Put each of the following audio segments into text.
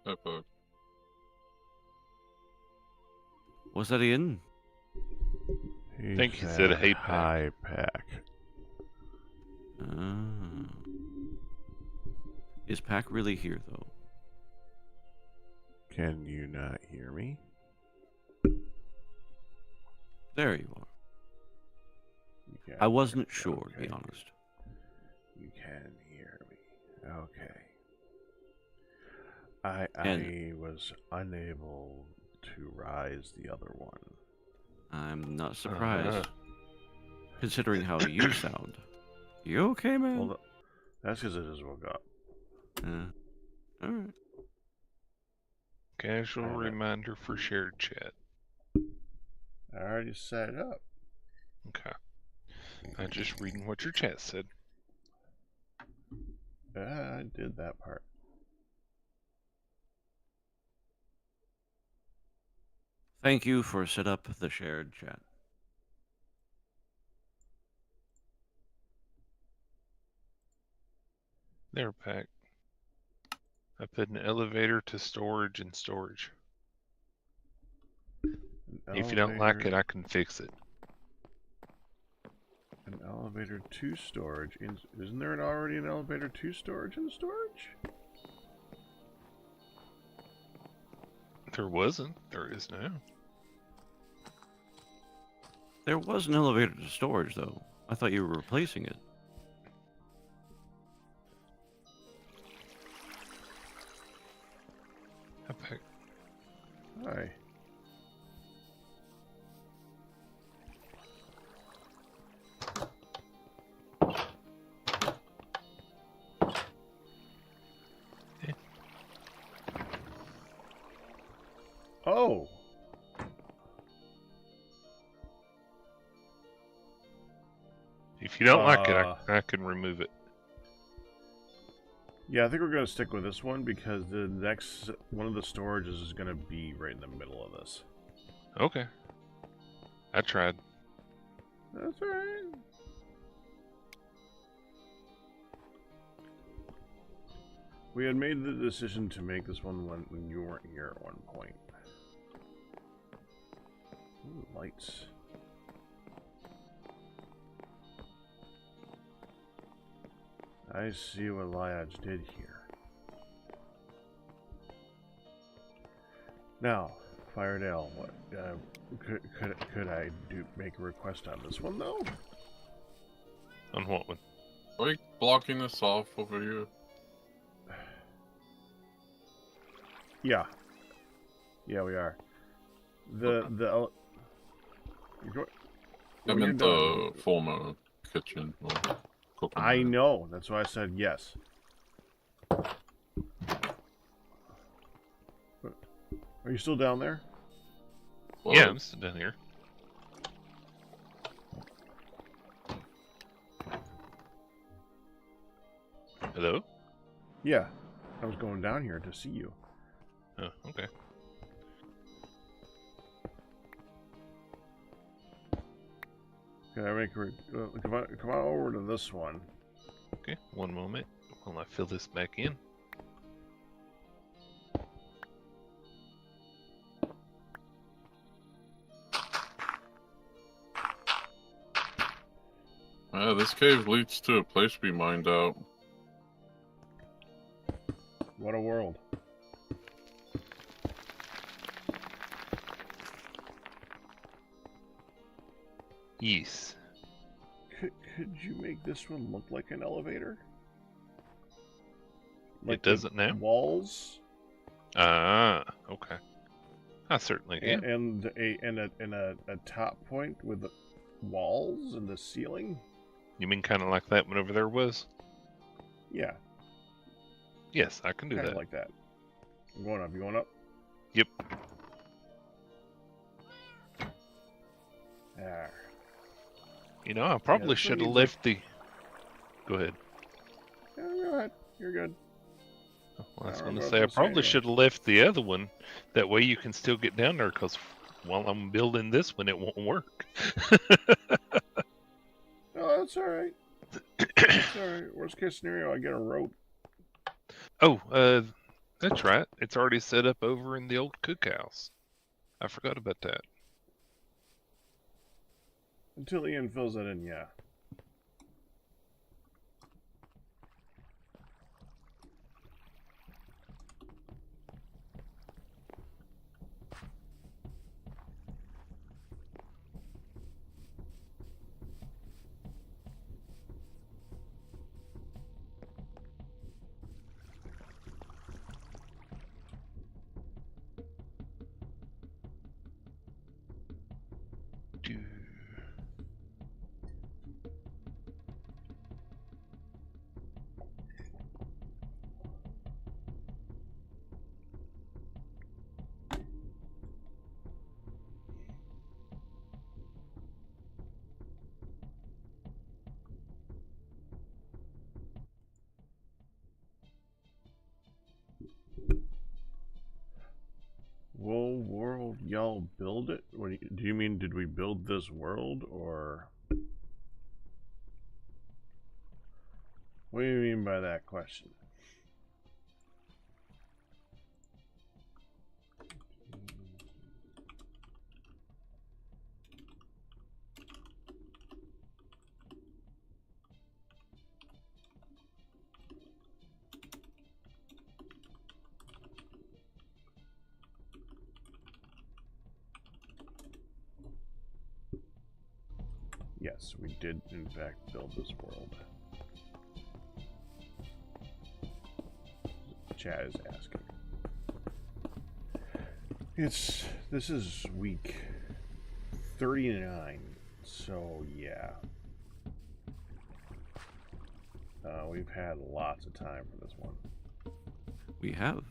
Pepper. Was that in? He think he said hay pack. high pack. Is Pack really here, though? Can you not hear me? There you are. You can I wasn't hear me. sure, to be Okay. honest. You can hear me. Okay. And- I was unable to rise the other one. I'm not surprised, considering how you sound. You okay, man? Well, that's because I just woke up. All right. Casual Alright. reminder for shared chat. I already set it up. Okay. I'm just reading what your chat said. I did that part. Thank you for set up the shared chat. There, Pack. I put an elevator to storage and storage. If you don't like it, I can fix it. An elevator to storage. Isn't there already an elevator to storage in storage? There wasn't. There is now. There was an elevator to storage, though. I thought you were replacing it. Hi, Pack. Hi. Oh! If you don't like it, I can remove it. Yeah, I think we're going to stick with this one because the next one of the storages is going to be right in the middle of this. Okay. I tried. That's alright. We had made the decision to make this one when you weren't here at one point. Ooh, lights. I see what Liage did here. Now, Firedale, what could I make a request on this one though? On what one? Are we blocking this off over here? Yeah. Yeah, we are. The I meant the former kitchen or cooking. I know. That's why I said yes. Are you still down there? Well, Yeah, I'm still down here. Hello? Yeah. I was going down here to see you. Oh, okay. Can I make come on over to this one? Okay, one moment while I fill this back in. This cave leads to a place we mined out. What a world. Yes. Could you make this one look like an elevator? It doesn't now? Walls Ah, okay. I certainly can. and a top point with the walls and the ceiling? You mean kind of like that one over there was? Yeah, Yes, I can do kind of that. like that. I'm going up. You going up? Yep. There. You know, I probably this one should have needs left the... Go ahead. Yeah, go ahead. You're good. Well, I was I going to remember say, I what to say probably anyway. should have left the other one. That way you can still get down there, because while I'm building this one, it won't work. No, that's alright. That's alright. Worst case scenario, I get a rope. Oh, That's right. It's already set up over in the old cookhouse. I forgot about that. Until Ian fills that in, yeah. Do- Whoa, world, y'all build it? What do you mean, did we build this world, or... What do you mean by that question? Yes, we did in fact build this world. Chad is asking. This is week 39, so yeah. We've had lots of time for this one. We have.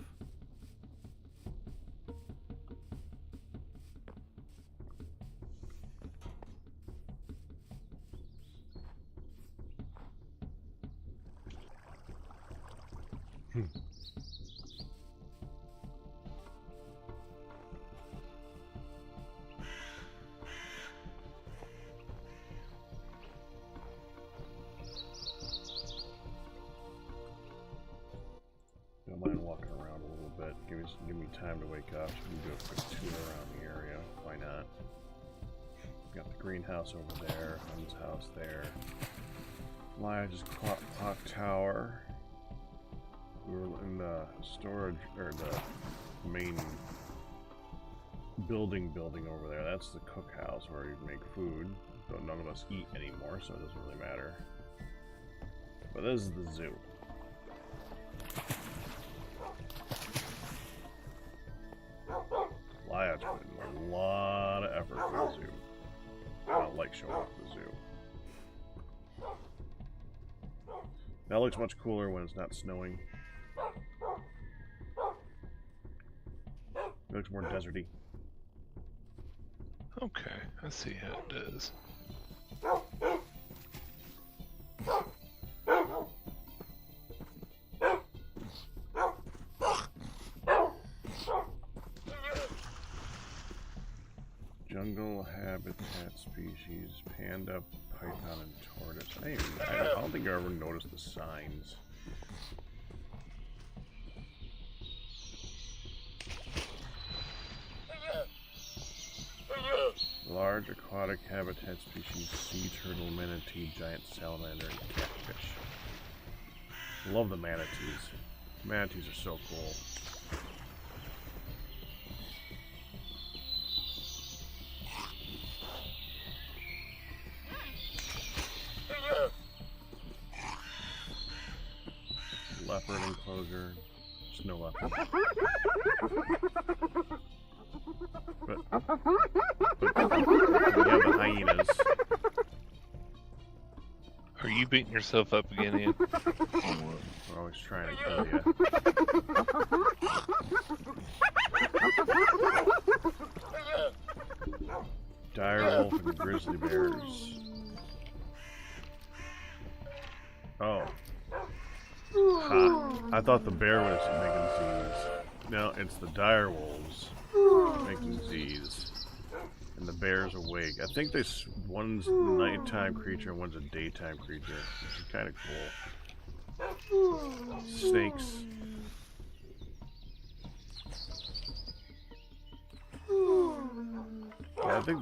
Don't mind walking around a little bit. Give me time to wake up. We can do a quick tour around the area. Why not? Got the greenhouse over there. Hun's house there. Maya just clock tower. We were in the storage, or the main building over there. That's the cookhouse where you make food. Though none of us eat anymore, so it doesn't really matter. But this is the zoo. Lia's put in a lot of effort for the zoo. I don't like showing off the zoo. That looks much cooler when it's not snowing. It looks more deserty. Okay, I see how it does. Jungle habitat species, panda, python, and tortoise. I don't think I ever noticed the signs. Large aquatic habitat species, sea turtle, manatee, giant salamander, and catfish. Love the manatees. Manatees are so cool. Leopard enclosure. Snow leopard. But we have the hyenas. Are you beating yourself up again, Ian? We're always trying to kill you. Direwolf and grizzly bears. Oh. Ha. I thought the bear was making Z's. No, it's the direwolves making Z's. And the bear's awake. I think this one's a nighttime creature and one's a daytime creature, which is kind of cool. Snakes. I think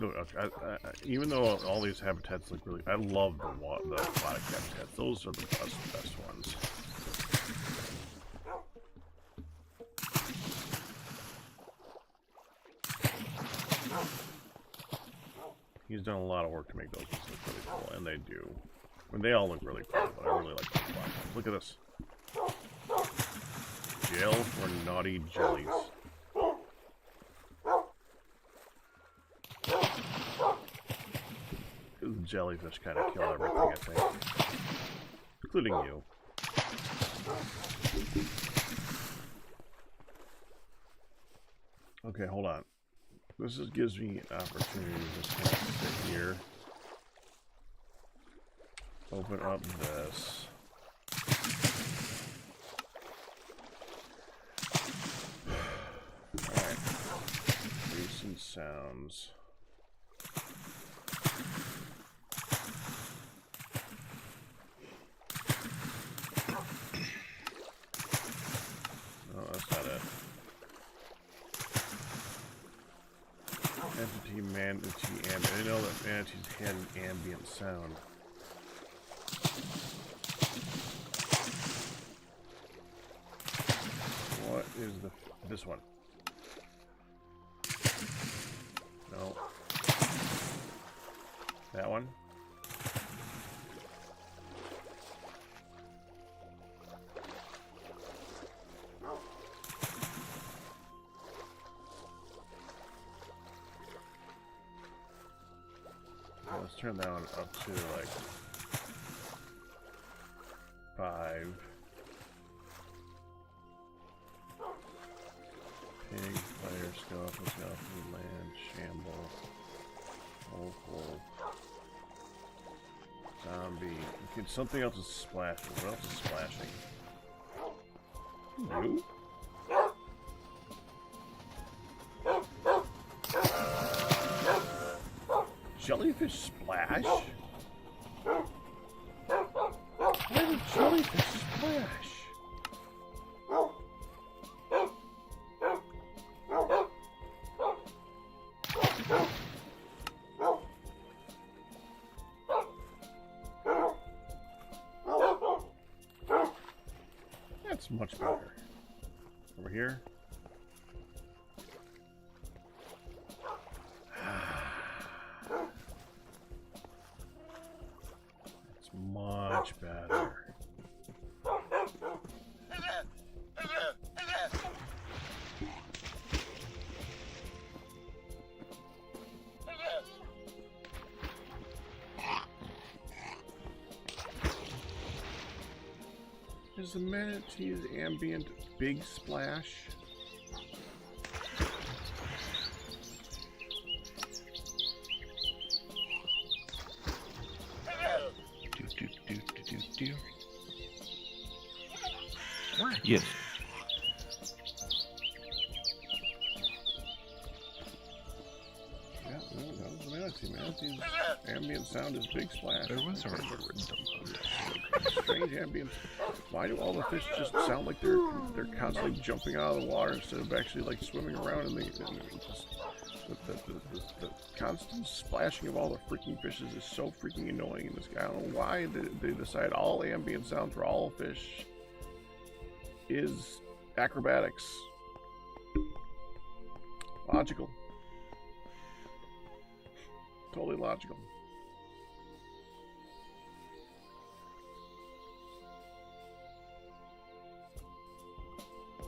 even though all these habitats look really, I love the aquatic habitats. Those are the best ones. He's done a lot of work to make those look really cool, and they do. I mean, they all look really cool, but I really like the black ones. Look at this. Jail for naughty jellies. The jellyfish kind of kill everything, I think. Including you. Okay, hold on. This just gives me an opportunity to just kind of sit here. Open up this. Alright. Recent sounds. No, that's not it. Entity, manatee, and I didn't know that manatees had an ambient sound. What is this one? No. That one? Let's turn that one up to like 5. Pig, fire, skeleton, land, shamble, local, zombie. Okay, something else is splashing. What else is splashing? You? Jellyfish splash? Why did jellyfish splash? That's much better. Over here. It's much better. Is the manatee's ambient big splash? Do. Yes. Yeah, no, that was the manatee. Manatee's ambient sound is big splash. There was a written Strange ambient. Why do all the fish just sound like they're constantly jumping out of the water instead of actually like swimming around in the constant splashing of all the freaking fishes is so freaking annoying in this guy. I don't know why they decide all ambient sound for all fish is acrobatics. Logical. Totally logical.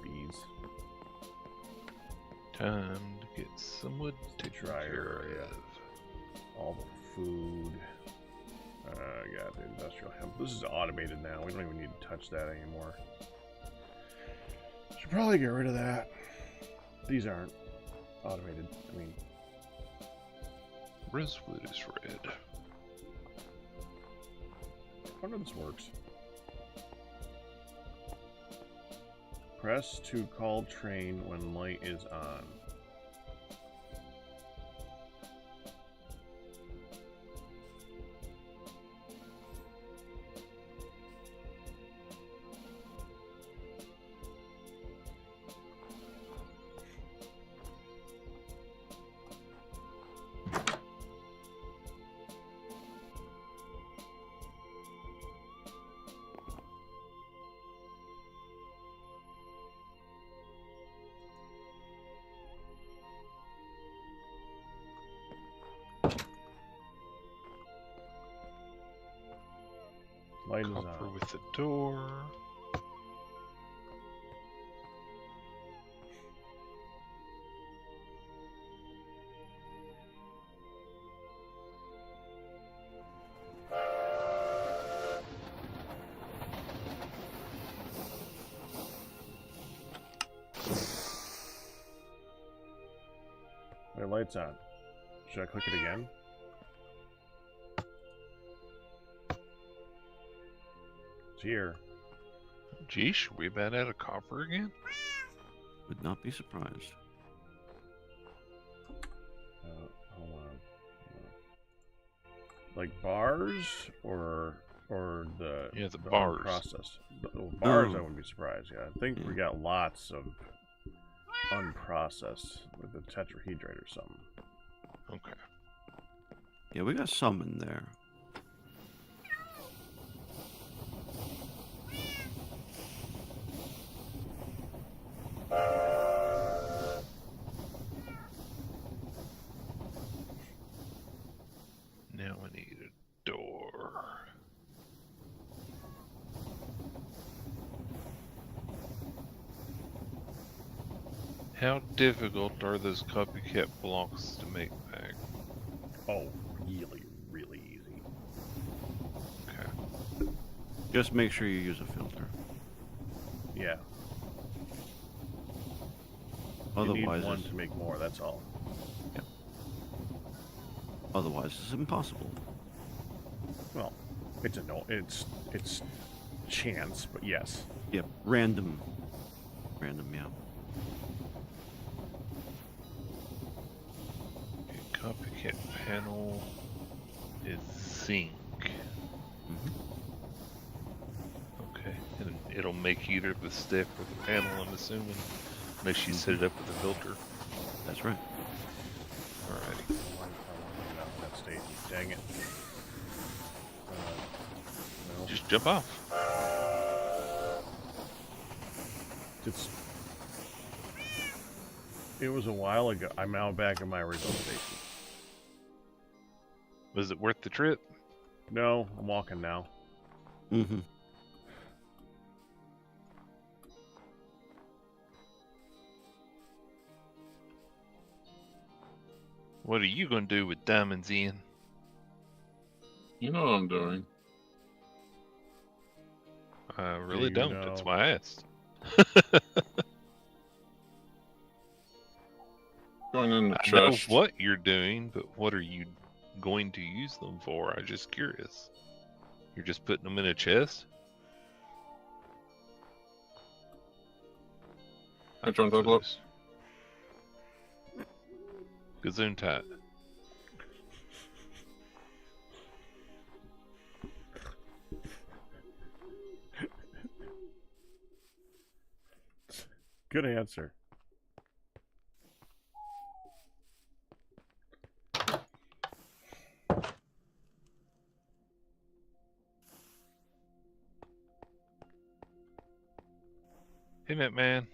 Bees. Time to get some wood to Dry area. All the food. Got the industrial hemp. This is automated now. We don't even need to touch that anymore. Should probably get rid of that. These aren't automated. I mean, Rosewood is red. I wonder if this works. Press to call train when light is on. Light is Copper on. with the door. My light's on. Should I click it again? It's here. Gee, should we about out of copper again? Would not be surprised. Hold on. Like bars or the Yeah, the bars. unprocessed. Bars, I Oh. wouldn't be surprised. Yeah, I think we Yeah. got lots of unprocessed with the tetrahedrite or something. Okay. Yeah, we got some in there. Now we need a door. How difficult are those copycat blocks to make back? Oh, really, really easy. Okay. Just make sure you use a filter. Yeah. Otherwise, you need one it's, to make more. That's all. otherwise it's impossible. Well, it's a no. It's chance, but yes. Yep, random. Random, yeah. Okay, copycat panel is zinc. Mhm. Okay, and it'll make either the stick or the panel, I'm assuming, unless you set it up with a filter. That's right. Alrighty. I want to get out of that state. Dang it. Well, Just jump off. it was a while ago. I'm now back in my original station. Was it worth the trip? No, I'm walking now. Mm-hmm. What are you going to do with diamonds, Ian? You know what I'm doing. I really you don't. know? That's why I asked. Going in the I know chest. what you're doing, but what are you going to use them for? I'm just curious. You're just putting them in a chest? I joined that up. Gesundheit. Good answer. Hey, man.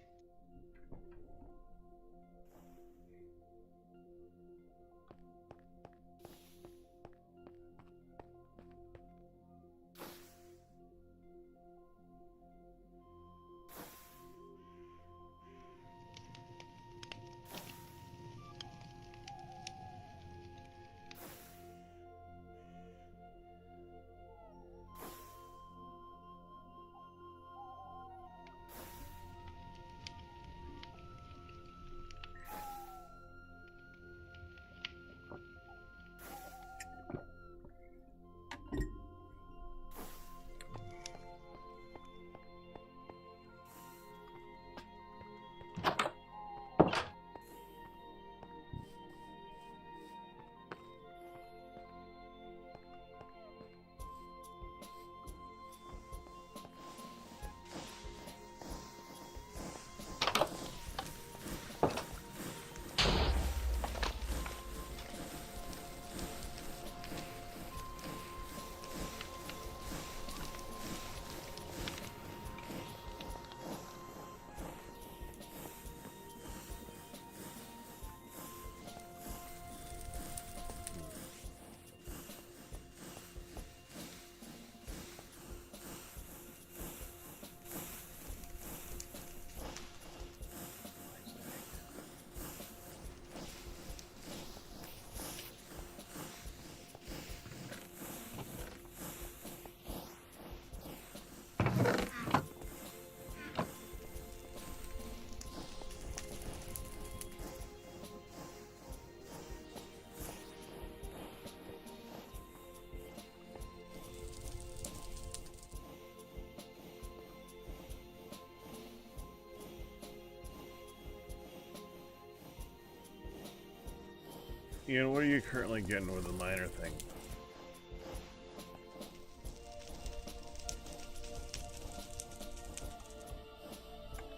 Ian, what are you currently getting with the miner thing?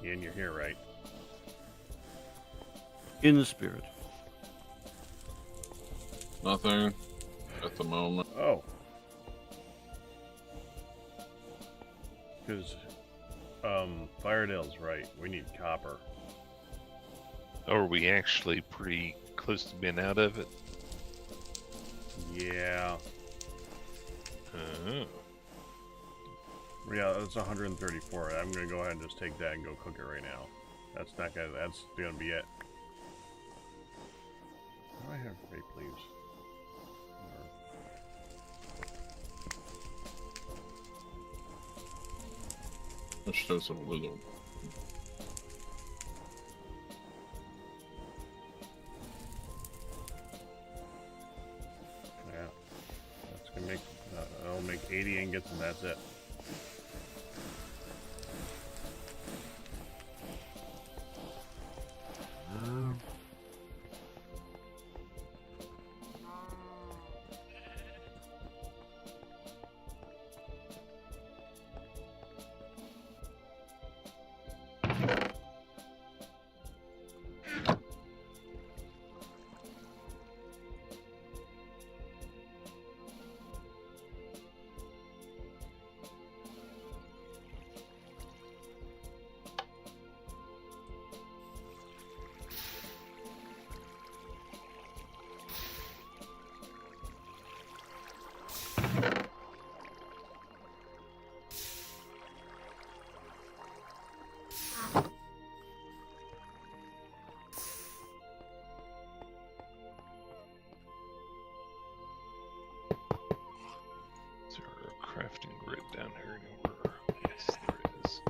Ian, you're here, right? In the spirit. Nothing at the moment. Oh. Because, Firedale's right. We need copper. Are we actually pretty close to being out of it? Yeah. Oh. Yeah, that's 134. I'm gonna go ahead and just take that and go cook it right now. That's gonna be it. Do I have grape leaves? Which does a little. Yeah. That's gonna make, I'll make 80 ingots and that's it. Is there a crafting grid down here anywhere? Yes, there is.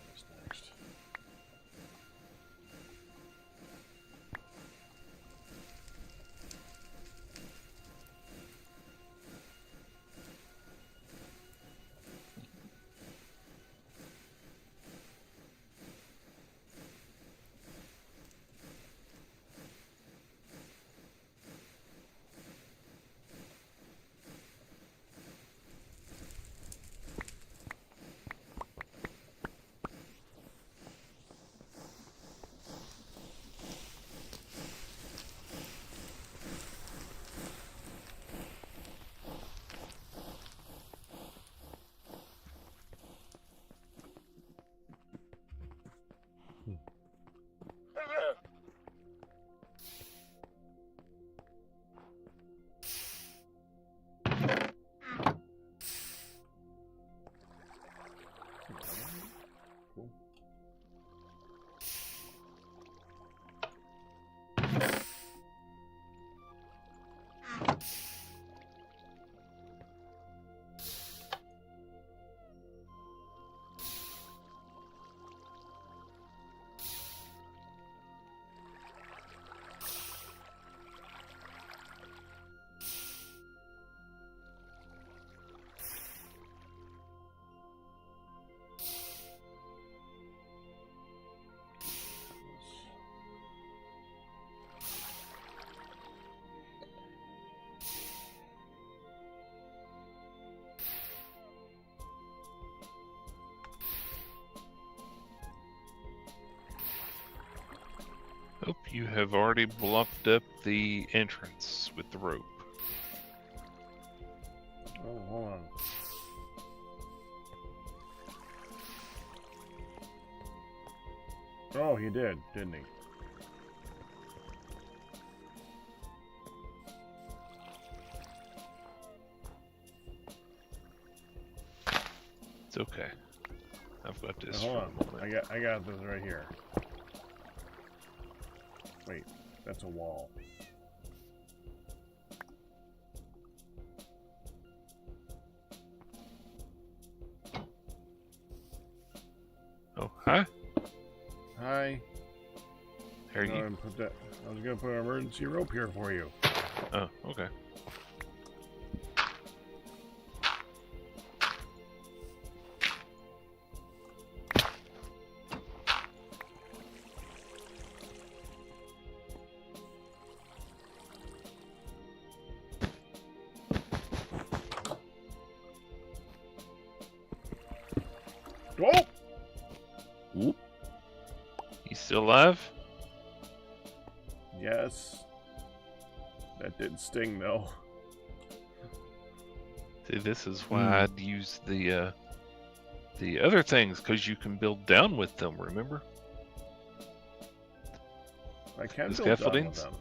What's next? Cool. Hope you have already blocked up the entrance with the rope. Oh, hold on. Oh, he did, didn't he? It's okay. I've got this Hold for on. a moment. I got this right here. Wait, that's a wall. Oh, hi. Hi. How are you? I was gonna put an emergency rope here for you. Oh, okay. Whoa! Whoop. You still alive? Yes. That did sting though. See, this is why I'd use the other things, because you can build down with them, remember? I can The build down with scaffoldings? them.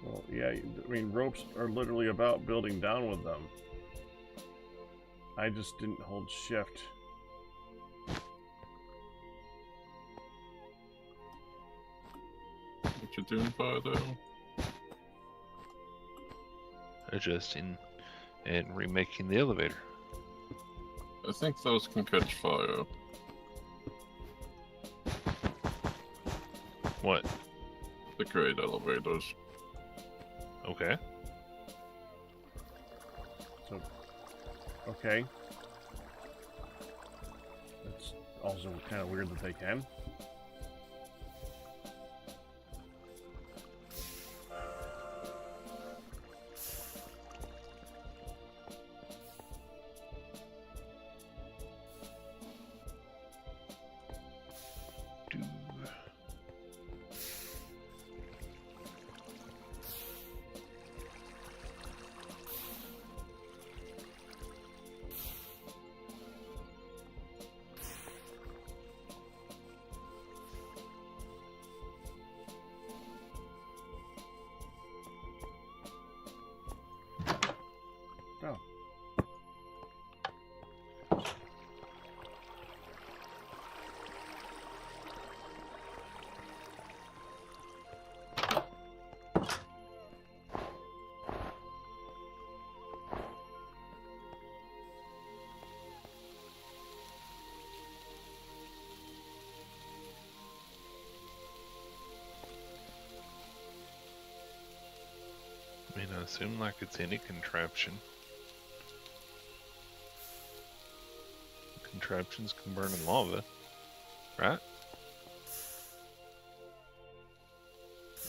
Well, yeah, I mean, ropes are literally about building down with them. I just didn't hold shift. What you doing, Fido? Adjusting and remaking the elevator. I think those can catch fire. What? The great elevators. Okay. So, okay. It's also kind of weird that they can. Do. Oh. I mean, I assume like it's any contraption. Contraptions can burn in lava, right?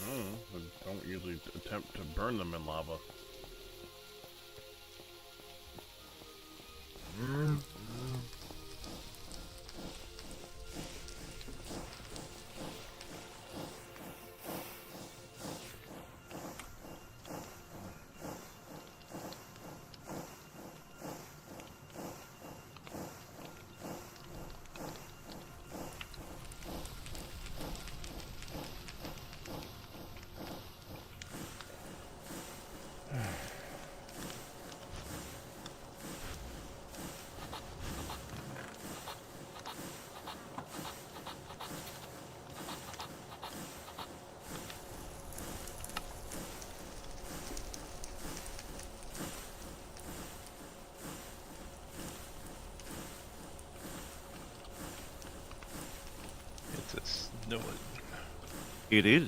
I don't usually attempt to burn them in lava. It's a snowing. It is.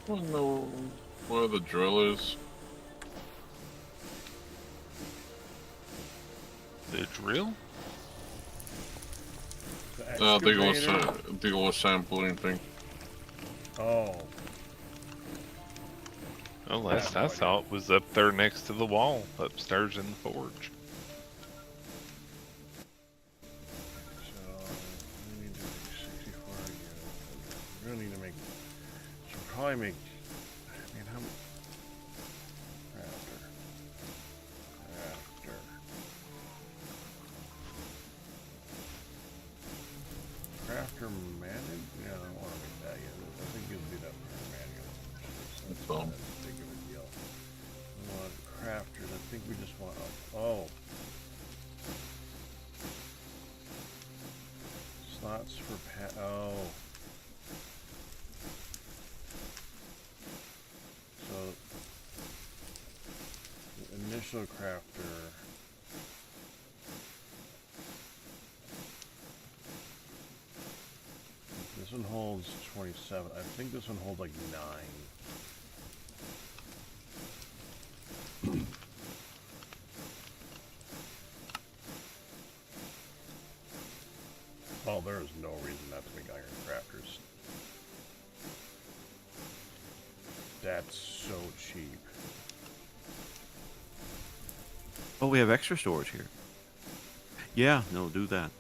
don't know where the drill is. The drill? The I think excavator. it was sampling thing. Oh. Oh, last I saw it was up there next to the wall, upstairs in the forge. So we need to make 64 again. We're gonna need to make. Should probably make. I mean, how? After. Crafter manage? Yeah, I don't want to make that yet. I think you'll do that for manual. That's Cool. not as big of a deal. We want crafters. I think we just want. Oh. Slots for oh. So the initial crafter. This one holds 27. I think this one holds like 9. Oh, there is no reason not to make iron crafters. That's so cheap. Oh, we have extra storage here. Yeah, no, do that.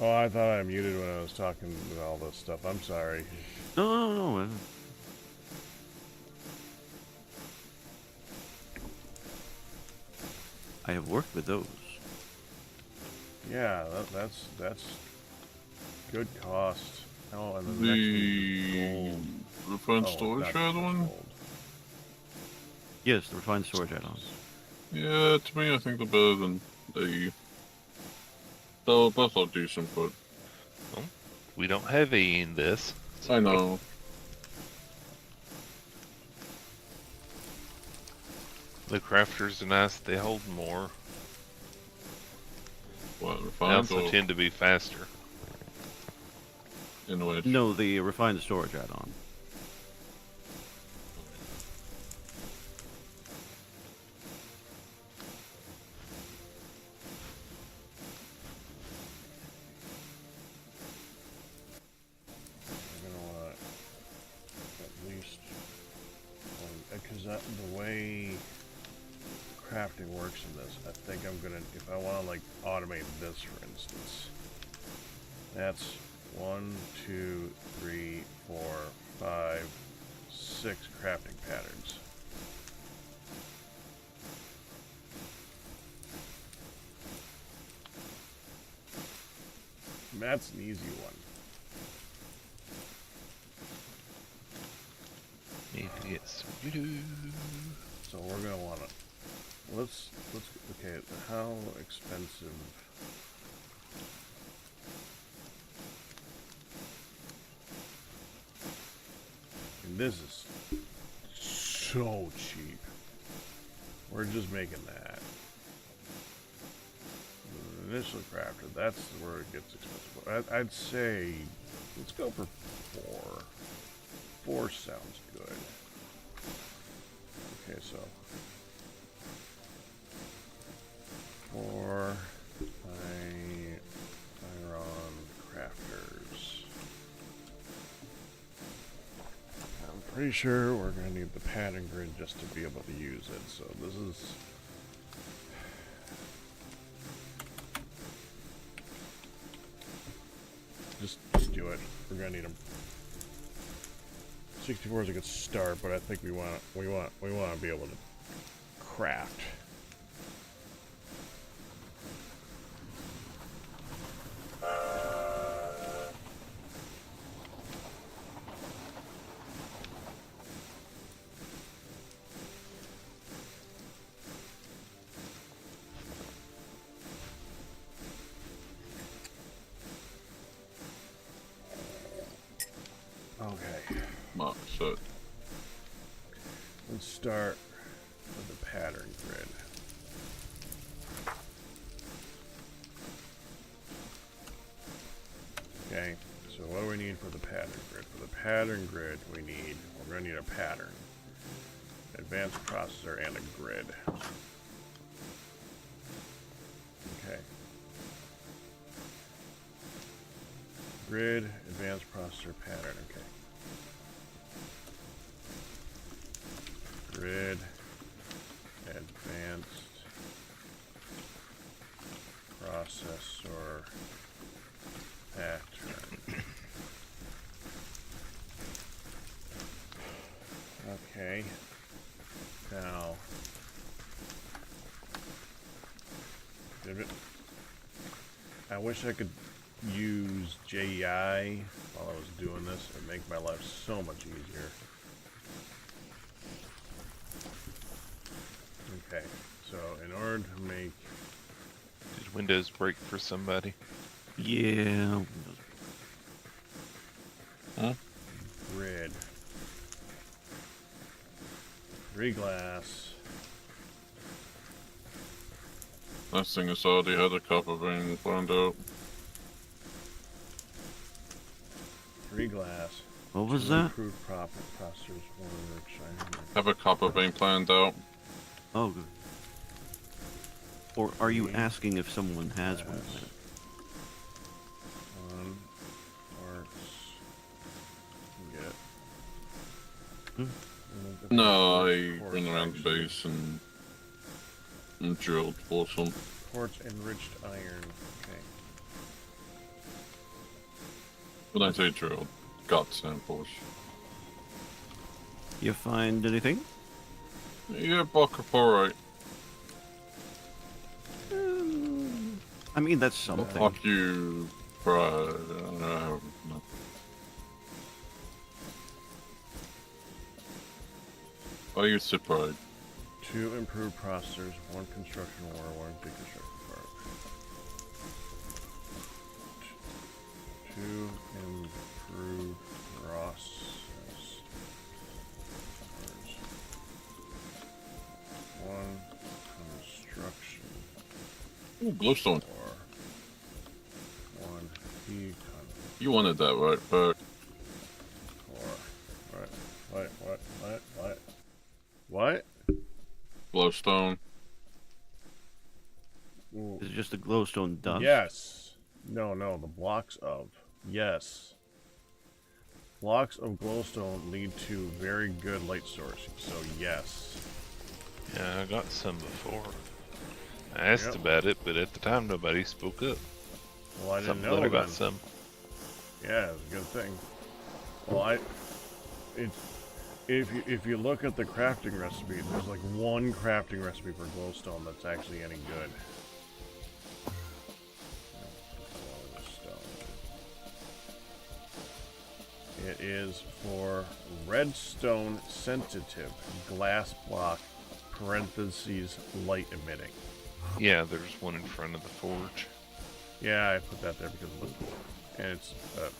Oh, I thought I muted when I was talking about all this stuff. I'm sorry. No. I have worked with those. Yeah, that's good cost. Oh, and then the The next one refined is gold. storage Oh, add-on? gold. Yes, the refined storage add-on. Yeah, to me, I think they're better than the. Though both are decent, but We don't have A in this. I know. The crafters are nice, they hold more. What They refined also or tend to be faster. in which? No, the refined storage add-on. I'm gonna want at least because the way crafting works in this, I think I'm gonna if I want to like automate this, for instance. That's 1, 2, 3, 4, 5, 6 crafting patterns. And that's an easy one. Need to get some doo-doo. So we're gonna want to let's okay. How expensive? And this is so cheap. We're just making that. The initial crafter, that's where it gets expensive. I'd say let's go for 4. 4 sounds good. Okay, so 4 iron crafters. I'm pretty sure we're gonna need the pattern grid just to be able to use it. So this is just do it. We're gonna need them. 64 is a good start, but I think we want to be able to craft. Okay. Mark set. Let's start with the pattern grid. Okay, So what do we need for the pattern grid? For the pattern grid, we're going to need a pattern, advanced processor, and a grid. Okay. Grid, advanced processor, pattern. Okay. Grid, advanced processor, pattern. Okay. Now, I wish I could use JEI while I was doing this. It would make my life so much easier. Okay, so in order to make... Did Windows break for somebody? Yeah. Huh? Grid. 3 glass. Last thing I saw, they had a copper being planned out. 3 glass. What was 2 that? improved processors, 1 rich iron. Have a copper being planned out. Oh, good. Or are you asking if someone has one? Yes. 1 parts. Get. No, I went around the base and drilled for some. Quartz enriched iron. Okay. When I say drilled, got samples. You find anything? Yeah, block of alright. I mean, that's something. Fuck you, pride. I don't know. I used to pride. 2 improved processors, 1 construction ore, 1 deconstruction part. 2 improved process. 1 construction Ooh, glowstone. ore. 1 decon You wanted that, right, Perk? ore. What? Glowstone. Ooh. Is it just a glowstone dust? Yes. No, the blocks of. Yes. Blocks of glowstone lead to very good light source, so yes. Yeah, I got some before. I asked Yep. about it, but at the time nobody spoke up. Well, I didn't Something know that I got then. some. Yeah, it's a good thing. Well, if you look at the crafting recipe, there's like 1 crafting recipe for glowstone that's actually any good. Glowstone. It is for redstone sensitive glass block parentheses light emitting. Yeah, there's one in front of the forge. Yeah, I put that there because it looks cool, and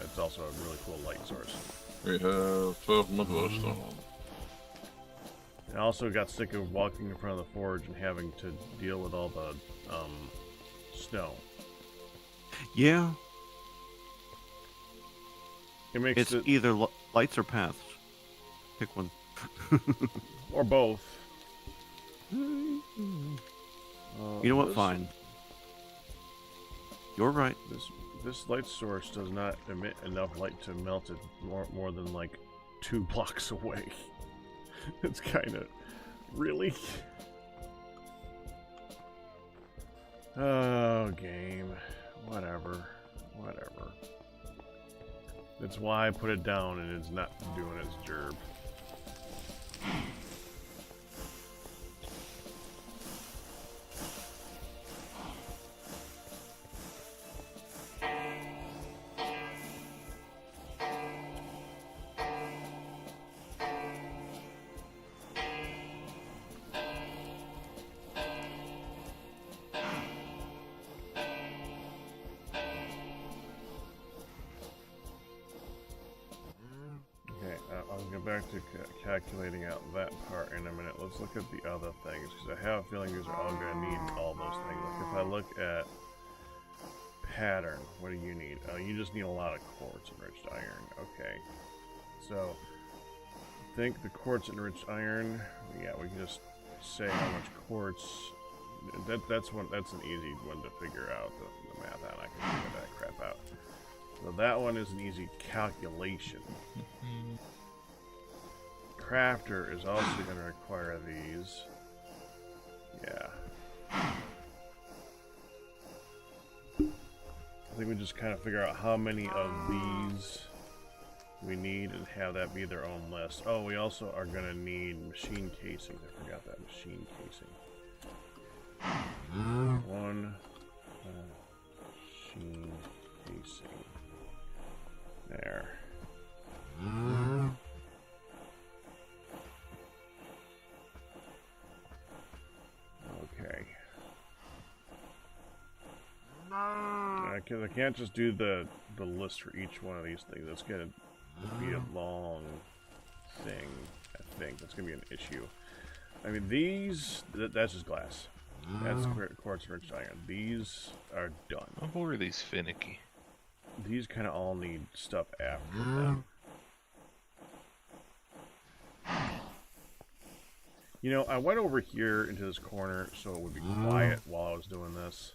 it's also a really cool light source. We have 12 more glowstone. I also got sick of walking in front of the forge and having to deal with all the snow. Yeah. It makes It's it, either lights or paths. Pick one. or both. You know what? This- Fine. You're right. This light source does not emit enough light to melt it more than like 2 blocks away. It's kind of really. Oh, game. Whatever. That's why I put it down and it's not doing its job. I'll get back to calculating out that part in a minute. Let's look at the other things, because I have a feeling these are all going to need all those things. Like if I look at pattern. What do you need? Oh, you just need a lot of quartz enriched iron. Okay. So, I think the quartz enriched iron. Yeah, we can just say how much quartz. That's an easy one to figure out the math on. I can figure that crap out. So that one is an easy calculation. Crafter is also going to require these. Yeah. I think we just kind of figure out how many of these we need and have that be their own list. Oh, we also are going to need machine casing. I forgot that machine casing. One machine casing. There. Okay. I can't just do the list for each one of these things. That's gonna be a long thing. I think that's gonna be an issue. I mean, these that's just glass. That's quartz enriched iron. These are done. Oh, who are these finicky? These kind of all need stuff after them. You know, I went over here into this corner so it would be quiet while I was doing this.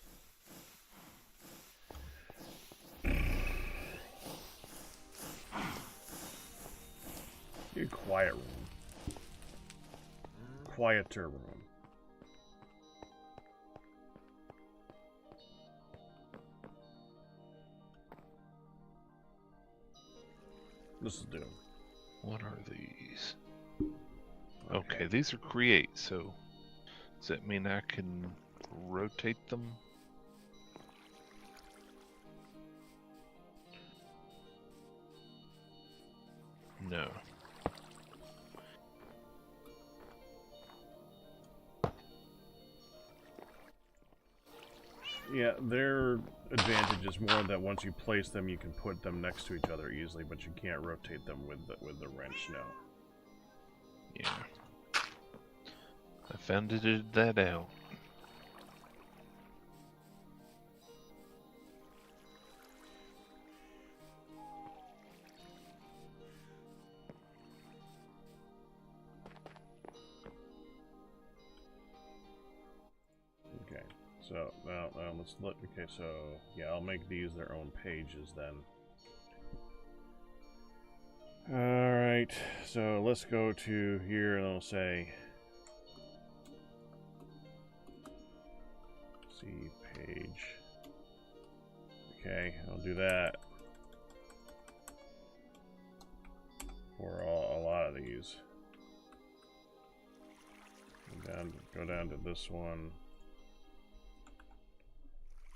A quiet room. Quieter room. This will do. What are these? Okay, these are create, so does that mean I can rotate them? No. Yeah, their advantage is more that once you place them, you can put them next to each other easily, but you can't rotate them with the wrench. No. Yeah. I found that out. Okay, so now let's look. Okay, so yeah, I'll make these their own pages then. Alright, so let's go to here and I'll say see page. Okay, I'll do that for a lot of these. Go down to this one.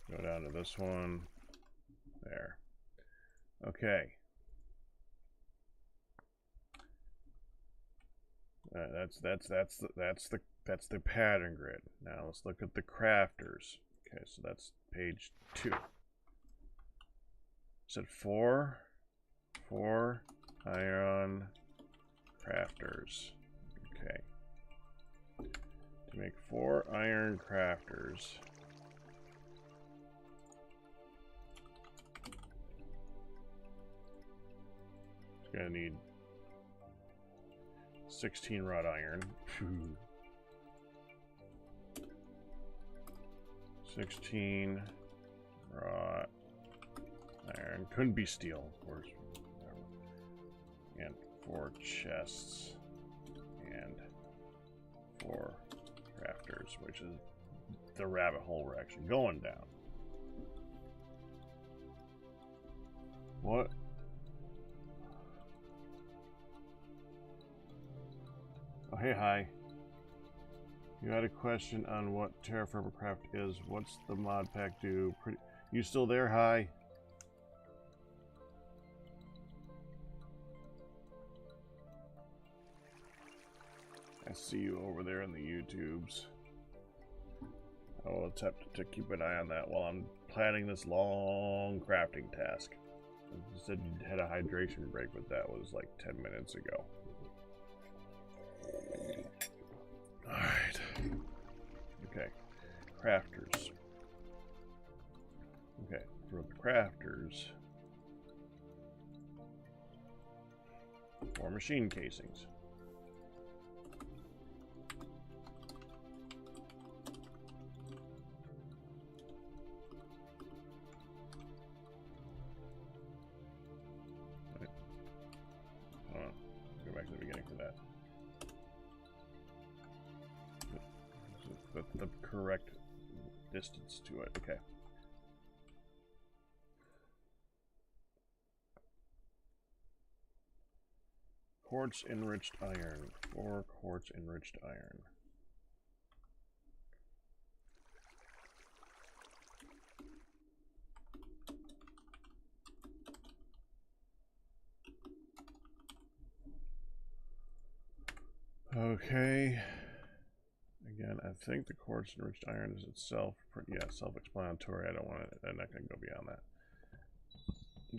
Go down to this one. There. Okay. That's the pattern grid. Now let's look at the crafters. Okay, so that's page 2. Said 4 iron crafters. Okay. To make 4 iron crafters. It's gonna need 16 wrought iron. 16 wrought iron. Couldn't be steel, of course. And 4 chests. And 4 crafters, which is the rabbit hole we're actually going down. What? Oh, hey, hi. You had a question on what Terrafirmacraft is. What's the mod pack do? You still there? Hi. I see you over there in the YouTubes. I will attempt to keep an eye on that while I'm planning this long crafting task. You said you had a hydration break, but that was like 10 minutes ago. Alright. Okay. Crafters. Okay. for the crafters. 4 machine casings. Right. Go back to the beginning for that. The correct distance to it. Okay. Quartz enriched iron. 4 quartz enriched iron. Okay. Again, I think the quartz enriched iron is itself pretty, yeah, self-explanatory. I don't want to, I'm not going to go beyond that.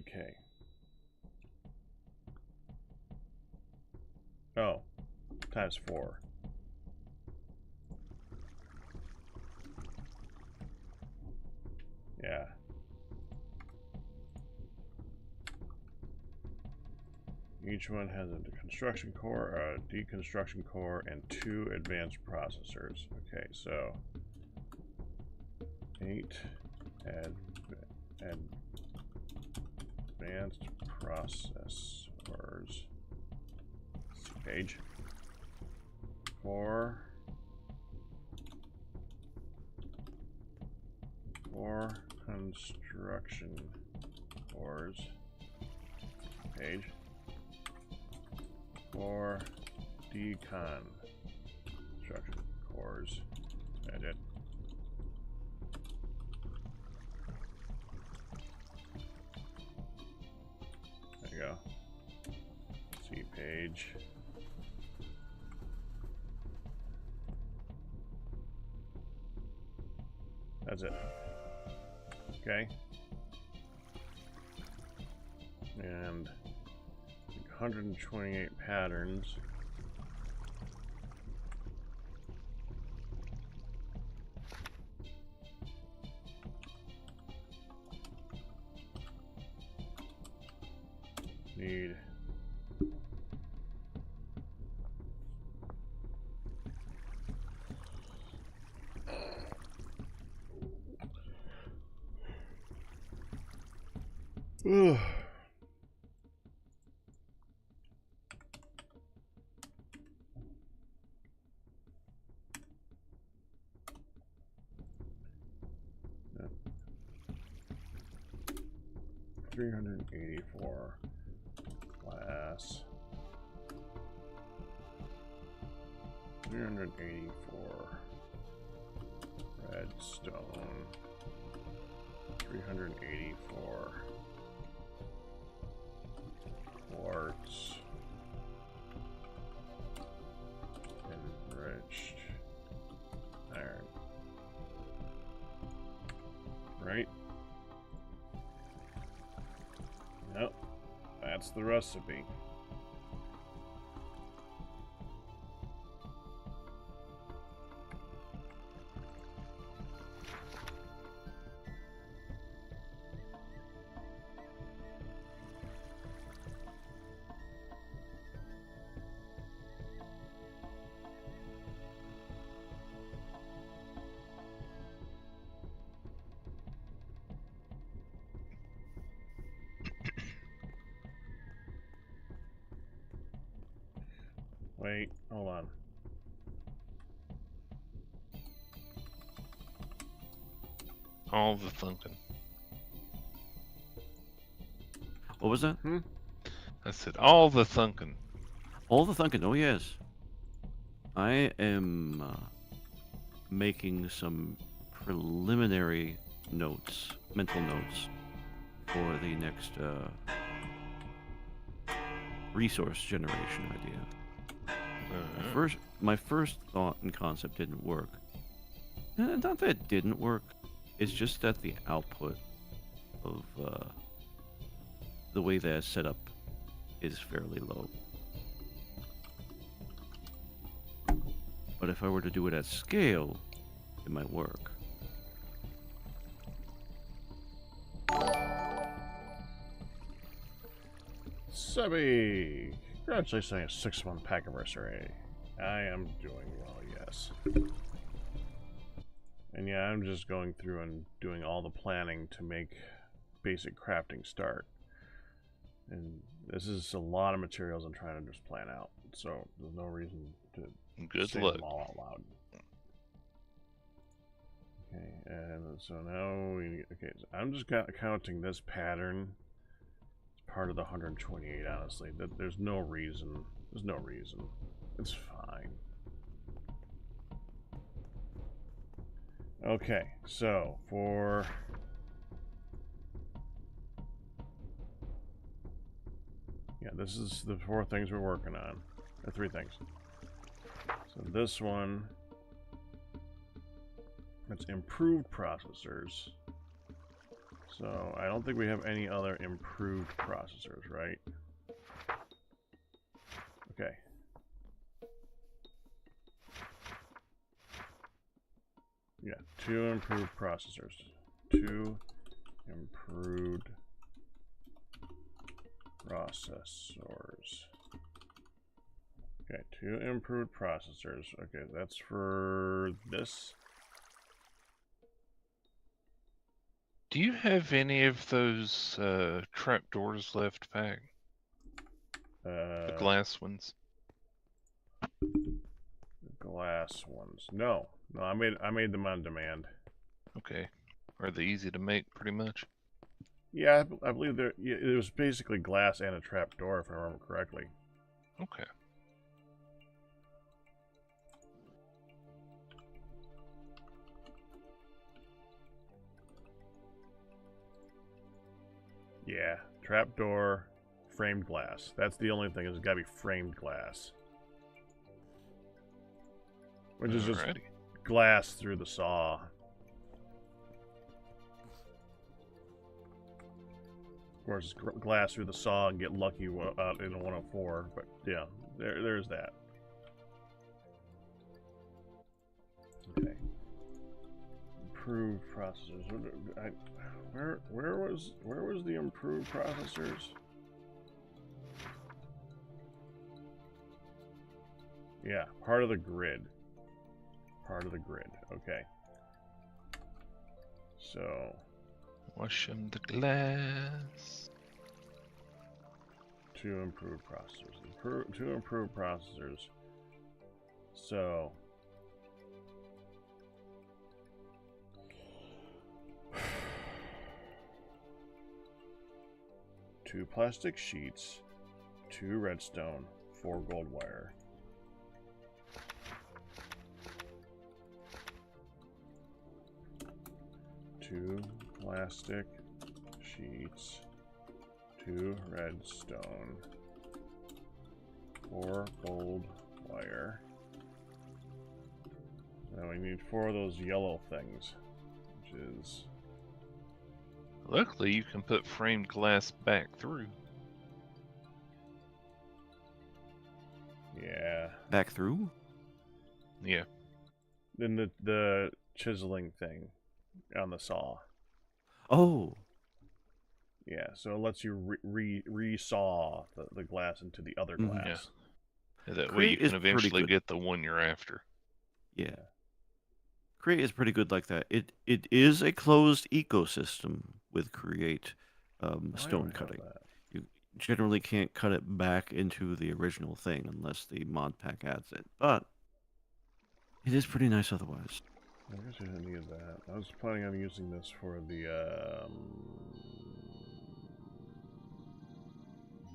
Okay. Oh, times 4. Yeah. Each one has a construction core, a deconstruction core, and 2 advanced processors. Okay, so 8 advanced processors. Page 4 construction cores. Page 4 decon construction cores. Edit. There you go. See page. That's it. Okay. And 128 patterns. Need ugh. Yeah. 384 glass. 384 redstone. 384 quartz enriched iron. Right? Nope. That's the recipe. Wait, hold on. All the thinking. What was that? I said all the thinking. All the thinking. Oh yes. I am making some preliminary notes, mental notes, for the next resource generation idea. My first thought and concept didn't work. Not that it didn't work. It's just that the output of the way that it's set up is fairly low. But if I were to do it at scale, it might work. Sebby! Congratulations on your 6-month pack anniversary. I am doing well, yes. And yeah, I'm just going through and doing all the planning to make basic crafting start. And this is a lot of materials I'm trying to just plan out. So there's no reason to Good say luck. them all out loud. Okay, and so now we... Okay, so I'm just counting this pattern. Part of the 128, honestly. There's no reason. There's no reason. It's fine. Okay, so for... Yeah, this is the 4 things we're working on. The 3 things. So this one... It's improved processors. So, I don't think we have any other improved processors, right? Okay. Yeah, 2 improved processors. 2 improved processors. Okay, 2 improved processors. Okay, that's for this. Do you have any of those trapdoors left, Pack? The glass ones? Glass ones. No. No, I made them on demand. Okay. Are they easy to make, pretty much? Yeah, I believe it was basically glass and a trap door, if I remember correctly. Okay. Yeah, trap door, framed glass. That's the only thing. It's got to be framed glass, which is just Alrighty. glass through the saw. Of course, it's glass through the saw and get lucky out in a 104. But yeah, there's that. Okay. Improved processors. Where was the improved processors? Yeah, part of the grid. Part of the grid. Okay. So. Wash 'em the glass. 2 improved processors. 2 improved processors. So. 2 plastic sheets, 2 redstone, 4 gold wire. Two plastic sheets, 2 redstone, 4 gold wire. Now we need 4 of those yellow things, which is... Luckily, you can put framed glass back through. Yeah. Back through? Yeah. Then the chiseling thing on the saw. Oh. Yeah, so it lets you re-saw the glass into the other glass. Yeah. That way Create you is can pretty eventually good. get the one you're after. Yeah. Create is pretty good like that. It is a closed ecosystem with Create stone cutting. You generally can't cut it back into the original thing unless the mod pack adds it, but it is pretty nice otherwise. I guess I didn't need that. I was planning on using this for the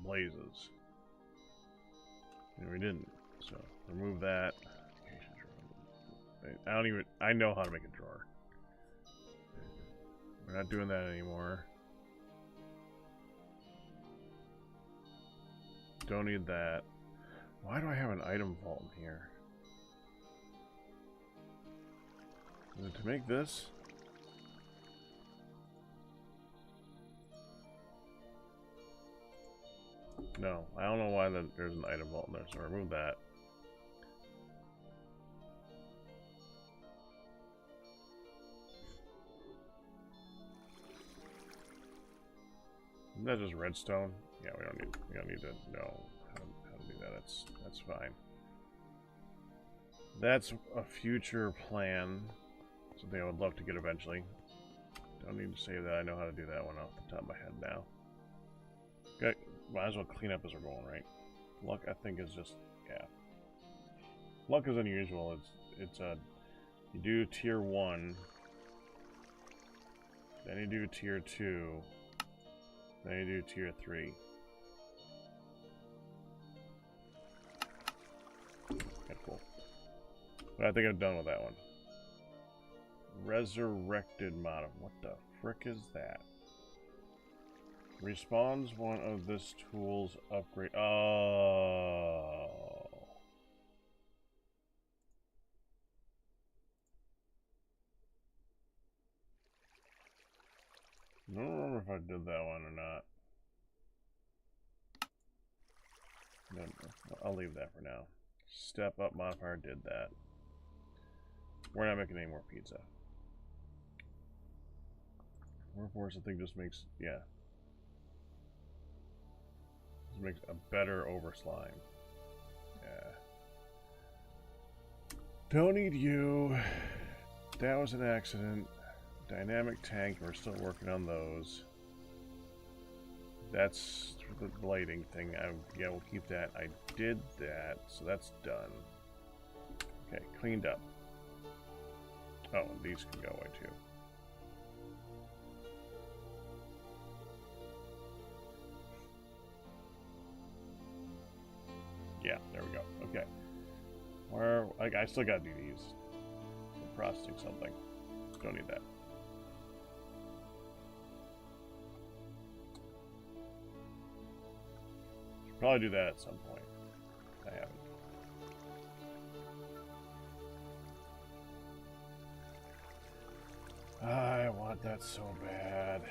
blazes. And we didn't, so remove that. I know how to make a drawer. We're not doing that anymore. Don't need that. Why do I have an item vault in here? Is it to make this? No, I don't know why there's an item vault in there, so remove that. Isn't that just redstone? Yeah, we don't need to know how to do that. That's fine. That's a future plan. Something I would love to get eventually. Don't need to say that I know how to do that one off the top of my head now. Okay, might as well clean up as we're going, right? Luck, I think, is just, yeah. Luck is unusual. It's you do tier 1, then you do tier 2, then you do tier 3. Okay, cool. But I think I'm done with that one. Resurrected mod. What the frick is that? Respawns one of this tool's upgrade. Oh. I don't remember if I did that one or not. No, I'll leave that for now. Step up modifier did that. We're not making any more pizza. Workforce, I think, just makes, yeah. Just makes a better over slime. Yeah. Don't need you. That was an accident. Dynamic tank, we're still working on those. That's the blading thing. Yeah, we'll keep that. I did that, so that's done. Okay, cleaned up. Oh, and these can go away too. Yeah, there we go. Okay. Where I still gotta do these. I'm processing something. Don't need that. Should probably do that at some point. I haven't. I want that so bad.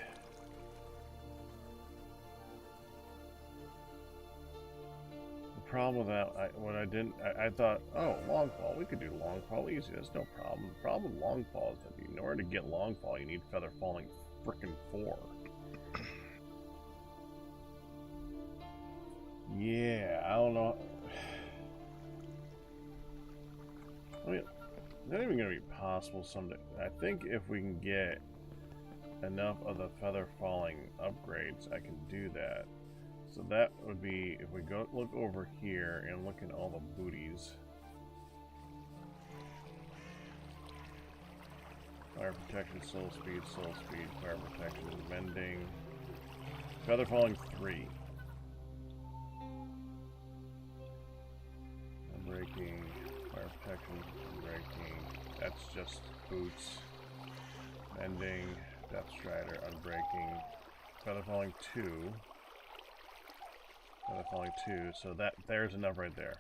The problem with that, I thought, oh, long fall, we could do long fall easy, that's no problem. The problem with long fall is that in order to get long fall, you need feather falling frickin' 4. Yeah, I don't know. I mean, it's not even gonna be possible someday. I think if we can get enough of the feather falling upgrades, I can do that. So that would be if we go look over here and look at all the booties. Fire protection, soul speed, fire protection, mending, feather falling 3. Unbreaking, fire protection, unbreaking. That's just boots. Mending, depth strider, unbreaking, feather falling 2. Feather falling 2, so there's enough right there.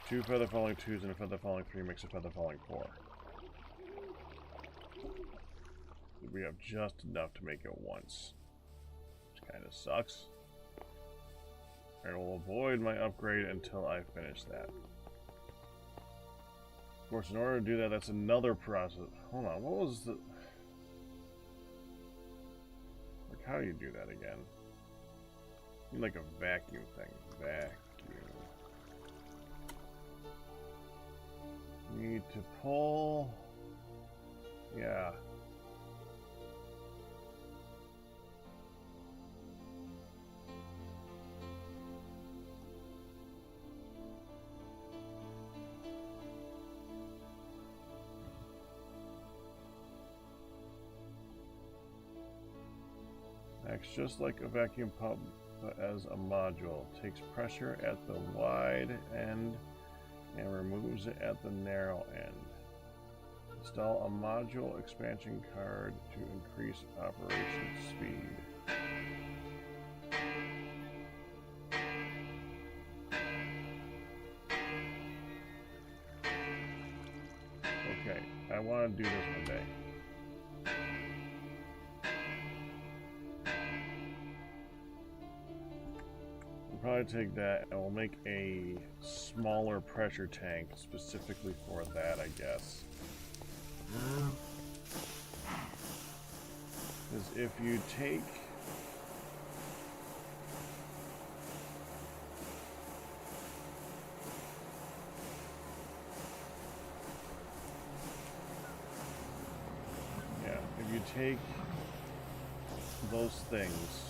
2 feather falling 2s and a feather falling 3 makes a feather falling 4. We have just enough to make it once. Which kind of sucks. And we'll avoid my upgrade until I finish that. Of course, in order to do that, that's another process. Hold on, what was the... Like, how do you do that again? Like a vacuum thing. Vacuum. Need to pull. Yeah. Acts just like a vacuum pump, but as a module. Takes pressure at the wide end and removes it at the narrow end. Install a module expansion card to increase operation speed. Okay, I want to do this one day. Probably take that and we'll make a smaller pressure tank specifically for that, I guess. Because if you take you take those things,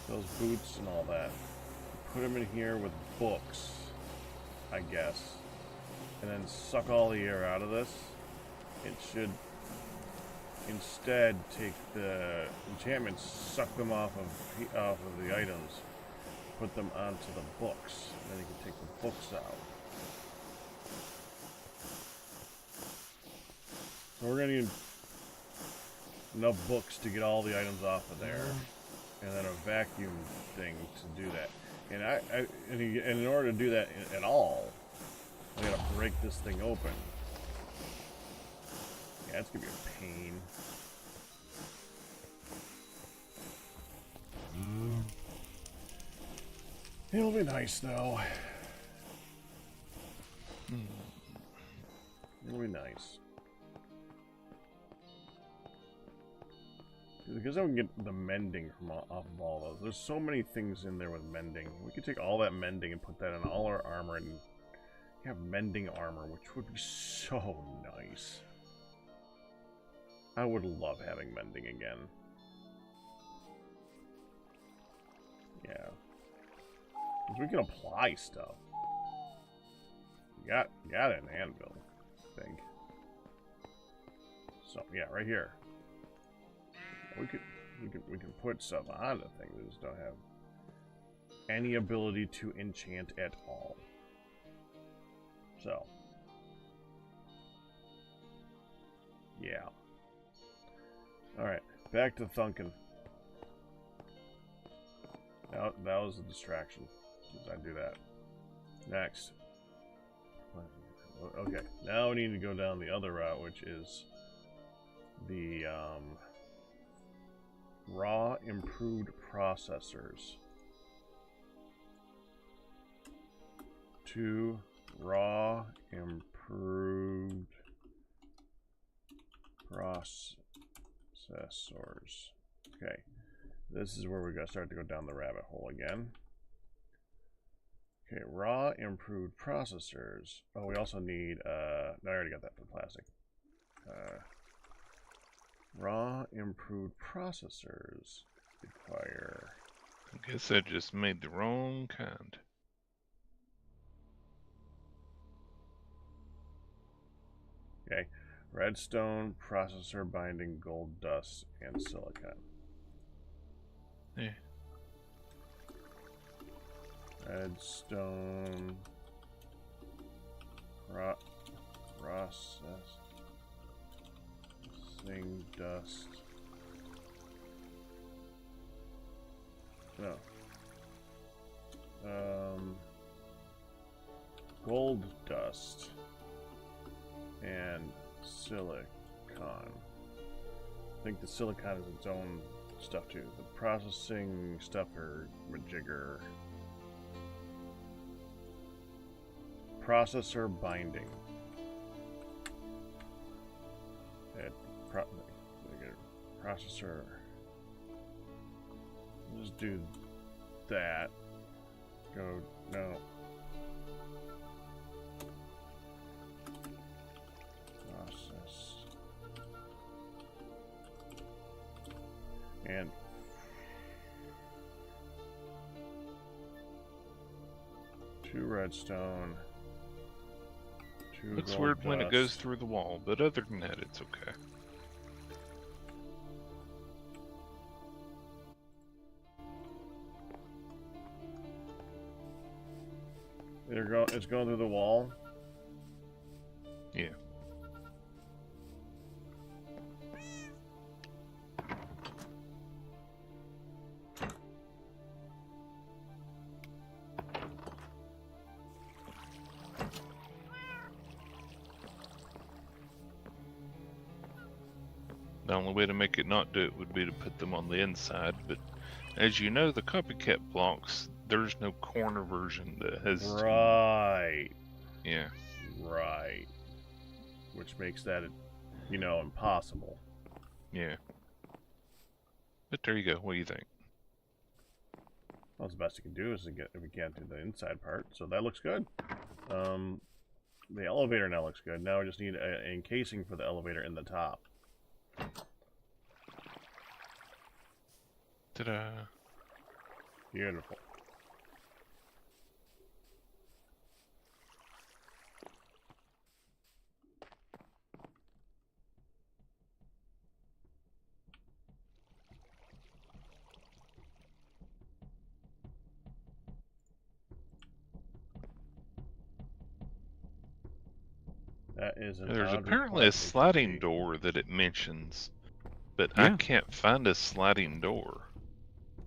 those boots and all that, put them in here with books, I guess, and then suck all the air out of this, it should instead take the enchantments, suck them off of the items, put them onto the books, and then you can take the books out. So we're gonna need enough books to get all the items off of there, and then a vacuum thing to do that. And in order to do that at all, I gotta break this thing open. Yeah, it's gonna be a pain. It'll be nice though. It'll be nice. Because I can get the mending from off of all those. There's so many things in there with mending. We could take all that mending and put that in all our armor and have mending armor, which would be so nice. I would love having mending again. Yeah. Because we can apply stuff. Got an anvil, I think. So yeah, right here. We can put stuff on the thing. We just don't have any ability to enchant at all. So yeah. Alright, back to thunking. That was a distraction. Since I do that. Next. Okay, now we need to go down the other route, which is the raw improved processors. 2 raw improved processors. Okay, this is where we gotta start to go down the rabbit hole again. Okay, raw improved processors. Oh, we also need, no, I already got that for plastic. Raw improved processors require... I guess I just made the wrong kind. Okay, redstone, processor binding, gold dust, and silicon. Yeah. Redstone, process, dust. No. Gold dust and silicon. I think the silicon is its own stuff too. The processing stuff are majigger. Processor binding. Processor. Just do that. Go, no. Process. And 2 redstone. 2 Looks gold weird when it goes dust. through the wall, but other than that, it's okay. It's going through the wall. Yeah. The only way to make it not do it would be to put them on the inside, but as you know, the copycat blocks, there's no corner version that has... Right. Yeah. Right. Which makes that, you know, impossible. Yeah. But there you go. What do you think? Well, the best you can do is to get, if we can't do the inside part. So that looks good. The elevator now looks good. Now we just need an encasing for the elevator in the top. Ta-da. Beautiful. That is an There's odd apparently a request, sliding ATG. door that it mentions, but I Yeah. can't find a sliding door.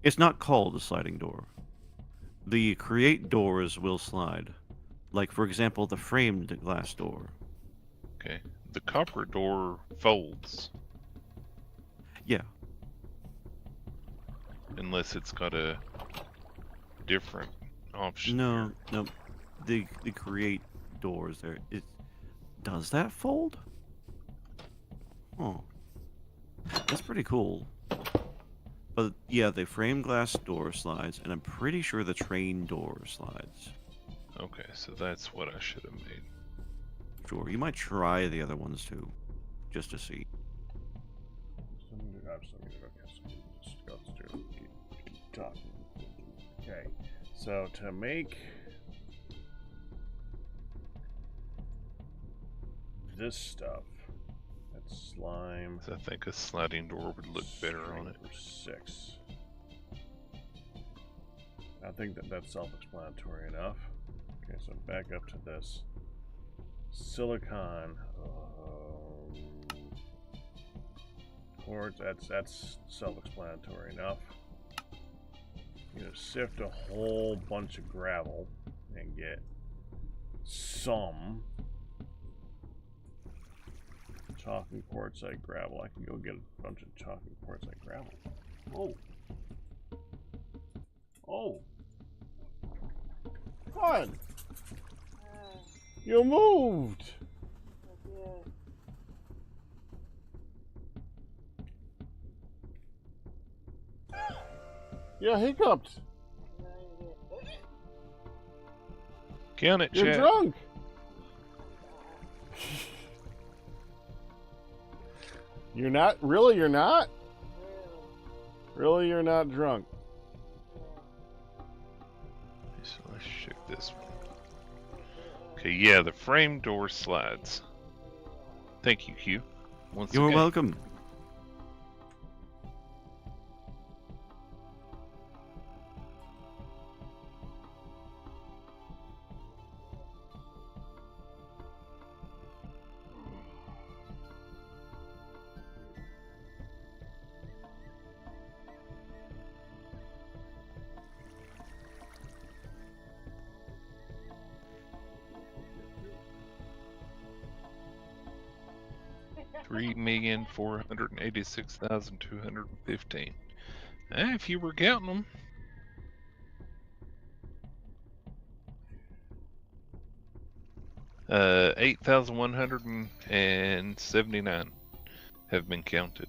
It's not called a sliding door. The create doors will slide. Like, for example, the framed glass door. Okay. The copper door folds, Yeah. unless it's got a different option. No, no. The create doors there. Does that fold? Oh. That's pretty cool. But yeah, the frame glass door slides, and I'm pretty sure the train door slides. Okay, so that's what I should have made. Sure, you might try the other ones too, just to see. Absolutely. Okay, so let's do keep talking. Okay, so to make this stuff, that's slime. So I think a sliding door would look better on it. For 6. I think that's self-explanatory enough. Okay, so back up to this. Silicon. Quartz, that's self-explanatory enough. You know, sift a whole bunch of gravel and get some chalk and quartzite gravel. I can go get a bunch of chalk and quartzite gravel. Oh. Oh. Fun. You moved. Yeah, hiccuped. Count it, You're chat. drunk. You're not? Really, you're not? Really, you're not drunk? So let's check this one. Okay, yeah, the frame door slides. Thank you, Q. Once You're again. welcome. $3,486,215. If you were counting them. Uh, 8,179 have been counted.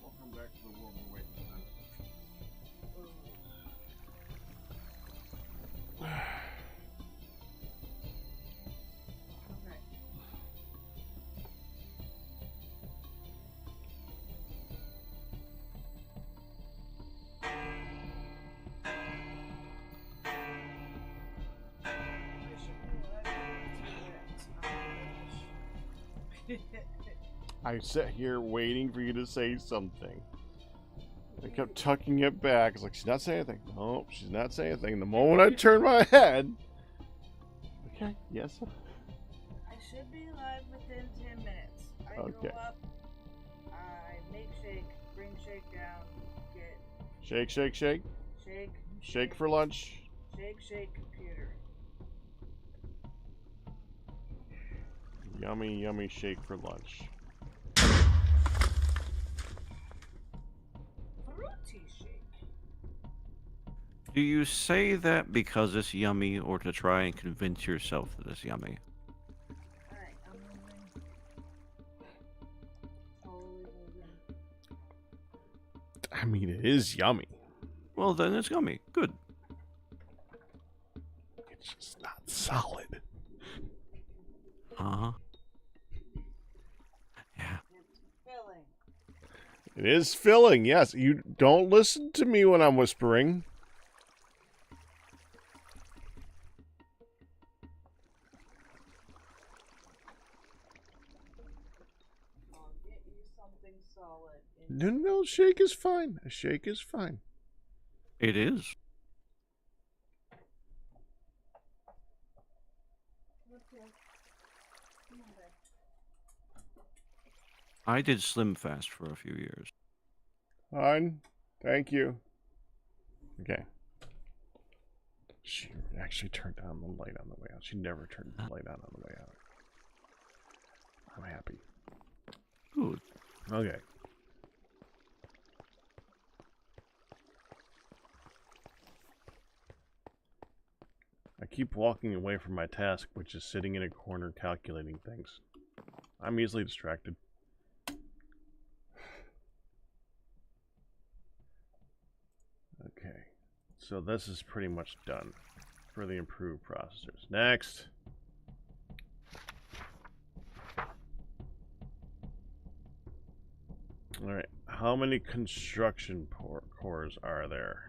Welcome back to the world we're waiting on. I sat here waiting for you to say something. I kept tucking it back. It's like, she's not saying anything. No, she's not saying anything. The moment I turned my head. Okay, yes. I should be live within 10 minutes. I Okay. go up, I make shake, bring shake down, get Shake, shake, shake. shake, Shake for lunch. shake, computer. Yummy, yummy shake for lunch. tea shake. Do you say that because it's yummy or to try and convince yourself that it's yummy? Alright, I'm moving. Totally moving. I mean, it is yummy. Well, then it's yummy. Good. It's just not solid. Uh-huh. Yeah. It's filling. It is filling, yes. You don't listen to me when I'm whispering. I'll get you something solid. No, shake is fine. A shake is fine. It is. Okay. Come on back. I did Slim Fast for a few years. Fine. Thank you. Okay. She actually turned on the light on the way out. She never turned the light on the way out. I'm happy. Good. Okay. I keep walking away from my task, which is sitting in a corner calculating things. I'm easily distracted. Okay. So this is pretty much done for the improved processors. Next. Alright, how many construction cores are there?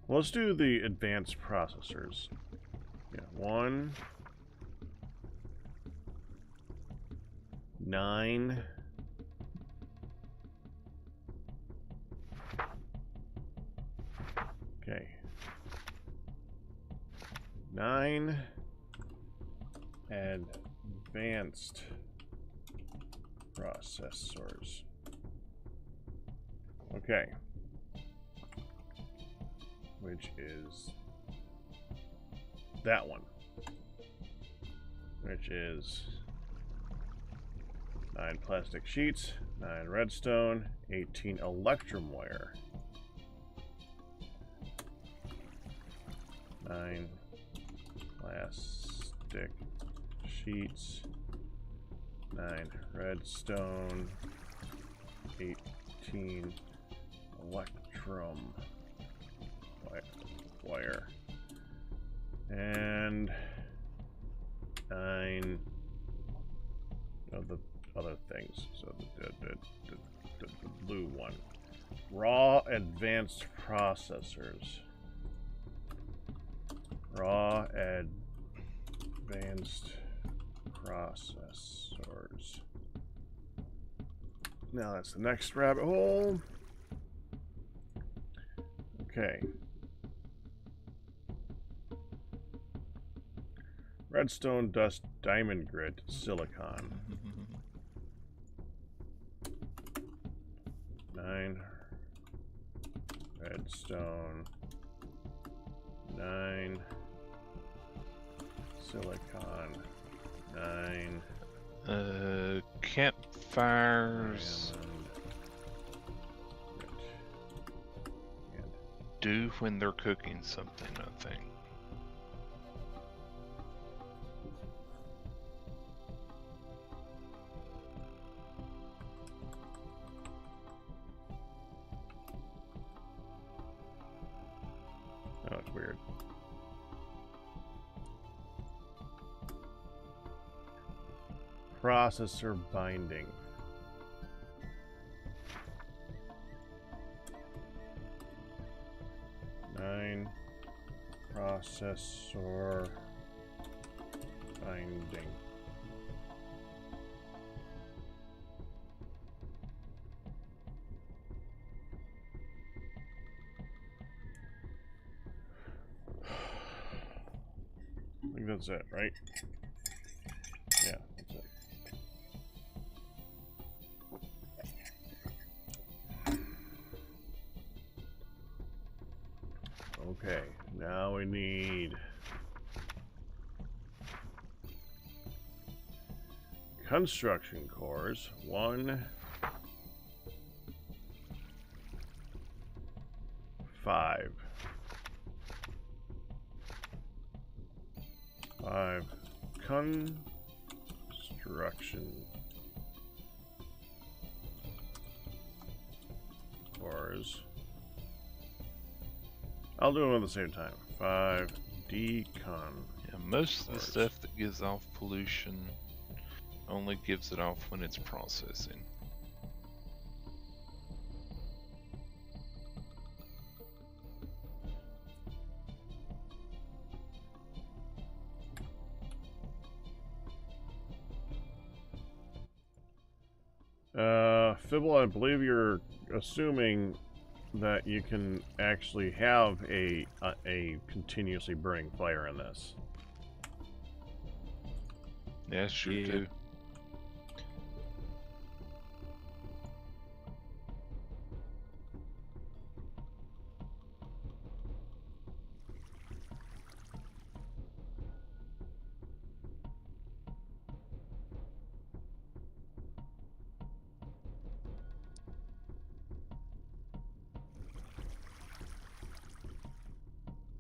Let's do the advanced processors. Yeah, 1, 9, okay, 9 and advanced processors. Okay. Which is that one. Which is 9 plastic sheets, 9 redstone, 18 electrum wire. 9 plastic sheets, 9 redstone, 18 electrum wire, and 9 of the other things. So the blue one. Raw advanced processors. Raw advanced processors. Now that's the next rabbit hole. Okay. Redstone, dust, diamond grit, silicon. 9 redstone, 9 silicon, 9 campfires diamond grit. And do when they're cooking something, I think. oh, it's weird. Processor binding. Nine processor binding. I think that's it, right? Yeah, that's it. Okay, now we need construction cores. 1, 5. 5 construction cores. I'll do them at the same time. 5 decon. Yeah, most of the cores. stuff that gives off pollution only gives it off when it's processing. Fibble, I believe you're assuming that you can actually have a continuously burning fire in this. Yeah, that's true Yeah. too.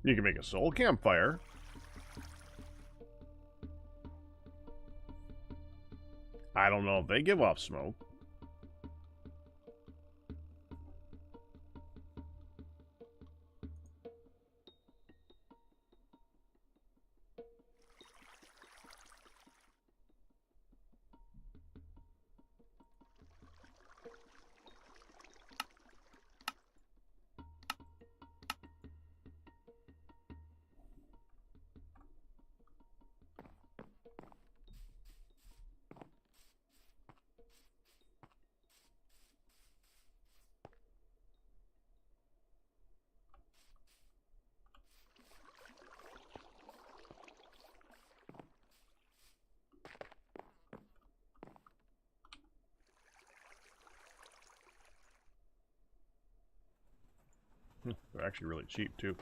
You can make a soul campfire. I don't know if they give off smoke. They're actually really cheap too.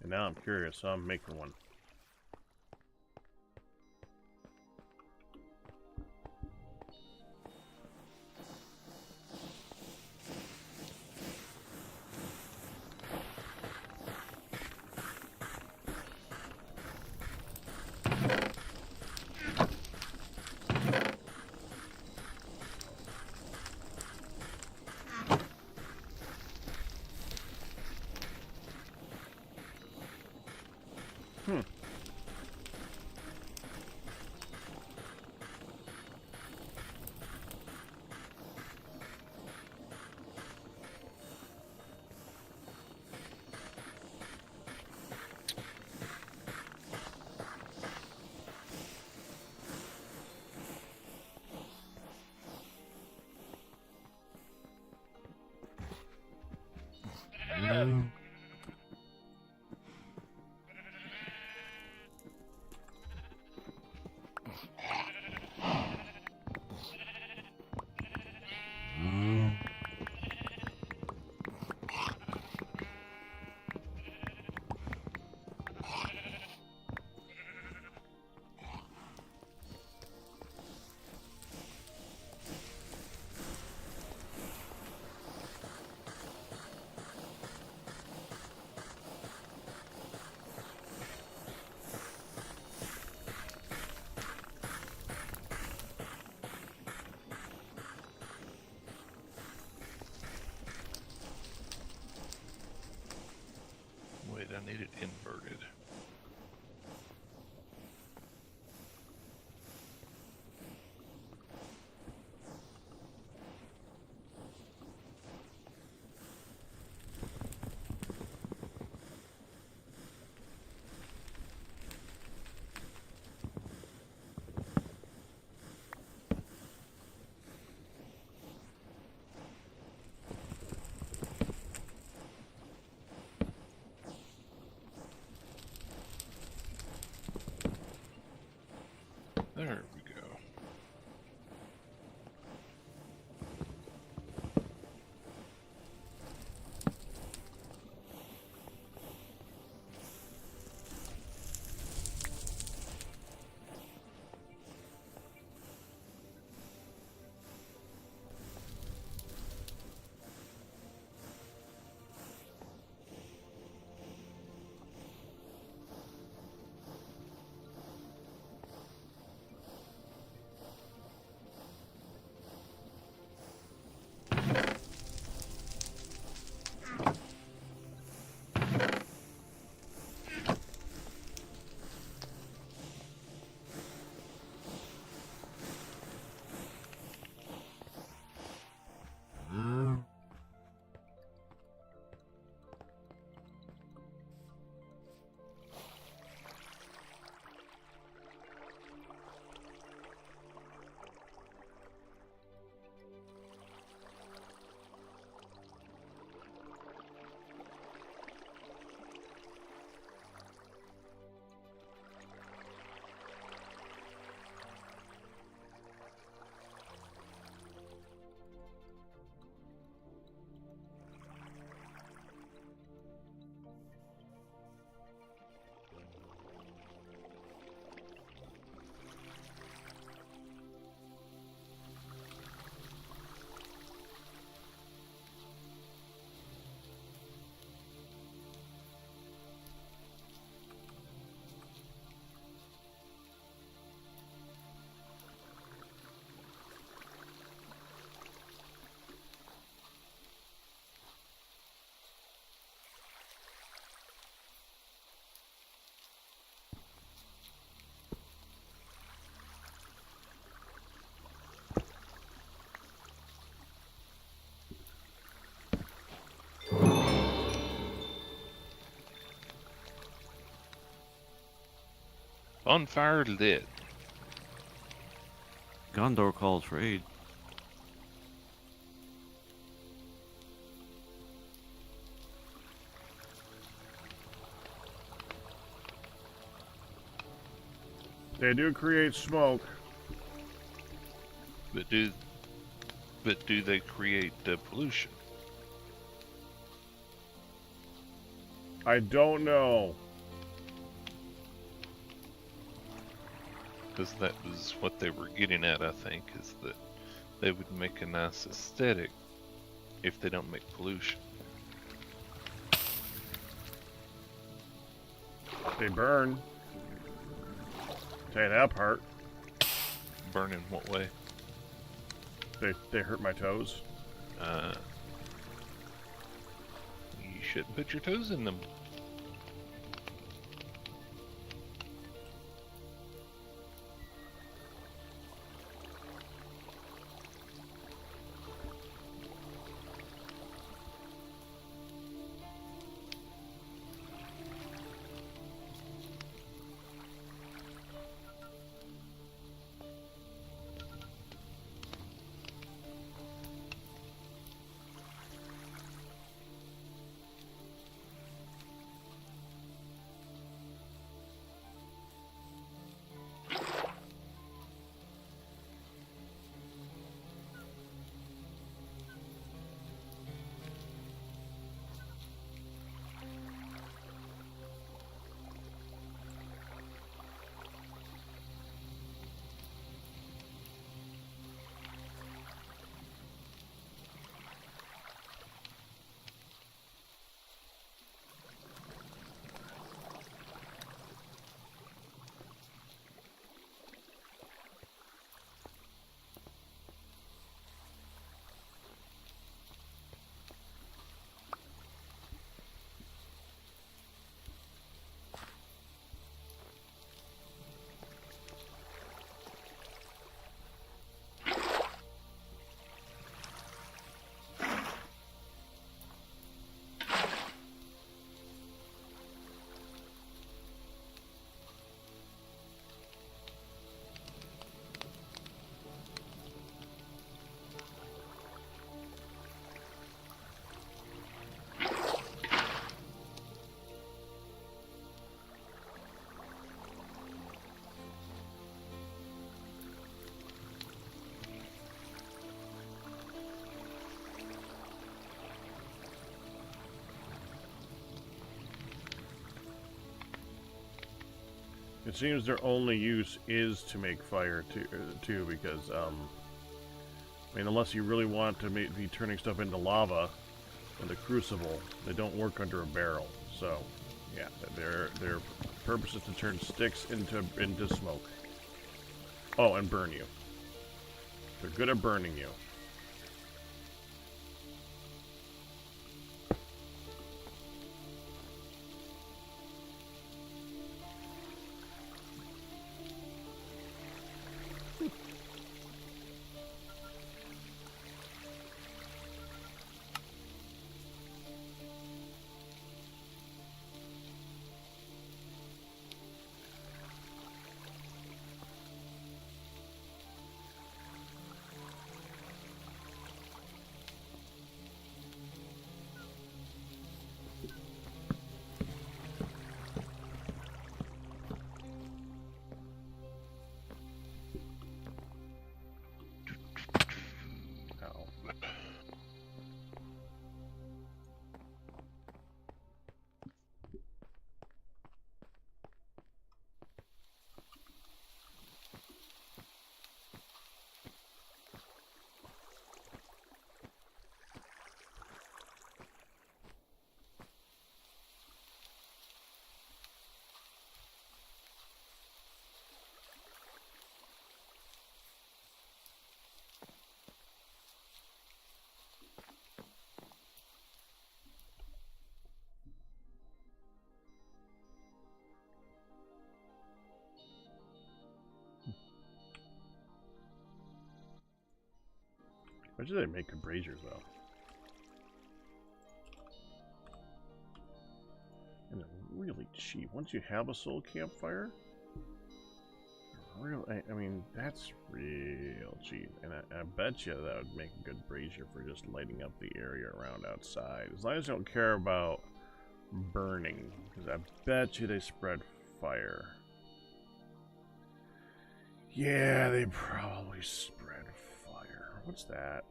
And now I'm curious, so I'm making one. Wait, I need it inverted. Bonfire lit. Gondor calls for aid. They do create smoke. But do they create pollution? I don't know. Because that was what they were getting at, I think, is that they would make a nice aesthetic if they don't make pollution. They burn. Tell you that part. Burn in what way? They hurt my toes. You shouldn't put your toes in them. It seems their only use is to make fire too, because I mean, unless you really want to be turning stuff into lava in the crucible, they don't work under a barrel. So, yeah, their purpose is to turn sticks into smoke. Oh, and burn you. They're good at burning you. Why do they make a brazier though? And they're really cheap. Once you have a soul campfire, I mean, that's real cheap, and I bet you that would make a good brazier for just lighting up the area around outside. As long as you don't care about burning, because I bet you they spread fire. Yeah, they probably spread fire. What's that?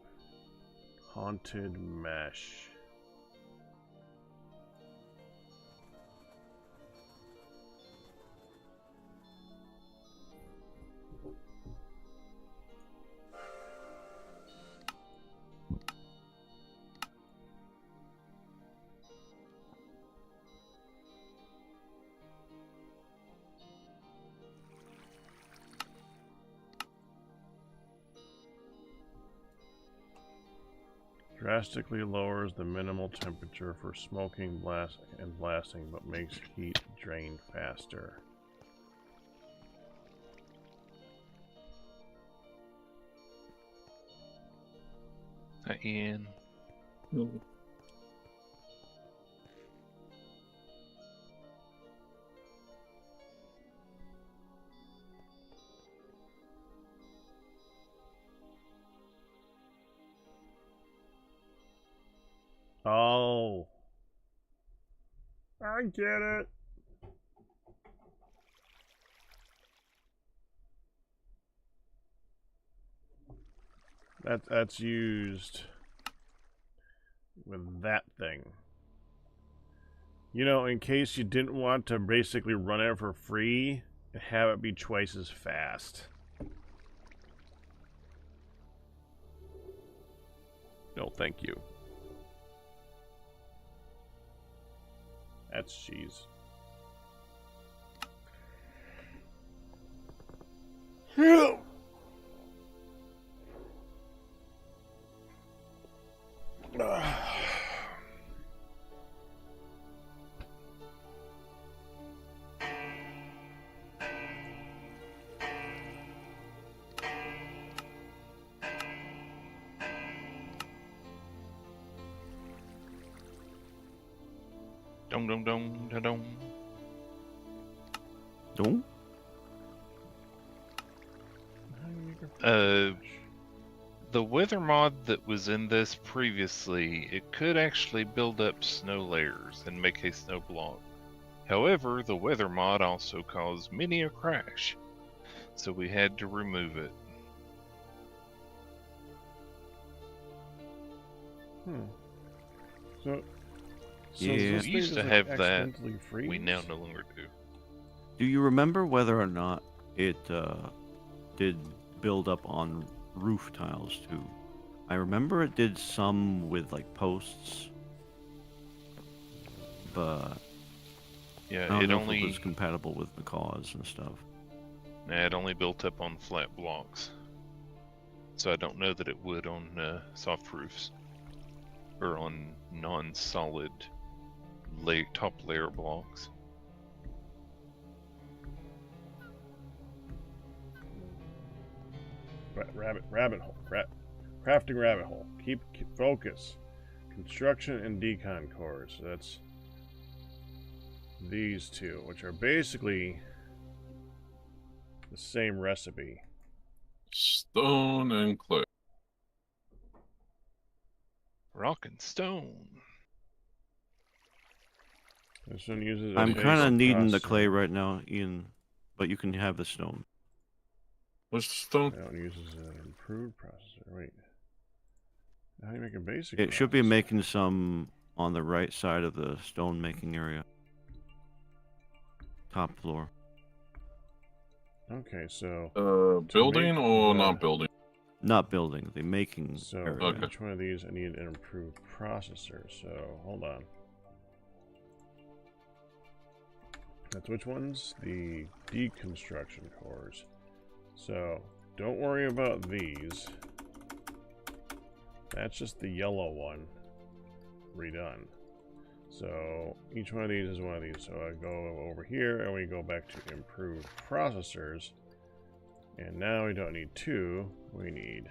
Haunted mesh. Drastically lowers the minimal temperature for smoking, blasting, but makes heat drain faster. Hi, Ian. Mm. Oh, I get it. That's used with that thing. You know, in case you didn't want to basically run it for free and have it be twice as fast. No, thank you. That's cheese. Dum dum dum da dum. Don't? The weather mod that was in this previously, it could actually build up snow layers and make a snow block. However, the weather mod also caused many a crash, so we had to remove it. So Yeah. this We thing used to just, have like, that. accidentally freeze? We now no longer do. Do you remember whether or not it did build up on roof tiles too? I remember it did some with like posts, but I Yeah, don't it know if only it was compatible with macaws and stuff. it only built up on flat blocks, so I don't know that it would on soft roofs or on non-solid top layer blocks. Rabbit hole. Crafting rabbit hole. Keep focus. Construction and decon cores. So that's these two, which are basically the same recipe. Stone and clay. Rock and stone. This one uses. I'm a kind of basic needing the processor. clay right now, Ian, but you can have the stone. What's the stone? That one uses an improved processor. Wait. How do you make a basic? It should be processor? making some on the right side of the stone making area. Top floor. Okay, so Building make or the- not building? Not building, the making so area. Okay. each one of these I need an improved processor. So hold on. That's which ones? The deconstruction cores. So don't worry about these. That's just the yellow one redone. So each one of these is one of these. So I go over here and we go back to improved processors. And now we don't need two, we need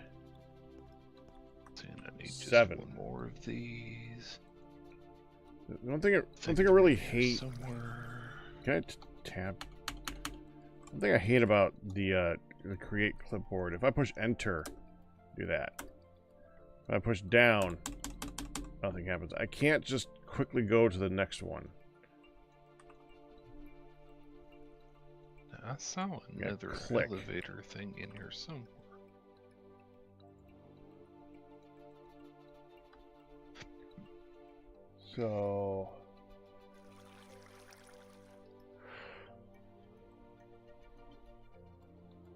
And I need just 7. one more of these. one thing I really hate. Somewhere. Can I tab? The thing I hate about the create clipboard, if I push enter, do that. If I push down, nothing happens. I can't just quickly go to the next one. I saw another click. elevator thing in here somewhere. So...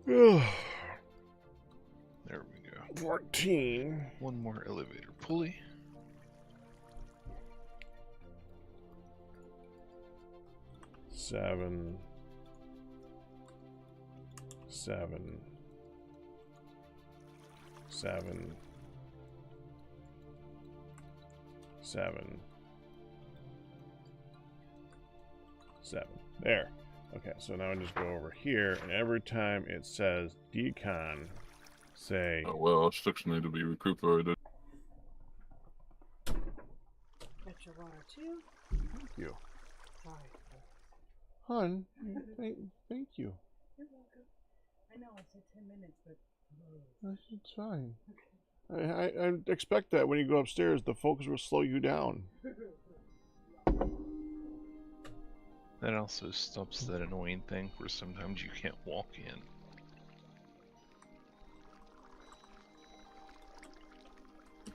There we go. 14. One more elevator pulley. Seven. There. Okay, so now I just go over here, and every time it says decon, say... Oh well, our sticks need to be recuperated. Got your water too? Thank you. Sorry. Hun, thank you. You're welcome. I know I said 10 minutes, but... It's fine. I expect that when you go upstairs, the folks will slow you down. That also stops that annoying thing where sometimes you can't walk in.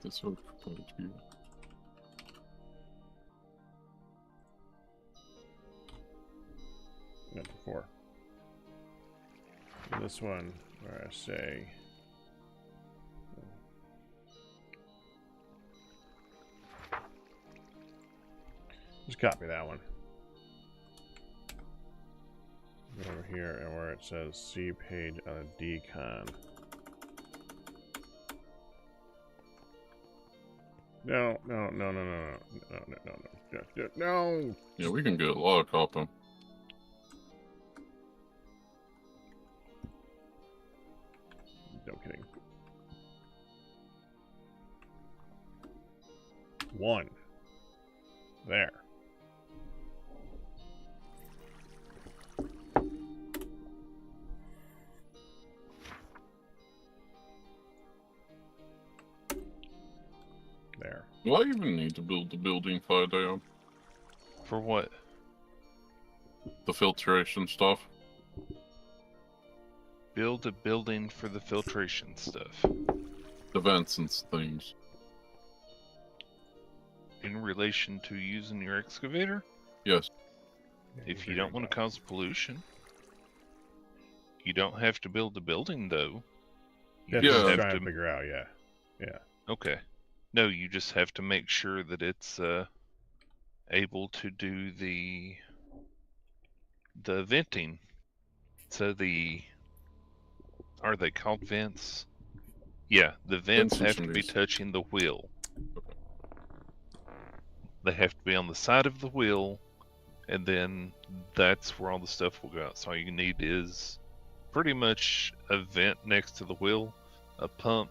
That's sort of proposed to you. Not before. And this one, where I say... Just copy that one. Go over here, and where it says see page on a decon. No. Yeah, we can get a lot of copper. No kidding. 1. There. There. Do I even need to build the building fire down? For what? The filtration stuff? Build a building for the filtration stuff. The vents and things. In relation to using your excavator? Yes. If you don't want to cause pollution. You don't have to build a building, though. You That's just what I'm have trying to to figure out, yeah. Okay. No, you just have to make sure that it's able to do the venting. So are they called vents? Yeah, the vents have to be touching the wheel. Okay. They have to be on the side of the wheel, and then that's where all the stuff will go out. So all you need is pretty much a vent next to the wheel, a pump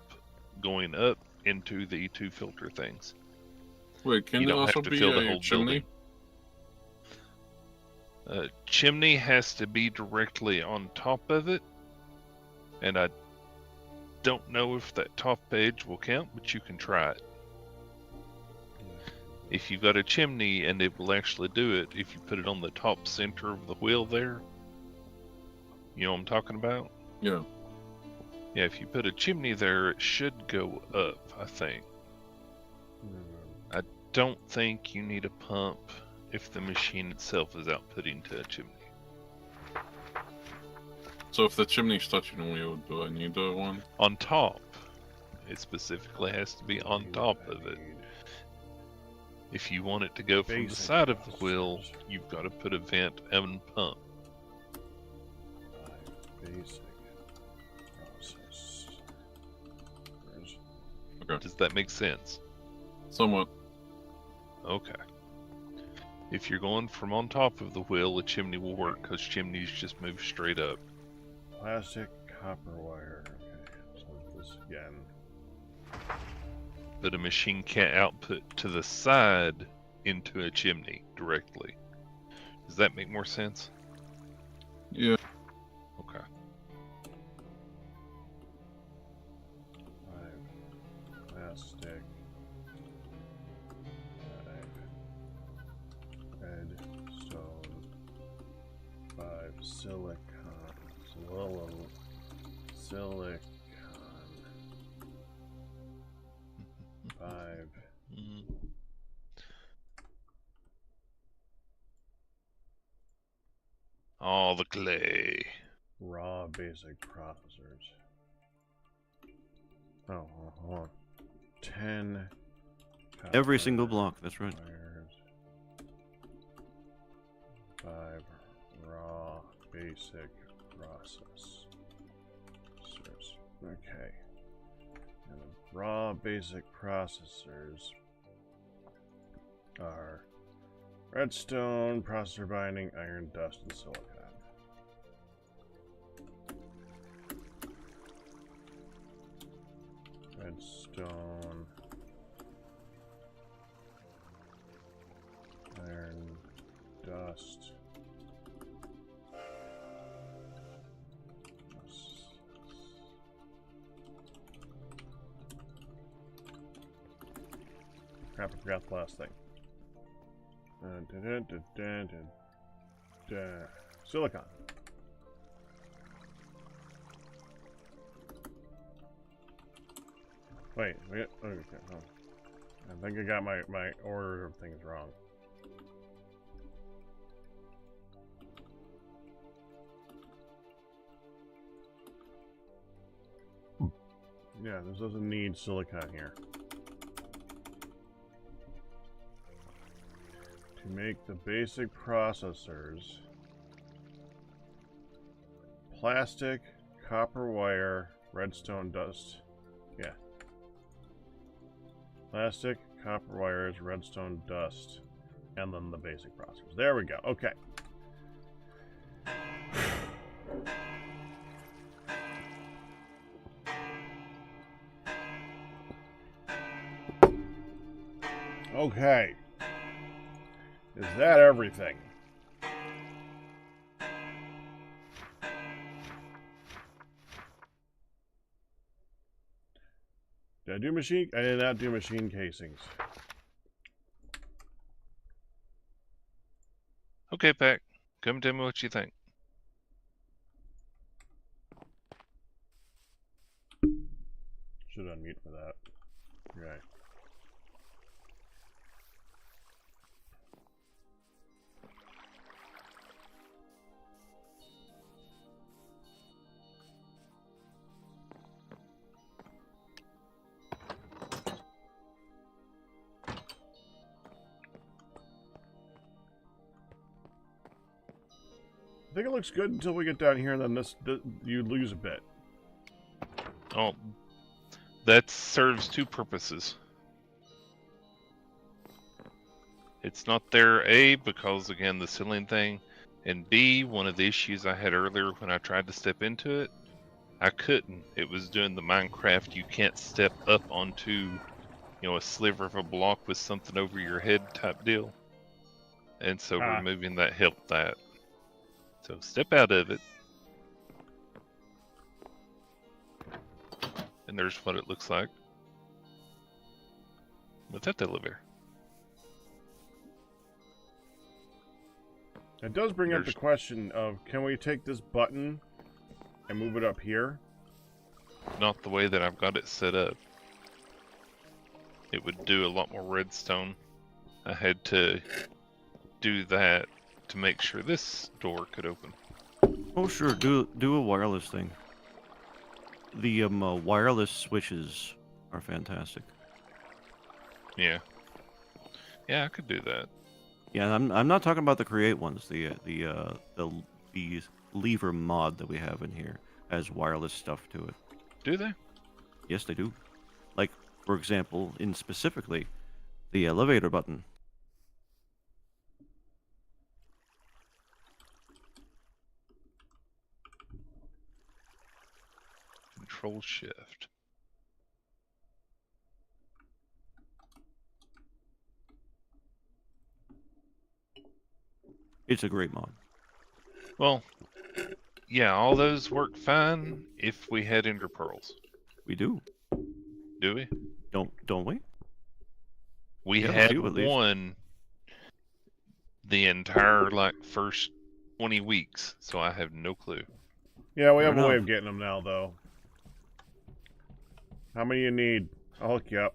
going up into the 2 filter things. Wait, can You there don't also have to be fill the a whole chimney? building. Chimney has to be directly on top of it, and I don't know if that top edge will count, but you can try it. If you've got a chimney and it will actually do it, if you put it on the top center of the wheel there, you know what I'm talking about? Yeah. Yeah, if you put a chimney there, it should go up, I think. I don't think you need a pump if the machine itself is outputting to a chimney. So if the chimney's touching the wheel, do I need one? On top. It specifically has to be on top of it. If you want it to go from the side of the wheel, you've got to put a vent and pump. Basic process. Okay. Does that make sense? Somewhat. Okay. If you're going from on top of the wheel, a chimney will work because chimneys just move straight up. Plastic copper wire. Okay, so this again. But a machine can't output to the side into a chimney directly. Does that make more sense? Yeah. silicon. Silicon. 5. Mm. All the clay. Raw basic processors. Oh, hold on. 10. Every copper single block, that's right. wires, 5 raw basic process. Okay. And the raw basic processors are redstone, processor binding, iron dust, and silicon. Redstone, iron dust. Crap, I forgot the last thing. Silicon. Wait, okay, oh. I think I got my order of things wrong. Yeah, this doesn't need silicon here. To make the basic processors, plastic, copper wire, redstone dust. Yeah. Plastic, copper wires, redstone dust, and then the basic processors. There we go. Okay. Okay. Is that everything? Did I do machine? I did not do machine casings. Okay, Pack. Come tell me what you think. Should unmute for that. Okay. I think it looks good until we get down here, and then you lose a bit. Oh, that serves two purposes. It's not there, A, because, again, the ceiling thing, and B, one of the issues I had earlier when I tried to step into it, I couldn't. It was doing the Minecraft, you can't step up onto, a sliver of a block with something over your head type deal. And so removing that helped that. So step out of it. And there's what it looks like without the elevator. It does bring up the question of, can we take this button and move it up here? Not the way that I've got it set up. It would do a lot more redstone. I had to do that to make sure this door could open. Oh sure, do a wireless thing. The wireless switches are fantastic. Yeah. Yeah, I could do that. Yeah, I'm not talking about the create ones. The lever mod that we have in here has wireless stuff to it. Do they? Yes, they do. Like, for example, specifically the elevator button. Control Shift. It's a great mod. Well, yeah, all those work fine if we had Ender Pearls. We do. Do we? Don't we? We Yeah, had at least. one the entire first 20 weeks, so I have no clue. Yeah, we Fair have a way enough. of getting them now, though. How many you need? I'll hook you up.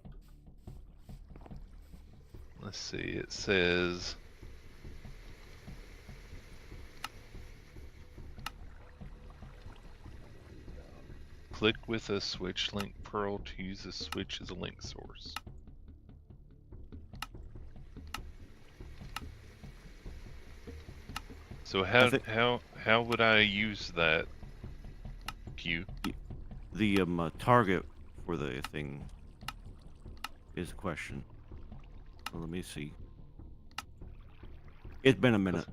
Let's see, it says... Click with a switch link pearl to use the switch as a link source. So how would I use that? Q. The target for the thing is the question. Well, let me see. It's been a minute.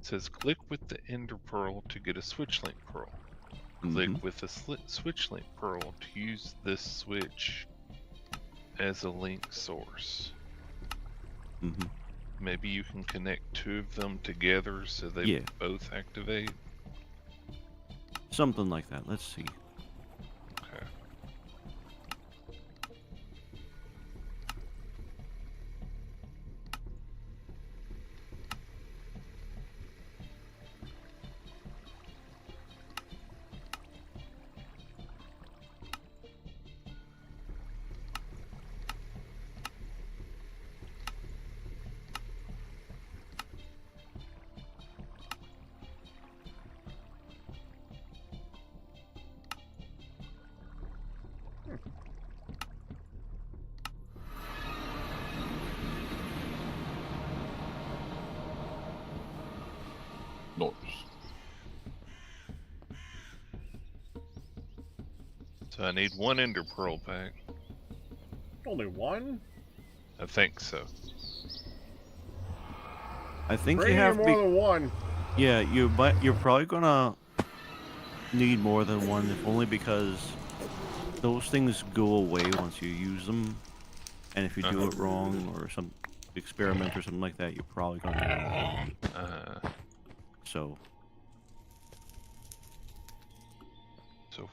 It says click with the ender pearl to get a switch link pearl. Click Mhm. with the switch link pearl to use this switch as a link source. Mhm. Maybe you can connect two of them together so they both activate. Something like that. Let's see. Okay. Nice. So I need one ender pearl pack. Only one? I think so. I think Bring you have more than one. Yeah, you're probably gonna need more than one, if only because those things go away once you use them, and if you do it wrong or some experiment or something like that, you're probably gonna need more. So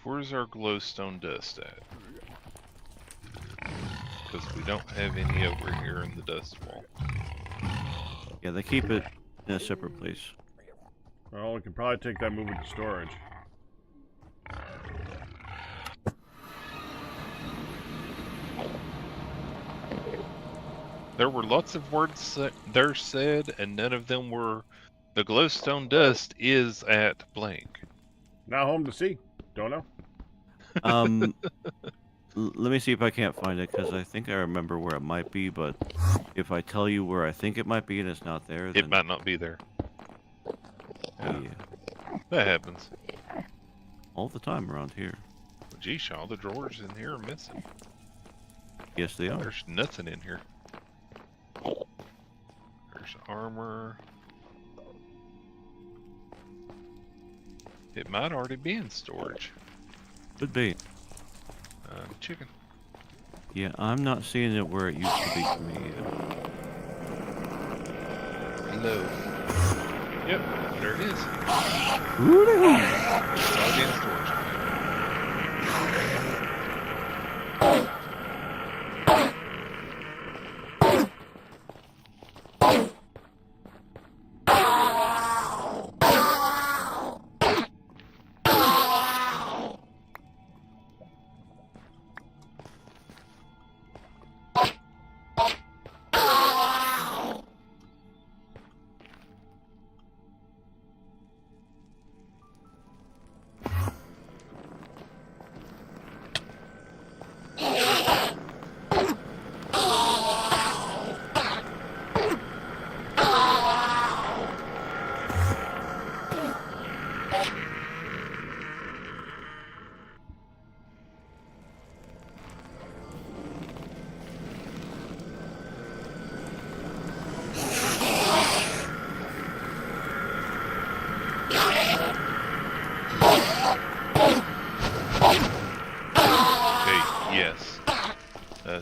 Where's our glowstone dust at? Because we don't have any over here in the dust wall. yeah, they keep it in a separate place. Well, we can probably take that, move it to storage. There were lots of words there said, and none of them were, the glowstone dust is at blank. Not home to see. Don't know. Let me see if I can't find it, because I think I remember where it might be, but if I tell you where I think it might be and it's not there, then... It might not be there. Yeah. That happens. All the time around here. Well, gee, Shaw, the drawers in here are missing. Yes, they are. There's nothing in here. There's armor. It might already be in storage. Could be. Chicken. Yeah, I'm not seeing it where it used to be for me either. Hello. Yep, there it is. Woo-hoo! It's already in storage.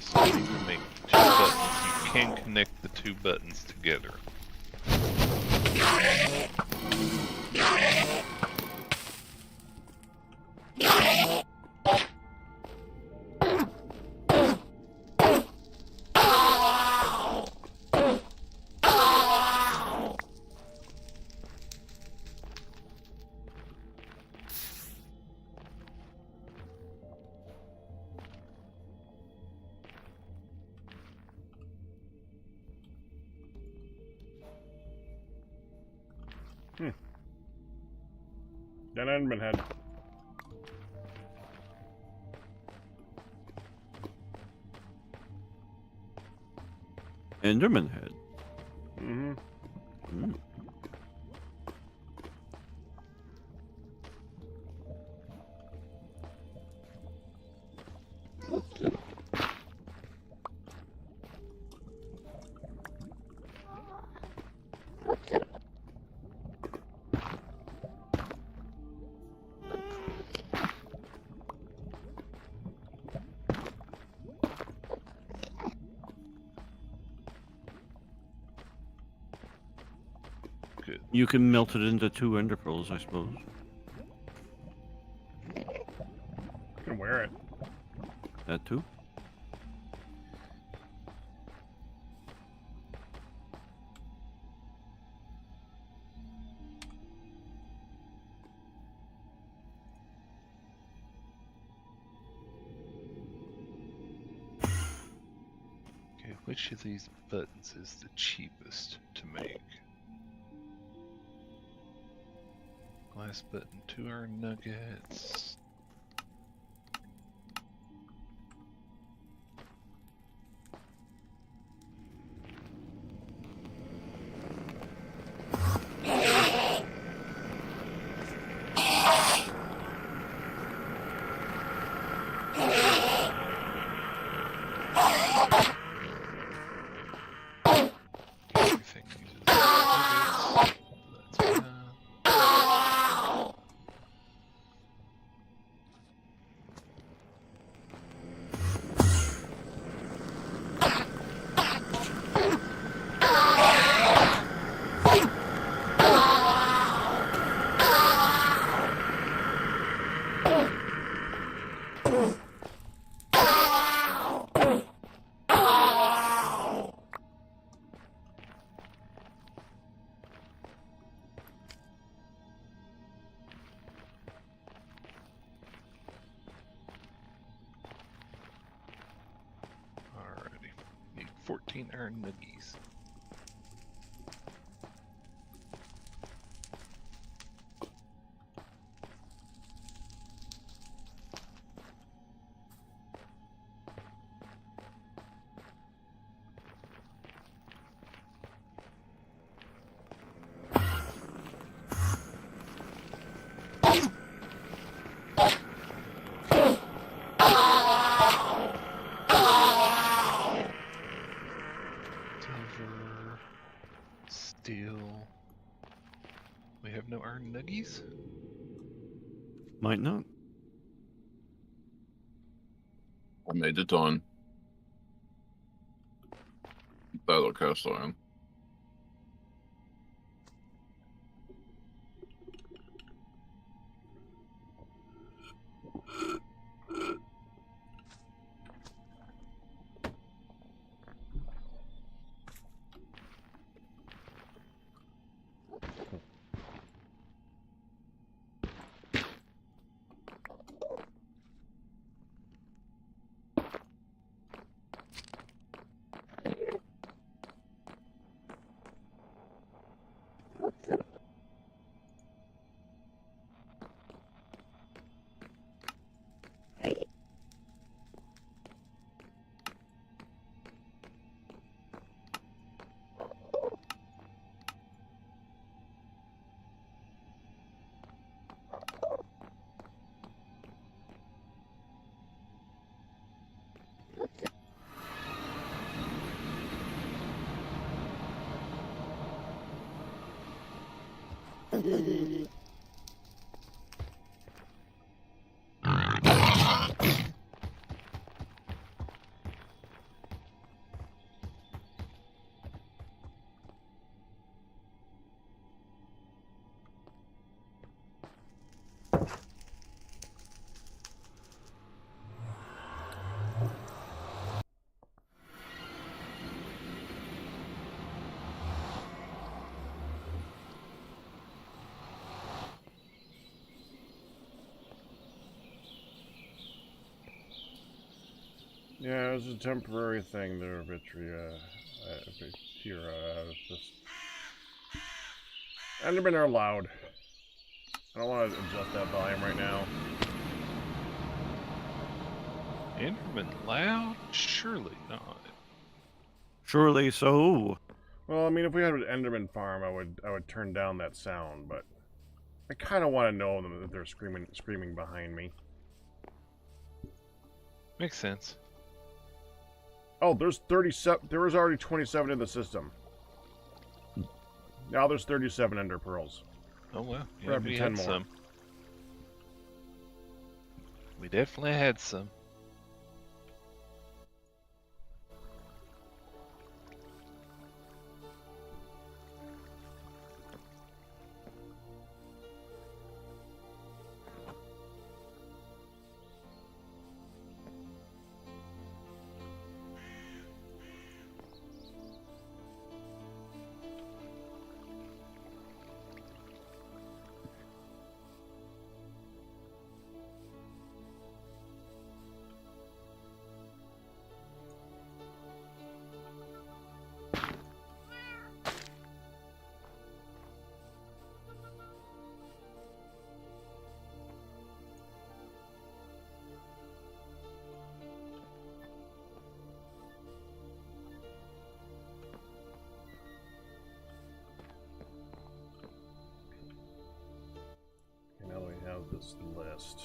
So you can make two buttons. You can connect the two buttons together. An Enderman head. Enderman head. Mm-hmm. Mm. Good. You can melt it into 2 ender pearls, I suppose. You can wear it. That too? Okay, which of these buttons is the cheapest to make? Glass button, 2 iron nuggets. Everything uses nuggets. That's fine. Alrighty. Need 14 iron nuggies. Silver, steel. We have no iron nuggies? Might not. I made it on. That'll cast iron. Yeah, it was a temporary thing there, Vitria. Just Endermen are loud. I don't want to adjust that volume right now. Enderman loud? Surely not. Surely so. Well, I mean, if we had an Enderman farm, I would turn down that sound, but I kind of want to know them that they're screaming behind me. Makes sense. Oh, there's 37. There was already 27 in the system. Now there's 37 Ender Pearls. Oh well, We're yeah, up to we 10 had more. some. We definitely had some. Okay, now that we have this list.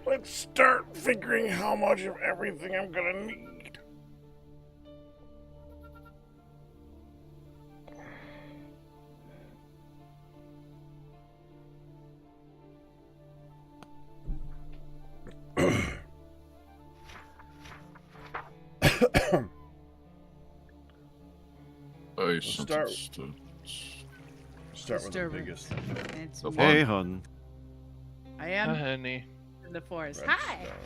Let's start figuring how much of everything I'm gonna need. I start- sentenced to... Start with the Disturbance. biggest thing. It's So me. far. Hey, hun. I Hi, am honey. in the forest. Hi. Redstone.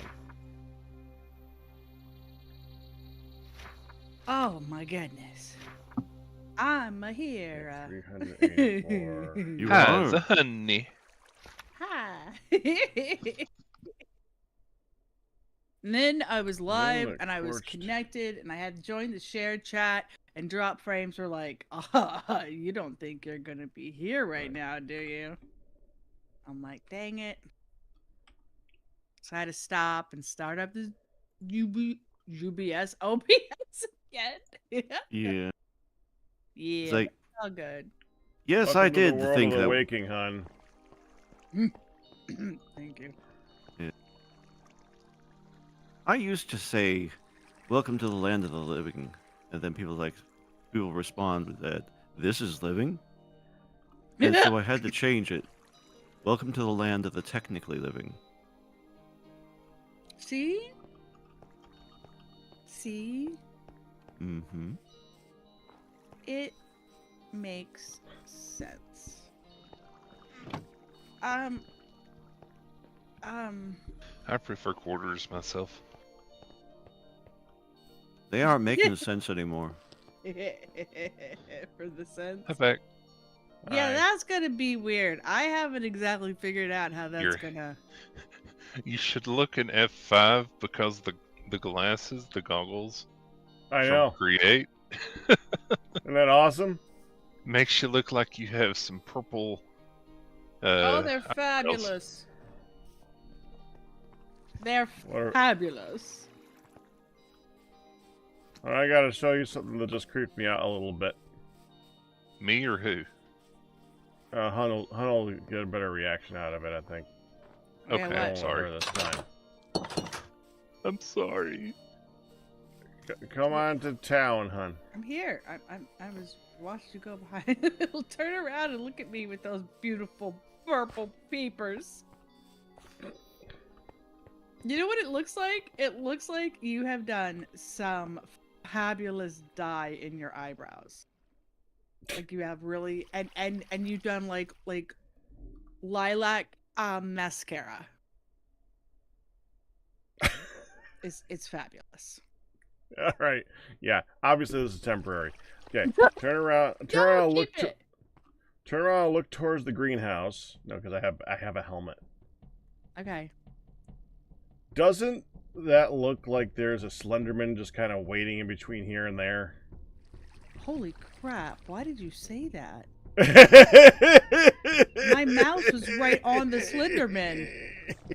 Oh my goodness. I'm a hero. 384. You Hi, are. the honey. Hi. And then I was live look, and I was torched. connected and I had to join the shared chat and drop frames were like, you don't think you're gonna be here right now, do you? I'm like, dang it. So I had to stop and start up the UBS OBS again. Yeah. Yeah, It's like, all good. yes, Welcome I to the did world think of the that. waking, hun. Thank you. I used to say, "Welcome to the land of the living," and then people respond with that, "This is living," and so I had to change it. Welcome to the land of the technically living. See? See? Mm-hmm. It makes sense. I prefer quarters myself. They aren't making sense anymore. For the sense. Hi back. Yeah, Alright. that's gonna be weird. I haven't exactly figured out how that's You're- gonna. You should look in F5 because the glasses, the goggles I from know. Create Isn't that awesome? makes you look like you have some purple. Oh, they're fabulous. They're What are- fabulous. I gotta show you something that just creeped me out a little bit. Me or who? Hun will get a better reaction out of it, I think. Okay, what? I I'm won't sorry. her this time. I'm sorry. Come on to town, hun. I'm here. I was watching you go behind. It'll turn around and look at me with those beautiful purple peepers. You know what it looks like? It looks like you have done some fabulous dye in your eyebrows. Like you have really and you've done like lilac mascara. It's fabulous. All right. Yeah. Obviously, this is temporary. Okay. Turn around. Turn around. Look. Keep it. Turn around. Look towards the greenhouse. No, because I have a helmet. Okay. Doesn't that look like there's a Slenderman just kind of waiting in between here and there? Holy crap! Why did you say that? My mouse was right on the Slenderman.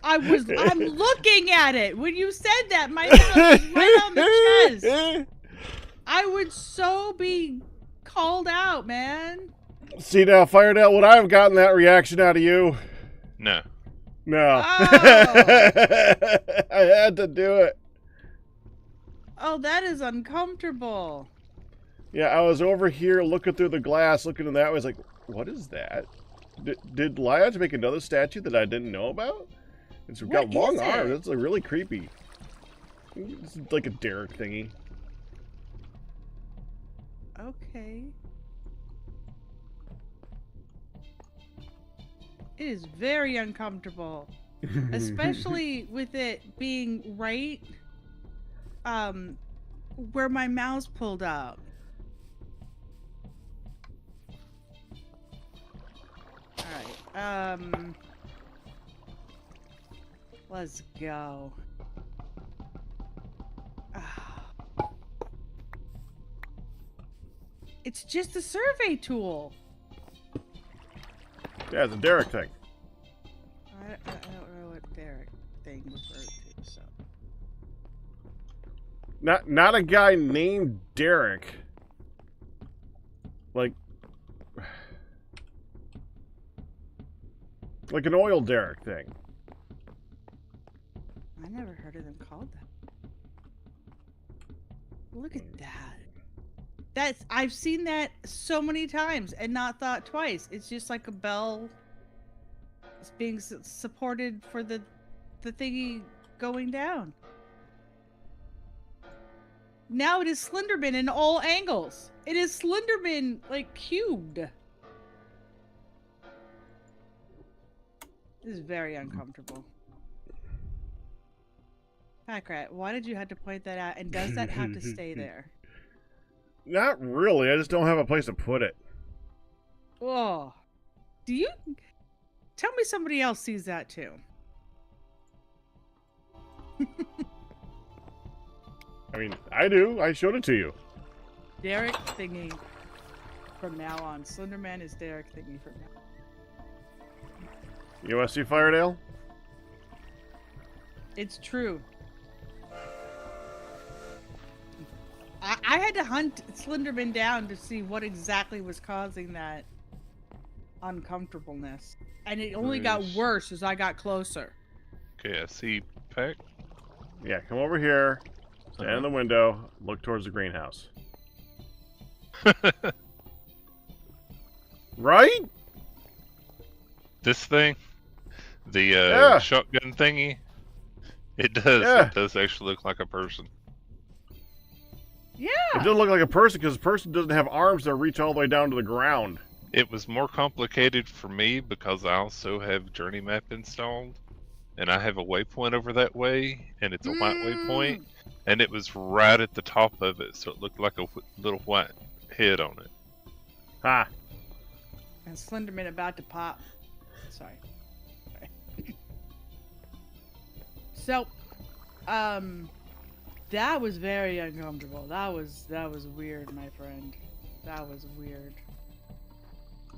I'm looking at it. When you said that, my mouse was right on the chest. I would so be called out, man. See now, Firedale, would I have gotten that reaction out of you? No. No. Oh. I had to do it. Oh, that is uncomfortable. Yeah, I was over here looking through the glass, looking at that. I was like, what is that? Did Lions make another statue that I didn't know about? It's got What long is arms. it? It's like really creepy. It's like a Derek thingy. Okay. It is very uncomfortable. Especially with it being right where my mouse pulled out. Alright, let's go. It's just a survey tool. Yeah, it's a Derek thing. I don't know what Derek thing referred to, so. Not a guy named Derek. Like an oil derrick thing. I never heard of them called that. Look at that. I've seen that so many times and not thought twice. It's just like a bell. It's being supported for the thingy going down. Now it is Slenderman in all angles. It is Slenderman like cubed. This is very uncomfortable. Packrat, why did you have to point that out? And does that have to stay there? Not really. I just don't have a place to put it. Oh. Do you... Tell me somebody else sees that too. I mean, I do. I showed it to you. Derek thingy from now on. Slenderman is Derek thingy from now on. You want to see Firedale? It's true. I had to hunt Slenderman down to see what exactly was causing that uncomfortableness. And it only got worse as I got closer. Okay, I see Peck. Yeah, come over here. Stand in the window. Look towards the greenhouse. Right? This thing? The shotgun thingy? It does. Yeah. It does actually look like a person. Yeah. It doesn't look like a person because a person doesn't have arms that reach all the way down to the ground. It was more complicated for me because I also have Journey Map installed. And I have a waypoint over that way. And it's a white waypoint. And it was right at the top of it. So it looked like a little white head on it. Ha. And Slenderman about to pop. Sorry. So, that was very uncomfortable. That was weird, my friend. That was weird.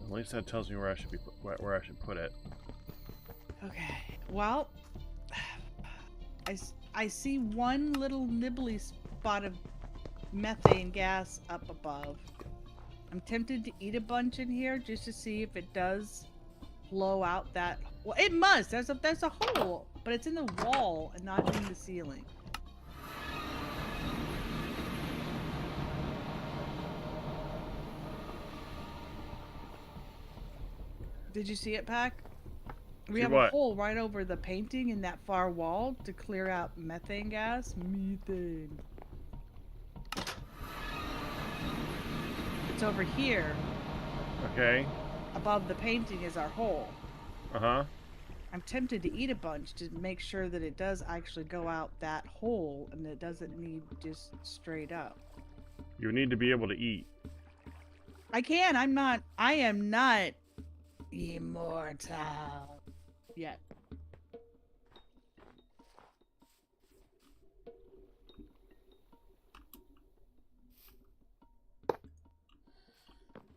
At least that tells me where I should be where I should put it. Okay. Well, I see one little nibbly spot of methane gas up above. I'm tempted to eat a bunch in here just to see if it does blow out that. Well, it must. There's a hole, but it's in the wall and not in the ceiling. Did you see it, Pack? We have a hole right over the painting in that far wall to clear out methane gas. Methane. It's over here. Okay. Above the painting is our hole. Uh-huh. I'm tempted to eat a bunch to make sure that it does actually go out that hole and it doesn't need just straight up. You need to be able to eat. I can. I am not immortal yet.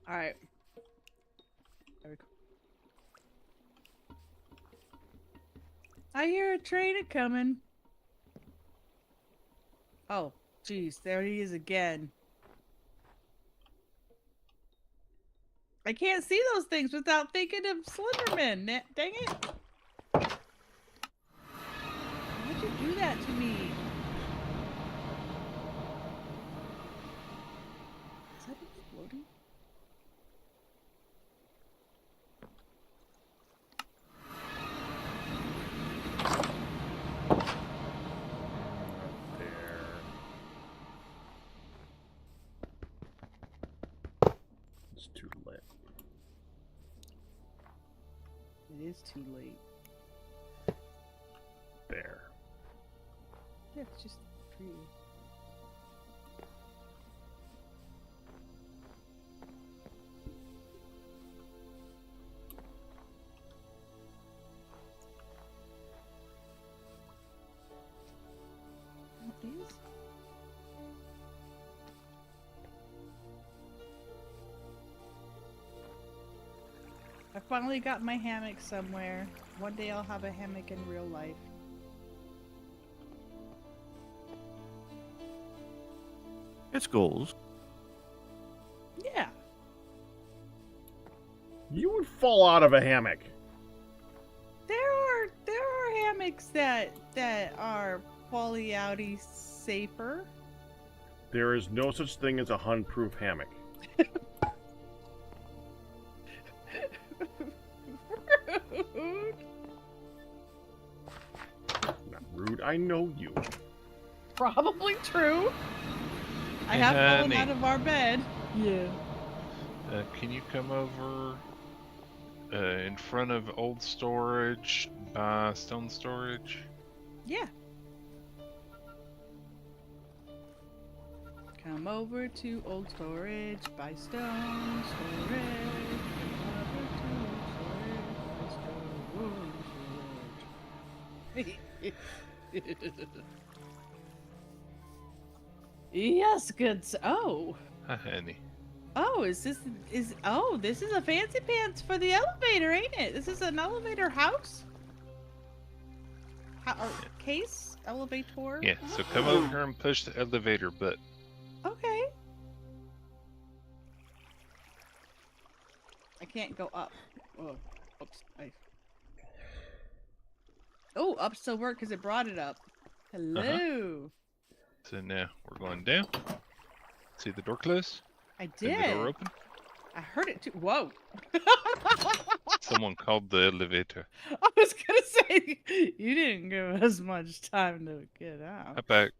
All right. There we go. I hear a train coming. Oh, jeez, there he is again. I can't see those things without thinking of Slenderman. Dang it. Why'd you do that to me? Is that exploding? There. It's too lit. It is too late. There. Yeah, it's just a tree. These? I finally got my hammock somewhere. One day I'll have a hammock in real life. It's goals. Yeah. You would fall out of a hammock. There are hammocks that are poly outy safer. There is no such thing as a Hun-proof hammock. Not rude. I know you. Probably true. I Hey, have fallen honey. out of our bed. Yeah. Can you come over in front of old storage by stone storage? Yeah. Come over to old storage by stone storage. Come over to old storage by stone storage. Yes, good. Oh. Hi, honey. Oh, this is a fancy pants for the elevator, ain't it? This is an elevator house? Case? Elevator? Yeah, so come over here and push the elevator button. Okay. I can't go up. Oh, oops. Oh, up still worked because it brought it up. Hello. So now we're going down. See the door close? I And did. the door open? I heard it too. Whoa. Someone called the elevator. I was gonna say you didn't give us much time to get Hi, out. back.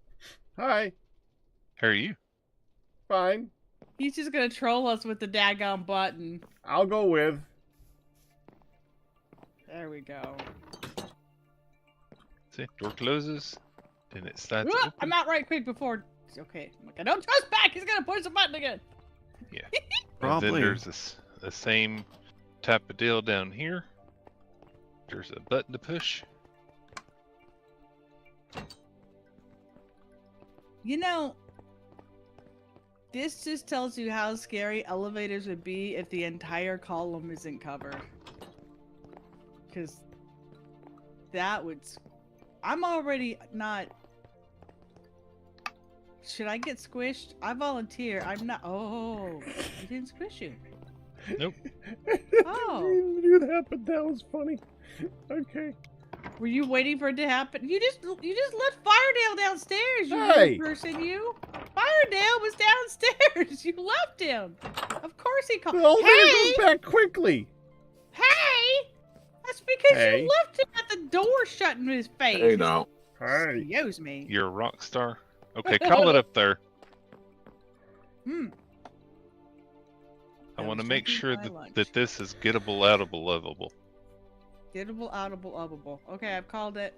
Hi. How are you? Fine. He's just gonna troll us with the daggone button. I'll go with. There we go. See, door closes, and it slides Whoa, open. I'm out right quick before. Okay, I'm like, I don't trust back. He's gonna push the button again. Yeah. Probably. And then there's the same type of deal down here. There's a button to push. You know, this just tells you how scary elevators would be if the entire column isn't covered. Because that would. I'm already not. Should I get squished? I volunteer. I'm not. Oh, he didn't squish you. Nope. Oh. I didn't do that, but that was funny. Okay. Were you waiting for it to happen? You just left Firedale downstairs, you Hey! rude person, you. Firedale was downstairs. You left him. Of course he called. The elevator Hey! goes back quickly. Hey! That's because Hey. you left him at the door shut in his face. Hey now. Hi. Excuse me. You're a rock star. Okay, call it up there. Hmm. I I want to was make drinking sure my that, lunch. that this is gettable, outable, lovable. Gettable, outable, lovable. Okay, I've called it.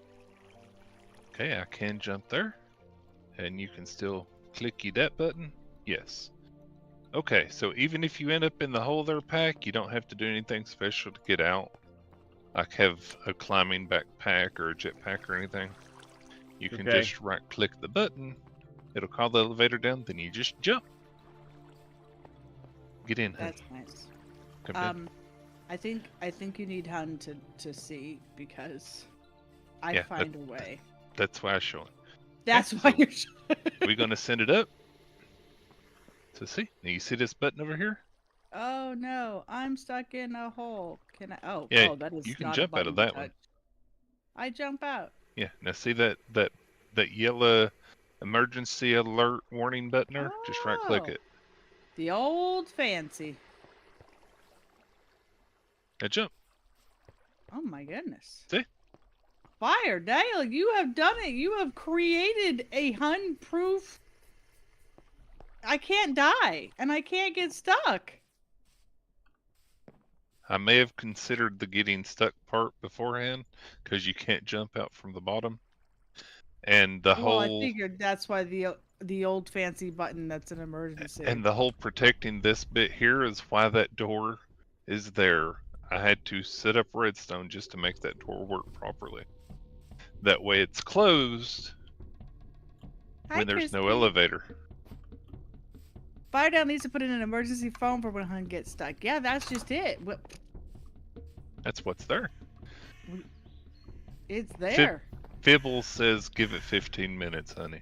Okay, I can jump there. And you can still clicky that button. Yes. Okay, so even if you end up in the hole there, Pack, you don't have to do anything special to get out. Like have a climbing backpack or a jetpack or anything. You can Okay. just right click the button. It'll call the elevator down, then you just jump. Get in, honey. That's nice. Come in. I think you need Hun to see because I Yeah, find a way. That's why I show it. That's so why you're. We're gonna send it up. So see, now you see this button over here? Oh no, I'm stuck in a hole. Can I? Oh, Yeah, oh, that is you can not jump a out of button that to one. touch. I jump out. Yeah. Now see that yellow emergency alert warning button there? Just right click Oh. it. The old fancy. Now jump. Oh my goodness. See? Fire, Dale, you have done it. You have created a Hun-proof. I can't die, and I can't get stuck. I may have considered the getting stuck part beforehand because you can't jump out from the bottom. And the Well, I whole figured that's why the old fancy button that's an emergency. and the whole protecting this bit here is why that door is there. I had to set up redstone just to make that door work properly. That way it's closed Hi, when there's no Crispy. elevator. Fire Down needs to put in an emergency phone for when Hun gets stuck. Yeah, that's just it. That's what's there. It's there. Fibble says give it 15 minutes, honey.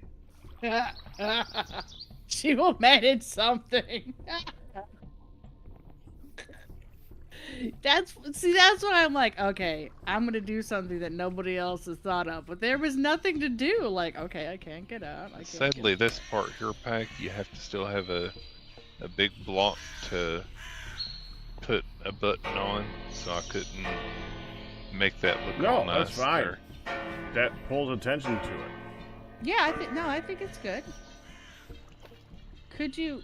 She will manage something. That's what I'm like, okay, I'm gonna do something that nobody else has thought of, but there was nothing to do. Like, okay, I can't get out. I can't Sadly, get this part here, Pack, you have to still have a big block to put a button on, so I couldn't make that look all No, nice. that's fine. there. That pulls attention to it. Yeah, I think it's good. Could you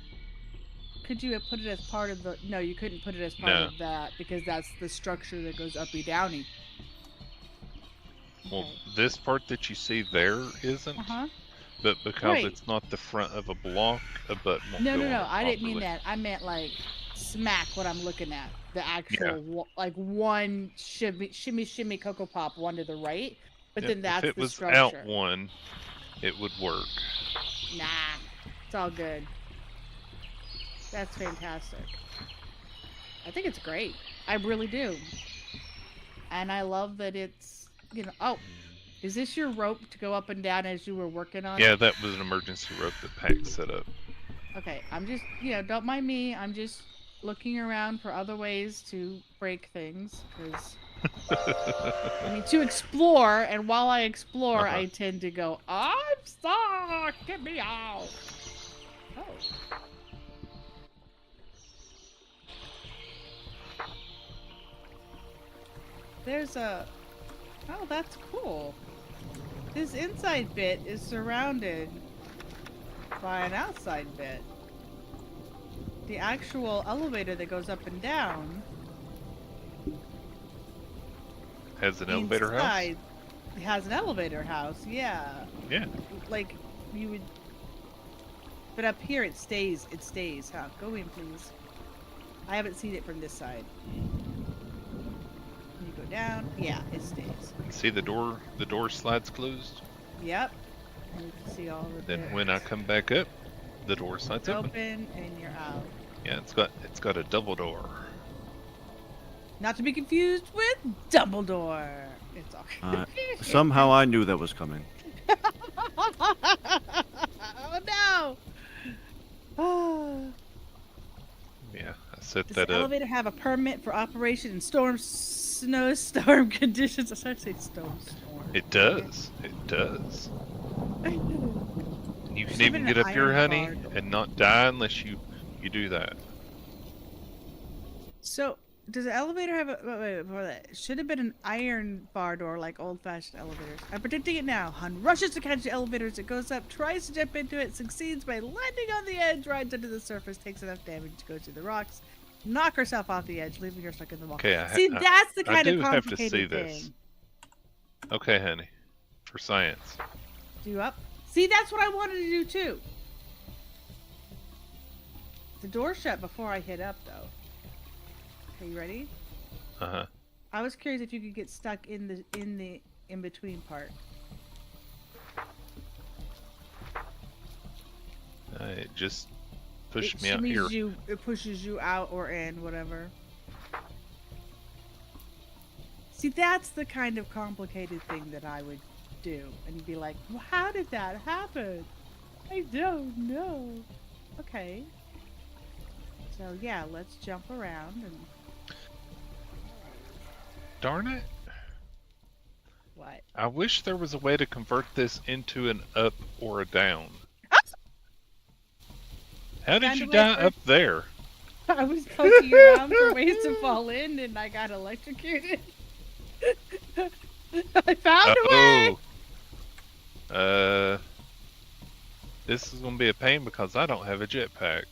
have put it as part of the? No, you couldn't put it as part No. of that because that's the structure that goes uppy downy. Well, this part that you see there isn't, but because Right. it's not the front of a block, a button won't No, go on it I didn't mean properly. that. I meant like smack what I'm looking at. The actual like one shimmy Cocoa Pop one to the right, but Yep, then that's if it the was structure. out one, it would work. Nah, it's all good. That's fantastic. I think it's great. I really do. And I love that it's, oh, is this your rope to go up and down as you were working on Yeah, it? that was an emergency rope that Pack set up. Okay, I'm just, don't mind me. I'm just looking around for other ways to break things, because, to explore, and while I explore, I tend to go, I'm stuck! Get me out! Oh. There's a... Oh, that's cool. This inside bit is surrounded by an outside bit. The actual elevator that goes up and down... Has an elevator house? inside has an elevator house, yeah. Yeah. Like, you would... But up here it stays, huh? Go in, please. I haven't seen it from this side. You go down, yeah, it stays. See the door slides closed? Yep. And you can see all of Then it. when I come back up, the door slides open. Open and you're out. Yeah, it's got a double door. Not to be confused with Dumbledore. It's all Somehow I knew that was coming. Oh no! Oh. Yeah, I set Does that the up. elevator have a permit for operation in snowstorm conditions? I started to say storm. It does. It does. You can Should've even been get an up here, iron honey, bar. and not die unless you do that. So, does the elevator have a... Wait, before that. It should have been an iron bar door like old-fashioned elevators. I'm predicting it now. Hun rushes to catch the elevator as it goes up, tries to jump into it, succeeds by landing on the edge, rides under the surface, takes enough damage to go through the rocks, knock herself off the edge, leaving her stuck in the wall. Okay, See, that's the kind of do have to complicated see thing. this. Okay, honey. For science. Do you up? See, that's what I wanted to do too. The door shut before I hit up, though. Okay, you ready? Uh-huh. I was curious if you could get stuck in the in-between part. Just pushed it me out here. shimmies you. It pushes you out or in, whatever. See, that's the kind of complicated thing that I would do, and be like, well, "How did that happen? I don't know." Okay. So yeah, let's jump around and Darn it! what? I wish there was a way to convert this into an up or a down. How did Found you a way die for- up there? I was poking around for ways to fall in, and I got electrocuted. I found a way. Oh. This is gonna be a pain because I don't have a jetpack.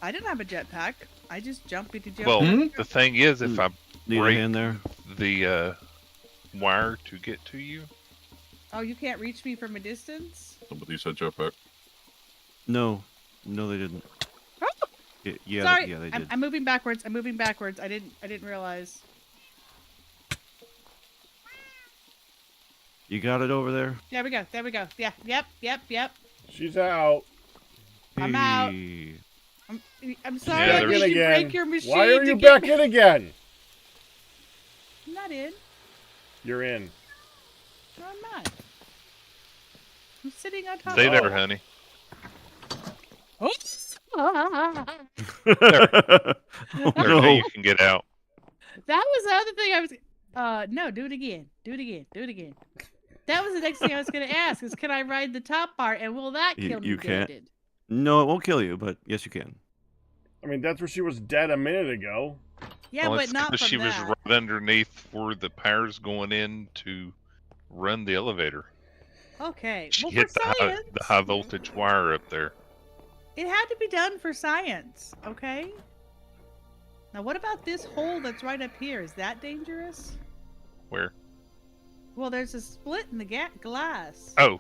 I didn't have a jetpack. I just jumped into jump. Well, Hmm? the thing is, if I Need a break hand there? the wire to get to you, Oh, you can't reach me from a distance? Somebody said jetpack. No. No, they didn't. Yeah, Sorry, yeah, they did. I'm moving backwards. I'm moving backwards. I didn't realize. You got it over there? There we go. There we go. Yeah. Yep. She's out. I'm out. Hey. I'm sorry. Yeah, I there's- made Back in you again. break your machine. Why are to you get- back in again? I'm not in. You're in. No, I'm not. I'm sitting on top. stay of there, honey. Oops. Oh, There, no. now you can get out. That was the other thing I was. No, do it again. Do it again. Do it again. That was the next thing I was going to ask: is can I ride the top part, and will that kill me? You can't. David? No, it won't kill you, but yes, you can. I mean, that's where she was dead a minute ago. Yeah, Well, but it's not 'cause from she that. was right underneath where the power's going in to run the elevator. Okay. She Well, hit for the science, high voltage wire up there. it had to be done for science. Okay. Now, what about this hole that's right up here? Is that dangerous? Where? Well, there's a split in the glass Oh,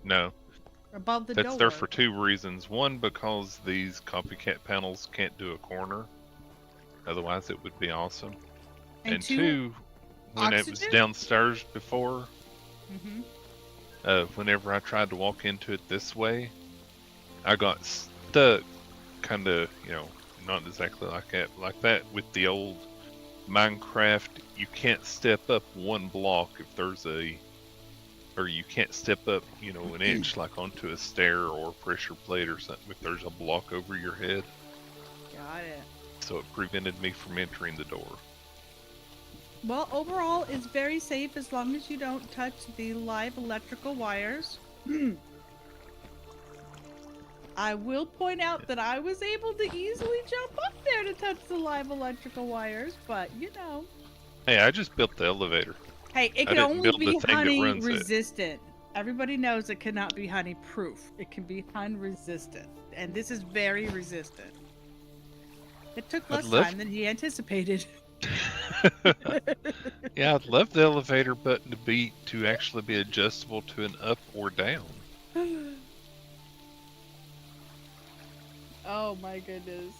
no. above the That's door. there for two reasons. One, because these copycat panels can't do a corner. Otherwise, it would be awesome. And two, when it was oxygen? downstairs before, Mm-hmm. whenever I tried to walk into it this way, I got stuck, kind of, not exactly like that with the old Minecraft. You can't step up one block if there's or you can't step up, an inch like onto a stair or pressure plate or something if there's a block over your head. Got it. So it prevented me from entering the door. Well, overall, it's very safe as long as you don't touch the live electrical wires. I will point out that I was able to easily jump up there to touch the live electrical wires, but Hey, I just built the elevator. Hey, it I can didn't only build the be thing that honey runs it. resistant. Everybody knows it cannot be honey proof. It can be hun resistant, and this is very resistant. It took less love- time than he anticipated. Yeah, I'd love the elevator button to actually be adjustable to an up or down. Oh my goodness.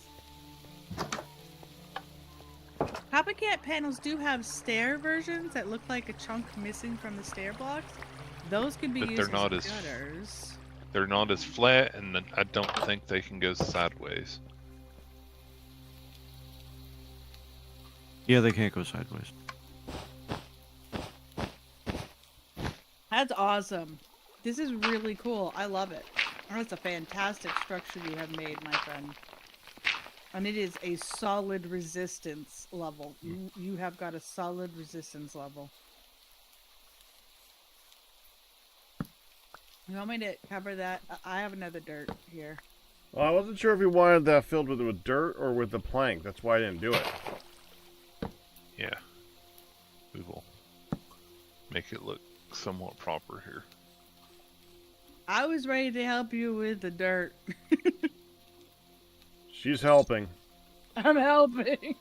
Copycat panels do have stair versions that look like a chunk missing from the stair blocks. Those can be But used they're not as as- gutters. They're not as flat, and I don't think they can go sideways. Yeah, they can't go sideways. That's awesome. This is really cool. I love it. That's a fantastic structure you have made, my friend. And it is a solid resistance level. You have got a solid resistance level. You want me to cover that? I have another dirt here. Well, I wasn't sure if you wanted that filled with dirt or with the plank. That's why I didn't do it. Yeah. We will make it look somewhat proper here. I was ready to help you with the dirt. She's helping. I'm helping.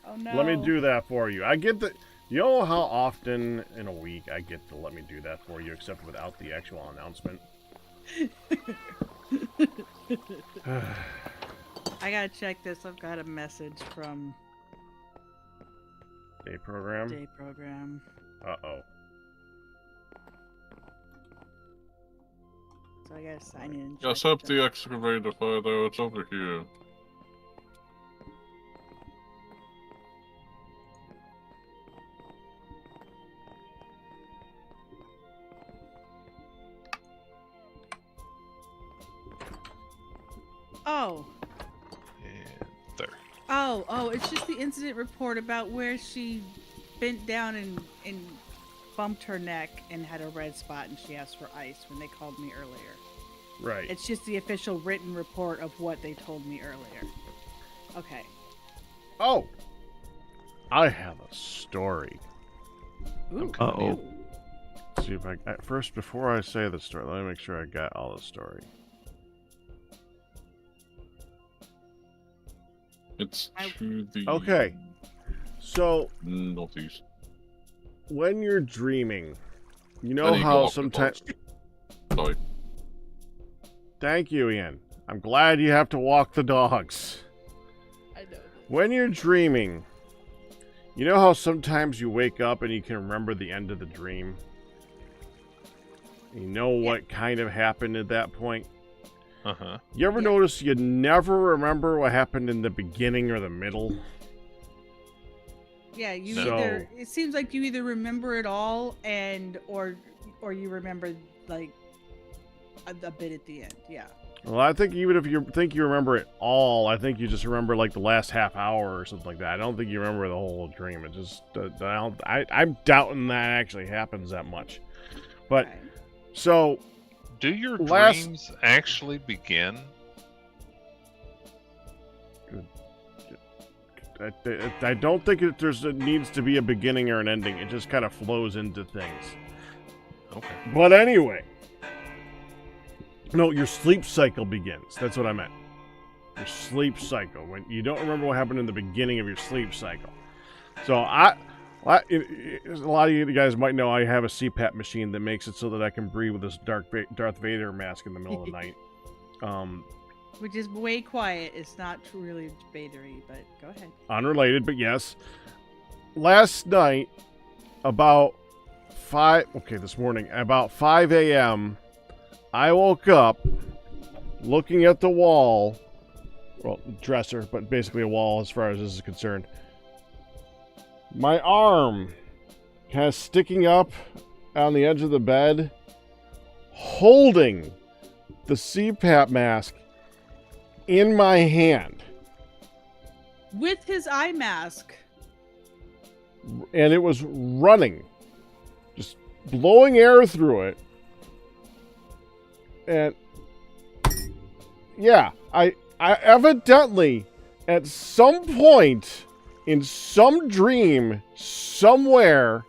Oh no. Let me do that for you. I get the... You know how often in a week I get to let me do that for you, except without the actual announcement? I gotta check this. I've got a message from Day program? Day Program. Uh-oh. So I gotta sign in. And Yeah, check set up it. the excavator further. It's over here. Oh. And there. Oh, it's just the incident report about where she bent down and bumped her neck and had a red spot and she asked for ice when they called me earlier. Right. It's just the official written report of what they told me earlier. Okay. Oh! I have a story. Ooh. Uh-oh. See if I first, before I say the story, let me make sure I got all the story. It's to the Okay. So, northeast. when you're dreaming, you know And you go how off the sometimes... box. Sorry. Thank you, Ian. I'm glad you have to walk the dogs. I know. When you're dreaming, you know how sometimes you wake up and you can remember the end of the dream? You know what kind of happened at that point? Uh-huh. You ever notice you never remember what happened in the beginning or the middle? Yeah, you So- either it seems like you either remember it all or you remember like a bit at the end. Yeah. Well, I think even if you think you remember it all, I think you just remember like the last half hour or something like that. I don't think you remember the whole dream. It just I'm doubting that actually happens that much. But Okay. so Do your Last- dreams actually begin? I don't think it needs to be a beginning or an ending. It just kind of flows into things. Okay. But anyway, no, your sleep cycle begins. That's what I meant. Your sleep cycle. When you don't remember what happened in the beginning of your sleep cycle. So a lot of you guys might know I have a CPAP machine that makes it so that I can breathe with this Darth Vader mask in the middle of the night. Which is way quiet. It's not really bathery, but go ahead. Unrelated, but yes. Last night, this morning, about 5 a.m., I woke up looking at the wall, well, dresser, but basically a wall as far as this is concerned. My arm kind of sticking up on the edge of the bed, holding the CPAP mask in my hand. With his eye mask. And it was running, just blowing air through it. And yeah, I evidently at some point in some dream somewhere,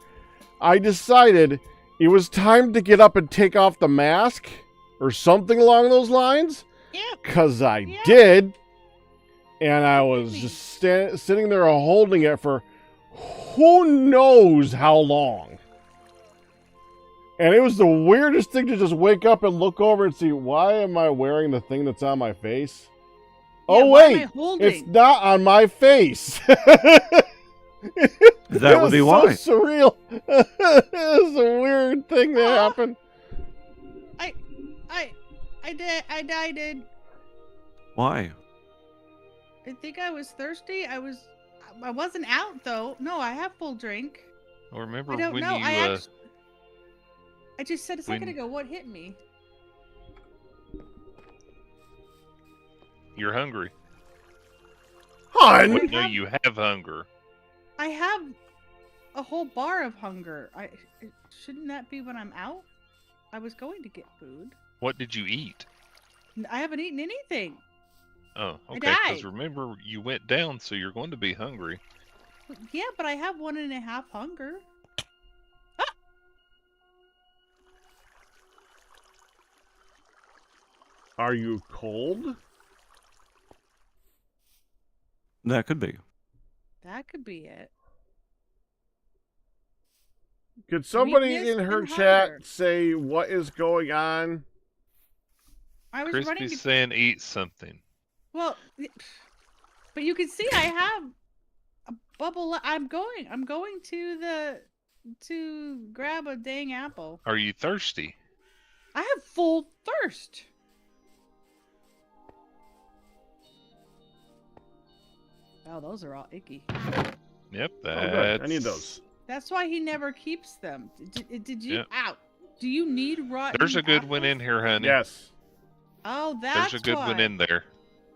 I decided it was time to get up and take off the mask or something along those lines. Yeah. Because I Yeah. did. And I was just sitting there holding it for who knows how long. And it was the weirdest thing to just wake up and look over and see, why am I wearing the thing that's on my face? Yeah, Oh, what am I wait, holding? it's not on my face. That would be why. So surreal. It's a weird thing that happened. I did. Why? I think I was thirsty. I wasn't out though. No, I have full drink. Well, remember I don't when know. you I just said a second when- ago what hit me. you're hungry. Hon! Wait. No, you have hunger. I have a whole bar of hunger. Shouldn't that be when I'm out? I was going to get food. What did you eat? I haven't eaten anything. Oh, I okay. died. Because remember, you went down, so you're going to be hungry. Yeah, but I have 1.5 hunger. Are you cold? That could be. That could be it. Could somebody Weakness in her and chat hunger. say what is going on? I was running Crispy's to... saying eat something. Well, but you can see I have a bubble. I'm going to grab a dang apple. Are you thirsty? I have full thirst. Oh, those are all icky. Yep, Oh, that's... good. I need those. That's why he never keeps them. Did you? Yep. Ow. Do you need rotten There's a good one apples? in here, honey. Yes. Oh, that's There's a good why. one in there.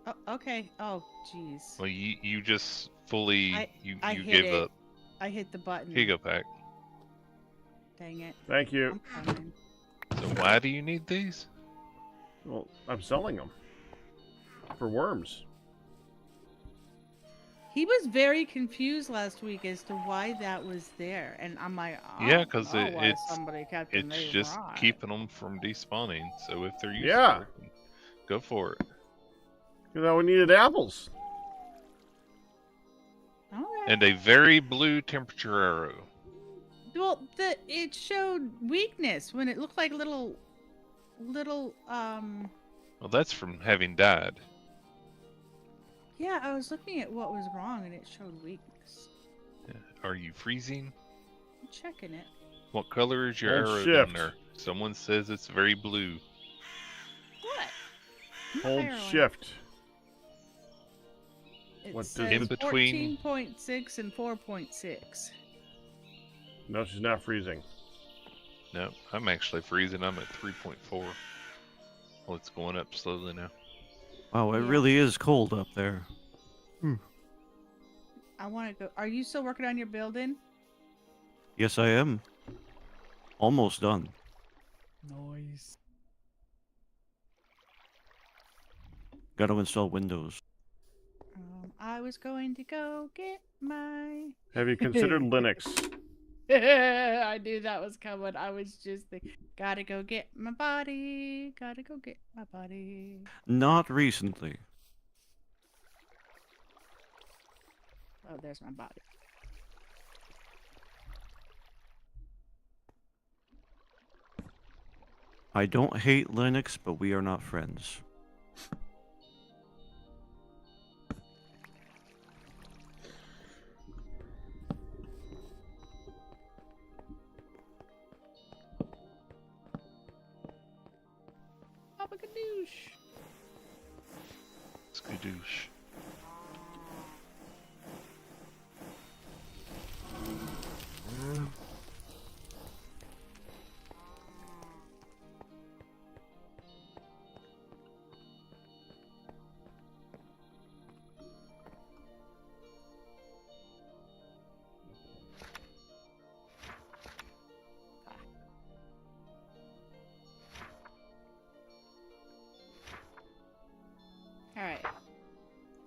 Oh, okay. Oh, jeez. Well, you just fully I you hit gave it. up. I hit the button. Here you go, Pack. Dang it. Thank you. I'm coming. So why do you need these? Well, I'm selling them for worms. He was very confused last week as to why that was there, and I'm like, oh, Yeah, 'cause why somebody kept them. It's They just right. keeping them from despawning. So if they're useful, Yeah. go for it. Because I needed apples. Okay. And a very blue temperature arrow. Well, it showed weakness when it looked like little. Well, that's from having died. Yeah, I was looking at what was wrong, and it showed weakness. Yeah. Are you freezing? I'm checking it. What color is your Hold arrow shift. down there? Someone says it's very blue. What? Hold Ireland. shift. It What does says In between- 14.6 and 4.6. No, she's not freezing. No, I'm actually freezing. I'm at 3.4. Well, it's going up slowly now. Wow, it Yeah. really is cold up there. I want to go. Are you still working on your building? Yes, I am. Almost done. Nice. Got to install Windows. I was going to go get my. Have you considered Linux? I knew that was coming. I was just thinking, gotta go get my body. Gotta go get my body. Not recently. Oh, there's my body. I don't hate Linux, but we are not friends. Papa Kadoosh. Skadoosh. All right.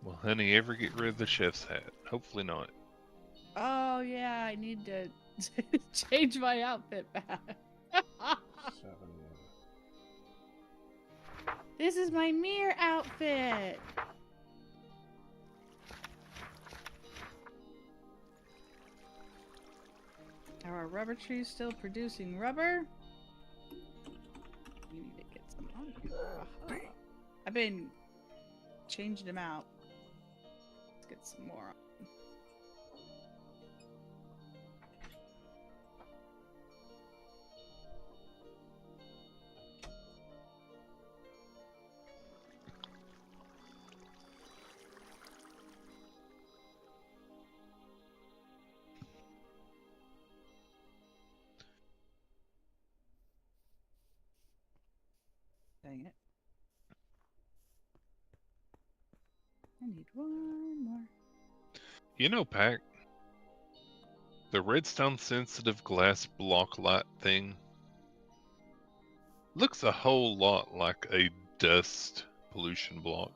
Will honey ever get rid of the chef's hat? Hopefully not. Oh yeah, I need to change my outfit back. This is my mirror outfit. Are our rubber trees still producing rubber? We need to get some on here. Aha. I've been changing them out. Let's get some more on. Dang it. I need one more. You know, Pack, the redstone sensitive glass block light thing looks a whole lot like a dust pollution block.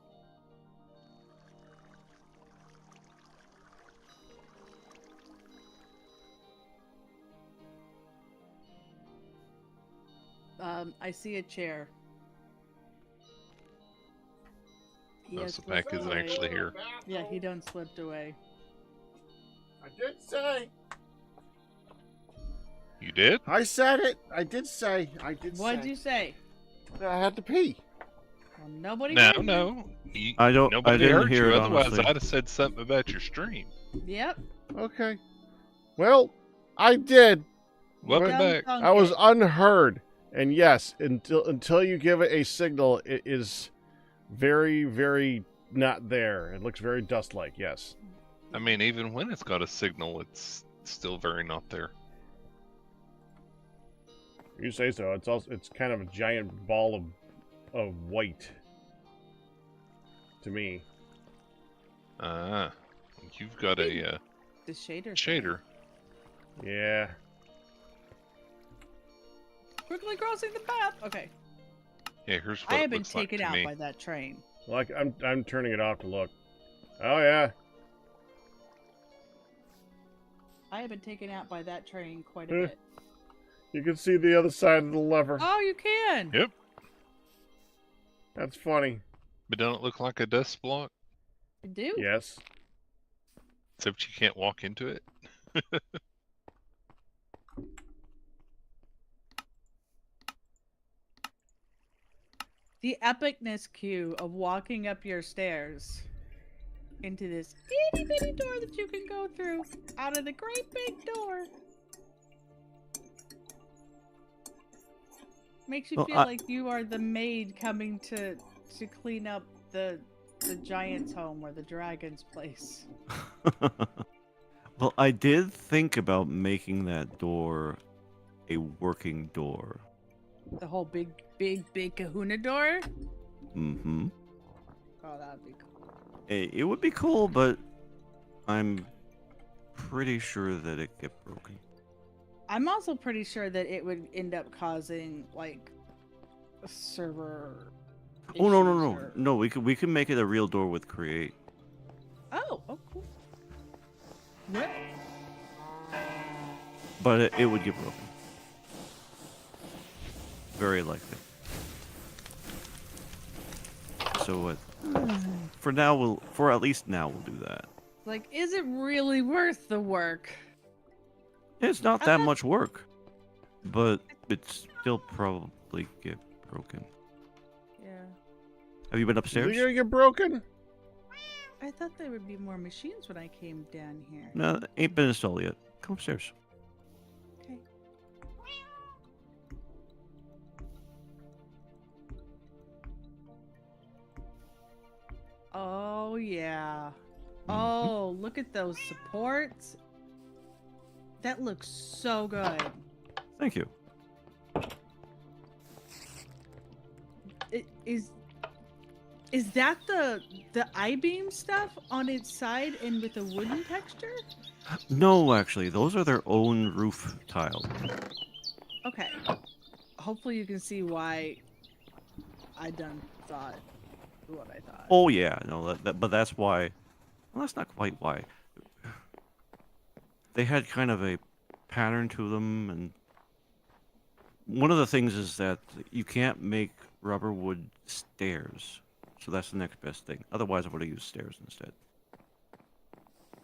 I see a chair. He No, has so Pack slipped isn't away. actually here. Yeah, he done slipped away. I did say. You did? I said it. I did say. What'd you say? I had to pee. Well, nobody No, heard you. no. I Nobody didn't heard hear you. it, Otherwise, honestly. I'd have said something about your stream. Yep. Okay. Well, I did. Welcome Dumb back. punk I was it. unheard. And yes, until you give it a signal, it is very, very not there. It looks very dust-like, yes. I mean, even when it's got a signal, it's still very not there. You say so. It's kind of a giant ball of white to me. Ah, you've got a The shader. shader. Yeah. Quickly crossing the path. Okay. Yeah, here's what I it have been looks like taken to out me. by that train. Like I'm turning it off to look. Oh yeah. I have been taken out by that train quite a bit. You can see the other side of the lever. Oh, you can. Yep. That's funny. But don't it look like a dust block? You do? Yes. Except you can't walk into it. The epicness cue of walking up your stairs into this itty bitty door that you can go through out of the great big door. Makes you Well, feel I- like you are the maid coming to clean up the giant's home or the dragon's place. Well, I did think about making that door a working door. The whole big kahuna door. Mm-hmm. Oh, that would be cool. It would be cool, but I'm pretty sure that it get broken. I'm also pretty sure that it would end up causing like a server. Oh no issues or- no! We could make it a real door with create. Oh cool. What? But it would get broken. Very likely. So what? For now, for at least now, we'll do that. Like, is it really worth the work? It's not that much work, but it's still probably get broken. Yeah. Have you been Is upstairs? it gonna get broken? I thought there would be more machines when I came down here. No, ain't been installed yet. Come upstairs. Okay. Oh, yeah. Oh, look at those supports. That looks so good. Thank you. Is that the I-beam stuff on its side and with a wooden texture? No, actually, those are their own roof tile. Okay. Hopefully you can see why I done thought what I thought. Oh yeah, no, but that's why. Well, that's not quite why. They had kind of a pattern to them, and one of the things is that you can't make rubber wood stairs, so that's the next best thing. Otherwise, I would have used stairs instead.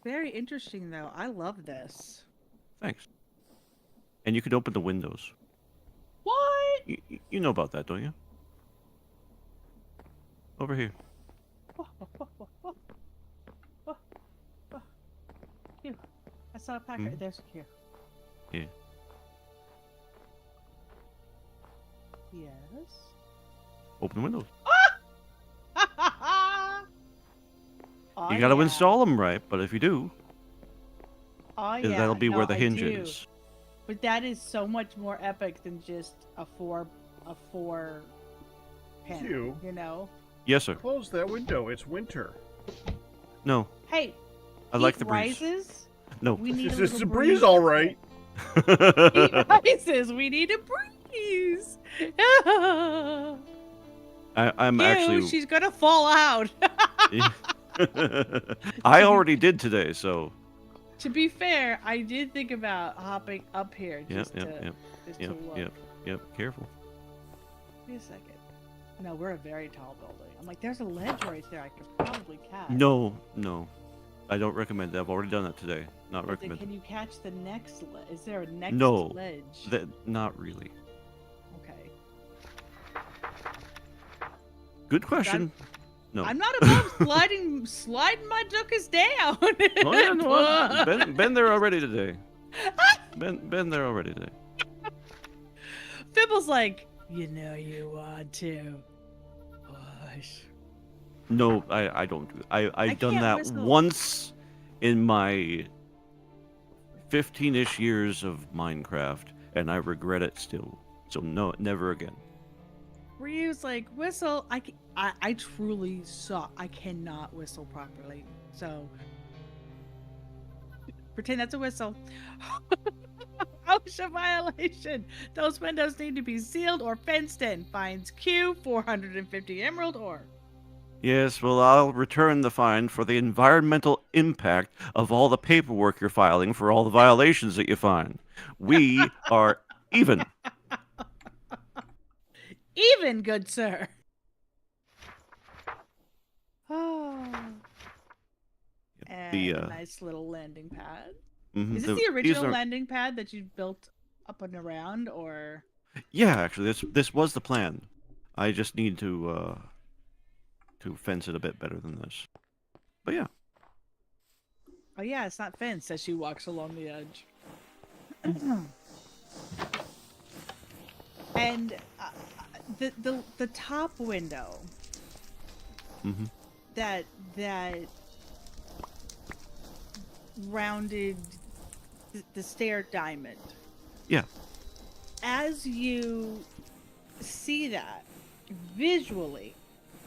Very interesting though. I love this. Thanks. And you could open the windows. What? You know about that, don't you? Over here. Phew. I saw a pack right there. Here. Yeah. Yes. Open the windows. Oh, You gotta yeah. install them right, but if you do, Oh, yeah. that'll be No, where the I hinge do. is. But that is so much more epic than just a four panel. Q. You know. Yes, sir. Close that window. It's winter. No, Hey. I like heat the breeze. rises. No. We need It's a just little the breeze, all right. Heat rises. We need a breeze. I'm Ew, actually. she's gonna fall out. I already did today, so. To be fair, I did think about hopping up here Yep, just to look. Yep. Careful. Wait a second. No, we're a very tall building. I'm like, there's a ledge right there. I could probably catch. No. I don't recommend that. I've already done that today. Not But then recommend. can you catch the next ledge? Is there a next No. ledge? Not really. Okay. Good question. No. I'm not above sliding my duckus down. Oh, yeah, no, been there already today. Been there already today. Fibble's like, you know you want to. Push. No, I don't do that. I've done can't that whistle. once in my 15-ish years of Minecraft, and I regret it still. So no, never again. Ryu's like, whistle. I truly suck. I cannot whistle properly. So pretend that's a whistle. OSHA violation. Those windows need to be sealed or fenced in. Fines Q 450 emerald ore. Yes, well, I'll return the fine for the environmental impact of all the paperwork you're filing for all the violations that you find. We are even. Even, good sir. Oh. And The, a nice little landing pad. mhm, Is this the these original are- landing pad that you built up and around, or? Yeah, actually, this was the plan. I just need to fence it a bit better than this. But yeah. Oh yeah, it's not fenced as she walks along the edge. And the top window Mhm. that rounded the stair diamond. Yeah. As you see that visually,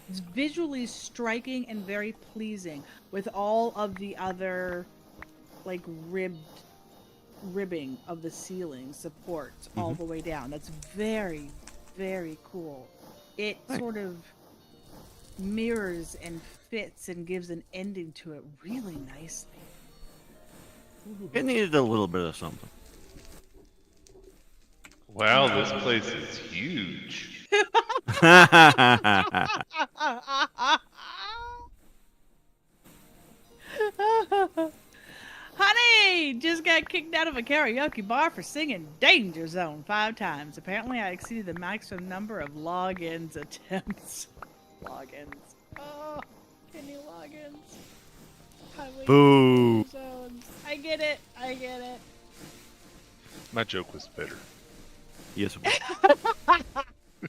it's visually striking and very pleasing with all of the other like ribbing of the ceiling supports all the way down. That's very, very cool. It Right. sort of mirrors and fits and gives an ending to it really nicely. It needed a little bit of something. Wow, this place is huge. Honey, just got kicked out of a karaoke bar for singing Danger Zone 5 times. Apparently, I exceeded the maximum number of logins attempts. Logins. Oh, any logins? Highway Boo. Danger Zones. I get it. I get it. My joke was better. Yes.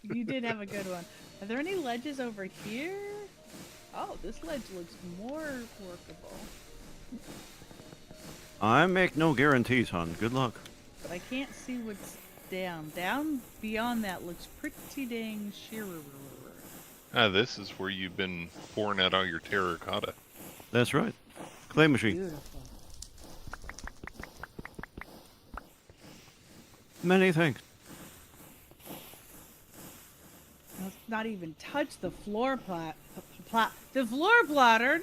You did have a good one. Are there any ledges over here? Oh, this ledge looks more workable. I make no guarantees, hon. Good luck. But I can't see what's down. Down beyond that looks pretty dang sheer. This is where you've been pouring out all your terracotta. That's right. Clay machine. Beautiful. Many thanks. Let's not even touch the floor the floor platter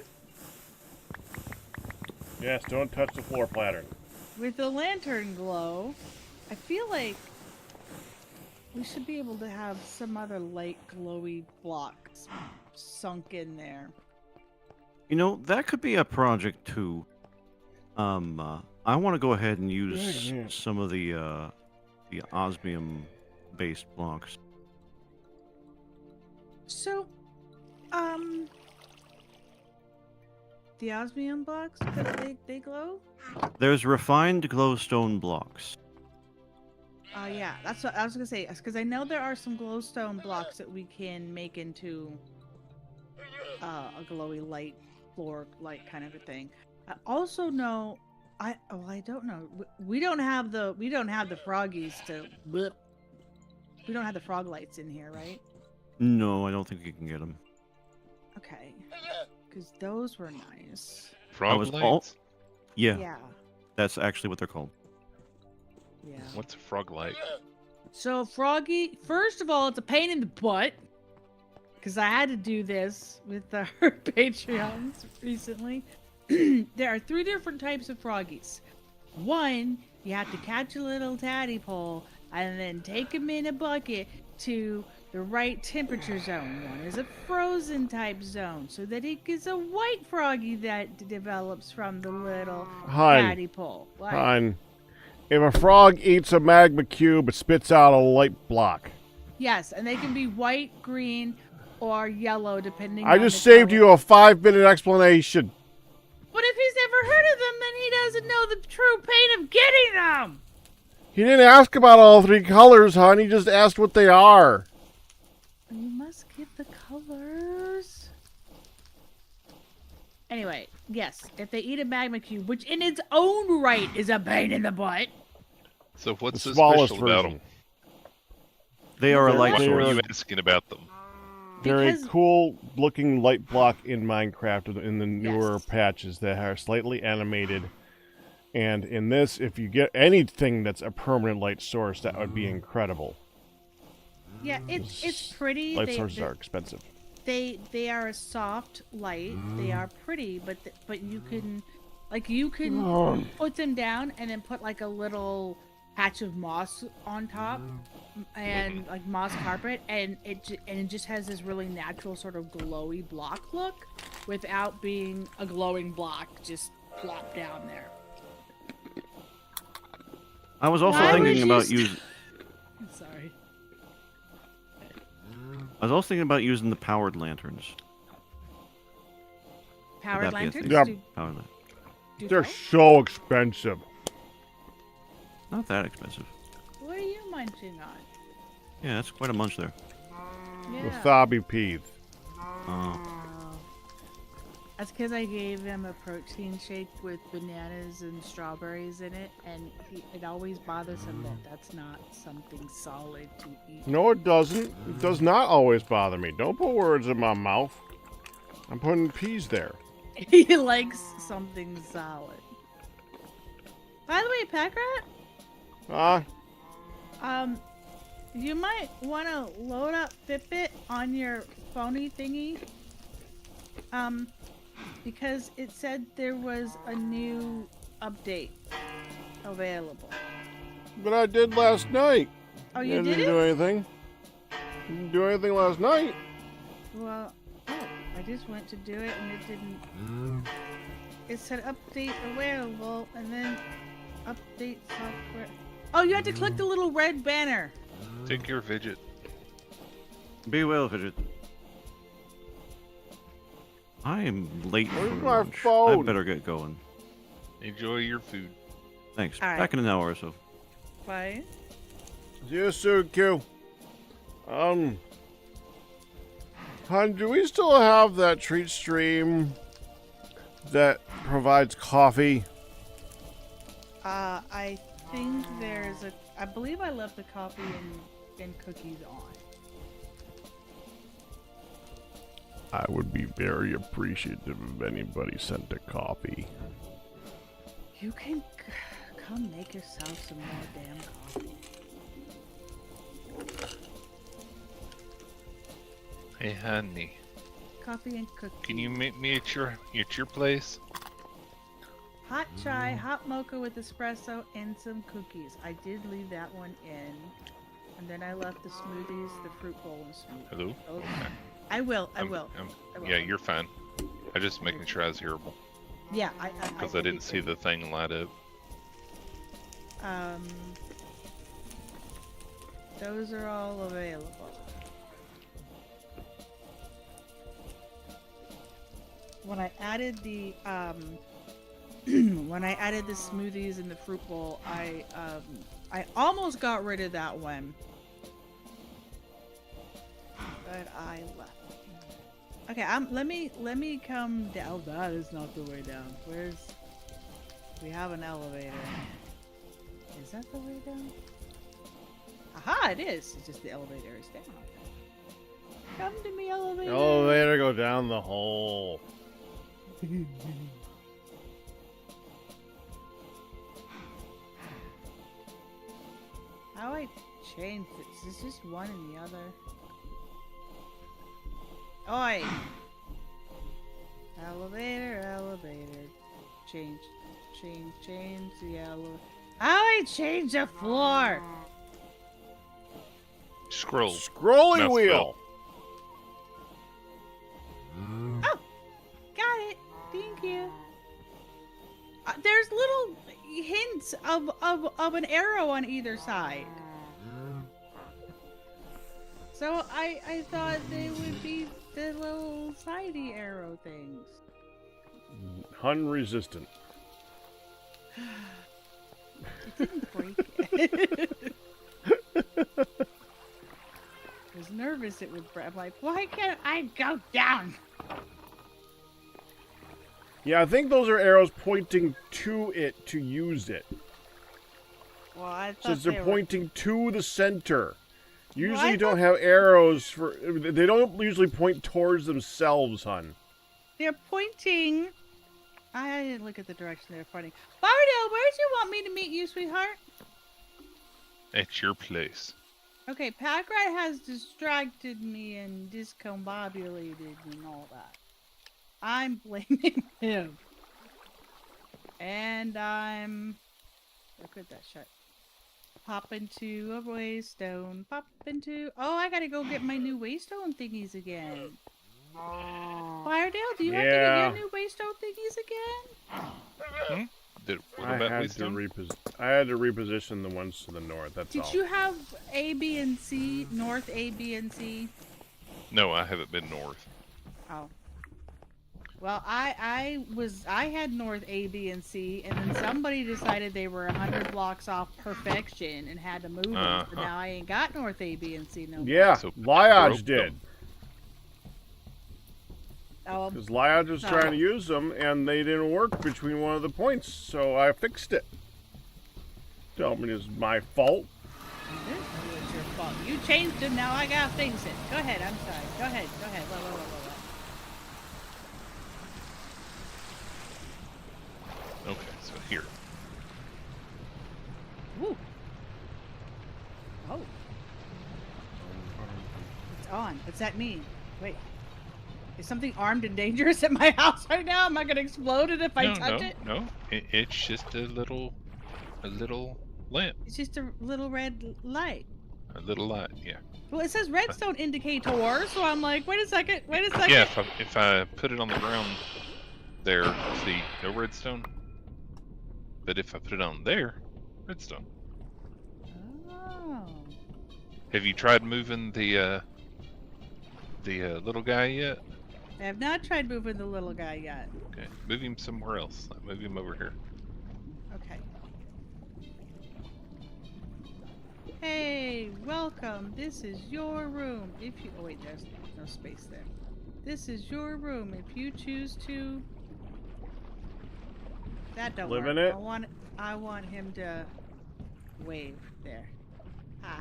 Yes, don't touch the floor platter. with the lantern glow. I feel like we should be able to have some other light glowy blocks sunk in there. You know, that could be a project too. I want to go ahead and use Yeah. some of the osmium-based blocks. So, the osmium blocks, they glow? There's refined glowstone blocks. Oh yeah, that's what I was gonna say. Because I know there are some glowstone blocks that we can make into a glowy light floor light kind of a thing. I also know, I don't know. We don't have the froggies to. Blip. We don't have the frog lights in here, right? No, I don't think you can get them. Okay, because those were nice. Frog was lights? all- Yeah, Yeah. that's actually what they're called. Yeah. What's a frog light? So Froggy, first of all, it's a pain in the butt because I had to do this with our Patreons recently. There are 3 different types of froggies. One, you have to catch a little tadpole and then take him in a bucket to the right temperature zone. One is a frozen type zone, so that it is a white froggy that develops from the little tadpole. What? Hon, if a frog eats a magma cube, it spits out a light block. Yes, and they can be white, green, or yellow, depending I on just the saved color. you a 5-minute explanation. But if he's never heard of them, then he doesn't know the true pain of getting them. He didn't ask about all 3 colors, hon. He just asked what they are. You must give the colors. Anyway, yes, if they eat a magma cube, which in its own right is a pain in the butt. So what's The so smallest special about version. them? They are a They're- light What they're- were source. you asking about them? They're Because- a cool-looking light block in Minecraft in the newer Yes. patches that are slightly animated. And in this, if you get anything that's a permanent light source, that would be incredible. Yeah, it's pretty. Light sources are expensive. They are a soft light. They are pretty, but you can put them down and then put like a little patch of moss on top and like moss carpet, and it just has this really natural sort of glowy block look without being a glowing block just plop down there. I was also Why would thinking you about st- using. I'm sorry. I was also thinking about using the powered lanterns. Powered that be a lanterns. thing? Yeah. Powered Do They're both? so expensive. Not that expensive. What are you munching on? Yeah, that's quite a munch there. Yeah. Wasabi peas. Oh. That's because I gave him a protein shake with bananas and strawberries in it, and it always bothers him that that's not something solid to eat. No, it doesn't. It does not always bother me. Don't put words in my mouth. I'm putting peas there. He likes something solid. By the way, Packrat, you might want to load up Fitbit on your phony thingy. Because it said there was a new update available. But I did last night. Oh, I you didn't did do it? anything. Didn't do anything last night. Well, I just went to do it and it didn't. It said update available and then update software. Oh, you had to click the little red banner. Take your fidget. Be well, Fidget. I am late Where's for my lunch. I phone? better get going. Enjoy your food. Thanks. All right. Back in an hour or so. Bye. See you soon, Q. Hon, do we still have that treat stream that provides coffee? I think there's a. I believe I left the coffee and cookies on. I would be very appreciative if anybody sent a copy. You can come make yourself some more damn coffee. Hey, honey, Coffee and cookies. can you meet me at your place? Hot chai, hot mocha with espresso, and some cookies. I did leave that one in. And then I left the smoothies, the fruit bowl, and smoothies. Hello? Those- I will. I I'm- will. Yeah, you're fine. I'm just making sure I was hearable Yeah, because I didn't see the thing light up. Those are all available. When I added the when I added the smoothies and the fruit bowl, I almost got rid of that one, but I left. Okay, let me come down. Oh, that is not the way down. We have an elevator. Is that the way down? Aha, it is. It's just the elevator is down. Come to me, elevator. Elevator, go down the hole. How I change this? Is just one and the other? Oi! Elevator, elevator. Change the elevator. How I change the floor? Scroll. Scrolling Mouse wheel. Oh! Got it! Thank you. There's little hints of an arrow on either side. So I thought they would be the little sidey arrow things. Hun resistant. It didn't break it. I was nervous it would break. I'm like, why can't I go down? Yeah, I think those are arrows pointing to it to use it. Well, I thought Since they're they were... pointing to the center. Usually I you don't have arrows for... They don't usually point towards themselves, hun. They're pointing... I didn't look at the direction they were pointing. Bardell, where do you want me to meet you, sweetheart? At your place. Okay, Packrat has distracted me and discombobulated and all that. I'm blaming him. And I'm... Look at that shut. Pop into a waystone. Pop into... Oh, I gotta go get my new waystone thingies again. Firedale, do you have to get your new waystone thingies again? What I about had wisdom? to reposition the ones to the north, that's all. Did you have A, B, and C? North A, B, and C? No, I haven't been north. Oh. Well, I had North A, B, and C, and then somebody decided they were 100 blocks off perfection and had to move them. So now I ain't got North A, B, and C no more. Yeah, So Liage broke did. them. Oh, Because Liage was trying to use them, and they didn't work between one of the points, so I fixed it. Don't mean it's my fault. it's your fault. You changed them, now I gotta fix it. Go ahead, I'm sorry. Go ahead. Whoa. Okay, so here. Woo. Oh. It's on. What's that mean? Wait. Is something armed and dangerous at my house right now? Am I gonna explode it if I touch it? No. It's just a little lamp. It's just a little red light. A little light, yeah. Well, it says redstone indicator, so I'm like, wait a second. Yeah, if I put it on the ground there, see, no redstone. But if I put it on there, redstone. Oh. Have you tried moving the little guy yet? I have not tried moving the little guy yet. Okay, move him somewhere else. Like, move him over here. Okay. Hey, welcome. This is your room. If you... Oh, wait, there's no space there. This is your room. If you choose to... That don't Live work. in it? I want him to wave there. Ah.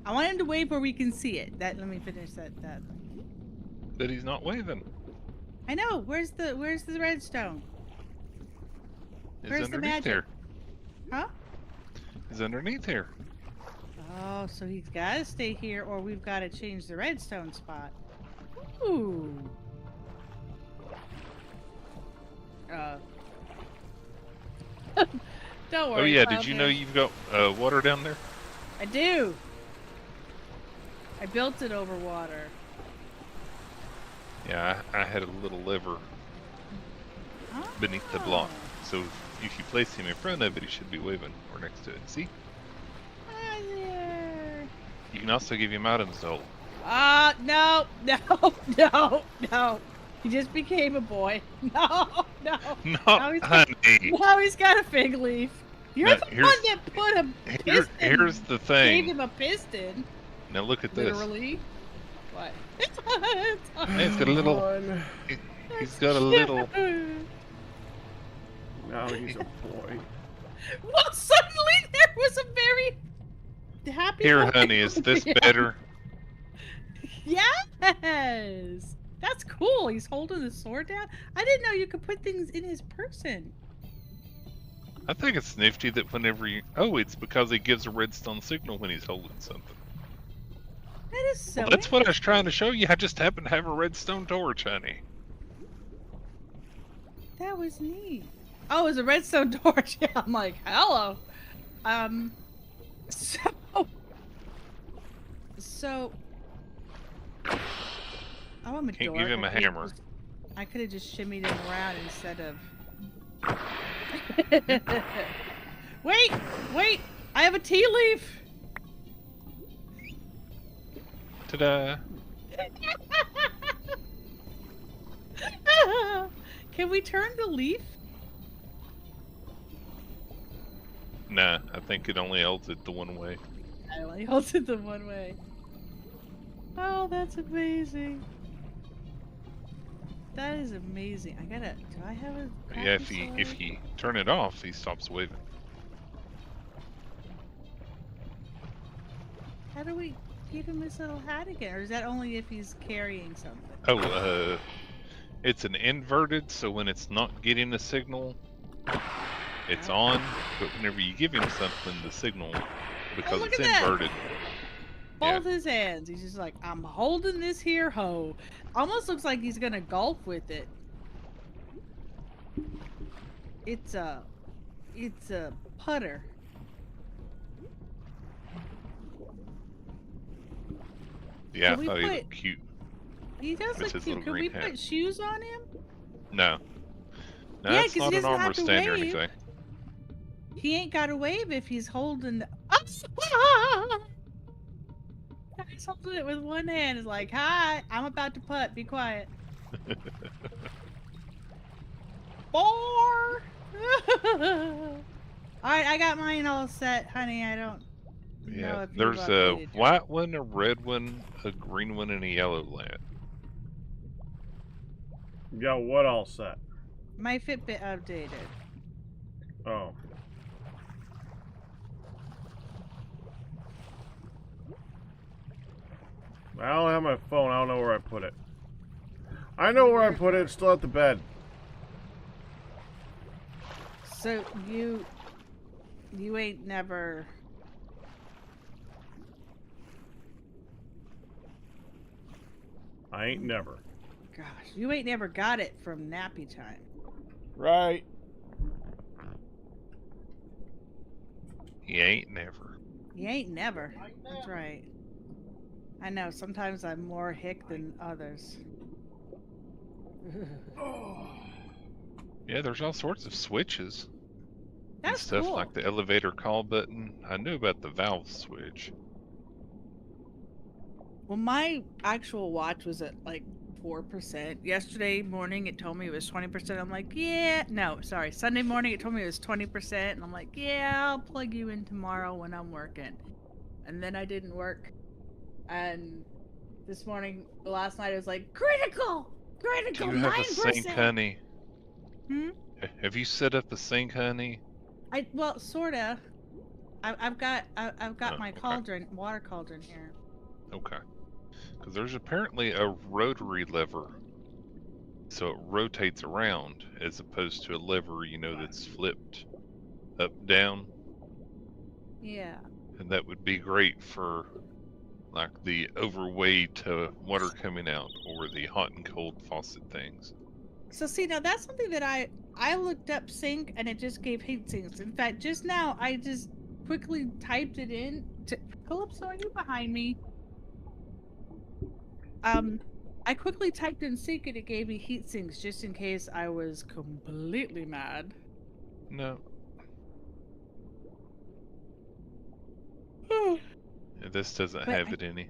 I want him to wave where we can see it. Let me finish that. But he's not waving. I know. Where's the redstone? It's Where's the underneath magic? here. Huh? It's underneath here. Oh, so he's got to stay here, or we've got to change the redstone spot. Ooh. Don't worry. Oh yeah, did okay. you know you've got water down there? I do. I built it over water. Yeah, I had a little lever beneath the block. So if you place him in front of it, he should be waving or next to it. See? Hi there. You can also give him items to hold. No. He just became a boy. No. No, Now he's got, honey. now he's got a fig leaf. You're No, the here's- one that put a piston. Here's the Gave thing. him a piston. Now look at this. Literally. What? Hey, it's got a little. One. He's got a little. Now he's a boy. Well, suddenly there was a very happy. Here, boy honey, is this over better? here. Yes. That's cool. He's holding the sword down. I didn't know you could put things in his person. I think it's nifty that whenever you. Oh, it's because he gives a redstone signal when he's holding something. That is so. Well, that's what I was trying to show you. I just happen to have a redstone torch, honey. That was neat. Oh, it was a redstone torch. Yeah, I'm like, hello. So. Oh, I'm a Can't dork. give him a hammer. I could have just shimmied him around instead of. Wait! I have a tea leaf. Ta-da! Can we turn the leaf? Nah, I think it only holds it the one way. I only holds it the one way. Oh, that's amazing. That is amazing. I gotta. Do I have a? Yeah, crafting if sword? you turn it off, he stops waving. How do we give him his little hat again? Or is that only if he's carrying something? Oh, it's an inverted, so when it's not getting a signal, it's on. But whenever you give him something, the signal, because look it's at that! inverted. Both his hands. He's just like, I'm holding this here hoe. Almost looks like he's gonna golf with it. It's a putter. Yeah, I Can we thought he put- looked cute. He does With look his cute. little Can green we hat. put shoes on him? No. No, Yeah, that's 'cause he not an doesn't armor have to stand or wave. anything. He ain't got a wave if he's holding the. He's holding it with one hand. Is like, hi, I'm about to putt. Be quiet. Four. Alright, I got mine all set, honey. I don't know Yeah, if you've there's a updated yours. white one, a red one, a green one, and a yellow lad. You got what all set? My Fitbit updated. Oh. I don't have my phone. I don't know where I put it. I know where I put it. It's still at the bed. So you ain't never. I ain't never. Gosh, you ain't never got it from nappy time. Right. He ain't never. You ain't never. That's right. I know. Sometimes I'm more hick than others. Yeah, there's all sorts of switches. And That's stuff cool. like the elevator call button. I knew about the valve switch. Well, my actual watch was at like 4%. Yesterday morning, it told me it was 20%. I'm like, yeah. No, sorry. Sunday morning, it told me it was 20%. And I'm like, yeah, I'll plug you in tomorrow when I'm working. And then I didn't work. And this morning, last night, it was like, critical! Do Critical, you have 9%! a sink, honey? Hmm? Have you set up a sink, honey? Well, sorta. I've got Oh, my okay. cauldron, water cauldron here. Okay. Because there's apparently a rotary lever. So it rotates around as opposed to a lever, you know, that's flipped up, down. Yeah. And that would be great for like the overweight water coming out or the hot and cold faucet things. So see, now that's something that I looked up sink and it just gave heat sinks. In fact, just now I just quickly typed it in to Calypso, are you behind me? I quickly typed in sink and it gave me heat sinks just in case I was completely mad. No. This doesn't But have it any.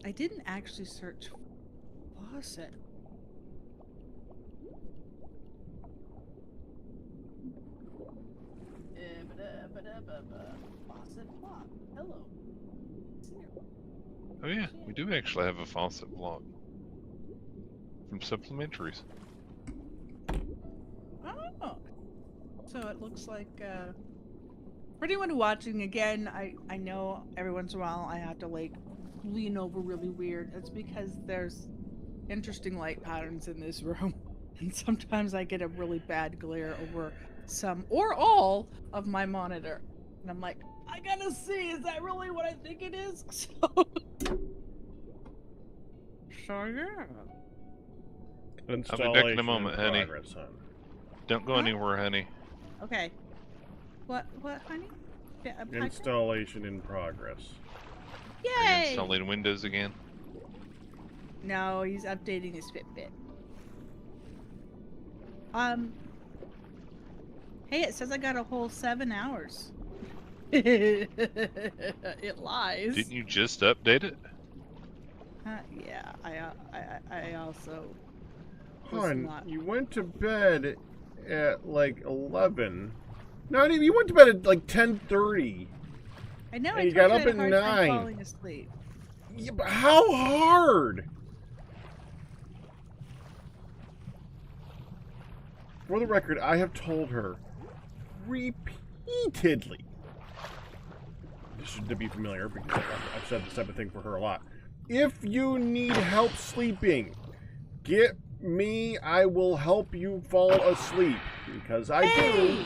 I didn't actually search faucet. Faucet block. Hello. Oh yeah, we do actually have a faucet block. From supplementaries. Oh. So it looks like for anyone watching again, I know every once in a while I have to like lean over really weird. It's because there's interesting light patterns in this room. And sometimes I get a really bad glare over some or all of my monitor. And I'm like, I gotta see, is that really what I think it is? So yeah. Installation back in a moment, honey. progress, hon. Don't go Huh? anywhere, honey. Okay. What, honey? Yeah, a pipe? Installation in progress. Are you Yay! installing Windows again? No, he's updating his Fitbit. Hey, it says I got a whole 7 hours. It lies. Didn't you just update it? Yeah, I also was Hon, not. you went to bed at like 11 Not even. You went to bed at like 10:30. I know. And I you told got up I had at a hard time 9. falling asleep. Yeah, but how hard? For the record, I have told her repeatedly. This should be familiar because I've said this type of thing for her a lot. If you need help sleeping, get me. I will help you fall asleep because I do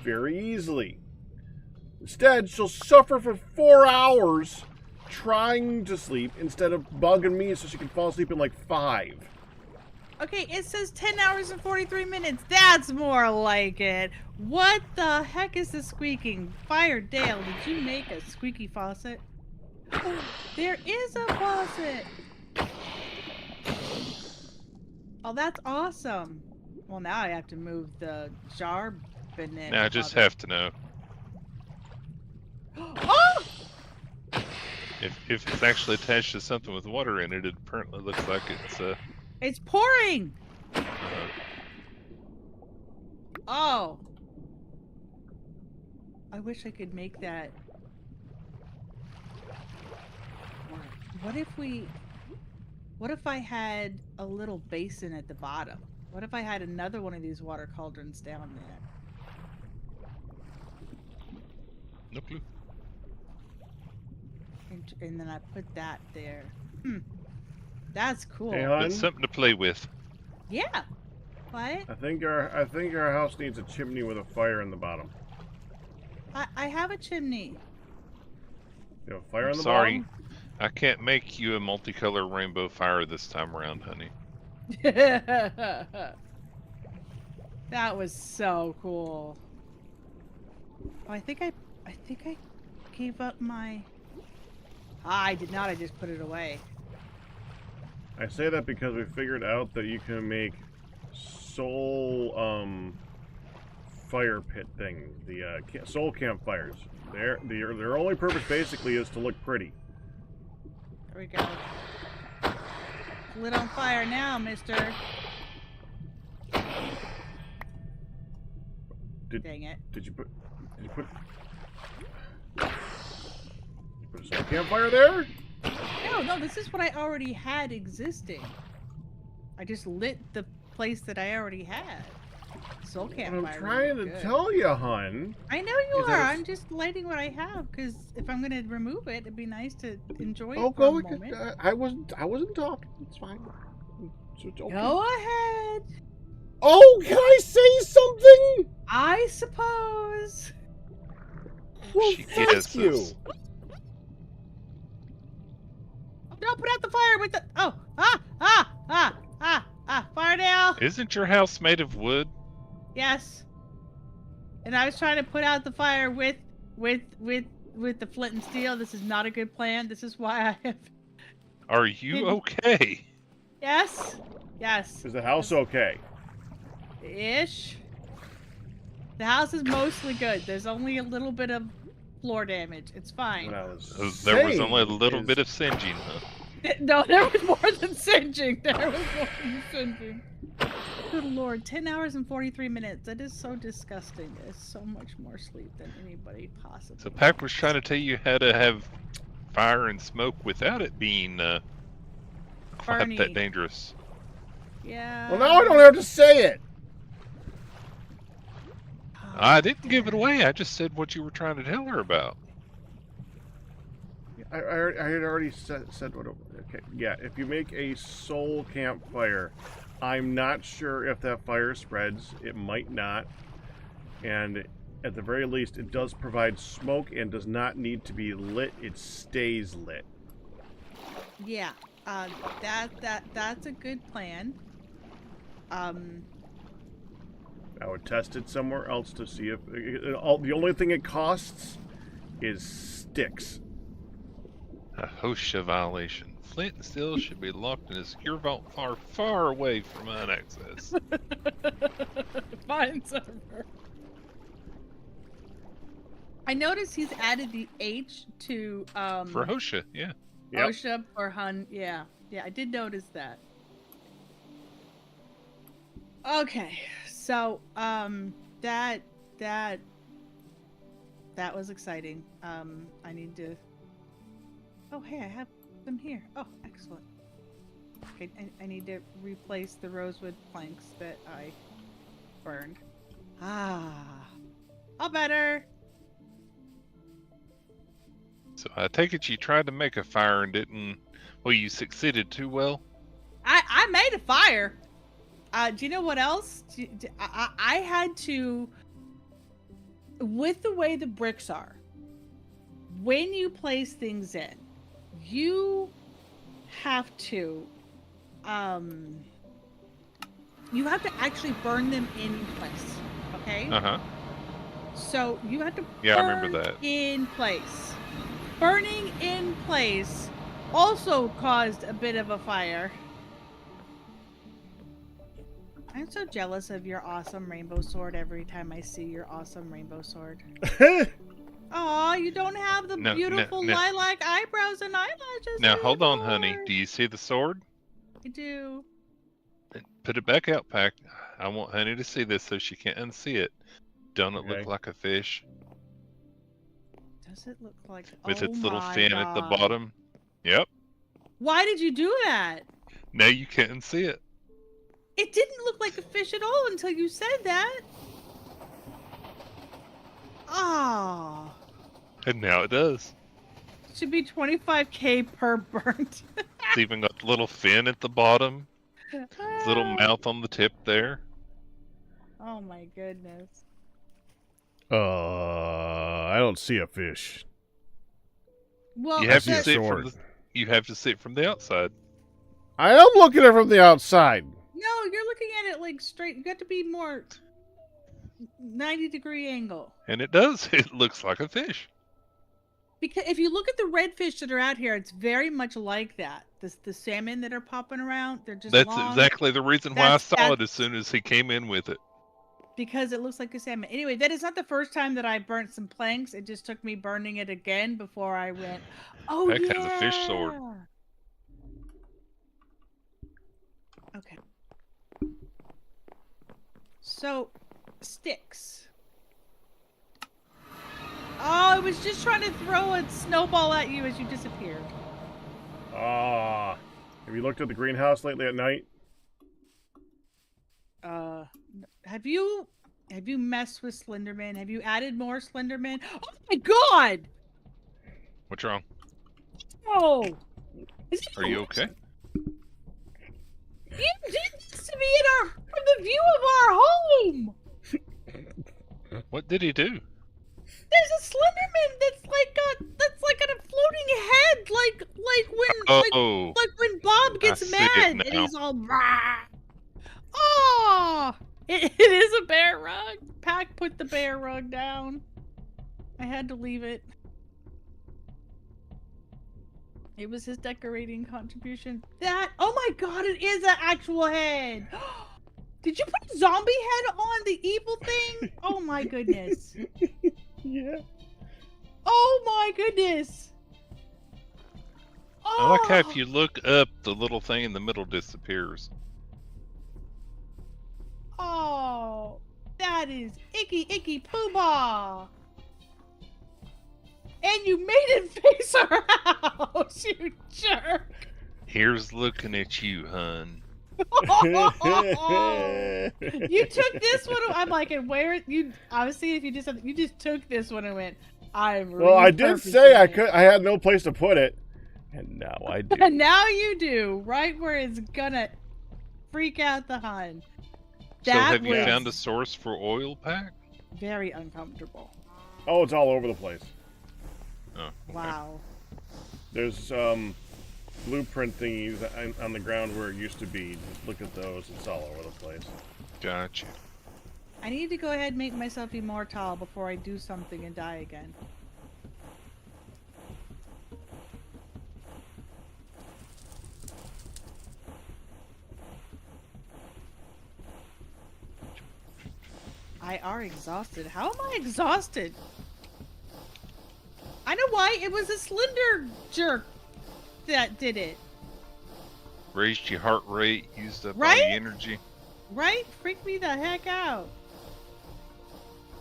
very easily. Instead, she'll suffer for 4 hours trying to sleep instead of bugging me so she can fall asleep in like 5. Okay, it says 10 hours and 43 minutes. That's more like it. What the heck is this squeaking? Fire Dale, did you make a squeaky faucet? Oh, there is a faucet. Oh, that's awesome. Well, now I have to move the jar beneath. Now I just have to know Oh! if it's actually attached to something with water in it. It apparently looks like it's It's pouring. Oh. I wish I could make that. What if I had a little basin at the bottom? What if I had another one of these water cauldrons down there? no clue. And then I put that there. That's cool. Hey, hon, It's something to play with. Yeah. What? I think our house needs a chimney with a fire in the bottom. I have a chimney. You have a fire in the Sorry, bottom? I can't make you a multicolor rainbow fire this time around, honey. That was so cool. Oh, I think I gave up my. I did not. I just put it away. I say that because we figured out that you can make soul fire pit things, the soul campfires. Their only purpose basically is to look pretty. There we go. Lit on fire now, mister. Dang it. Did you put a soul campfire there? No, this is what I already had existing. I just lit the place that I already had. Soul What campfire. I'm trying to tell you, hun. I know you is are. that I'm just lighting what I have because if I'm gonna remove it, it'd be nice to enjoy Oh, it for go a ahead. moment. I wasn't talking. It's fine. It's okay. Go ahead. Oh, can I say something? I suppose. Well, She thank guesses. you. Don't put out the fire with the. Oh, fire now. Isn't your house made of wood? Yes. And I was trying to put out the fire with the flint and steel. This is not a good plan. This is why I have. Are you okay? Yes. Yes. Is the house okay? Ish. The house is mostly good. There's only a little bit of floor damage. It's fine. What I was There was saying only a little is- bit of singeing, huh? No, there was more than singeing. There was more than singeing. Good lord, 10 hours and 43 minutes. That is so disgusting. There's so much more sleep than anybody possibly. So Pac was trying to tell you how to have fire and smoke without it being quite Bernie. that dangerous. Yeah. Well, now I don't have to say it. I didn't give it away. I just said what you were trying to tell her about. I had already said what. Okay, yeah. If you make a soul campfire, I'm not sure if that fire spreads. It might not, and at the very least, it does provide smoke and does not need to be lit. It stays lit. Yeah. That's a good plan. I would test it somewhere else to see if the only thing it costs is sticks. A HOSHA violation. Flint and steel should be locked in a secure vault far, far away from unaccess. Fine server. I noticed he's added the H to For HOSHA, yeah. Yep. OSHA or HUN. Yeah, I did notice that. Okay, so that that was exciting. I need to. Oh, hey, I have them here. Oh, excellent. Okay, I need to replace the rosewood planks that I burned. All better. So I take it you tried to make a fire and didn't. Well, you succeeded too well. I made a fire. Do you know what else? I had to, with the way the bricks are, when you place things in, you have to actually burn them in place. Okay. Uh-huh. So you have to Yeah, I burn remember that. in place. Burning in place also caused a bit of a fire. I'm so jealous of your awesome rainbow sword every time I see your awesome rainbow sword. Aw, you don't have the beautiful lilac eyebrows and eyelashes. Now, hold on, anymore. honey. Do you see the sword? I do. Put it back out, Pack. I want honey to see this so she can unsee it. Don't it look like a fish? Does it look like with oh its little my fin God. at the bottom? Yep. Why did you do that? Now you can't see it. It didn't look like a fish at all until you said that. Oh. And now it does. Should be 25K per burnt. It's even got the little fin at the bottom. Its little mouth on the tip there. Oh my goodness. I don't see a fish. Well, You have see to a see it sword. from the outside. I am looking at it from the outside. No, you're looking at it like straight. You got to be more 90-degree angle. And it does. It looks like a fish. Because if you look at the redfish that are out here, it's very much like that. The salmon that are popping around, they're just That's long. exactly the reason why I That's- saw it as soon as he came in with it. Because it looks like a salmon. Anyway, that is not the first time that I burnt some planks. It just took me burning it again before I went, oh Heck yeah. has a fish sword. Okay. So, sticks. Oh, I was just trying to throw a snowball at you as you disappeared. Have you looked at the greenhouse lately at night? Have you messed with Slenderman? Have you added more Slenderman? Oh my God! What's wrong? Oh, Are you okay? You did this to me from the view of our home. What did he do? There's a Slenderman that's like got a floating head, like when Bob gets I see mad it and now. he's all rah. Oh, it is a bear rug. Pack put the bear rug down. I had to leave it. It was his decorating contribution. Oh my God, it is an actual head. Did you put a zombie head on the evil thing? Oh my goodness. Yeah. Oh my goodness. I like how if you look up, the little thing in the middle disappears. Oh, that is icky poo-bah. And you made it face our house, you jerk. Here's looking at you, hun. You took this one. I'm like, and where you? Obviously, if you just took this one and went. Well, I did say I had no place to put it, and now I do. And now you do, right where it's gonna freak out the hun. So have you found a source for oil, Pack? Very uncomfortable. Oh, it's all over the place. Oh, okay. Wow. There's blueprint thingies on the ground where it used to be. Just look at those. It's all over the place. Gotcha. I need to go ahead and make myself immortal before I do something and die again. I are exhausted. How am I exhausted? I know why. It was a slender jerk that did it. Raised your heart rate, used up all Right? the energy. Right? Freak me the heck out.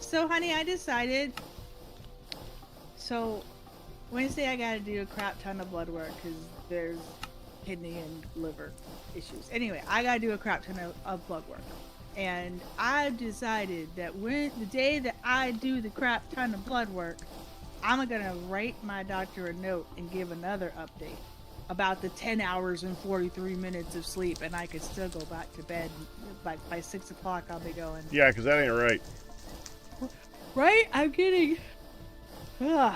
So, honey, I decided So Wednesday I gotta do a crap ton of blood work because there's kidney and liver issues. Anyway, I gotta do a crap ton of blood work. And I've decided that the day that I do the crap ton of blood work, I'm gonna write my doctor a note and give another update about the 10 hours and 43 minutes of sleep, and I could still go back to bed. Like by 6 o'clock, I'll be going. Yeah, because that ain't right. Right? I'm kidding. Ugh.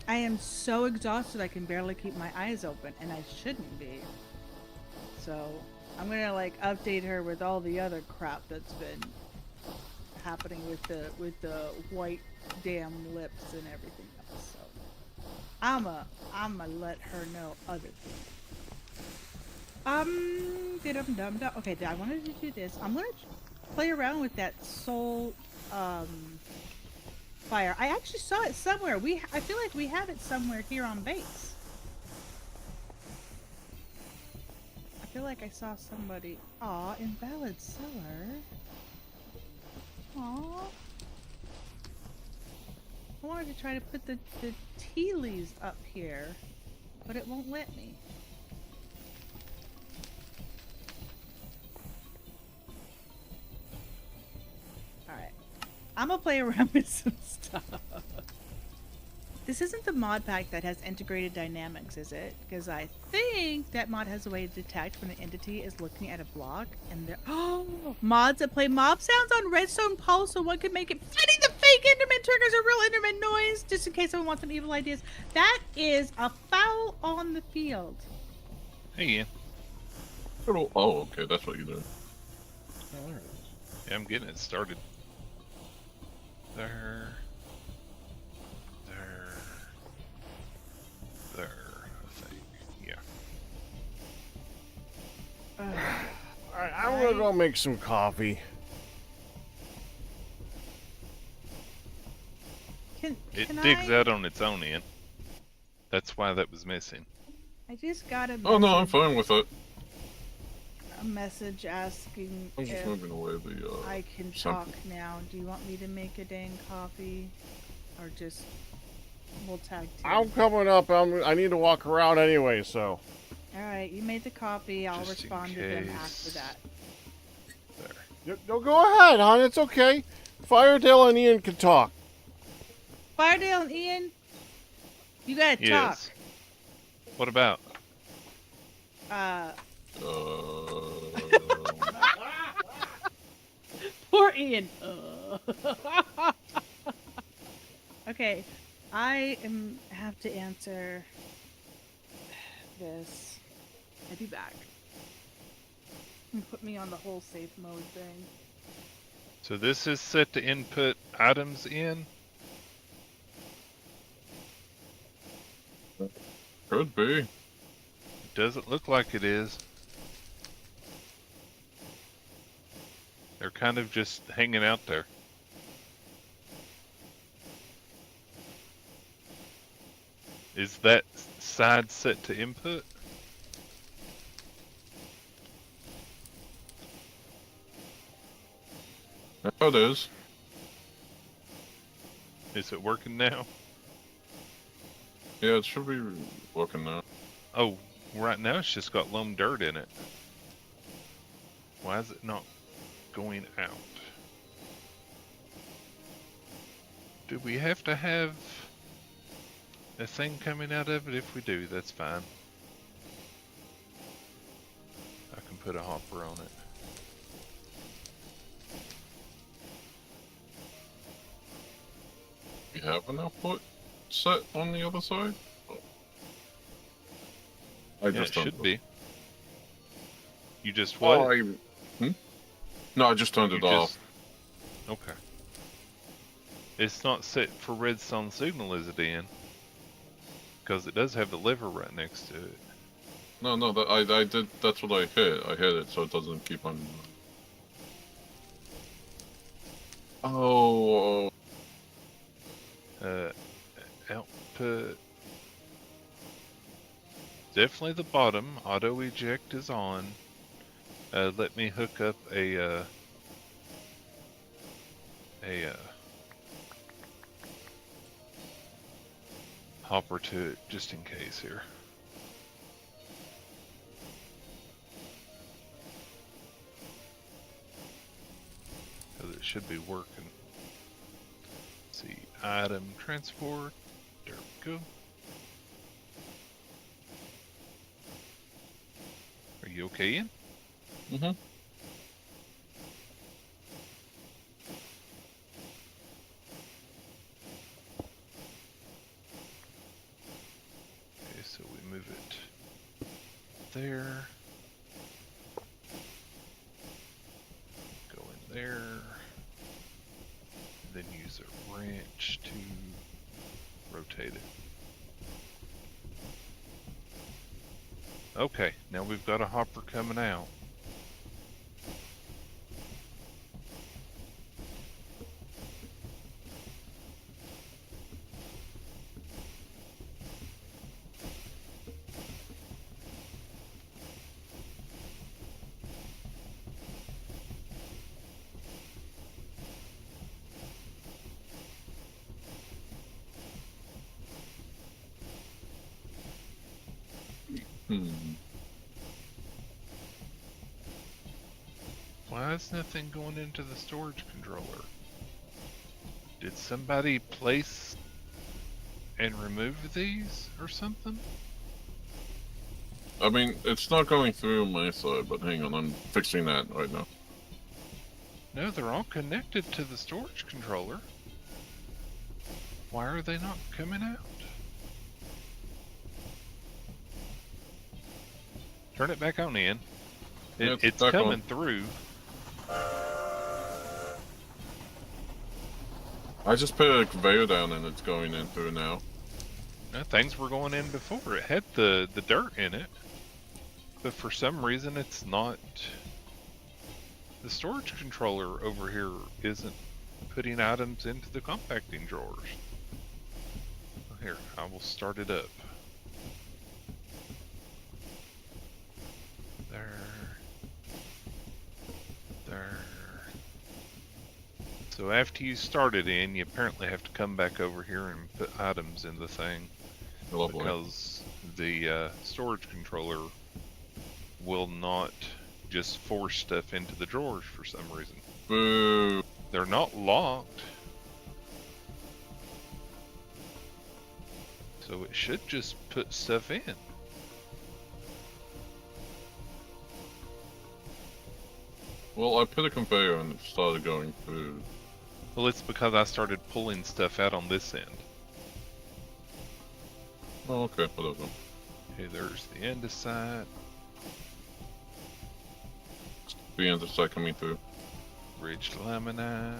I am so exhausted I can barely keep my eyes open, and I shouldn't be. So I'm gonna like update her with all the other crap that's been happening with the white damn lips and everything else. So I'ma let her know other things. Okay, I wanted to do this. I'm gonna play around with that soul fire. I actually saw it somewhere. I feel like we have it somewhere here on base. I feel like I saw somebody. Aw, invalid cellar. Aw. I wanted to try to put the tea leaves up here, but it won't let me. Alright. I'm gonna play around with some stuff. This isn't the mod pack that has integrated dynamics, is it? Because I think that mod has a way to detect when an entity is looking at a block, and they're mods that play mob sounds on redstone pulse, so one could make it fighting the fake Enderman triggers a real Enderman noise, just in case someone wants some evil ideas. That is a foul on the field. Hey, Ian. Oh, okay, that's what you do. Oh, there it is. Yeah, I'm getting it started. There, I think. Yeah. Alright, I'm gonna go make some coffee. It Can digs I... out on its own end. That's why that was missing. I just got a Oh no, I'm fine with it. a message asking I'm just if moving away the I can talk now. Do you want me to make a dang coffee, or just we'll tag team? I'm coming up. I need to walk around anyway, so. All right, you made the coffee. I'll Just in respond to them case. after that. There. No, go ahead, hon. It's okay. Firedale and Ian can talk. Firedale and Ian, you gotta talk. Yes. What about? Poor Ian. Okay, I have to answer this. I'll be back. And put me on the whole safe mode thing. So this is set to input items in? Could be. Doesn't look like it is. They're kind of just hanging out there. Is that side set to input? Oh, it is. Is it working now? Yeah, it should be working now. Oh, right now it's just got loam dirt in it. Why is it not going out? Do we have to have a thing coming out of it? If we do, that's fine. I can put a hopper on it. You have an output set on the other side? Oh. I Yeah, just it should turned be. You just what? Oh, No, I just turned it off. Okay. It's not set for redstone signal, is it, Ian? Because it does have the lever right next to it. No, I did. That's what I hit. I hit it so it doesn't keep on. Oh. Output. Definitely the bottom. Auto eject is on. Let me hook up a hopper to it just in case here. 'Cause it should be working. Let's see, item transport. There we go. Are you okay, Ian? Mm-hmm. Okay, so we move it there. Go in there. Then use a wrench to rotate it. Okay, now we've got a hopper coming out. Why is nothing going into the storage controller? Did somebody place and remove these or something? I mean, it's not going through my side, but hang on, I'm fixing that right now. No, they're all connected to the storage controller. Why are they not coming out? Turn it back on, Ian. Yeah, It's back coming on. through. I just put a conveyor down and it's going in through now. No, things were going in before. It had the dirt in it. But for some reason it's not... The storage controller over here isn't putting items into the compacting drawers. Here, I will start it up. There. There. So after you start it in, you apparently have to come back over here and put items in the thing. Lovely. Because the storage controller will not just force stuff into the drawers for some reason. Boo. They're not locked. So it should just put stuff in. Well, I put a conveyor and it started going through. Well, it's because I started pulling stuff out on this end. Oh, okay, whatever. Okay, there's the andesite, The end is like coming through. ridged laminate.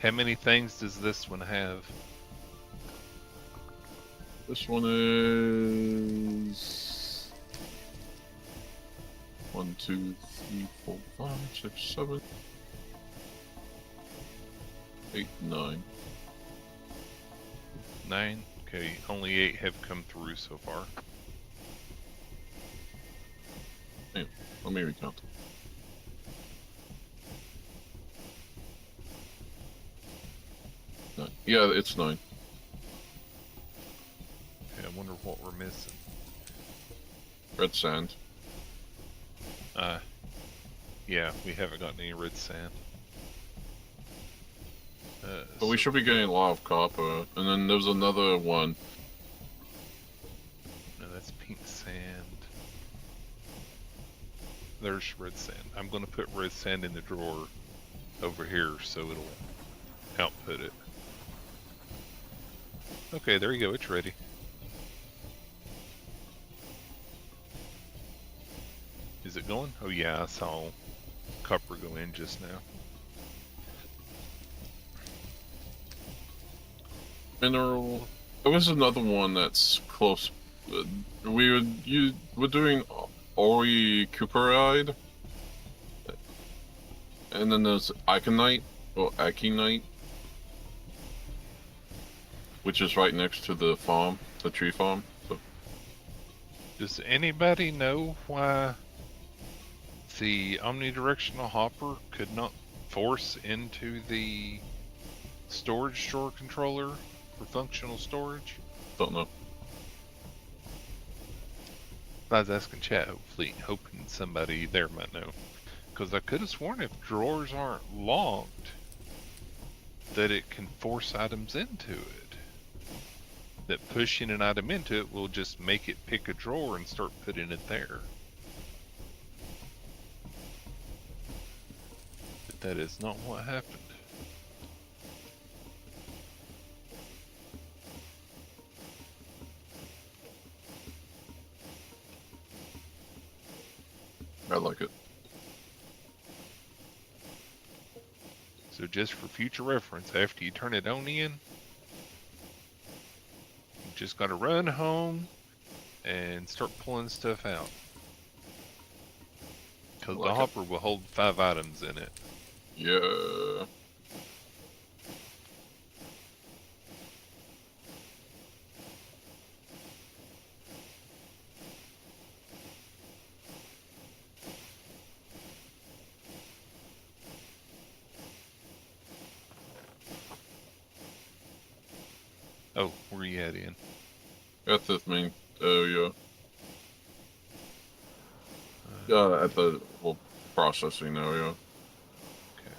How many things does this one have? This one is 1, 2, 3, 4, 5, 6, 7, 8, 9. 9? Okay, only 8 have come through so far. Let me recount. Nine. Yeah, it's 9. Okay, I wonder what we're missing. Red sand. Yeah, we haven't gotten any red sand. But we should be getting a lot of copper. And then there's another one. No, that's pink sand. There's red sand. I'm going to put red sand in the drawer over here so it'll output it. Okay, there you go. It's ready. Is it going? Oh yeah, I saw copper go in just now. Mineral. There was another one that's close. We're doing Ori Cooperide. And then there's Aconite, or Aconite, which is right next to the farm, the tree farm. So. Does anybody know why the omnidirectional hopper could not force into the storage drawer controller for functional storage? Don't know. I was asking chat, hopefully, hoping somebody there might know. Because I could have sworn if drawers aren't locked, that it can force items into it. That pushing an item into it will just make it pick a drawer and start putting it there. But that is not what happened. I like it. So just for future reference, after you turn it on in, you just gotta run home and start pulling stuff out. Because Like the it. hopper will hold 5 items in it. Yeah. Oh, where you at, Ian? At this main area. At the processing area. Okay.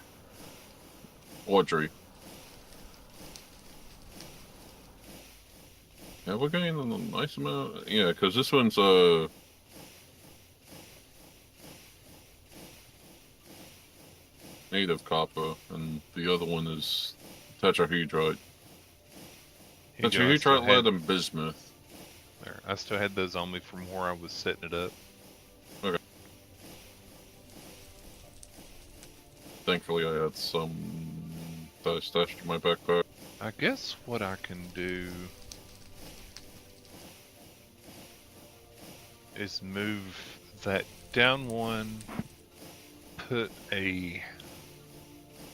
Audrey. Yeah, we're getting a nice amount. Yeah, because this one's native copper, and the other one is tetrahedrite. Here you go, I still Tetrahedrite, had- lead, and bismuth. There, I still had those on me from where I was setting it up. Thankfully, I had some that I stashed in my backpack. I guess what I can do is move that down one, put a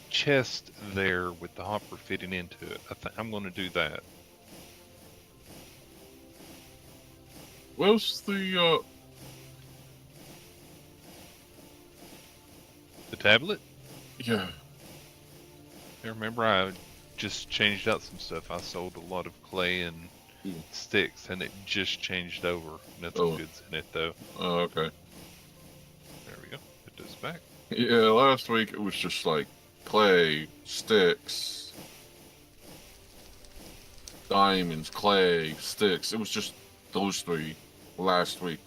chest there with the hopper fitting into it. I'm going to do that. Where's the The tablet? yeah. I remember I just changed out some stuff. I sold a lot of clay and sticks, and it just changed over. Nothing Oh. good's in it, though. Oh, okay. There we go. It does back. Yeah, last week it was just like clay, sticks, diamonds, clay, sticks. It was just those three last week.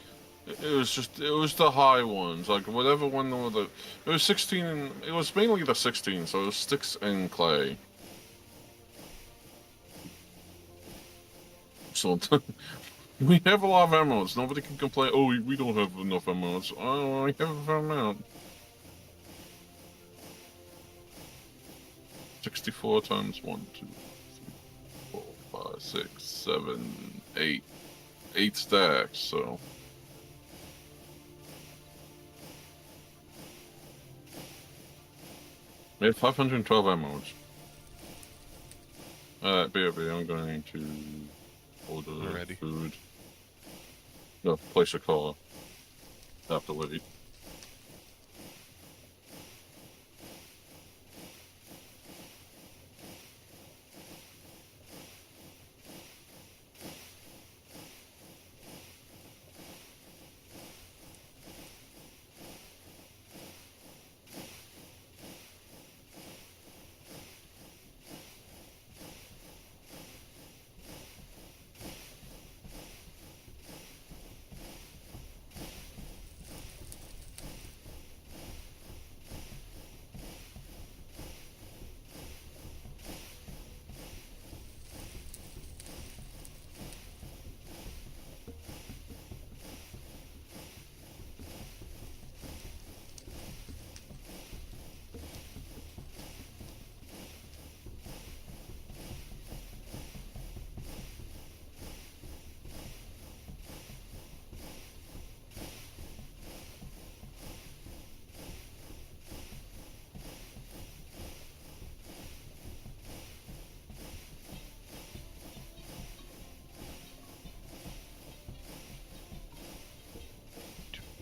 It was the high ones, like whatever one of the. It was 16. It was mainly the 16, so it was sticks and clay. So we have a lot of emeralds. Nobody can complain. Oh, we don't have enough emeralds. Oh, we have a fair amount. 64 times 1, 2, 3, 4, 5, 6, 7, 8. 8 stacks, so. We have 512 emeralds. BRB, I'm going to order Alrighty. food. No, place a call. Have to wait.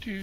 Do.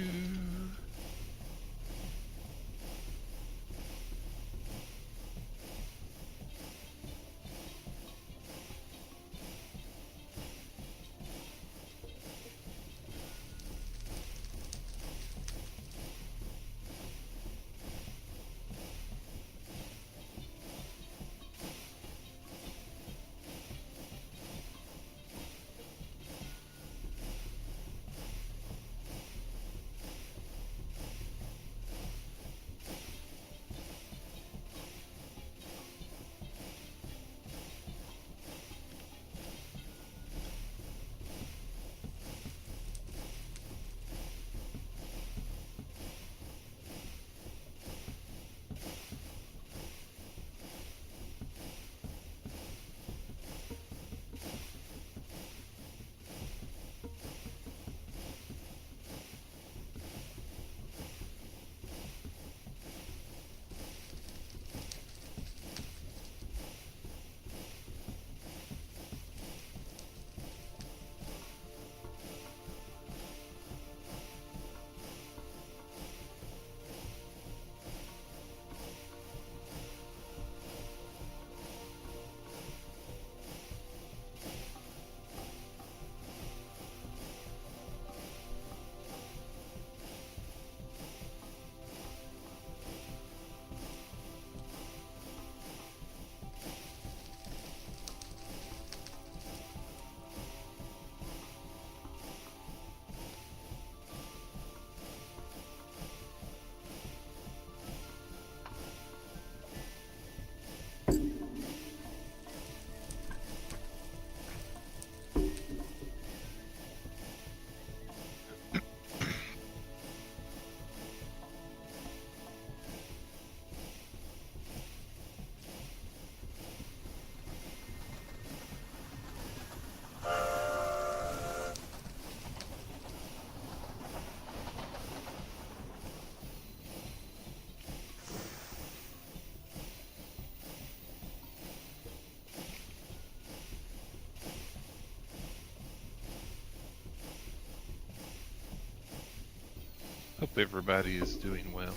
Hope everybody is doing well.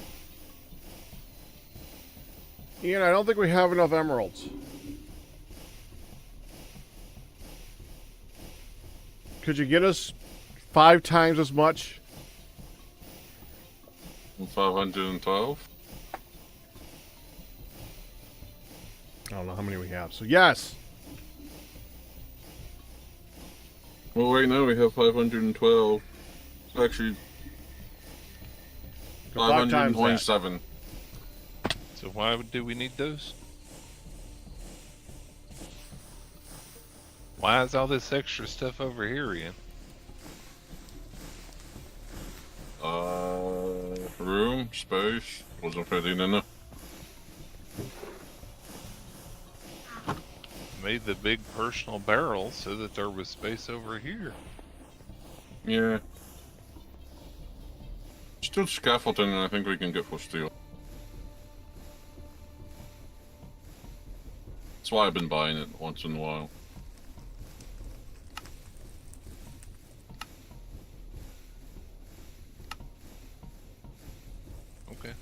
Ian, I don't think we have enough emeralds. Could you get us 5 times as much? 512. I don't know how many we have. So yes. Well, right now we have 512. It's actually So 5 times that. 527. So why do we need those? Why is all this extra stuff over here, Ian? Room, space, wasn't fitting in there. Made the big personal barrel so that there was space over here. Yeah. Still scaffolding, and I think we can get for steel. That's why I've been buying it once in a while. Okay.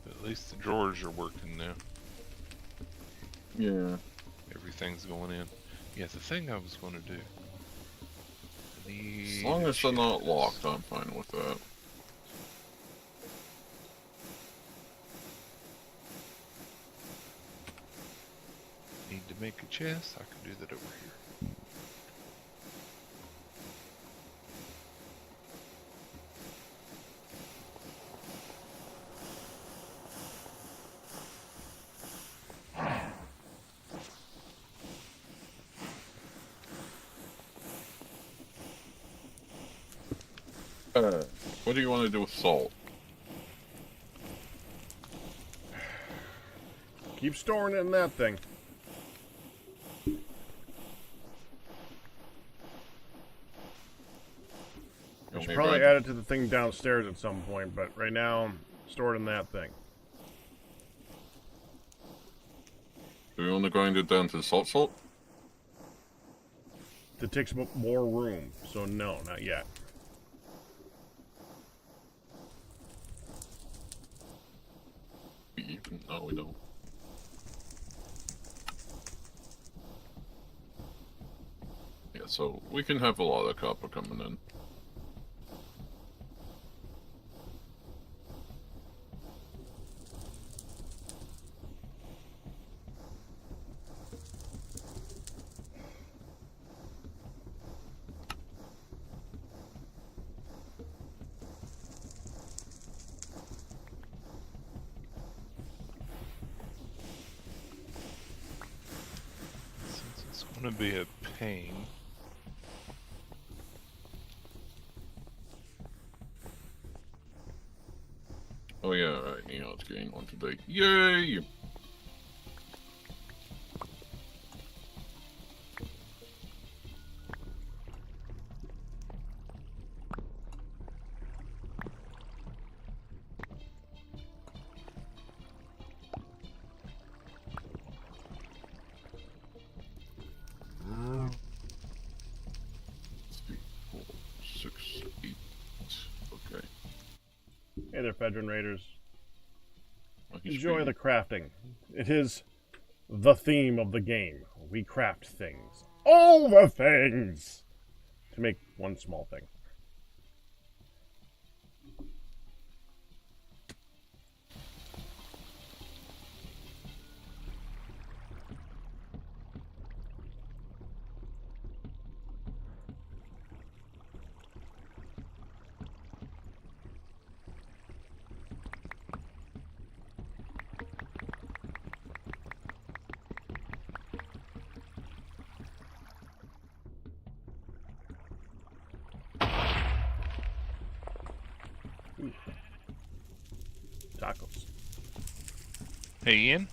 At least the drawers are working now. Yeah. Everything's going in. Yeah, the thing I was going to do. As long as they're not locked, I'm fine with that. Need to make a chest. I can do that over here. What do you want to do with salt? Keep storing it in that thing. I should probably add it to the thing downstairs at some point, but right now, store it in that thing. Do you want to grind it down to salt? It takes more room, so no, not yet. No, we don't. Yeah, so we can have a lot of copper coming in. Since it's going to be a pain. Oh yeah, right, yeah, it's getting one today. Yay! Okay. Hey there, Fedrin Raiders. Well, he's Enjoy speaking. the crafting. It is the theme of the game. We craft things. All the things! To make one small thing. Tacos. Hey, Ian,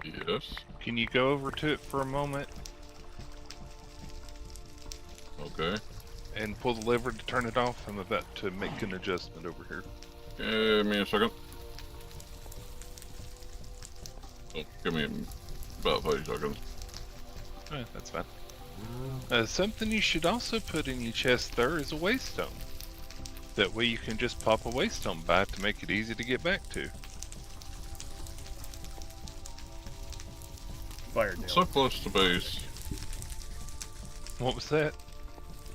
Yes. can you go over to it for a moment Okay. and pull the lever to turn it off? I'm about to make an adjustment over here. Give me a second. Oh, give me about 30 seconds. Alright, that's fine. Something you should also put in your chest there is a waystone. That way you can just pop a waystone by to make it easy to get back to. Firedale. So close to base. What was that?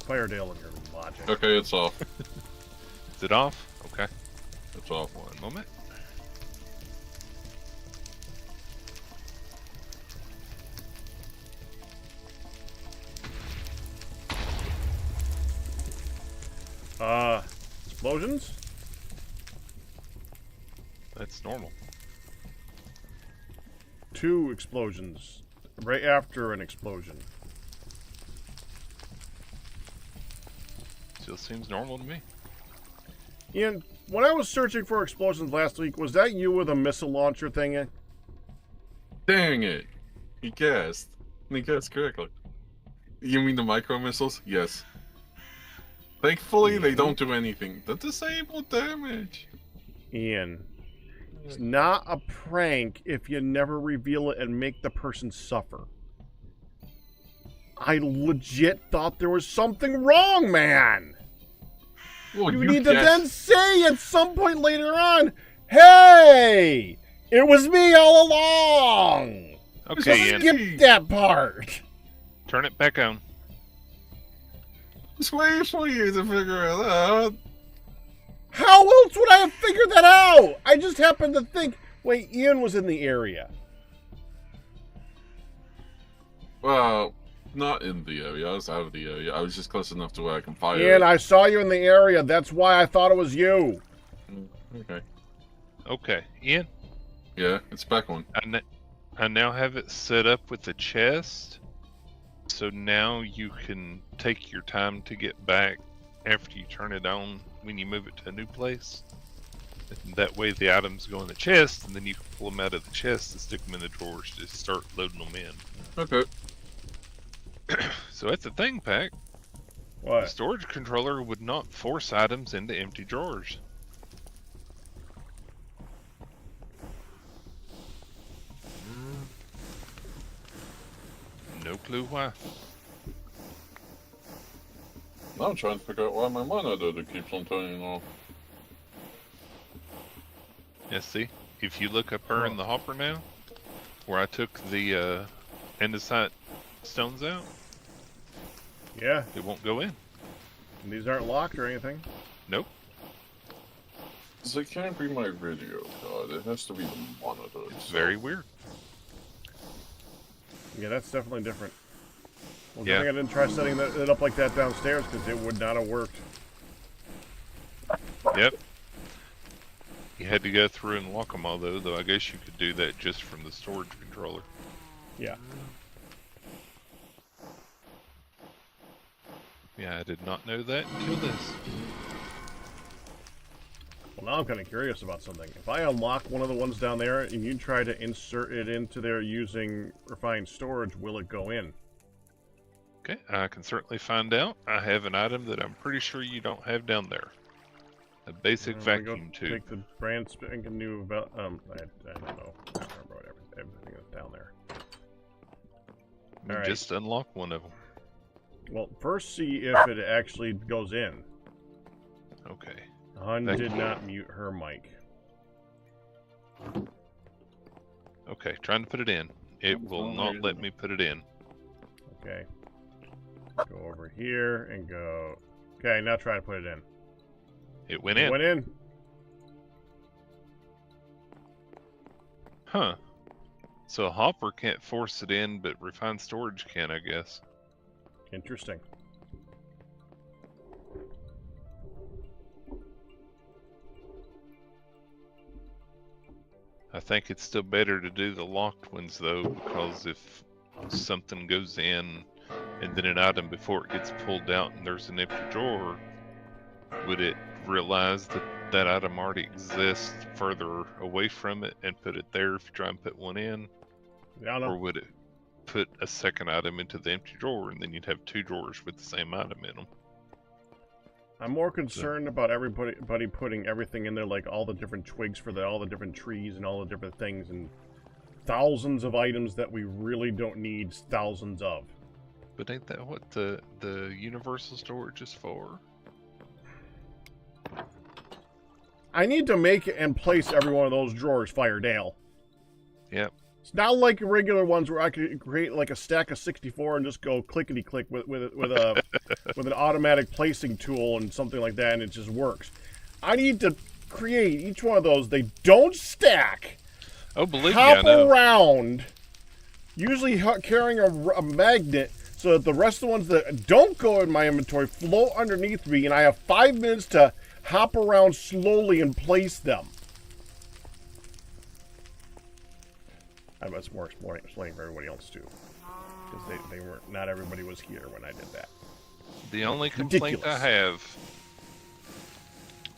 Firedale in your logic. Okay, it's off. Is it off? Okay. It's off. One moment. Explosions? That's normal. 2 explosions. Right after an explosion. Still seems normal to me. Ian, when I was searching for explosions last week, was that you with a missile launcher thing? Dang it! He guessed. And he guessed correctly. You mean the micro missiles? Yes. Thankfully, they don't do anything. The disabled damage. Ian, it's not a prank if you never reveal it and make the person suffer. I legit thought there was something wrong, man! Well, You need to guessed. then say at some point later on, hey! It was me all along! Okay, Ian. Skip that part! Turn it back on. Just wait for you to figure it out. How else would I have figured that out? I just happened to think, wait, Ian was in the area. Well, not in the area. I was out of the area. I was just close enough to where I can fire Ian, it. I saw you in the area. That's why I thought it was you. Okay. Okay, Ian. Yeah, it's back on. I now have it set up with the chest. So now you can take your time to get back after you turn it on when you move it to a new place. And that way the items go in the chest, and then you can pull them out of the chest and stick them in the drawers to start loading them in. Okay. So that's the thing, Pack. The What? storage controller would not force items into empty drawers. No clue why. Now I'm trying to figure out why my monitor keeps on turning off. Yeah, see? If you look up her in the hopper now, where I took the andesite stones out, Yeah, it won't go in. these aren't locked or anything. Nope. So it can't be my video card. It has to be the monitor. It's very weird. Yeah, that's definitely different. Well, Yeah. I didn't try setting it up like that downstairs because it would not have worked. Yep. You had to go through and lock them all, though I guess you could do that just from the storage controller. Yeah. Yeah, I did not know that until this. Well, now I'm kind of curious about something. If I unlock one of the ones down there and you try to insert it into there using refined storage, will it go in? Okay, I can certainly find out. I have an item that I'm pretty sure you don't have down there. A basic We vacuum go tube. Take the brand spanking new. I don't know. I don't remember what everything is down there. You alright. just unlock one of them. Well, first see if it actually goes in. Okay. Hun Thank did you. not mute her mic. Okay, trying to put it in. It will not let me put it in. Okay. Go over here and go. Okay, now try to put it in. It went It in. went in. Huh. So a hopper can't force it in, but refined storage can, I guess. Interesting. I think it's still better to do the locked ones, though, because if something goes in and then an item before it gets pulled out and there's an empty drawer, would it realize that that item already exists further away from it and put it there if you try and put one in? I don't Or know. would it put a second item into the empty drawer and then you'd have two drawers with the same item in them? I'm more concerned about everybody putting everything in there, like all the different twigs for all the different trees and all the different things, and thousands of items that we really don't need thousands of. But ain't that what the universal storage is for? I need to make and place every one of those drawers, Firedale. Yep. It's not like regular ones where I could create like a stack of 64 and just go clickety click with a with an automatic placing tool and something like that, and it just works. I need to create each one of those. They don't stack. Oh, believe me, I Hop know. around, usually carrying a magnet, so that the rest of the ones that don't go in my inventory float underneath me, and I have 5 minutes to hop around slowly and place them. I must more explain for everybody else too, because they weren't. Not everybody was here when I did that. The only complaint I have.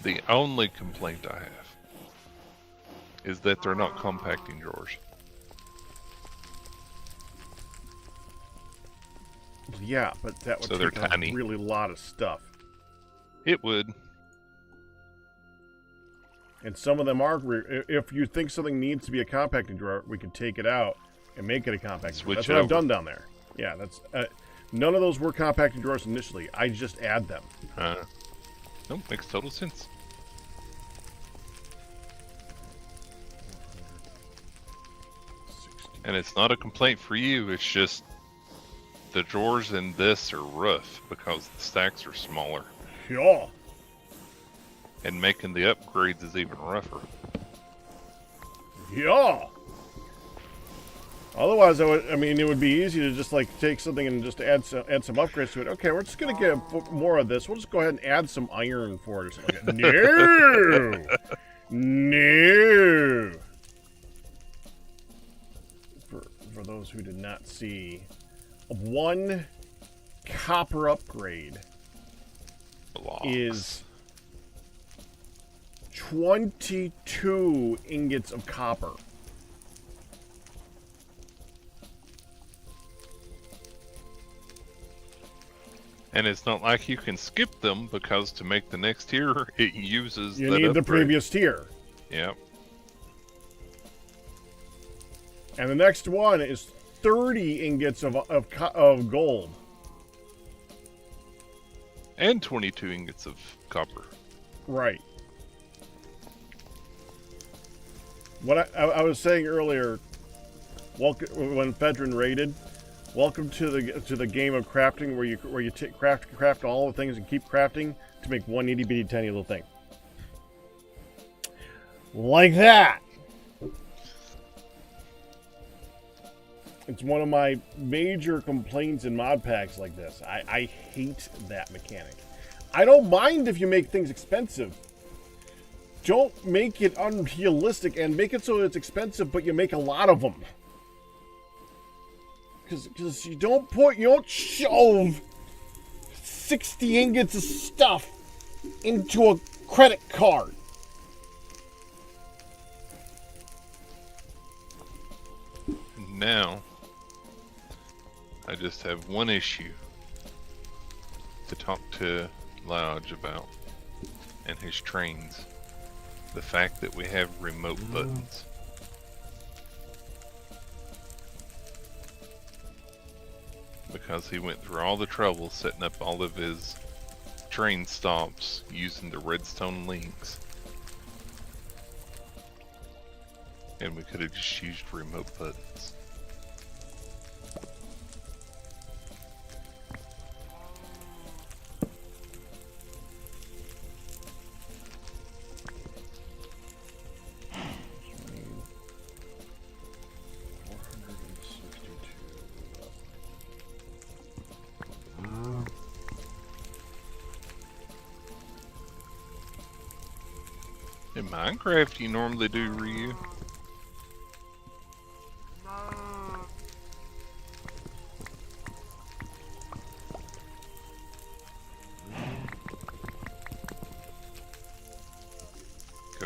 The only complaint I have is that they're not compacting drawers. Yeah, but that would So they're take a tiny. really lot of stuff. It would. And some of them are. If you think something needs to be a compacting drawer, we can take it out and make it a compacting drawer. Switch That's it what I've over. done down there. Yeah, that's. None of those were compacting drawers initially. I just add them. Nope, makes total sense. And it's not a complaint for you, it's just the drawers in this are rough because the stacks are smaller. Yeah. And making the upgrades is even rougher. Yeah. Otherwise, I mean, it would be easy to just like take something and just add some upgrades to it. Okay, we're just gonna get more of this. We'll just go ahead and add some iron for it or something like that. No, no. For those who did not see, one copper upgrade Blocks. is 22 ingots of copper. And it's not like you can skip them because to make the next tier, it uses You that need the upgrade. previous tier. Yep. And the next one is 30 ingots of gold. And 22 ingots of copper. Right. What I was saying earlier, when Fedrin raided, welcome to the game of crafting where you craft all the things and keep crafting to make one itty bitty tiny little thing. Like that. It's one of my major complaints in mod packs like this. I hate that mechanic. I don't mind if you make things expensive. Don't make it unrealistic and make it so it's expensive, but you make a lot of them. Because you don't shove 60 ingots of stuff into a credit card. Now, I just have one issue to talk to Lodge about and his trains. The fact that we have remote buttons. Because he went through all the trouble setting up all of his train stops using the redstone links. And we could have just used remote buttons. In Minecraft, you normally do Ryu.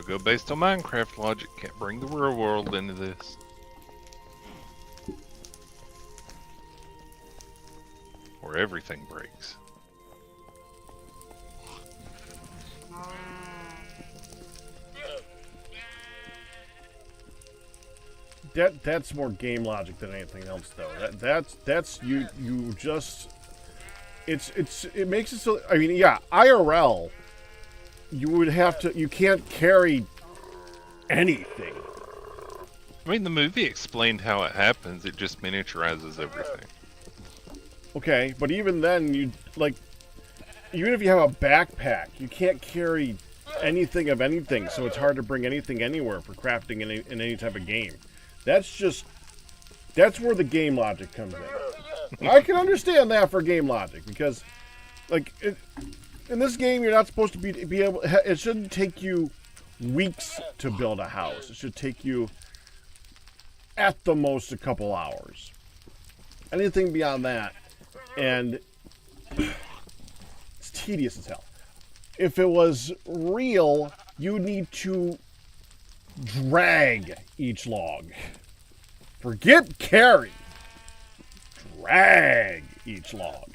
Go based on Minecraft logic. Can't bring the real world into this. Or everything breaks. that's more game logic than anything else, though. That's you just it makes it so. I mean, yeah, IRL. You can't carry anything. I mean, the movie explained how it happens. It just miniaturizes everything. Okay, but even then, even if you have a backpack, you can't carry anything of anything, so it's hard to bring anything anywhere for crafting in any type of game. That's where the game logic comes in. I can understand that for game logic, because, in this game, you're not supposed to be able. It shouldn't take you weeks to build a house. It should take you, at the most, a couple hours. Anything beyond that, and it's tedious as hell. If it was real, you need to drag each log. Forget carry. Drag each log.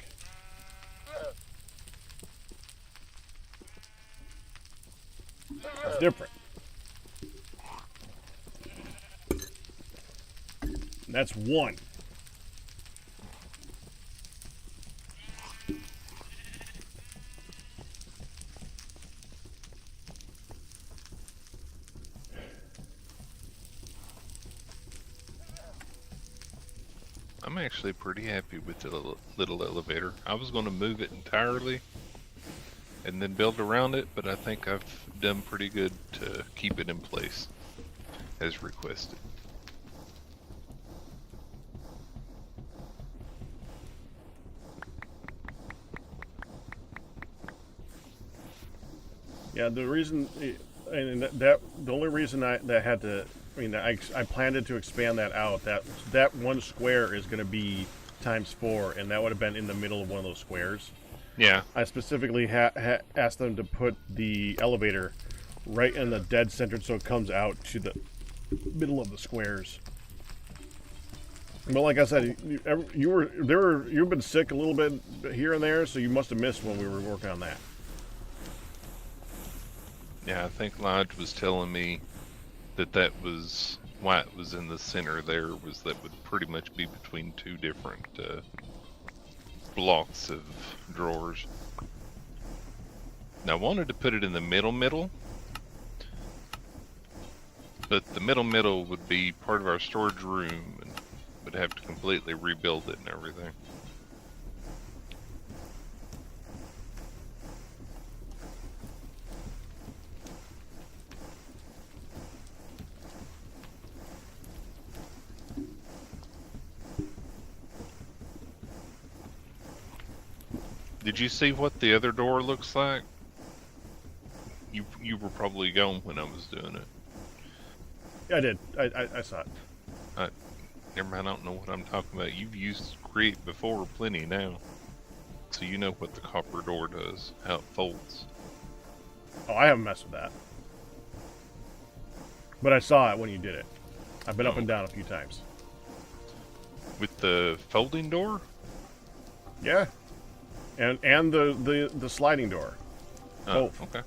It's different. That's one. I'm actually pretty happy with the little elevator. I was going to move it entirely and then build around it, but I think I've done pretty good to keep it in place as requested. Yeah, the reason, and the only reason I planned to expand that out. That one square is going to be ×4, and that would have been in the middle of one of those squares. Yeah. I specifically asked them to put the elevator right in the dead center, so it comes out to the middle of the squares. But like I said, you've been sick a little bit here and there, so you must have missed when we were working on that. Yeah, I think Lodge was telling me that was why it was in the center there, was that would pretty much be between two different blocks of drawers. Now I wanted to put it in the middle, but the middle would be part of our storage room and would have to completely rebuild it and everything. Did you see what the other door looks like? You were probably gone when I was doing it. Yeah, I did. I saw it. Never mind, I don't know what I'm talking about. You've used Create before plenty now. So you know what the copper door does, how it folds. Oh, I haven't messed with that. But I saw it when you did it. I've been up and down a few times. With the folding door? Yeah. And the sliding door. Oh, Both. okay. In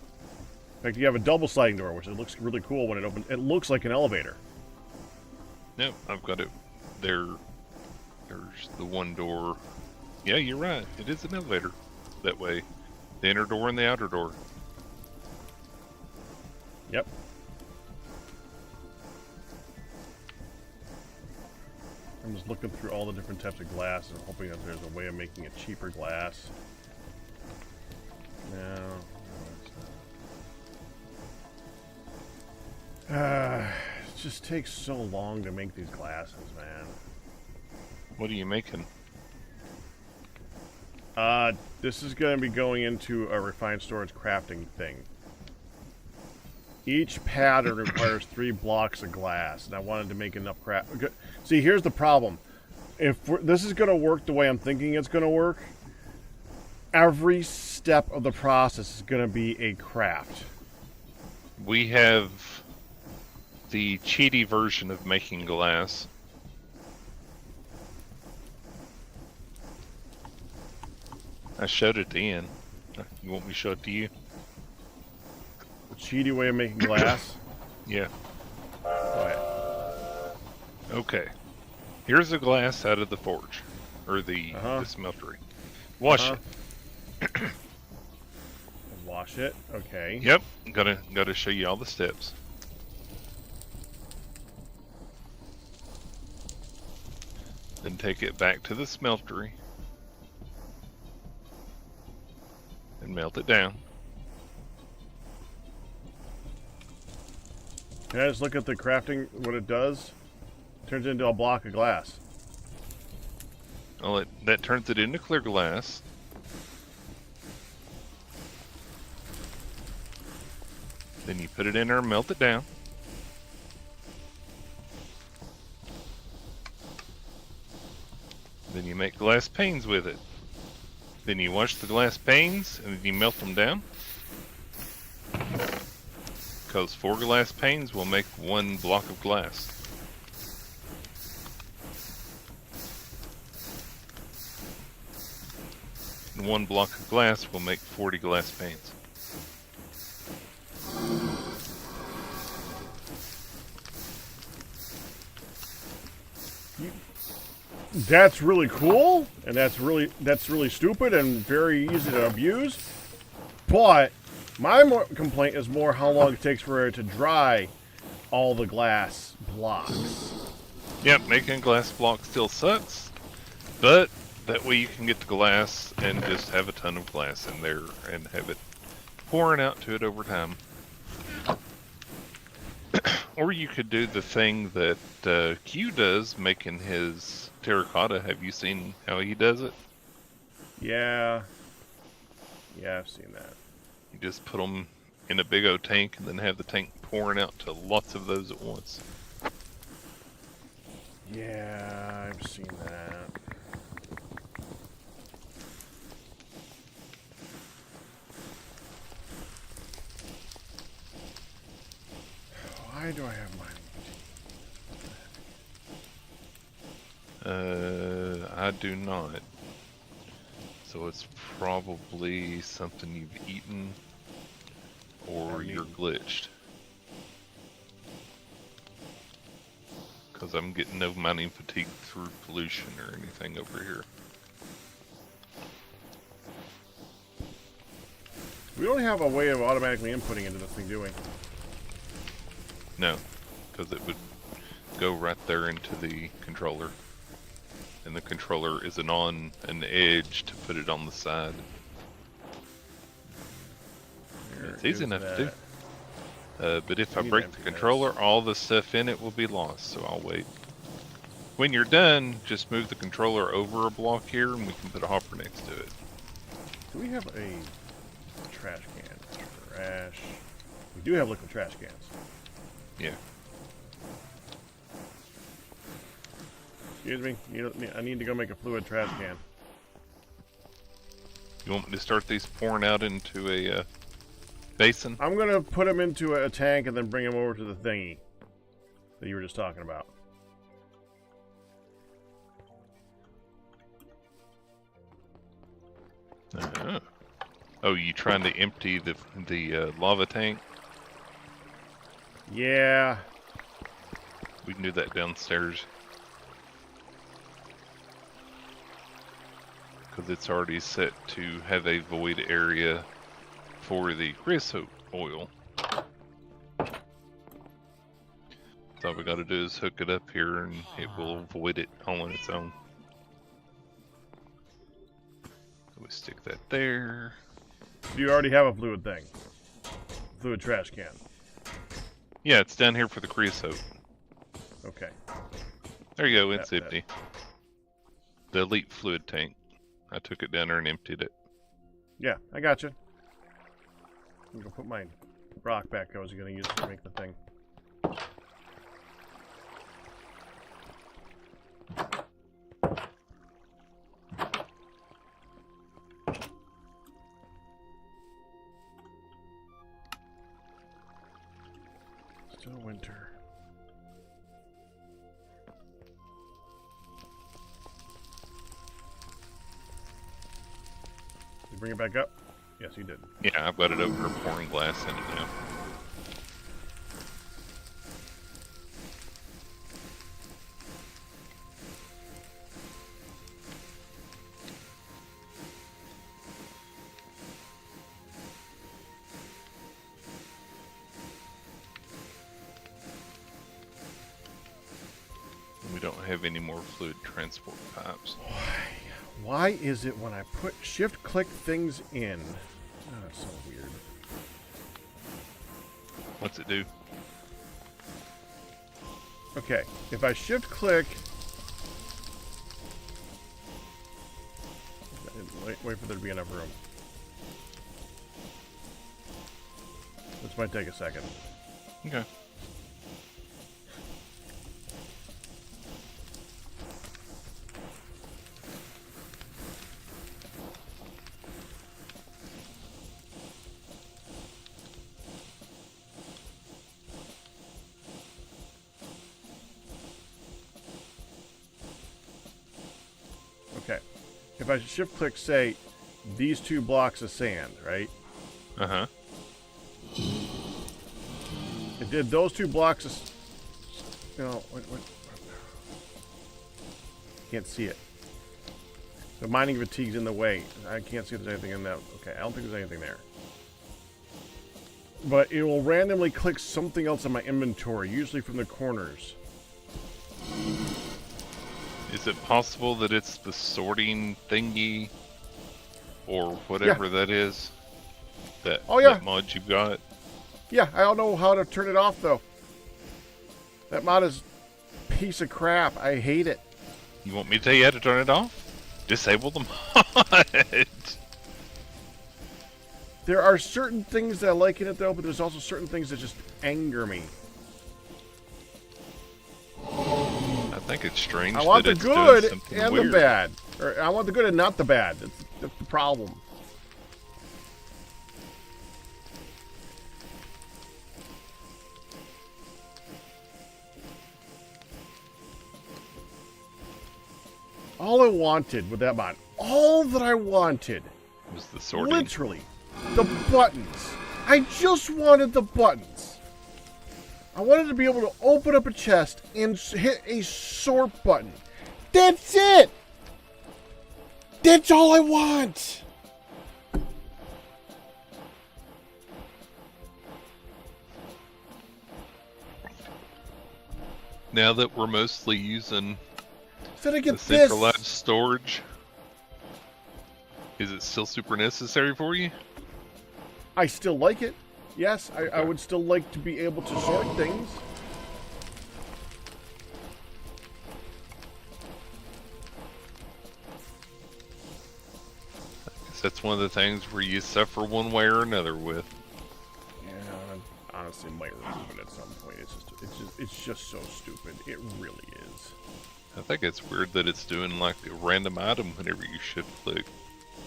fact, you have a double sliding door, which it looks really cool when it opens. It looks like an elevator. No, I've got it there. There's the one door. Yeah, you're right. It is an elevator. That way. The inner door and the outer door. Yep. I'm just looking through all the different types of glass and hoping that there's a way of making it cheaper glass. No. It just takes so long to make these glasses, man. What are you making? This is going to be going into a refined storage crafting thing. Each pattern requires 3 blocks of glass, and I wanted to make enough craft. See, here's the problem. If this is going to work the way I'm thinking it's going to work, every step of the process is going to be a craft. We have the cheaty version of making glass. I showed it to Ian. You want me to show it to you? The cheaty way of making glass? Yeah. Go ahead. Okay. Here's the glass out of the forge. Or the smeltery. Wash it. Wash it. Okay. Yep. Gotta show you all the steps. Then take it back to the smeltery. And melt it down. Can I just look at the crafting, what it does? Turns into a block of glass. Well, that turns it into clear glass. Then you put it in there and melt it down. Then you make glass panes with it. Then you wash the glass panes and then you melt them down. Because 4 glass panes will make 1 block of glass. And 1 block of glass will make 40 glass panes. That's really cool, and that's really stupid and very easy to abuse. But my complaint is more how long it takes for it to dry all the glass blocks. Yep, making a glass block still sucks, but that way you can get the glass and just have a ton of glass in there and have it pouring out to it over time. Or you could do the thing that Q does, making his terracotta. Have you seen how he does it? Yeah, I've seen that. You just put them in a big old tank and then have the tank pouring out to lots of those at once. Yeah, I've seen that. Why do I have mine? I do not. So it's probably something you've eaten or you're glitched. Because I'm getting no mining fatigue through pollution or anything over here. We don't have a way of automatically inputting into this thing, do we? No, because it would go right there into the controller. And the controller isn't on an edge to put it on the side. It's easy enough to do. But if I break the controller, all the stuff in it will be lost, so I'll wait. When you're done, just move the controller over a block here and we can put a hopper next to it. Do we have a trash can? Trash. We do have liquid trash cans. Yeah. Excuse me, I need to go make a fluid trash can. You want me to start these pouring out into a basin? I'm gonna put them into a tank and then bring them over to the thingy that you were just talking about. Oh, you trying to empty the lava tank? Yeah. We can do that downstairs. Because it's already set to have a void area for the creosote oil. So all we gotta do is hook it up here and it will void it all on its own. So we stick that there. Do you already have a fluid thing? Fluid trash can. Yeah, it's down here for the creosote. Okay. There you go, it's empty. The elite fluid tank. I took it down there and emptied it. Yeah, I got you. I'm gonna put my rock back I was gonna use to make the thing. Still winter. You bring it back up? Yes, you did. Yeah, I've got it over here pouring glass in it now. have any more fluid transport pipes. Why is it when I put shift-click things in? Oh, that's so weird. What's it do? Okay, if I shift-click... Wait for there to be enough room. This might take a second. Okay. Okay. If I shift-click, say, these 2 blocks of sand, right? Uh-huh. It did those 2 blocks of... No, wait. Can't see it. The mining fatigue's in the way. I can't see if there's anything in that. Okay, I don't think there's anything there. But it will randomly click something else in my inventory, usually from the corners. Is it possible that it's the sorting thingy or whatever that is? That, that mod you've got? Yeah, I don't know how to turn it off, though. That mod is a piece of crap. I hate it. You want me to tell you how to turn it off? Disable the mod. There are certain things that I like in it, though, but there's also certain things that just anger me. I think it's strange. I want that the it's good doing something and weird. the bad. Or I want the good and not the bad. That's the problem. All I wanted with that mod, all that I wanted, Was the sorting. literally, the buttons. I just wanted the buttons. I wanted to be able to open up a chest and hit a sort button. That's it! That's all I want! Now that we're mostly using So I the get this. centralized storage, is it still super necessary for you? I still like it. Yes, I would still like to be able to sort things. That's one of the things where you suffer one way or another with. Yeah, honestly, might remove it at some point. It's just so stupid. It really is. I think it's weird that it's doing like a random item whenever you shift click.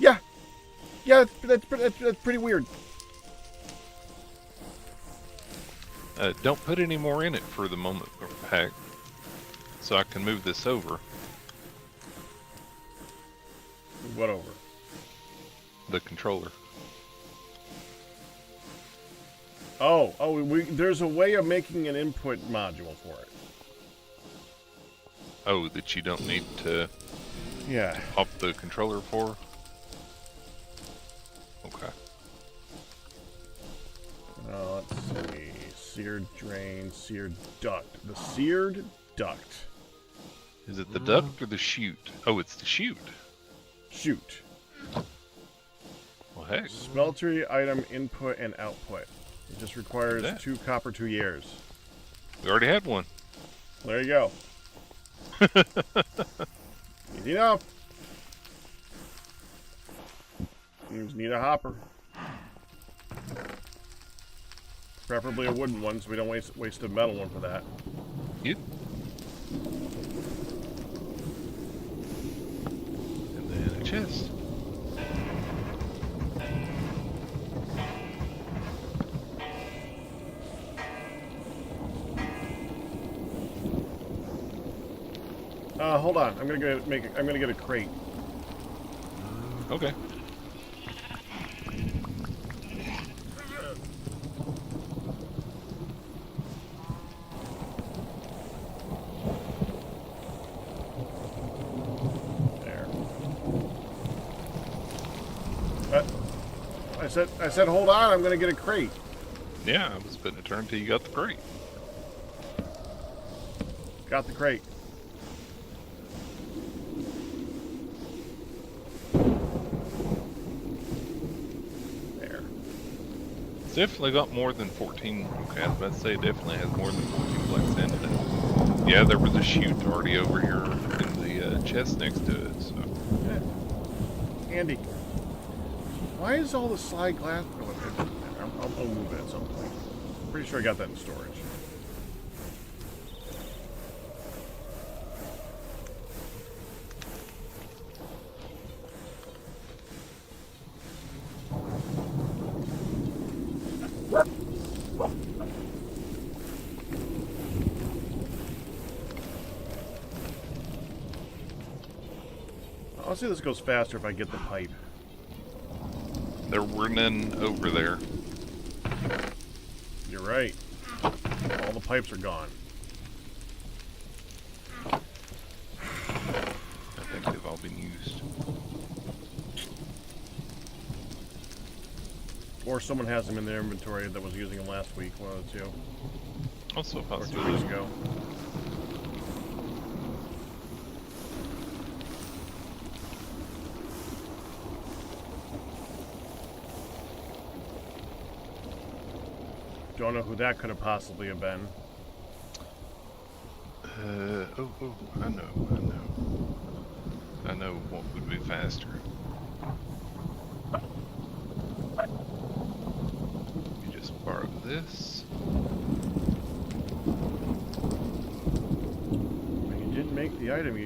Yeah, that's pretty weird. Don't put any more in it for the moment, pack, so I can move this over. What over? The controller. There's a way of making an input module for it. Oh, that you don't need to pop the controller for? Okay. Let's see. Seared drain, seared duct. The seared duct. Is it the duct or the chute? Oh, it's the chute. Shoot. Well, heck. Smeltery item input and output. It just requires that? 2 copper, 2 years. We already had one. There you go. Easy enough. You just need a hopper. Preferably a wooden one, so we don't waste a metal one for that. Yep. And then a chest. Hold on. I'm gonna get a crate. Okay. There. I said hold on. I'm gonna get a crate. Yeah, I was putting a turn till you got the crate. Got the crate. definitely got more than 14. Okay, I was about to say it definitely has more than 14 black sand in it. Yeah, there was a chute already over here in the chest next to it. So Andy, why is all the slide glass? Oh, I'll move it at some point. Pretty sure I got that in storage. Honestly, this goes faster if I get the pipe. there were none over there. You're right. All the pipes are gone. I think they've all been used. Or someone has them in their inventory that was using them last week, one of the two. Also Or 2 possible. weeks ago. Don't know who that could have possibly have been. I know what would be faster. You just borrow this. You didn't make the item,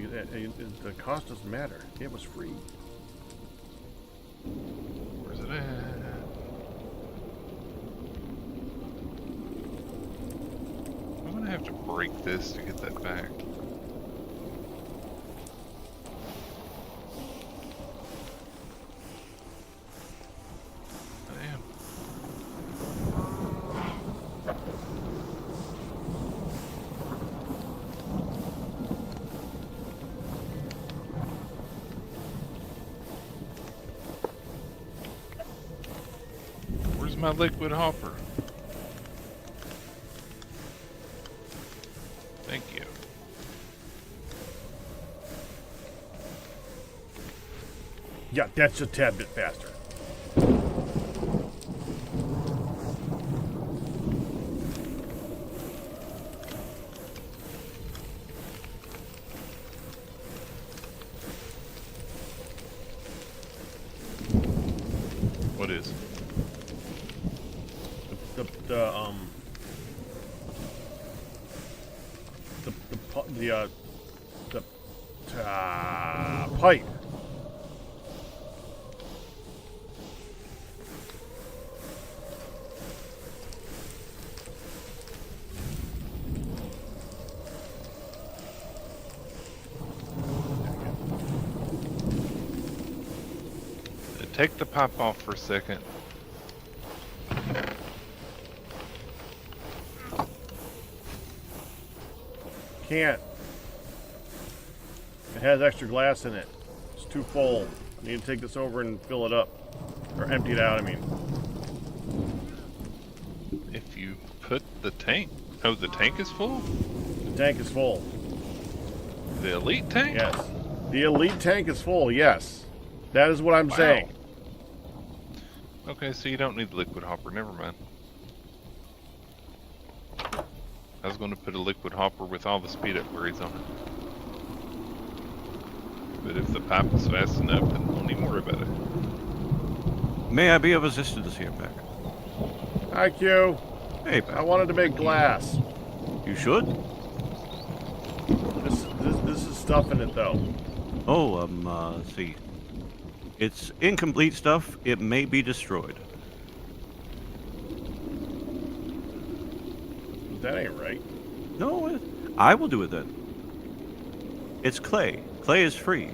the cost doesn't matter. It was free. Where's it at? I'm gonna have to break this to get that back. Damn. Where's my liquid hopper? Thank you. Yeah, that's a tad bit faster. What is? Pipe. Take the pipe off for a second. Can't. It has extra glass in it. It's too full. I need to take this over and fill it up. Or empty it out, I mean. If you put the tank... Oh, the tank is full? The tank is full. The elite tank? Yes. The elite tank is full, yes. That is what I'm Wow. saying. Okay, so you don't need the liquid hopper, never mind. I was going to put a liquid hopper with all the speed upgrades on it. But if the pipe is fast enough, then don't need to worry about it. May I be of assistance here, Pack? Hi, Q. Hey, Pack. I wanted to make glass. You should? This is stuff in it, though. Oh, let's see. It's incomplete stuff. It may be destroyed. That ain't right. No, I will do it then. It's clay. Clay is free.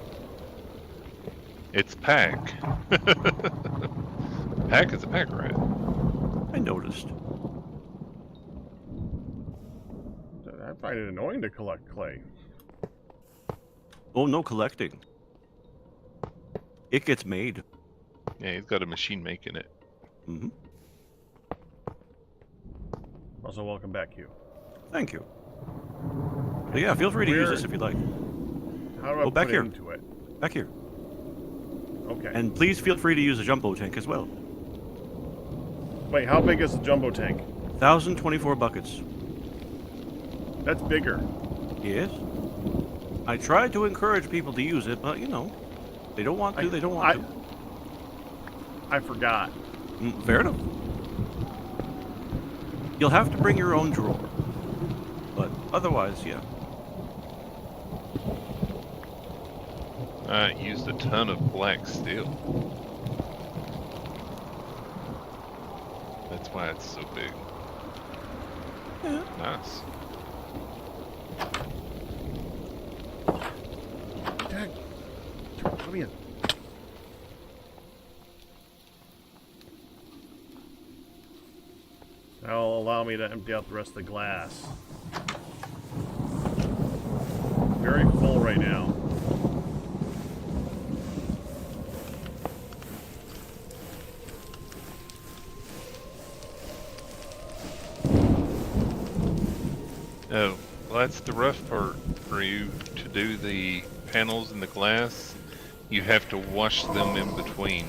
It's pack. Pack is a pack rat. I noticed. I find it annoying to collect clay. Oh, no collecting. It gets made. Yeah, he's got a machine making it. Mm-hmm. Also, welcome back, Q. Thank you. But yeah, feel free to use this if you'd like. How do I Oh, back put here. into it? Back here. Okay. And please feel free to use a jumbo tank as well. Wait, how big is the jumbo tank? 1,024 buckets. That's bigger. Yes. I tried to encourage people to use it, but you know, they don't want to. They don't want to. I forgot. Fair enough. You'll have to bring your own drawer, but otherwise, yeah. I used a ton of black steel. That's why it's so big. Yeah. Nice. Dad, come in. That'll allow me to empty out the rest of the glass. Very full right now. Oh, well, that's the rough part for you to do the panels and the glass. You have to wash them in between.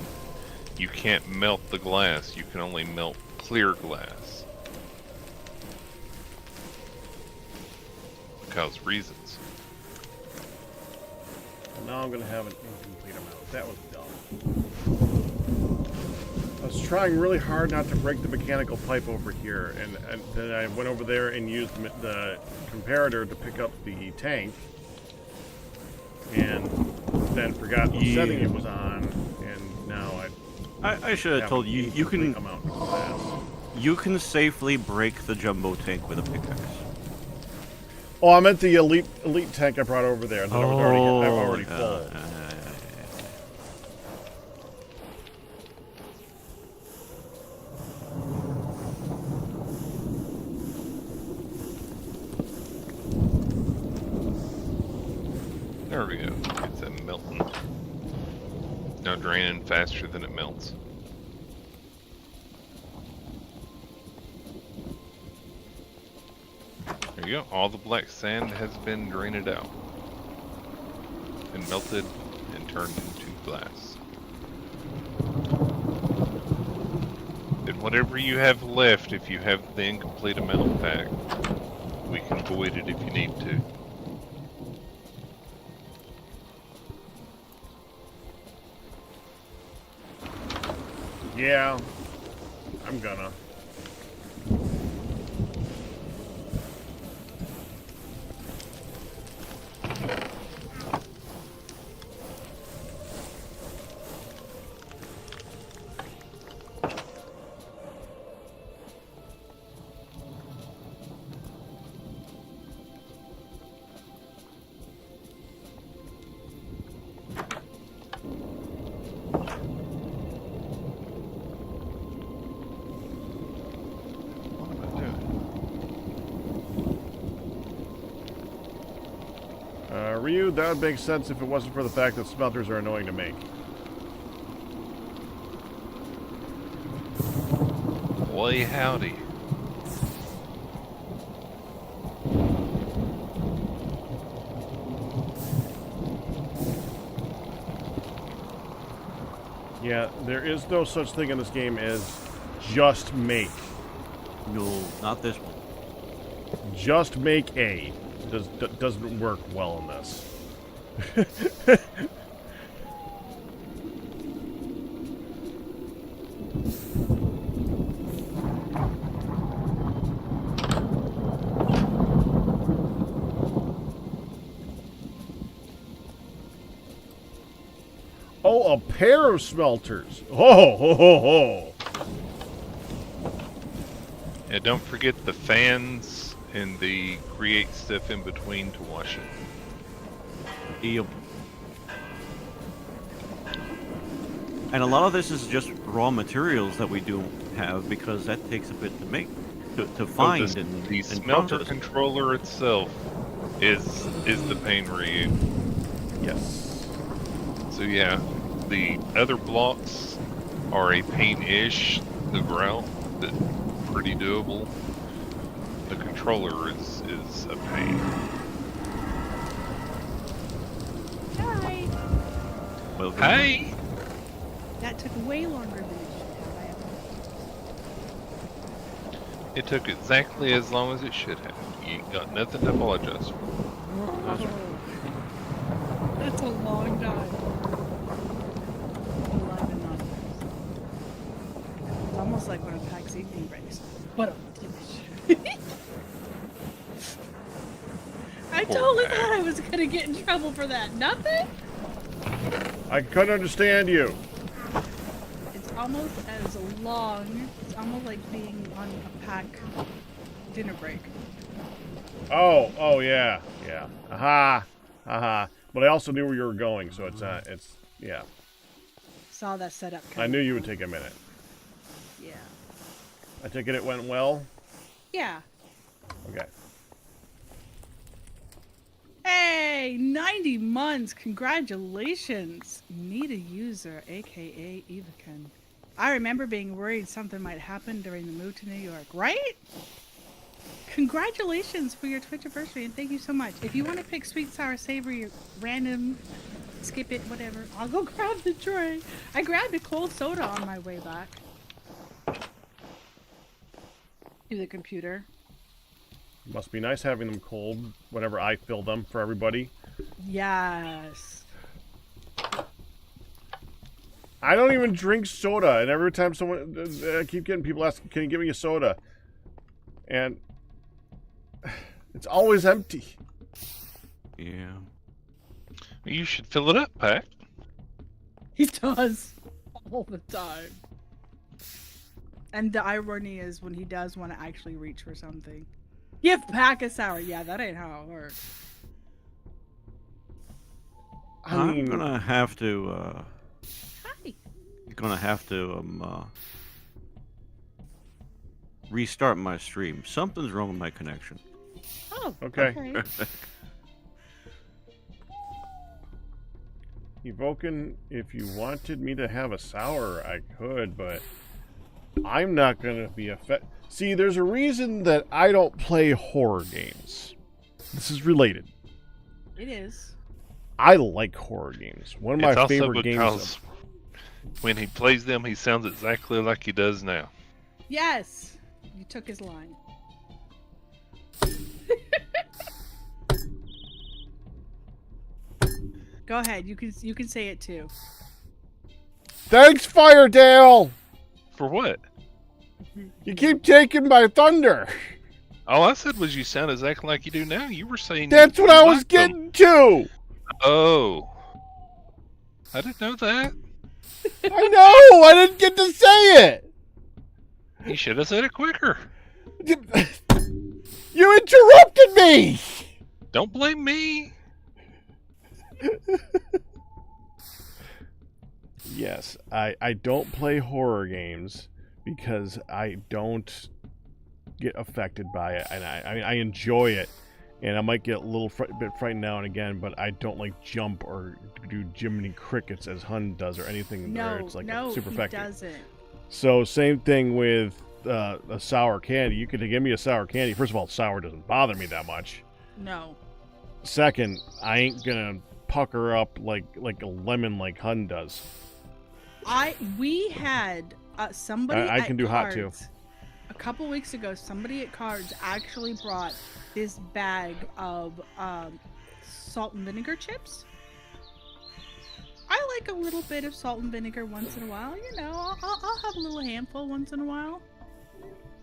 You can't melt the glass. You can only melt clear glass. Because reasons. Now I'm gonna have an incomplete amount. That was dumb. I was trying really hard not to break the mechanical pipe over here, and then I went over there and used the comparator to pick up the tank, and then forgot what setting it was on, and now I should have told you. You can safely break the jumbo tank with a pickaxe. Oh, I meant the elite tank I brought over there. That I'm already full. There we go. It's that melting. Now draining faster than it melts. There you go. All the black sand has been drained out. And melted and turned into glass. And whatever you have left, if you have the incomplete amount back, we can void it if you need to. Yeah, I'm gonna. Ryu, that would make sense if it wasn't for the fact that smelters are annoying to make. Boy, howdy. Yeah, there is no such thing in this game as just make. No, not this one. Just make A. Doesn't work well in this. Oh, a pair of smelters. Oh, ho, ho, ho. And don't forget the fans and the create stuff in between to wash it. Yep. And a lot of this is just raw materials that we do have because that takes a bit to make, to find the and smelter process. controller itself is the pain Ryu. Yes. So yeah, the other blocks are a pain-ish. The grout, but pretty doable. The controller is a pain. Hi. Well, Hey! That took way longer than it should have. It took exactly as long as it should have. You ain't got nothing to apologize for. That's That's a long time. 11 hours. It's almost like when a pack's evening breaks. But I Poor totally Pack. thought I was gonna get in trouble for that. Nothing? I couldn't understand you. It's almost as long. It's almost like being on a pack dinner break. Oh, yeah. Aha. But I also knew where you were going, so yeah. Saw that setup. I knew you would take a minute. Yeah. I take it went well? Yeah. Okay. Hey, 90 months. Congratulations. Need a user, aka Evakin. I remember being worried something might happen during the move to New York, right? Congratulations for your Twitch anniversary, and thank you so much. If you want to pick sweet, sour, savory, random, skip it, whatever, I'll go grab the tray. I grabbed a cold soda on my way back to the computer. Must be nice having them cold whenever I fill them for everybody. Yes. I don't even drink soda, and every time I keep getting people asking, can you give me a soda? And it's always empty. Yeah. You should fill it up, Pack. He does all the time. And the irony is when he does want to actually reach for something. Give Pack a sour. Yeah, that ain't how it works. I'm gonna have to. Hi. Restart my stream. Something's wrong with my connection. Oh, Okay. okay. Evokin, if you wanted me to have a sour, I could, but I'm not going to be See, there's a reason that I don't play horror games. This is related. It is. I like horror games. One of my It's also favorite because games. when he plays them, he sounds exactly like he does now. Yes. You took his line. Go ahead. You can say it too. Thanks, Firedale! For what? You keep taking my thunder. All I said was you sound exactly like you do now. You were saying That's you what I was liked them. getting to. Oh. I didn't know that. I know. I didn't get to say it. You should have said it quicker. You interrupted me. Don't blame me. Yes, I don't play horror games because I don't get affected by it, and I enjoy it, and I might get a little bit frightened now and again, but I don't like jump or do Jiminy Crickets as Hun does or anything where it's like super effective. No, he doesn't. So same thing with a sour candy. You could give me a sour candy. First of all, sour doesn't bother me that much. No. Second, I ain't gonna pucker up like a lemon like Hun does. We had somebody I at can do hot, too. Cards a couple weeks ago. Somebody at Cards actually brought this bag of salt and vinegar chips. I like a little bit of salt and vinegar once in a while. You know, I'll have a little handful once in a while.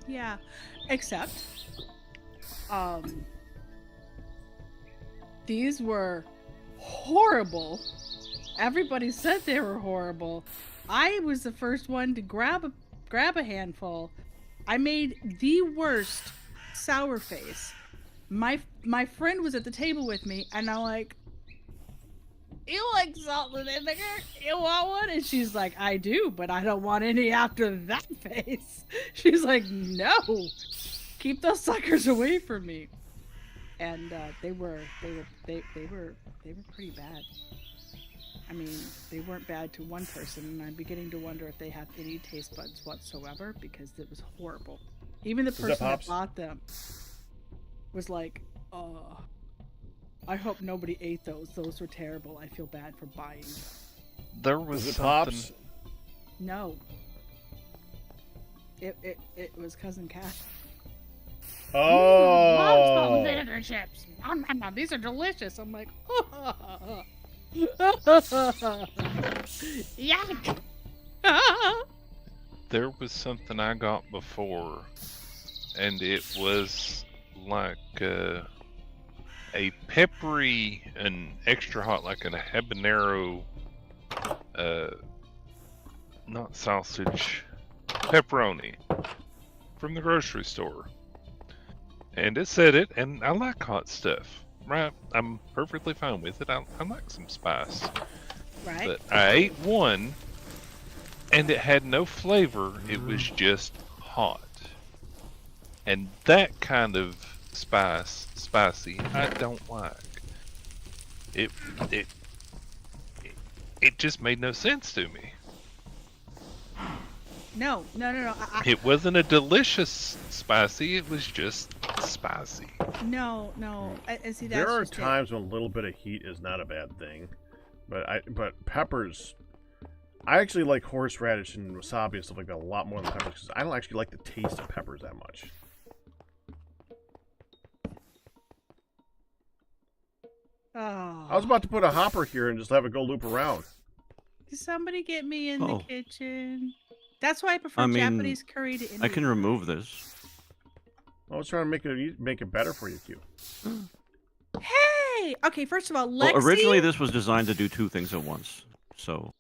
Yeah, except these were horrible. Everybody said they were horrible. I was the first one to grab a handful. I made the worst sour face. My friend was at the table with me, and I'm like, "You like salt and vinegar? You want one?" And she's like, "I do, but I don't want any after that face." She's like, "No, keep those suckers away from me." And they were pretty bad. I mean, they weren't bad to one person, and I'm beginning to wonder if they have any taste buds whatsoever because it was horrible. Even the person that bought them was like, "Oh, I hope nobody ate those. Those were terrible. I feel bad for buying them." There was it something. Pops? No. It was Cousin Cat. Mom's salt and Oh, vinegar chips. Nom, nom, nom. These are delicious. I'm like, yuck. There was something I got before, and it was like a peppery and extra hot, like a habanero, not sausage, pepperoni from the grocery store. And it said it, and I like hot stuff. Right? I'm perfectly fine with it. I like some spice. Right? But I ate one, and it had no flavor. It was just hot. And that kind of spicy, I don't like. It just made no sense to me. No. It wasn't a delicious spicy. It was just spicy. No. I see. That's there are just it. times when a little bit of heat is not a bad thing, but peppers. I actually like horseradish and wasabi and stuff like that a lot more than peppers because I don't actually like the taste of peppers that much. Oh. I was about to put a hopper here and just have it go loop around. Can somebody get me in Oh. the kitchen? That's why I prefer I mean, Japanese curry to Indian. I can curry. remove this. I was trying to make it better for you, Q. Hey! Okay, first of all, Lexi... Well, originally this was designed to do two things at once. So,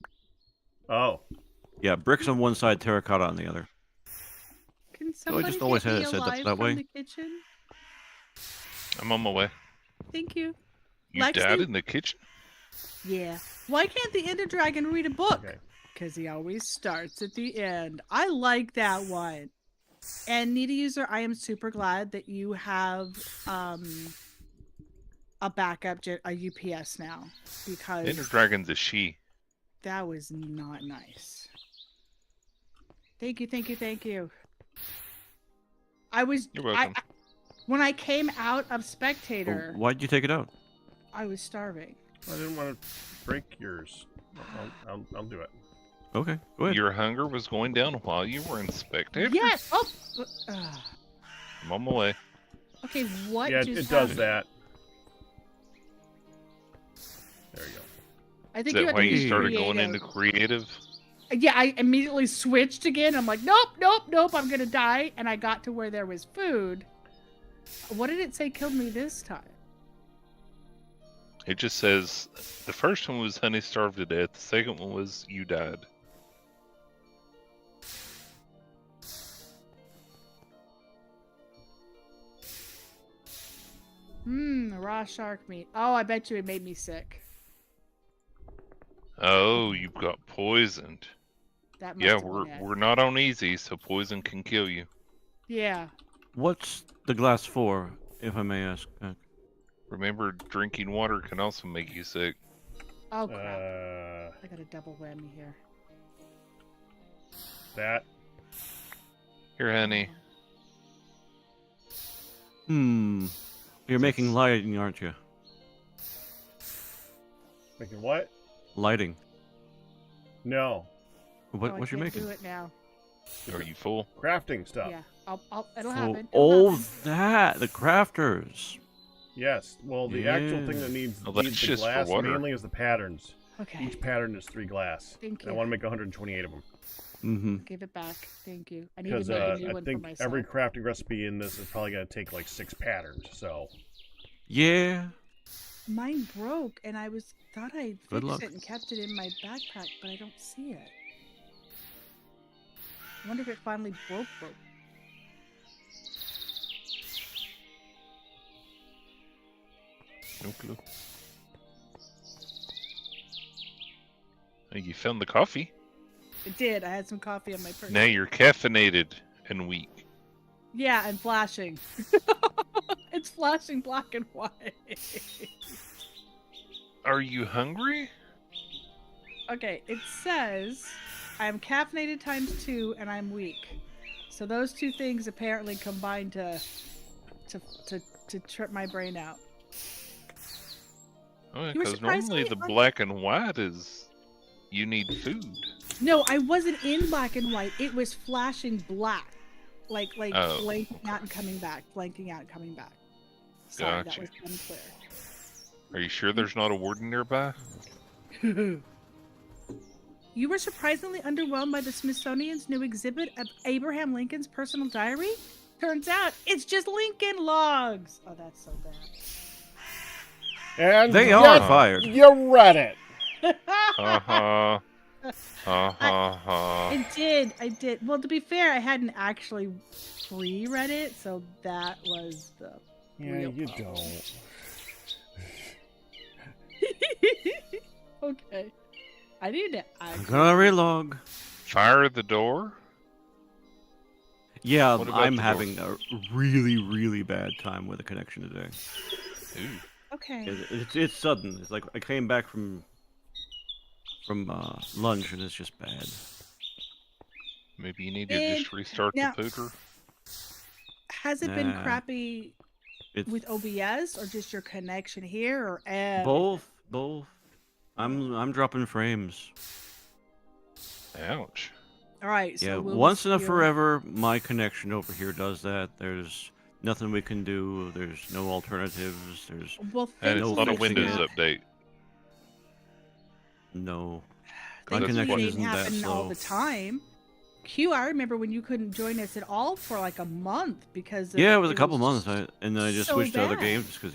Oh, yeah, bricks on one side, terracotta on the other. Can So I somebody just always get had me it set alive that from way. the kitchen? I'm on my way. Thank you. You Lexi? died in the kitchen? Yeah. Why can't the Ender Dragon read a book? okay. Because he always starts at the end. I like that one. And Nita User, I am super glad that you have a backup, a UPS now. Because Ender Dragon's a she. that was not nice. Thank you. I was... You're welcome. when I came out of Oh, Spectator, why'd you take it out? I was starving. I didn't want to break yours. I'll do it. Okay, go ahead. Your hunger was going down while you were in Spectator? Yes! Oh! I'm on my way. Okay, what Yeah, just it does happened? that. There you go. I Is think you that have why to you be started going creative. into creative? Yeah, I immediately switched again. I'm like, nope, I'm gonna die. And I got to where there was food. What did it say killed me this time? It just says the first one was honey starved to death. The second one was you died. Raw shark meat. Oh, I bet you it made me sick. Oh, you got poisoned. That must Yeah, have been it. we're not on easy, so poison can kill you. Yeah. What's the glass for, if I may ask? Remember, drinking water can also make you sick. Oh crap. I I got a double whammy here. that. Here, honey. You're making lighting, aren't you? Making what? Lighting. No. What I you can't making? do it now. Are you full? Crafting stuff. Yeah. It'll Oh, happen. oh, It'll happen. that the crafters. Yes. Well, the actual thing Yeah. that needs, Oh, that's needs the just for glass water. mainly is the patterns. Okay. Each pattern is 3 glass. Thank And I you. want to make 128 of them. Mm-hmm. Give it back. Thank you. I need to Because make a new I one for think myself. every crafting recipe in this is probably going to take like 6 patterns. So Yeah. Mine broke, and I thought I Good fixed luck. it and kept it in my backpack, but I don't see it. I wonder if it finally broke. No clue. Oh, you found the coffee. It did. I had some coffee on my purse. Now you're caffeinated and weak. Yeah, and flashing. It's flashing black and white. Are you hungry? Okay, it says I am caffeinated ×2 and I'm weak. So those two things apparently combine to trip my brain out. Oh, You were because normally surprisingly the black and white is you need food. No, I wasn't in black and white. It was flashing black. like Oh. blanking out and coming back, blanking out and coming back. Sorry, that Gotcha. was unclear. Are you sure there's not a warden nearby? You were surprisingly underwhelmed by the Smithsonian's new exhibit of Abraham Lincoln's personal diary? Turns out it's just Lincoln logs. Oh, that's so bad. And They yet are fired. You read it. Uh-huh. I did. Well, to be fair, I hadn't actually pre-read it, so that was the Yeah, real you problem. don't. Okay. I need to I'm actually... gonna relog. Fire the door? Yeah, What about I'm the door? having a really, really bad time with the connection today. Ooh. Okay. It's sudden. It's like I came back from lunch and it's just bad. Maybe you need to And just restart now- the pooter. Has it been Nah. crappy It's with OBS or just your connection here or everything? both. I'm dropping frames. Ouch. All right. So Yeah, we'll once in a steal- forever, my connection over here does that. There's nothing we can do. There's no alternatives. There's Well, And it's No not a fixing Windows it. update. no. My Thankfully, connection it isn't didn't that happen all slow. the time. Q, I remember when you couldn't join us at all for like a month because of, Yeah, it was a couple months, just- and then I just so switched to other bad. games because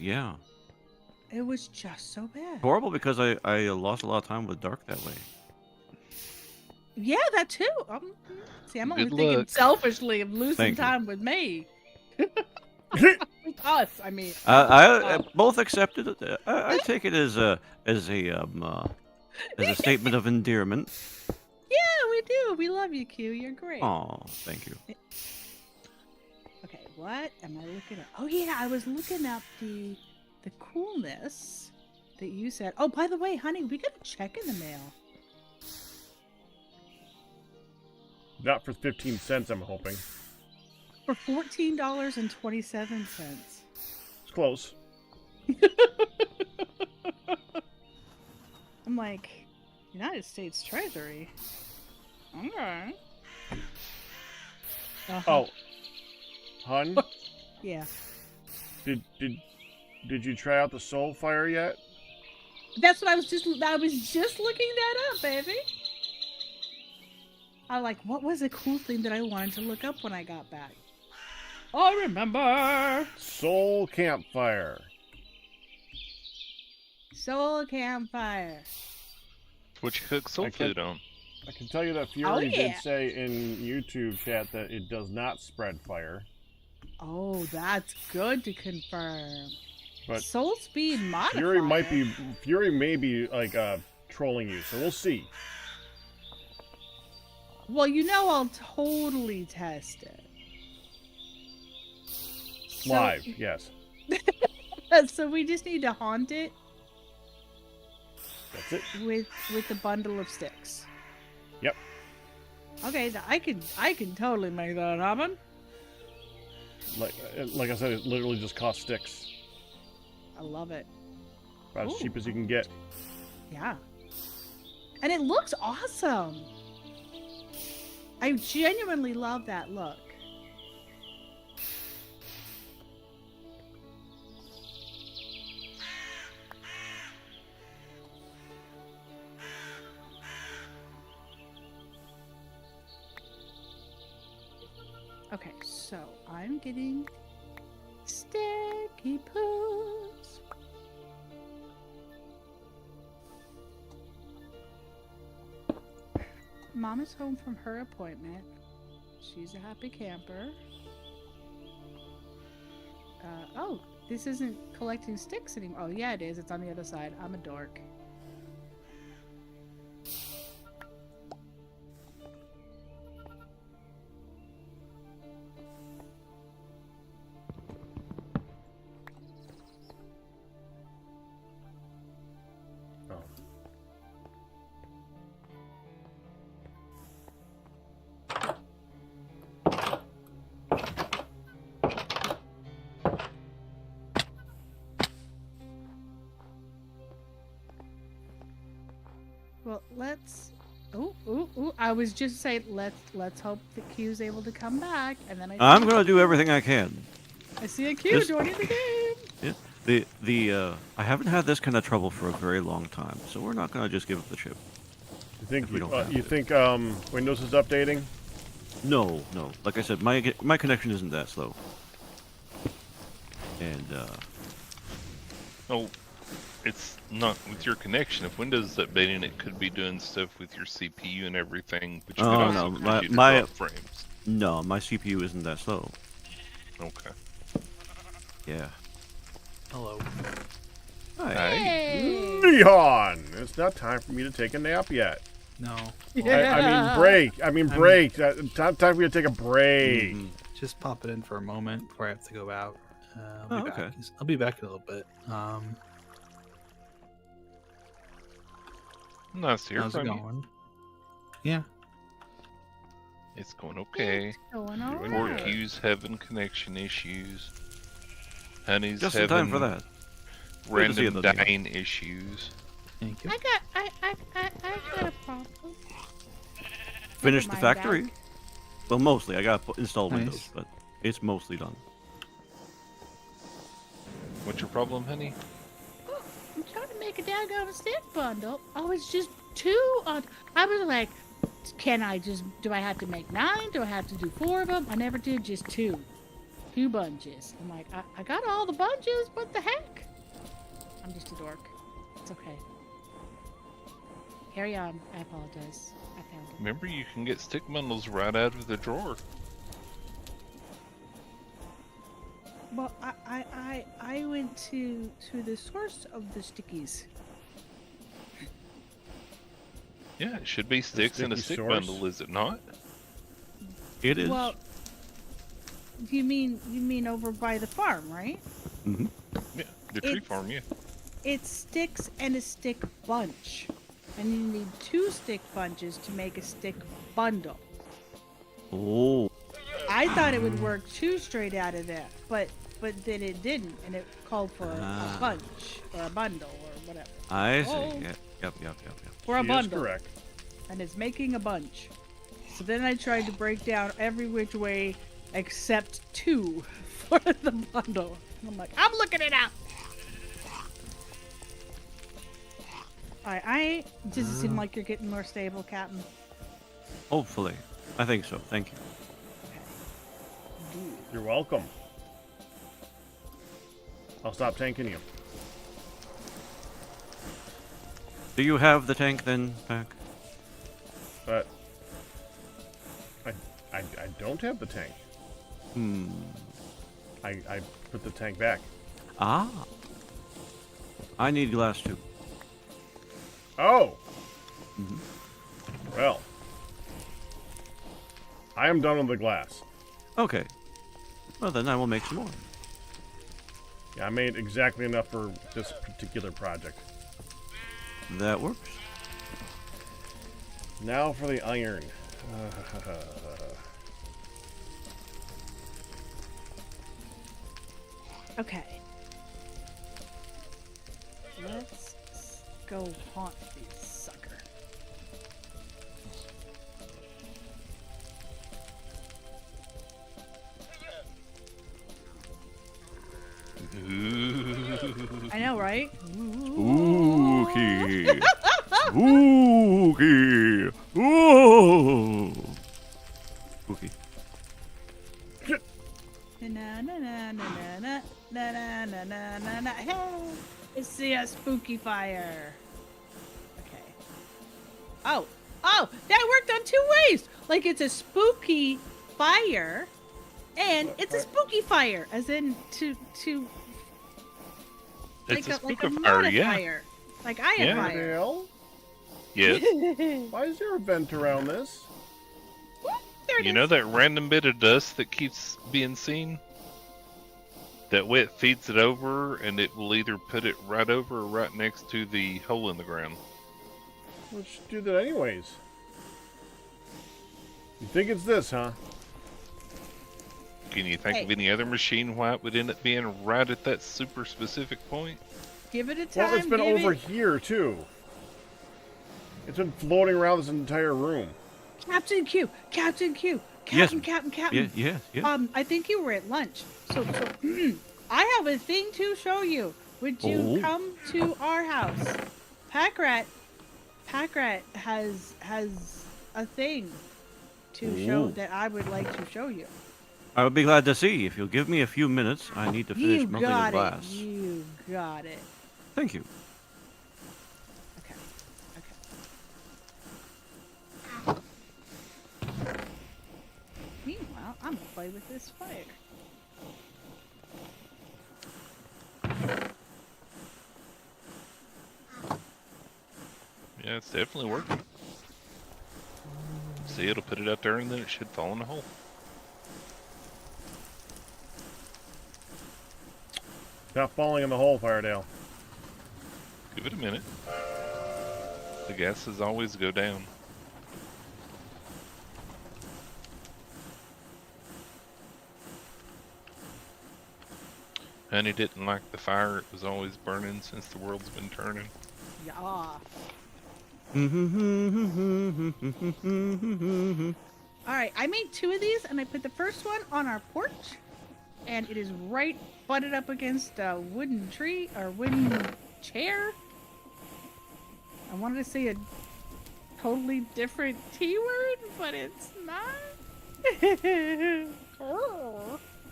It was just so bad. horrible because I lost a lot of time with Dark that way. Yeah, that too. See, I'm only Good thinking luck. selfishly of losing Thank you. time with me. With us, I mean. I both accepted it. I take it as a statement of endearment. Yeah, we do. We love you, Q. You're great. Oh, thank you. Okay, what am I looking at? Oh yeah, I was looking up the coolness that you said. Oh, by the way, honey, we got a check in the mail. Not for 15 cents, I'm hoping. For $14.27. It's close. I'm like, United States Treasury. Okay. Uh-huh. Oh, hun, Yeah. did you try out the Soul Fire yet? That's what I was just looking that up, baby. I like, what was a cool thing that I wanted to look up when I got back? I remember. Soul Campfire. Soul Campfire. What you cook soul I can't- food on? I can tell you that Fury yeah. did say in YouTube chat that it does not spread fire. Oh, that's good to confirm. But Soul Speed modifier. Fury may be like trolling you, so we'll see. Well, you know I'll totally test it. So- Live, yes. So we just need to haunt it That's it. with the bundle of sticks. Yep. Okay, I can totally make that happen. Like I said, it literally just costs sticks. I love it. About as Ooh. cheap as you can get. Yeah. And it looks awesome. I genuinely love that look. Okay, so I'm getting sticky poos. Mama's home from her appointment. She's a happy camper. Oh, this isn't collecting sticks anymore. Oh, yeah, it is. It's on the other side. I'm a dork. Oh. Well, let's... Ooh, ooh, ooh. I was just saying, let's hope that Q's able to come back, and then I'm gonna do everything I can. I see a Q This- joining the game. Yeah. I haven't had this kind of trouble for a very long time, so we're not gonna just give up the chip. You think We don't have you to. think Windows is updating? No. Like I said, my connection isn't that slow. And Oh, it's not with your connection. If Windows is updating, it could be doing stuff with your CPU and everything, which could Oh, also no, cause you to my- drop frames. no, my CPU isn't that slow. Okay. Yeah. Hello. Hi. Hey. Neon! It's not time for me to take a nap yet. No. I mean break. I mean break. Time for you to take a break. Mhm. Just pop it in for a moment before I have to go out. Oh, I'll be okay. back. I'll be back in a little bit. Nice to hear How's it from you. going? Yeah. It's going okay. Going all Doing Poor right. good. Q's having connection issues. Honey's Just in having time for that. Good to see you, random Lydia. dying issues. Thank you. I got a problem. Finished the Never mind factory. that. Well, mostly. I got installed Nice. Windows, but it's mostly done. What's your problem, honey? I'm trying to make a daggone stick bundle. I was just two on. I was like, do I have to make 9? Do I have to do 4 of them? I never did, just 2. 2 bunches. I'm like, I got all the bunches. What the heck? I'm just a dork. It's okay. Carry on. I apologize. I found it. Remember, you can get stick bundles right out of the drawer. Well, I went to the source of the stickies. Yeah, it should be sticks in a sticky stick source? bundle, is it not? It is. Well, you mean over by the farm, right? Mhm. Yeah, the tree It's- farm, yeah. It's sticks and a stick bunch, and you need 2 stick bunches to make a stick bundle. Oh. I thought it would work 2 straight out of that, but then it didn't, and it called for Ah. a bunch or a bundle or whatever. I see. Oh. Yeah. Yep. For a She is bundle, correct. and it's making a bunch. So then I tried to break down every which way except 2 for the bundle. I'm like, I'm looking it up. Does it seem like you're getting more stable, Captain? Hopefully. I think so. Thank you. You're welcome. I'll stop tanking you. Do you have the tank then, Pack? But I don't have the tank. I put the tank back. Ah. I need glass too. Oh! Mhm. Well. I am done with the glass. Okay. Well, then I will make some more. Yeah, I made exactly enough for this particular project. That works. Now for the iron. Okay. Let's go haunt this sucker. Ooh. I know, right? Spooky. Spooky. Ooh. Spooky. Na na na na na na na na na na na. Hey, it's the spooky fire. Okay. Oh, that worked on 2 ways. Like it's a spooky fire, and it's a spooky fire, as in to It's a like spooky fire, yeah. modifier. Like I am Yeah. What the fire. hell? Yes. Why is there a vent around this? There it You is. know that random bit of dust that keeps being seen? That way it feeds it over, and it will either put it right over or right next to the hole in the ground. Let's do that anyways. You think it's this, huh? Can you think of Hey. any other machine why it would end up being right at that super specific point? Give it a time. Well, it's been give over it- here, too. It's been floating around this entire room. Captain Q, Captain Q, Yes. Captain. Yeah. I think you were at lunch. So I have a thing to show you. Would you Oh. come to our house? Packrat has a thing to show Ooh. that I would like to show you. I would be glad to see. If you'll give me a few minutes, I need to finish You melting the got glass. it. You got it. Thank you. Okay. Meanwhile, I'm gonna play with this fire. Yeah, it's definitely working. See, it'll put it out there and then it should fall in the hole. Not falling in the hole, Firedale. Give it a minute. The gases always go down. Honey didn't like the fire. It was always burning since the world's been turning. Yeah. All right, I made 2 of these, and I put the first one on our porch, and it is right butted up against a wooden tree or wooden chair. I wanted to say a totally different T word, but it's not.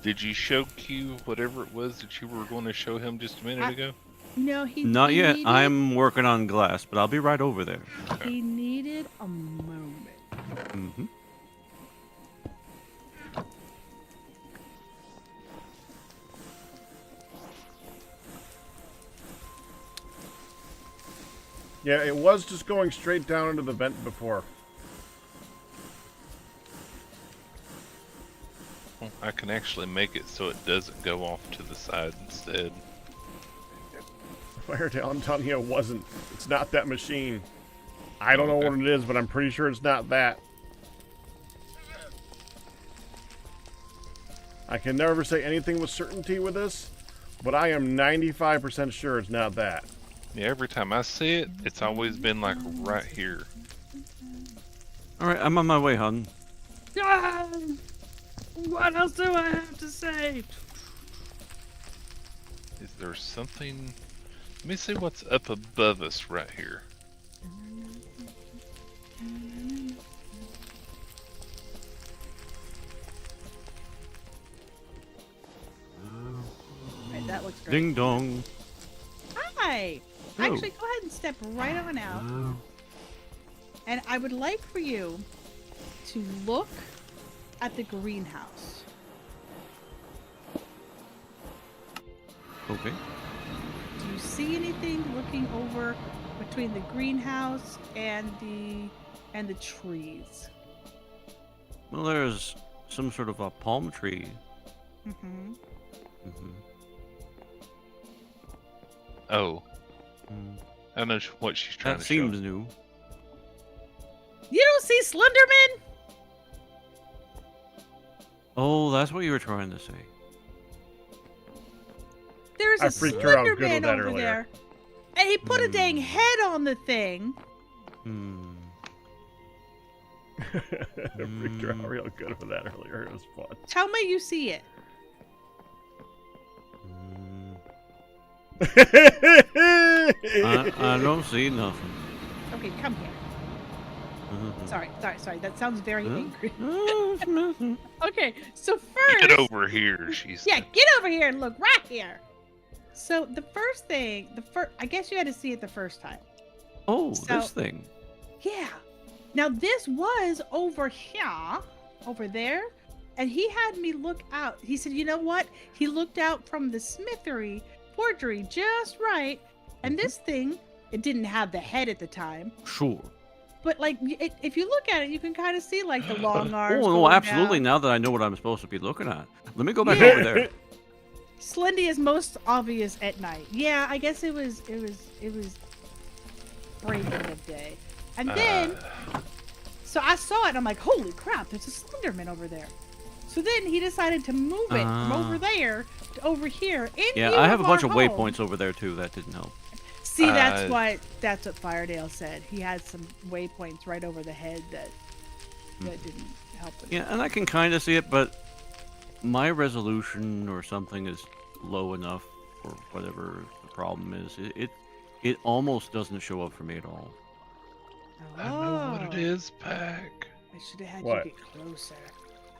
Did you show Q whatever it was that you were going to show him just a minute ago? No, he Not yet. needed- I'm working on glass, but I'll be right over there. He needed a moment. Mm-hmm. Yeah, it was just going straight down into the vent before. Well, I can actually make it so it doesn't go off to the side instead. Firedale, I'm telling you, it wasn't. It's not that machine. I don't know what it is, but I'm pretty sure it's not that. I can never say anything with certainty with this, but I am 95% sure it's not that. Yeah, every time I see it, it's always been like right here. All right, I'm on my way, hon. Ah, what else do I have to say? Is there something? Let me see what's up above us right here. Right, that looks great. Ding dong. Hi. Hello. Actually, go ahead and step right on out. And I would like for you to look at the greenhouse. Okay. Do you see anything looking over between the greenhouse and the trees? Well, there's some sort of a palm tree. Mm-hmm. Mm-hmm. Oh, I know what she's trying That to seems show. new. You don't see Slenderman? Oh, that's what you were trying to say. There's I a freaked her out good with Slenderman that over earlier. there. And he put a dang head on the thing. Hmm. I freaked her out real good with that earlier. It was fun. Tell me you see it. I don't see nothing. Okay, come here. Sorry. That sounds very angry. Oh, it's nothing. Okay, so first... Get over here, she said. Yeah, get over here and look right here. So the first thing, I guess you had to see it the first time. Oh, So- this thing. Yeah. Now this was over here, over there, and he had me look out. He said, you know what? He looked out from the forgery just right, and this thing, it didn't have the head at the time, Sure. but like if you look at it, you can kind of see like the long arms. Oh, no, going absolutely. down. Now that I know what I'm supposed to be looking at. Let me go back Yeah. over there. Slendy is most obvious at night. Yeah, I guess it was breaking of day. And then so I saw it and I'm like, holy crap, there's a Slenderman over there. So then he decided to move it from over there to over here. Yeah, I have a bunch of waypoints over there too. That didn't help. See, that's what Firedale said. He had some waypoints right over the head that that didn't help it. Yeah, and I can kind of see it, but my resolution or something is low enough for whatever the problem is. It almost doesn't show up for me at all. I know what it Oh. is, Pack. I should have had What? you get closer.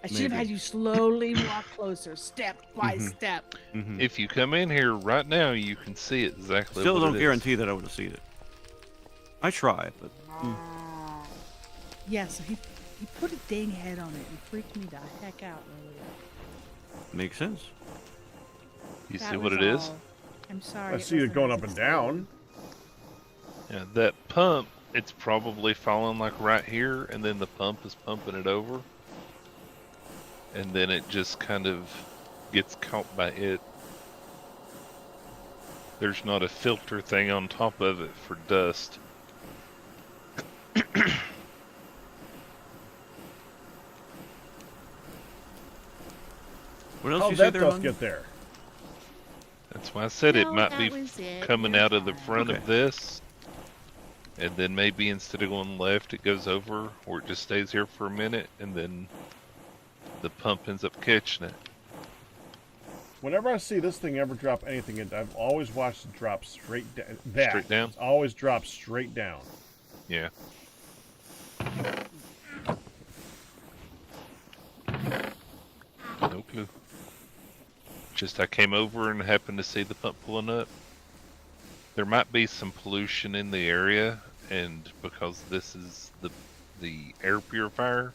I should have Maybe. had you slowly walk closer, step by Mhm. step. Mm-hmm. If you come in here right now, you can see exactly Still what don't it is. guarantee that I would have seen it. I try, but Yeah, so he put a dang head on it and freaked me the heck out earlier. makes sense. You That see what was it is? all. I'm sorry. I see it wasn't going as up and exciting. down. Yeah, that pump, it's probably falling like right here, and then the pump is pumping it over. And then it just kind of gets caught by it. There's not a filter thing on top of it for dust. What else How'd you say that there, dust Lung? get there? That's why I said it No, might that be was it. coming You're out of the fine. front Okay. of this. And then maybe instead of going left, it goes over, or it just stays here for a minute, and then the pump ends up catching it. Whenever I see this thing ever drop anything, I've always watched it drop straight down. Straight down? It's always drops straight down. Yeah. No clue. Just I came over and happened to see the pump pulling up. There might be some pollution in the area, and because this is the air purifier,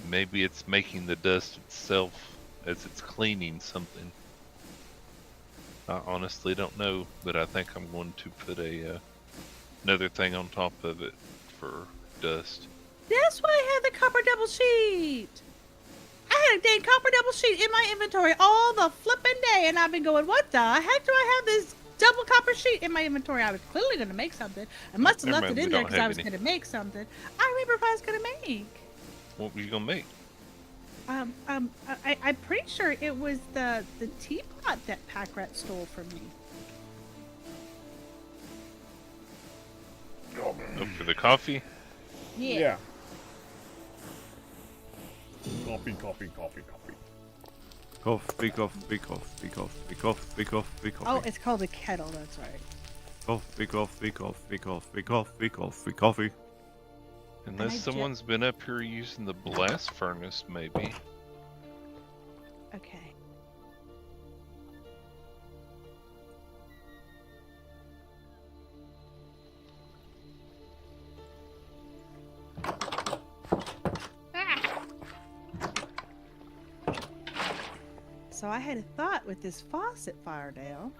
maybe it's making the dust itself as it's cleaning something. I honestly don't know, but I think I'm going to put a another thing on top of it for dust. That's why I had the copper double sheet. I had a dang copper double sheet in my inventory all the flipping day, and I've been going, what the heck do I have this double copper sheet in my inventory? I was clearly going to make something. I must have Never left mind, it in we there don't because I have was any. going to make something. I remember if I was going to make. What were you gonna make? I'm pretty sure it was the teapot that Pack Rat stole from me. Oh, for the coffee? Yeah. Coffee, coffee, coffee, coffee. Coffee, coffee, coffee, coffee, coffee, coffee, coffee. Oh, it's called a kettle. That's right. Coffee, coffee, coffee, coffee, coffee, coffee, coffee. Unless I someone's been up here using the blast furnace, maybe. Okay. So I had a thought with this faucet, Firedale.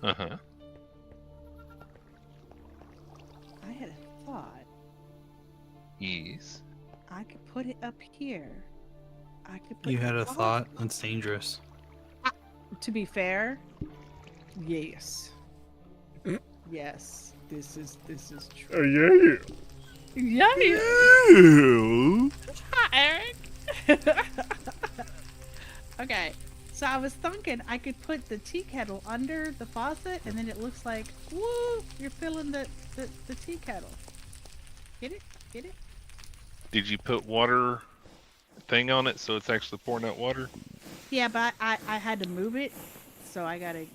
Uh-huh. I had a thought. Yes. I could put it up here. I could put You had the a faucet- thought? That's dangerous. To be fair, yes. Yes, this is true. Yeah. Yeah. Ew. Hi, Eric. Okay, so I was thinking I could put the tea kettle under the faucet, and then it looks like, woo, you're filling the tea kettle. Get it? Get it? Did you put water thing on it so it's actually pouring out water? Yeah, but I had to move it, so I'm gonna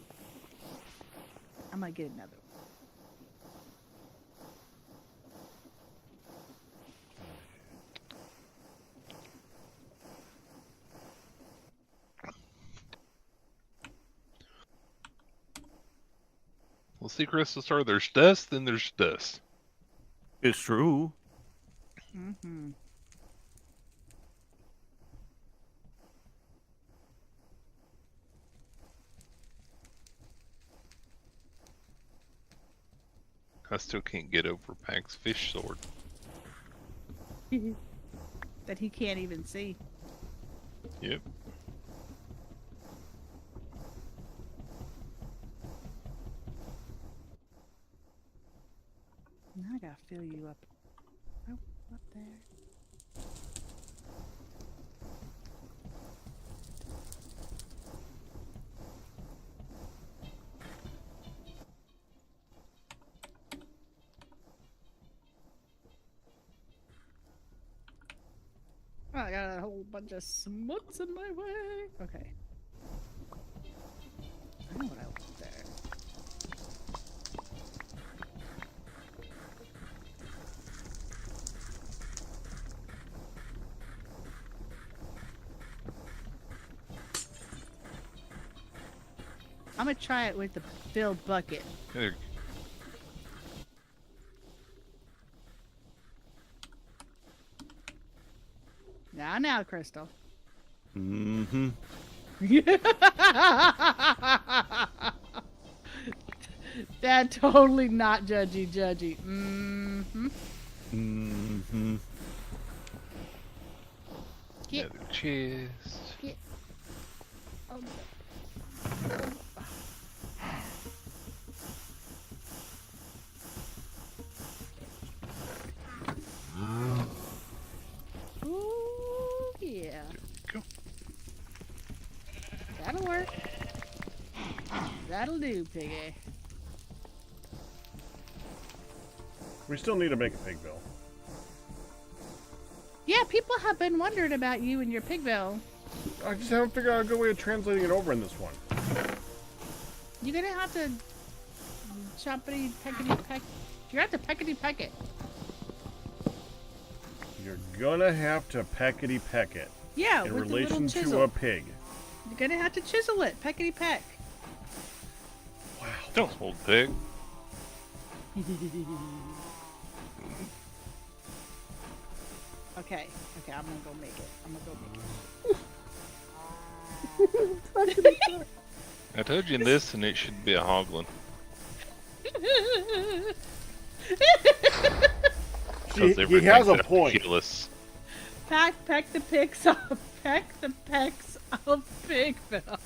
get another one. Well, secret star, there's dust, then there's dust. It's true. Mm-hmm. I still can't get over Pack's fish sword. That he can't even see. Yep. Now I gotta fill you up. Oh, up there. Oh, I got a whole bunch of smuts in my way. Okay. I know what I want there. I'm gonna try it with the filled bucket. There. Now, Crystal. Mm-hmm. That totally not judgy. Mm-hmm. Mm-hmm. Get, Another chest. get. Oh, ooh, yeah. Go. That'll work. That'll do, piggy. We still need to make a pig bill. Yeah, people have been wondering about you and your pig bill. I just haven't figured out a good way of translating it over in this one. You're gonna have to choppity peckety peck. You have to peckety peck it. You're gonna have to peckety peck it Yeah, in with the relation little chisel. to a pig. You're gonna have to chisel it, peckety peck. Wow. Don't hold pig. Okay, I'm gonna go make it. I told you this, and it should be a hoglin. He has a point. Ridiculous. Peck the picks off. Peck the pecks of Pigville.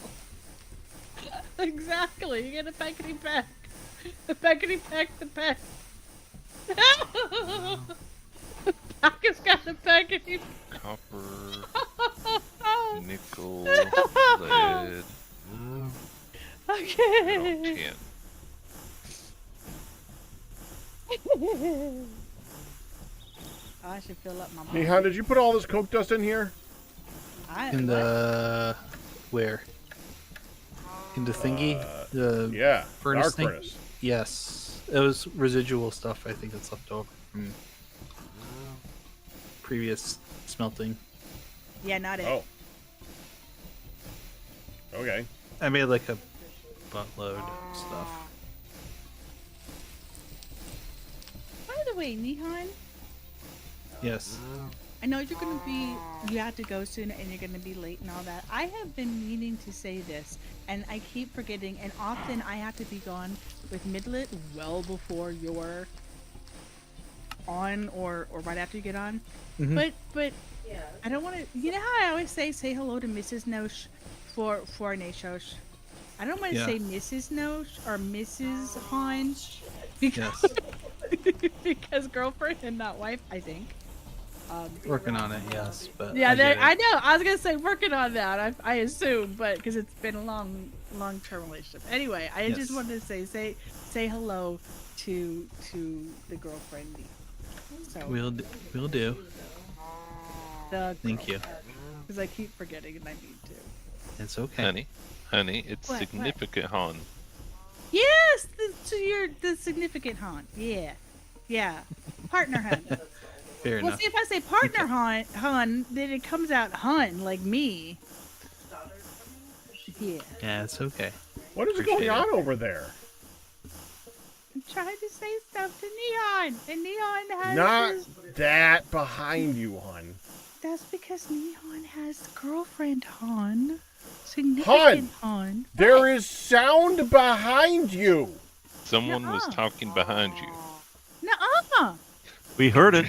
Exactly. You get a peckety peck. The peckety peck the peck. Pack has got a peckety. Copper, nickel, lead. Okay. Tin. I should fill up my. Hey, hon, did you put all this coke dust in here? In the where? In the thingy? The Yeah, furnace dark thing? furnace. Yes. It was residual stuff I think that's left over from previous smelting. Yeah, not it. Oh. Okay. I made like a buttload of stuff. By the way, Nihon, Yes. I know you have to go soon and you're gonna be late and all that. I have been meaning to say this and I keep forgetting, and often I have to be gone with Midlet well before you're on or right after you get on. Mhm. But I don't want to, you know how I always say hello to Mrs. Nosh for Nashosh. I don't want to Yeah. say Mrs. Nosh or Mrs. Han because because girlfriend and not wife, I think. Working on it, yes, but Yeah, I get it. I know. I was gonna say working on that. I assume, but because it's been a long-term relationship. Anyway, I just Yes. wanted to say hello to the girlfriend. So We'll do. Thank you. Because I keep forgetting and I need to. It's okay. Honey, it's What? significant, Han. Yes, the significant Han. Yeah, partner Han. Fair Well, enough. see, if I say partner hun, then it comes out hun, like me. Yeah. Yeah, it's okay. What is Appreciate going on it. over there? I'm trying to say stuff to Neon, and Neon has Not his... that behind you, hon. That's because Neon has girlfriend Han. Significant Han. There is sound behind you. Someone was Nuh-uh. talking behind you. Nuh-uh. We heard it.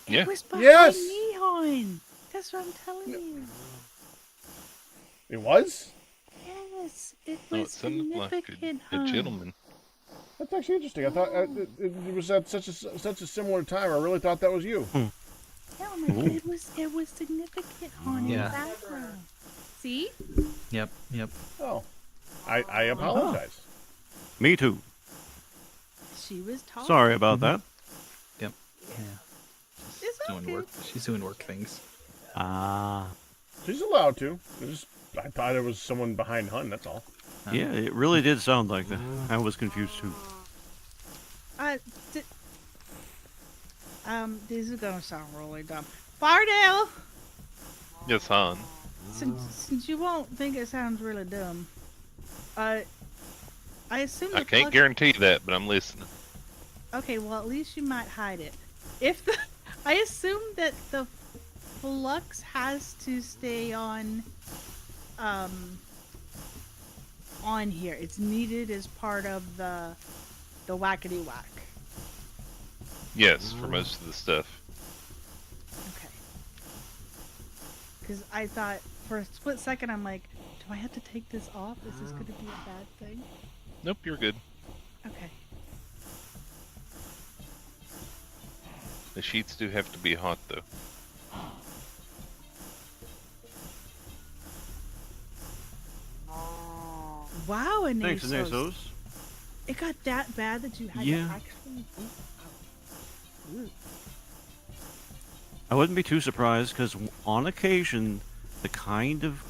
Yeah. It was behind Yes. Neon. That's what I'm telling you. It was? Yes, it No, was it sounded like significant a Han. gentleman. That's actually interesting. I thought it was at such a similar time. I really thought that was you. Oh my God, it was significant Han in the Yeah. background. See? Yep. Oh, I apologize. Me too. She was talking. Sorry about that. Yep. Yeah. It's Doing okay. work. She's doing work things. Ah. She's allowed to. I thought it was someone behind Hun, that's all. Yeah, it really did sound like that. I was confused too. D- this is gonna sound really dumb. Fardale, Yes, hon. since you won't think it sounds really dumb, I assume I the can't flux- guarantee that, but I'm listening. Okay, well at least you might hide it. If the, I assume that the flux has to stay on here. It's needed as part of the whackety whack. Yes, for most of the stuff. Okay. Because I thought for a split second, I'm like, do I have to take this off? Is this going to be a bad thing? Nope, you're good. Okay. The sheets do have to be hot, though. Wow, and Thanks, Nasos. it got that bad that you had Yeah. to actually. Ooh. I wouldn't be too surprised because on occasion, the kind of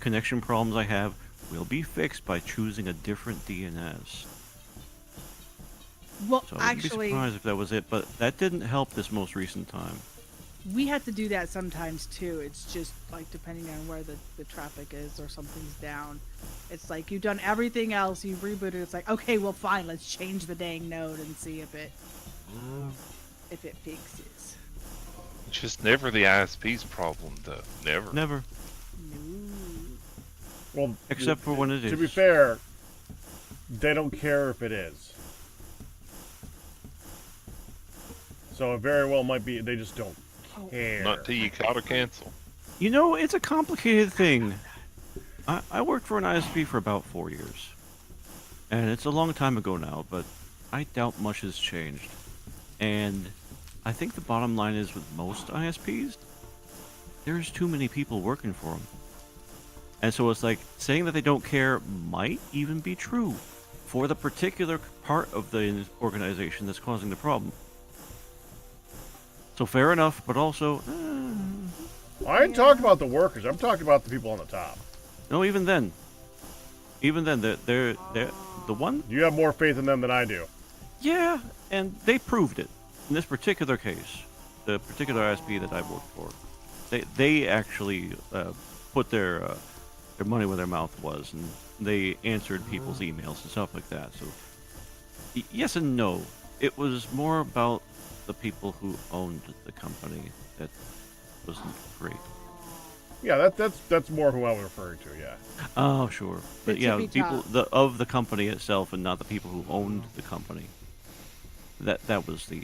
connection problems I have will be fixed by choosing a different DNS. Well, So I wouldn't be actually, surprised if that was it, but that didn't help this most recent time. we have to do that sometimes too. It's just like depending on where the traffic is or something's down. It's like you've done everything else, you've rebooted. It's like, okay, well, fine, let's change the dang node and see if it fixes. It's just never the ISP's problem, though. Never. Never. No. Well, Except for when it To is. be fair, they don't care if it is. So it very well might be they just don't Oh. care. Not till you caught a cancel. You know, it's a complicated thing. I worked for an ISP for about 4 years. And it's a long time ago now, but I doubt much has changed. And I think the bottom line is with most ISPs, there's too many people working for them. And so it's like, saying that they don't care might even be true for the particular part of the organization that's causing the problem. So fair enough, but also, I ain't talking about the workers. I'm talking about the people on the top. no, even then, they're the one. You have more faith in them than I do. Yeah, and they proved it in this particular case. The particular ISP that I worked for, they actually put their money where their mouth was, and they answered people's emails and stuff like that. So yes and no. It was more about the people who owned the company that wasn't great. Yeah, that's more who I was referring to. Yeah. Oh, sure. But The yeah, tippy people top. of the company itself, and not the people who owned the company. That was the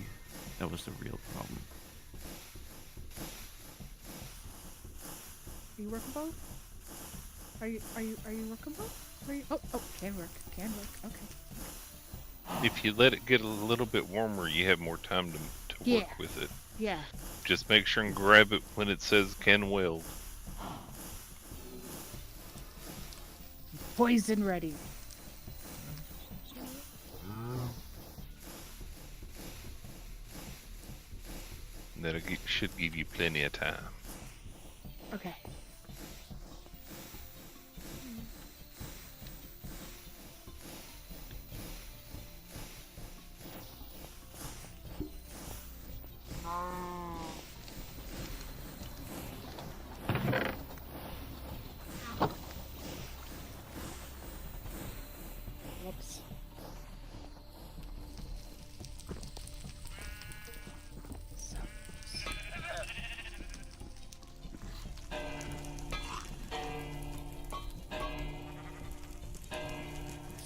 real problem. Are you workable? Are you workable? Are you? Oh, can work. Okay. If you let it get a little bit warmer, you have more time to Yeah. work with it. Yeah. Just make sure and grab it when it says can weld. Poison ready. Should give you plenty of time. Okay. Whoops.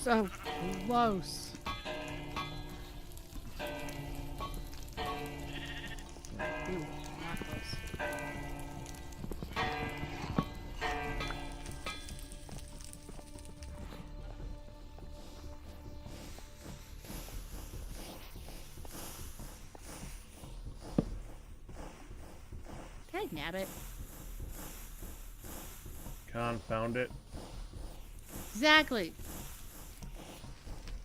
So close. Ooh, not close. Okay, nabbit. Confound it. Exactly.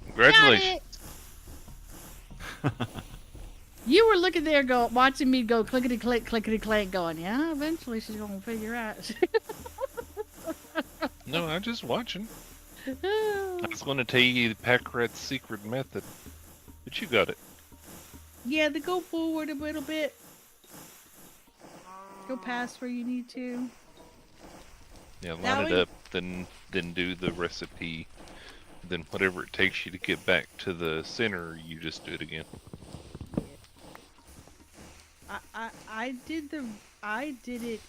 Congratulations. Got it. You were looking there, watching me go clickety clank, going, yeah. Eventually, she's gonna figure out. No, I'm just watching. I was going to tell you the pack rat's secret method, but you got it. Yeah, to go forward a little bit. Go past where you need to. Yeah, That line it way- up, then do the recipe. Then whatever it takes you to get back to the center, you just do it again. I did it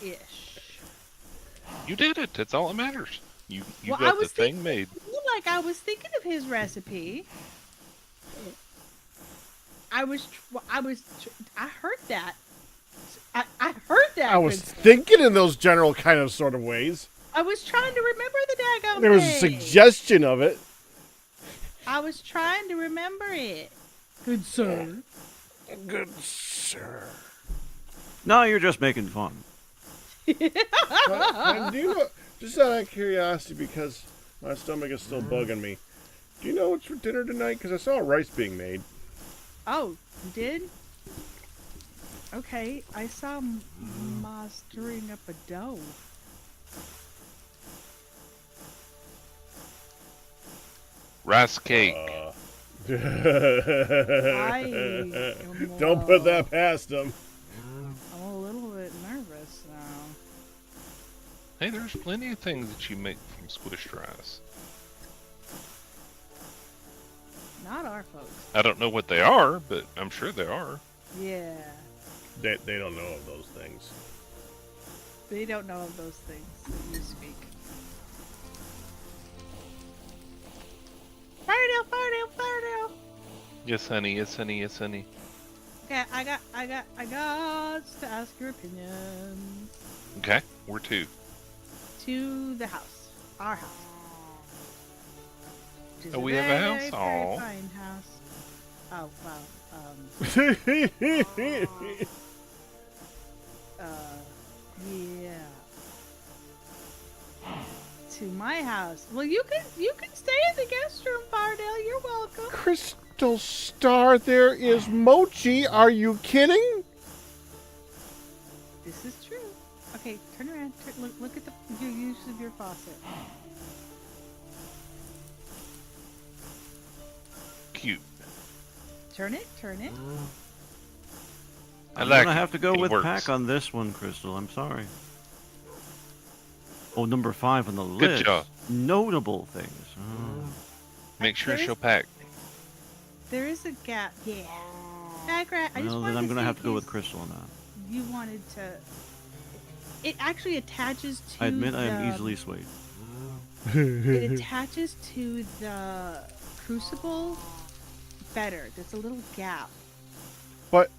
ish. You did it. That's all that matters. You Well, I got the was thing made. Like I was thinking of his recipe. I heard that. I heard that. I was Chris. thinking in those general kind of sort of ways. I was trying to remember the daggone There was a thing. suggestion of it. I was trying to remember it. Good sir. Good sir. No, you're just making fun. And do you know, just out of curiosity, because my stomach is still bugging me, do you know what's for dinner tonight? Because I saw rice being made. Oh, you did? Okay, I saw Ma stirring up a dough. Rice cake. Don't Don't put that past them. I'm a little bit nervous now. Hey, there's plenty of things that you make from squished rice. Not our folks. I don't know what they are, but I'm sure they are. Yeah, They don't know of those things. they don't know of those things that you speak. Fire now! Yes, honey. Yes, honey. Yes, honey. Okay, I got to ask your opinion. Okay, where to? To the house. Our house. Which is Oh, we have a house? very, very Aw. fine house. Oh, wow. Yeah. To my house. Well, you can stay in the guest room, Fardell. You're welcome. Crystal Star, there is mochi. Are you kidding? This is true. Okay, turn around. Look at your use of your faucet. Cute. Turn it. I I'm like gonna it. have to go It with works. pack on this one, Crystal. I'm sorry. Oh, number 5 on the Good list. job. Notable things. Oh. Make sure There she'll is- pack. There is a gap. Yeah. I just Well, wanted then I'm to gonna see have in to go with case Crystal on that. You wanted to. It actually attaches to. I admit I am the- easily swayed. It attaches to the crucible better. There's a little gap. But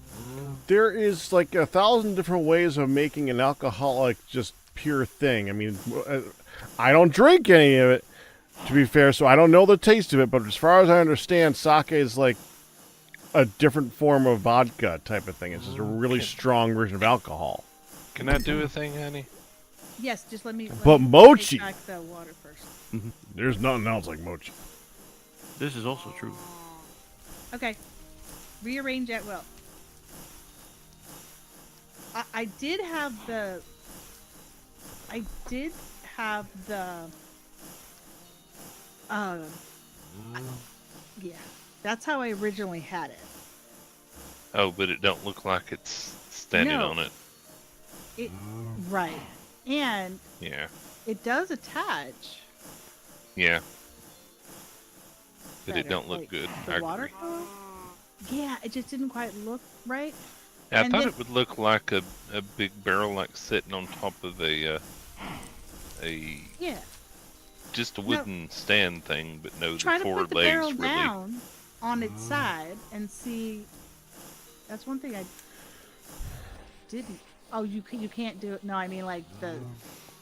there is like 1,000 different ways of making an alcoholic just pure thing. I mean, I don't drink any of it, to be fair, so I don't know the taste of it. But as far as I understand, sake is like a different form of vodka type of thing. It's just a really strong version of alcohol. Can I do a thing, honey? Yes, just let me. But me mochi! Take back the water first. There's nothing else like mochi. This is also true. Okay. Rearrange at will. I did have the. Yeah, that's how I originally had it. Oh, but it don't look like it's standing No. on it. Right, and Yeah. it does attach. Yeah. But it better. don't look Like, good. The I water agree. color. Yeah, it just didn't quite look right. Yeah, I and thought then- it would look like a big barrel like sitting on top of a Yeah. just a wooden stand thing, but no, Try the to four put the legs barrel really. down on its side and see. That's one thing I didn't. Oh, you can't do it. No, I mean like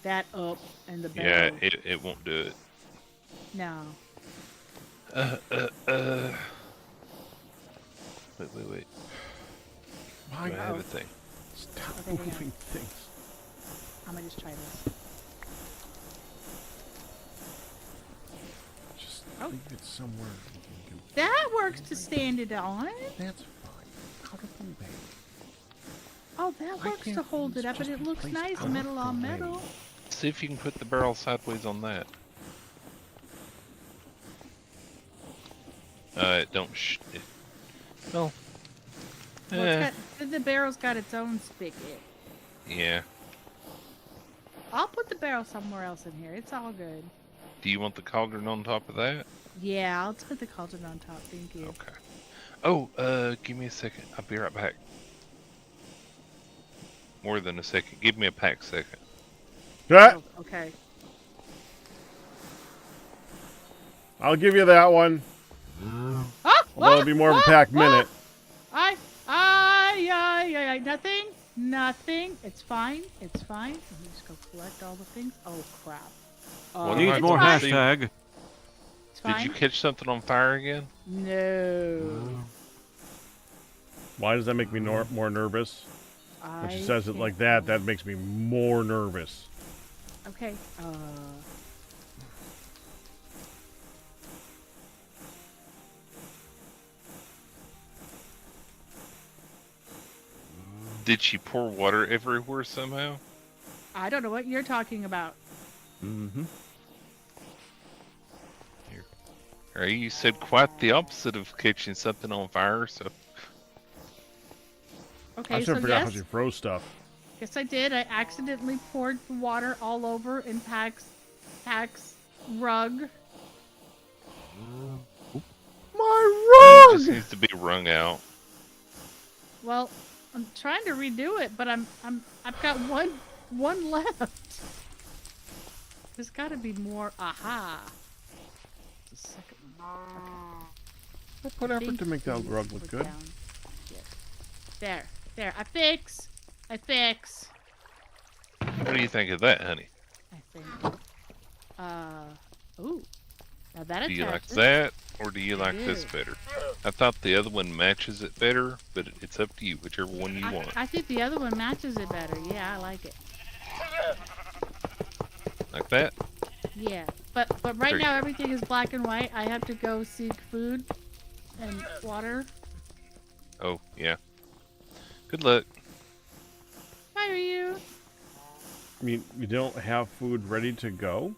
that up and the Yeah, barrel. it won't do it. No. Wait. My Do I have a God, thing? stop Okay, hang on. moving things. I'm gonna just try this. Just Oh. leave it somewhere. We can That works to stand it on. That's fine. how to pull bait. Oh, that works to can't hold it these up, and just it be looks placed nice, on metal on the metal. way? See if you can put the barrel sideways on that. Don't well, Well, the barrel's got its own spigot. yeah. I'll put the barrel somewhere else in here. It's all good. Do you want the cauldron on top of that? Yeah, I'll put the cauldron on top. Thank you. Okay. Oh, give me a second. I'll be right back. More than a second. Give me a pack second. Ah, Oh, okay. I'll give you that one. Ah, Although it'd be more of a pack minute. Nothing. It's fine. It's fine. Let me just go collect all the things. Oh, crap. What Needs am I more gonna see? hashtag. It's fine. Did you catch something on fire again? No. Why does that make me more nervous? When she says it like that, that makes me more nervous. Okay. Did she pour water everywhere somehow? I don't know what you're talking about. Mm-hmm. Or you said quite the opposite of catching something on fire, so... Okay, I so sort of forgot how yes, she froze stuff. yes, I did. I accidentally poured the water all over in Pack's rug. My It just needs to be wrung out. Well, I'm trying to redo it, but I've got one left. There's got to be more. Aha! Just a second. I put effort to make that rug look good. There. I fix. What do you think of that, honey? I think. Ooh. Now that Do you like attaches. that, or do you like do. this better? I thought the other one matches it better, but it's up to you, whichever one you want. I think the other one matches it better. Yeah, I like it. Like that? Yeah, but right There you now go. everything is black and white. I have to go seek food and water. Oh, yeah. Good luck. Why are you? I mean, you don't have food ready to go?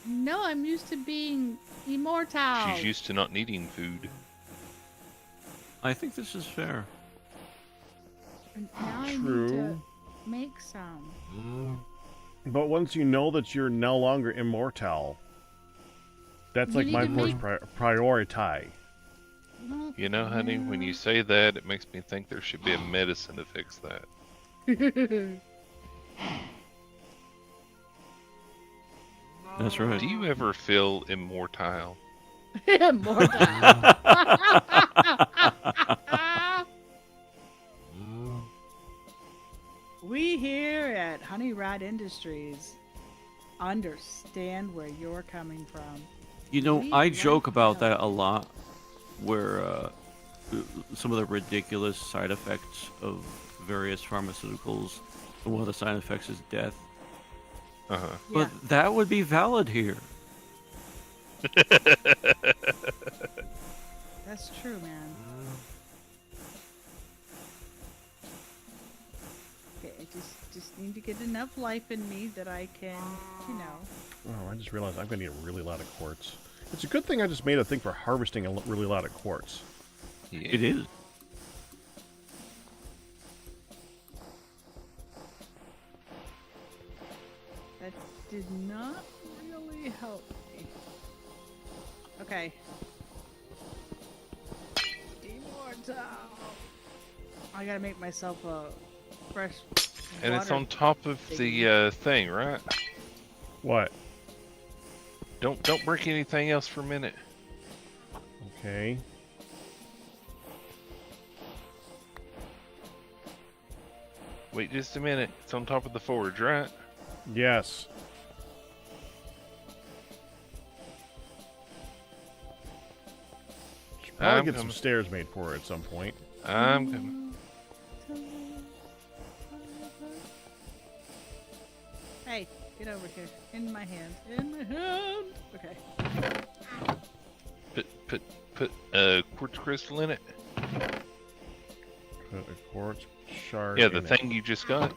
No, I'm used to being immortal. She's used to not needing food. I think this is fair. And now I need True. to make some. But once you know that you're no longer immortal, that's You like need my to first priority. Well, You know, honey, when you say that, it makes me think there should be a medicine to fix that. That's right. Do you ever feel immortal? Immortal. We here at Honey Rat Industries understand where you're coming from. You know, We I like joke about to that a lot, where some of the ridiculous side effects of various pharmaceuticals, and one of the side effects is death. Uh-huh. Yeah. But that would be valid here. That's true, man. Okay, I just need to get enough life in me that I can, you know. Oh, I just realized I'm going to need a really lot of quartz. It's a good thing I just made a thing for harvesting a really lot of quartz. Yeah. It is. That did not really help me. Okay. Immortal. I gotta make myself a fresh And it's water on top of thingy. the thing, right? What? Don't break anything else for a minute. Okay. Wait just a minute. It's on top of the forge, right? Yes. Should probably I'm get some coming. stairs made for her at some point. I'm coming. Hey, get over here. In my hand. In my hand. Okay. Put quartz crystal in it. Put a quartz shard. Yeah, the in thing you just got.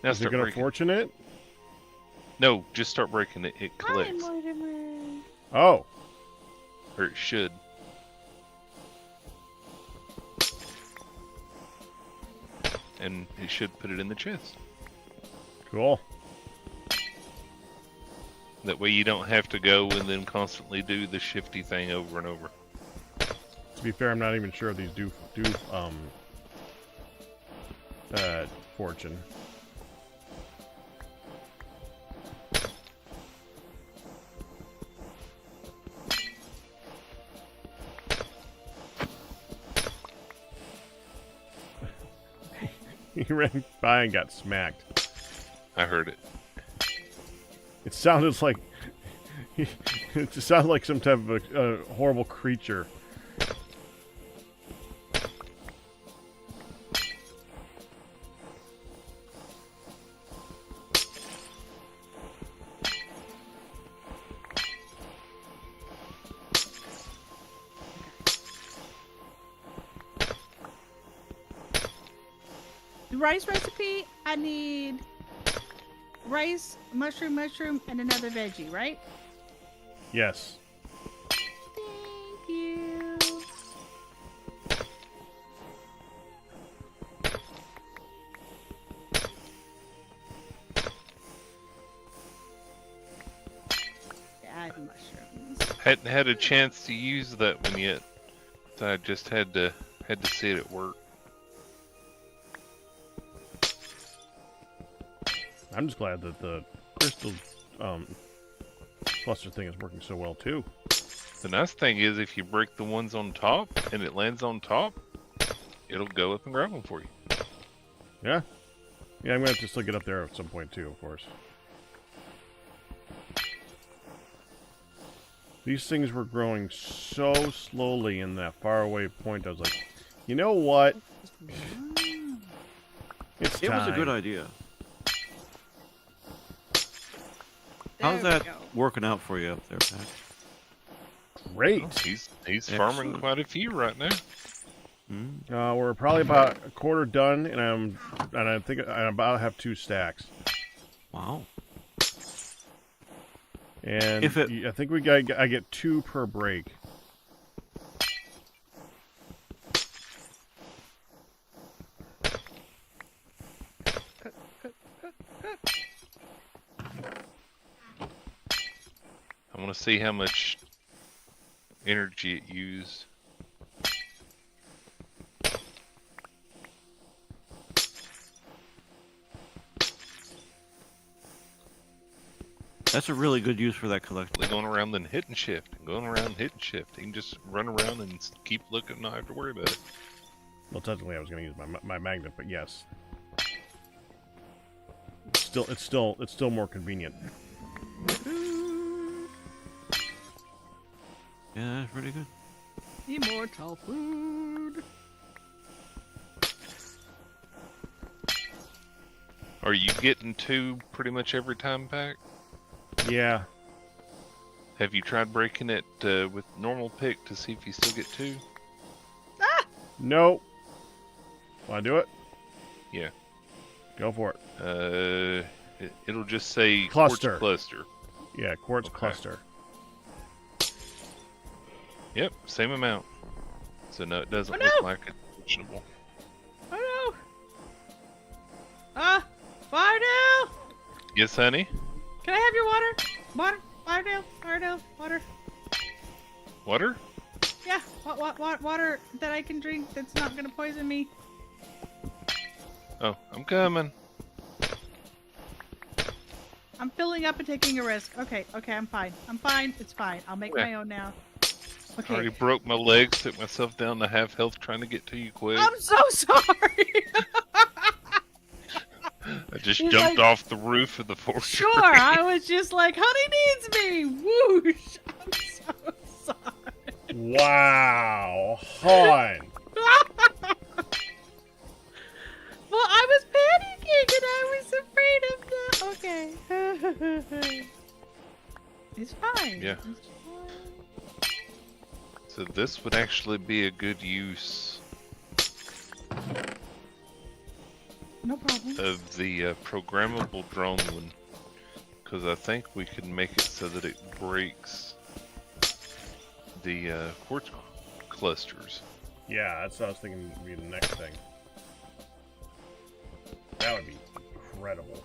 Now Is it start gonna breaking. fortune it? No, just start breaking it. It Hi, collects, Mortimer. Oh, or it should. And it should put it in the chest. cool. That way you don't have to go and then constantly do the shifty thing over and over. To be fair, I'm not even sure if these do fortune. He ran by and got smacked. I heard it. It sounded like it sounded like some type of a horrible creature. The rice recipe, I need rice, mushroom, and another veggie, right? Yes. Thank you. Add mushrooms. Hadn't had a chance to use that one yet, so I just had to see it at work. I'm just glad that the crystal cluster thing is working so well too. The nice thing is, if you break the ones on top and it lands on top, it'll go up and grab them for you. Yeah. Yeah, I'm gonna have to still get up there at some point too, of course. These things were growing so slowly in that faraway point. I was like, you know what? It's time. It was a good idea. How's There we that go. working out for you up there, Pat? Great. He's farming Excellent. quite a few right now. Mm. We're probably about a quarter done, and I think I about have 2 stacks. Wow. And If it- I think I get 2 per break. I want to see how much energy it used. That's a really good use for that collection. Going around and hitting shift, and going around and hitting shift. You can just run around and keep looking, not have to worry about it. Well, technically, I was going to use my magnet, but yes, it's still more convenient. Yeah, that's pretty good. Immortal food. Are you getting 2 pretty much every time pack? Yeah. Have you tried breaking it with normal pick to see if you still get 2? Nope. Want to do it? Yeah. Go for it. It'll just say Cluster. Quartz cluster. Yeah, quartz Okay. cluster. Yep, same amount. So no, it doesn't Oh, look no! like it's actionable. Oh no! Fardell! Yes, honey. Can I have your water? Fardell, water. Water? Yeah, water that I can drink that's not gonna poison me. Oh, I'm coming. I'm filling up and taking a risk. Okay, I'm fine. It's fine. I'll make Okay. my own now. I already Okay. broke my legs, took myself down to half health trying to get to you quick. I'm so sorry. I just He's jumped like- off the roof of the fourth Sure, story. I was just like, honey needs me. Whoosh. I'm so sorry. Wow, hon. Well, I was panicking and I was afraid of the. Okay. It's fine. Yeah. It's fine. So this would actually be a good use No problem. of the programmable drone one, because I think we can make it so that it breaks the quartz clusters. Yeah, that's what I was thinking would be the next thing. That would be incredible.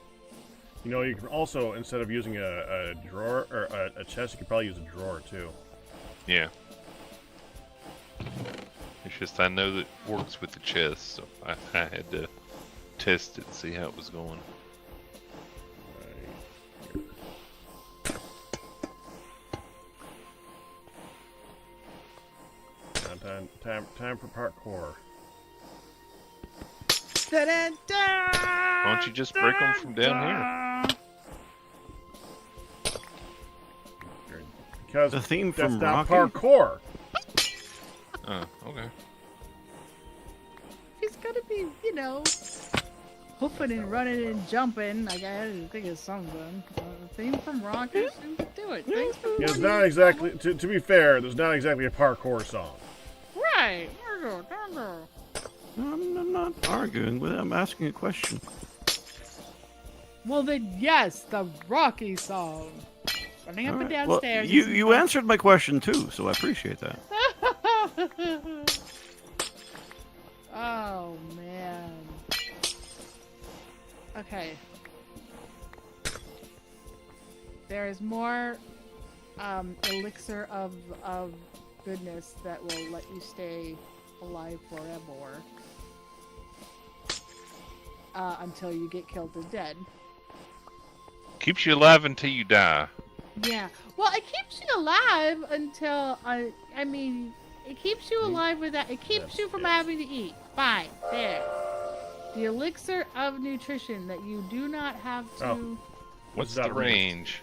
You know, you can also, instead of using a drawer or a chest, you could probably use a drawer too. Yeah. It's just I know that it works with the chest, so I had to test it and see how it was going. Time for parkour. Why don't you just break them from down here? Because The theme that's from not Rocky? parkour. Oh, okay. He's gonna be, you know, hoofing and running and jumping. Like, I had to think of something. The theme from Rocky should do it. Thanks for Yeah, it's running not and exactly. To be fair, there's not exactly a parkour song. Right. I'm not arguing with it. I'm asking a question. Well, then, yes, the Rocky song. Running up and Alright, down well, stairs. you answered my question too, so I appreciate that. Oh, man. Okay. There is more elixir of goodness that will let you stay alive forever. Until you get killed as dead. Keeps you alive until you die. Yeah. Well, it keeps you alive until I mean, it keeps you alive with that. It keeps you from having to eat. Fine. There. The elixir of nutrition that you do not have to. Oh. What's that the range? range?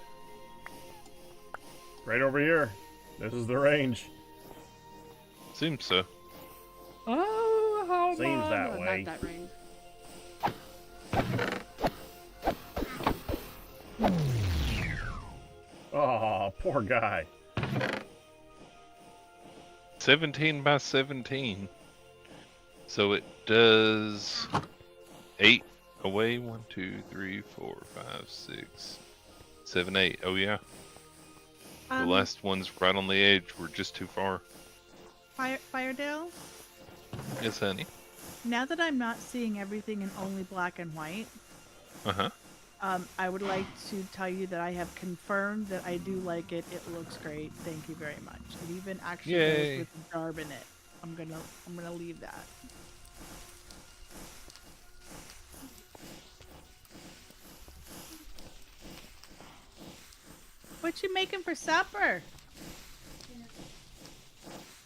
Right over here. This is the range. Seems so. Oh, how Seems long? that No, way. Not that range. Oh, poor guy. 17 by 17. So it does 8 away. 1, 2, 3, 4, 5, 6, 7, 8. Oh yeah. The last one's right on the edge. We're just too far. Firedale. Yes, honey. Now that I'm not seeing everything in only black and white, Uh-huh. I would like to tell you that I have confirmed that I do like it. It looks great. Thank you very much. It even actually Yay. goes with the garb in it. I'm gonna leave that. What you making for supper?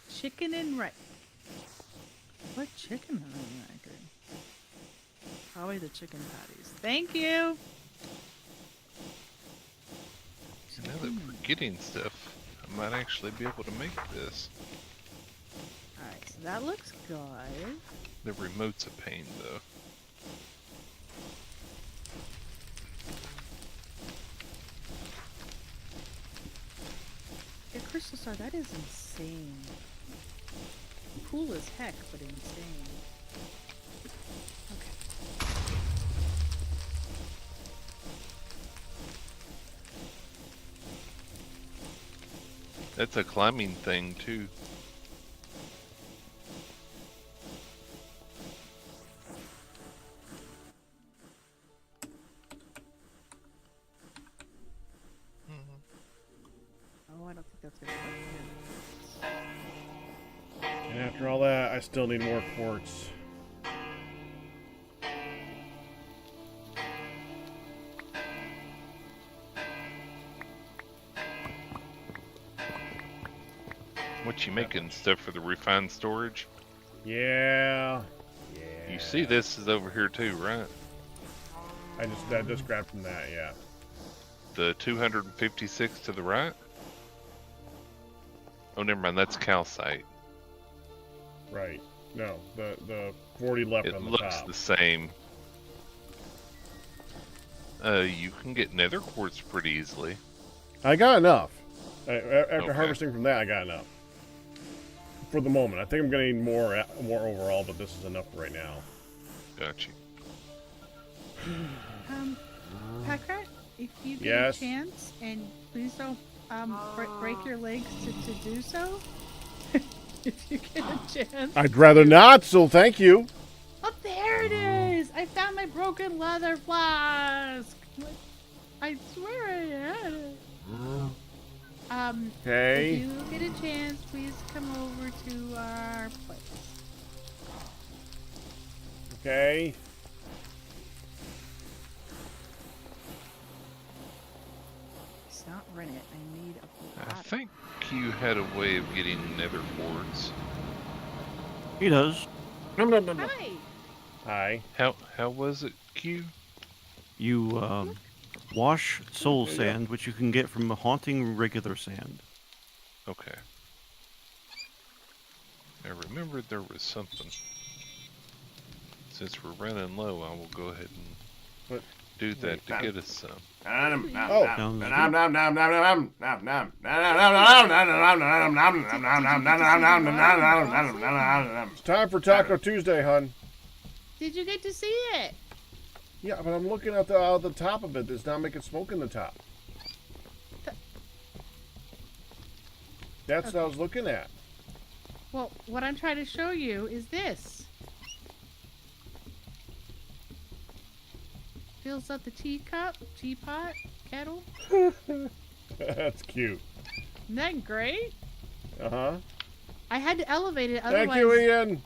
Chicken and rice. What chicken am I making? Probably the chicken patties. Thank you. So now that we're getting stuff, I might actually be able to make this. Alright, so that looks good. The remote's a pain, though. Yeah, Crystal Star, that is insane. Cool as heck, but insane. Okay. That's a climbing thing, too. Oh, I don't think that's gonna work. And after all that, I still need more quartz. What you making? Stuff for the refined storage? Yeah. You see this is over here, too, right? I just grabbed from that, yeah. The 256 to the right? Oh, never mind. That's calcite. Right. No, the 40 left It on the looks top. the same. You can get nether quartz pretty easily. I got enough. After Okay. harvesting from that, I got enough. for the moment. I think I'm gonna need more overall, but this is enough right now. Gotcha. Packer, if you get Yes? a chance, and please don't break your legs to do so. If you get a chance. I'd rather not, so thank you. Oh, there it is! I found my broken leather flask. I swear I had it. Okay. If you get a chance, please come over to our place. Okay. It's not rennet. I need a I bladder. think Q had a way of getting nether boards. He does. Hi. Hi. How was it, Q? You wash soul There you go. sand, which you can get from haunting regular sand. Okay. I remembered there was something. Since we're running low, I will go ahead and What? do that to get us some. Oh. Sounds good. It's time for Taco Tuesday, hun. Did you get to see it? Yeah, but I'm looking at the top of it. It's not making smoke in the top. That's what I was looking at. Well, what I'm trying to show you is this. Fills up the teapot, kettle. That's cute. Isn't that great? Uh-huh. I had to elevate it, Thank otherwise you, Ian.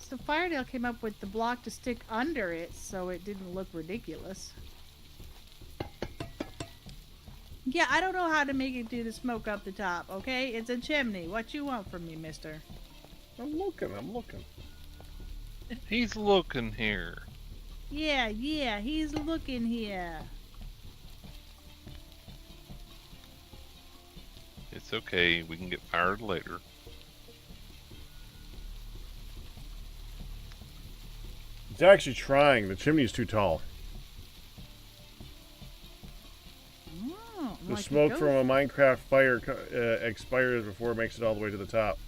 so Firedale came up with the block to stick under it so it didn't look ridiculous. Yeah, I don't know how to make it do the smoke up the top, okay? It's a chimney. What you want from me, mister? I'm looking. He's looking here. Yeah, he's looking here. It's okay, we can get fired later. It's actually trying. The chimney's too tall. Oh, The like it smoke goes- from a Minecraft fire expires before it makes it all the way to the top.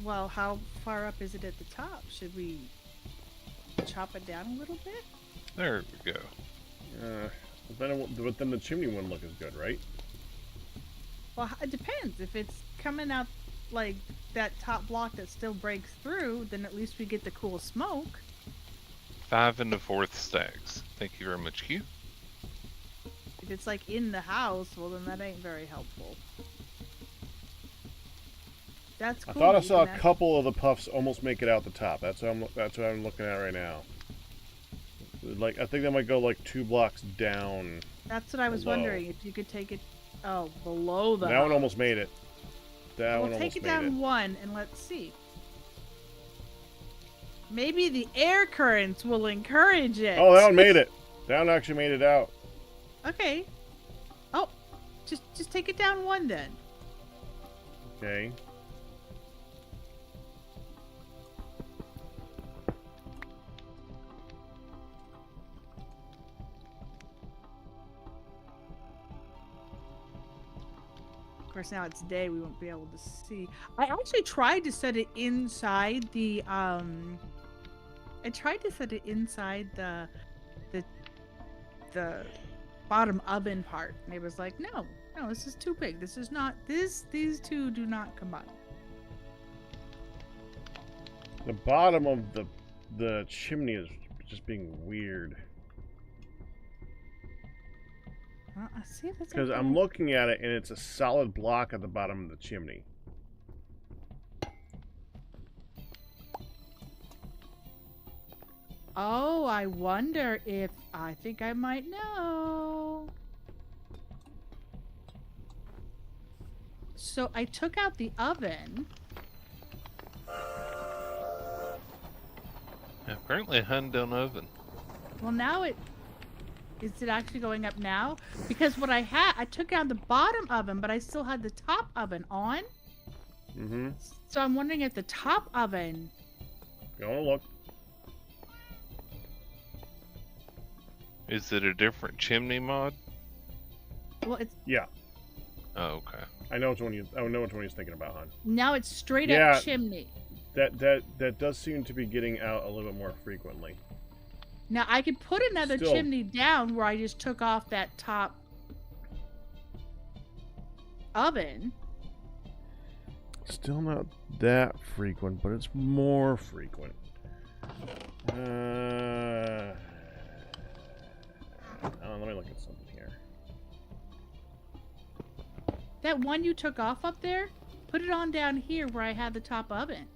Well, how far up is it at the top? Should we chop it down a little bit? There we go. But then the chimney wouldn't look as good, right? Well, it depends. If it's coming out like that top block that still breaks through, then at least we get the cool smoke. 5 and the 4th stacks. Thank you very much, Q. If it's like in the house, well then that ain't very helpful. That's cool. I thought I you saw a can couple of the puffs almost make it out the top. That's what I'm looking at right now. Like I think they might go like 2 blocks down. That's what I was below. wondering, if you could take it below the That one almost made it. That one We'll almost take it made down it. one and let's see. Maybe the air currents will encourage it. Oh, that one made it. That one actually made it out. Okay. Oh, just take it down one then. Okay. Of course, now it's day, we won't be able to see. I actually tried to set it inside the the bottom oven part, and it was like, no, this is too big. This is not these two do not combine. The bottom of the chimney is just being weird. Well, I see if it's Because I'm looking at it and it's a solid block at the bottom of the chimney. Oh, I wonder if I think I might know. So I took out the oven. Apparently a Hundon oven. Well, now is it actually going up now? Because what I took out the bottom oven, but I still had the top oven on. Mm-hmm. So I'm wondering if the top oven. Go and look. Is it a different chimney mod? Well, it's Yeah. Oh, okay. I know which one he's thinking about, hon. Now it's straight Yeah. up chimney. That does seem to be getting out a little bit more frequently. Now I could put another Still- chimney down where I just took off that top oven. Still not that frequent, but it's more frequent. Let me look at something here. That one you took off up there, put it on down here where I had the top oven.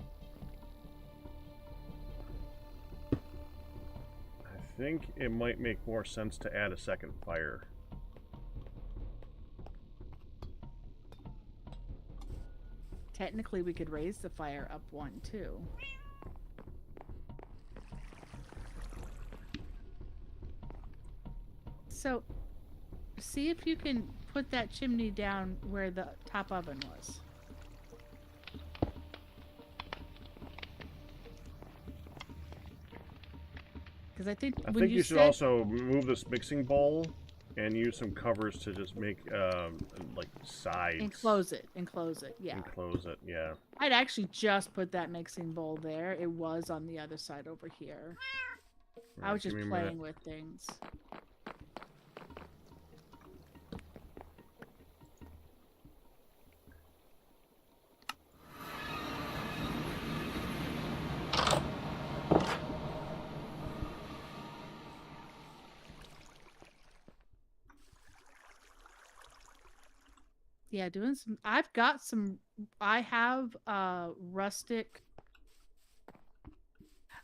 I think it might make more sense to add a second fire. Technically, we could raise the fire up one, too. So, see if you can put that chimney down where the top oven was. Because I think I when think you you should said, also move this mixing bowl and use some covers to just make like sides. enclose it, yeah. Enclose it, yeah. I'd actually just put that mixing bowl there. It was on the other side over here. I was Give just me a minute. playing with things. Yeah, doing some. I've got some. I have rustic.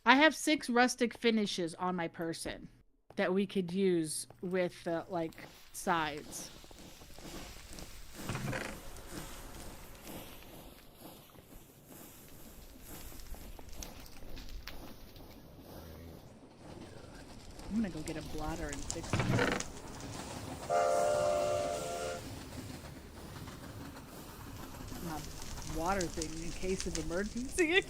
I have 6 rustic finishes on my person that we could use with like sides. I'm gonna go get a blotter and fix it. My water thing in case of emergency.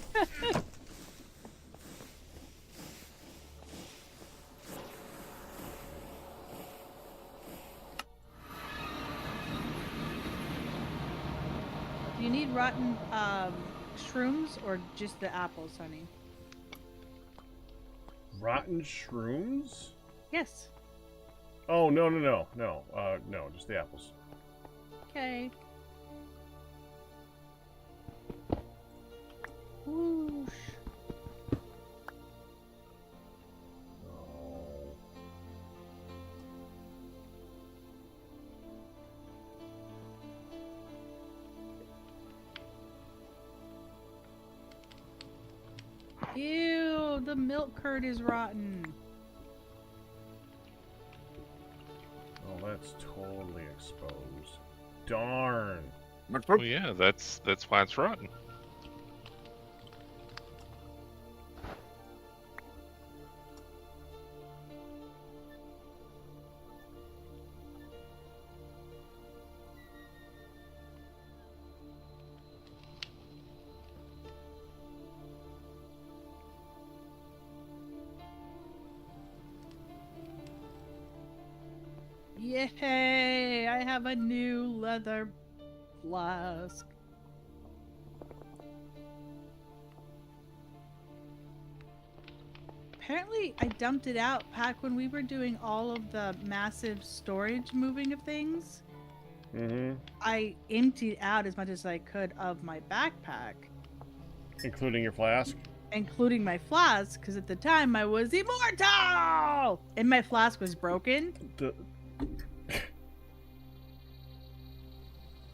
Do you need rotten shrooms or just the apples, honey? Rotten shrooms? Yes. Oh, no, just the apples. Okay. Whoosh. Oh. Ew, the milk curd is rotten. Oh, that's totally exposed. Darn. Well, yeah, that's why it's rotten. Yay! I have a new leather flask. Apparently, I dumped it out back when we were doing all of the massive storage moving of things. Mm-hmm. I emptied out as much as I could of my backpack, Including your flask? including my flask, because at the time I was immortal! And my flask was broken. The...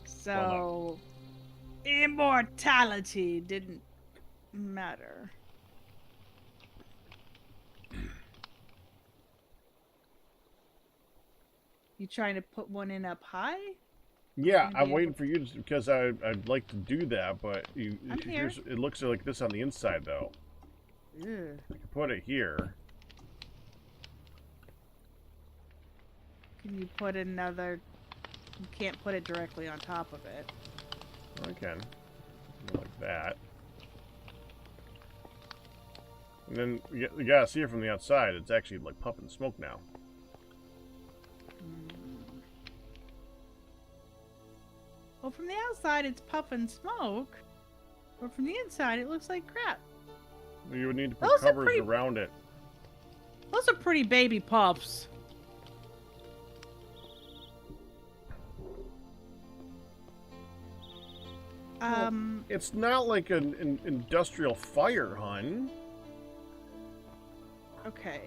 So, immortality didn't matter. You trying to put one in up high? Yeah, Maybe I'm able- waiting for you to, because I'd like to do that, but I'm here. it looks like this on the inside, though. Ugh. I can put it here. Can you put another? You can't put it directly on top of it. I can. Like that. And then you gotta see it from the outside. It's actually like puffing smoke now. Well, from the outside, it's puffing smoke. But from the inside, it looks like crap. You would need to put Those are covers pretty- around it. Those are pretty baby puffs. It's not like an industrial fire, hun. Okay.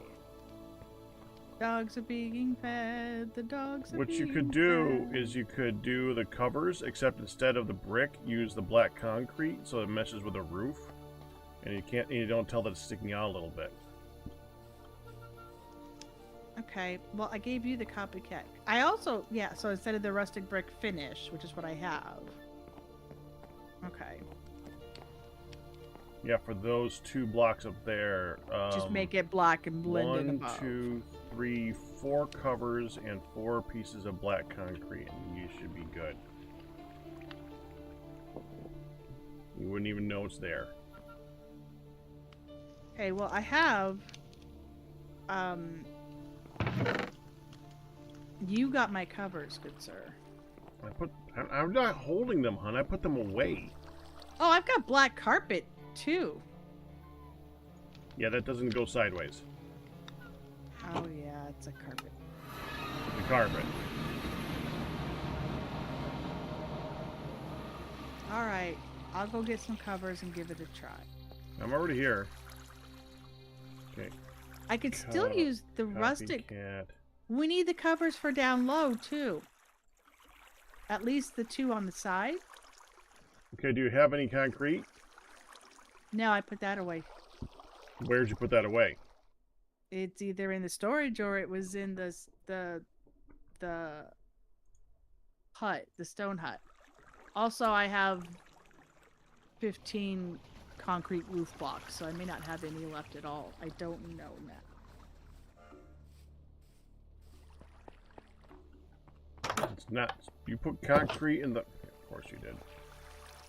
Dogs are being fed. The dogs are What you being could do fed. is you could do the covers, except instead of the brick, use the black concrete so it meshes with the roof, and you don't tell that it's sticking out a little bit. Okay, well, I gave you the copycat. I also, yeah, so instead of the rustic brick finish, which is what I have. Okay. Yeah, for those 2 blocks up there. Just make it black and blend it 1, above. 2, 3, 4 covers and 4 pieces of black concrete, and you should be good. You wouldn't even know it's there. Okay, well, I have, you got my covers, good sir. I'm not holding them, hun. I put them away. Oh, I've got black carpet, too. Yeah, that doesn't go sideways. Oh, yeah, it's a carpet. The carpet. All right, I'll go get some covers and give it a try. I'm already here. Okay. I could still use the rustic. Copycat. We need the covers for down low, too. At least the 2 on the side. Okay, do you have any concrete? No, I put that away. Where'd you put that away? It's either in the storage or it was in the hut, the stone hut. Also, I have 15 concrete roof blocks, so I may not have any left at all. I don't know now. It's not. You put concrete in the. Of course you did.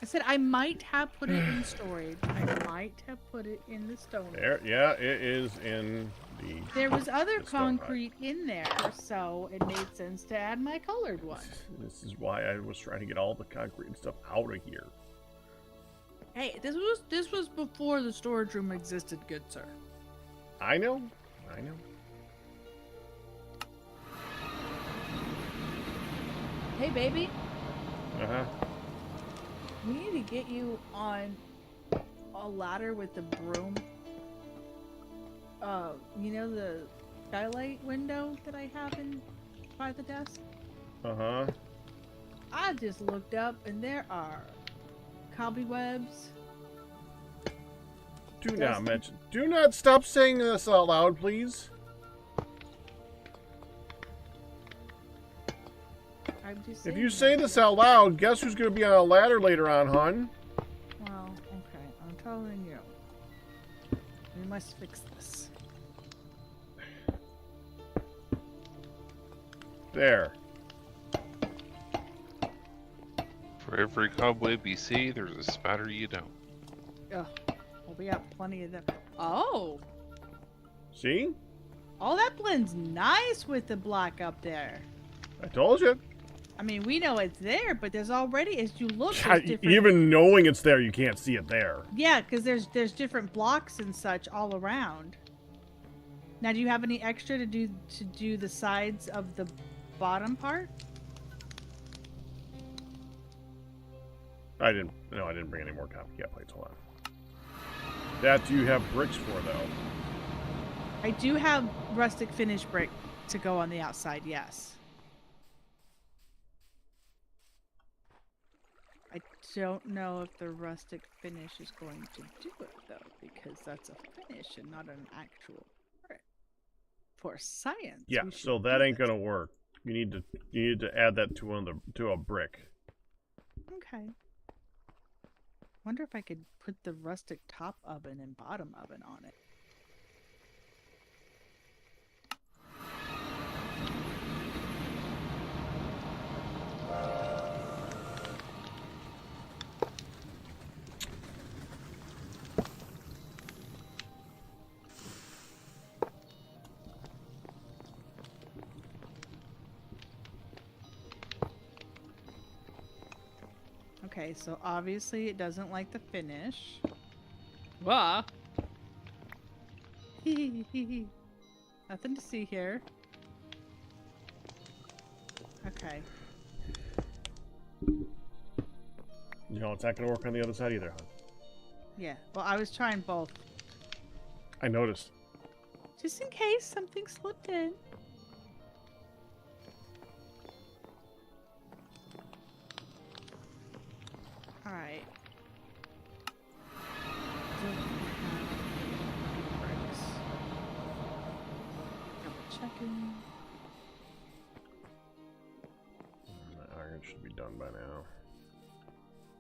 I said I might have put it in storage. I might have put it in the stone. There. Yeah, it is in the. There was other the stone hut. concrete in there, so it made sense to add my colored one. This is why I was trying to get all the concrete and stuff out of here. Hey, this was before the storage room existed, good sir. I know. I know. Hey, baby. Uh-huh. We need to get you on a ladder with the broom. You know the skylight window that I have in by the desk? Uh-huh. I just looked up and there are cobwebs. Do not mention. Do not stop saying this out loud, please. I'm just If saying you say that. this out loud, guess who's going to be on a ladder later on, hun? Well, okay, I'm telling you. We must fix this. There. For every cobweb you see, there's a spider you don't. Ugh. Well, we got plenty of them. Oh! See? Oh, that blends nice with the black up there. I told you. I mean, we know it's there, but there's already, as you look, God, there's different... even knowing it's there, you can't see it there. Yeah, because there's different blocks and such all around. Now, do you have any extra to do the sides of the bottom part? I didn't bring any more copycat plates. Hold on. That you have bricks for, though. I do have rustic finish brick to go on the outside, yes. I don't know if the rustic finish is going to do it, though, because that's a finish and not an actual brick. For science. Yeah, we should so that do ain't gonna work. You need to add that to a brick. Okay. Wonder if I could put the rustic top oven and bottom oven on it. Okay, so obviously it doesn't like the finish. Wah! Nothing to see here. Okay. You know, it's not going to work on the other side either, huh? Yeah. Well, I was trying both. I noticed. Just in case something slipped in. Alright. Double checking. The iron should be done by now.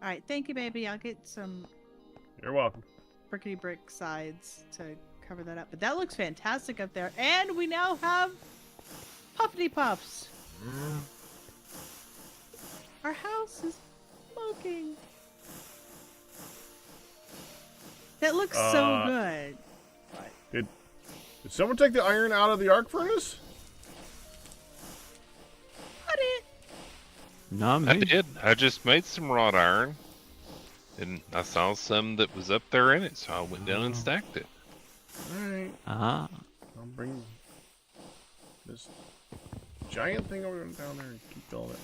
Alright, thank you, baby. I'll get some You're welcome. brickety brick sides to cover that up. But that looks fantastic up there. And we now have puffity puffs. Our house is smoking. That looks so good. Did someone take the iron out of the arc furnace? Got it. No, I me. did. I just made some wrought iron, and I saw some that was up there in it, so I went down and stacked it. Alright. Ah. I'll bring this giant thing over down there and keep filling it.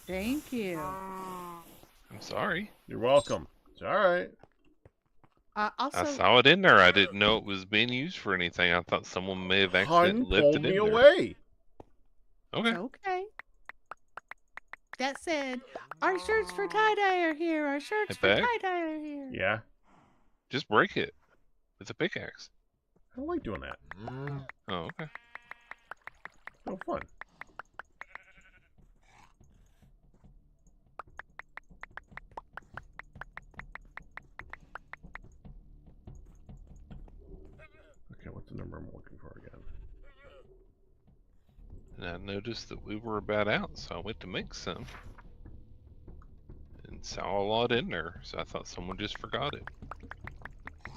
Thank you. I'm sorry. You're welcome. It's alright. Also, I saw it in there. I didn't know it was being used for anything. I thought someone may have accidentally Hun left pulled it me in there. away. Okay. it's okay. That said, our shirts for tie-dye are here. Our shirts for Back? tie-dye are here. Yeah. Just break it with a pickaxe. I don't like doing that. Oh, okay. No fun. Okay, what's the number I'm looking for again? And I noticed that we were about out, so I went to make some. And saw a lot in there, so I thought someone just forgot it.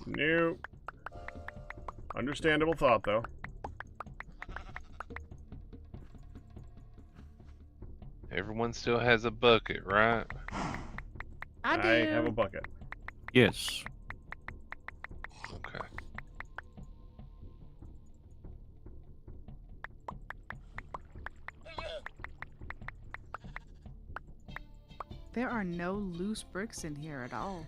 Nope. Understandable thought, though. Everyone still has a bucket, right? I do. I have a bucket. Yes. Okay. There are no loose bricks in here at all.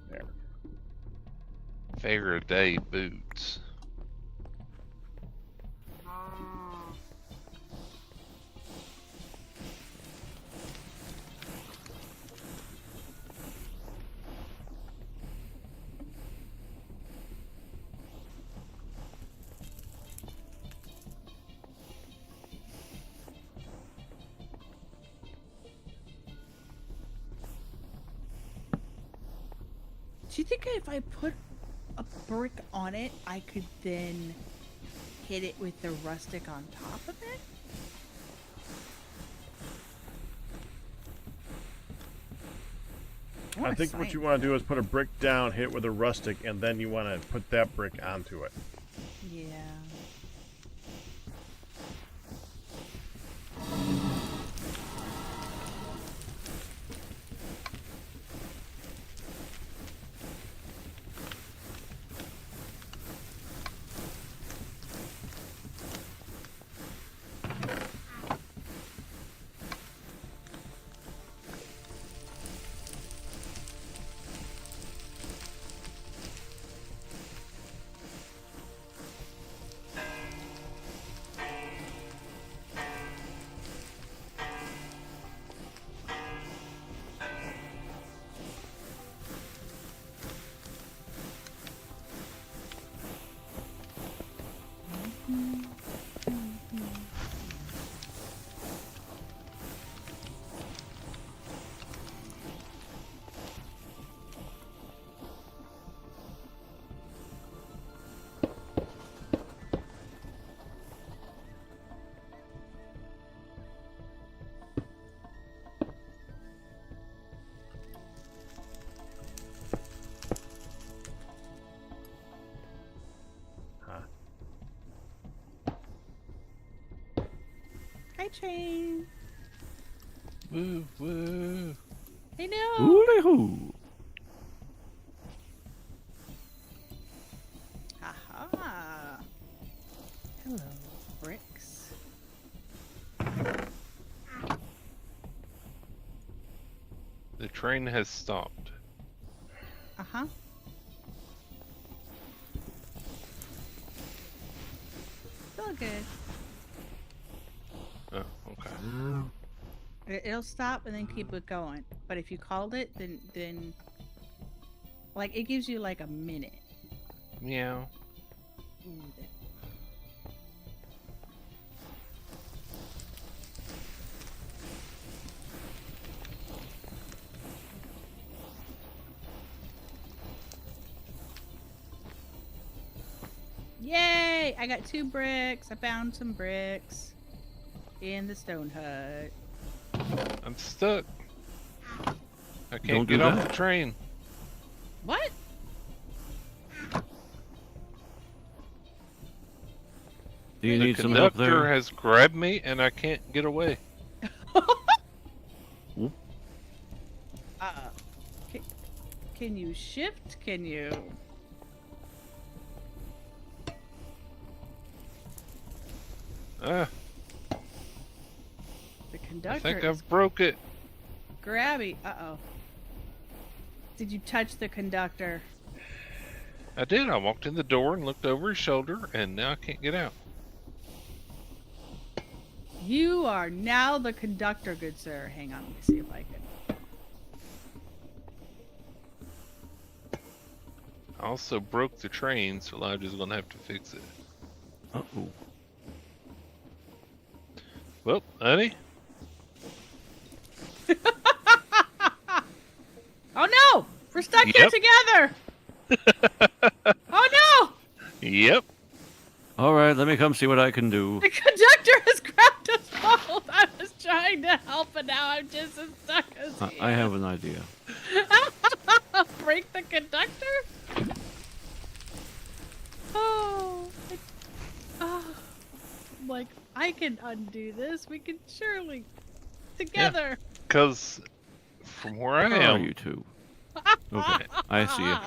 There. Faraday boots. Do you think if I put a brick on it, I could then hit it with the rustic on top of it? I think what you want to do is put a brick down, hit with a rustic, and then you want to put that brick onto it. Yeah. Hi, train. Woo woo. Hey, no. Hooly hoo. Haha. Hello, bricks. The train has stopped. Uh-huh. Still good. Oh, okay. It'll stop and then keep it going. But if you called it, then like it gives you like a minute. Meow. Ooh, that- Yay! I got 2 bricks. I found some bricks in the stone hut. I'm stuck. I Don't can't do get off that. the train. What? Do you The need some help conductor there? has grabbed me and I can't get away. Whoop. Can you shift? Can you? Ah, The I conductor think is I've broke it. grabby. Uh-oh. Did you touch the conductor? I did. I walked in the door and looked over his shoulder, and now I can't get out. You are now the conductor, good sir. Hang on, let me see if I can. I also broke the train, so Elijah's gonna have to fix it. Uh-oh. Well, honey, Oh no! We're stuck here Yep. together! Oh no! yep. All right, let me come see what I can do. The conductor has grabbed us both! I was trying to help, and now I'm just as stuck as I have an idea. Break the conductor? Oh, like, I can undo this. We can surely together. Because from where I Where are am, you two? Okay, I see you.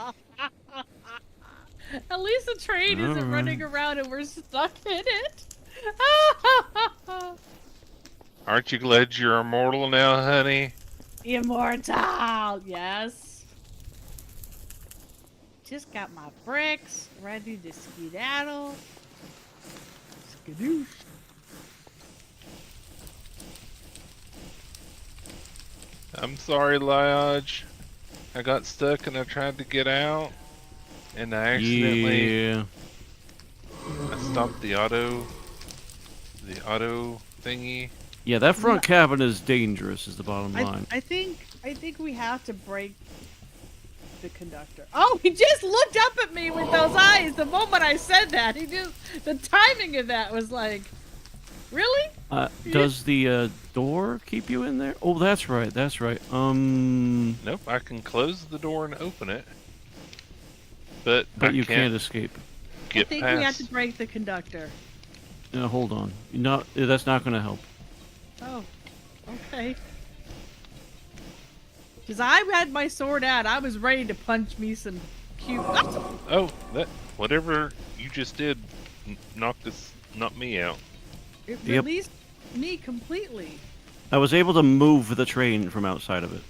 At least the train isn't Alright. running around and we're stuck in it. aren't you glad you're immortal now, honey? Immortal, yes. Just got my bricks ready to skedaddle. Skadoosh. I'm sorry, Lodge. I got stuck and I tried to get out, and I accidentally Yeah. I stopped the auto thingy. Yeah, that front cabin is dangerous, is the bottom line. I think we have to break the conductor. Oh, he just looked up at me with those eyes the moment I said that. The timing of that was like, really? Does the door keep you in there? Oh, that's right, that's right. Nope, I can close the door and open it, but I you can't can't escape. I get think we have past. to break the conductor. Hold on. That's not going to help. Oh, okay. Because I had my sword out. I was ready to punch me some cute. Oh, that whatever you just did knocked me out. It Yep. released me completely. I was able to move the train from outside of it.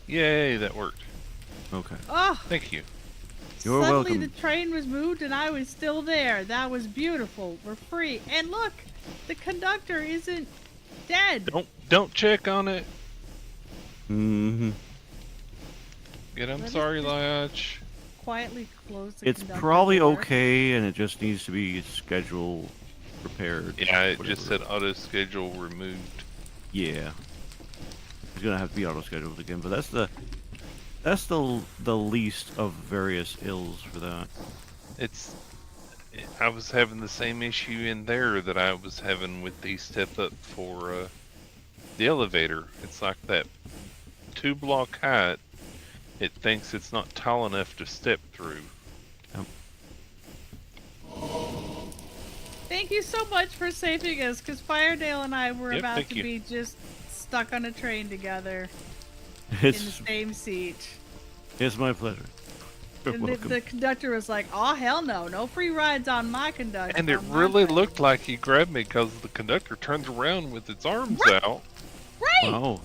Yay, that worked. Okay. Oh, Thank you. You're suddenly welcome. the train was moved and I was still there. That was beautiful. We're free. And look, the conductor isn't dead. Don't check on it. Mm-hmm. Good, I'm Let me sorry, just- Lodge. Quietly close the It's conductor probably door. okay, and it just needs to be schedule prepared. Yeah, it just whatever. said auto schedule removed. Yeah. It's gonna have to be auto scheduled again, but that's the least of various ills for that. I was having the same issue in there that I was having with the step up for the elevator. It's like that 2-block height. It thinks it's not tall enough to step through. Yep. Thank you so much for saving us, because Firedale and I were Yep, about thank to you. be just stuck on a train together in the It's same seat. my pleasure. You're And welcome. the conductor was like, "Oh hell no, no free rides on my conductor." And it on my really train." looked like he grabbed me because the conductor turns around with its arms out. Right. Wow.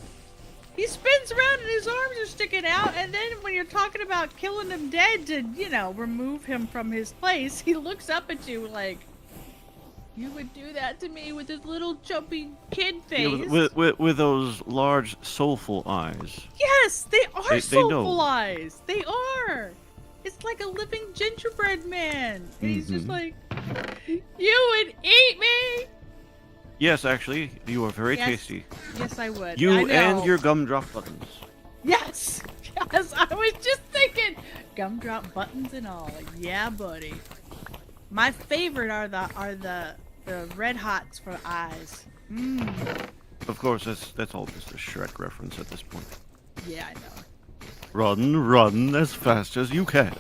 He spins around and his arms are sticking out, and then when you're talking about killing him dead to, remove him from his place, he looks up at you like, "You would do that to me with his little chubby kid Yeah, face?" with those large, soulful eyes. Yes, they are They soulful know. eyes. They are. It's like a living gingerbread man. And he's just Mhm. like, "You would eat me?" Yes, actually, you are very Yes. tasty. Yes, I would. You I know. and your gumdrop buttons. Yes. Yes, I was just thinking. Gumdrop buttons and all. Yeah, buddy. My favorite are the red hots for eyes. Mmm. Of course, that's all just a Shrek reference at this point. Yeah, I know. Run, run as fast as you can.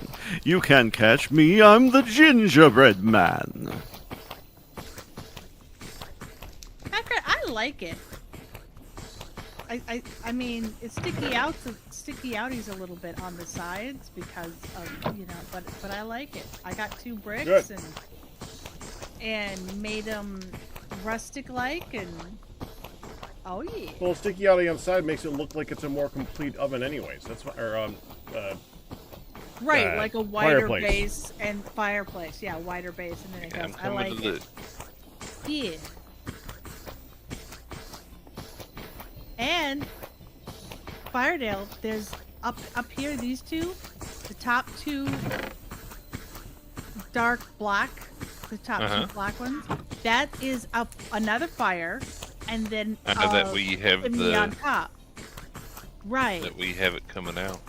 You can't catch me, I'm the gingerbread man. I like it. I mean, it's sticky outies a little bit on the sides because of, but I like it. I got 2 bricks Good. and made them rustic like, and oh yeah. Well, sticky outy on the side makes it look like it's a more complete oven, anyways. That's why, Right, like a wider fireplace. base and fireplace. Yeah, wider base, and then it And I'm goes. I coming like to it. Yeah. And Firedale, there's up here, these two, the top 2 dark black, the top 2 black ones. That is up another fire, and then that we have chimney on top. Right. that we have it coming out.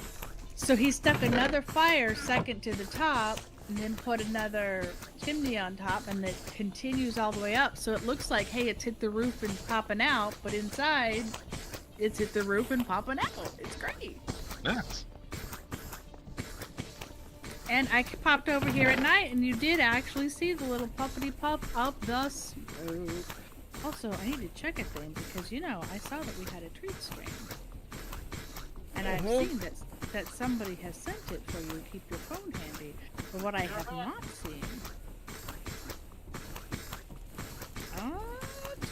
So he stuck another fire second to the top, and then put another chimney on top, and it continues all the way up. So it looks like, hey, it's hit the roof and popping out, but inside, it's hit the roof and popping out. It's great. Nice. And I popped over here at night, and you did actually see the little puppity pup up the smoke. Also, I need to check a thing because, I saw that we had a treat stream. And I've seen that somebody has sent it for you to keep your phone handy. But what I have not seen...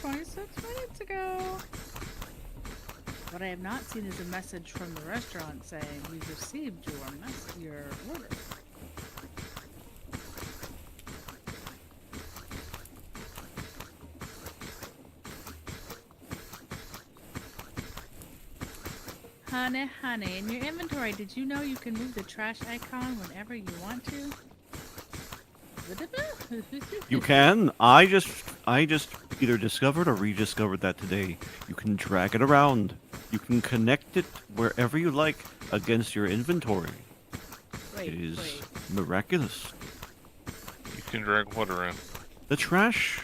26 minutes ago. What I have not seen is a message from the restaurant saying we've received your order. Honey, in your inventory, did you know you can move the trash icon whenever you want to? You can. I just either discovered or rediscovered that today. You can drag it around. You can connect it wherever you like against your inventory. Wait, It is wait. miraculous. You can drag what around? The trash.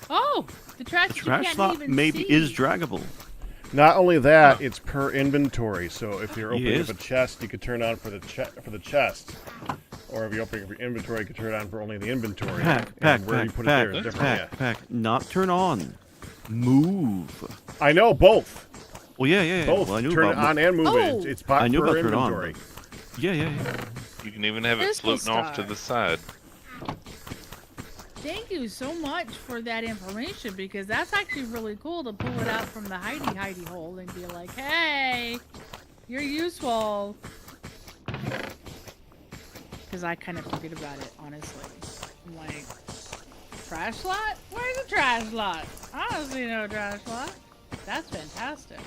Oh, the trash, The that you trash can't slot even maybe see. is draggable. not only that, it's per inventory. So if you're opening Yes. up a chest, you could turn on for the chest. Or if you're opening up your inventory, you could turn it on for only the inventory. Pack, And where you put it there is different. pack. Not turn on. Move. I know, both. Well, yeah. Both. Well, I knew turn about it on and move Oh. it. It's I knew per about turn on. inventory. Yeah. You can even have it Crystal floating off to Star. the side. Thank you so much for that information, because that's actually really cool to pull it out from the hidey hole and be like, hey, you're useful. Because I kind of forget about it, honestly. I'm like, trash slot? Where's the trash slot? I don't see no trash slot. That's fantastic.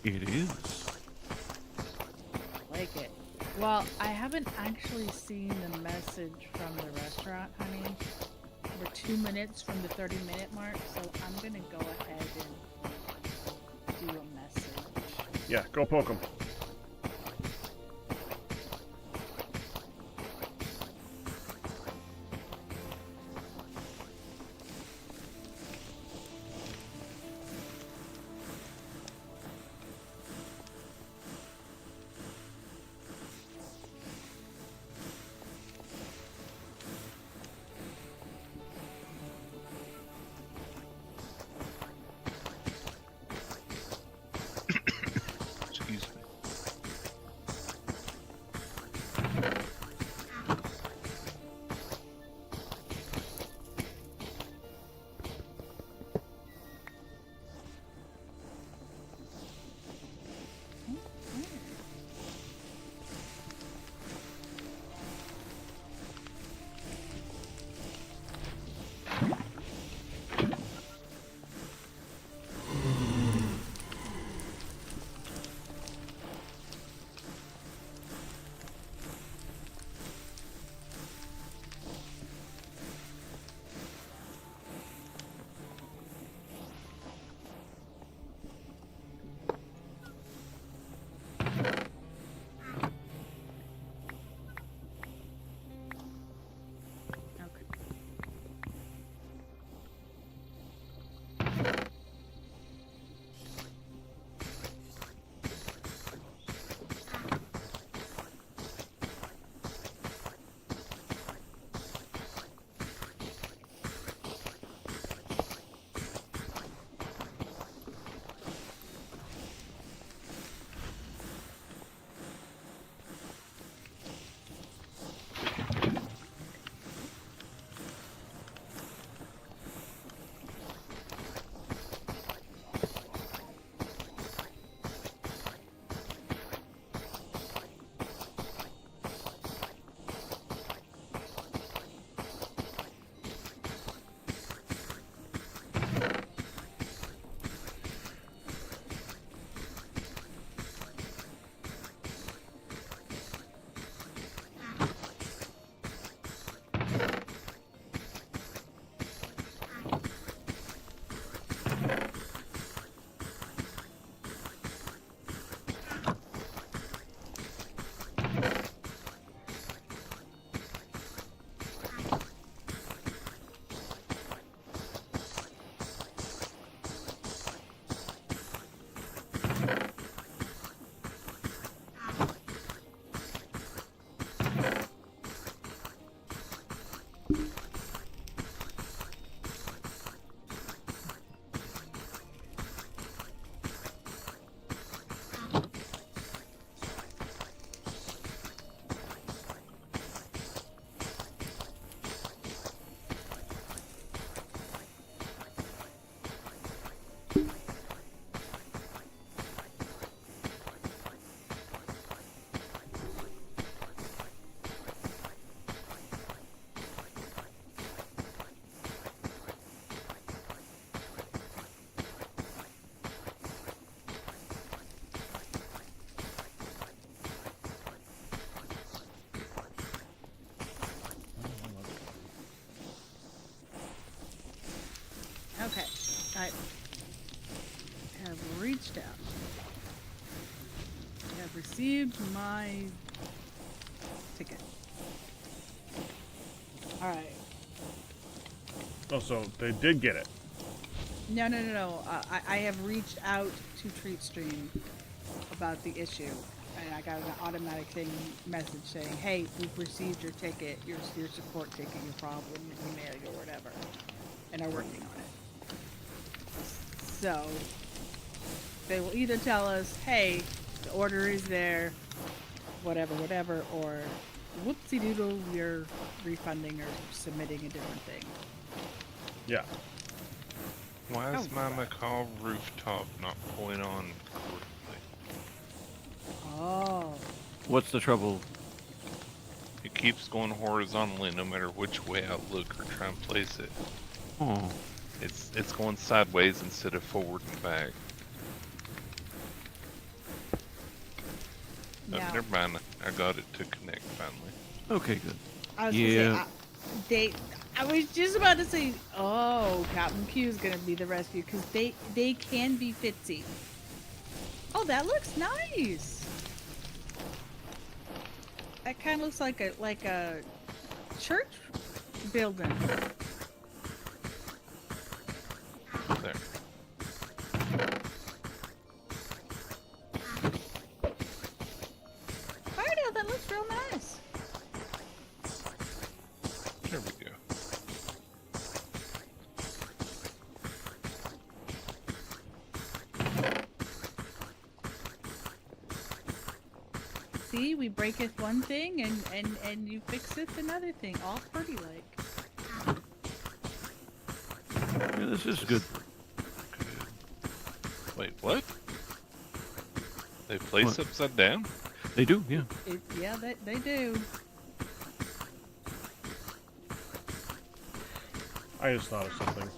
It is. Like it. Well, I haven't actually seen the message from the restaurant, honey. We're 2 minutes from the 30-minute mark, so I'm gonna go ahead and do a message. Yeah, go poke them. reached out. I have received my ticket. Alright. Oh, so they did get it. No. I have reached out to Treatstream about the issue. And I got an automatic message saying, hey, we've received your ticket, your support ticket, your problem, email you or whatever. And are working on it. So, they will either tell us, hey, the order is there, whatever, or whoopsie doodle, you're refunding or submitting a different thing. Yeah. Why is Oh, my right. macaw rooftop not pulling on correctly? Oh. What's the trouble? It keeps going horizontally no matter which way I look or try and place it. Oh, It's going sideways instead of forward and back. Oh, Now, never mind. I got it to connect finally. okay, good. I was Yeah. gonna say, I was just about to say, oh, Captain Q is gonna be the rescue because they can be fitsy. Oh, that looks nice. That kind of looks like a church building. There. Firedale, that looks real nice. There we go. See, we breaketh one thing and you fixeth another thing, all pretty like. Yeah, this is good. Wait, what? They place What? upside down? They do, yeah. Yeah, they do. I just thought of something.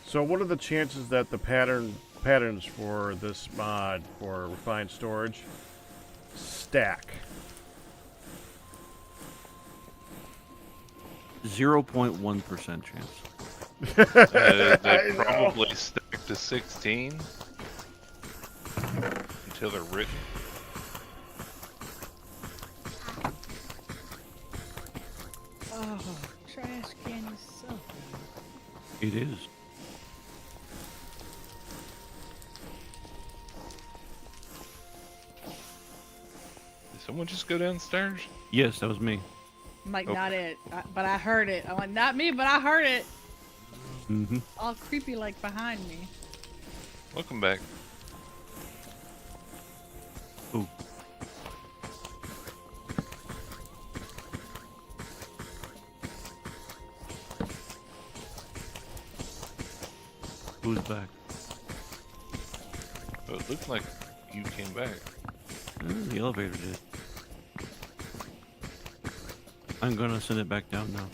So what are the chances that the patterns for this mod for refined storage stack? 0.1% chance. They probably stack to 16 until they're written. Oh, trash can is so good. It is. Did someone just go downstairs? Yes, that was me. I'm like, Okay. not it, but I heard it. I'm like, not me, but I heard it. Mm-hmm. All creepy like behind me. Welcome back. Ooh. Who's back? Oh, it looked like you came back. The elevator did. I'm gonna send it back down now.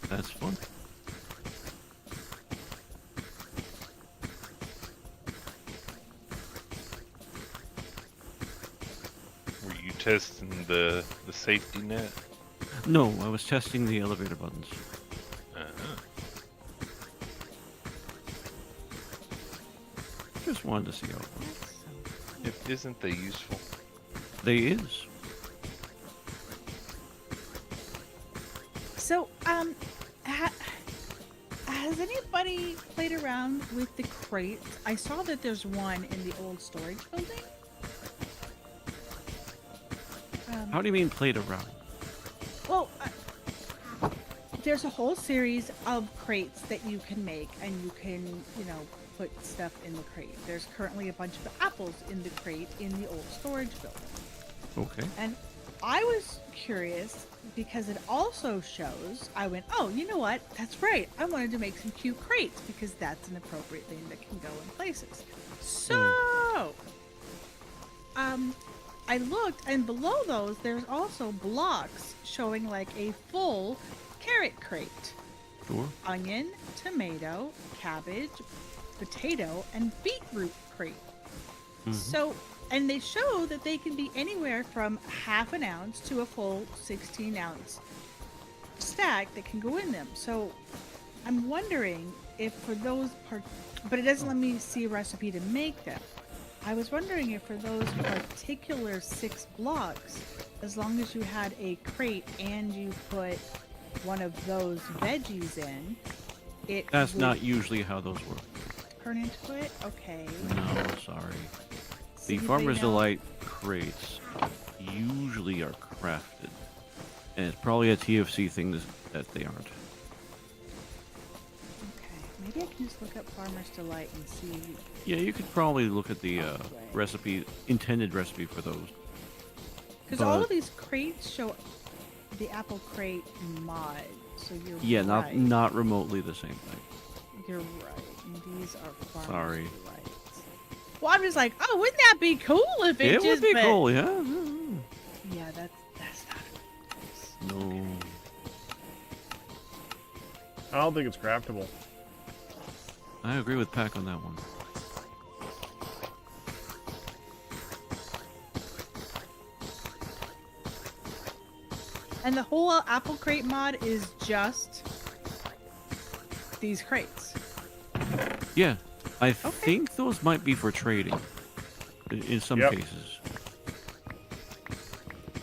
That's fun. Were you testing the safety net? No, I was testing the elevator buttons. Uh-huh. Just wanted to see how it worked. Isn't they useful? They is. So, has anybody played around with the crates? I saw that there's one in the old storage building. How do you mean played around? Well, there's a whole series of crates that you can make, and you can, put stuff in the crate. There's currently a bunch of apples in the crate in the old storage building. Okay. And I was curious because it also shows, I went, oh, you know what? That's right. I wanted to make some cute crates because that's an appropriate thing that can go in places. So, I looked, and below those, there's also blocks showing like a full carrot crate. Sure. Onion, tomato, cabbage, potato, and beetroot crate. So, and they show that they can be anywhere from half an ounce to a full 16-ounce stack that can go in them. So, I'm wondering if for those but it doesn't let me see a recipe to make them. I was wondering if for those particular 6 blocks, as long as you had a crate and you put one of those veggies in, it That's would not usually how those work. turn into it? Okay. No, sorry. See The if Farmer's they know- Delight crates usually are crafted. And it's probably a TFC thing that they aren't. Okay. Maybe I can just look up Farmer's Delight and see. Yeah, you could probably look at the Right. intended recipe for those. Because all But- of these crates show the apple crate mod. So you're Yeah, right. not remotely the same thing. You're right. And these are Farmer's Sorry. Delights. Well, I'm just like, oh, wouldn't that be cool if it It just would be but- cool, yeah. Yeah, that's not. No. I don't think it's craftable. I agree with Pack on that one. And the whole apple crate mod is just these crates. Yeah, I think those might be for trading. In some Yep. cases.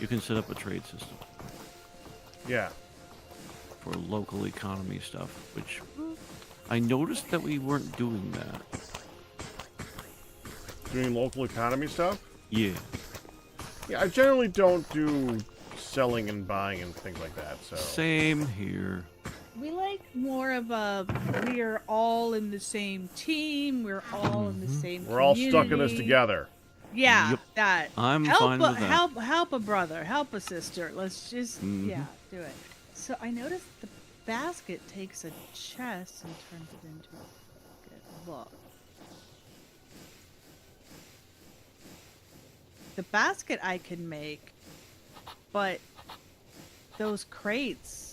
You can set up a trade system Yeah. for local economy stuff, which I noticed that we weren't doing that. Doing local economy stuff? Yeah. Yeah, I generally don't do selling and buying and things like that, so. Same here. We like more of a we're all in the same team, we're all in the same We're all stuck in this community. together. Yeah, Yep. that. I'm help fine a, with that. help a brother, help a sister. Let's just yeah, do it. So I noticed the basket takes a chest and turns it into a good look. The basket I can make, but those crates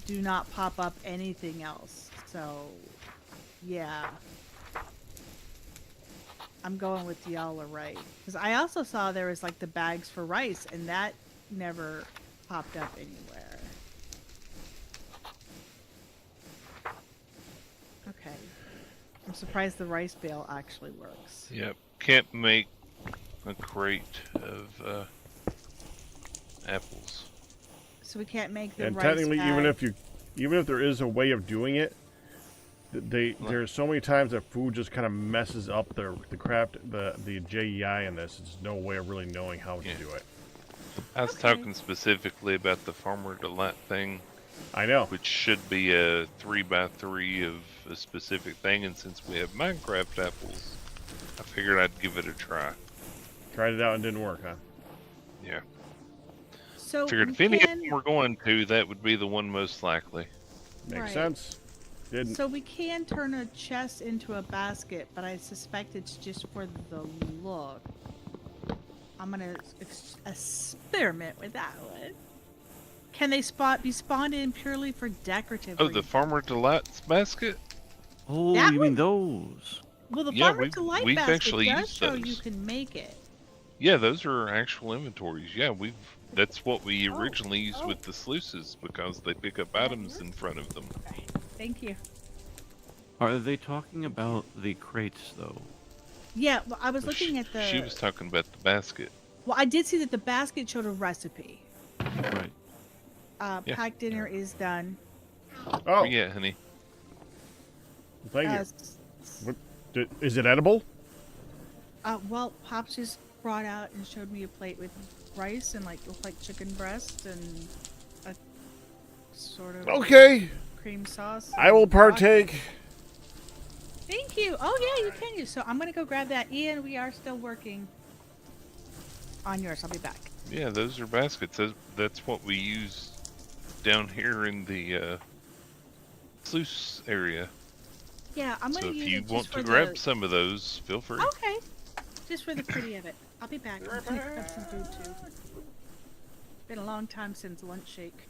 do not pop up anything else. So yeah. I'm going with y'all are right. Because I also saw there was like the bags for rice, and that never popped up anywhere. Okay. I'm surprised the rice bale actually works. Yep. Can't make a crate of apples. So we can't make the And rice technically, bag. even if there is a way of doing it, there's so many times that food just kind of messes up the JEI in this. There's no way of really knowing how Yeah. to do it. I was Okay. talking specifically about the Farmer Delight thing, I know. which should be a 3x3 of a specific thing, and since we have Minecraft apples, I figured I'd give it a try. Tried it out and didn't work, huh? Yeah. So Figured we if any of can, them we're going to, that would be the one most likely. Makes Right. sense. Didn't. so we can turn a chest into a basket, but I suspect it's just for the look. I'm gonna experiment with that one. Can they be spawned in purely for decorative? Oh, the reasons? Farmer Delight's basket? Oh, That you mean those? Well, the Yeah, Farmer's Delight we've basket actually does used show you those. can make it. Yeah, those are actual inventories. Yeah, that's what we Oh, originally used oh. with the sluices because they pick up items in front of them. Okay, thank you. Are they talking about the crates, though? Yeah, well, I was Well, looking at the. She was talking about the basket. Well, I did see that the basket showed a recipe. Right. Yeah. Packed dinner is done. Oh, Yeah, honey. thank you. s- Is it edible? Well, Pops just brought out and showed me a plate with rice and looked like chicken breast and a sort of Okay, cream sauce. I will and broccoli. partake. Thank you. Oh yeah, you can use. So I'm gonna go grab that. Ian, we are still working on yours. I'll be back. Yeah, those are baskets. That's what we use down here in the sluice area. Yeah, I'm So gonna if use you it want just to for grab the... some of those, feel free. Okay. Just for the pretty of it. I'll be back. I'm gonna grab some food too. Been a long time since lunch shake.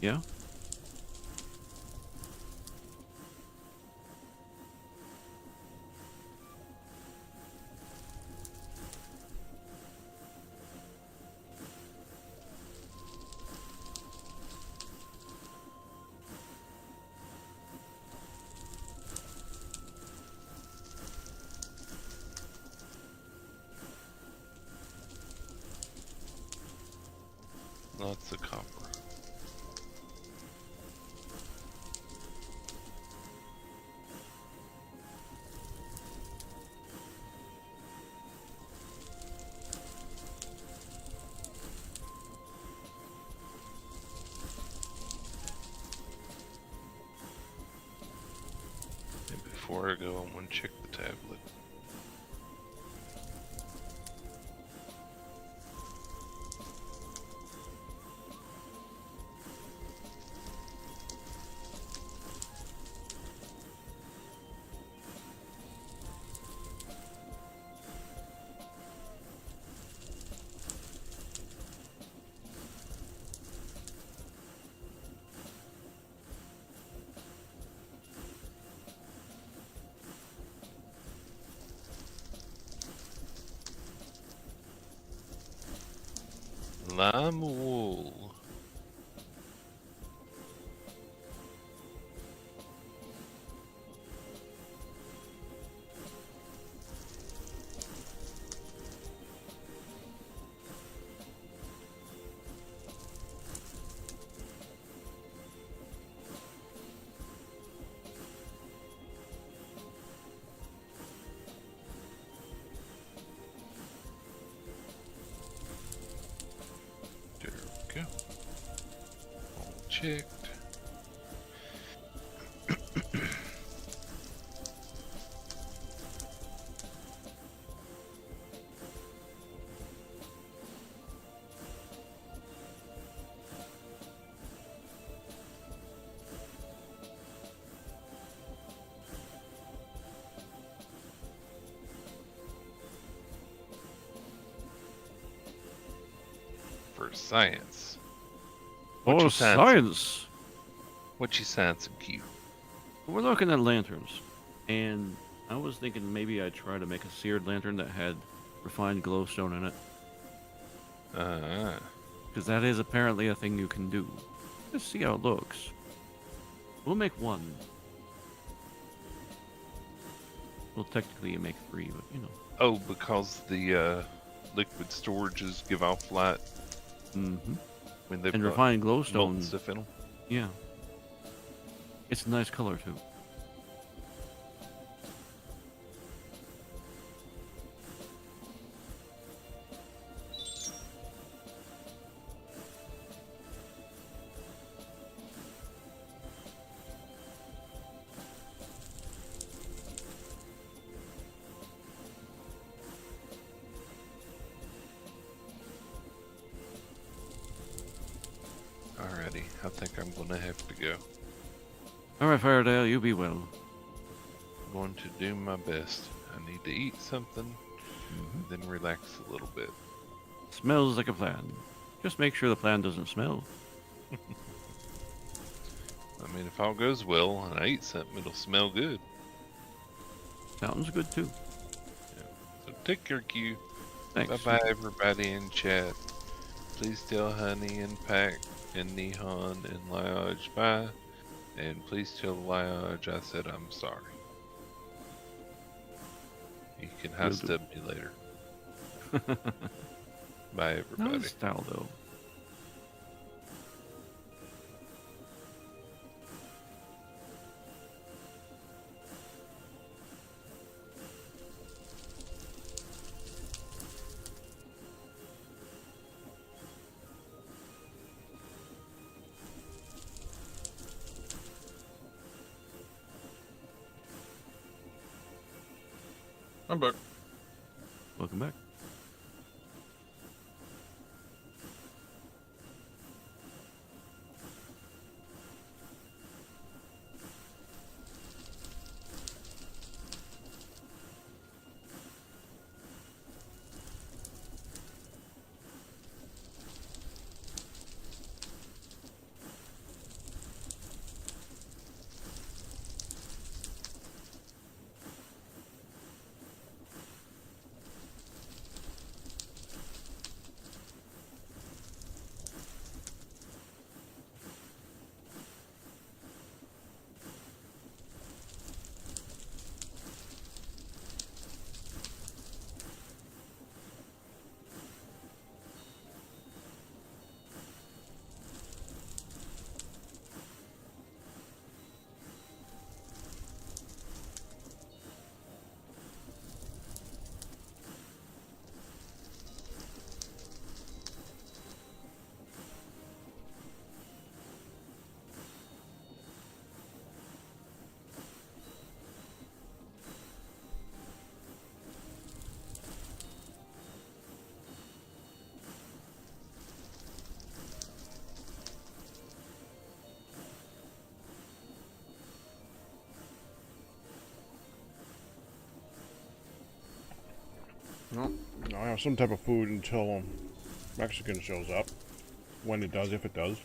Yeah? Lots of copper. And before I go, I'm gonna check the tablet. Lime wool. There we go. All checked. For science. What Oh, you science? science! What you science and Q? We're looking at lanterns, and I was thinking maybe I'd try to make a seared lantern that had refined glowstone in it, because that is apparently a thing you can do. Just see how it looks. We'll make one. Well, technically you make 3, but you know. Oh, because the liquid storages give off light Mm-hmm. when they And put refined molten glowstone, stuff in them. yeah. It's a nice color too. Alrighty, I think I'm gonna have to go. Alright, Fairdale, you be well. I'm going to do my best. I need to eat something, then relax a little bit. Smells like a plan. Just make sure the plan doesn't smell. I mean, if all goes well and I eat something, it'll smell good. Sounds good too. So take care, Q. Thanks. Bye-bye, everybody in chat. Please tell Honey and Pack and Nihon and Lyodge bye. And please tell Lyodge I said I'm sorry. You can high Will do. stub me later. Bye, everybody. Not style though. I'm back. Welcome back. No. I'll have some type of food until Mexican shows up. When it does, if it does.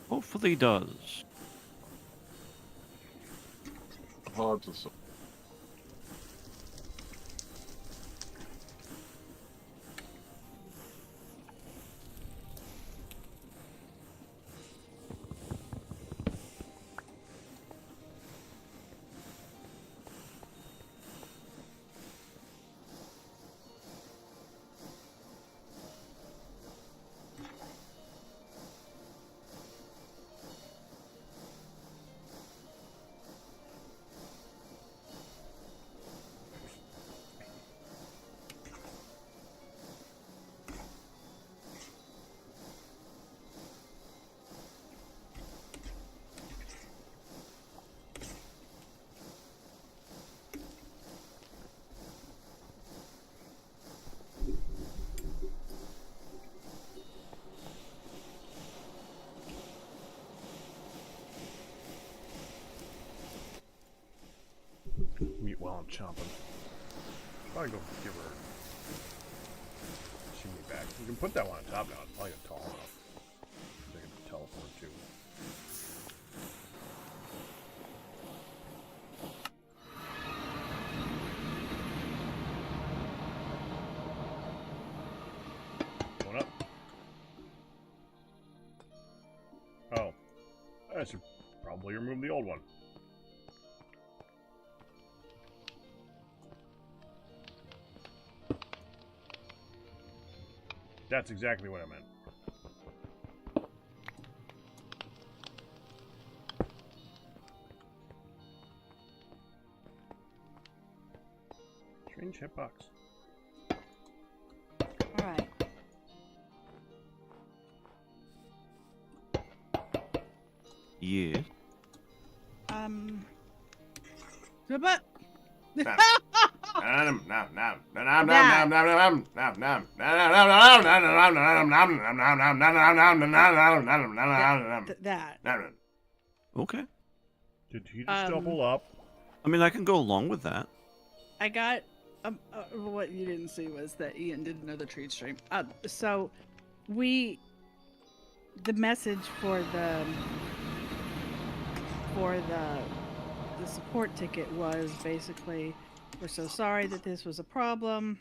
Hopefully does. Hard to say. Meat while I'm chopping. Probably go give her chimney back. You can put that one on top now. It's probably tall enough. They can teleport too. Going up. Oh. I should probably remove the old one. That's exactly what I meant. Strange hitbox. All right. Yeah. But that. Okay. Did he just double up? I mean, I can go along with that. I got what you didn't see was that Ian did another treat stream. So the message for the support ticket was basically, we're so sorry that this was a problem.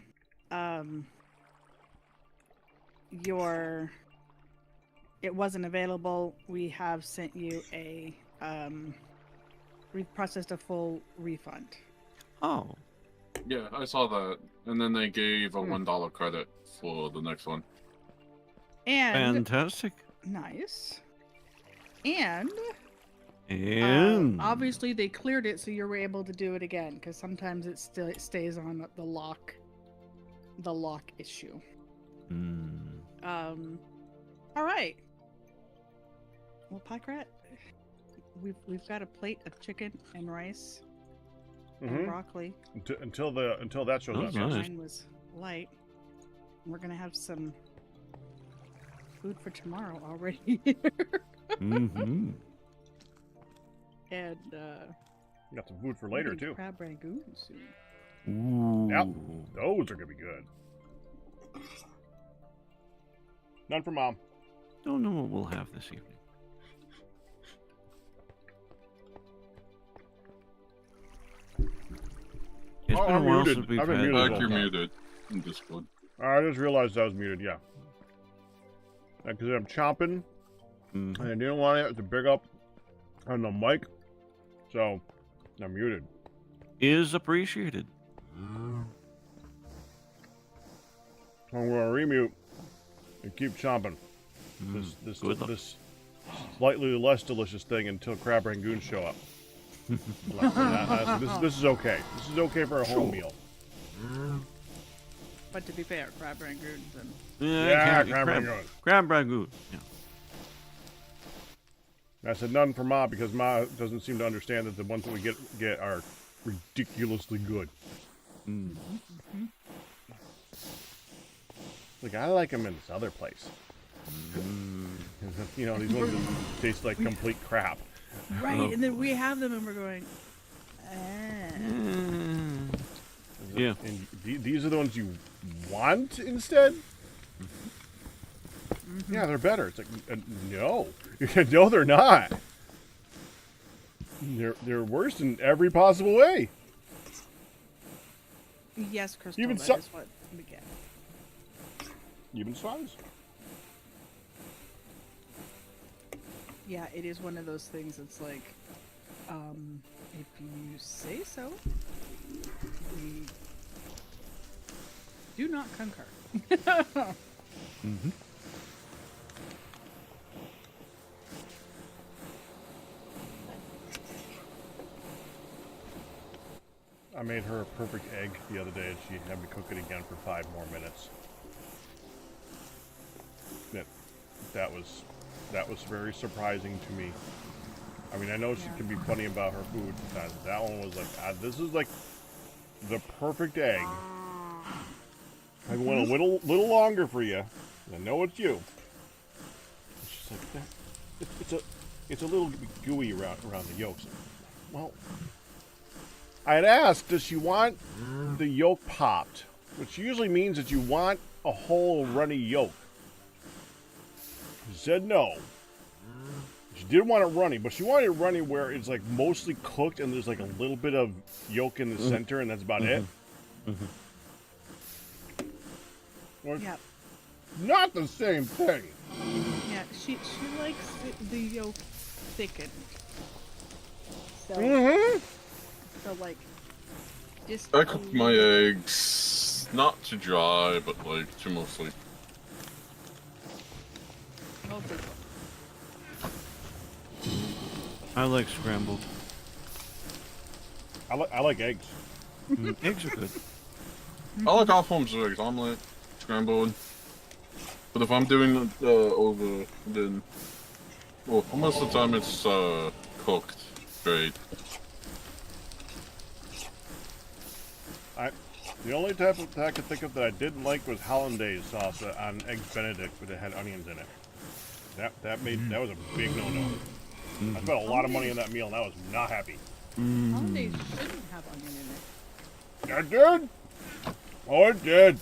It wasn't available. We have sent you a we've processed a full refund. Oh. Yeah, I saw that. And then they gave a $1 credit for the next one. And Fantastic. nice. And obviously they cleared it so you were able to do it again, because sometimes it still stays on the lock issue. All right. Well, Packrat, we've got a plate of chicken and rice and broccoli. Until that shows up. Nice. Mine was light. We're gonna have some food for tomorrow already. Mm-hmm. And You got some food for later too. Crab rangoon soon. Ooh. Yep. Those are gonna be good. None for Mom. Don't know what we'll have this evening. It's been a I'm while muted. since we've I've been had. muted. Like all you're time. muted in Discord. I just realized I was muted. Yeah. Because I'm chomping, and I didn't want it to pick up on the mic, so I'm muted. Is appreciated. I'm gonna remute and keep chomping this Good luck. this slightly less delicious thing until crab rangoons show up. This is okay. This is okay for a whole meal. But to be fair, crab rangoons and Yeah, crab rangoon. Crab rangoon. Yeah. I said none for Ma because Ma doesn't seem to understand that the ones that we get are ridiculously good. Like, I like them in this other place. You know, these ones that taste like complete crap. right, and then we have them and we're going. Yeah. And these are the ones you want instead? Yeah, they're better. It's like, no. No, they're not. They're worse in every possible way. Yes, Crystal, Even that so- is what we get. Even size. Yeah, it is one of those things. It's like, if you say so, we do not concur. Mm-hmm. I made her a perfect egg the other day, and she had me cook it again for 5 more minutes. That was very surprising to me. I mean, I know she can be funny about her food sometimes, but that one was like, this is like the perfect egg. I went a little longer for you. I know it's you. And she's like, it's a little gooey around the yolks. Well, I had asked, does she want the yolk popped? Which usually means that you want a whole runny yolk. She said no. She did want it runny, but she wanted it runny where it's like mostly cooked and there's like a little bit of yolk in the center, and that's about it. Or Yeah, not the same thing. yeah. She likes the yolk thickened. So, so like, just I cook my eggs not too dry, but like too mostly. Oh, big one. I like scrambled. I like eggs. Eggs are good. I like all forms of eggs, omelet, scrambled. But if I'm doing over, then well, most of the time it's cooked straight. The only type of that I could think of that I didn't like was hollandaise sauce on eggs Benedict, but it had onions in it. That was a big no-no. I spent a lot of money on that meal, and I was not happy. Hollandaise shouldn't have onion in it. I did. Oh, it did.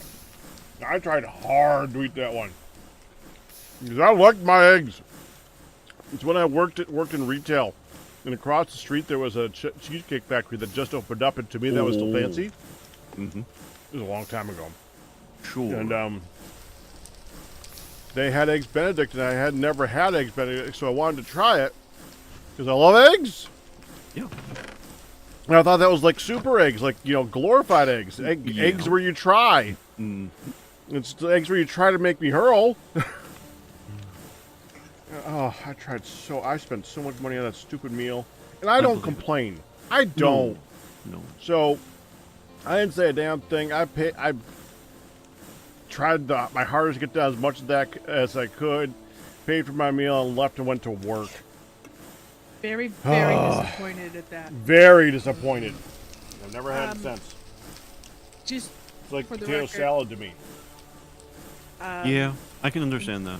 I tried hard to eat that one because I liked my eggs. It's when I worked in retail, and across the street there was a cheesecake factory that just opened up, and to me that was still fancy. Mm-hmm. It was a long time ago. Sure. And they had eggs Benedict, and I had never had eggs Benedict, so I wanted to try it because I love eggs. Yeah. And I thought that was like super eggs, like, you know, glorified eggs. Eggs where you try. It's the eggs where you try to make me hurl. Oh, I spent so much money on that stupid meal, and I don't complain. I don't. No. So I didn't say a damn thing. I tried my hardest to get down as much of that as I could, paid for my meal, and left and went to work. Very, very disappointed at that. Very disappointed. I've never had it since. Just It's like for the potato record, salad to me. Yeah, I can understand that.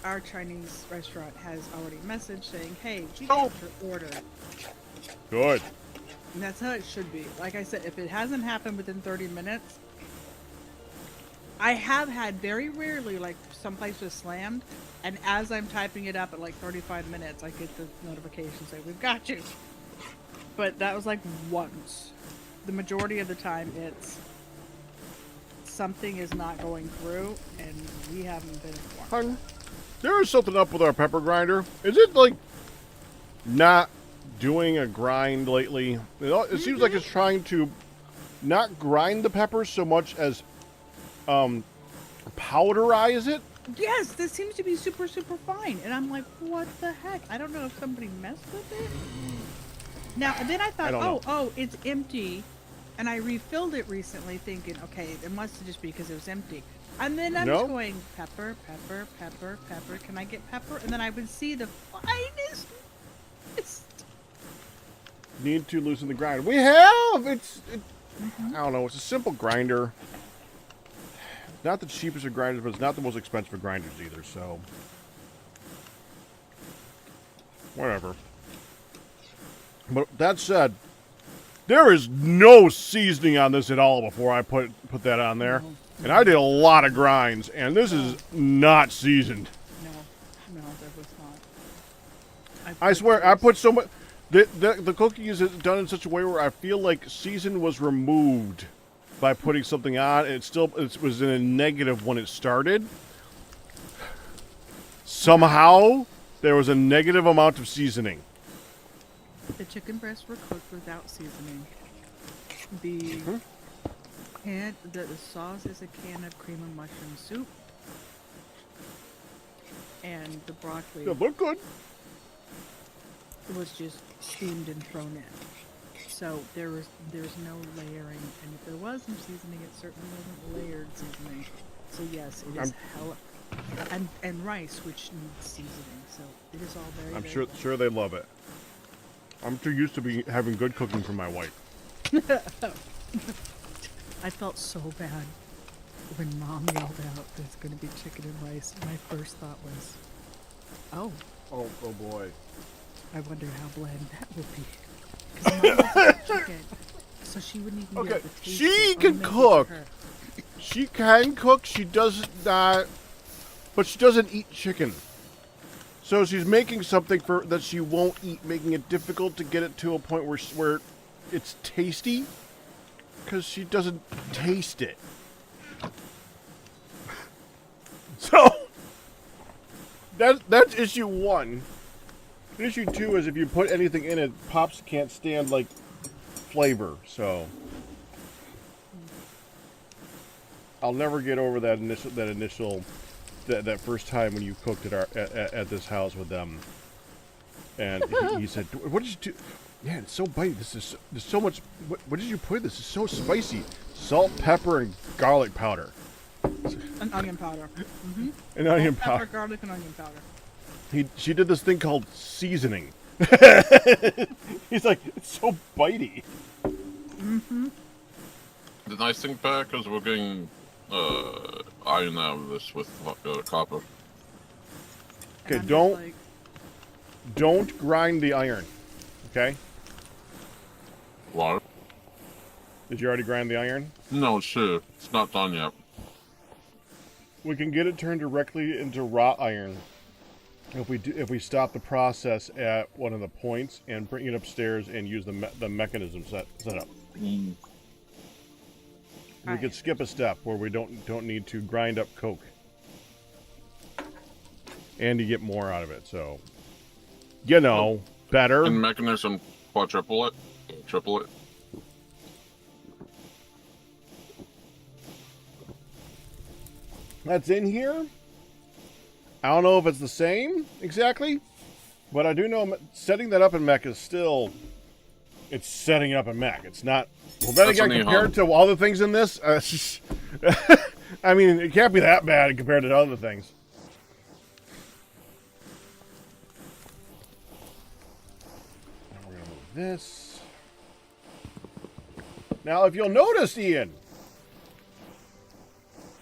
our Chinese restaurant has already messaged saying, "Hey, we got your order," Good. and that's how it should be. Like I said, if it hasn't happened within 30 minutes, I have had very rarely like some place was slammed, and as I'm typing it up at like 35 minutes, I get the notification saying we've got you. But that was like once. The majority of the time, it's something is not going through, and we haven't been informed. There is something up with our pepper grinder. Is it like not doing a grind lately? It seems like it's trying to not grind the peppers so much as powderize it. Yes, this seems to be super, super fine. And I'm like, what the heck? I don't know if somebody messed with it. Now, and then I thought, oh, it's empty. And I refilled it recently thinking, okay, it must just be because it was empty. And then I'm just going, pepper, pepper, pepper, pepper. Can I get pepper? And then I would see the finest. Need to loosen the grinder. We have! I don't know, it's a simple grinder. Not the cheapest of grinders, but it's not the most expensive of grinders either, so. Whatever. But that said, There is no seasoning on this at all before I put that on there. No. And I did a lot of grinds, and this is not seasoned. No, there was not. I swear, I put so much... The cooking is done in such a way where I feel like season was removed by putting something on. It was in a negative when it started. Somehow, there was a negative amount of seasoning. The chicken breasts were cooked without seasoning. The sauce is a can of cream of mushroom soup. And the broccoli It looked good. was just steamed and thrown in. So there's no layering, and if there was some seasoning, it certainly wasn't layered seasoning. So yes, it is hella, and rice, which needs seasoning. So it is all very. I'm very sure they love it. I'm too used to having good cooking from my wife. I felt so bad when Mom yelled out, "There's going to be chicken and rice." My first thought was, "Oh, Oh boy. I wonder how bland that would be." Because Mom doesn't eat chicken, so she wouldn't even be Okay, able to taste she it or can make it cook. her. She can cook. She does not, but she doesn't eat chicken. So she's making something that she won't eat, making it difficult to get it to a point where it's tasty, because she doesn't taste it. So that's issue one. Issue two is if you put anything in it, Pops can't stand like flavor. So I'll never get over that first time when you cooked at this house with them, and he said, "What did you do? Man, it's so bitey. There's so much. What did you put? This is so spicy. Salt, pepper, and garlic powder. And onion powder. Mm-hmm. And onion Pepper, powder. garlic, and onion powder. She did this thing called seasoning. He's like, it's so bitey. Mm-hmm. The nice thing, Pack, is we're getting iron out of this with copper. Okay, And I'm just like, don't grind the iron. Okay? What? Did you already grind the iron? No, sure. It's not done yet. We can get it turned directly into wrought iron if we stop the process at one of the points and bring it upstairs and use the mechanism set up. Mm. We could skip a step where we don't need to grind up coke, and you get more out of it. So, better. And mechanism quadruple it, triple it. That's in here. I don't know if it's the same exactly, but I do know setting that up in mech is still. It's setting up a mech. It's not. Well, then again, compared to all the things in this, I mean, it can't be that bad compared to other things. Now we're gonna move this. Now, if you'll notice, Ian,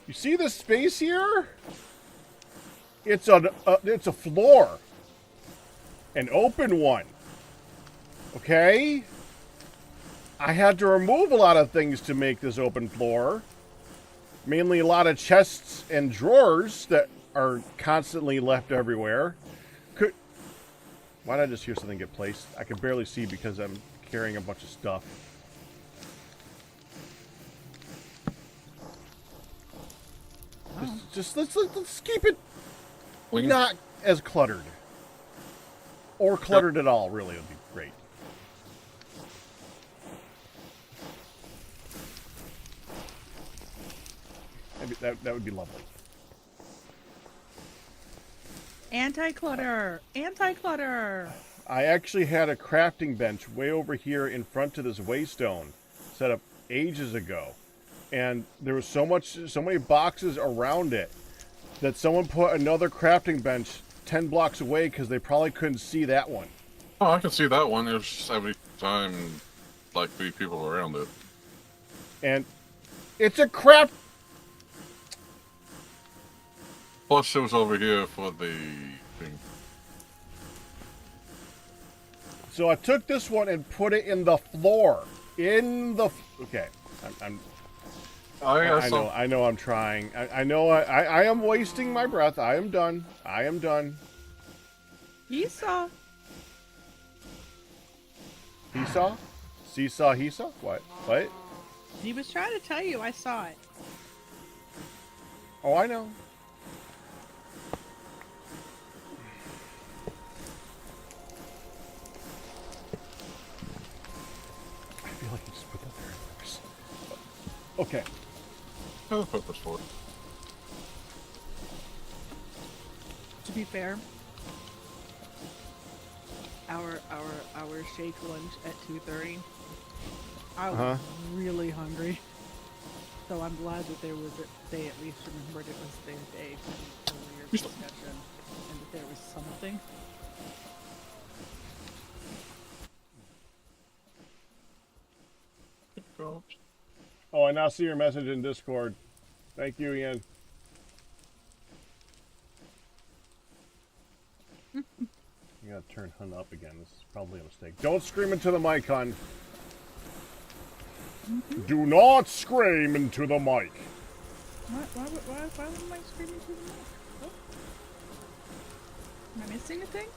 you see this space here? It's a floor, an open one. Okay. I had to remove a lot of things to make this open floor. Mainly a lot of chests and drawers that are constantly left everywhere. Why did I just hear something get placed? I can barely see because I'm carrying a bunch of stuff. Let's keep it not as cluttered. Or cluttered at all, really, would be great. That would be lovely. anti-clutter, anti-clutter. I actually had a crafting bench way over here in front of this waystone set up ages ago. And there was so many boxes around it that someone put another crafting bench 10 blocks away because they probably couldn't see that one. Oh, I can see that one. It was just every time, like, 3 people around it. And it's a craft. Plus, it was over here for the thing. So I took this one and put it in the floor. In the... Okay. I I know I'm trying. I know I am wasting my breath. I am done. I am done. Esau. He saw? Seesaw, he saw? What? What? He was trying to tell you. I saw it. Oh, I know. I feel like you just put that there on purpose. Okay. have a purpose for it. To be fair, our shake lunch at 2:30. I was really hungry, so I'm glad that they at least remembered it was their day for earlier discussion, and that there was something. Oh, I now see your message in Discord. Thank you, Ian. You gotta turn Hun up again. This is probably a mistake. Don't scream into the mic, Hun. Do not scream into the mic. Why am I screaming to the mic? Oh. Am I missing anything?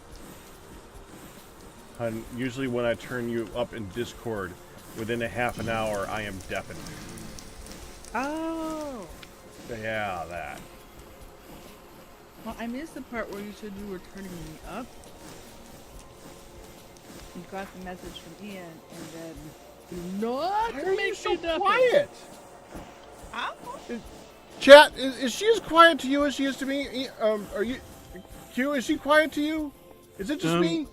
Hun, usually when I turn you up in Discord, within a half an hour, I am deafened. Oh. Yeah, that. Well, I missed the part where you said you were turning me up. You got the message from Ian, and then do not Why are you make so me deafened. quiet? Ow. Chat, is she as quiet to you as she is to me? Are you... Q, is she quiet to you? Is it just me?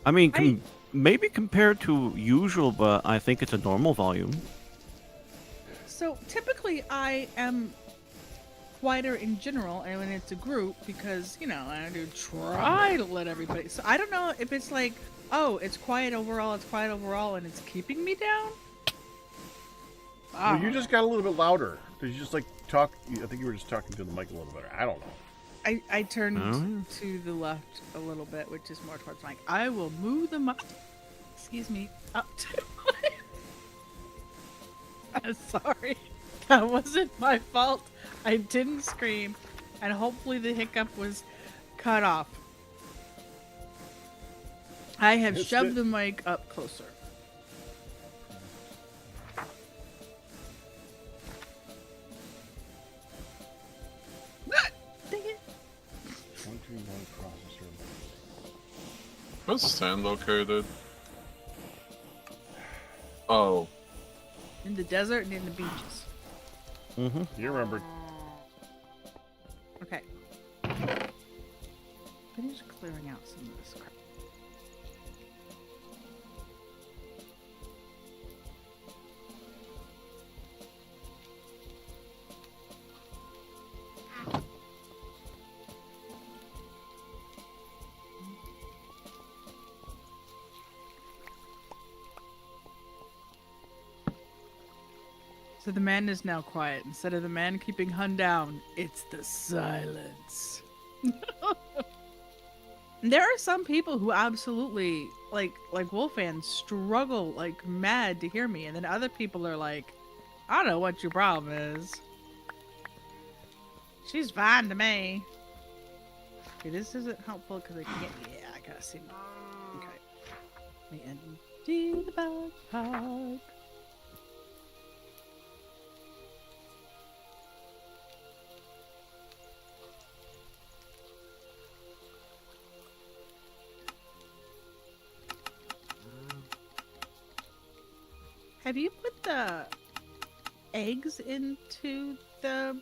I mean, maybe compared to usual, but I think it's a normal volume. So typically I am quieter in general, and when it's a group, because, you know, I do try to let everybody... So I don't know if it's like, oh, it's quiet overall, and it's keeping me down? Well, you just got a little bit louder. Did you just, like, talk... I think you were just talking to the mic a little better. I don't know. I turned to the left a little bit, which is more towards Mike. I will move the mic... Excuse me. Up to I'm sorry. That wasn't my fault. I didn't scream, and hopefully the hiccup was cut off. I have shoved the mic up closer. Dang it. 21 processor. What's the stand located? Oh. In the desert and in the beaches. Mm-hmm. You remembered. Okay. Finish clearing out some of this crap. So the man is now quiet. Instead of the man keeping Hun down, it's the silence. There are some people who absolutely, like Wolfan, struggle like mad to hear me, and then other people are like, I don't know what your problem is. She's fine to me. Okay, this isn't helpful because I can't. Yeah, I gotta see. Okay. Me empty the backpack. Have you put the eggs into the...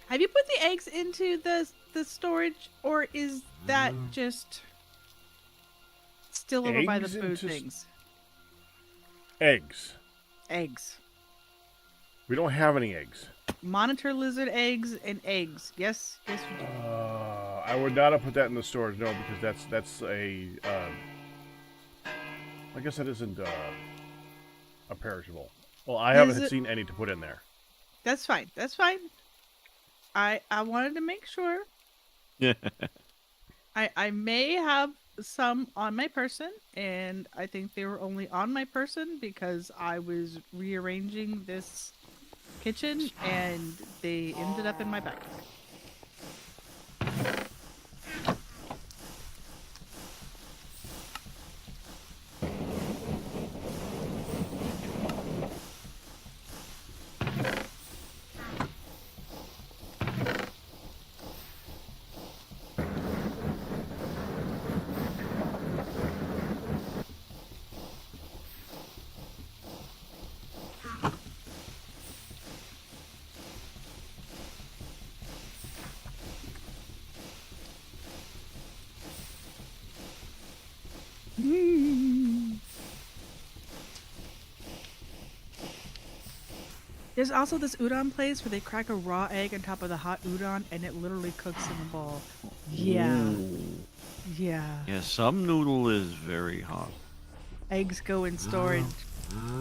Have you put the eggs into the storage, or is that just still over by the Eggs food into things? Eggs. Eggs. We don't have any eggs. Monitor lizard eggs and eggs. Yes, yes we do. I would not have put that in the storage, no, because that's a... I guess that isn't a perishable. Well, I haven't seen any to put in there. That's fine. That's fine. I wanted to make sure. Yeah. I may have some on my person, and I think they were only on my person because I was rearranging this kitchen, and they ended up in my backpack. There's also this udon place where they crack a raw egg on top of the hot udon and it literally cooks in a ball. Yeah. Yeah. Yeah, some noodle is very hot. Eggs go in storage.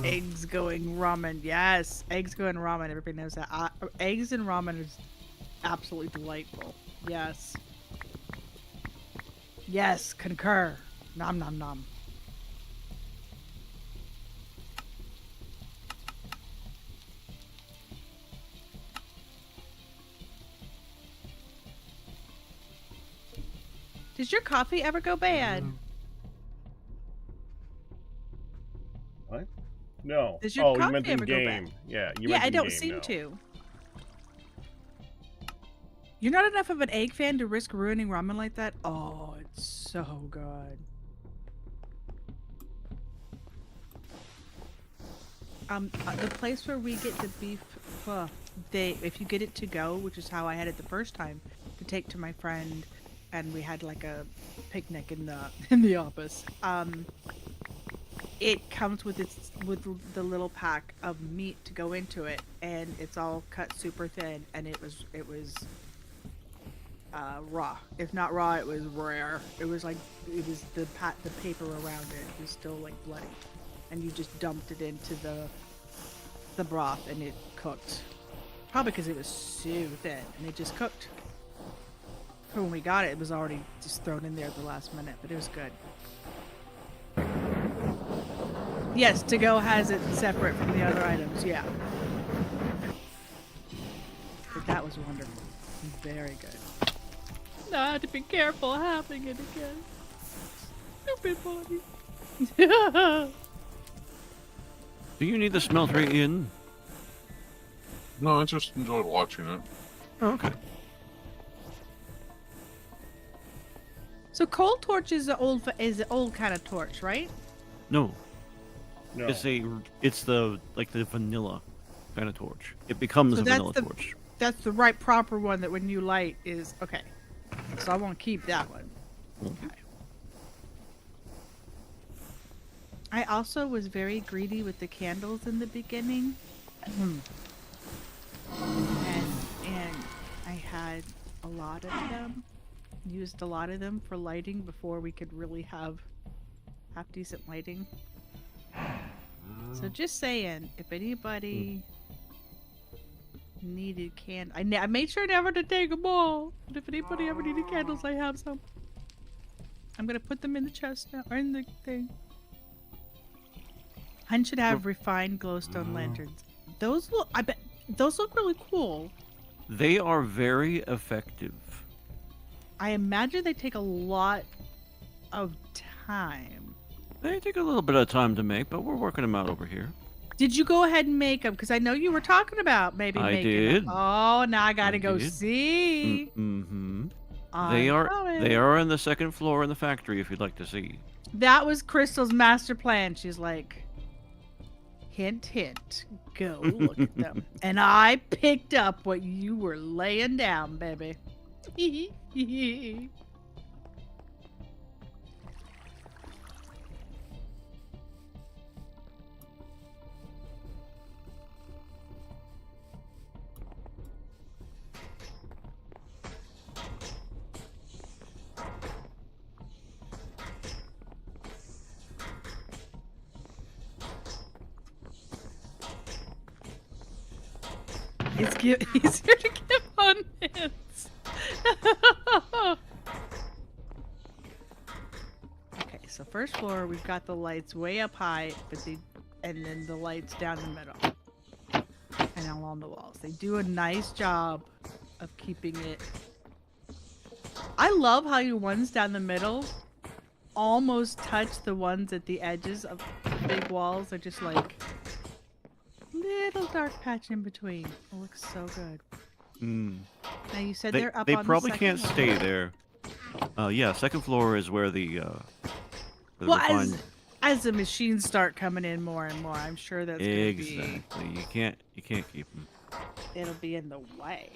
Eggs going ramen. Yes. Eggs go in ramen. Everybody knows that. Eggs in ramen is absolutely delightful. Yes. Yes. Concur. Nom nom nom. Does your coffee ever go bad? What? No. Does your Oh, you coffee meant in ever go bad? game. Yeah, you Yeah, meant I in don't game, seem no. to. You're not enough of an egg fan to risk ruining ramen like that? Oh, it's so good. The place where we get the beef, if you get it to go, which is how I had it the first time, to take to my friend, and we had like a picnic in the office. It comes with the little pack of meat to go into it, and it's all cut super thin, and it was raw. If not raw, it was rare. It was like the paper around it was still like bloody, and you just dumped it into the broth, and it cooked. Probably because it was so thin, and it just cooked. When we got it, it was already just thrown in there at the last minute, but it was good. Yes, to go has it separate from the other items, yeah. But that was wonderful. Very good. No, I had to be careful having it again. Stupid body. Do you need the smeltery in? No, I just enjoyed watching it. Oh, okay. So coal torch is the old kind of torch, right? No, No. it's the vanilla kind of torch. It becomes So a that's vanilla the- torch. That's the right proper one that when you light is okay. So I want to keep that one. Mhm. Okay. I also was very greedy with the candles in the beginning. and I had a lot of them. Used a lot of them for lighting before we could really have decent lighting. So just saying, if anybody needed I made sure never to take them all. But if anybody ever needed candles, I have some. I'm gonna put them in the chest now, or in the thing. Hun should have refined glowstone lanterns. Those look really cool. They are very effective. I imagine they take a lot of time. They take a little bit of time to make, but we're working them out over here. Did you go ahead and make them? Because I know you were talking about maybe I making did. them. Oh, now I gotta go did. see. Mm-hmm. I'm coming. They are on the second floor in the factory if you'd like to see. That was Crystal's master plan. She's like, hint, hint, go look at them. And I picked up what you were laying down, baby. It's easier to give on hints. So first floor, we've got the lights way up high, and then the lights down the middle and along the walls. They do a nice job of keeping it. I love how your ones down the middle almost touch the ones at the edges of the big walls. They're just like little dark patch in between. It looks so good. Mm. Now you said They, they're up they on probably the can't second stay floor. there. Yeah, second floor is where the Well, refined... as the machines start coming in more and more, I'm sure that's gonna Exactly. You can't keep them. it'll be in the way.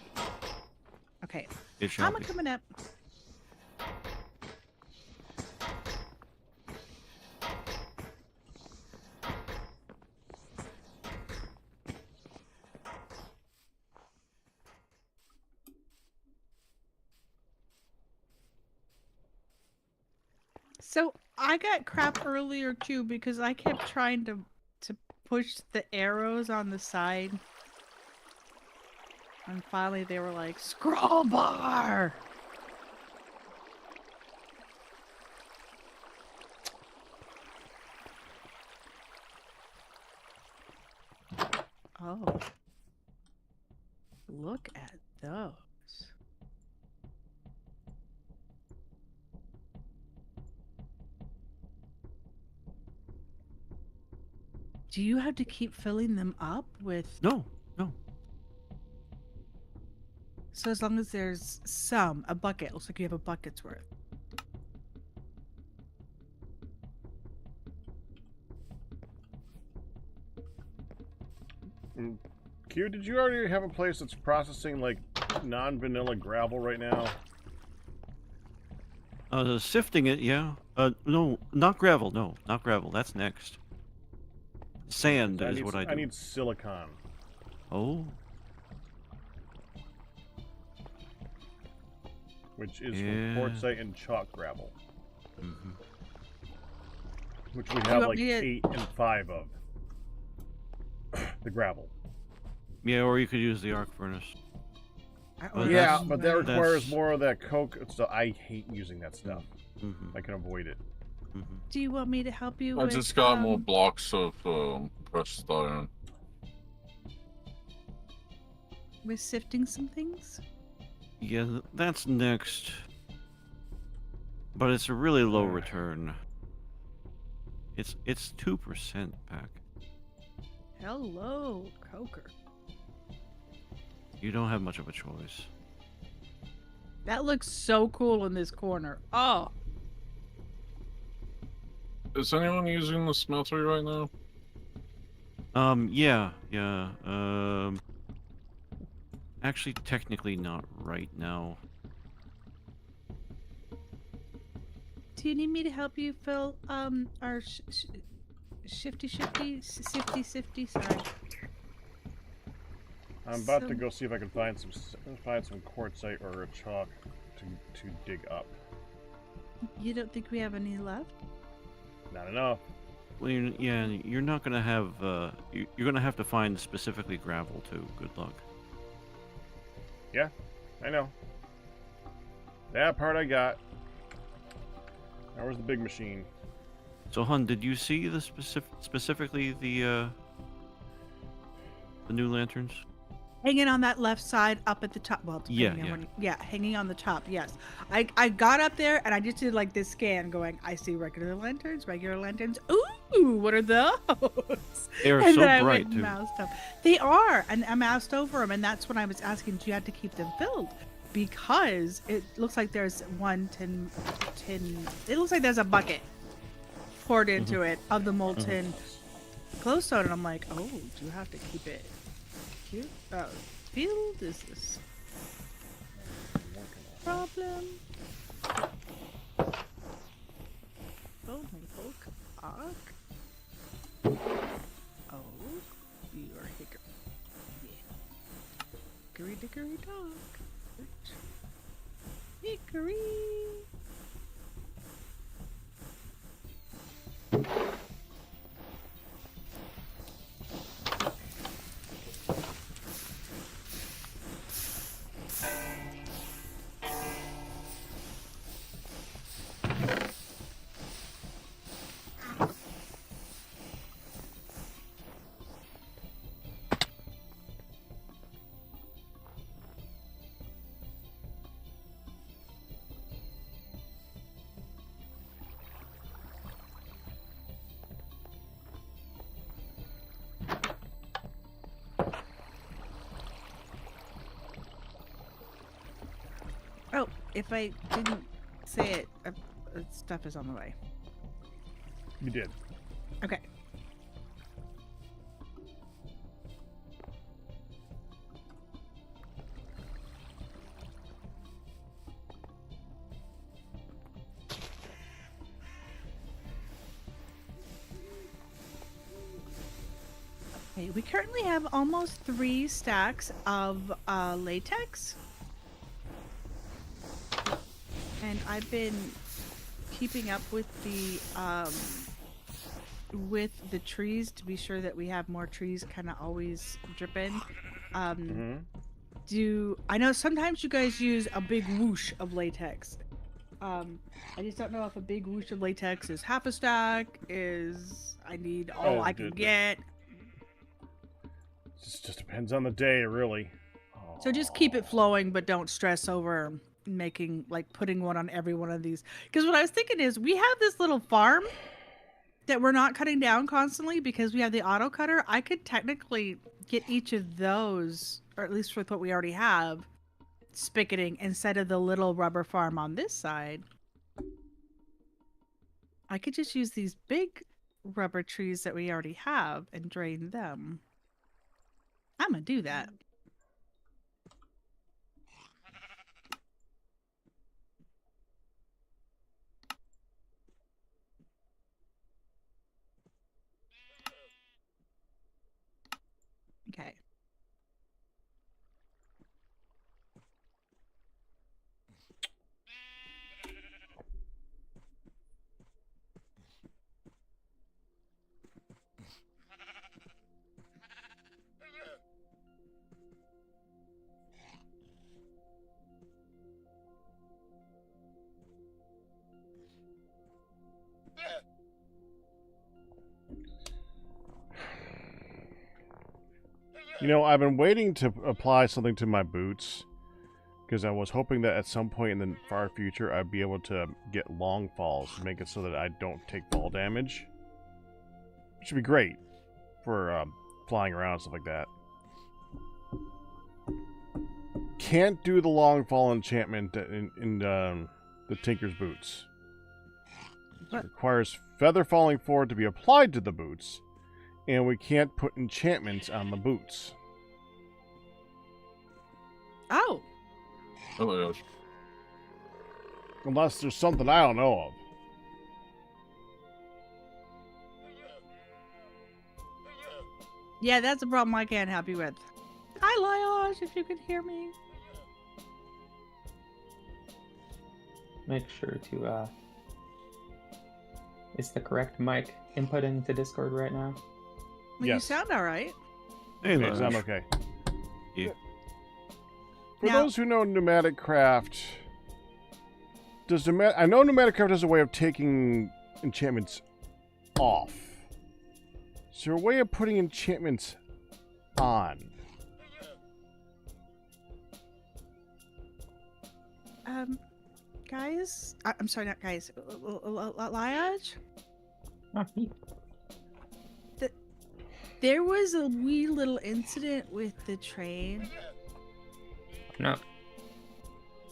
Okay, It shall I'm be. coming up. So I got crap earlier too because I kept trying to push the arrows on the side. And finally they were like, scroll bar! Oh. Look at those. Do you have to keep filling them up with... No, no. So as long as there's a bucket, looks like you have a bucket's worth. Q, did you already have a place that's processing like non-vanilla gravel right now? Sifting it, yeah. No, not gravel. No, not gravel. That's next. Sand is what I do. I need silicon. Oh. Which is Yeah. from quartzite and chalk gravel. Mm-hmm. Which we you have want like me to- 8 and 5 of. The gravel. Yeah, or you could use the arc furnace. Well, Yeah, that's- but that requires that's- more of that coke. So I hate using that stuff. Mm-hmm. I can avoid it. Mm-hmm. Do you want me to help you I with... just got more blocks of pressed iron. with sifting some things? Yeah, that's next. But it's a really low return. It's 2% pack. Hello, Coker. You don't have much of a choice. That looks so cool in this corner. Oh, Is anyone using the smeltery right now? Yeah. Actually, technically not right now. do you need me to help you fill our sifty? Sorry. I'm about to So- go see if I can find some quartzite or a chalk to dig up. You don't think we have any left? Not enough. Well, you're not gonna have. You're gonna have to find specifically gravel too. Good luck. Yeah, I know. That part I got. Now where's the big machine? So, Hun, did you see the specifically the new lanterns? Hanging on that left side up at the top. Well, Yeah, depending on yeah. hanging on the top, yes. I got up there and I just did like this scan going, I see regular lanterns. Ooh, what are those? They are And so then I bright went and too. moused them. They are, and I moused over them, and that's when I was asking, do you have to keep them filled? Because it looks like there's it looks like there's a bucket poured into it of the molten glowstone, and I'm like, oh, do you have to keep it filled? Is this problem? Oh, my folk. Oh, you are hickory. Yeah. Hickory dickory dock. Hickory. if I didn't say it, stuff is on the way. You did. Okay. Okay, we currently have almost 3 stacks of latex. And I've been keeping up with the trees to be sure that we have more trees kind of always dripping. I know sometimes you guys use a big whoosh of latex. I just don't know if a big whoosh of latex is half a stack, I need all I can get. It just depends on the day, really. So just keep it flowing, but don't stress over putting one on every one of these. Because what I was thinking is we have this little farm that we're not cutting down constantly because we have the auto cutter. I could technically get each of those, or at least with what we already have, spicketing instead of the little rubber farm on this side. I could just use these big rubber trees that we already have and drain them. I'm gonna do that. Okay. You know, I've been waiting to apply something to my boots because I was hoping that at some point in the far future I'd be able to get long falls to make it so that I don't take fall damage. Which would be great for flying around and stuff like that. Can't do the long fall enchantment in the Tinker's boots. It requires feather falling forward to be applied to the boots. And we can't put enchantments on the boots. Oh. Oh my gosh. Unless there's something I don't know of. Yeah, that's a problem I can't help you with. Hi, Lyosh, if you can hear me. Make sure to, is the correct mic input into Discord right now? Well, Yes. You sound all right. Hey, Yes, I'm Lodge. okay. Yeah. For Now- those who know Pneumatic Craft, I know Pneumatic Craft has a way of taking enchantments off. Is there a way of putting enchantments on? Guys, I'm sorry, not guys. Lyosh? Oh, neat. There was a wee little incident with the train, No.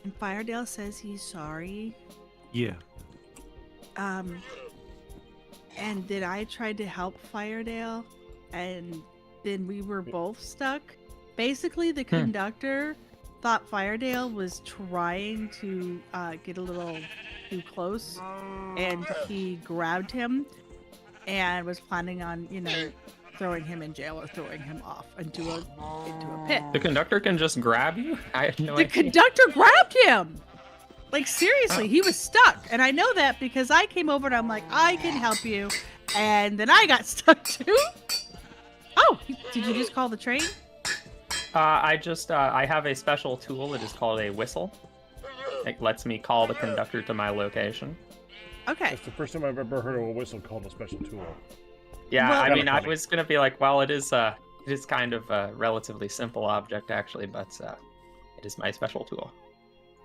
and Firedale says he's sorry. Yeah. And then I tried to help Firedale, and then we were both stuck. Basically, the conductor thought Firedale was trying to get a little too close, and he grabbed him and was planning on, throwing him in jail or throwing him off into a pit. The conductor can just grab you? I had no The idea. conductor grabbed him! Like, seriously, he was stuck. And I know that because I came over and I'm like, I can help you. And then I got stuck too. Oh, did you just call the train? I have a special tool that is called a whistle. It lets me call the conductor to my location. Okay. That's the first time I've ever heard of a whistle called a special tool. Yeah, Well- I mean, I Funny. was gonna be like, well, it is kind of a relatively simple object actually, but it is my special tool.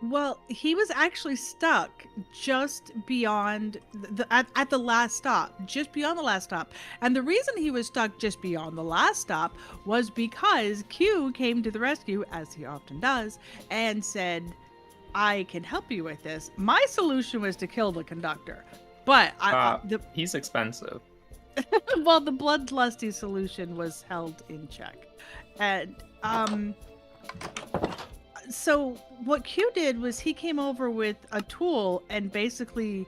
Well, he was actually stuck just beyond at the last stop, just beyond the last stop. And the reason he was stuck just beyond the last stop was because Q came to the rescue, as he often does, and said, I can help you with this. My solution was to kill the conductor, but He's expensive. well, the bloodlusty solution was held in check, and so what Q did was he came over with a tool and basically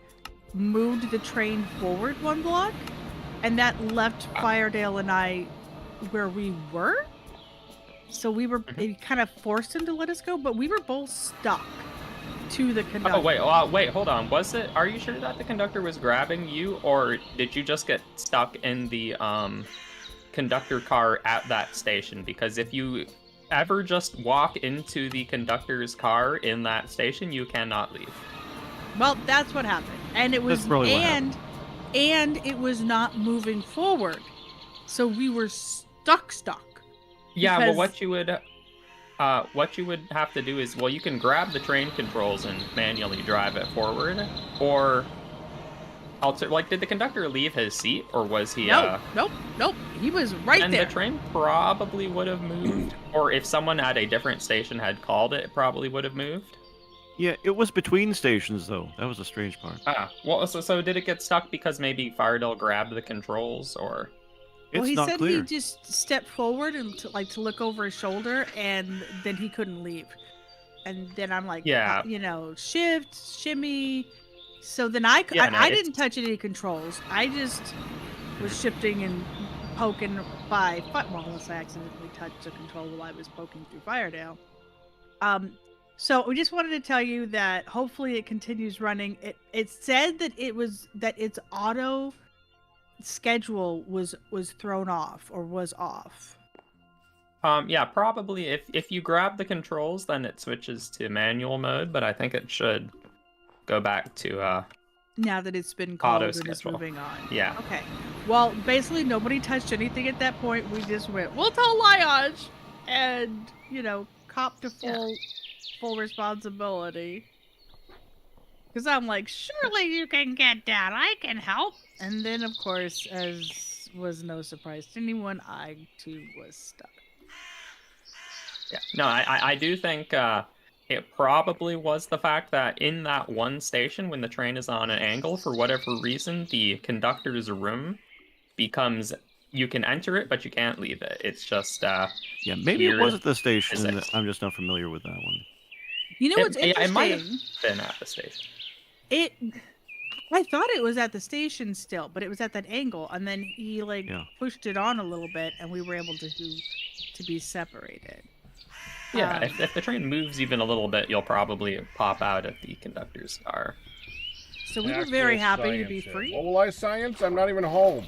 moved the train forward 1 block, and that left Firedale and I where we were. So we were it kind of forced him to let us go, but we were both stuck to the conductor. Oh wait, hold on. Are you sure that the conductor was grabbing you, or did you just get stuck in the conductor car at that station? Because if you ever just walk into the conductor's car in that station, you cannot leave. Well, that's what happened. And it was That's probably what happened. and it was not moving forward. So we were stuck. Yeah, well, Because- what you would have to do is, well, you can grab the train controls and manually drive it forward, or like, did the conductor leave his seat, or was he? Nope. He was right and there. the train probably would have moved, or if someone at a different station had called it, it probably would have moved. Yeah, it was between stations though. That was the strange part. Well, so did it get stuck because maybe Firedale grabbed the controls, or? Well, It's he not said clear. he just stepped forward and to look over his shoulder, and then he couldn't leave. And then I'm like, Yeah. Shift, shimmy. So then I didn't touch any controls. I just was shifting and poking by foot. Well, unless I accidentally touched the control while I was poking through Firedale. So we just wanted to tell you that hopefully it continues running. It said that its auto schedule was thrown off or was off. Yeah, probably if you grab the controls, then it switches to manual mode, but I think it should go back to Now that it's been called auto and it's schedule. moving on. Yeah. Okay. Well, basically nobody touched anything at that point. We just went, we'll tell Liage, and cop to full responsibility. Because I'm like, surely you can get down. I can help. And then, of course, as was no surprise to anyone, I too was stuck. Yeah. No, I do think it probably was the fact that in that one station, when the train is on an angle, for whatever reason, the conductor's room becomes, you can enter it, but you can't leave it. It's just Yeah, maybe it pure was at the station. physics. I'm just not familiar with that one. You know what's interesting? It might have been at the station. I thought it was at the station still, but it was at that angle, and then he pushed it on a little bit, and we were able to be separated. Yeah, if the train moves even a little bit, you'll probably pop out of the conductor's car. So we were very happy to be Science it. free. What will I science? I'm not even home.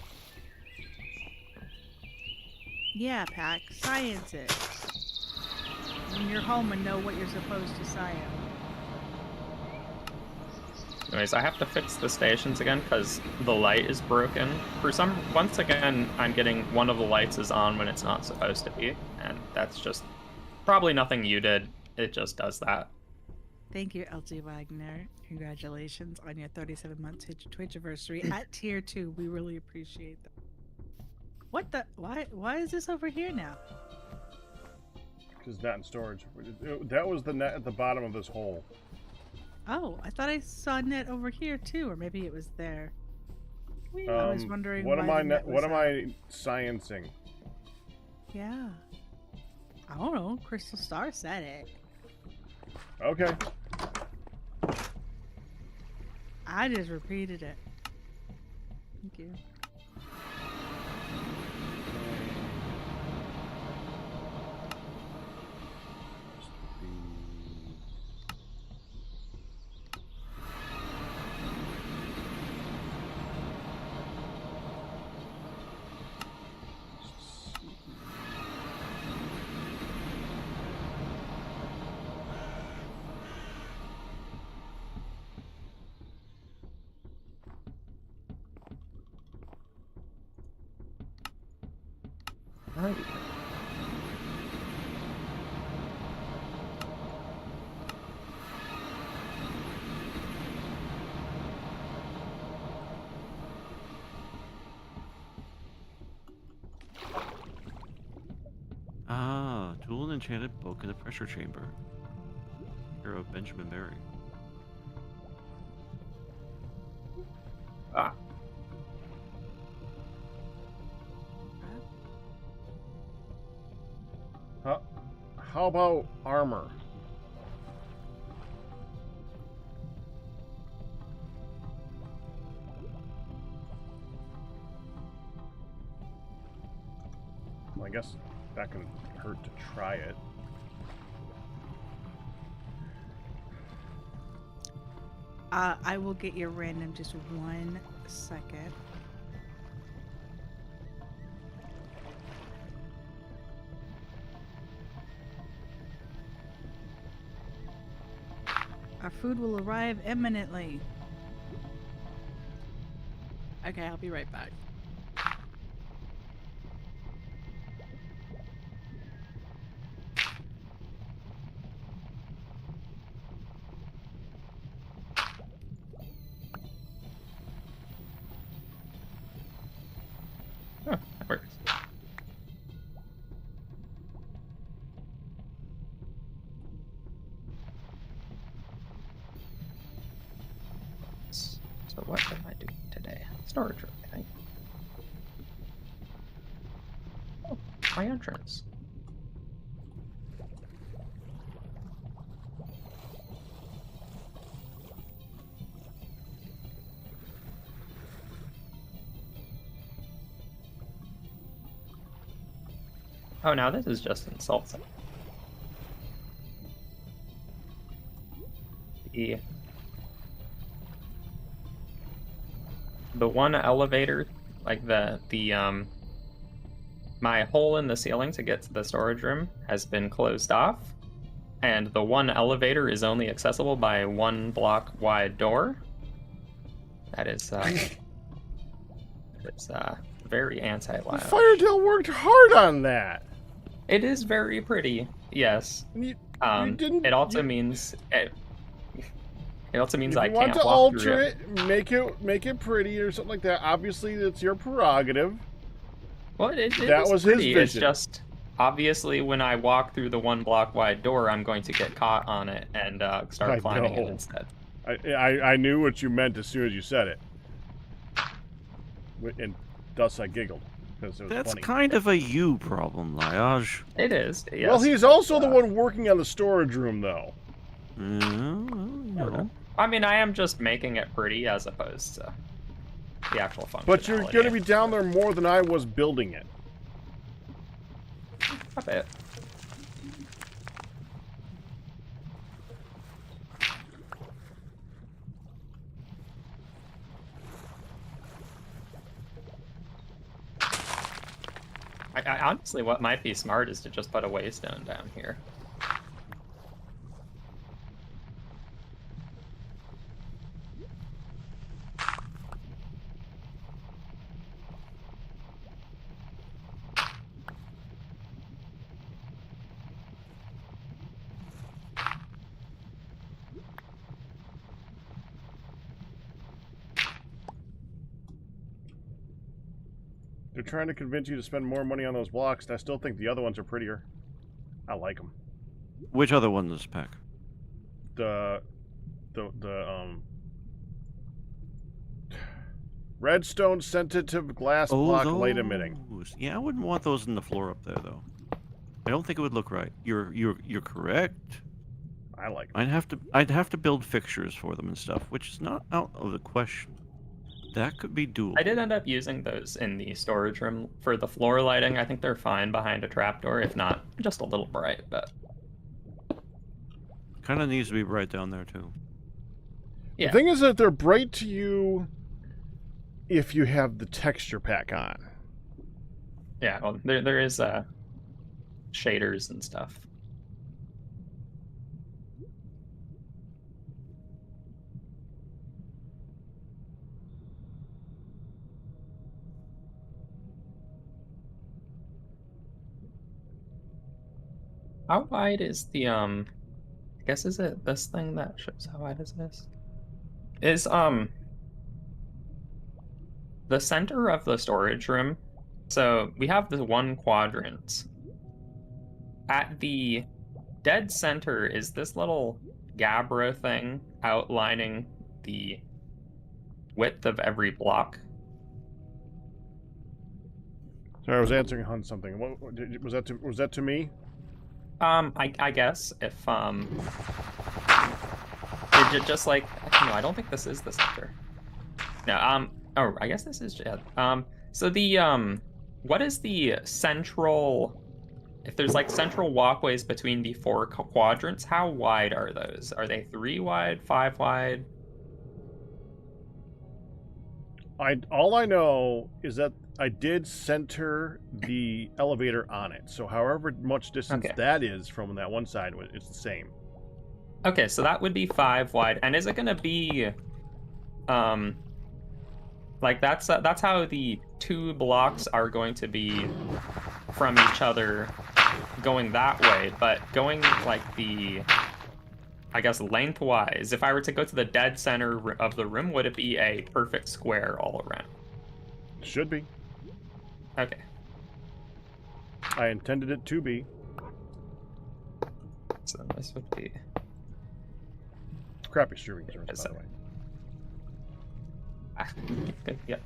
Yeah, Pack, science it. When you're home and know what you're supposed to science. Anyways, I have to fix the stations again because the light is broken. Once again, I'm getting one of the lights is on when it's not supposed to be, and that's just probably nothing you did. It just does that. Thank you, LG Wagner. Congratulations on your 37-month Twitch anniversary at Tier 2. We really appreciate that. What the? Why is this over here now? Because it's not in storage. That was the net at the bottom of this hole. Oh, I thought I saw net over here too, or maybe it was there. I was wondering What why am the net was I out. sciencing? Yeah. I don't know. Crystal Star said it. Okay. I just repeated it. Thank you. Right. Ah, tool and enchanted book in the pressure chamber. care of Benjamin Berry. Ah. How about armor? Well, I guess that can hurt to try it. I will get your random just 1 second. Our food will arrive imminently. Okay, I'll be right back. Huh, that works. So what did I do today? Storage room, I think. Oh, my entrance. Oh, now this is just insulting. The one elevator, like my hole in the ceiling to get to the storage room has been closed off, and the one elevator is only accessible by 1 block wide door. That is it's very anti-loud. Firedale worked hard on that. It is very pretty, yes. You It also means it also means if I you want can't to walk alter through it, make it pretty or something like that. Obviously, it's your prerogative. Well, it That is was his pretty. It's vision. just obviously when I walk through the 1 block wide door, I'm going to get caught on it and I start climbing it know. instead. I knew what you meant as soon as you said it. And thus I giggled. Because it was That's funny. kind of a you problem, Liage. It is. Yes. Well, he's also the one working on the storage room, though. No. I mean, I am just making it pretty as opposed to the actual functionality. But you're going to be down there more than I was building it. A bit. I honestly, what might be smart is to just put a waystone down here. They're trying to convince you to spend more money on those blocks, and I still think the other ones are prettier. I like them. Which other one does pack? The redstone sensitive glass block light emitting. those. Yeah, I wouldn't want those in the floor up there though. I don't think it would look right. You're correct. I like them. I'd have to build fixtures for them and stuff, which is not out of the question. That could be doable. I did end up using those in the storage room for the floor lighting. I think they're fine behind a trapdoor, if not just a little bright, but Kind of needs to be bright down there too. yeah. The thing is that they're bright to you if you have the texture pack on. Yeah, well, there is shaders and stuff. How wide is the I guess is it this thing that shows how wide is this? Is the center of the storage room. So we have the 1 quadrant. At the dead center is this little gabbro thing outlining the width of every block. Sorry, I was answering Hunt something. Was that to me? I guess if just like no, I don't think this is the center. No, oh, I guess this is so the what is the central? If there's like central walkways between the 4 quadrants, how wide are those? Are they 3 wide, 5 wide? All I know is that I did center the elevator on it. So however much distance that is from that one side, it's the same. Okay, so that would be 5 wide. And is it going to be like that's how the 2 blocks are going to be from each other going that way, but going like the, I guess, lengthwise, if I were to go to the dead center of the room, would it be a perfect square all around? Should be. Okay. I intended it to be. So this would be crappy streaming service, by the way. Good. Yep.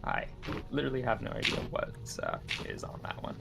I literally have no idea what is on that one.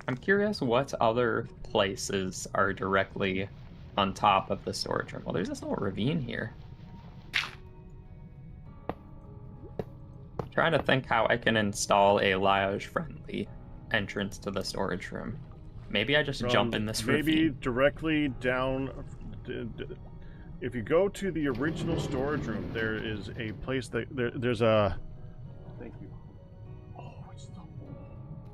I'm curious what other places are directly on top of the storage room. Well, there's this little ravine here. I'm trying to think how I can install a Liage-friendly entrance to the storage room. Maybe I just jump in this ravine. Maybe directly down. If you go to the original storage room, there is a place that there's a. Thank you.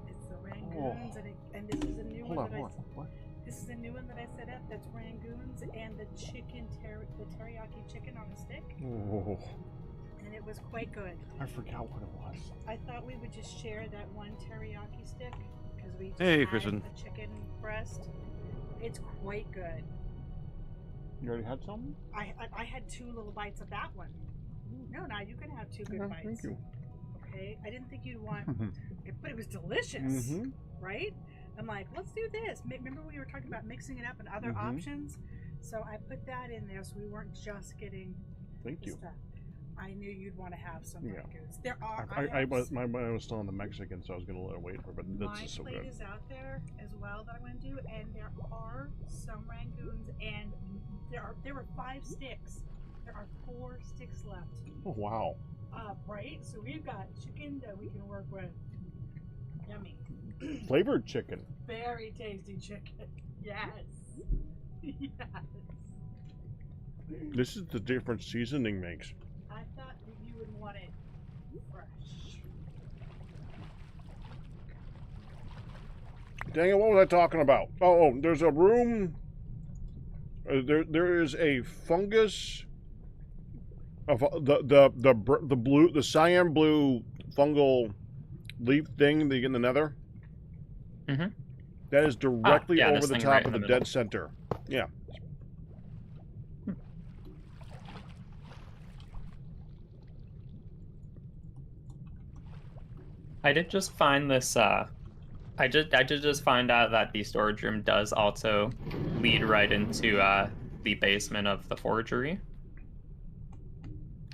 It's the rangoons, and this is a new one that This is a new one that I set up. That's rangoons and the chicken, the teriyaki chicken on a stick. Oh. And it was quite good. I forgot what it was. I thought we would just share that one teriyaki stick because we just Hey, had Kristen. a chicken breast. It's quite good. You already had some? I had 2 little bites of that one. No, you can have 2 good bites. Thank you. Okay, I didn't think you'd want it, but it was delicious, right? I'm like, let's do this. Remember we were talking about mixing it up and other options? So I put that in there so we weren't just getting stuff. I knew you'd want to have some rangoons. There are. I was still on the Mexican, so I was going to let it wait for. But this is so good. My plate is out there as well that I'm going to do, and there are some rangoons, and there were 5 sticks. There are 4 sticks left. Oh wow! Right. So we've got chicken that we can work with. Yummy. Flavored chicken. Very tasty chicken. Yes. Yes. This is the difference seasoning makes. I thought that you would want it fresh. Dang it! What was I talking about? Oh, there's a room. There is a fungus of the cyan blue fungal leaf thing that you get in the nether. That is directly over the top of the dead center. Yeah. I did just find this. I did just find out that the storage room does also lead right into the basement of the forgery,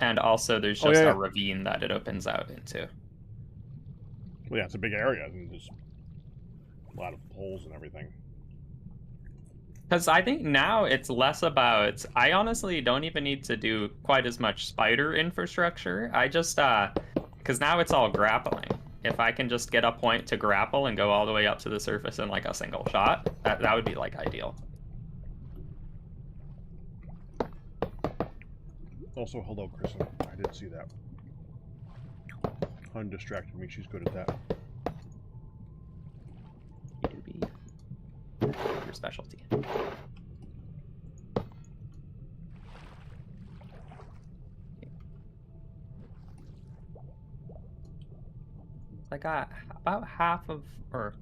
and also there's just a ravine that it opens out into. Well, yeah, it's a big area, and there's a lot of holes and everything. Because I think now it's less about. I honestly don't even need to do quite as much spider infrastructure. I just because now it's all grappling. If I can just get a point to grapple and go all the way up to the surface in like a single shot, that would be like ideal. Also, hello, Kristen. I did see that. Hun distracted me. She's good at that. your specialty. I got about half of, or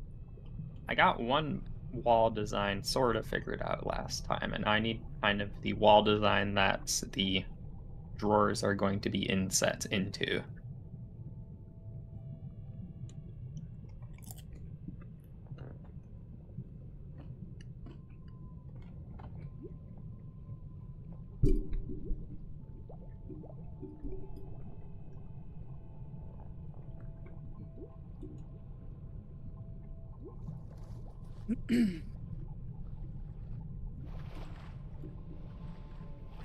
I got one wall design sort of figured out last time, and I need kind of the wall design that the drawers are going to be inset into.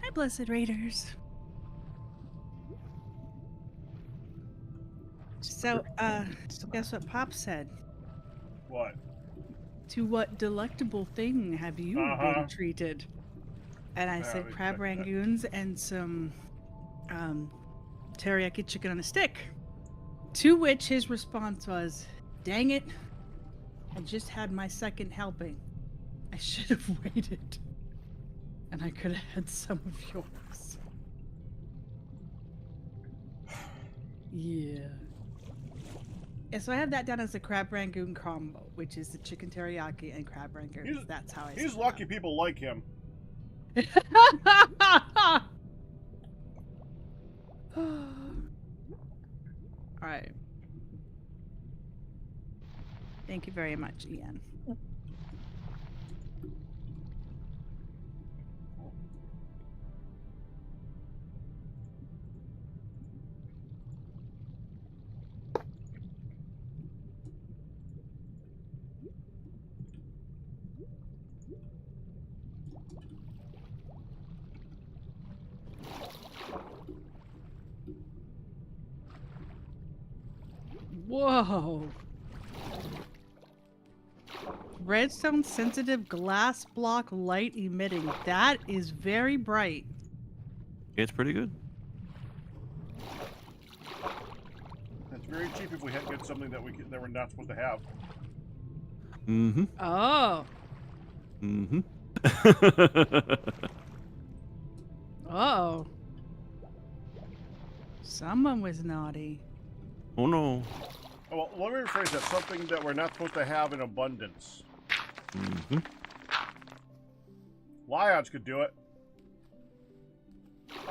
Hi, Blessed Raiders. So, guess what Pop said? What? To what delectable thing have you been treated? And I said we crab checked that. rangoons and some teriyaki chicken on a stick. To which his response was, "Dang it, I just had my second helping. I should have waited. And I could have had some of yours." Yeah. Yeah, so I have that down as a crab rangoon combo, which is the chicken teriyaki and crab rangoons. That's how I He's set it lucky people like him. up. Alright. Thank you very much, Ian. Whoa. Redstone sensitive glass block light emitting. That is very bright. It's pretty good. It's very cheap if we had get something that that we're not supposed to have. Mm-hmm. Oh. Mm-hmm. Oh. Someone was naughty. Oh no. Oh, well, let me rephrase that. Something that we're not supposed to have in abundance. Mm-hmm. Lions could do it.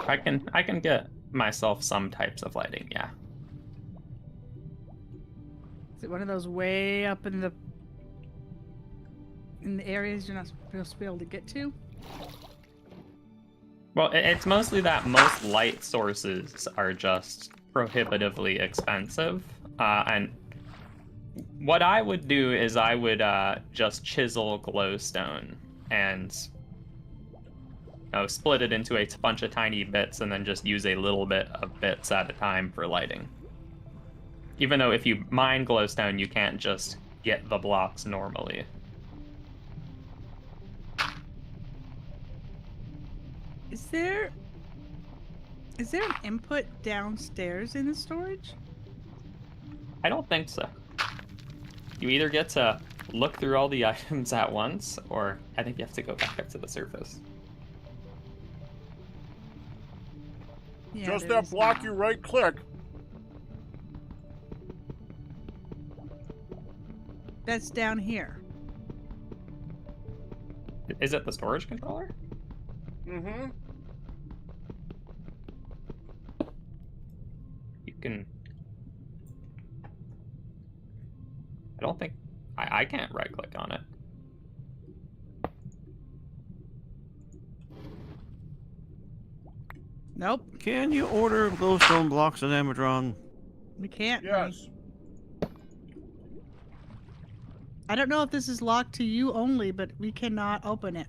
I can get myself some types of lighting, yeah. Is it one of those way up in the areas you're not supposed to be able to get to? Well, it's mostly that most light sources are just prohibitively expensive. And what I would do is I would just chisel glowstone and split it into a bunch of tiny bits and then just use a little bit of bits at a time for lighting. Even though if you mine glowstone, you can't just get the blocks normally. Is there an input downstairs in the storage? I don't think so. You either get to look through all the items at once, or I think you have to go back up to the surface. Yeah, Just there that is block, not. you right click. That's down here. Is it the storage controller? Mm-hmm. You can... I don't think... I can't right-click on it. Nope, Can you order glowstone blocks on Amazon? we can't. honey. Yes. I don't know if this is locked to you only, but we cannot open it.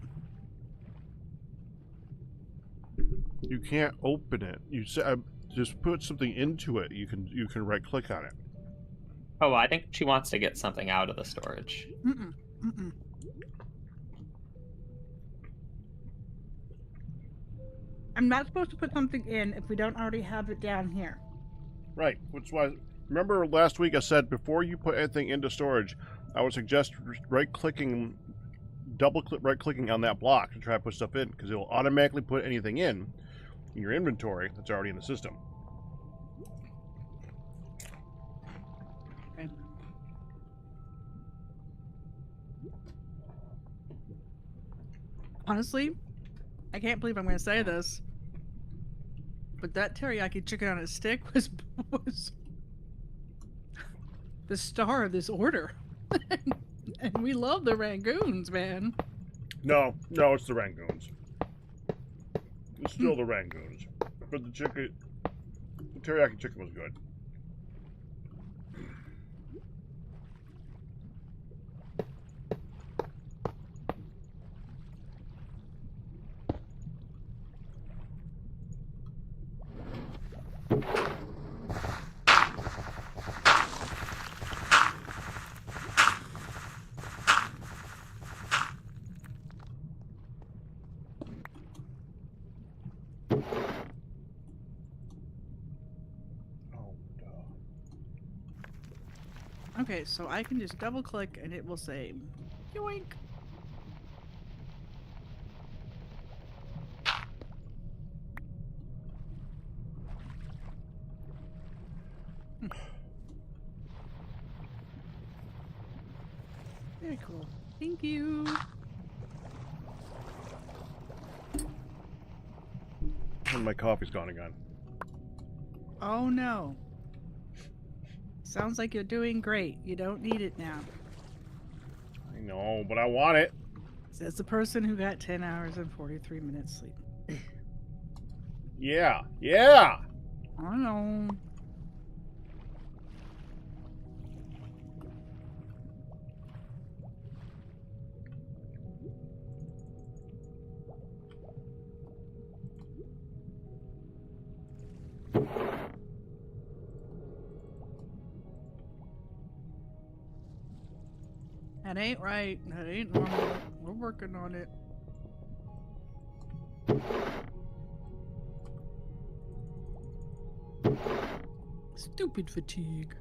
You can't open it. You say, just put something into it. You can right click on it. Oh, I think she wants to get something out of the storage. Mm-mm. Mm-mm. I'm not supposed to put something in if we don't already have it down here. Right. Which was, remember last week I said before you put anything into storage, I would suggest right clicking right-clicking on that block to try to put stuff in, because it'll automatically put anything in your inventory that's already in the system. Okay. Honestly, I can't believe I'm going to say this, but that teriyaki chicken on a stick was the star of this order. And we love the Rangoons, man. No, it's the Rangoons. It's still the Rangoons. But the teriyaki chicken was good. Okay, so I can just double click and it will say, yoink. Very cool. Thank you. And my coffee's gone again. Oh no. Sounds like you're doing great. You don't need it now. I know, but I want it. Says the person who got 10 hours and 43 minutes sleep. Yeah. I don't know. That ain't right. That ain't normal. We're working on it. Stupid fatigue.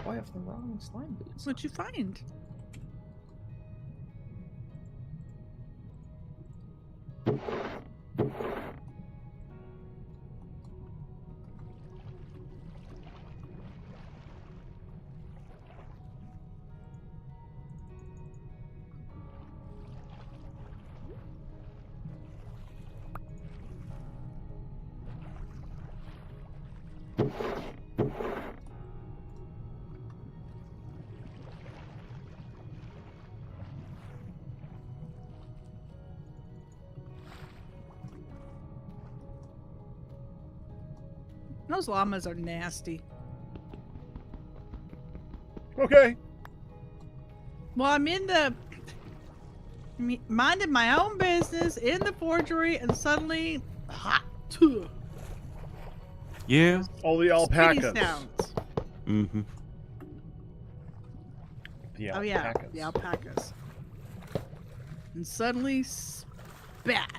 I have the wrong slime boots. What'd you find? Those llamas are nasty. Okay. Well, I'm in the minding my own business in the forgery, and suddenly, hot. Yeah. All the alpacas. Spitty sounds. Mm-hmm. The Oh yeah, alpacas. the alpacas. And suddenly, spat.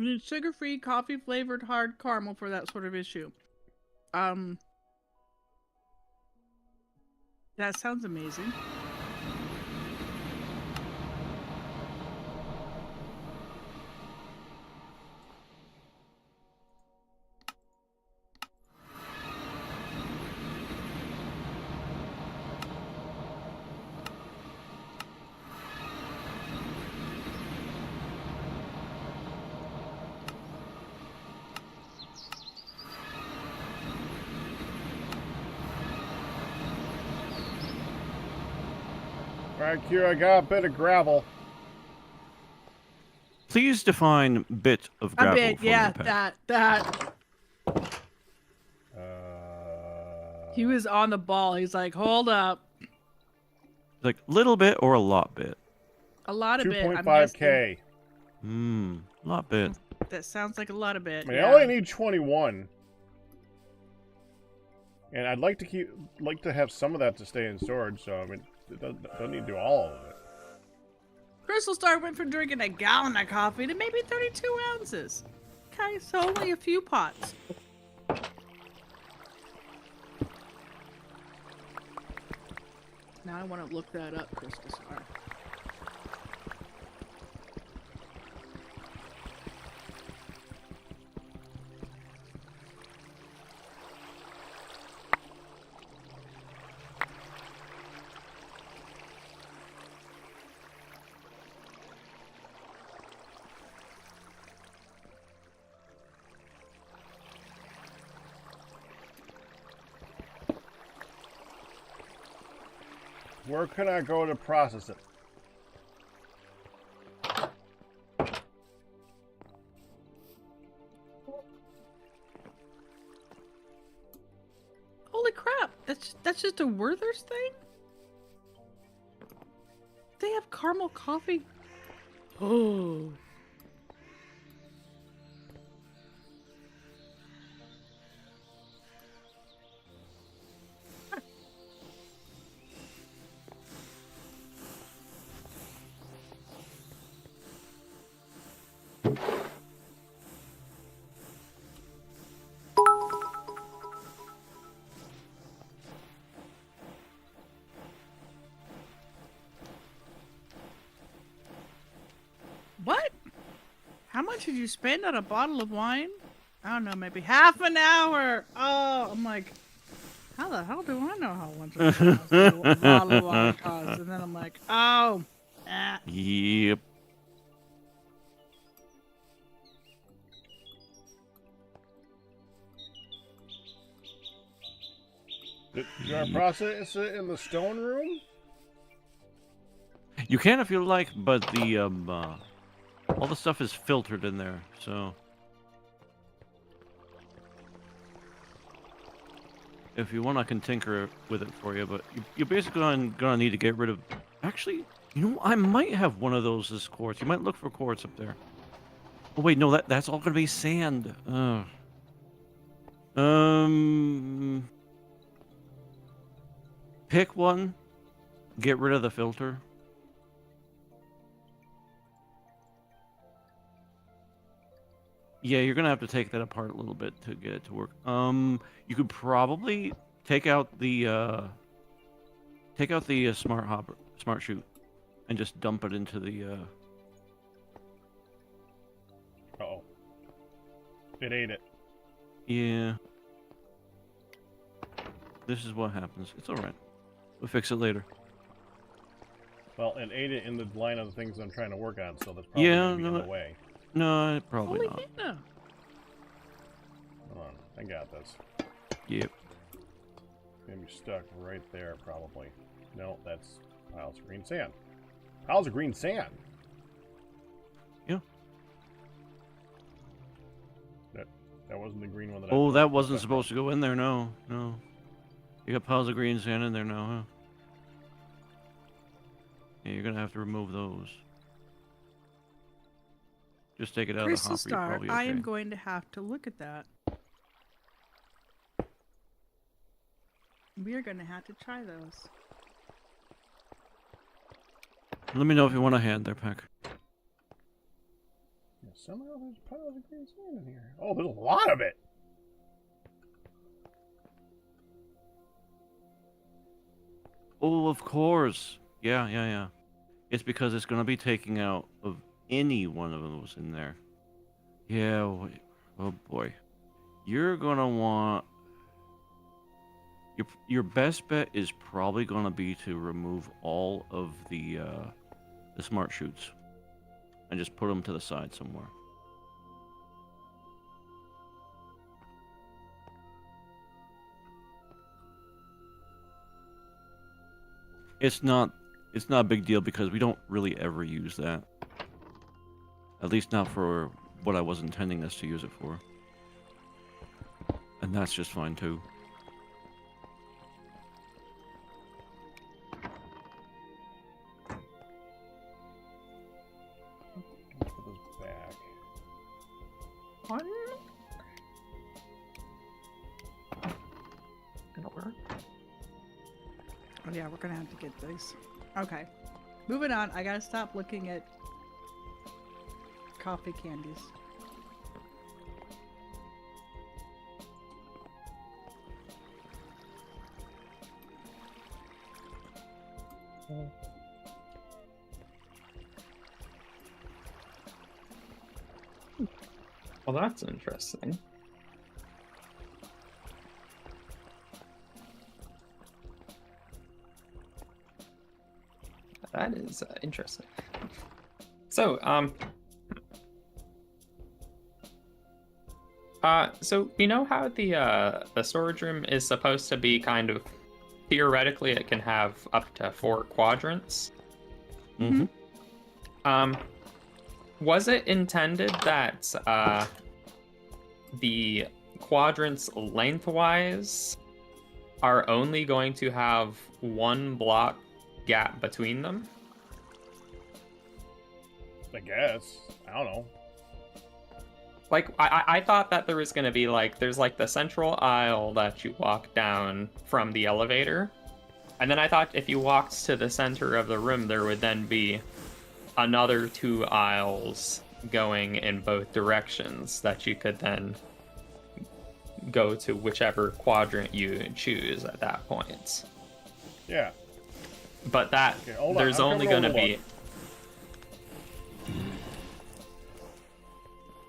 We need sugar-free, coffee-flavored hard caramel for that sort of issue. That sounds amazing. Alright, Q, I got a bit of gravel. Please define bit of gravel A bit, for me, yeah, Pat. that. He was on the ball. He's like, hold up. Like little bit or a lot bit? A lot of bit. I'm 2.5k. Lot bit. That sounds like a lot of bit. I mean, yeah. I only need 21. And I'd like to have some of that to stay in storage, so I mean, don't need to do all of it. Crystal Star went from drinking a gallon of coffee to maybe 32 ounces. Okay, so only a few pots. Now I want to look that up, Crystal Star. Where can I go to process it? Holy crap! That's just a Werther's thing? They have caramel coffee? Oh. What? How much did you spend on a bottle of wine? I don't know, maybe half an hour. Oh, I'm like, how the hell do I know how much a bottle of wine costs? And then I'm like, oh, Yep. Did I process it in the stone room? You can if you like, but the all the stuff is filtered in there, so if you want, I can tinker with it for you. But you're basically gonna need to get rid of. Actually, you know, I might have one of those as quartz. You might look for quartz up there. Oh wait, no, that's all gonna be sand. Pick one. Get rid of the filter. Yeah, you're gonna have to take that apart a little bit to get it to work. You could probably take out the smart chute, and just dump it into the. Uh-oh. It ate it. Yeah. This is what happens. It's all right. We'll fix it later. Well, it ate it in the line of the things I'm trying to work on, so that's probably Yeah, gonna be in the way. No, probably holy not. hell. Hold on, I got this. Yep. It's gonna be stuck right there, probably. No, that's piles of green sand. Piles of green sand? Yeah. That wasn't the green one that Oh, I that wasn't supposed to go in there. No. You got piles of green sand in there now, huh? Yeah, you're gonna have to remove those. Just take it out Crystal of the hopper. You're Star, probably I okay. am going to have to look at that. We are going to have to try those. Let me know if you want a hand there, Peck. Yeah, somehow there's piles of green sand in here. Oh, there's a lot of it! Oh, of course. Yeah, yeah, yeah. It's because it's going to be taking out of any one of those in there. Yeah, oh boy. You're going to want... Your best bet is probably going to be to remove all of the smart chutes. And just put them to the side somewhere. It's not a big deal because we don't really ever use that. At least not for what I was intending us to use it for. And that's just fine too. Let's put those back. One. Gonna work. Oh, yeah, we're gonna have to get these. Okay. Moving on. I gotta stop looking at coffee candies. Well, that's interesting. That is interesting. So, so you know how the storage room is supposed to be kind of theoretically it can have up to 4 quadrants. Mm-hmm. Was it intended that the quadrants lengthwise are only going to have 1 block gap between them? I guess. I don't know. Like, I thought that there was going to be, like, there's, like, the central aisle that you walk down from the elevator. And then I thought if you walked to the center of the room, there would then be another 2 aisles going in both directions that you could then go to whichever quadrant you choose at that point. Yeah. But that, Okay, hold on, there's I'm only coming going to over be...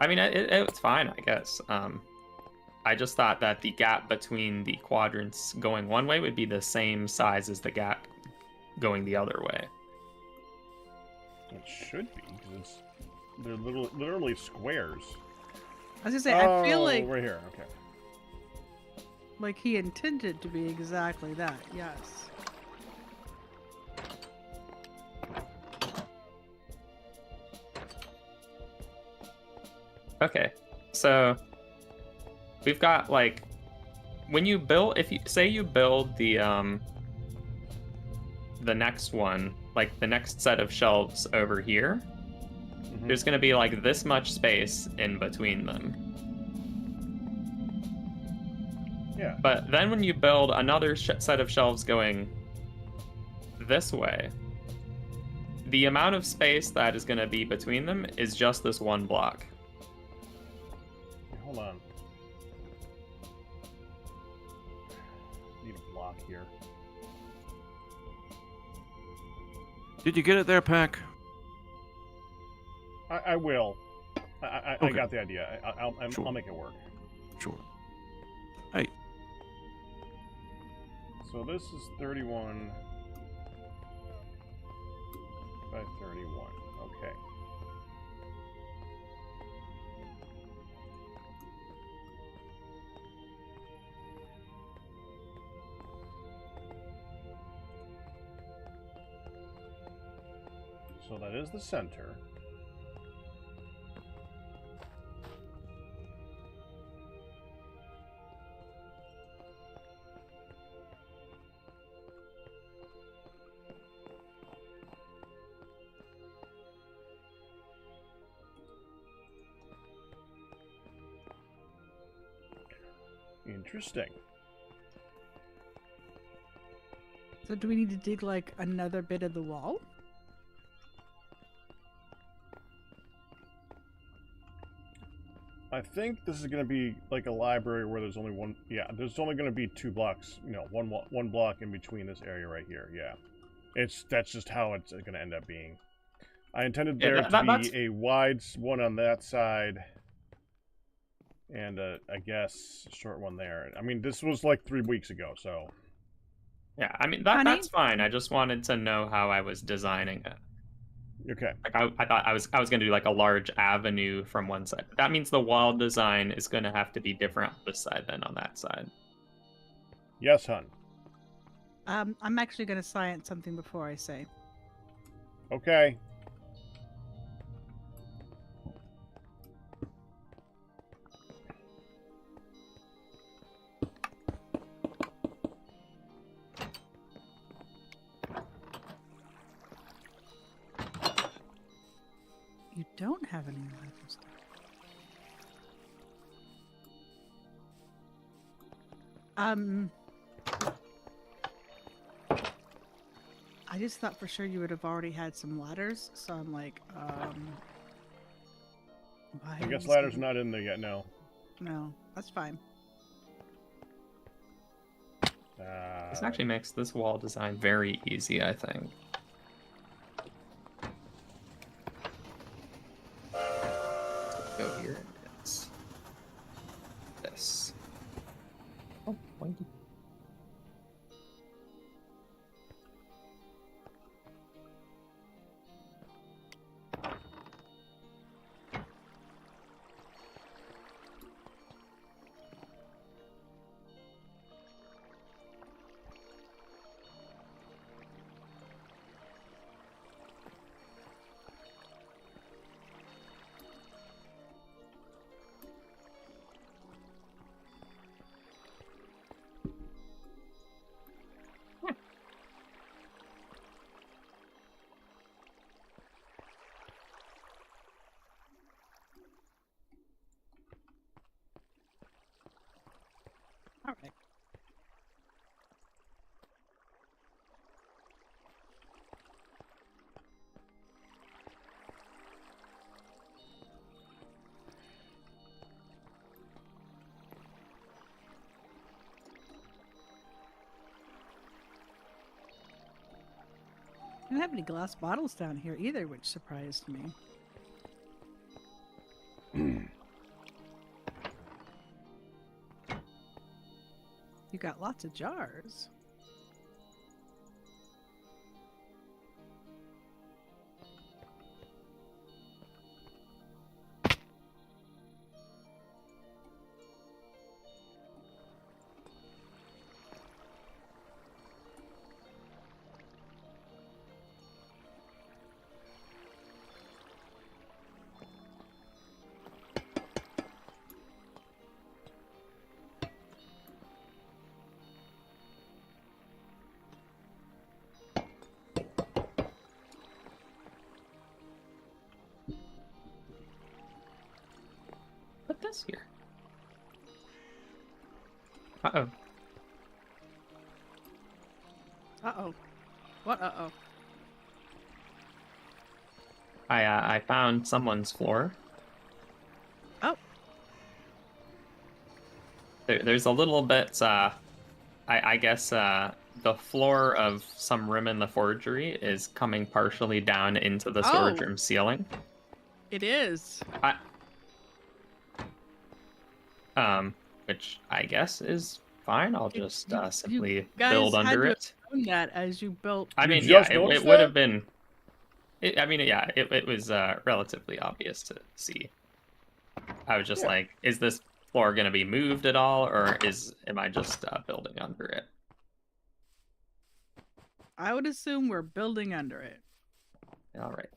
I mean, it's fine, I guess. I just thought that the gap between the quadrants going one way would be the same size as the gap going the other way. It should be, because they're literally squares. I was gonna say, I feel like Over here, okay. he intended to be exactly that. Yes. Okay, so we've got like when you build, if you say you build the next one, like the next set of shelves over here, there's going to be like this much space in between them. Yeah. But then when you build another set of shelves going this way, the amount of space that is going to be between them is just this 1 block. Hold on. Need a block here. Did you get it there, Pack? I will. I Okay. got the idea. Sure. I'll make it work. Sure. Hey. So this is 31 by 31. Okay. So that is the center. Interesting. So do we need to dig like another bit of the wall? I think this is going to be like a library where there's only one. Yeah, there's only going to be 2 blocks. You know, one block in between this area right here. Yeah, that's just how it's going to end up being. I intended there to be a wide one on that side, and I guess a short one there. I mean, this was like 3 weeks ago, so. Yeah, I mean that's fine. I just wanted to know how I was designing it. Okay. Like I thought I was going to do like a large avenue from one side. That means the wall design is going to have to be different on this side than on that side. Yes, hun. I'm actually going to science something before I say. Okay. You don't have any medical stuff. I just thought for sure you would have already had some ladders, so I'm like, why I guess is ladder's it- not in there yet. No. No, that's fine. This actually makes this wall design very easy, I think. Go here. It's this. Oh, pointy. All right. I don't have any glass bottles down here either, which surprised me. You got lots of jars. Put this here. Uh-oh. Uh-oh. What uh-oh? I found someone's floor. Oh. There's a little bit, I guess, the floor of some room in the forgery is coming partially down into the storage room ceiling. It is. Which I guess is fine. I'll just simply you guys build had under to it. own that as you built. I mean, just yeah, it noticed would that? have been. It was relatively obvious to see. I was just like, is this floor going to be moved at all, or am I just building under it? I would assume we're building under it. All right.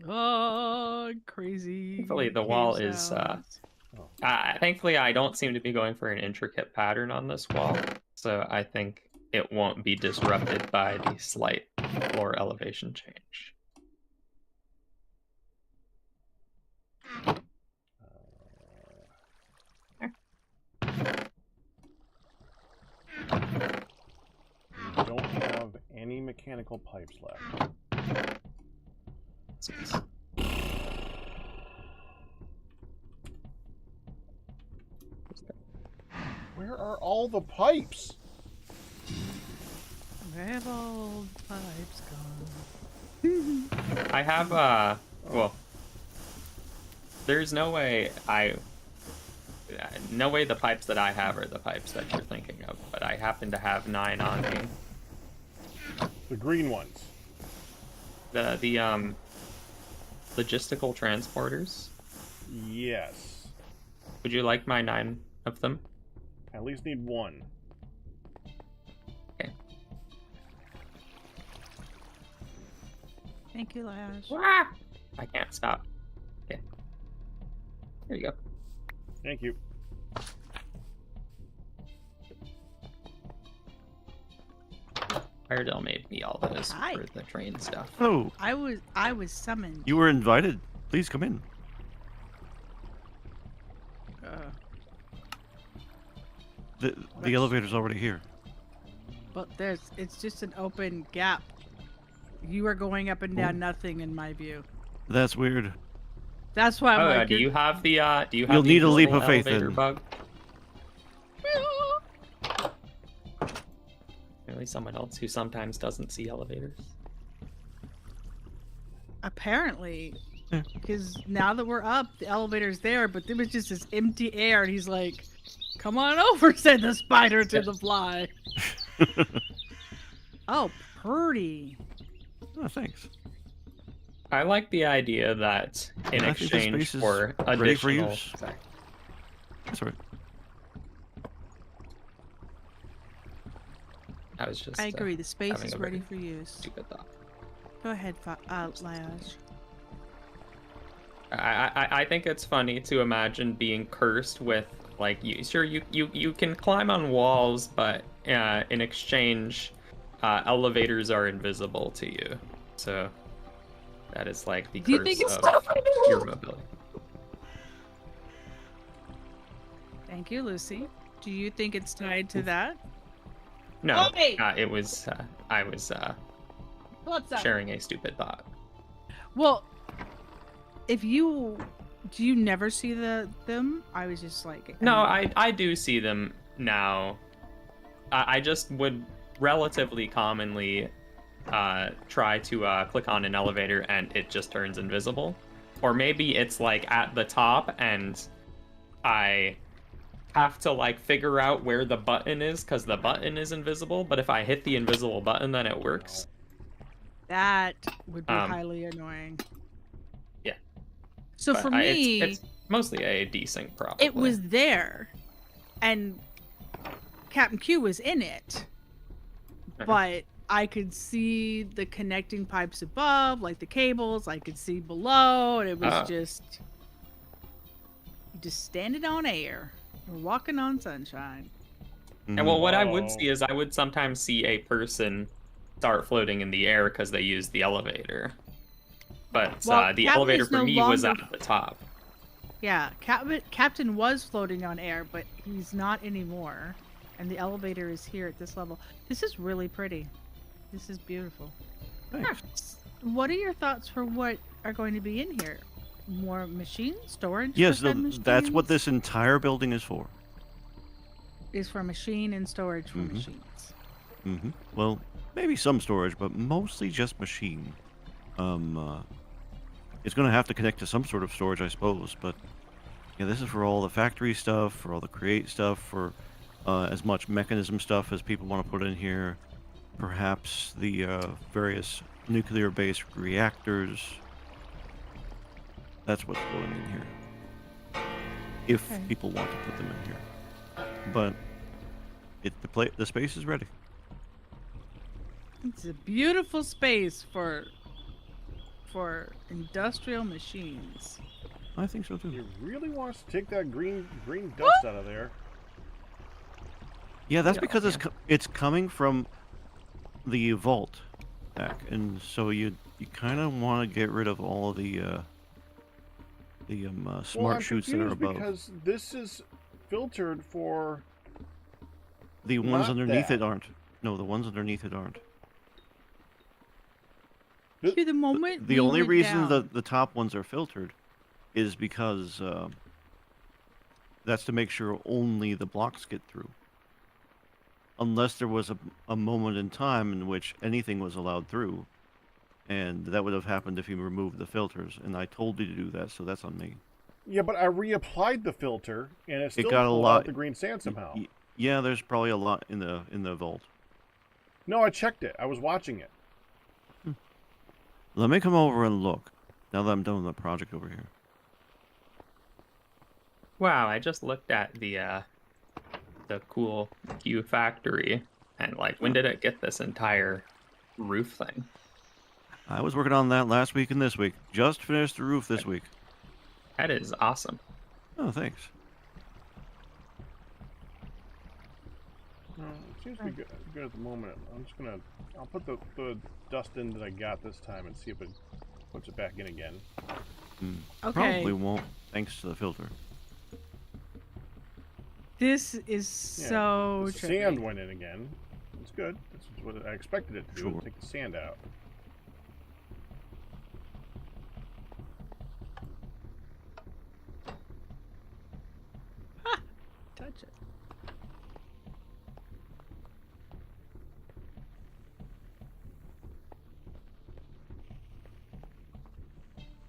Oh, crazy. Thankfully, the wall cave is. sounds. Thankfully, I don't seem to be going for an intricate pattern on this wall, so I think it won't be disrupted by the slight floor elevation change. Don't have any mechanical pipes left. Where are all the pipes? Where have all the pipes gone? I have well, there's no way no way the pipes that I have are the pipes that you're thinking of, but I happen to have 9 on me. The green ones. The logistical transporters. Yes. Would you like my 9 of them? I at least need 1. Okay. Thank you, Lash. I can't stop. Okay. There you go. Thank you. Iredell made me all this Hi. for the train stuff. Oh, I was summoned. you were invited. Please come in. The elevator's already here. But it's just an open gap. You are going up and down nothing in my view. That's weird. That's why I'm like, do you have the You'll need a leap of faith elevator then. bug? Really, someone else who sometimes doesn't see elevators. apparently, Yeah. because now that we're up, the elevator's there, but there was just this empty air, and he's like, "Come on over," said the spider to the fly. Oh, pretty. Oh, thanks. I like the idea that in I think this exchange space is for ready for additional. use. Sorry. That's all right. I was just. I agree. The space having is a ready very for use. Stupid thought. Go ahead, Liaj. I think it's funny to imagine being cursed with like you can climb on walls, but in exchange, elevators are invisible to you. So that is like the Do you curse think it's of your mobility. Thank you, Lucy. Do you think it's tied to that? No, Hey! it was I was What's up? sharing a stupid thought. Well, do you never see them? I was just like, No, I do see them now. I just would relatively commonly try to click on an elevator and it just turns invisible. Or maybe it's like at the top and I have to like figure out where the button is because the button is invisible, but if I hit the invisible button then it works. that would be Um, highly annoying. Yeah. So But for me, it's mostly a desync problem. it was there, and Captain Q was in it, but I could see the connecting pipes above, like the cables. I could see below, and it was just standing on air. We're walking on sunshine. And well, what I would Oh. see is I would sometimes see a person start floating in the air because they used the elevator. But Well, the Captain elevator is for no me was longer- at the top. Yeah, Captain was floating on air, but he's not anymore. And the elevator is here at this level. This is really pretty. This is beautiful. Thanks. What are your thoughts for what are going to be in here? More machine storage? for Yes, said that's what machines? this entire building is for. Is for machine and storage for Mhm. machines. Mm-hmm. Well, maybe some storage, but mostly just machine. It's going to have to connect to some sort of storage, I suppose. But yeah, this is for all the factory stuff, for all the create stuff, for as much mechanism stuff as people want to put in here. Perhaps the various nuclear-based reactors. That's what's going in here. If Okay. people want to put them in here. But the space is ready. It's a beautiful space for industrial machines. I think so too. He really wants to take that green dust out of there. Yeah, that's Yeah, because yeah. it's coming from the vault back, and so you kind of want to get rid of all of the smart Well, I'm chutes that are confused above. because this is filtered for. The ones not underneath that. it aren't. No, the ones underneath it aren't. To the moment The we only went reason down, the top ones are filtered is because That's to make sure only the blocks get through. Unless there was a moment in time in which anything was allowed through. And that would have happened if you removed the filters. And I told you to do that, so that's on me. Yeah, but I reapplied the filter, and it still got a pulled lot- out the green sand somehow. Yeah, there's probably a lot in the vault. No, I checked it. I was watching it. Let me come over and look. Now that I'm done with the project over here. Wow, I just looked at the cool Q factory, and like, when did it get this entire roof thing? I was working on that last week and this week. Just finished the roof this week. That is awesome. Oh, thanks. It seems to be good at the moment. I'll put the dust in that I got this time and see if it puts it back in again. Okay. Probably won't, thanks to the filter. This is so the trippy. sand went in again. It's good. This is what I expected it to do. Sure. Take the sand out. Touch it.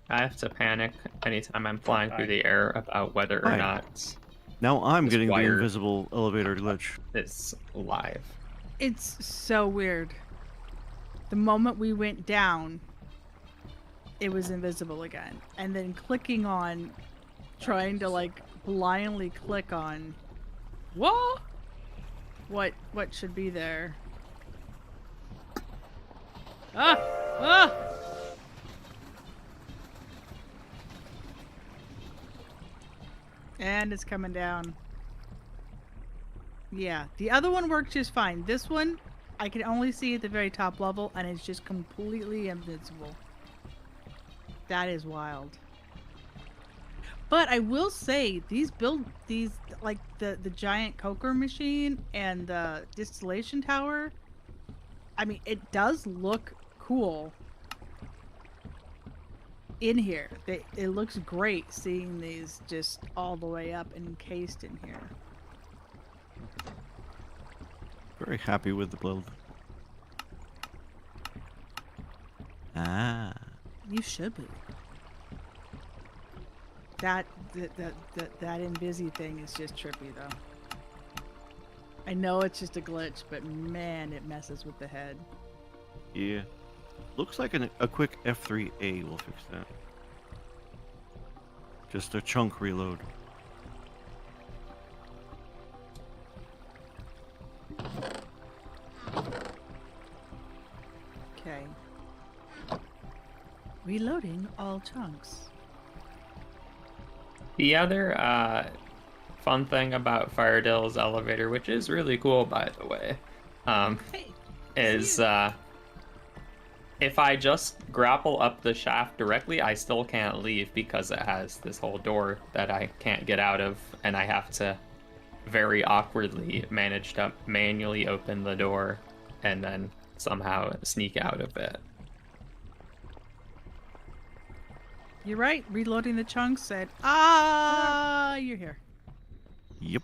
I have to panic anytime I'm flying through the air about whether or Hi. not Now I'm This getting the wire- invisible elevator glitch. it's live. It's so weird. The moment we went down, it was invisible again. And then clicking on, trying to like blindly click on, what should be there. Ah! And it's coming down. Yeah, the other one worked just fine. This one, I can only see at the very top level, and it's just completely invisible. That is wild. But I will say, these like the giant coker machine and the distillation tower, I mean, it does look cool in here. It looks great seeing these just all the way up encased in here. Very happy with the build. Ah. You should be. That invisi thing is just trippy though. I know it's just a glitch, but man, it messes with the head. Yeah. Looks like a quick F3A will fix that. Just a chunk reload. Okay. Reloading all chunks. The other fun thing about Firedale's elevator, which is really cool by the way, Hey, is if I just grapple up the shaft directly, I still can't leave because it has this whole door that I can't get out of, and I have to very awkwardly manage to manually open the door and then somehow sneak out of it. you're right. Reloading the chunks said, you're here. Yep.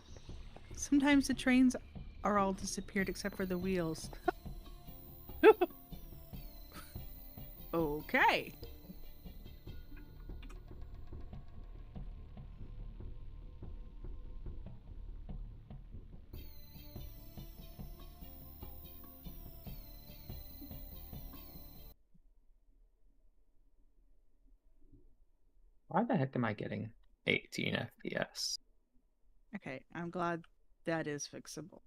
Sometimes the trains are all disappeared except for the wheels. Okay. Why the heck am I getting 18 FPS? Okay, I'm glad that is fixable.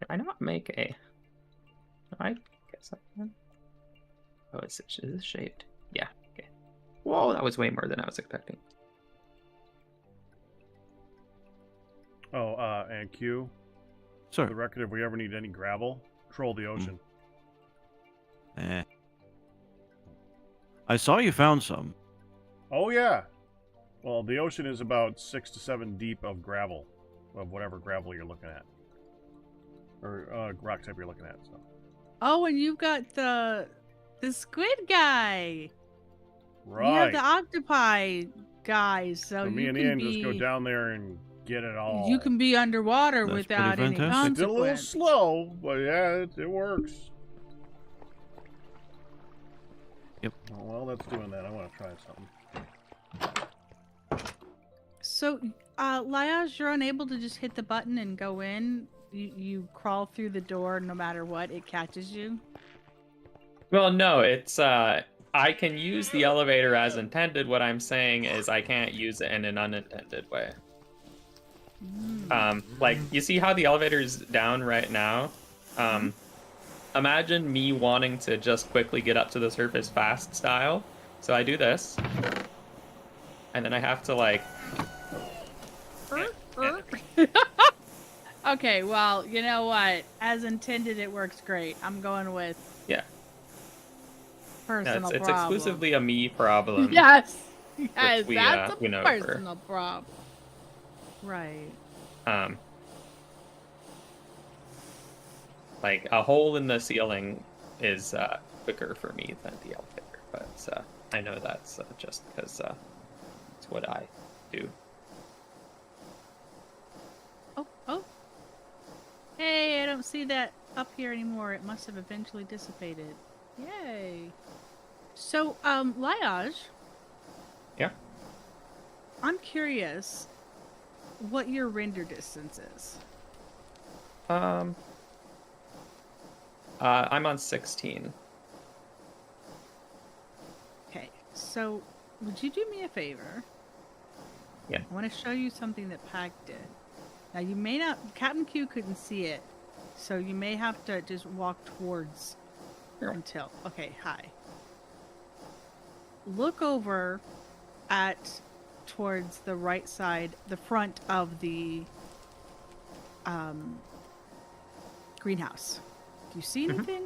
Can I not make a... I guess I can. Oh, is this shaped? Yeah, okay. Whoa, that was way more than I was expecting. Oh, and Q. For the Sir. record, if we ever need any gravel, troll the ocean. Eh. I saw you found some. Oh yeah. Well, the ocean is about 6 to 7 deep of gravel, of whatever gravel you're looking at, or rock type you're looking at. So. Oh, and you've got the squid guy. Right. You have the octopi guys, so So me you and can Ian be just go down there and get it all. you can be underwater That's without pretty any fantastic. Still a little consequence. slow, but yeah, it works. Yep. Oh, well, that's doing that. I want to try something. So, Liaz, you're unable to just hit the button and go in. You crawl through the door no matter what. It catches you. Well, no, it's I can use the elevator as intended. What I'm saying is I can't use it in an unintended way. Like, you see how the elevator's down right now? Imagine me wanting to just quickly get up to the surface fast style. So I do this. And then I have to, like... Okay, well, you know what? As intended, it works great. I'm going with Yeah. No, personal it's problem. exclusively a me problem. Yes. Yes, we, that's a went over. personal problem. Right. Like, a hole in the ceiling is quicker for me than the elevator, but I know that's just because it's what I do. Oh. Hey, I don't see that up here anymore. It must have eventually dissipated. Yay. So, Liaj. Yeah. I'm curious what your render distance is. I'm on 16. Okay, so would you do me a favor? Yeah. I want to show you something that Pac did. Now, you may not, Captain Q couldn't see it, so you may have to just walk towards Sure. until. Okay, hi. Look over towards the right side, the front of the greenhouse. Do you see anything?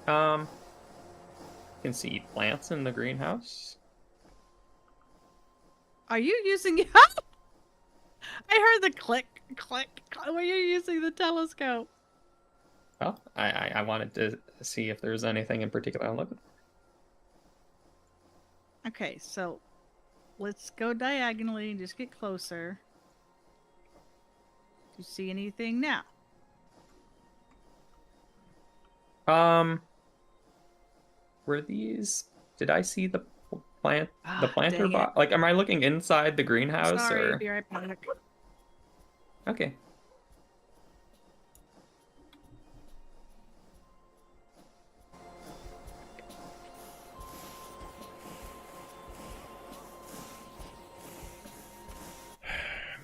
You can see plants in the greenhouse. Are you using I heard the click. Were you using the telescope? Well, I wanted to see if there's anything in particular I'm looking for. Okay, so let's go diagonally and just get closer. Do you see anything now? Were these? Did I see the plant? Ah, The planter dang it. box? Like, am I looking inside the greenhouse Sorry, or? be right back. Okay.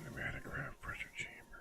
Pneumatic craft pressure chamber.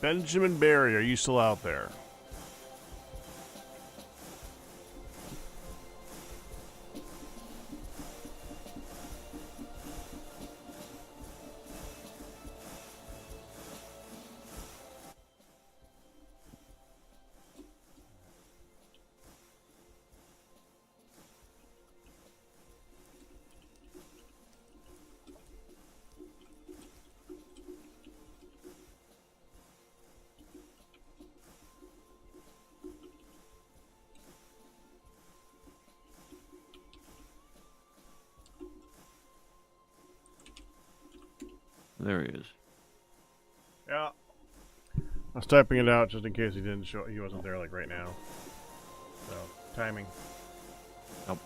Benjamin Barry, are you still out there? There he is. Yeah. I was typing it out just in case he didn't show. He wasn't there like right now. So timing. Nope.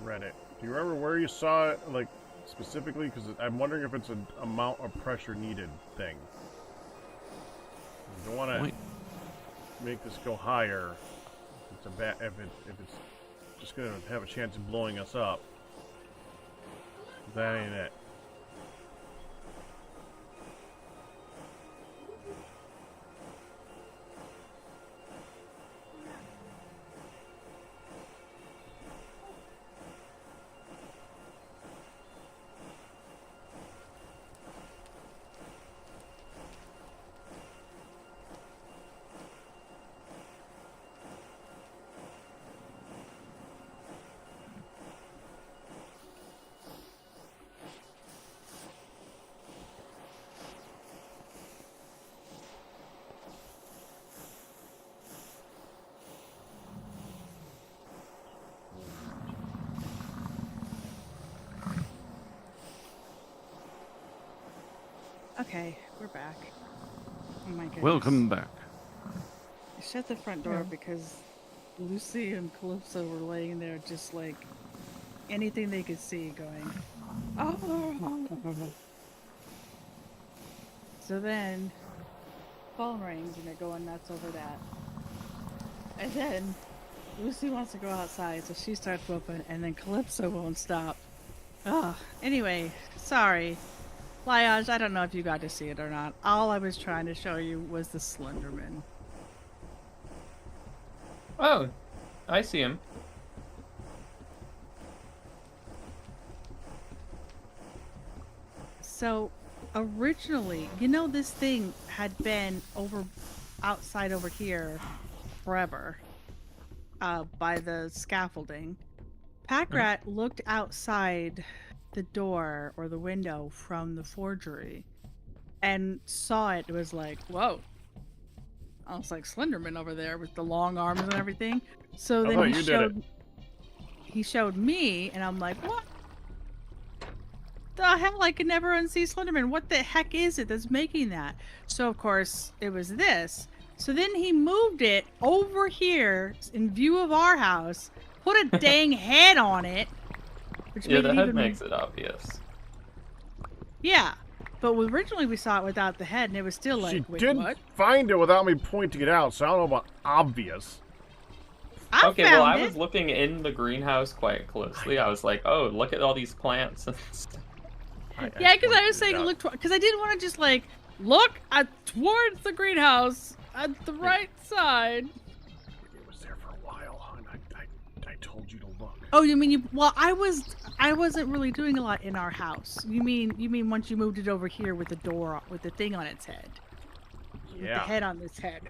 Reddit. Do you remember where you saw it, like specifically? Because I'm wondering if it's an amount of pressure needed thing. You don't want to make this go higher. It's a bad if it's just gonna have a chance of blowing us up. That ain't it. Okay, we're back. Oh my goodness. Welcome back. I shut the front door because Lucy and Calypso were laying there just like anything they could see going, oh. So then, phone rings and they're going nuts over that. And then Lucy wants to go outside, so she starts whooping, and then Calypso won't stop. Oh, anyway, sorry. Liage, I don't know if you got to see it or not. All I was trying to show you was the Slenderman. Oh, I see him. So, originally, this thing had been outside over here forever, by the scaffolding. Packrat looked outside the door or the window from the forgery and saw it. It was like, whoa. I was like, Slenderman over there with the long arms and everything. So then he showed me, and I'm like, what the hell? I could never unsee Slenderman. What the heck is it that's making that? So of course it was this. So then he moved it over here in view of our house, put a dang head on it. Which Yeah, the head makes it obvious. Yeah, but originally we saw it without the head, and it was still like, She wait, didn't what? find it without me pointing it out, so I don't know about obvious. Okay, well, I was looking in the greenhouse quite closely. I was like, oh, look at all these plants and stuff. Yeah, because I was saying look, because I didn't want to just like look towards the greenhouse at the right side. It was there for a while, hon. I told you to look. Oh, you mean well, I wasn't really doing a lot in our house. You mean once you moved it over here with the door, with the thing on its head. Yeah. With the head on its head.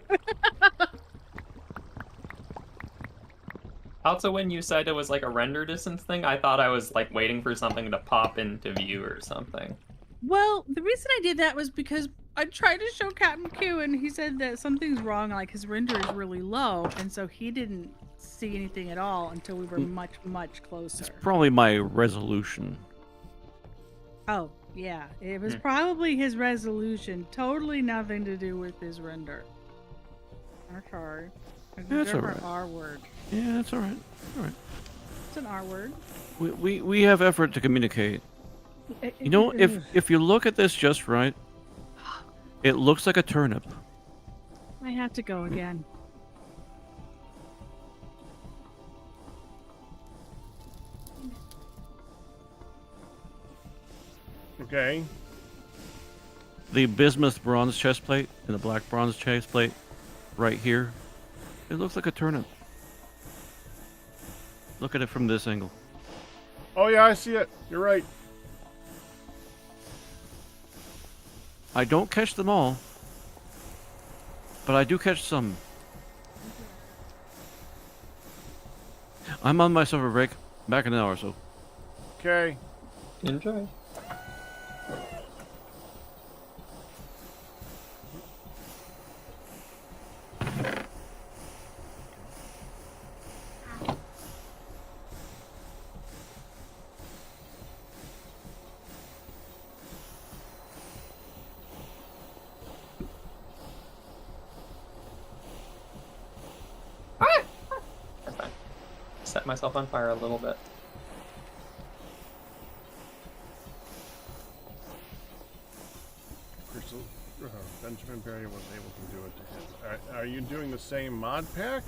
Also, when you said it was like a render distance thing, I thought I was like waiting for something to pop into view or something. Well, the reason I did that was because I tried to show Captain Q, and he said that something's wrong, like his render is really low, and so he didn't see anything at all until we were much, much closer. It's probably my resolution. Oh, yeah. It was probably his resolution. Totally nothing to do with his render. Okay. It's a That's different alright. R word. Yeah, that's all right. All right. It's an R word. We have effort to communicate. You know, if you look at this just right, it looks like a turnip. I have to go again. Okay. The bismuth bronze chest plate and the black bronze chest plate right here. It looks like a turnip. Look at it from this angle. Oh yeah, I see it. You're right. I don't catch them all, but I do catch some. I'm on my silver break. Back in an hour or so. Okay. Enjoy. That's fine. Set myself on fire a little bit. Crystal, Benjamin Barry was able to do it to him. Are you doing the same mod pack?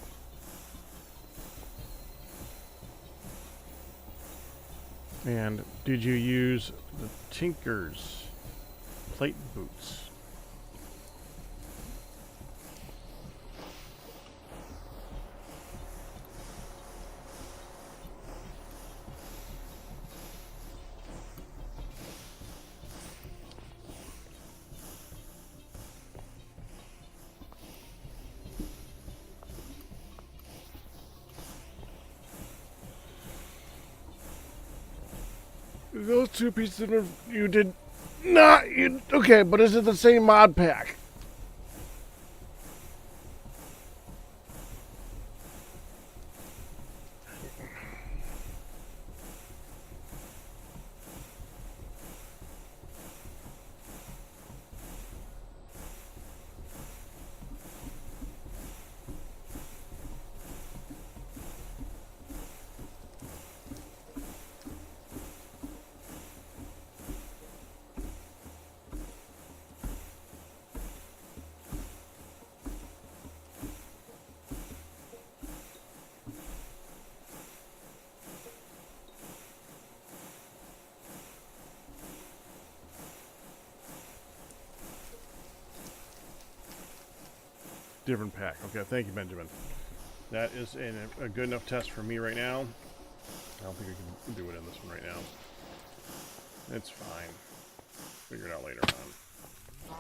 And did you use the Tinker's plate boots? Those two pieces of you did not. Okay, but is it the same mod pack? Different pack. Okay, thank you, Benjamin. That is a good enough test for me right now. I don't think we can do it in this one right now. It's fine. Figure it out later on.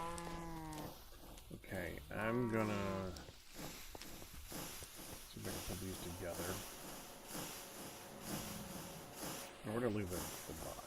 Okay, I'm gonna see if I can put these together. Now, we're gonna leave the box.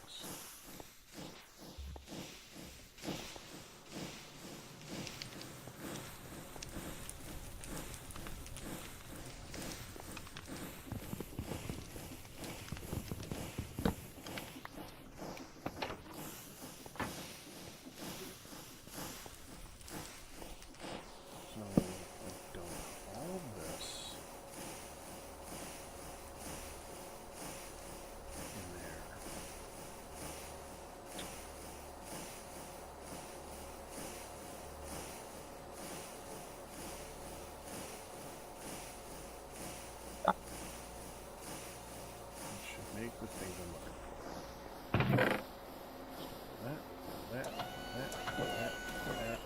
Make the things unlockable. That,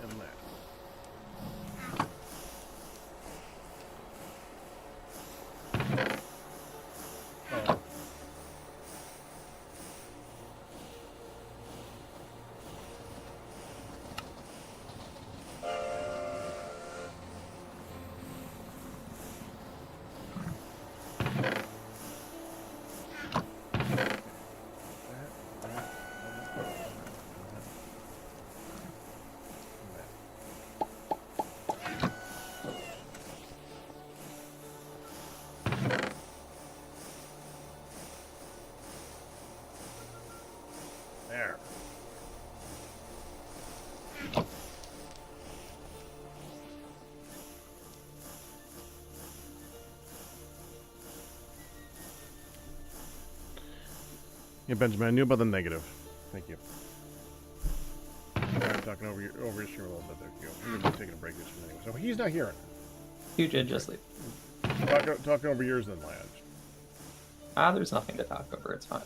and that. Oh. There. Yeah, Benjamin, I knew about the negative. Thank you. Alright, talk to talking over your stream a little bit there, Q. We're gonna be taking a break this anyway, so he's not hearing. You did just leave. Talking over yours then, Lodge. There's nothing to talk over. It's fine.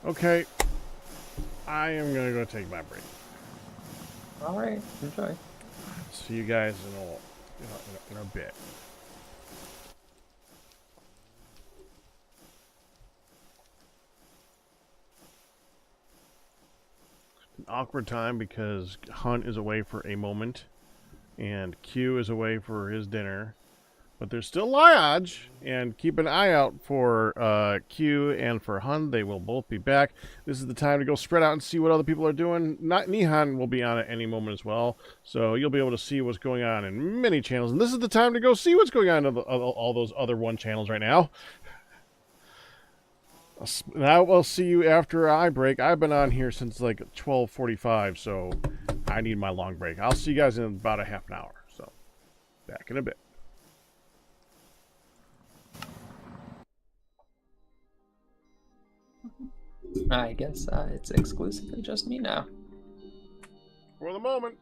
Okay, I am gonna go take my break. All right, enjoy. See you guys in a bit. An awkward time because Hunt is away for a moment, and Q is away for his dinner. But there's still Liage, and keep an eye out for Q and for Hun. They will both be back. This is the time to go spread out and see what other people are doing. Nihan will be on at any moment as well, so you'll be able to see what's going on in many channels. And this is the time to go see what's going on in all those other one channels right now. Now we'll see you after I break. I've been on here since like 12:45, so I need my long break. I'll see you guys in about a half an hour. So back in a bit. I guess it's exclusively just me now. For the moment.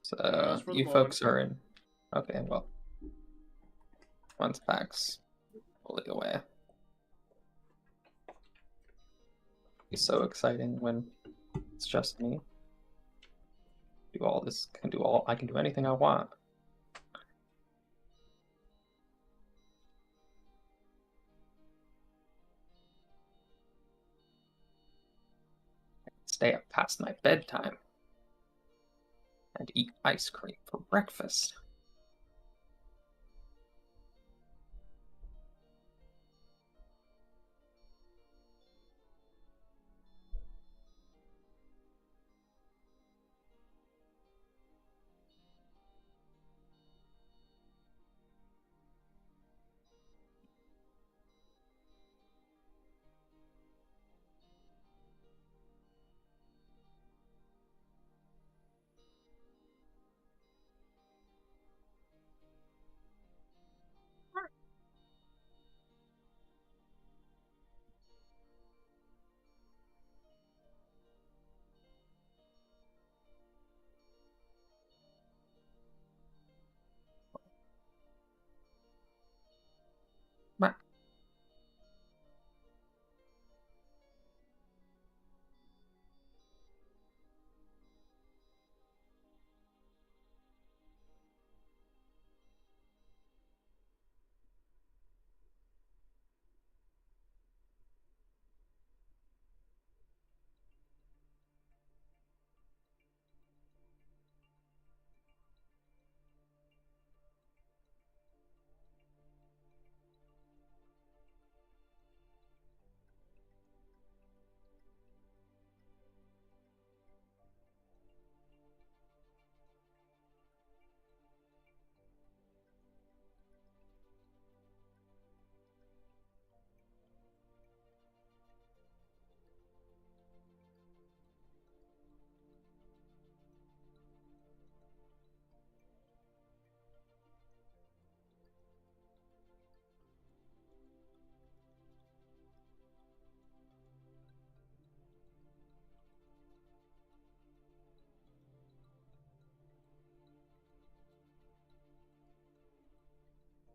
So you folks are in. Okay, well, once pack's fully away. It's so exciting when it's just me. Do all this, I can do anything I want. Stay up past my bedtime and eat ice cream for breakfast.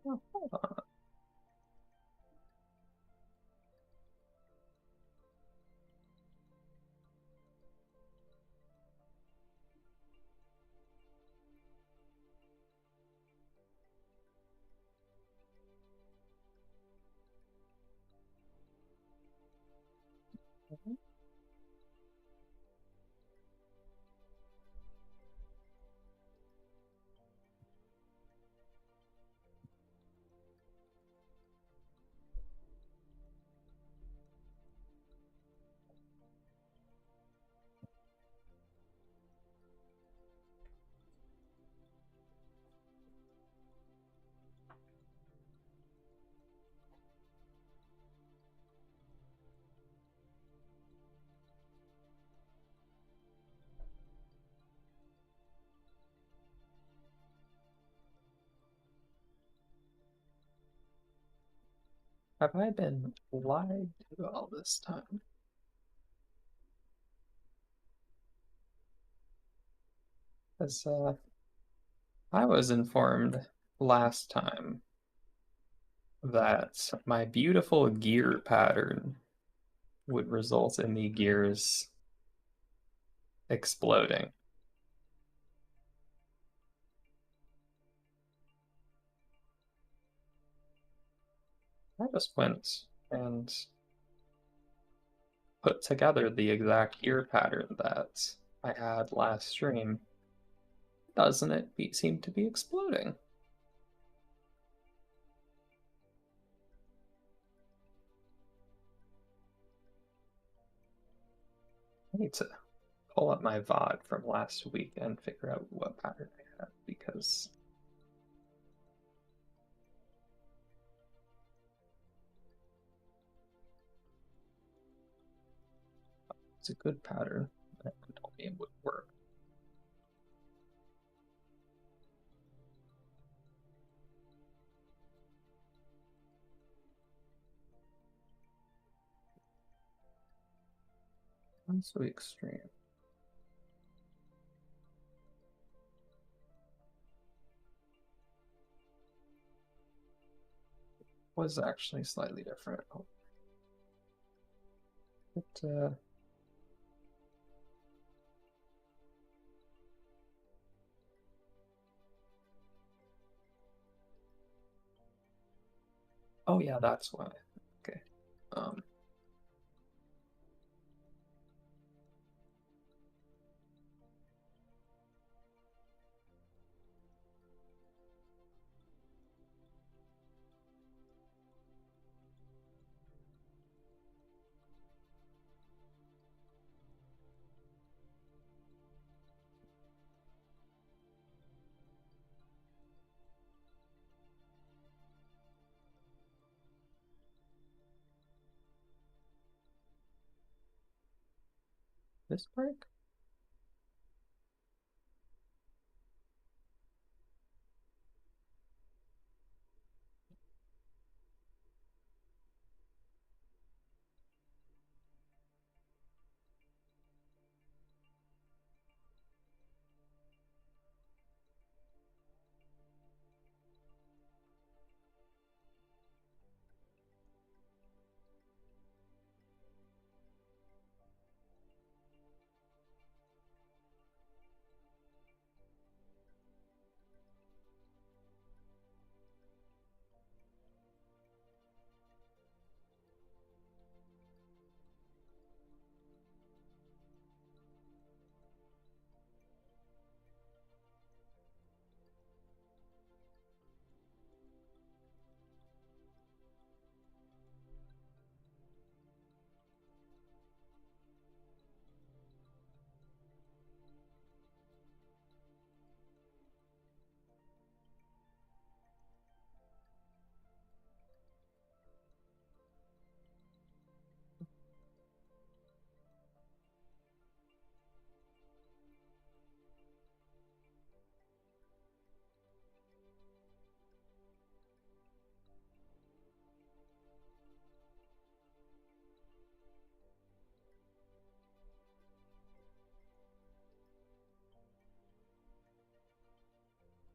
Oh, hold on. Have I been lied to all this time? Because I was informed last time that my beautiful gear pattern would result in the gears exploding. I just went and put together the exact gear pattern that I had last stream. Doesn't it seem to be exploding? I need to pull up my VOD from last week and figure out what pattern I had, because it's a good pattern. I told me it would work. Once we extreme. Was actually slightly different. But oh yeah, that's why. Okay. This break?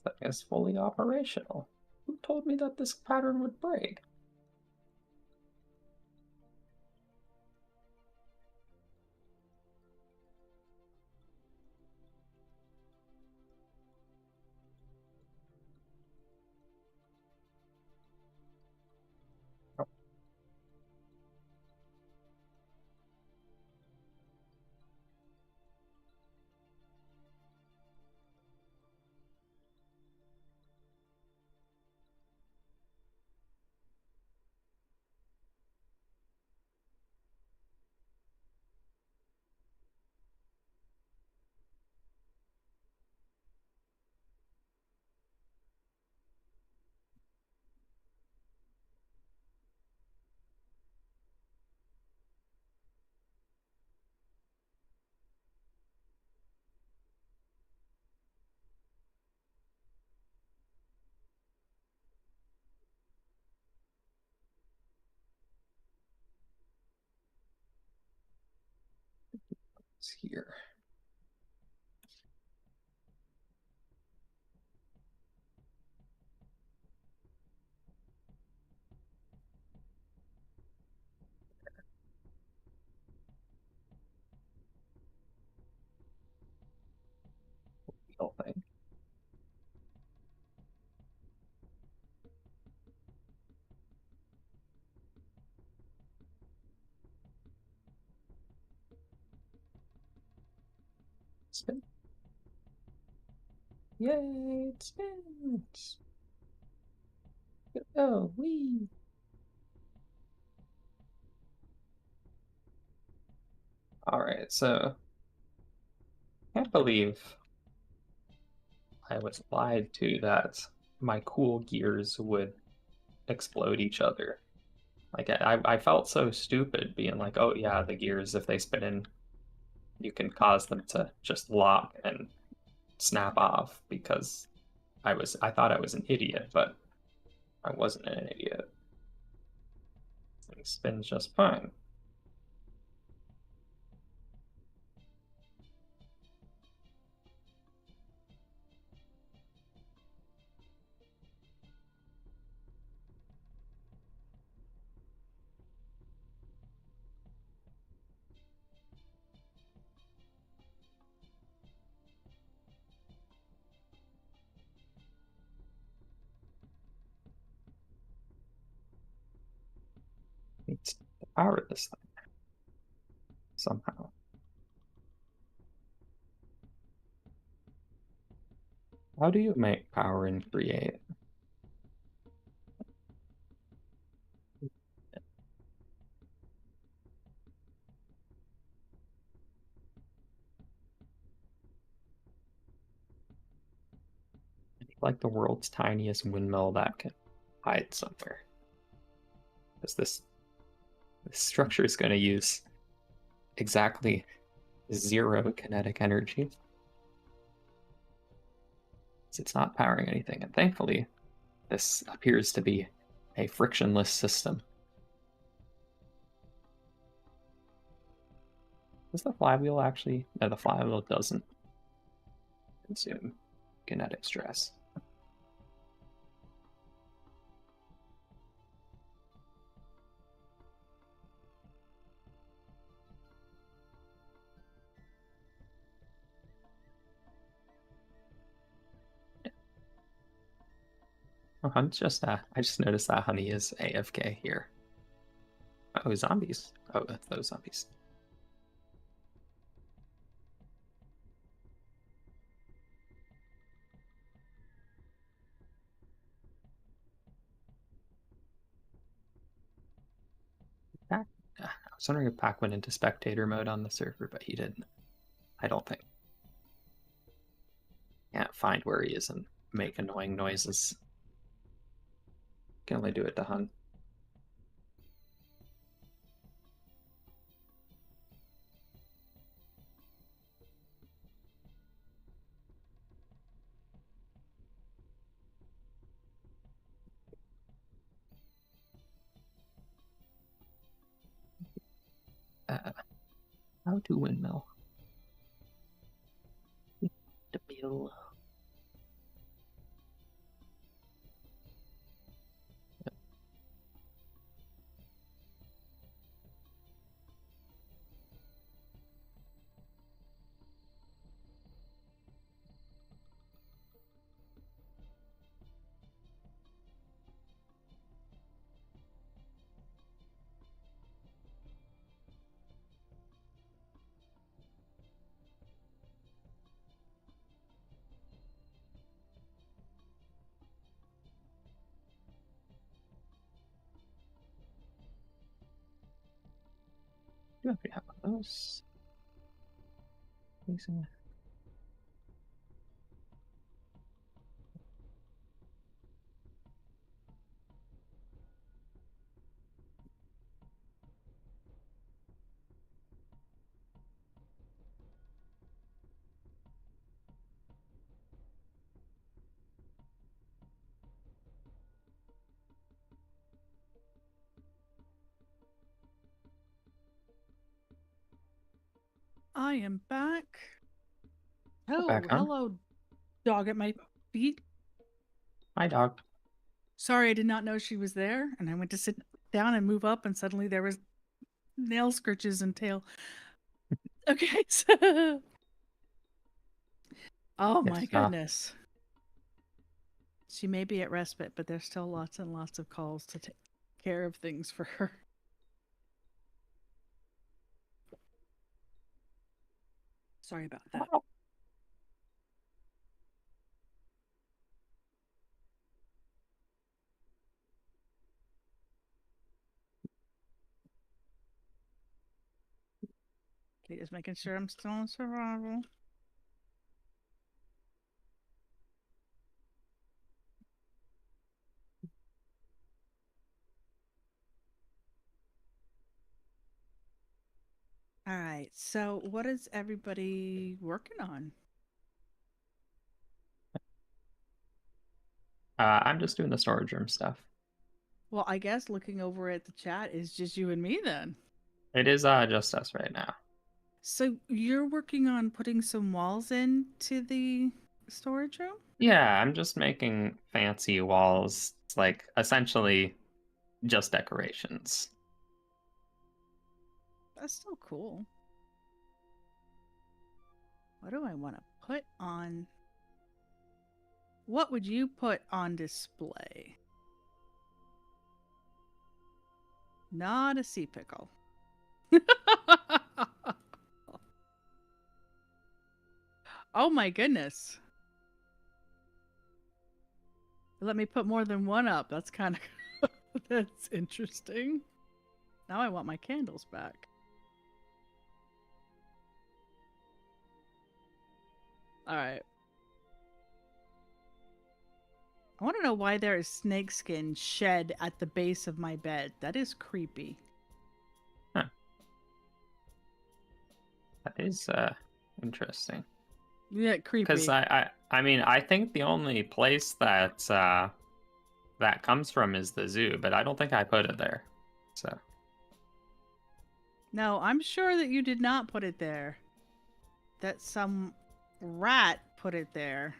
That is fully operational. Who told me that this pattern would break? It's here. Wheel thing. Spin. Yay, it spins! Oh, wee! Alright, so I can't believe I was lied to that my cool gears would explode each other. Like I felt so stupid being like, oh yeah, the gears, if they spin in, you can cause them to just lock and snap off because I thought I was an idiot, but I wasn't an idiot. It spins just fine. Needs to power this thing somehow. How do you make power and create? Like the world's tiniest windmill that can hide somewhere. Because this structure is going to use exactly 0 kinetic energy. So it's not powering anything. And thankfully, this appears to be a frictionless system. Does the flywheel actually? No, the flywheel doesn't consume kinetic stress. Oh, I just noticed that honey is AFK here. Oh, zombies. Oh, those zombies. Pack, I was wondering if Pack went into spectator mode on the server, but he didn't. I don't think. Can't find where he is and make annoying noises. Can only do it to Hun. How to windmill? The mill. Do we have one of those? Facing. I am back. Oh, back on. hello, dog at my feet. Hi, dog. Sorry, I did not know she was there, and I went to sit down and move up, and suddenly there was nail scritches and tail. Okay, so oh my Yes, goodness. She may be at respite, but there's still lots and lots of calls to take care of things for her. Sorry about that. Okay, just making sure I'm still in survival. All right, so what is everybody working on? I'm just doing the storage room stuff. Well, I guess looking over at the chat is just you and me then. It is just us right now. So you're working on putting some walls into the storage room? Yeah, I'm just making fancy walls. It's like essentially just decorations. That's still cool. What do I want to put on? What would you put on display? Not a sea pickle. Oh my goodness. Let me put more than one up. That's kind of that's interesting. Now I want my candles back. All right. I want to know why there is snakeskin shed at the base of my bed. That is creepy. Huh. That is interesting. Yeah, creepy. Because I mean, I think the only place that that comes from is the zoo, but I don't think I put it there. So No, I'm sure that you did not put it there. That some rat put it there.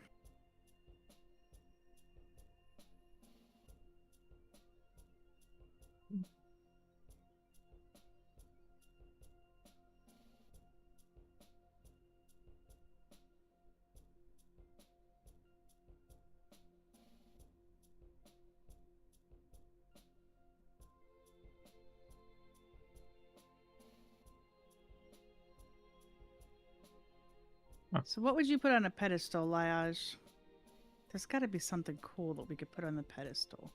So what would you put on a pedestal, Liage? There's got to be something cool that we could put on the pedestal.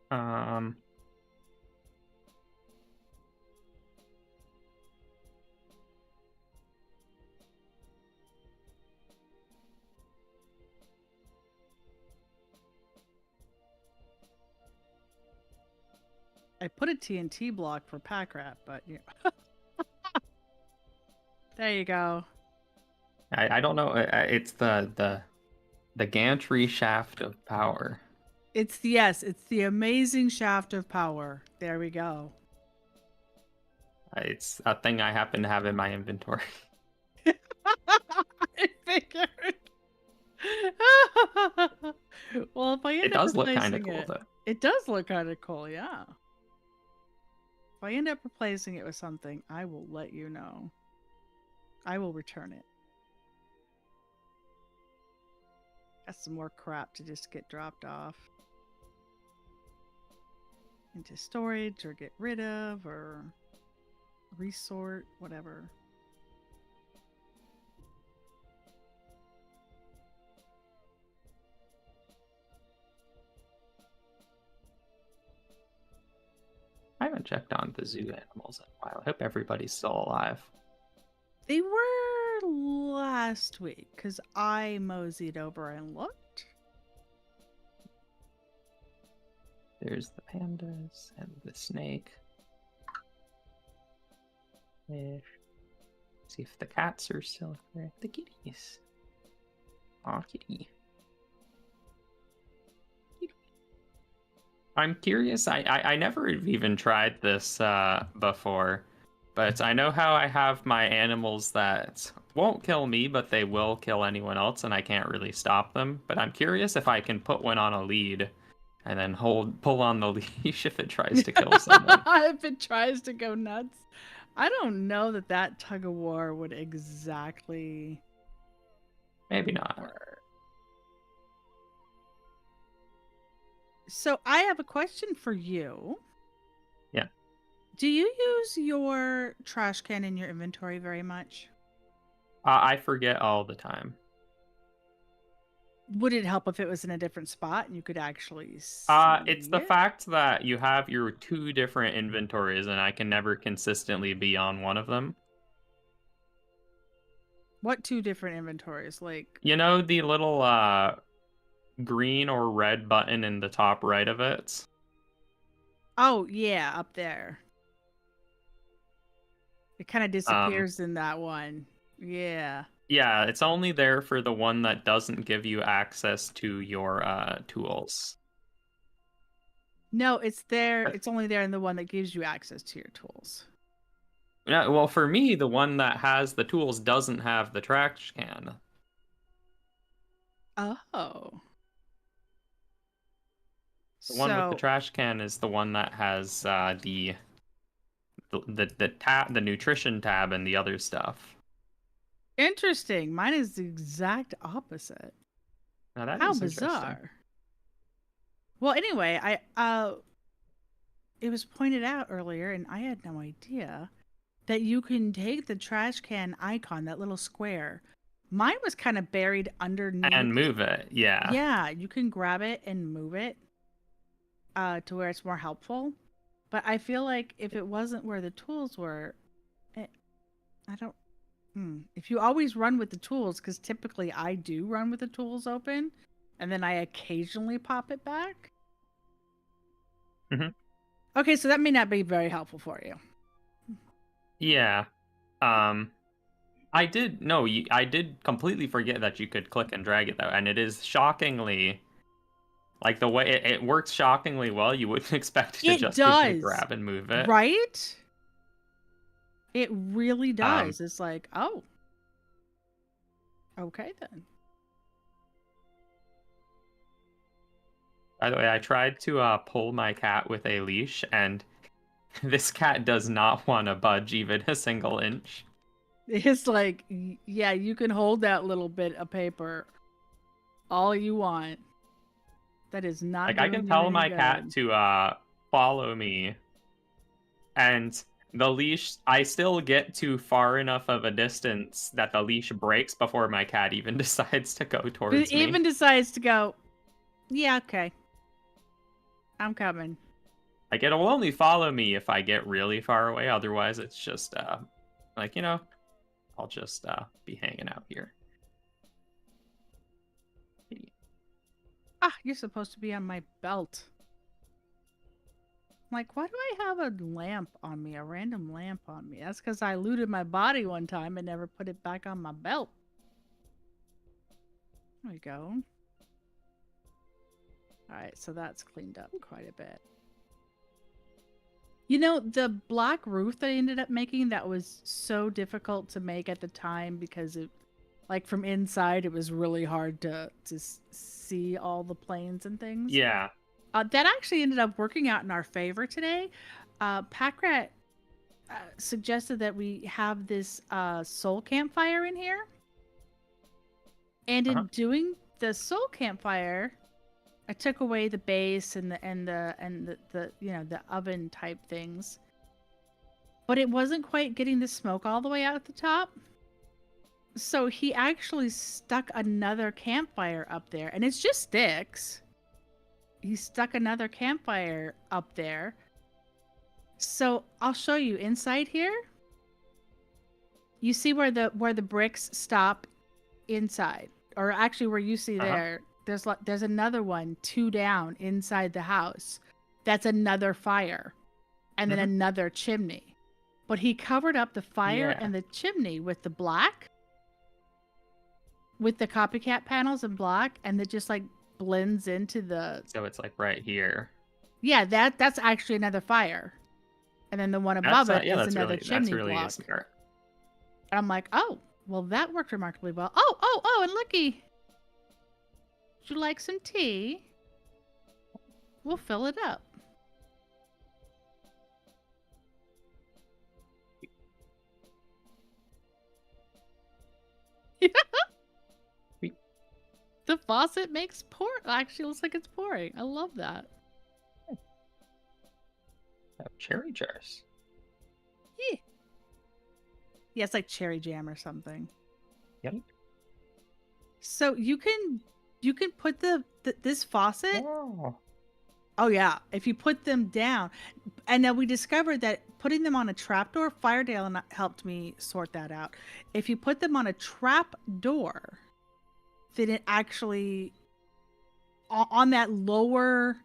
I put a TNT block for pack rat, but yeah. There you go. I don't know. It's the gantry shaft of power. It's the amazing shaft of power. There we go. It's a thing I happen to have in my inventory. I figured. Well, if I end It up does look kind of replacing cool, it, though. it does look kind of cool, yeah. If I end up replacing it with something, I will let you know. I will return it. Got some more crap to just get dropped off into storage or get rid of or resort, whatever. I haven't checked on the zoo animals in a while. I hope everybody's still alive. They were last week because I moseyed over and looked. There's the pandas and the snake. Fish. See if the cats are still there. The kitties. Aw, kitty. I'm curious. I never even tried this before. But I know how I have my animals that won't kill me, but they will kill anyone else, and I can't really stop them. But I'm curious if I can put one on a lead and then pull on the leash if it tries to kill someone. If it tries to go nuts. I don't know that that tug of war would exactly Maybe not. work. So I have a question for you. Yeah. Do you use your trash can in your inventory very much? I forget all the time. Would it help if it was in a different spot and you could actually see It's the it? fact that you have your 2 different inventories, and I can never consistently be on one of them. What 2 different inventories? Like, You know the little green or red button in the top right of it? oh yeah, up there. It kind of disappears in that one. Yeah. Yeah, it's only there for the one that doesn't give you access to your tools. No, it's there. It's only there in the one that gives you access to your tools. Yeah, well, for me, the one that has the tools doesn't have the trash can. Oh. The one with the trash can is the one that has the tab, the nutrition tab, and the other stuff. Interesting. Mine is the exact opposite. Now that How is interesting. bizarre. Well, anyway, it was pointed out earlier, and I had no idea that you can take the trash can icon, that little square. Mine was kind of buried underneath. And move it, yeah. Yeah, you can grab it and move it to where it's more helpful. But I feel like if it wasn't where the tools were, I don't. If you always run with the tools, because typically I do run with the tools open, and then I occasionally pop it back. Mhm. Okay, so that may not be very helpful for you. Yeah. I did completely forget that you could click and drag it though, and it is shockingly, like the way it works shockingly well. You wouldn't expect it to It just give you a does. grab and move it. Right? It really does. It's like, oh. Okay then. By the way, I tried to pull my cat with a leash, and this cat does not want to budge even a single inch. It's like, yeah, you can hold that little bit of paper all you want. That is not Like I doing can you tell any my good. cat to follow me, and the leash, I still get to far enough of a distance that the leash breaks before my cat even decides to go towards But it me. even decides to go, yeah, okay. I'm coming. Like it'll only follow me if I get really far away. Otherwise, it's just like, you know, I'll just be hanging out here. Ah, you're supposed to be on my belt. I'm like, why do I have a lamp on me? A random lamp on me? That's because I looted my body one time and never put it back on my belt. There we go. Alright, so that's cleaned up quite a bit. You know, the black roof that I ended up making, that was so difficult to make at the time because it, like from inside, it was really hard to see all the planes and things. Yeah. That actually ended up working out in our favor today. Packrat suggested that we have this soul campfire in here. And in doing the soul campfire, I took away the base and the you know, the oven type things. But it wasn't quite getting the smoke all the way out at the top. So he actually stuck another campfire up there, and it's just sticks. He stuck another campfire up there. So I'll show you inside here. You see where the bricks stop inside, or actually where you see there. There's another one 2 down inside the house. That's another fire, and then another chimney. But he covered up the fire and the chimney with the black, with the copycat panels in black, and it just like blends into the. So it's like right here. Yeah, that's actually another fire. and then the one above it is another that's chimney really block. smart. And I'm like, oh, well, that worked remarkably well. Oh, and looky. Would you like some tea? We'll fill it up. The faucet makes pour. Actually, looks like it's pouring. I love that. Cherry jars. Yeah, it's like cherry jam or something. Yep. So you can put this faucet. Oh. Oh yeah, if you put them down, and then we discovered that putting them on a trapdoor, Firedale helped me sort that out. If you put them on a trap door, then it actually on that lower.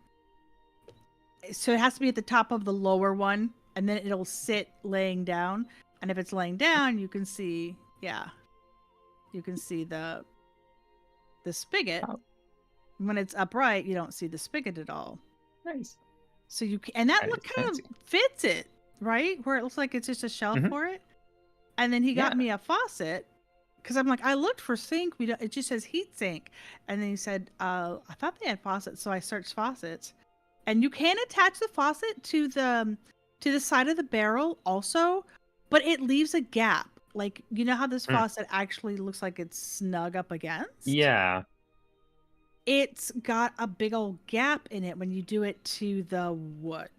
So it has to be at the top of the lower one, and then it'll sit laying down. And if it's laying down, you can see, you can see the spigot. Oh. When it's upright, you don't see the spigot at all. Nice. So you can, and that That look is kind of fancy. fits it, right? Where it looks like it's just a shelf Mhm. for it. And then he got Yeah. me a faucet because I'm like, I looked for sink. It just says heat sink. And then he said, I thought they had faucets, so I searched faucets. And you can attach the faucet to the side of the barrel also, but it leaves a gap. Like, you know how this faucet actually looks like it's snug up against? Yeah. It's got a big old gap in it when you do it to the wood.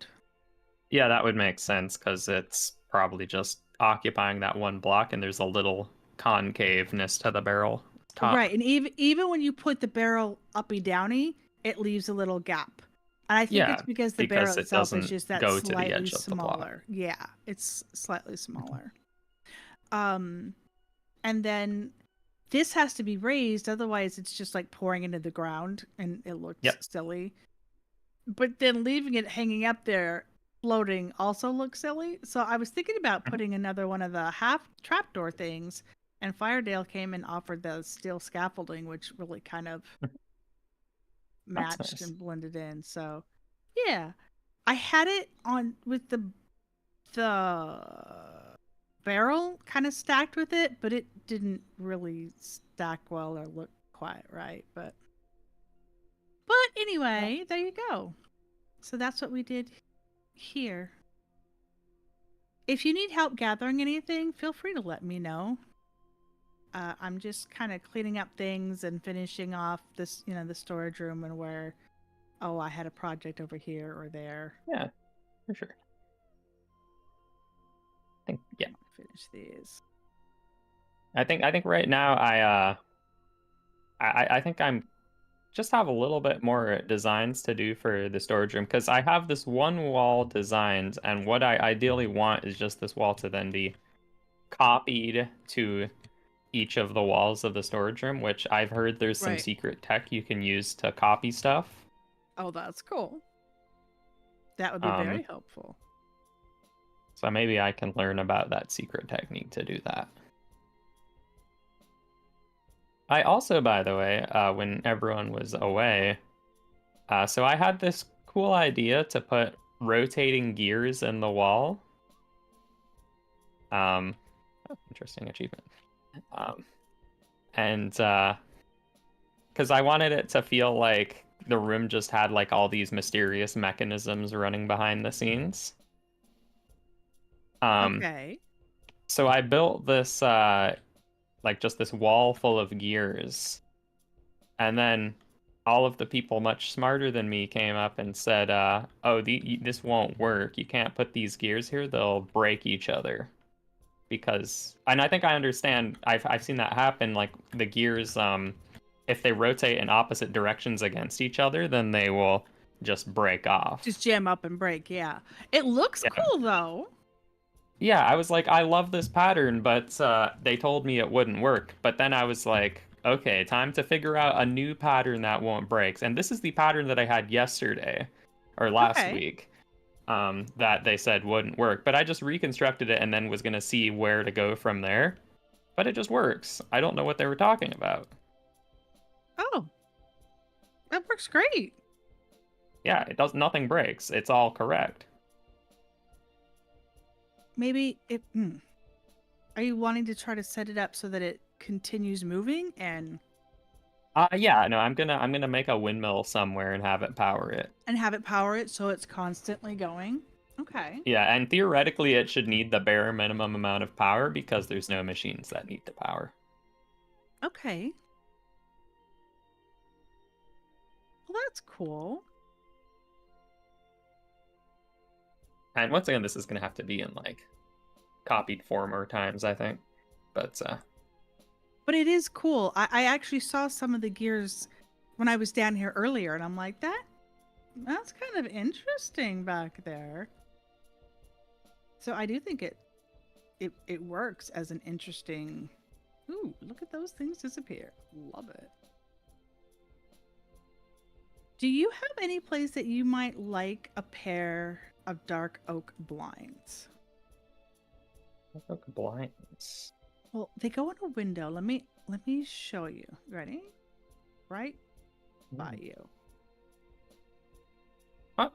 Yeah, that would make sense because it's probably just occupying that one block, and there's a little concaveness to the barrel top. Right, and even when you put the barrel uppy downy, it leaves a little gap. And I think it's because the barrel it itself is doesn't just that go to the slightly edge of the block. smaller. Yeah, it's slightly smaller. And then this has to be raised, otherwise it's just like pouring into the ground and it looks silly. But then leaving it hanging up there, floating, also looks silly. So I was thinking about putting another one of the half trapdoor things, and Firedale came and offered the steel scaffolding, which really kind of matched nice. and blended in. So yeah, I had it on with the barrel kind of stacked with it, but it didn't really stack well or look quite right. But anyway, there you go. So that's what we did here. If you need help gathering anything, feel free to let me know. I'm just kind of cleaning up things and finishing off this, the storage room and where, I had a project over here or there. Yeah, for sure. I think Finish these. I think right now I think I'm just have a little bit more designs to do for the storage room because I have this one wall designed, and what I ideally want is just this wall to then be copied to each of the walls of the storage room, which I've heard there's some secret tech you can use to copy stuff. Oh, that's cool. That would be very helpful. So maybe I can learn about that secret technique to do that. I also, by the way, when everyone was away, so I had this cool idea to put rotating gears in the wall. Interesting achievement. And because I wanted it to feel like the room just had like all these mysterious mechanisms running behind the scenes. Okay. So I built this like just this wall full of gears, and then all of the people much smarter than me came up and said, this won't work. You can't put these gears here. They'll break each other. And I think I understand. I've seen that happen. Like the gears, if they rotate in opposite directions against each other, then they will just break off. Just jam up and break. Yeah. It looks cool though. Yeah, I was like, I love this pattern, but they told me it wouldn't work. But then I was like, okay, time to figure out a new pattern that won't break. And this is the pattern that I had yesterday or last week. That they said wouldn't work, but I just reconstructed it and then was gonna see where to go from there. But it just works. I don't know what they were talking about. Oh, that works great. Yeah, it does. Nothing breaks. It's all correct. maybe it. Are you wanting to try to set it up so that it continues moving and Yeah, no, I'm gonna make a windmill somewhere and have it power it. have it power it so it's constantly going? Okay. Yeah, and theoretically it should need the bare minimum amount of power because there's no machines that need to power. Okay. Well, that's cool. And once again, this is gonna have to be in like copied four more times, I think. But But it is cool. I actually saw some of the gears when I was down here earlier, and I'm like, that's kind of interesting back there. So I do think it works as an interesting. Ooh, look at those things disappear. Love it. Do you have any place that you might like a pair of dark oak blinds? oak blinds. Well, they go in a window. Let me show you. Ready? Right by you. Huh?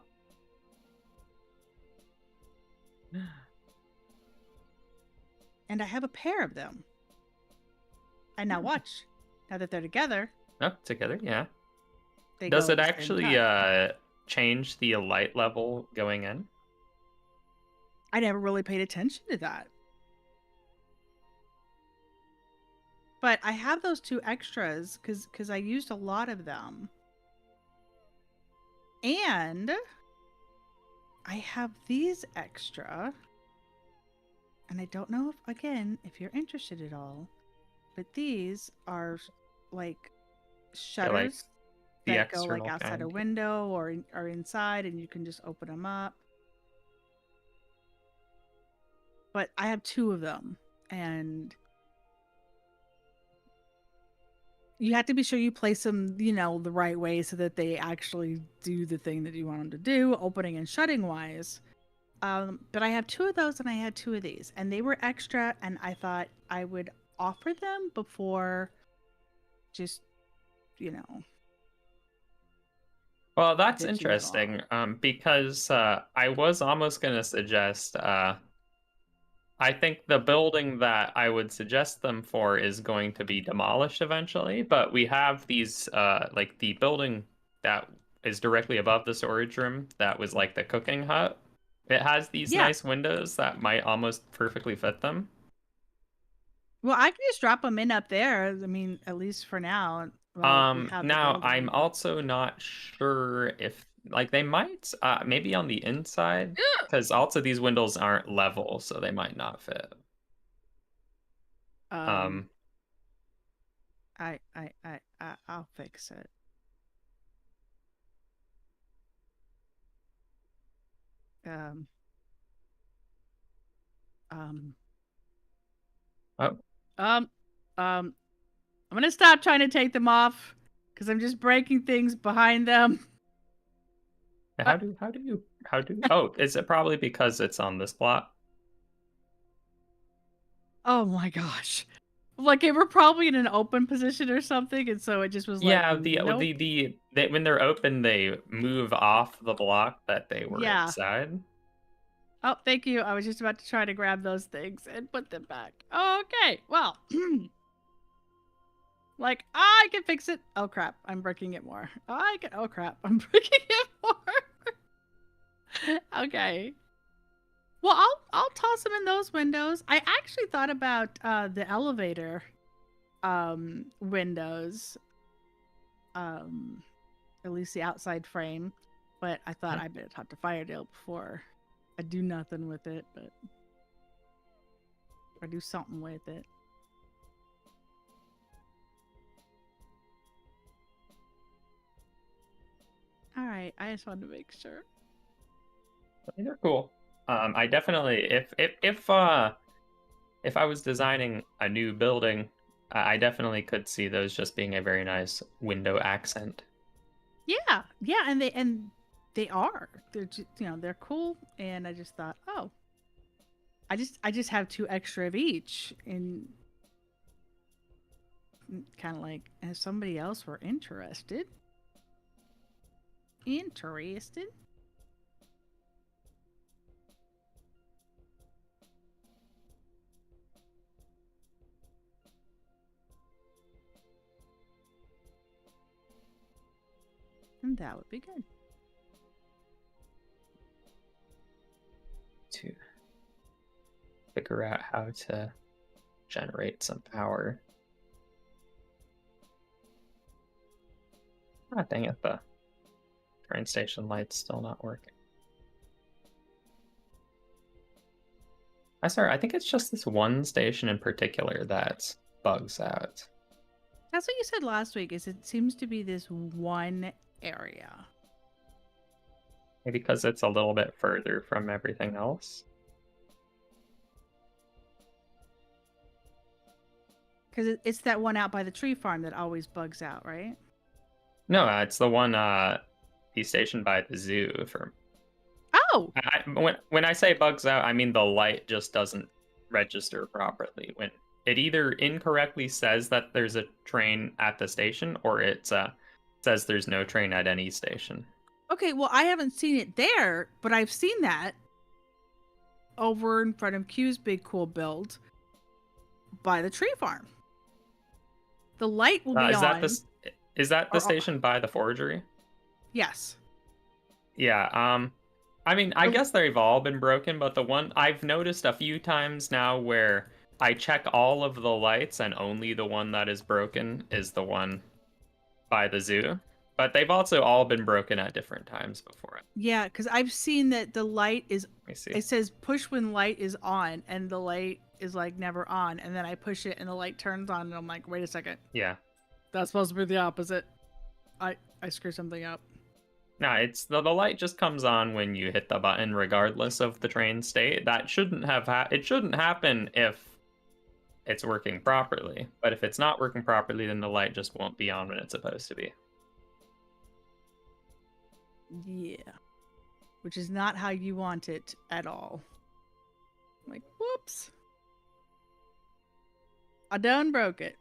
And I have a pair of them. And now watch. Now that they're together, Oh, together, yeah. they Does go it the same actually time. change the light level going in? I never really paid attention to that. But I have those two extras because I used a lot of them. And I have these extra. And I don't know if you're interested at all, but these are like They're like shutters the that go like external outside a kind. window or inside, and you can just open them up. But I have two of them, and you have to be sure you place them, the right way so that they actually do the thing that you want them to do, opening and shutting wise. But I have two of those and I had two of these, and they were extra, and I thought I would offer them before just, Well, that's ditching it all. interesting. Because I was almost gonna suggest. I think the building that I would suggest them for is going to be demolished eventually, but we have these like the building that is directly above the storage room that was like the cooking hut. It has these Yeah. nice windows that might almost perfectly fit them. Well, I can just drop them in up there. I mean, at least for now. Well, we have the Now building. I'm also not sure if like they might maybe on the inside because also these windows aren't level, so they might not fit. I'll fix it. I'm gonna stop trying to take them off because I'm just breaking things behind them. How do oh, is it probably because it's on this plot? Oh my gosh. Like they were probably in an open position or something, and so it just was like, Yeah, nope. the when they're open, they move off the block that they were inside. Oh, thank you. I was just about to try to grab those things and put them back. Okay, well, like I can fix it. Oh crap, I'm breaking it more. Oh crap, I'm breaking it more. Okay. Well, I'll toss them in those windows. I actually thought about the elevator windows, at least the outside frame, but I thought I better talk to Firedale before I do nothing with it, but or do something with it. All right, I just wanted to make sure. They're cool. I definitely if I was designing a new building, I definitely could see those just being a very nice window accent. Yeah, and they are. They're just, they're cool, and I just thought, oh, I just have two extra of each, and kind of like if somebody else were interested. And that would be good. To figure out how to generate some power. Ah, dang it, the train station light's still not working. I think it's just this one station in particular that bugs out. That's what you said last week, is it seems to be this one area. Maybe because it's a little bit further from everything else. Because it's that one out by the tree farm that always bugs out, right? No, it's the one the station by the zoo. Oh! When I say bugs out, I mean the light just doesn't register properly. When it either incorrectly says that there's a train at the station, or it says there's no train at any station. Okay, well, I haven't seen it there, but I've seen that over in front of Q's Big Cool Build by the tree farm. The light will be on. Is that the station by the forgery? Yes. Yeah. I mean, I guess they've all been broken, but the one I've noticed a few times now where I check all of the lights and only the one that is broken is the one by the zoo. But they've also all been broken at different times before. Yeah, because I've seen that the light is. Let me see. It says push when light is on, and the light is like never on, and then I push it and the light turns on, and I'm like, wait a second. Yeah. That's supposed to be the opposite. I screw something up. No, it's the light just comes on when you hit the button, regardless of the train state. That shouldn't have it shouldn't happen if it's working properly. But if it's not working properly, then the light just won't be on when it's supposed to be. Yeah. Which is not how you want it at all. Like, whoops. I done broke it.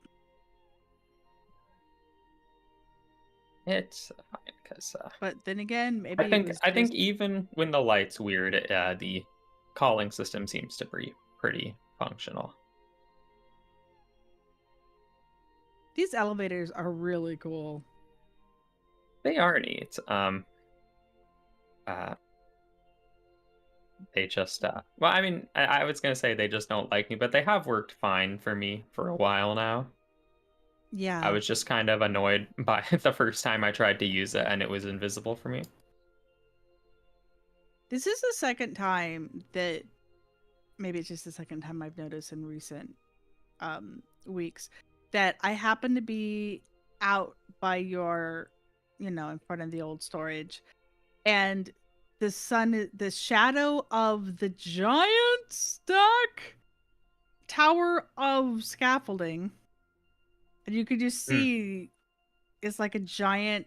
It's fine, because But then again, maybe I think even when the light's weird, the calling system seems to be pretty functional. These elevators are really cool. They are neat. They just well, I mean, I was gonna say they just don't like me, but they have worked fine for me for a while now. Yeah. I was just kind of annoyed by the first time I tried to use it and it was invisible for me. This is the second time that, maybe it's just the second time I've noticed in recent weeks, that I happen to be out by your, in front of the old storage, and the shadow of the giant stack tower of scaffolding, and you could just see it's like a giant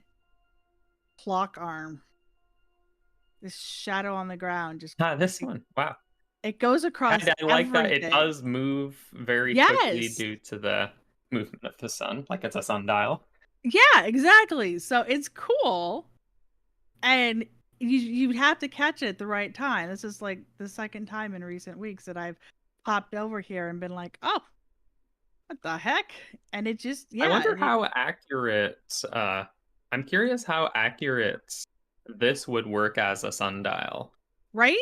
clock arm. This shadow on the ground just This one, wow. It goes across. I like that it everything. does move very quickly due to the movement of the sun, like it's a sundial. Yeah, exactly. So it's cool, and you'd have to catch it at the right time. This is like the second time in recent weeks that I've popped over here and been like, oh, what the heck? And it just, yeah. I wonder how accurate, I'm curious how accurate this would work as a sundial. Right?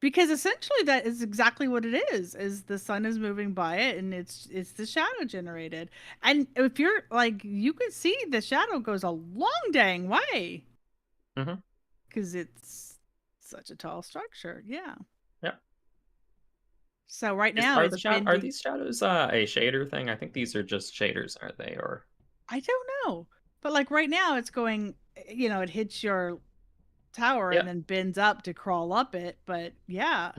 Because essentially that is exactly what it is the sun is moving by it, and it's the shadow generated. And if you're like, you can see the shadow goes a long dang way. Mm-hmm. Because it's such a tall structure. Yeah. Yep. So right now, are these shadows a shader thing? I think these are just shaders, aren't they? Or I don't know. But like right now, it's going, it hits your tower and then bends up to crawl up it. But yeah.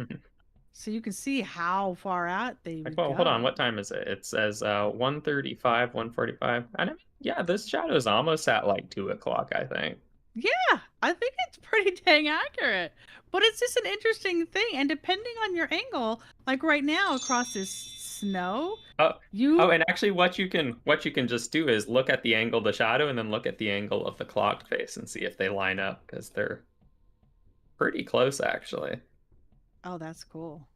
So you can see how far out they would go. Hold on. What time is it? It says 1:35, 1:45. And I mean, yeah, this shadow is almost at like 2 o'clock, I think. Yeah, I think it's pretty dang accurate. But it's just an interesting thing. And depending on your angle, like right now across this snow, and actually what you can just do is look at the angle of the shadow and then look at the angle of the clock face and see if they line up, because they're pretty close actually. Oh, that's cool.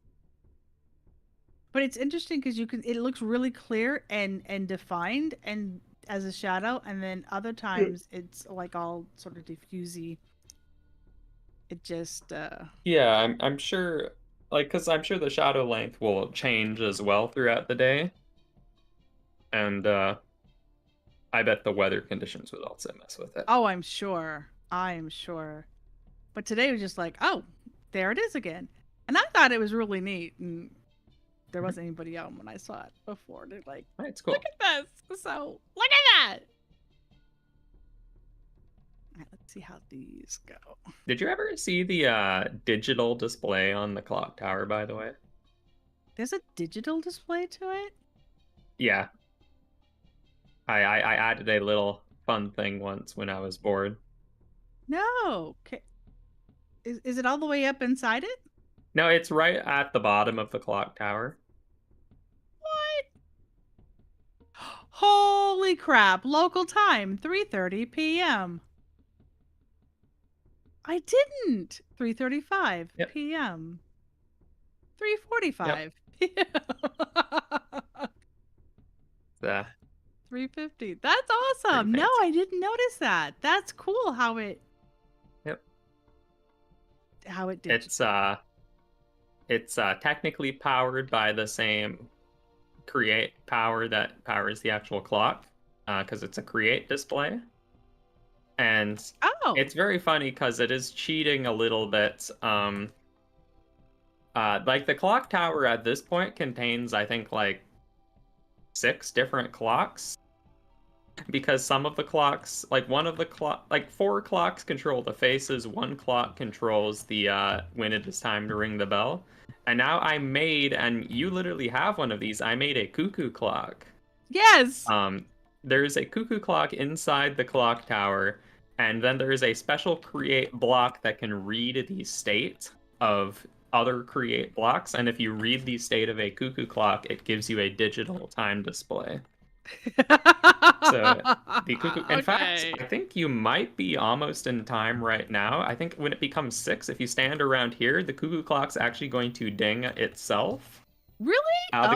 But it's interesting because it looks really clear and defined, and as a shadow, and then other times it's like all sort of diffusey. It just Yeah, I'm sure, like, because I'm sure the shadow length will change as well throughout the day, and I bet the weather conditions would also mess with it. oh, I'm sure. I'm sure. But today was just like, oh, there it is again. And I thought it was really neat. And there wasn't anybody out when I saw it before. They're like, It's cool. look at this. So, look at that. All right, let's see how these go. Did you ever see the digital display on the clock tower, by the way? There's a digital display to it? Yeah. I added a little fun thing once when I was bored. No. Okay. Is it all the way up inside it? No, it's right at the bottom of the clock tower. What? Holy crap. Local time, 3:30 p.m. I didn't. 3:35 Yep. p.m. 3:45 p.m. The 3:50. That's awesome. Pretty No, fancy. I didn't notice that. That's cool how it Yep. how it did. It's technically powered by the same create power that powers the actual clock, because it's a create display. And Oh. it's very funny because it is cheating a little bit. Like the clock tower at this point contains, I think, like 6 different clocks. Because some of the clocks, like 4 clocks control the faces, 1 clock controls the when it is time to ring the bell. And now I made, and you literally have one of these, I made a cuckoo clock. Yes. There's a cuckoo clock inside the clock tower, and then there's a special create block that can read the state of other create blocks, and if you read the state of a cuckoo clock, it gives you a digital time display. So the cuckoo, in fact, I think you might be almost in time right now. I think when it becomes 6, if you stand around here, the cuckoo clock's actually going to ding itself. Really?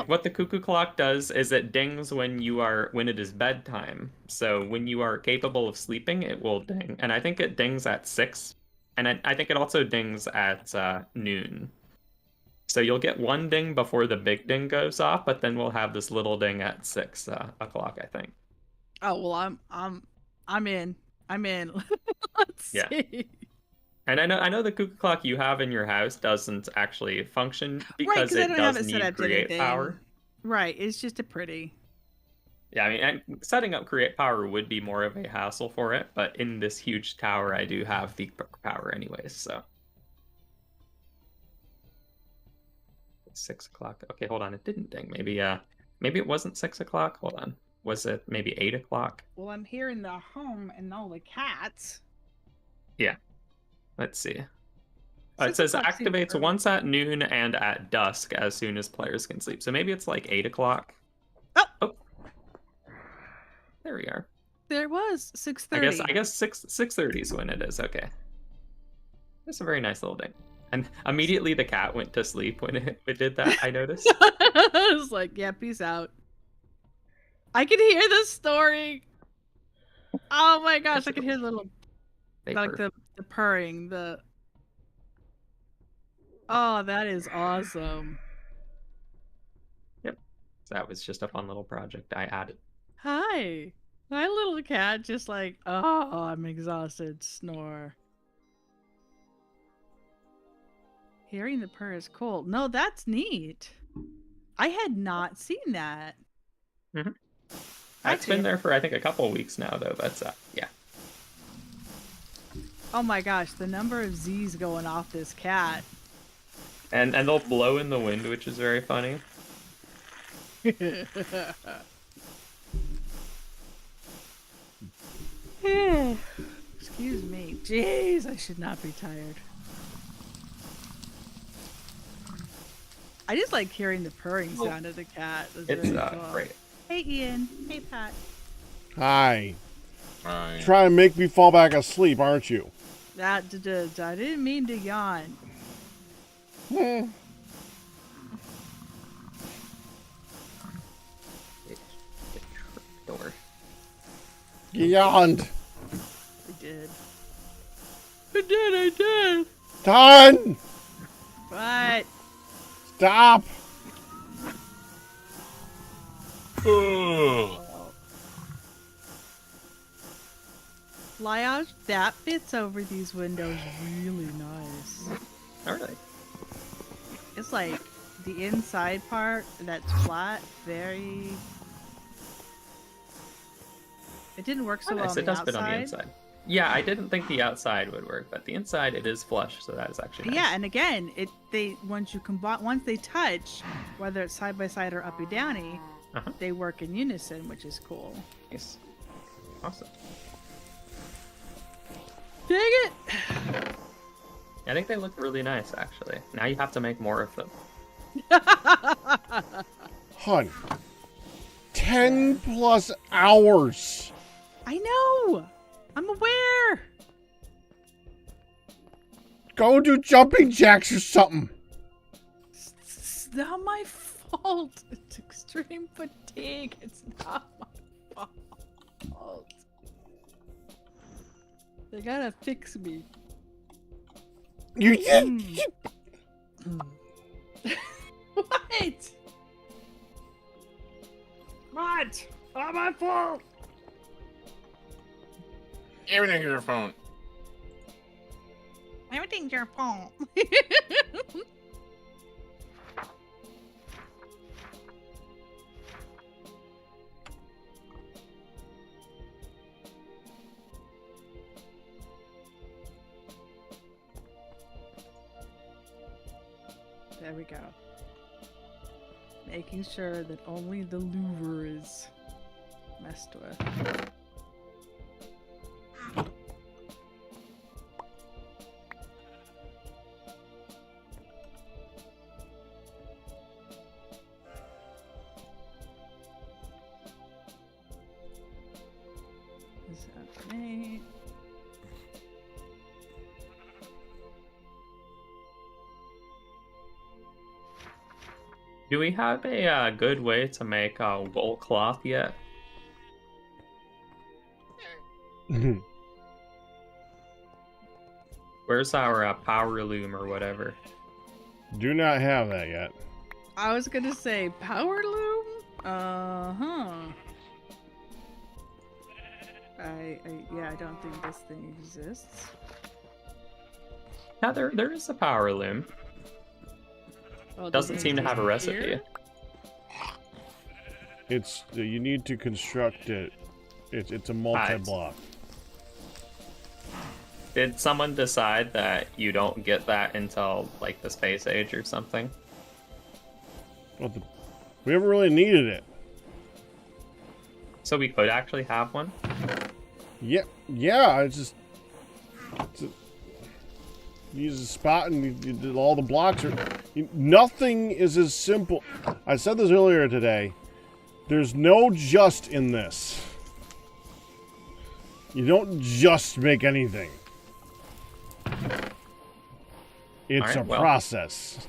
What the cuckoo clock does is it dings when it is bedtime. So when you are capable of sleeping, it will ding. And I think it dings at 6, and I think it also dings at noon. So you'll get 1 ding before the big ding goes off, but then we'll have this little ding at 6 o'clock, I think. Oh well, I'm in. Let's see. And I know the cuckoo clock you have in your house doesn't actually function because I it don't have does it set need up to create anything. power. Right, it's just a pretty. Yeah, I mean, and setting up create power would be more of a hassle for it, but in this huge tower, I do have the power anyways, so. 6 o'clock. Okay, hold on, it didn't ding. Maybe it wasn't 6 o'clock. Hold on. Was it maybe 8 o'clock? Well, I'm hearing the home and all the cats. Yeah. Let's see. 6 It says o'clock seems activates perfect. once at noon and at dusk as soon as players can sleep. So maybe it's like 8 o'clock. Oh! There we are. There was 6:30. I guess 6:30 is when it is. Okay. That's a very nice little ding. And immediately the cat went to sleep when it did that, I noticed. I was like, yeah, peace out. I can hear the snoring. Oh my gosh, I can hear the little, like the purring, the. Oh, that is awesome. Yep. So that was just a fun little project I added. Hi. My little cat just like, oh, I'm exhausted, snore. Hearing the purr is cool. No, that's neat. I had not seen that. Mm-hmm. It's been there for, I think, a couple of weeks now, though. That's, yeah. Oh my gosh, the number of Z's going off this cat. And they'll blow in the wind, which is very funny. Excuse me. Jeez, I should not be tired. I just like hearing the purring sound of the cat. It's really cool. great. Hey Ian. Hey Pat. Hi. Hi. Trying to make me fall back asleep, aren't you? I didn't mean to yawn. Door. Beyond. I did. I did. Done. What? Stop. Ugh. Flyage, that fits over these windows really nice. Alright. It's like the inside part that's flat, very. It didn't work so well on It the does fit on the outside. inside. Yeah, I didn't think the outside would work, but the inside it is flush, so that is actually nice. Yeah, and again, once they touch, whether it's side by side or uppy downy, they work in unison, which is cool. Nice. Awesome. Dang it! I think they look really nice, actually. Now you have to make more of them. Hun. 10 plus hours. I know! I'm aware! Go do jumping jacks or something. It's not my fault. It's extreme fatigue. It's not my fault. They gotta fix me. You What? What? Not my fault. Everything's your phone. Everything's your fault. There we go. Making sure that only the louver is messed with. Is that me? Do we have a good way to make wool cloth yet? Where's our power loom or whatever? Do not have that yet. I was gonna say power loom. I don't think this thing exists. Yeah, there is a power loom. Oh, Doesn't seem to have a recipe. here? It's you need to construct it. It's a multi-block. Did someone decide that you don't get that until like the space age or something? We haven't really needed it. So we could actually have one? Yeah. It's use a spot and you did all the blocks. Nothing is as simple. I said this earlier today. There's no just in this. You don't just make anything. It's Alright, a well. process.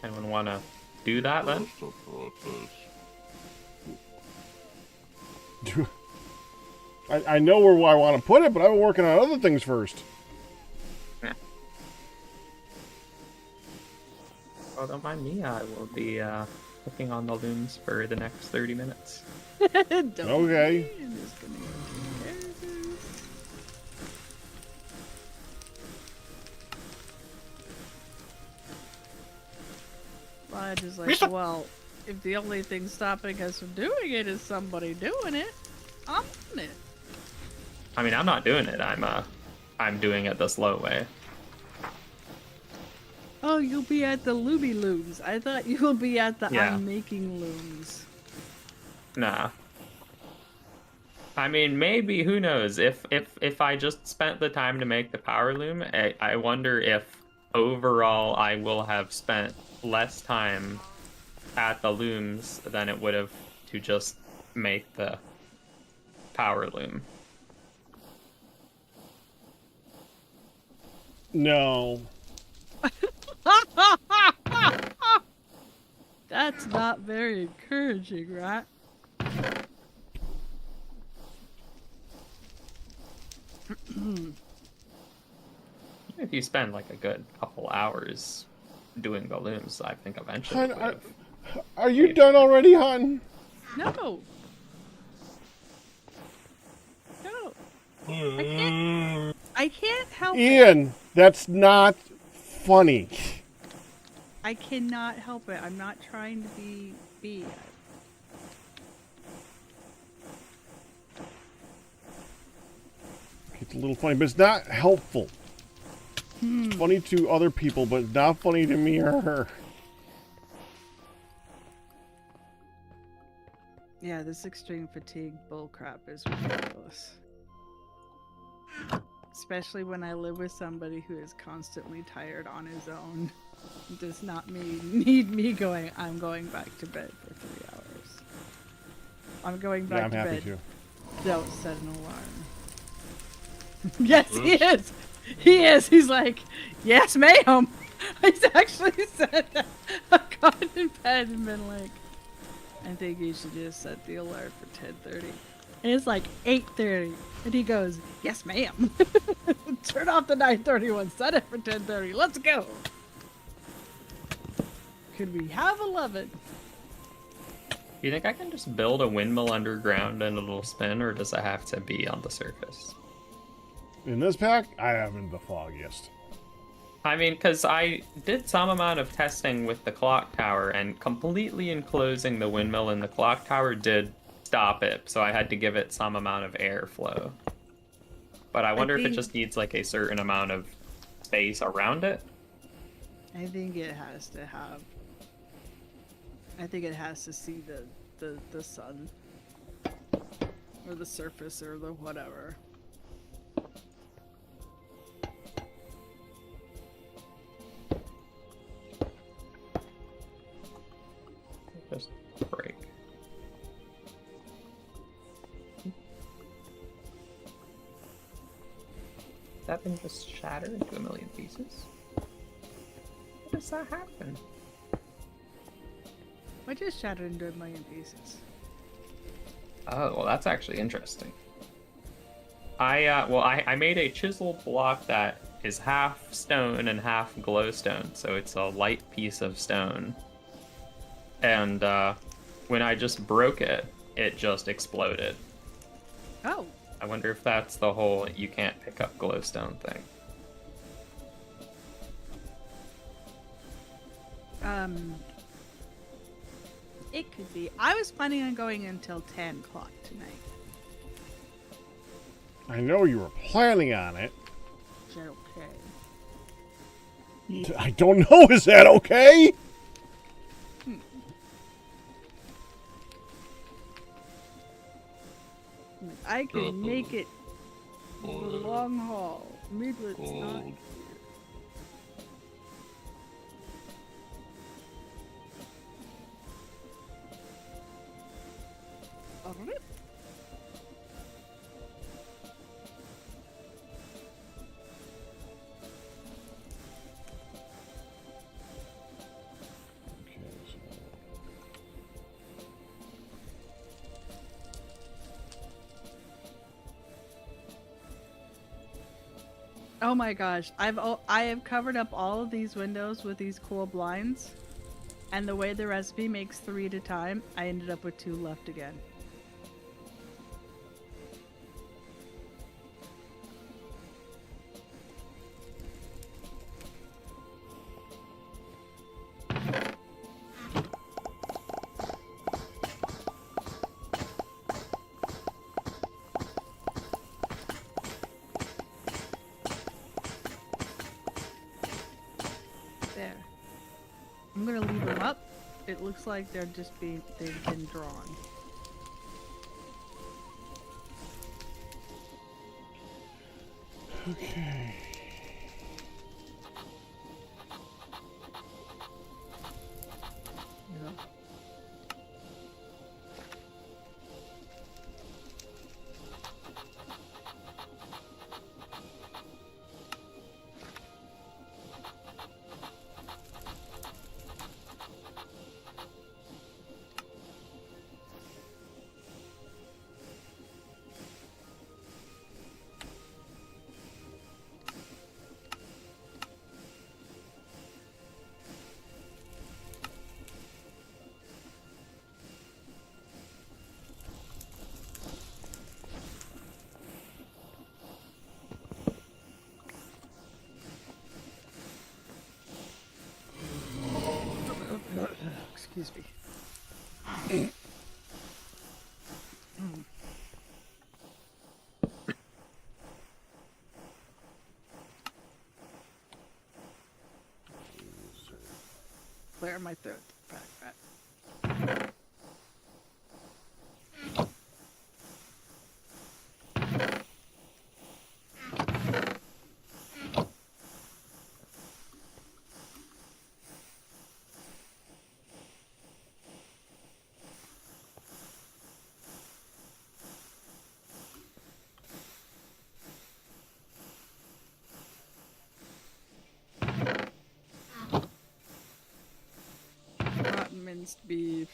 Anyone want to do that then? I know where I want to put it, but I've been working on other things first. Yeah. Well, don't mind me. I will be cooking on the looms for the next 30 minutes. Don't Okay. be, I'm just gonna go take care of this. I just like, well, if the only thing stopping us from doing it is somebody doing it, I'm on it. I mean, I'm not doing it. I'm doing it the slow way. Oh, you'll be at the loomy looms. I thought you will be at the Yeah. I'm making looms. Nah. I mean, maybe, who knows? If I just spent the time to make the power loom, I wonder if overall I will have spent less time at the looms than it would have to just make the power loom. No. That's not very encouraging, right? If you spend like a good couple hours doing the looms, I think eventually Hun, it would have. are you done already, hun? No. No. I can't help it. Ian, that's not funny. I cannot help it. I'm not trying to be. It's a little funny, but it's not helpful. It's funny to other people, but it's not funny to me or her. Yeah, this extreme fatigue bullcrap is ridiculous. Especially when I live with somebody who is constantly tired on his own. Does not need me going, I'm going back to bed for 3 hours. I'm going back Yeah, I'm to happy bed. to. Don't set an alarm. Yes, he is! He is! He's like, yes, ma'am! He's actually said that. I've gone in bed and been like, I think you should just set the alert for 10:30. And it's like 8:30. And he goes, yes, ma'am. Turn off the 9:31. Set it for 10:30. Let's go. Could we have 11? Do you think I can just build a windmill underground and it'll spin, or does it have to be on the surface? In this pack, I haven't the foggiest. I mean, because I did some amount of testing with the clock tower, and completely enclosing the windmill in the clock tower did stop it, so I had to give it some amount of airflow. But I wonder if it just needs like a certain amount of space around it. I think it has to have. I think it has to see the sun. Or the surface or the whatever. Just break. That thing just shatter into a million pieces? How does that happen? I just shattered into a million pieces. Oh, well, that's actually interesting. I made a chiseled block that is half stone and half glowstone, so it's a light piece of stone. And when I just broke it, it just exploded. Oh. I wonder if that's the whole you can't pick up glowstone thing. It could be. I was planning on going until 10 o'clock tonight. I know you were planning on it. Is that okay? I don't know, is that okay? I can make it the long haul. Midlet's not here. Alright. Oh my gosh, I have covered up all of these windows with these cool blinds, and the way the recipe makes 3 at a time, I ended up with 2 left again. There. I'm gonna leave them up. It looks like they've been drawn. Okay. Yeah. Excuse me. Clear my throat. Right. Hot minced beef.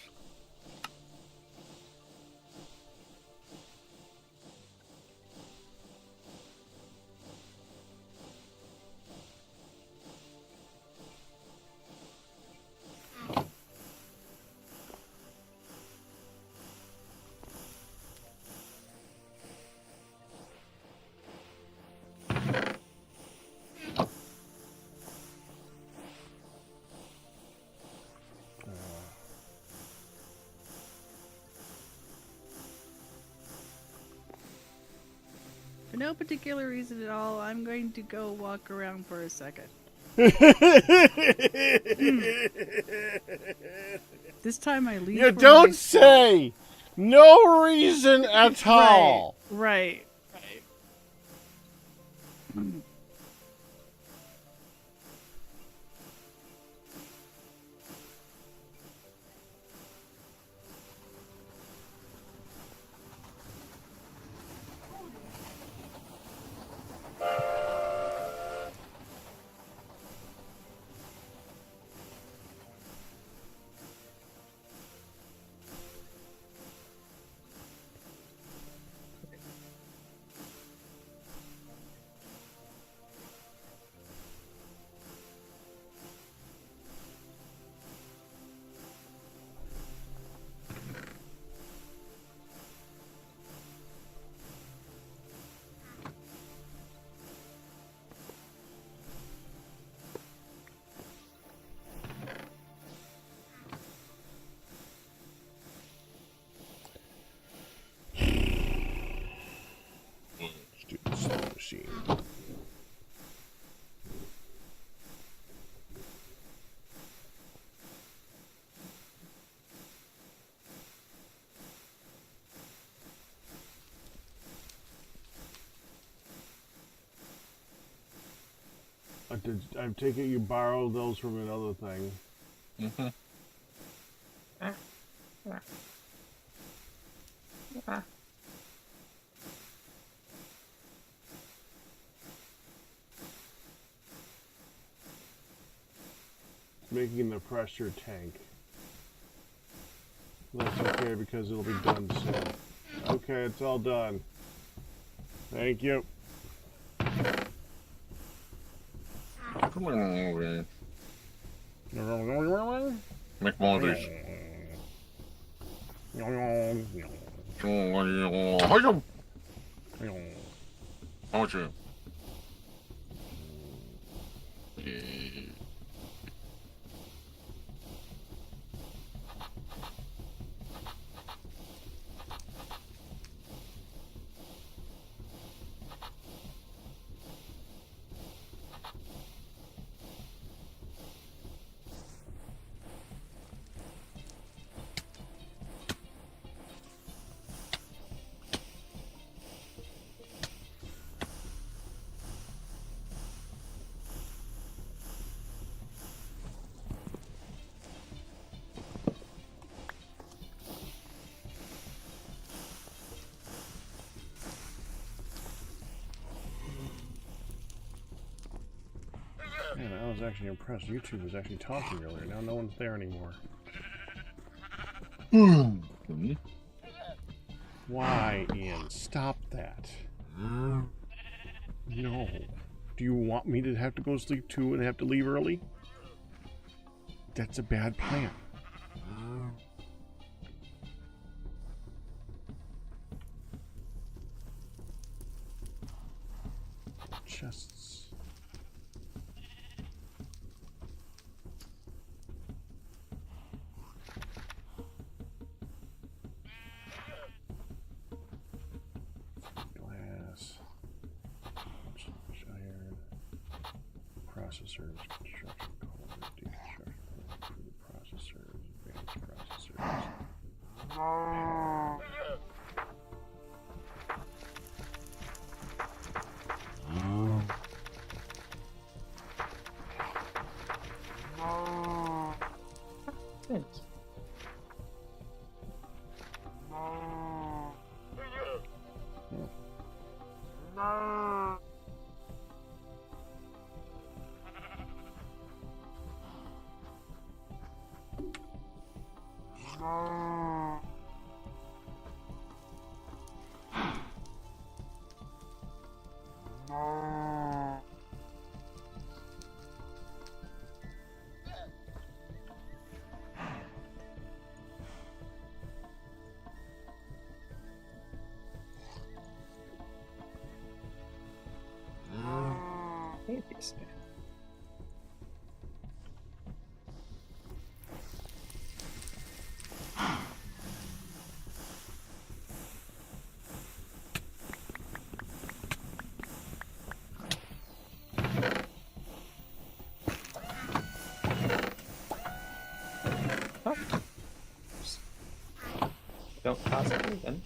For no particular reason at all, I'm going to go walk around for a second. This time I leave. You for don't my say! No reason at all! Right. Stupid slow machine. I take it you borrowed those from another thing. Mm-hmm. Making the pressure tank. That's okay because it'll be done soon. Okay, it's all done. Thank you. Come on, okay. McMondes. How much you? Man, I was actually impressed. YouTube was actually talking earlier. Now no one's there anymore. Why, Ian? Stop that. No. Do you want me to have to go to sleep too and have to leave early? That's a bad plan. Chests. processors, construction culvert, deconstruction, food processors, advanced processors. Thanks. Babies. Oh. Don't cause it then.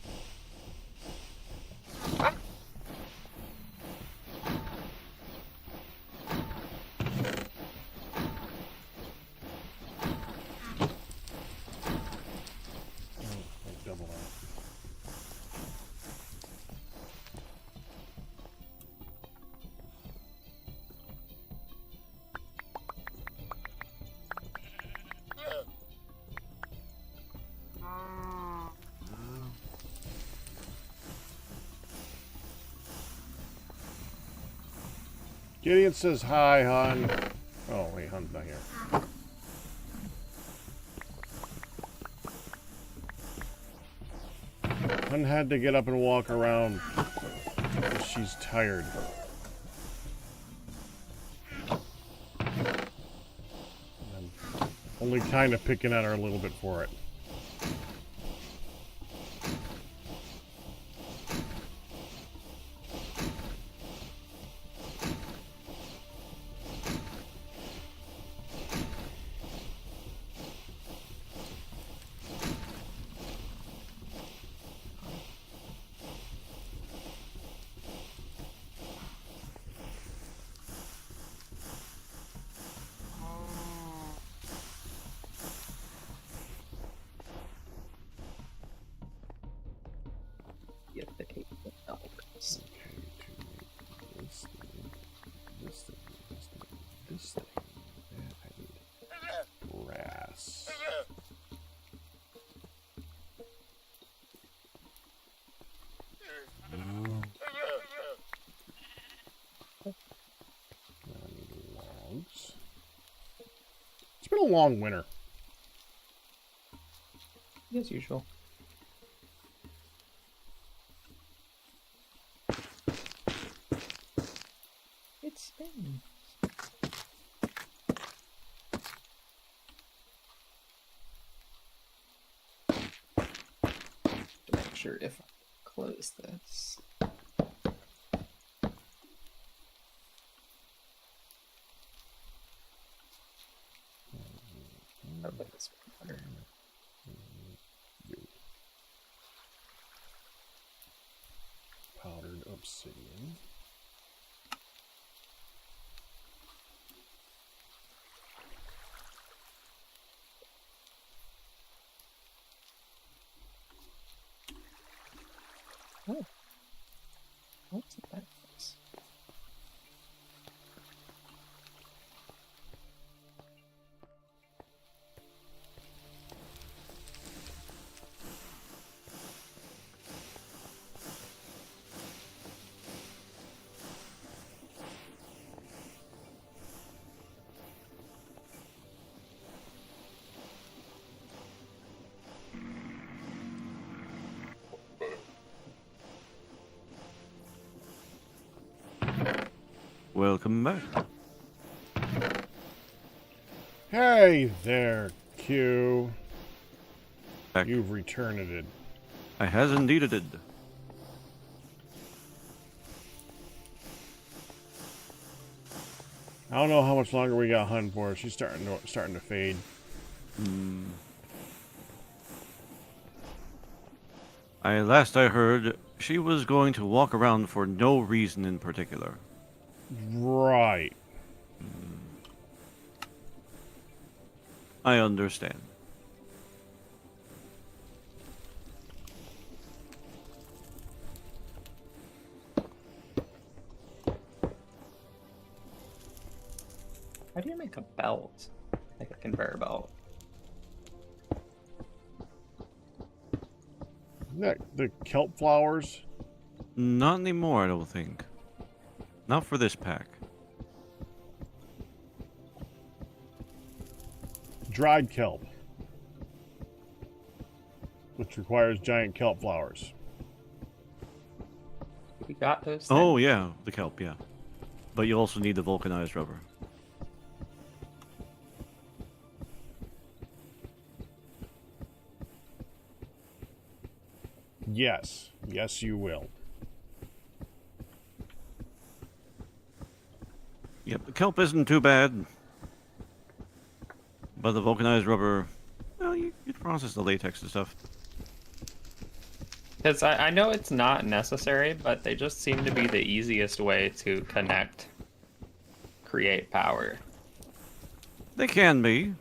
Double out. Gideon says hi, hon. Oh, wait, hon's not here. Hun had to get up and walk around. She's tired. I'm only kind of picking at her a little bit for it. You have to take the dollars. Okay, to make this thing, this thing, this thing, this thing. And I need brass. I need logs. It's been a long winter. As usual. It's been. To make sure if I close this. Oh, but this one better. Powdered obsidian. Oh. What's that? Place? Welcome back. Hey there, Q. Back. You've returned it. I has indeed did. I don't know how much longer we got hunting for. She's starting to fade. Last I heard, she was going to walk around for no reason in particular. Right. I understand. How do you make a belt? Like a conveyor belt? Isn't that the kelp flowers? Not anymore, I don't think. Not for this pack. Dried kelp. Which requires giant kelp flowers. We got those. Oh, things? yeah, the kelp, yeah. But you also need the vulcanized rubber. Yes. Yes, you will. Yep, the kelp isn't too bad. But the vulcanized rubber, well, you process the latex and stuff. Because I know it's not necessary, but they just seem to be the easiest way to create power. They can be.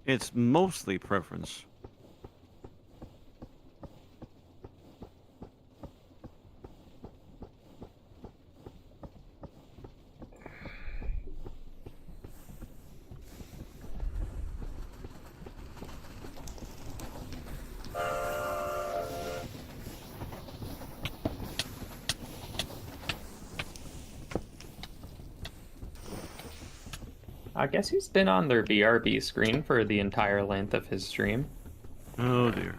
It's mostly preference. I guess he's been on their BRB screen for the entire length of his stream. Oh dear.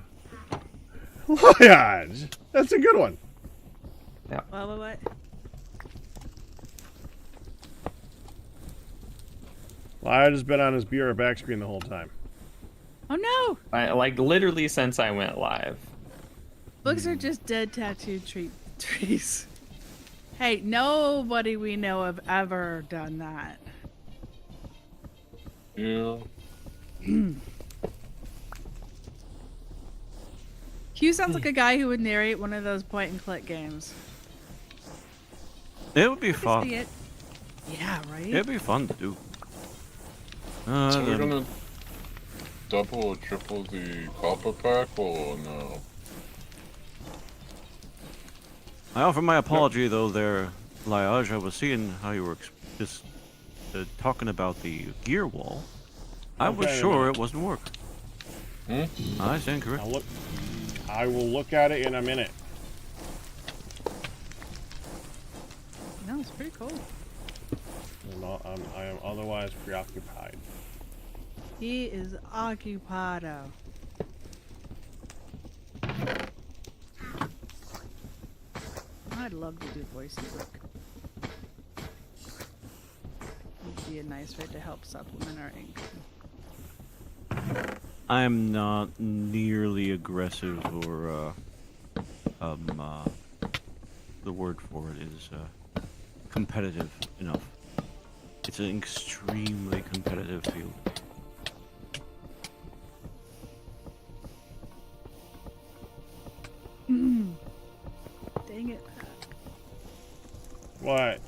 Yeah, that's a good one. What? Lion has been on his BR back screen the whole time. Oh no! Like literally since I went live. Books are just dead tattooed trees. Hey, nobody we know of ever done that. Yeah. Q sounds like a guy who would narrate one of those point and click games. It would be I can fun. see it. Yeah, right? It'd be fun to do. So we're gonna double or triple the copper pack or no? I offer my apology, though, there, Liage. I was seeing how you were just talking about the gear wall. I was Okay, sure it wasn't working. I stand correct. I will look at it in a minute. No, it's pretty cool. I am otherwise preoccupied. He is occupado. I'd love to do voice work. It'd be a nice way to help supplement our income. I'm not nearly aggressive or, the word for it is, competitive enough. It's an extremely competitive field. Dang it. What?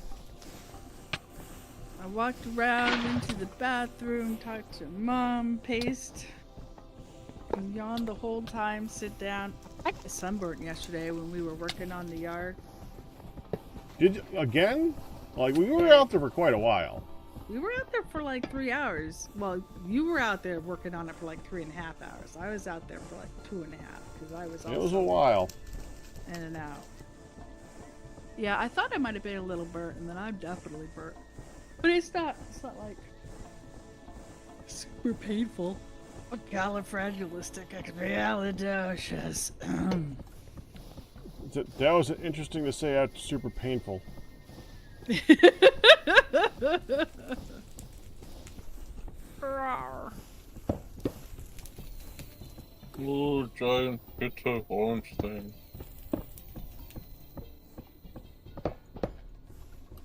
I walked around into the bathroom, talked to Mom, paced, and yawned the whole time, sit down. I got sunburnt yesterday when we were working on the yard. Did you, again? Like, we were out there for quite a while. We were out there for like 3 hours. Well, you were out there working on it for like 3.5 hours. I was out there for like 2.5 because I was It was a also while. in and out. Yeah, I thought I might have been a little burnt, and then I'm definitely burnt. But it's not like super painful. Califragilistic That was interesting to say after super painful. Blue giant bitter orange thing.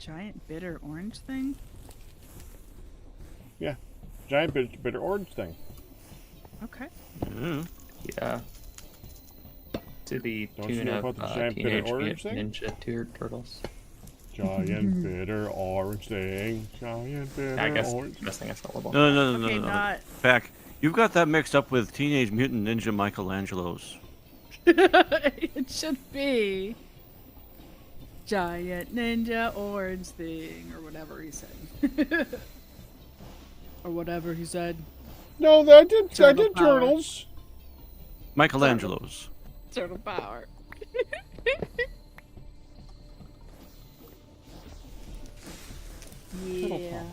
giant bitter orange thing? Yeah. Giant bitter orange thing. Okay. Mm. Yeah. To the Don't you tune know of about the giant bitter Teenage orange Mutant Ninja Turtles. Giant bitter orange thing. Giant bitter I guess orange. missing a syllable. No. Okay, not. Pack, you've got that mixed up with Teenage Mutant Ninja Michelangelo's. It should be giant ninja orange thing, or whatever he said. Or whatever he said. No, I did Turtle power. turtles. Michelangelo's. Turtle power. Yeah.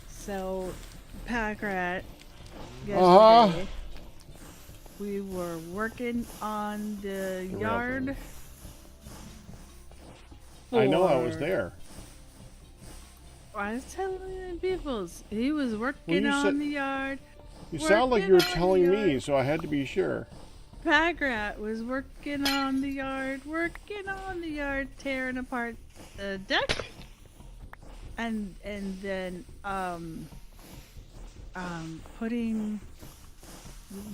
So, Pack Rat, yesterday, we were working on the real yard. thing. I know I was for- there. I was telling people, he was working you on said- the yard. You sound like you were Working on telling the me, yard. so I had to be sure. Pagrat was working on the yard, tearing apart the deck, and then putting.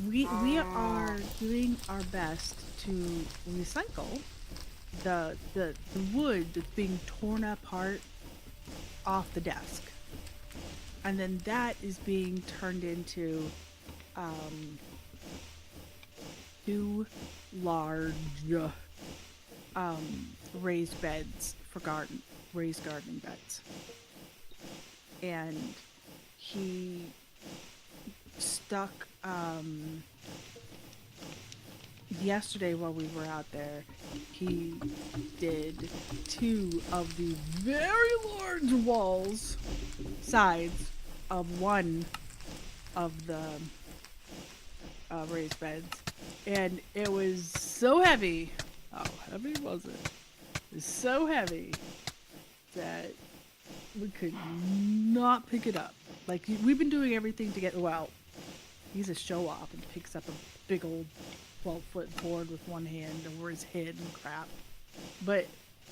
We are doing our best to recycle the wood that's being torn apart off the desk, and then that is being turned into two large raised beds for raised gardening beds. And he stuck yesterday while we were out there, he did two of the very large walls sides of one of the raised beds, and it was so heavy. How heavy was it? It was so heavy that we could not pick it up. Like, we've been doing everything to get, well, he's a show off and picks up a big old 12-foot board with one hand over his head and crap. But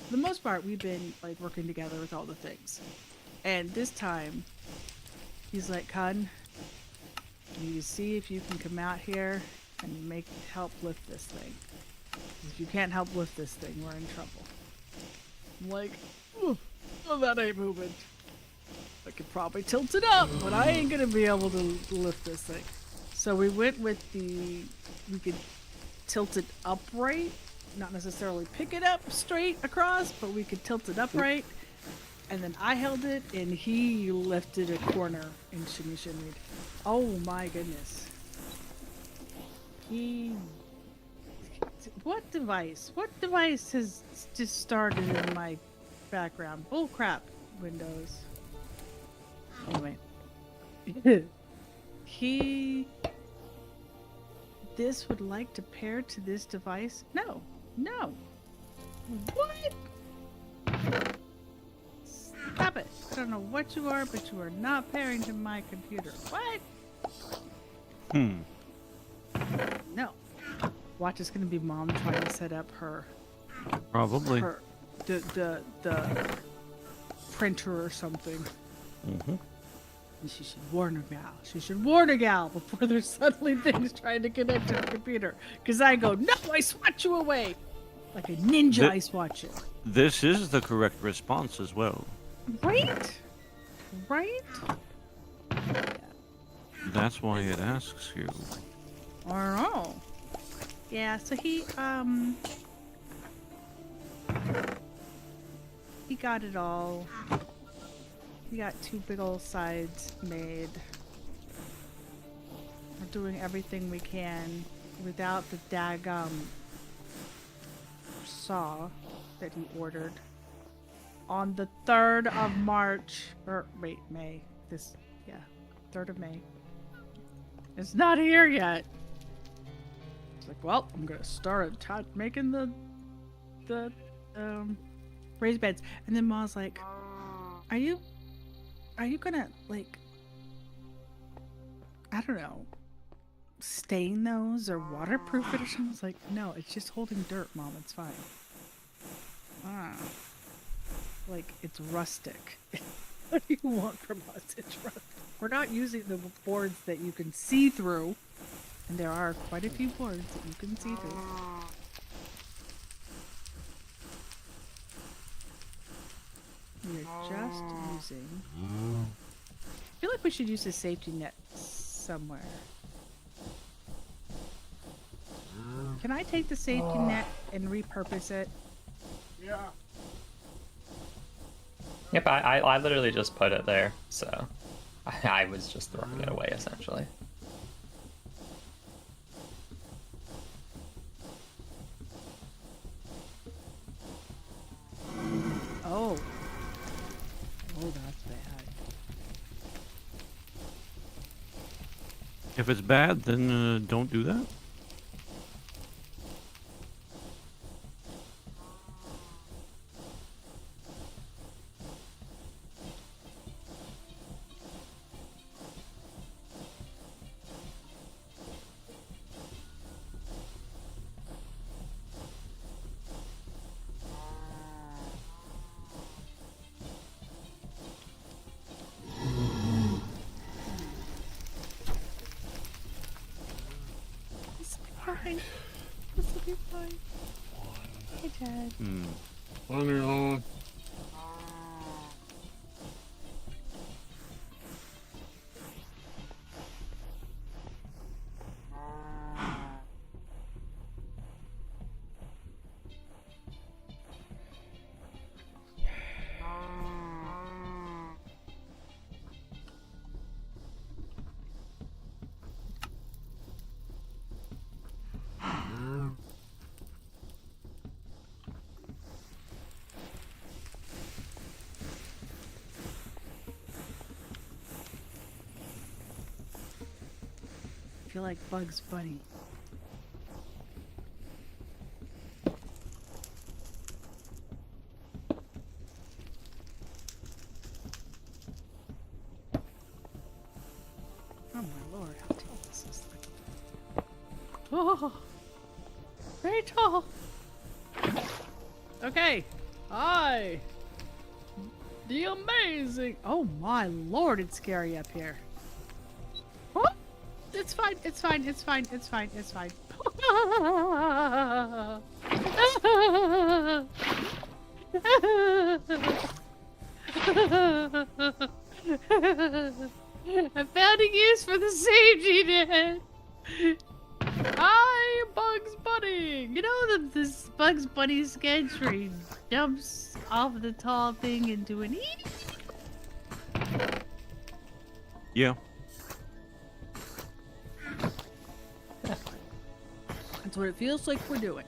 for the most part, we've been like working together with all the things. And this time, he's like, "Con, you need to see if you can come out here and help lift this thing. If you can't help lift this thing, we're in trouble." I'm like, "Oh, that ain't moving. I could probably tilt it up, but I ain't gonna be able to lift this thing." So we went with we could tilt it upright, not necessarily pick it up straight across, but we could tilt it upright. And then I held it, and he lifted a corner and shimmied. Oh my goodness. What device has just started in my background? Bullcrap, Windows. Anyway. This would like to pair to this device? No. What? Stop it. I don't know what you are, but you are not pairing to my computer. What? No. Watch, it's gonna be Mom trying to set up her Probably. the printer or something. Mm-hmm. And she should warn a gal. She should warn a gal before there's suddenly things trying to connect to the computer. Because I go, "No, I swat you away!" Like a ninja, I swat you. This is the correct response as well. Right? That's why it asks you. Oh. Yeah, so he got it all. He got two big old sides made. We're doing everything we can without the daggum saw that he ordered on the 3rd of March. Or, wait, May. 3rd of May. It's not here yet. It's like, well, I'm gonna start making the raised beds. And then Ma's like, Are you gonna, like, I don't know, stain those or waterproof it or something? I was like, no, it's just holding dirt, Mom, it's fine. Like it's rustic. What do you want from us? It's rustic. We're not using the boards that you can see through, and there are quite a few boards that you can see through. You're just using. I feel like we should use a safety net somewhere. Can I take the safety net and repurpose it? Yeah. Yep, I literally just put it there, so I was just throwing it away essentially. Oh. Oh, that's bad. If it's bad, then don't do that. Fine. This will be fine. Hey, Dad. On your own. I feel like Bugs Bunny. Oh my lord, how tall is this thing? Oh, very tall. Okay, hi. The amazing. Oh my lord, it's scary up here. Oh, it's fine. It's fine. It's fine. It's fine. It's fine. I found a use for the safety net. Hi, Bugs Bunny. You know this Bugs Bunny sketch where he jumps off the tall thing into an Yeah. That's what it feels like we're doing.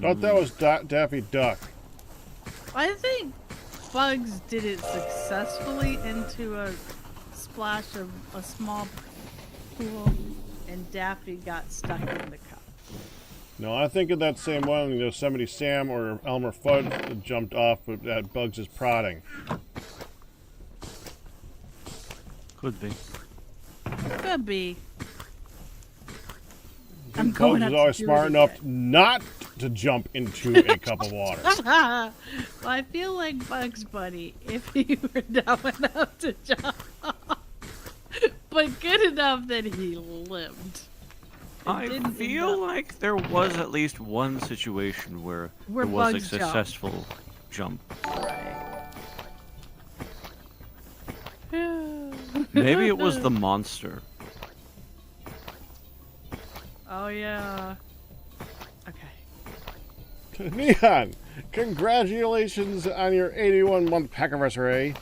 Thought that was Daffy Duck. I think Bugs did it successfully into a splash of a small pool, and Daffy got stuck in the cup. No, I think of that same one, Yosemite Sam or Elmer Fudd that jumped off at Bugs' prodding. Could be. Could be. And Bugs is always smart enough not to jump into a cup of water. Well, I feel like Bugs Bunny if he were dumb enough to jump off, but good enough that he lived. I feel like there was at least one situation where there was a Bugs jumped. successful jump. Maybe it was the monster. Oh yeah. Okay. Neon, congratulations on your 81-month pack anniversary.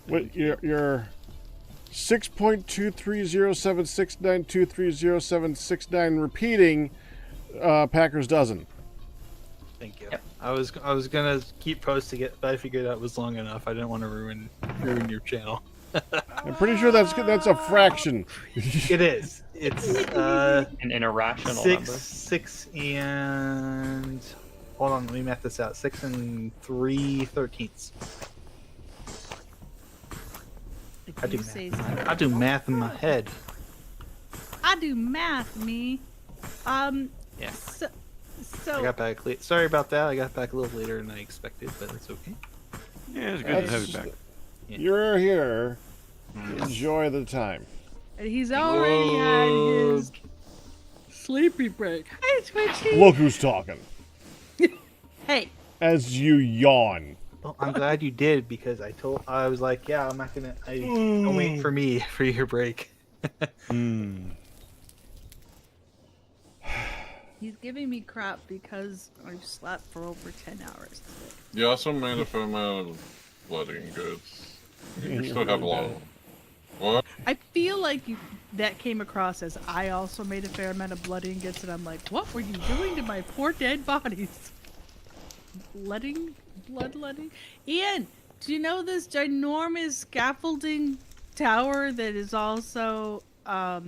With your 6.2307692307769 repeating Packers dozen. Thank you. Yep. I was gonna keep posting it, but I figured that was long enough. I didn't want to ruin your channel. I'm pretty sure that's a fraction. It is. It's An irrational number. six and hold on, let me math this out. 6 and 3/13. If I do you say math. so. I do math in my head. I do math, me. Yeah. So I got back late. Sorry about that. I got back a little later than I expected, but it's okay. Yeah, it's good to have you back. You're here. Enjoy the time. and he's already had his sleepy break. Hi, Twitchy. Look who's talking. Hey, As you yawn. Well, I'm glad you did because I was like, yeah, I'm not gonna. Don't wait for me for your break. he's giving me crap because I slept for over 10 hours today. You also made a fair amount of bloody goods. You still have a lot of them. What? I feel like that came across as I also made a fair amount of bloody ingots, and I'm like, what were you doing to my poor dead bodies? Bloodletting? Ian, do you know this ginormous scaffolding tower that is also a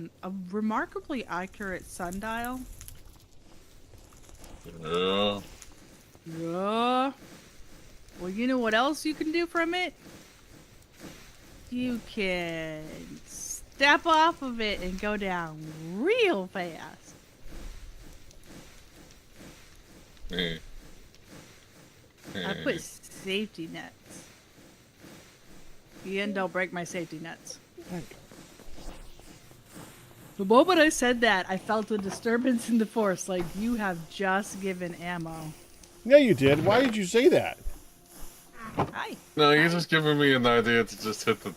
remarkably accurate sundial? Yeah. Yeah. Well, you know what else you can do from it? You can step off of it and go down real fast. Eh. I put safety nets. Ian, don't break my safety nets. The moment I said that, I felt a disturbance in the force, like you have just given ammo. Yeah, you did. Why did you say that? Hi. No, he's just giving me an idea to just hit the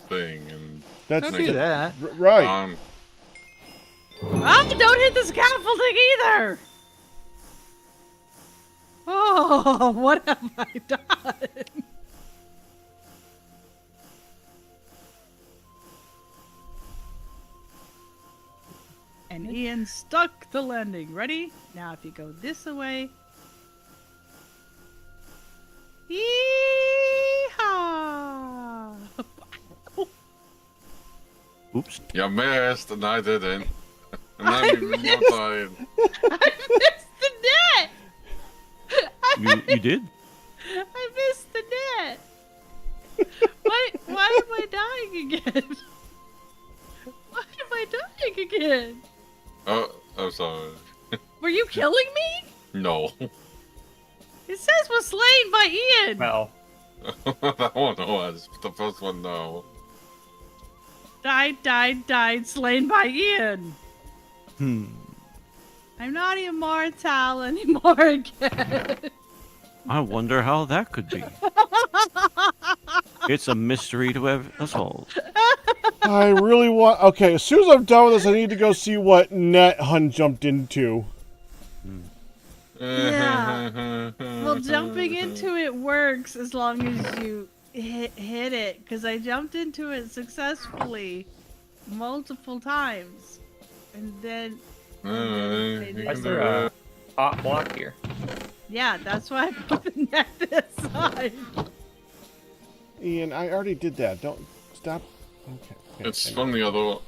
thing and. That's Don't do that. right. Oh, don't hit the scaffolding either! Oh, what have I done? And Ian stuck the landing. Ready? Now if you go this way. Yeehaw! Oops. You missed, and I didn't. And I I'm even more missed. tired. I missed the net! You did? I missed the net! Why am I dying again? Why am I dying again? Oh, I'm sorry. Were you killing me? No. It says was slain by Ian! Well, That one was. The first one, no. Died, slain by Ian! Hmm. I'm not immortal anymore again. I wonder how that could be. It's a mystery to us all. I really want... Okay, as soon as I'm done with this, I need to go see what net Hun jumped into. Yeah. Well, jumping into it works as long as you hit it, because I jumped into it successfully multiple times. And then... You why can is do there a it. hot block here? Yeah, that's why I put the net this side. Ian, I already did that. Don't... Stop. Okay. It's from the other one.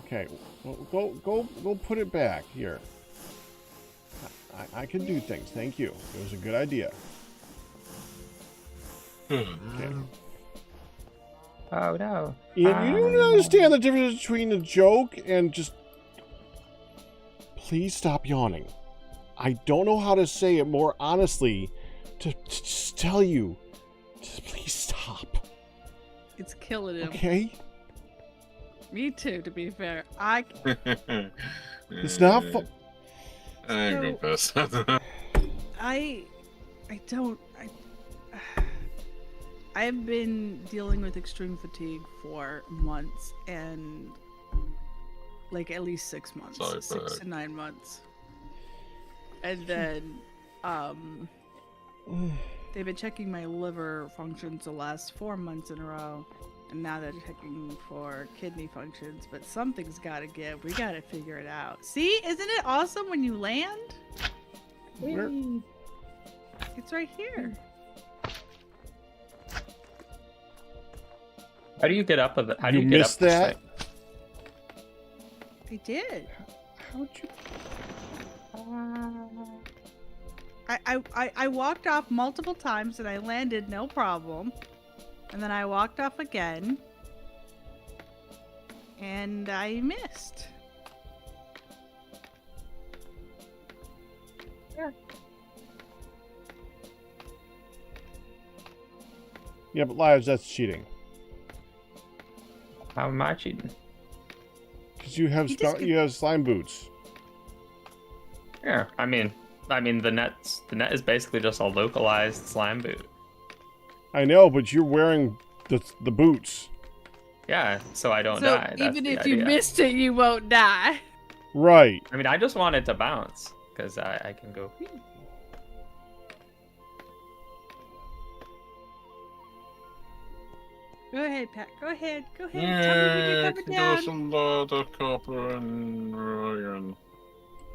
Okay. Well, go put it back. Here. I can do things. Thank you. It was a good idea. Okay. Oh no. Ian, you don't understand the difference between a joke and just... Please stop yawning. I don't know how to say it more honestly to just tell you. Just please stop. It's killing him. Okay? Me too, to be fair. It's not fu- I ain't gonna piss. I've been dealing with extreme fatigue for months, and like at least 6 months. Sorry for 6 that. to 9 months. And then they've been checking my liver functions the last 4 months in a row. And now they're checking for kidney functions, but something's gotta give. We gotta figure it out. See, isn't it awesome when you land? Where- It's right here. How do you get up of it? How do You you get missed up this that? thing? I did. How'd you... I walked off multiple times and I landed no problem. And then I walked off again. And I missed. Yeah, but lives, that's cheating. How am I cheating? Because you have You just you have slime boots. Yeah, I mean the net is basically just a localized slime boot. I know, but you're wearing the boots. Yeah, so I don't So die. That's even the if you idea. missed it, you won't die. Right. I mean, I just wanted to bounce because I can go. Go ahead, Pat. Go ahead. Go ahead. Tell me when Yeah, you're I coming can down. do some the copper and iron.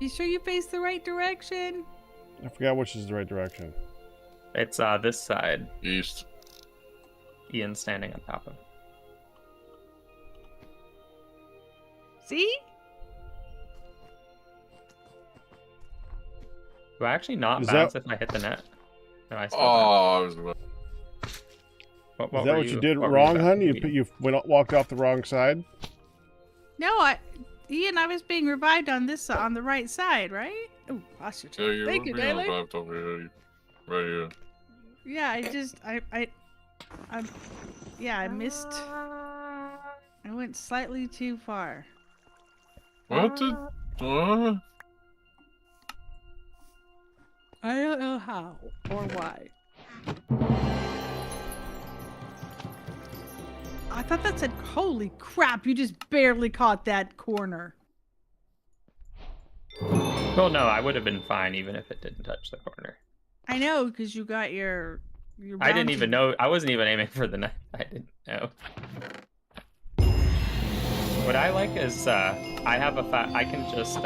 You sure you face the right direction? I forgot which is the right direction. It's this side. East. Ian's standing on top of. See? Do I actually not Is bounce if I hit the net? No, I still bounce. Oh, I was about. Is that were what you did what were wrong, you hun? bouncing? You walked off the wrong side? No, Ian, I was being revived on the right side, right? Oh, posture check. Yeah, you Thank were you, being Daily. revived over here. Right here. Yeah, I missed. I went slightly too far. What did? What? I don't know how or why. I thought that said, holy crap, you just barely caught that corner. Well, no, I would have been fine even if it didn't touch the corner. I know, because you got your I didn't bounty. even know. I wasn't even aiming for the net. I didn't know. What I like is I have I can just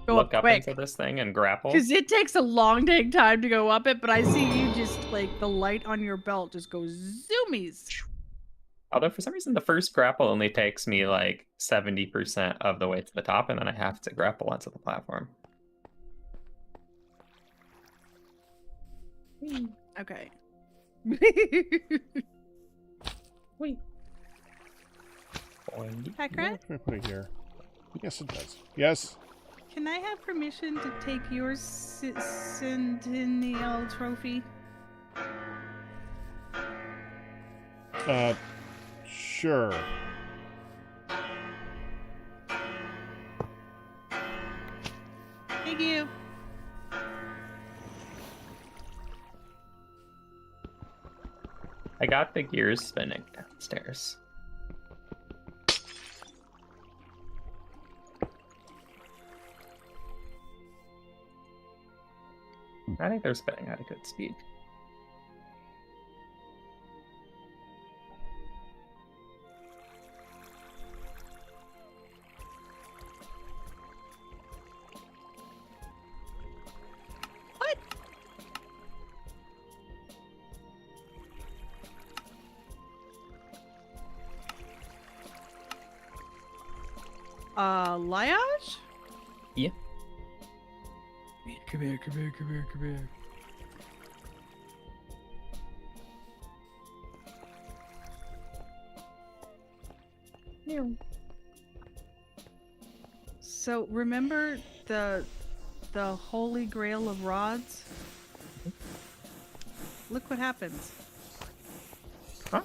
Go look up quick. into this thing and grapple. Because it takes a long dang time to go up it, but I see you just, like, the light on your belt just goes zoomies. Although for some reason the first grapple only takes me like 70% of the way to the top, and then I have to grapple onto the platform. Okay. Wait. Packrat, Can I put it here? Yes, it does. Yes. can I have permission to take your Centennial trophy? Sure. Thank you. I got the gears spinning downstairs. I think they're spinning at a good speed. What? Liage? Yeah. Come here, come here, come here, come here. So remember the holy grail of rods? Look what happens. Huh?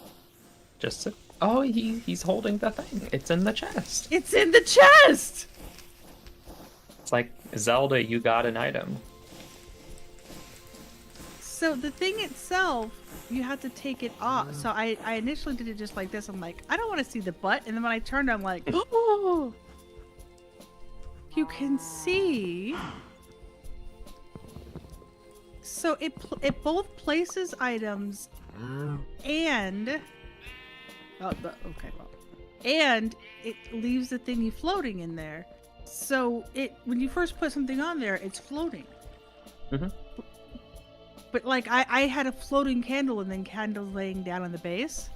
Just so... Oh, he's holding the thing. It's in the chest. It's in the chest! It's like, Zelda, you got an item. So the thing itself, you have to take it off. So I initially did it just like this. I'm like, I don't want to see the butt. And then when I turned, I'm like, oh, you can see. So it both places items and okay, well, and it leaves the thingy floating in there. So when you first put something on there, it's floating. Mhm. But like I had a floating candle and then candles laying down on the base.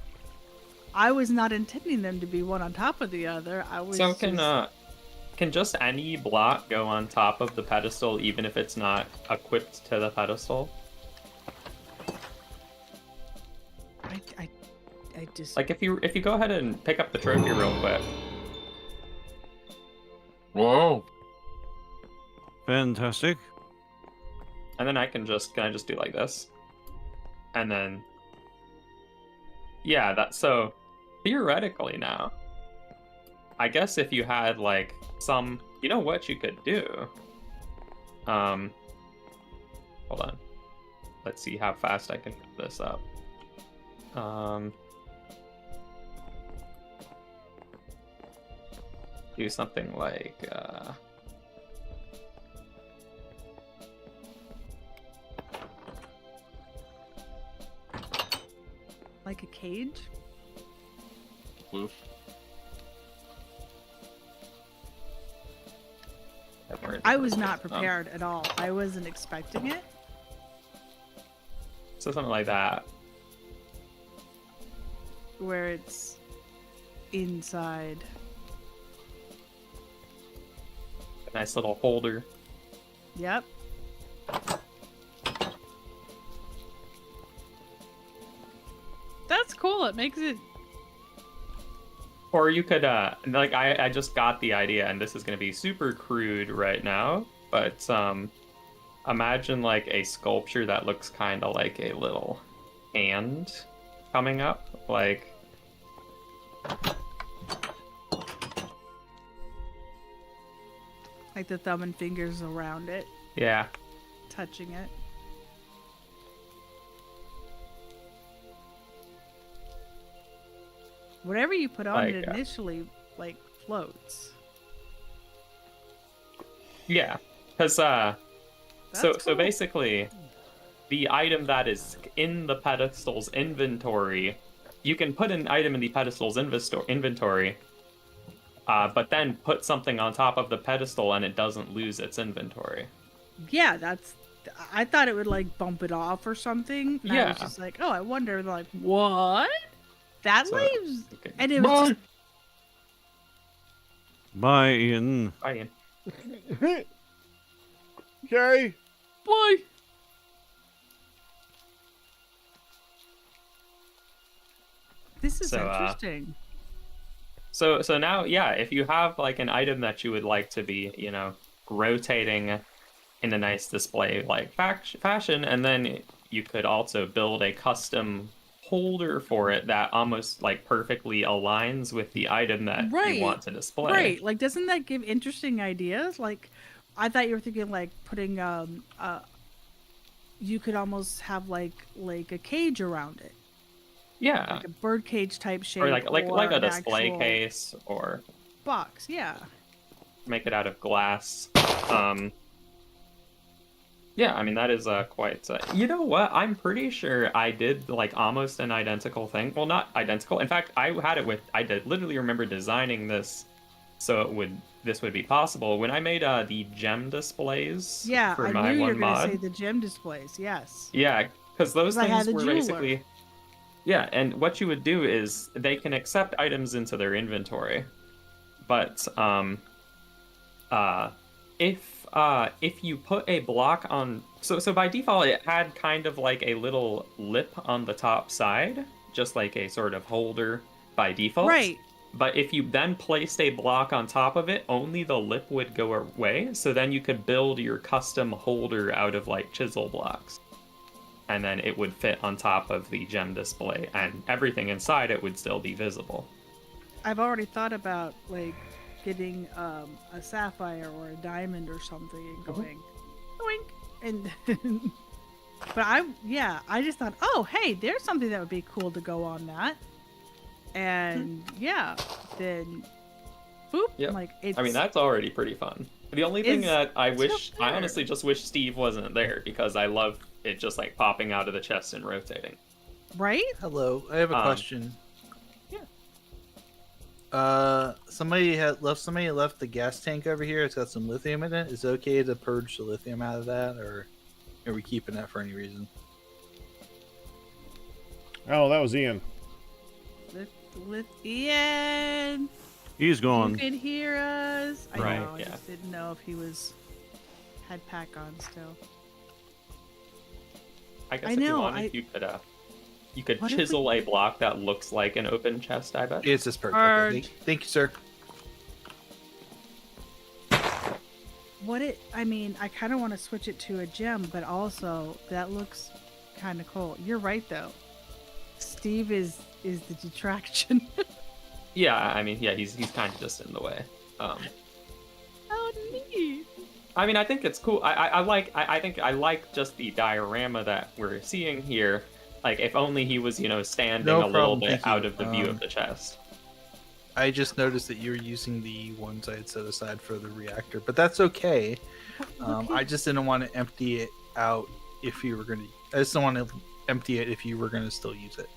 I was not intending them to be one on top of the other. I was So can just any block go on top of the pedestal even if it's not equipped to the pedestal? I just Like if you go ahead and pick up the trophy real quick. Whoa. Fantastic. And then can I just do like this? And then, yeah, so theoretically now, I guess if you had like some, you know what you could do? Hold on. Let's see how fast I can put this up. Do something like, Like a cage? Blue. I was not prepared at all. I wasn't expecting it. So something like that. Where it's inside. A nice little holder. Yep. That's cool. It makes it. Or you could, like, I just got the idea, and this is going to be super crude right now, but imagine like a sculpture that looks kind of like a little hand coming up, like. Like the thumb and fingers around it, Yeah. touching it. Whatever you put on Like, it initially, like, floats. Yeah. Because, so cool. basically, the item that is in the pedestal's inventory, you can put an item in the pedestal's inventory, but then put something on top of the pedestal and it doesn't lose its inventory. Yeah, I thought it would, like, bump it off or something. And I Yeah. was just like, oh, I wonder, like, what? That So, leaves? okay. And it was just, Bye, Ian. Bye, Ian. Carrie? boy. This is So, interesting. So now, yeah, if you have like an item that you would like to be, you know, rotating in a nice display like fashion, and then you could also build a custom holder for it that almost like perfectly aligns with the item that Right. you want to display. Right, like, doesn't that give interesting ideas? Like, I thought you were thinking, like, putting, you could almost have, like a cage around it. Yeah. Like a bird cage type shape. Or like a an display actual case, or box, yeah. make it out of glass. Yeah, I mean, that is quite... you know what? I'm pretty sure I did, like, almost an identical thing. Well, not identical. In fact, I did literally remember designing this so this would be possible. When I made the gem displays Yeah, for I my knew you were one going to mod. say the gem displays, yes. Yeah, because those 'Cause I had things a were jeweler. basically... Yeah, and what you would do is they can accept items into their inventory. But, if you put a block on... So by default, it had kind of like a little lip on the top side, just like a sort of holder by default. Right. But if you then placed a block on top of it, only the lip would go away, so then you could build your custom holder out of like chisel blocks. And then it would fit on top of the gem display, and everything inside it would still be visible. I've already thought about, like, getting a sapphire or a diamond or something and going, oink, and but I just thought, oh, hey, there's something that would be cool to go on that, and yeah, then boop, Yep. like, it's, I mean, that's already pretty fun. The only thing It's that I still wish, I there. honestly just wish Steve wasn't there, because I love it just like popping out of the chest and rotating. right. Hello, I have a question. Yeah. Somebody left the gas tank over here. It's got some lithium in it. Is it okay to purge the lithium out of that, or are we keeping that for any reason? Oh, that was Ian. With Ian, He's you gone. could hear us. I Right, know. I yeah. just didn't know if he had pack on still. I guess I if you know, wanted, you could What if chisel a block that looks like an open chest, I bet. It's just perfect. Purge. Thank you, sir. I mean, I kind of want to switch it to a gem, but also that looks kind of cool. You're right though. Steve is the detraction. Yeah, I mean, yeah, he's kind of just in the way. Oh, neat. I mean, I think it's cool. I think I like just the diorama that we're seeing here. Like, if only he was, standing No a little problem, bit thank you. out of the view of the chest. I just noticed that you were using the ones I had set aside for the reactor, but that's okay. I just didn't want to empty it out if you were going to. I just don't want to empty it if you were going to still use it.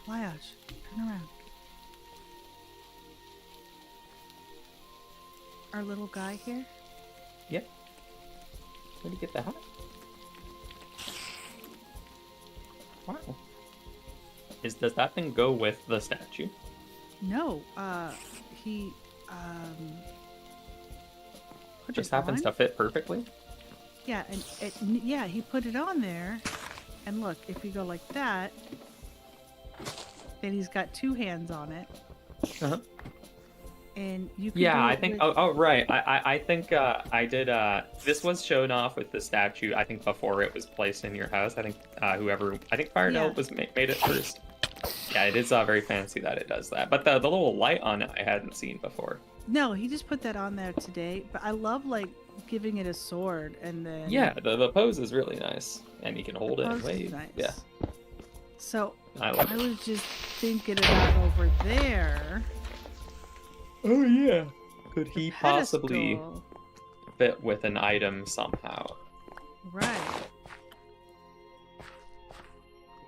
Flash, turn around. Our little guy here. Yep. Where'd you get the hat? Wow. Does that thing go with the statue? No, he put Just it happens on. to fit perfectly? Yeah, and yeah, he put it on there. And look, if you go like that, then he's got two hands on it. Uh-huh. And you can Yeah, do I it think. with- Oh, right. I think I did. This was shown off with the statue. I think before it was placed in your house. I think I think Fire Yeah. Note was made it first. Yeah, it is very fancy that it does that. But the little light on it I hadn't seen before. No, he just put that on there today. But I love like giving it a sword and then Yeah, the pose is really nice, and you can hold it and pose is wave. nice. Yeah, So I like I it. was just thinking about over there. Oh yeah. Could he possibly Pedestal. fit with an item somehow? Right.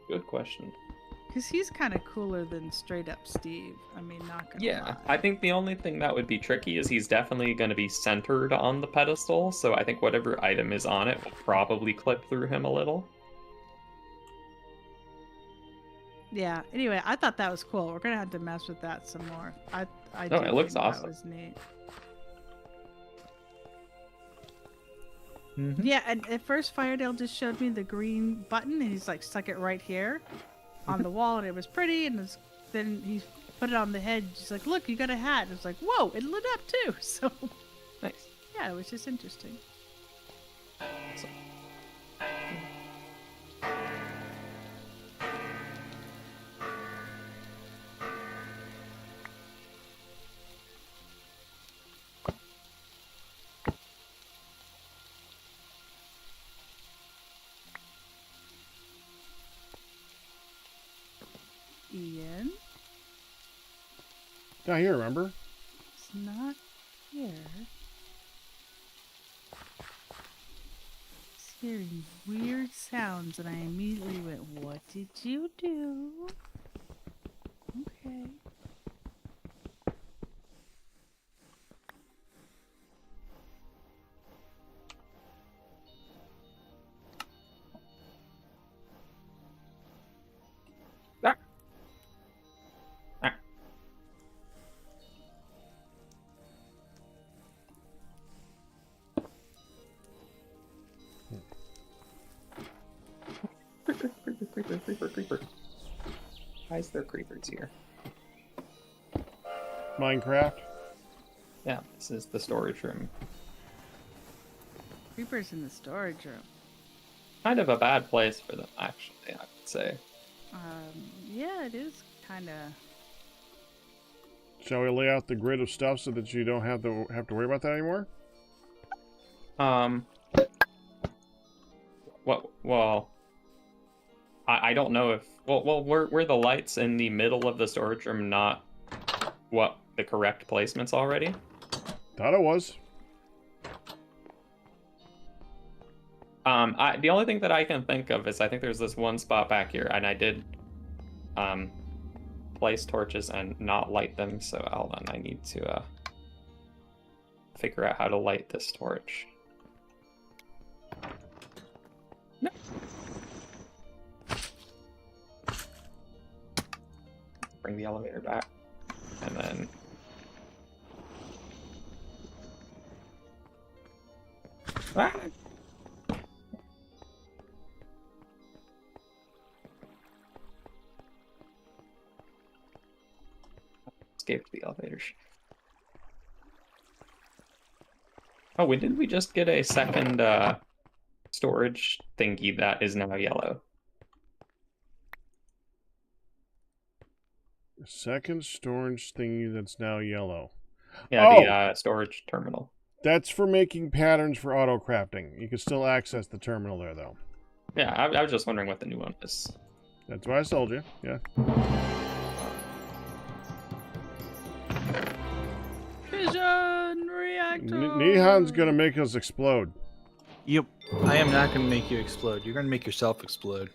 Good question. Because he's kind of cooler than straight up Steve. I mean, not gonna Yeah, lie. I think the only thing that would be tricky is he's definitely going to be centered on the pedestal, so I think whatever item is on it will probably clip through him a little. Yeah. Anyway, I thought that was cool. We're gonna have to mess with that some more. I No, do it looks think awesome. That was neat. Mhm. Yeah, and at first Firedale just showed me the green button, and he's like stuck it right here on the wall, and it was pretty. And then he put it on the head. Just like, look, you got a hat. And it's like, whoa, it lit up too. So Nice. yeah, it was just interesting. Ian, Not here, remember? it's not here. It's hearing weird sounds, and I immediately went, "What did you do?" Okay. Ah. Ah. Creeper. Why is there creepers here? Minecraft. Yeah, this is the storage room. Creepers in the storage room. Kind of a bad place for them, actually, I would say. Yeah, it is kind of. Shall we lay out the grid of stuff so that you don't have to worry about that anymore? Well, I don't know if were the lights in the middle of the storage room not what the correct placements already? Thought it was. The only thing that I can think of is I think there's this one spot back here, and I did place torches and not light them. So hold on, I need to figure out how to light this torch. No. Bring the elevator back, and then. Ah! Escaped the elevators. Oh, didn't we just get a second storage thingy that is now yellow? Second storage thingy that's now yellow. Yeah, Oh! the storage terminal. That's for making patterns for auto crafting. You can still access the terminal there, though. Yeah, I was just wondering what the new one is. That's why I sold you. Yeah. Fission reactor. Nihon's gonna make us explode. Yep. I am not going to make you explode. You're going to make yourself explode.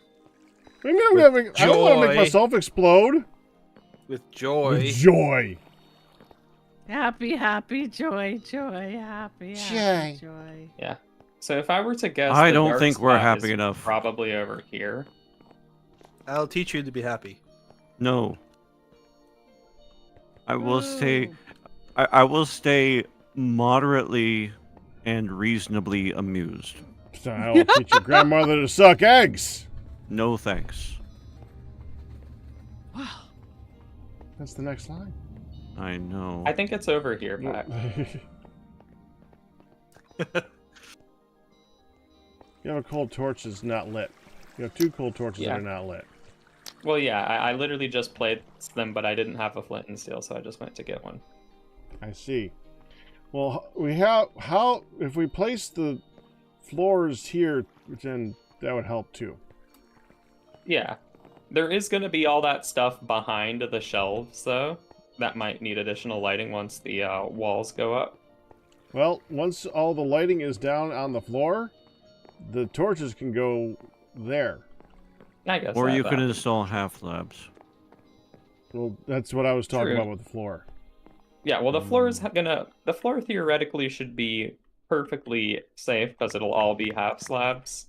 I don't want to make myself explode. With joy. With joy. Happy, happy, joy, joy, happy, happy, joy. Yeah. So if I were to guess, I the don't dark think we're spot happy is enough. Probably over here. I'll teach you to be happy. No. I will stay. Woo. I will stay moderately and reasonably amused. So I will teach your grandmother to suck eggs. No thanks. Wow. That's the next line. I know. I think it's over here, Pat. You have a coal torch that's not lit. You have 2 coal torches Yeah. that are not lit. Well, yeah, I literally just placed them, but I didn't have a flint and steel, so I just went to get one. I see. Well, if we place the floors here, then that would help too. Yeah. There is going to be all that stuff behind the shelves, though. That might need additional lighting once the walls go up. Well, once all the lighting is down on the floor, the torches can go there. I guess. Or that, you could uh, install half labs. Well, that's what I was talking True. about with the floor. Yeah, well, the floor is the floor theoretically should be perfectly safe because it'll all be half slabs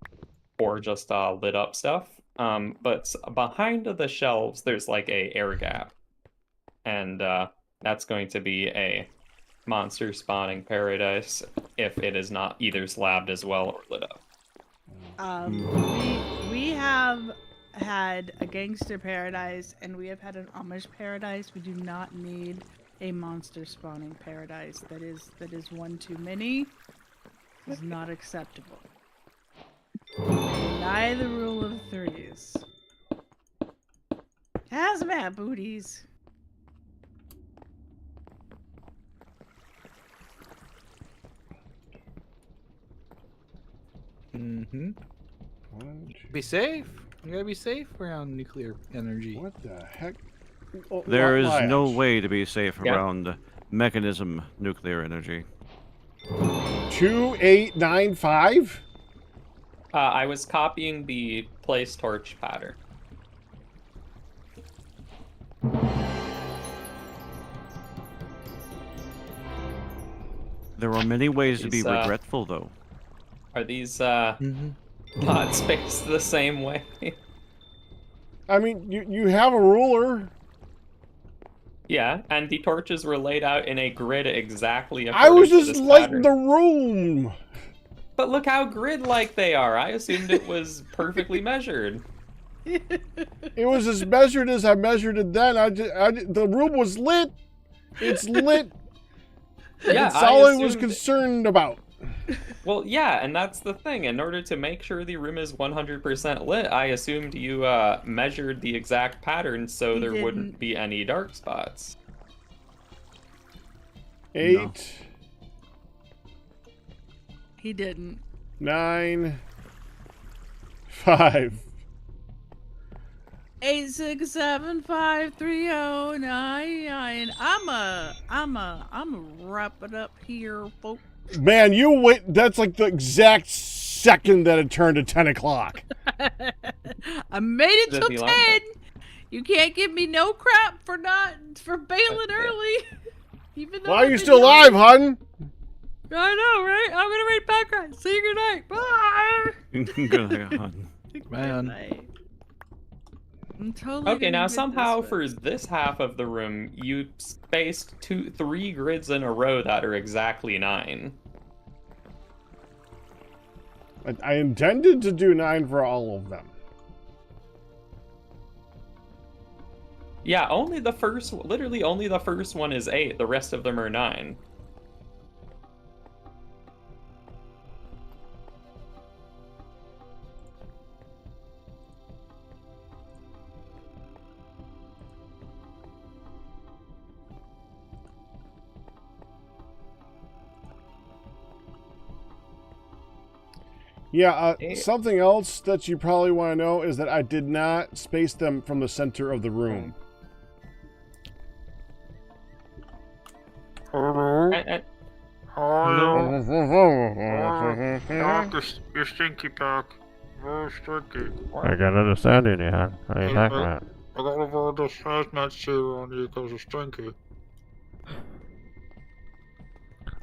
or just lit up stuff. But behind the shelves, there's like a air gap, and that's going to be a monster spawning paradise if it is not either slabbed as well or lit up. We have had a gangster paradise and we have had an Amish paradise. We do not need a monster spawning paradise. That is one too many. Is not acceptable. Deny the rule of threes. Hazmat booties. Mm-hmm. One, two- Be safe. You gotta be safe around nuclear energy. What the heck? Oh, There is Lias. no way to be safe Yeah. around mechanism nuclear energy. 2895? I was copying the place torch pattern. There are many ways to be These, regretful, though. Are these Mm-hmm. not spaced the same way? I mean, you have a ruler. Yeah, and the torches were laid out in a grid exactly I was according to just this lighting pattern. the room. But look how grid-like they are. I assumed it was perfectly measured. It was as measured as I measured it then. The room was lit. It's lit. Yeah, That's all I was assumed- concerned about. Well, yeah, and that's the thing. In order to make sure the room is 100% lit, I assumed you measured the exact pattern so He there wouldn't didn't. be any dark spots. 8, He didn't. 9, 5. 8675309. I'ma wrap it up here, folks. Man, you wait. That's like the exact second that it turned to 10 o'clock. I made it Does till he 10. like that? You can't give me no crap for bailing early. Even though Why are I've you been still doing- alive, hun? I know, right? I'm gonna read background. See you good night. Bye. Good on. Man. Good night. I'm totally Okay, gonna now get somehow this for one. this half of the room, you spaced 3 grids in a row that are exactly 9. I intended to do 9 for all of them. Yeah, literally only the first one is 8. The rest of them are 9. Yeah, something else that you probably want to know is that I did not space them from the center of the room. Hello? And Hello? Dog, you're stinky dog. Very stinky. I can understand you, yeah. How you talking about? I gotta wear this hazmat suit on you because you're stinky.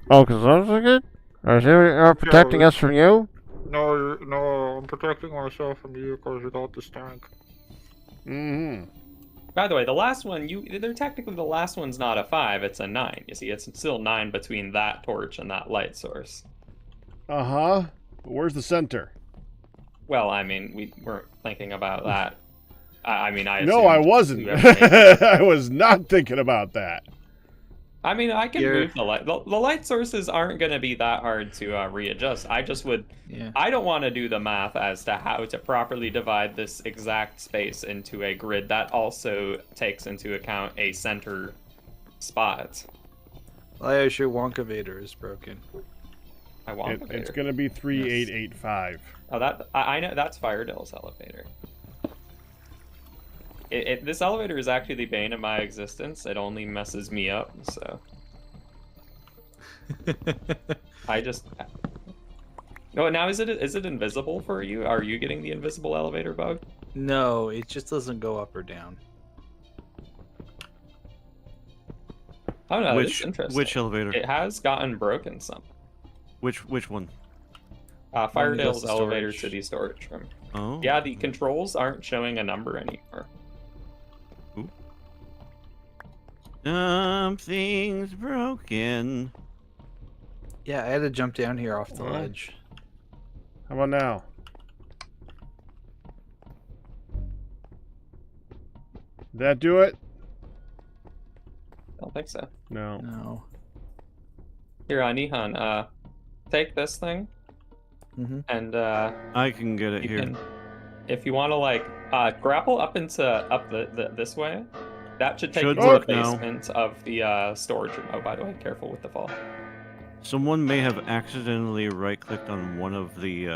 Oh, because I'm thinking? Are you protecting us from you? No, no, I'm protecting myself from you because you got the stank. Mm-hmm. by the way, the last one, they're technically the last one's not a 5, it's a 9. You see, it's still 9 between that torch and that light source. Uh-huh. Where's the center? Well, I mean, we weren't thinking about that. I mean, No, I wasn't. whoever I was not thinking about that. I mean, I can move the light. The light sources aren't going to be that hard to readjust. I just would. Yeah. I don't want to do the math as to how to properly divide this exact space into a grid that also takes into account a center spot. Well, your Wonkavator is broken. I want It's going to be 3885. Oh, that I know that's Firedale's elevator. This elevator is actually the bane of my existence. It only messes me up, so I just. No, now is it invisible for you? Are you getting the invisible elevator bug? No, it just doesn't go up or down. Oh no, it's interesting. Which elevator? It has gotten broken some. Which one? Firedale's the elevator storage. to the storage room. Oh. Yeah, the controls aren't showing a number anymore. Something's broken. Yeah, I had to jump down here off the Oh. ledge. How about now? Did that do it? I don't think so. No. No. Here, Nihan, take this thing, and I can get it you here. can, if you want to like grapple up this way, that should take Should you to the work now. basement of the storage room. Oh, by the way, careful with the fall. Someone may have accidentally right-clicked on one of the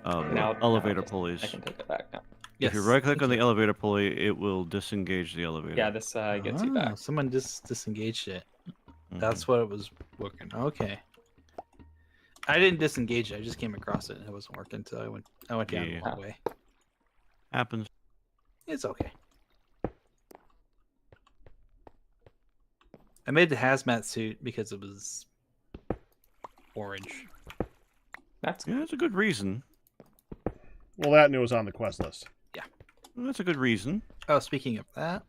elevator pulleys. I can take it back now. If you right-click on the elevator pulley, it will disengage the elevator. Yeah, this gets you back. Someone disengaged it. Mhm. That's what it was working. Okay. I didn't disengage it. I just came across it and it wasn't working, so I went down Yeah. the long way. Happens. It's okay. I made the hazmat suit because it was orange. That's Yeah, that's a good reason. Well, that news on the quest list. Well, that's a good reason. Oh, speaking of that,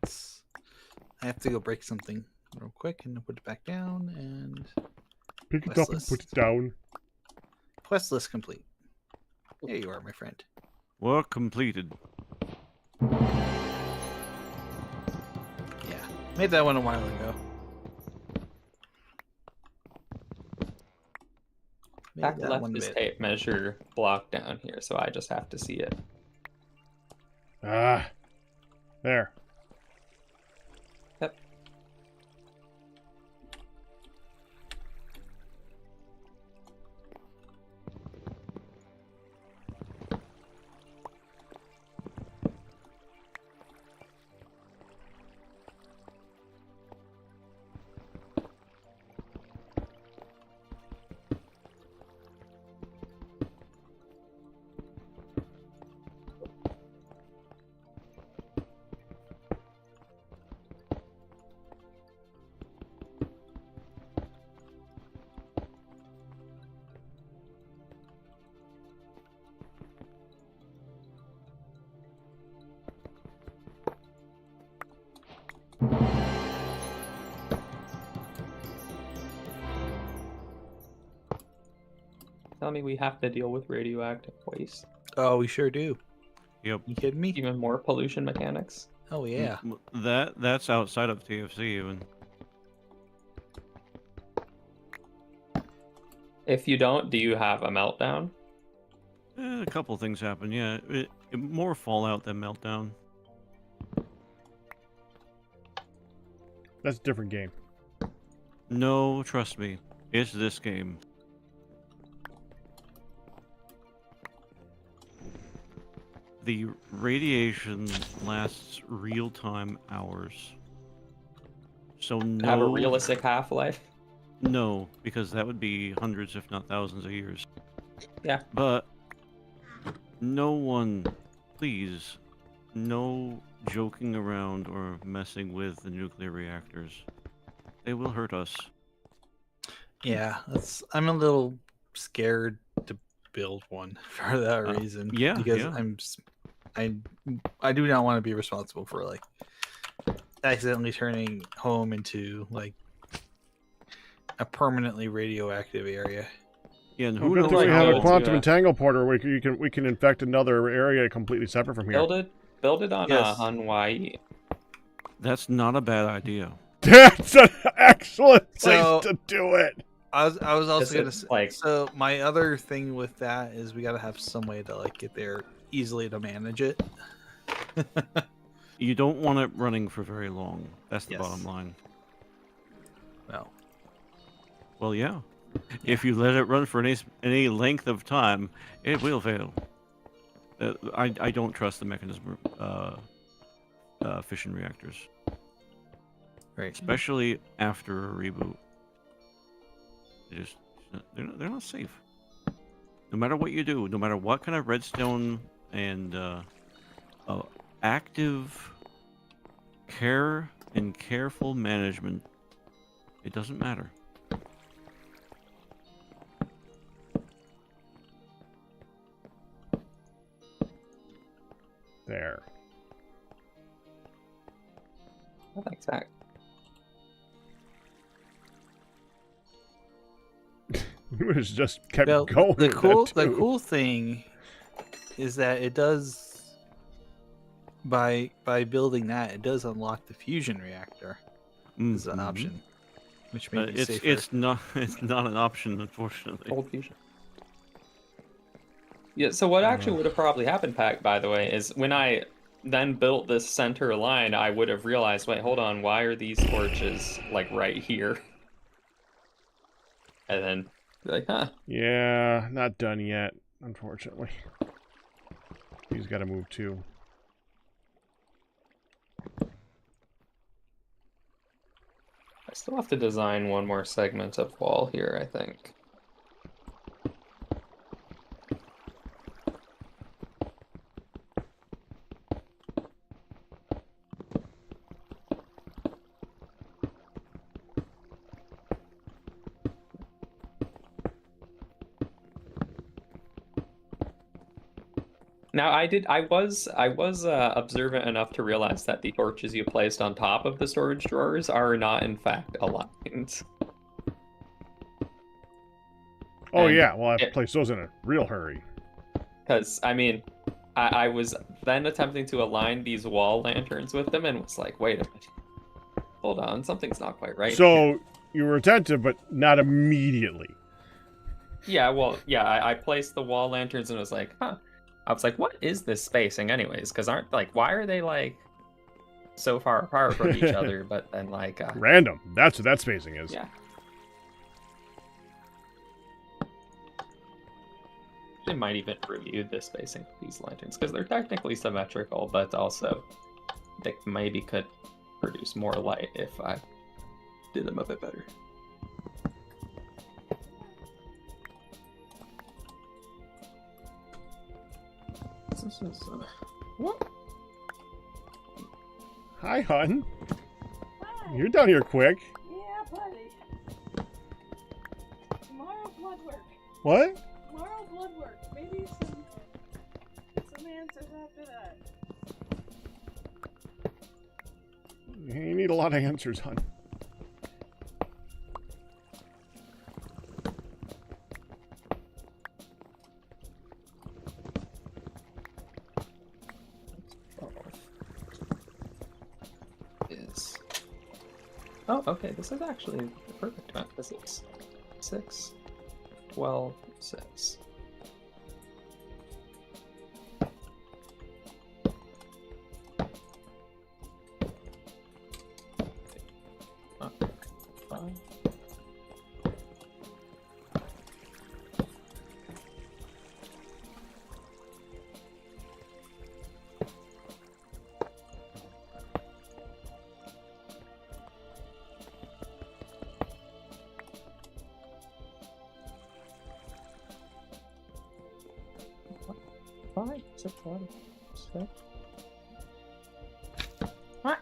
I have to go break something real quick and put it back down. And Pick it Quest up and list. put it down. quest list complete. There you are, my friend. Work completed. Yeah, made that one a while ago. Made back that left one is bit. tape measure block down here, so I just have to see it. Ah. There. Yep. Tell me we have to deal with radioactive waste. Oh, we sure do. Yep. You kidding me? Even more pollution mechanics. Oh yeah. That's outside of TFC even. If you don't, do you have a meltdown? A couple things happen. Yeah, more Fallout than Meltdown. That's a different game. No, trust me, it's this game. The radiation lasts real-time hours. So no. Have a realistic half-life. No, because that would be hundreds, if not thousands, of years. Yeah. But no one, please, no joking around or messing with the nuclear reactors. They will hurt us. Yeah, I'm a little scared to build one for that reason. Yeah, because yeah. I do not want to be responsible for like accidentally turning home into like a permanently radioactive area. Yeah, and Well, who good knows? thing we how have a long- quantum entanglement portal where we can infect another area completely separate from here. Build it on Yes. Hawaii. That's not a bad idea. That's an excellent place So- to do it. I was also gonna Is it, say, like- so my other thing with that is we gotta have some way to like get there easily to manage it. You don't want it running for very long. That's the Yes. bottom line. No. Well, yeah. If you let it run for any length of time, it will fail. I don't trust the mechanism fission reactors, Right. especially after a reboot. They're not safe. No matter what you do, no matter what kind of redstone and active care and careful management, it doesn't matter. There. I think that. You would have just kept Well, going. the with that, too. cool thing is that it does by building that it does unlock the fusion reactor as an Mhm. option, which may be It's safer. it's not an option, unfortunately. Old fusion. Yeah, so what actually would have probably happened, Pack, by the way, is when I then built this center line, I would have realized, wait, hold on, why are these torches, like, right here? And then, be like, huh. Yeah, not done yet, unfortunately. He's got to move too. I still have to design one more segment of wall here, I think. Now I was observant enough to realize that the torches you placed on top of the storage drawers are not in fact aligned. Oh And yeah, well I have to it- place those in a real hurry. Because I mean, I was then attempting to align these wall lanterns with them and was like, wait a minute, hold on, something's not quite right. So you were attentive, but not immediately. Yeah, well, yeah, I placed the wall lanterns and was like, huh. I was like, what is this spacing anyways? Because why are they like so far apart from each other? But then like, Random. That's what that spacing is. yeah. I might even review the spacing of these lanterns because they're technically symmetrical, but also they maybe could produce more light if I did them a bit better. This is, what? Hi, hun. Hi. You're down here quick. Yeah, buddy. Tomorrow blood work. What? Tomorrow blood work. Maybe some answers after that. You need a lot of answers, hun. Is oh, okay, this is actually the perfect amount because it's 6, 12, 6. Fine. What?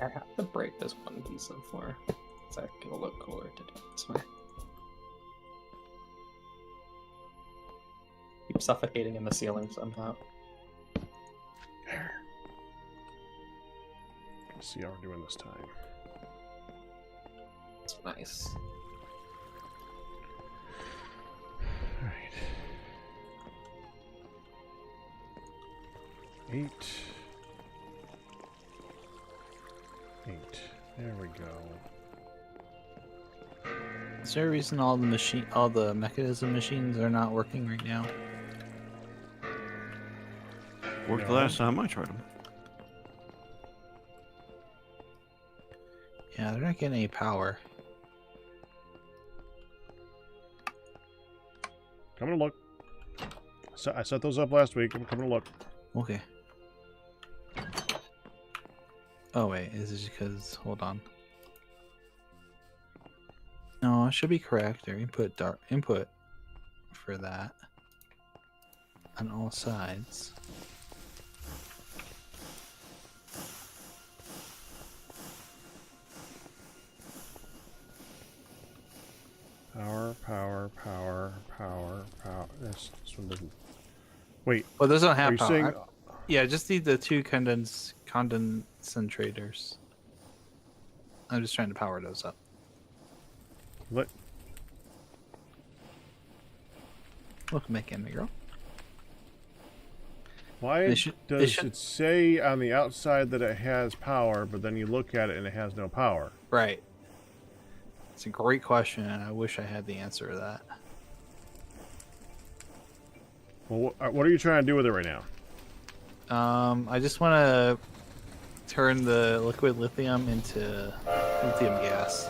I have to break this one piece of floor. It's like it'll look cooler to do it this way. Keep suffocating in the ceiling somehow. Let's see how we're doing this time. It's nice. Alright. 8. 8. There we go. Is there a reason all the mechanism machines are not working right now? Worked the last time I tried them. Yeah, they're not getting any power. Coming to look. So I set those up last week. I'm coming to look. Okay. Oh wait, is it because? Hold on. No, it should be correct. Their input for that on all sides. Power. This one doesn't. Wait. Well, those don't Are have you power. saying? Yeah, just need the two condensators. I'm just trying to power those up. What? Look, making me girl. Why They should- does it say on the outside that it has power, but then you look at it and it has no power? Right. It's a great question, and I wish I had the answer to that. Well, what are you trying to do with it right now? I just want to turn the liquid lithium into lithium gas.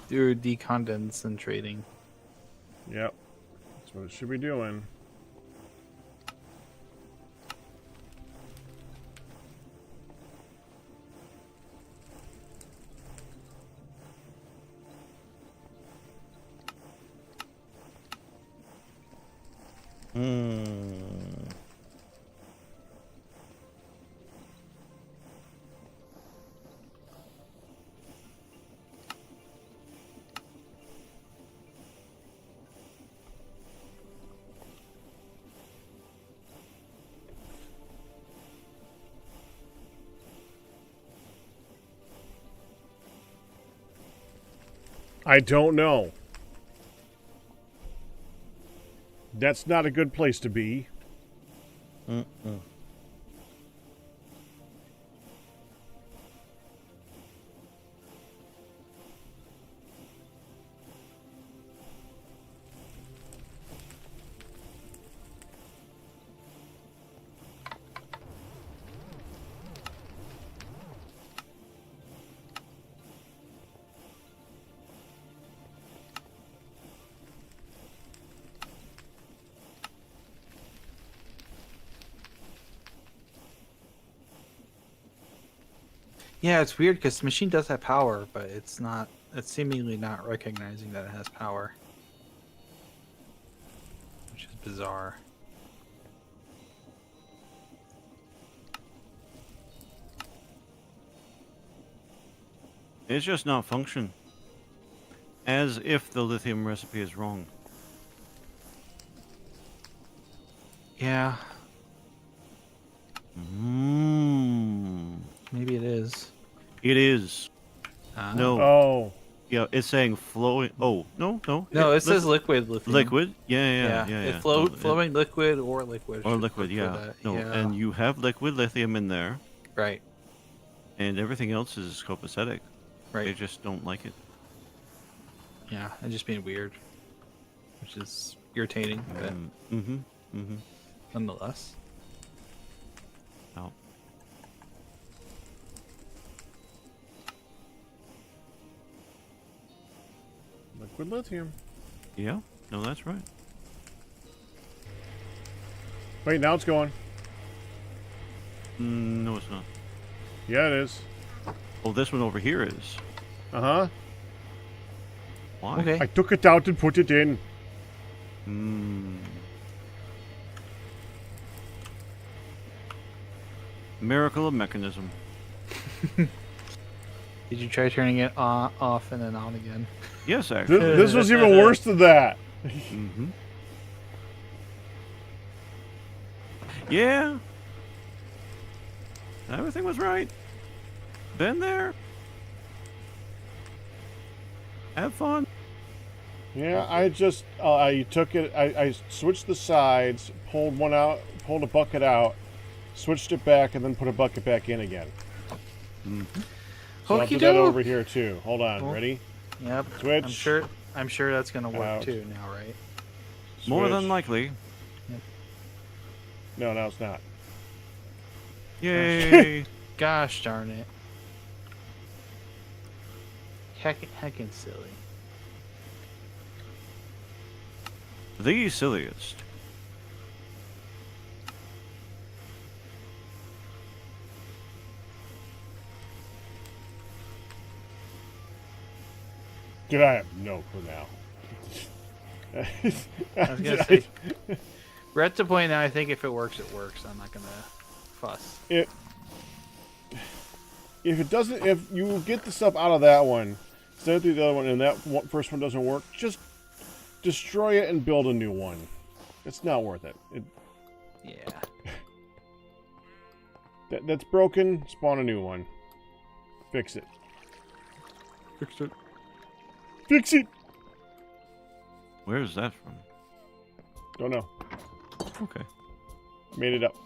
Through decondensating. Yep. That's what it should be doing. I don't know. That's not a good place to be. Yeah, it's weird because the machine does have power, but it's not. It's seemingly not recognizing that it has power, which is bizarre. It's just not function. As if the lithium recipe is wrong. Yeah, maybe it is. It is. No. Oh. Yeah, it's saying flowing. Oh, no. No, it says liquid lithium. Liquid? Yeah. It's No, flowing liquid or liquid. Or should liquid, look for yeah. that. No, Yeah. and you have liquid lithium in there, Right. and everything else is copacetic. They Right. just don't like it. Yeah, and just being weird, which is irritating, but nonetheless. Oh. Liquid lithium. Yeah? No, that's right. Wait, now it's going. No, it's not. Yeah, it is. Oh, this one over here is. Uh-huh. Why? Okay. I took it out and put it in. Miracle of mechanism. Did you try turning it off and then on again? Yes, actually. This was even worse than that. Yeah. Everything was right. Been there. Have fun. Yeah, I just I took it. I switched the sides, pulled one out, pulled a bucket out, switched it back, and then put a bucket back in again. So I'll do that over here too. Hold on, ready? Yep. Switch. I'm sure that's gonna work Out. too now, right? More Switch. than likely. No, it's not. Yay. Gosh darn it. Heckin' silly. The silliest. Dude, I have no clue now. I was gonna say, we're at the point now. I think if it works, it works. I'm not gonna fuss. If it doesn't, if you get the stuff out of that one, send it to the other one, and that first one doesn't work, just destroy it and build a new one. It's not worth it. Yeah. That's broken. Spawn a new one. Fix it. Fix it. Fix it. Where is that from? Don't know. Okay. Made it up.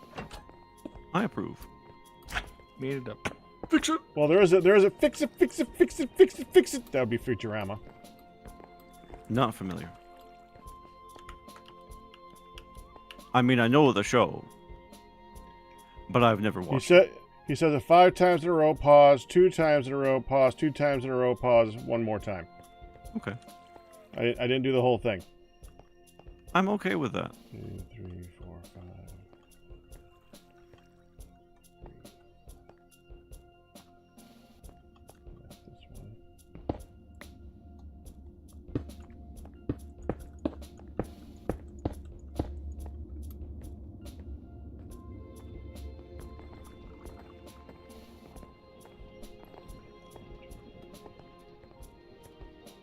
I approve. Made it up. Fix it. Well, there is a fix it. That would be Futurama. Not familiar. I mean, I know the show, but I've never watched it. He says it 5 times in a row, pause, 2 times in a row, pause, 2 times in a row, pause, 1 more time. Okay. I didn't do the whole thing. I'm okay with that. 2, 3, 4, 5. This one.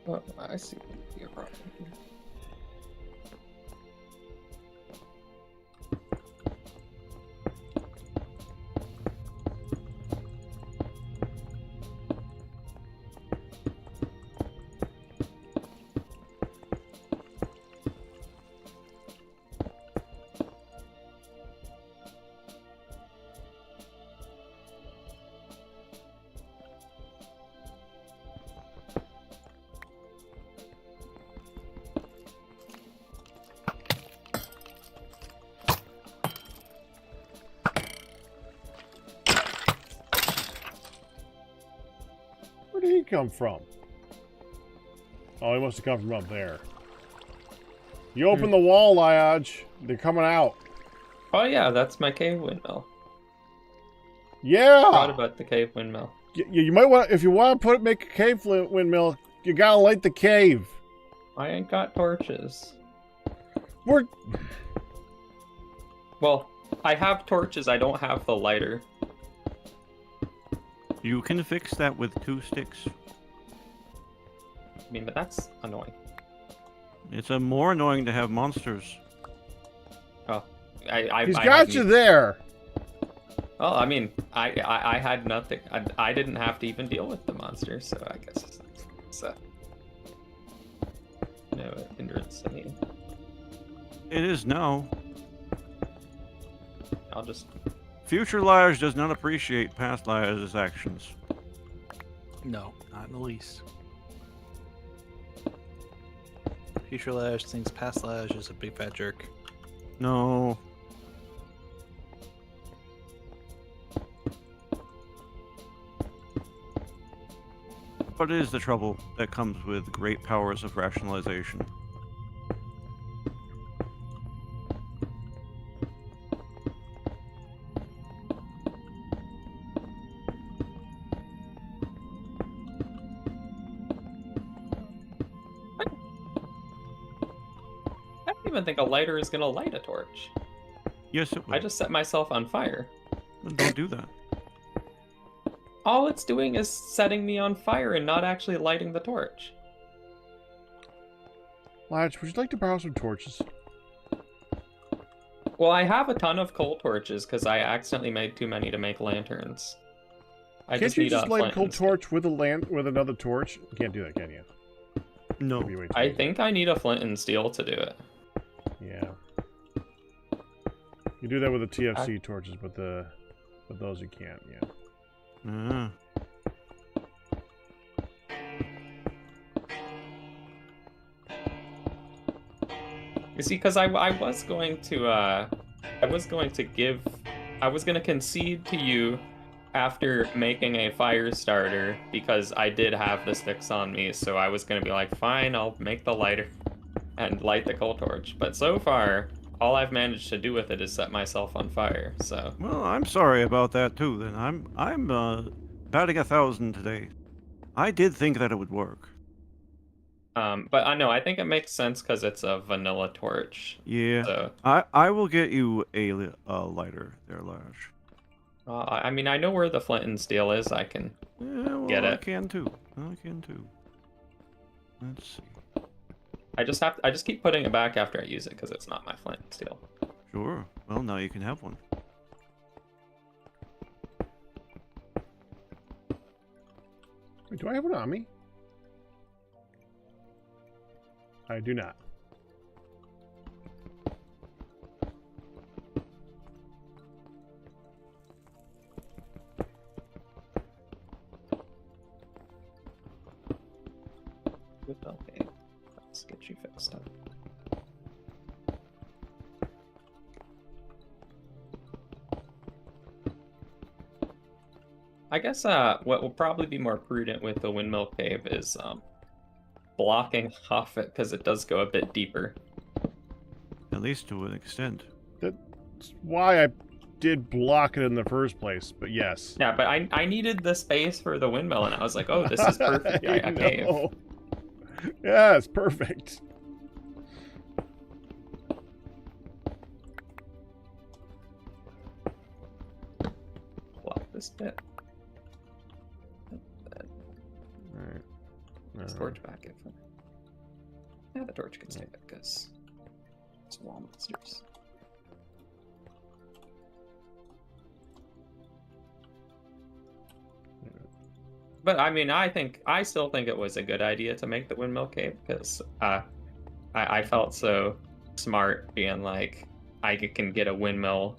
Oh, I see your problem here. Where did he come from? Oh, he must have come from up there. You open the wall, Liage. They're coming out. Oh yeah, that's my cave windmill. Yeah! Forgot about the cave windmill. You might want, if you want to make a cave windmill, you gotta light the cave. I ain't got torches. We're Well, I have torches, I don't have the lighter. You can fix that with 2 sticks. I mean, but that's annoying. It's more annoying to have monsters. Oh, he's got you there. Well, I mean, I had nothing. I didn't have to even deal with the monsters, so I guess it's no hindrance. I mean, It is now. I'll just. Future Liars does not appreciate past liars' actions. No, not in the least. Future Lash thinks past Lash is a big fat jerk. No. But it is the trouble that comes with great powers of rationalization. I don't even think a lighter is gonna light a torch. Yes, it will. I just set myself on fire. Then don't do that. All it's doing is setting me on fire and not actually lighting the torch. Latch, would you like to borrow some torches? Well, I have a ton of coal torches because I accidentally made too many to make lanterns. Can't you need just a light a flint coal instead. torch with another torch? You can't do that, can you? No. Maybe wait till I you- think I need a flint and steel to do it. Yeah. You do that with the TFC torches, but with those you can't. Yeah. Ah. You see, because I was going to concede to you after making a fire starter because I did have the sticks on me, so I was gonna be like, fine, I'll make the lighter and light the coal torch. But so far, all I've managed to do with it is set myself on fire. So Well, I'm sorry about that too. Then I'm batting 1,000 today. I did think that it would work. but I know I think it makes sense because it's a vanilla torch. Yeah. So I will get you a lighter there, Lash. I mean, I know where the flint and steel is. I can. Yeah, well, Get I it. can too. I can too. Let's see. I just keep putting it back after I use it because it's not my flint and steel. Sure. Well, now you can have one. Wait, do I have one on me? I do not. Okay, let's get you fixed up. I guess what will probably be more prudent with the windmill cave is blocking off it because it does go a bit deeper. At least to an extent. That's why I did block it in the first place, but yes. Yeah, but I needed the space for the windmill, and I was like, oh, this is perfect. I a cave. know. Yeah, it's perfect. Block this bit. Alright. Let's torch back in. Yeah, the torch can stay because it's wall monsters. But I mean, I still think it was a good idea to make the windmill cave because I felt so smart being like I can get a windmill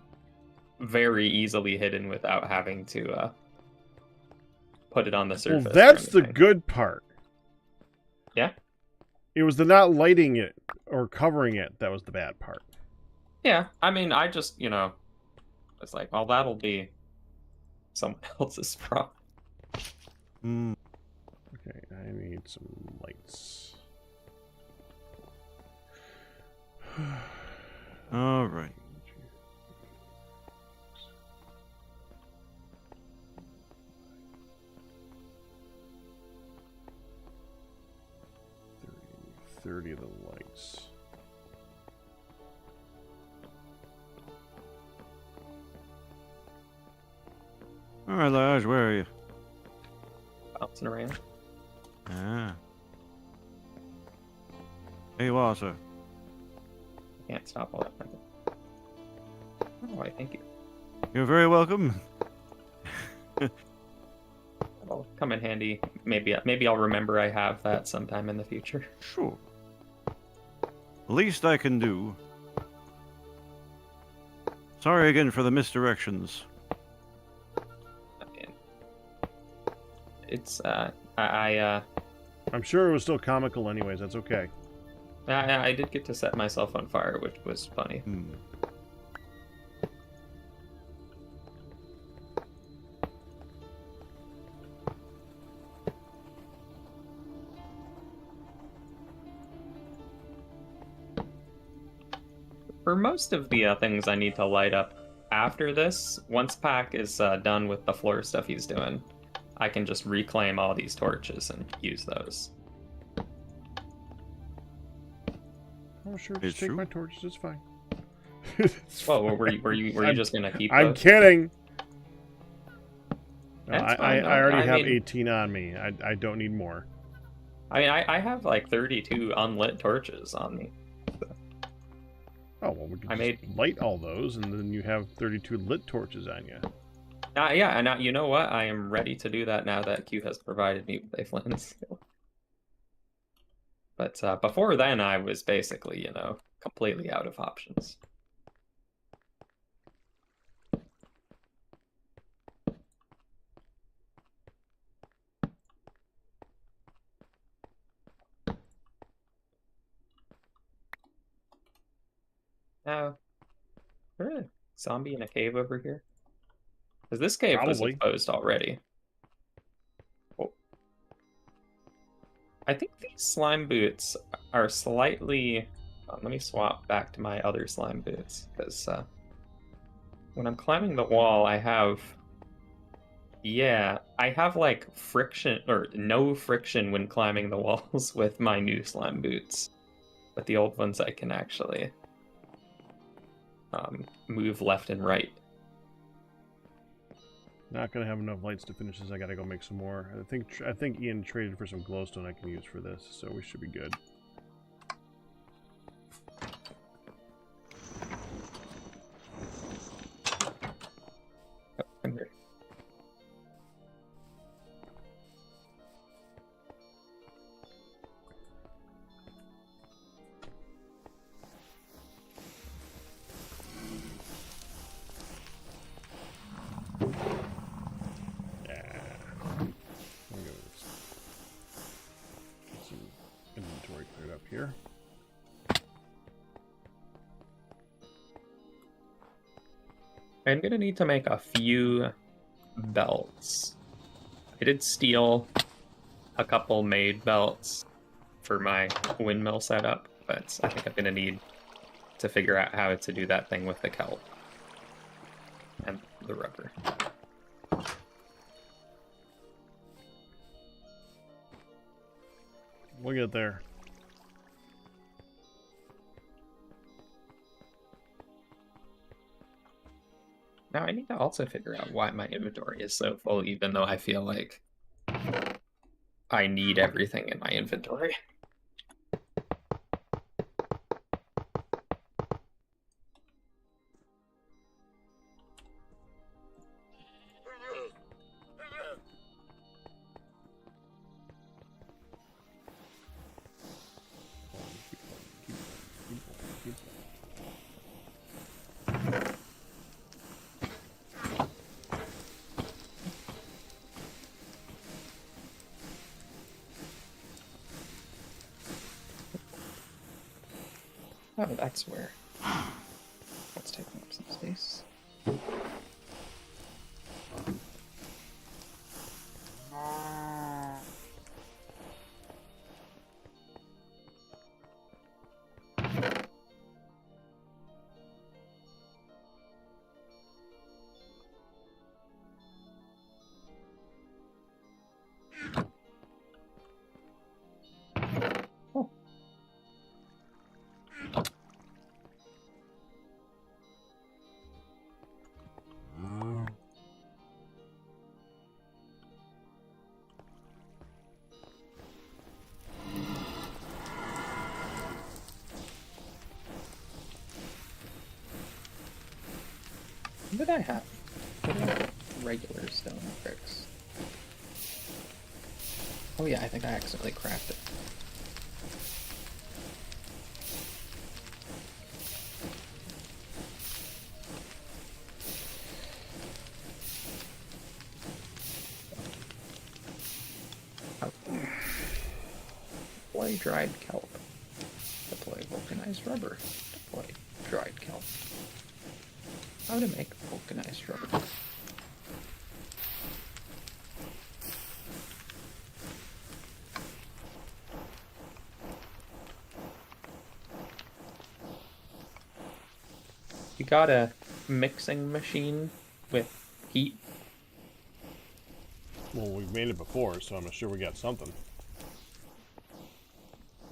very easily hidden without having to put it on the surface. Well, or that's the anything. good part. Yeah. It was the not lighting it or covering it that was the bad part. Yeah, I mean, I just it's like, well, that'll be someone else's problem. Mm. Okay, I need some lights. All right. 30 of the lights. All right, Lars, where are you? Bouncing around. Ah. Hey, Wasser. Can't stop all that. Oh, I thank you. You're very welcome. That'll come in handy. Maybe I'll remember I have that sometime in the future. Sure. Least I can do. Sorry again for the misdirections. It's I'm sure it was still comical anyways, that's okay. I did get to set myself on fire, which was funny. Hmm. For most of the things I need to light up after this, once Pack is done with the floor stuff he's doing, I can just reclaim all these torches and use those. Oh, sure, It's just take true. my torches, it's fine. Well, were you just gonna keep I'm those? kidding! No, That's I fine, though. already I have mean- 18 on me. I don't need more. I mean, I have like 32 unlit torches on me. Oh, well, we can I just light all those, and then you have 32 lit torches on you. Yeah, and you know what? I am ready to do that now that Q has provided me with a flint skill. But before then, I was basically, completely out of options. Now, is there a zombie in a cave over here? Because this cave was Probably. exposed already. Oh. I think these slime boots are slightly... let me swap back to my other slime boots, because when I'm climbing the wall, I have like friction, or no friction when climbing the walls with my new slime boots. But the old ones I can actually move left and right. Not gonna have enough lights to finish this. I gotta go make some more. I think Ian traded for some glowstone I can use for this, so we should be good. I'm here. Get some inventory cleared up here. I'm gonna need to make a few belts. I did steal a couple made belts for my windmill setup, but I think I'm gonna need to figure out how to do that thing with the kelp and the rubber. We'll get there. Now I need to also figure out why my inventory is so full, even though I feel like I need everything in my inventory. Oh, that's where. That's taking up some space. What did I have? What did I have? Regular stone bricks. Oh yeah, I think I accidentally crafted. Deploy dried kelp. Deploy vulcanized rubber. Deploy dried kelp. How to make vulcanized rubber. You got a mixing machine with heat? Well, we've made it before, so I'm sure we got something.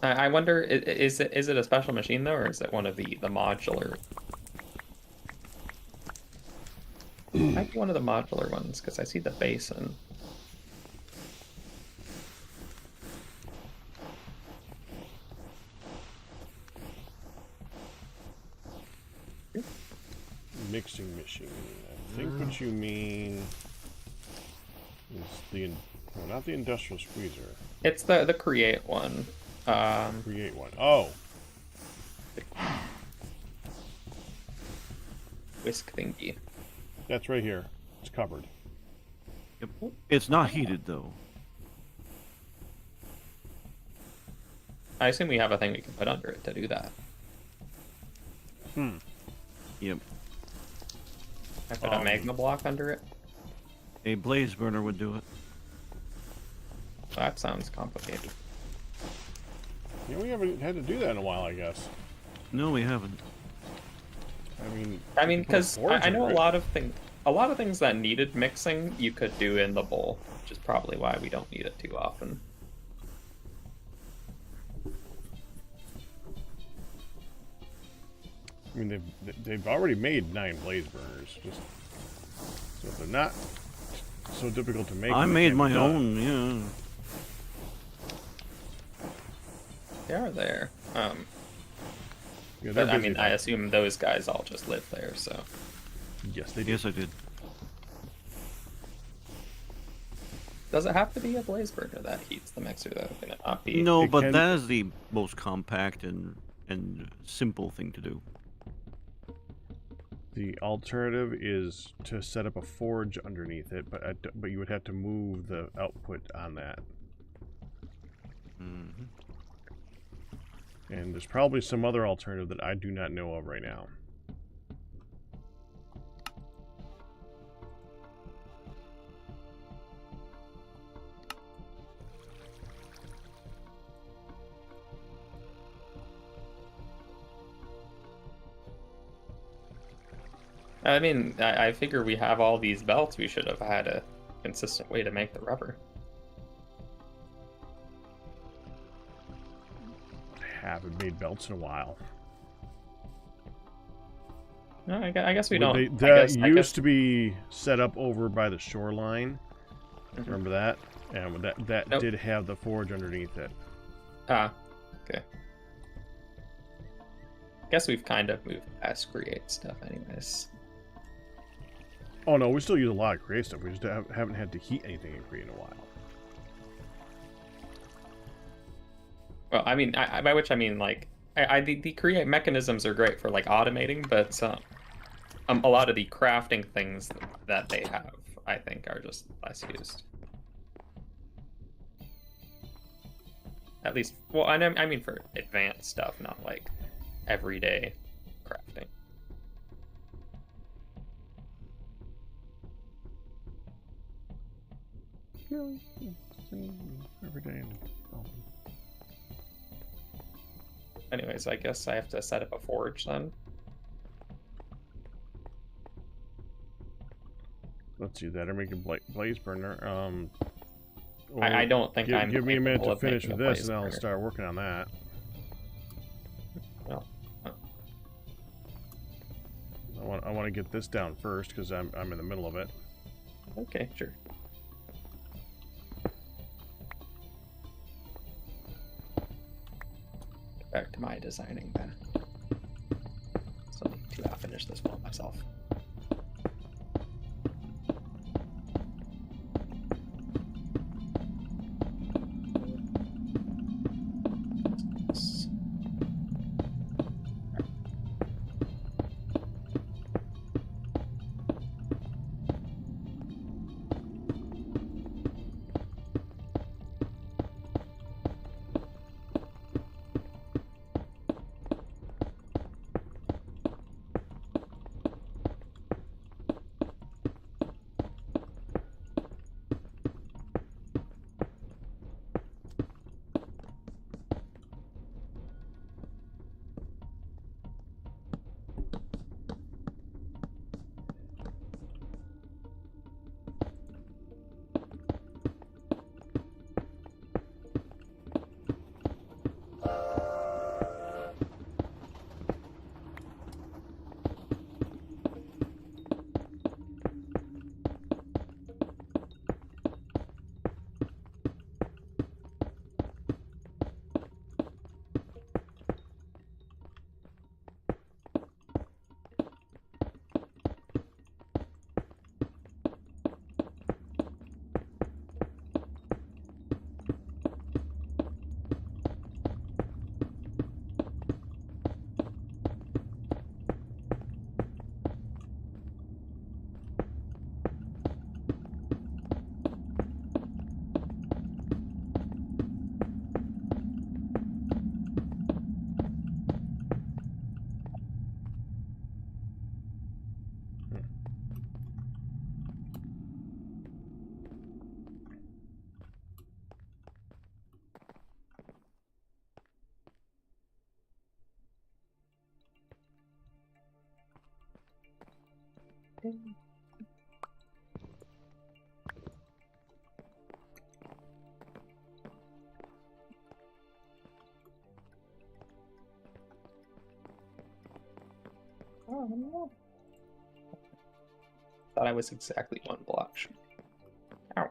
I wonder, is it a special machine though, or is it one of the modular? Might be one of the modular ones because I see the basin. Mixing machine. I think what you mean is the, well, not the industrial squeezer. It's the create one. Create one. Oh. Whisk thingy. That's right here. It's covered. Yep. It's not heated though. I assume we have a thing we can put under it to do that. Yep. I put a magma block under it. A blaze burner would do it. That sounds complicated. Yeah, we haven't had to do that in a while, I guess. No, we haven't. I mean, Because I know a lot of things that needed mixing you could do in the bowl, which is probably why we don't need it too often. I mean, they've already made 9 blaze burners, just so they're not so difficult to make. I made my own, yeah. They are there. Yeah, But I busy mean, though. I assume those guys all just live there, so. Yes, they do. Yes, I did. Does it have to be a blaze burner that heats the mixer, though? Can it not be? No, It but can- that is the most compact and simple thing to do. The alternative is to set up a forge underneath it, but you would have to move the output on that. Mm-hmm. And there's probably some other alternative that I do not know of right now. I mean, I figure we have all these belts. We should have had a consistent way to make the rubber. I haven't made belts in a while. No, I guess we Well, don't. that I used guess- to be set up over by the shoreline. Mhm. Remember that? And that Nope. did have the forge underneath it. Ah, okay. Guess we've kind of moved past create stuff, anyways. Oh no, we still use a lot of create stuff. We just haven't had to heat anything in create in a while. Well, I mean, by which I mean like, the create mechanisms are great for like automating, but a lot of the crafting things that they have, I think, are just less used. At least, well, I mean for advanced stuff, not like everyday crafting. Every day. Anyways, I guess I have to set up a forge then. Let's do that. Or make a blaze burner. I don't think I'm. Give me a minute capable to of finish making with a this, blaze and I'll burner. start working on that. Well, I want to get this down first because I'm in the middle of it. okay, sure. Back to my designing then. So I need to finish this one myself. Oh, no. Thought I was exactly 1 block short. Ow.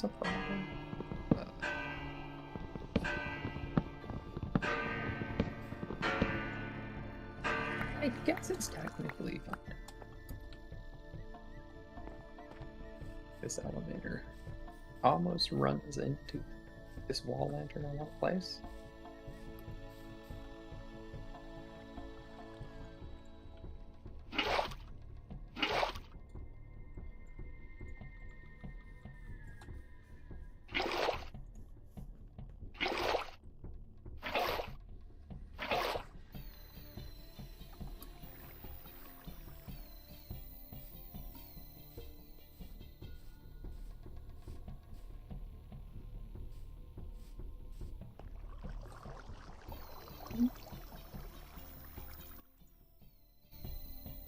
What's up, I guess it's technically fine. This elevator. almost runs into this wall lantern I won't place.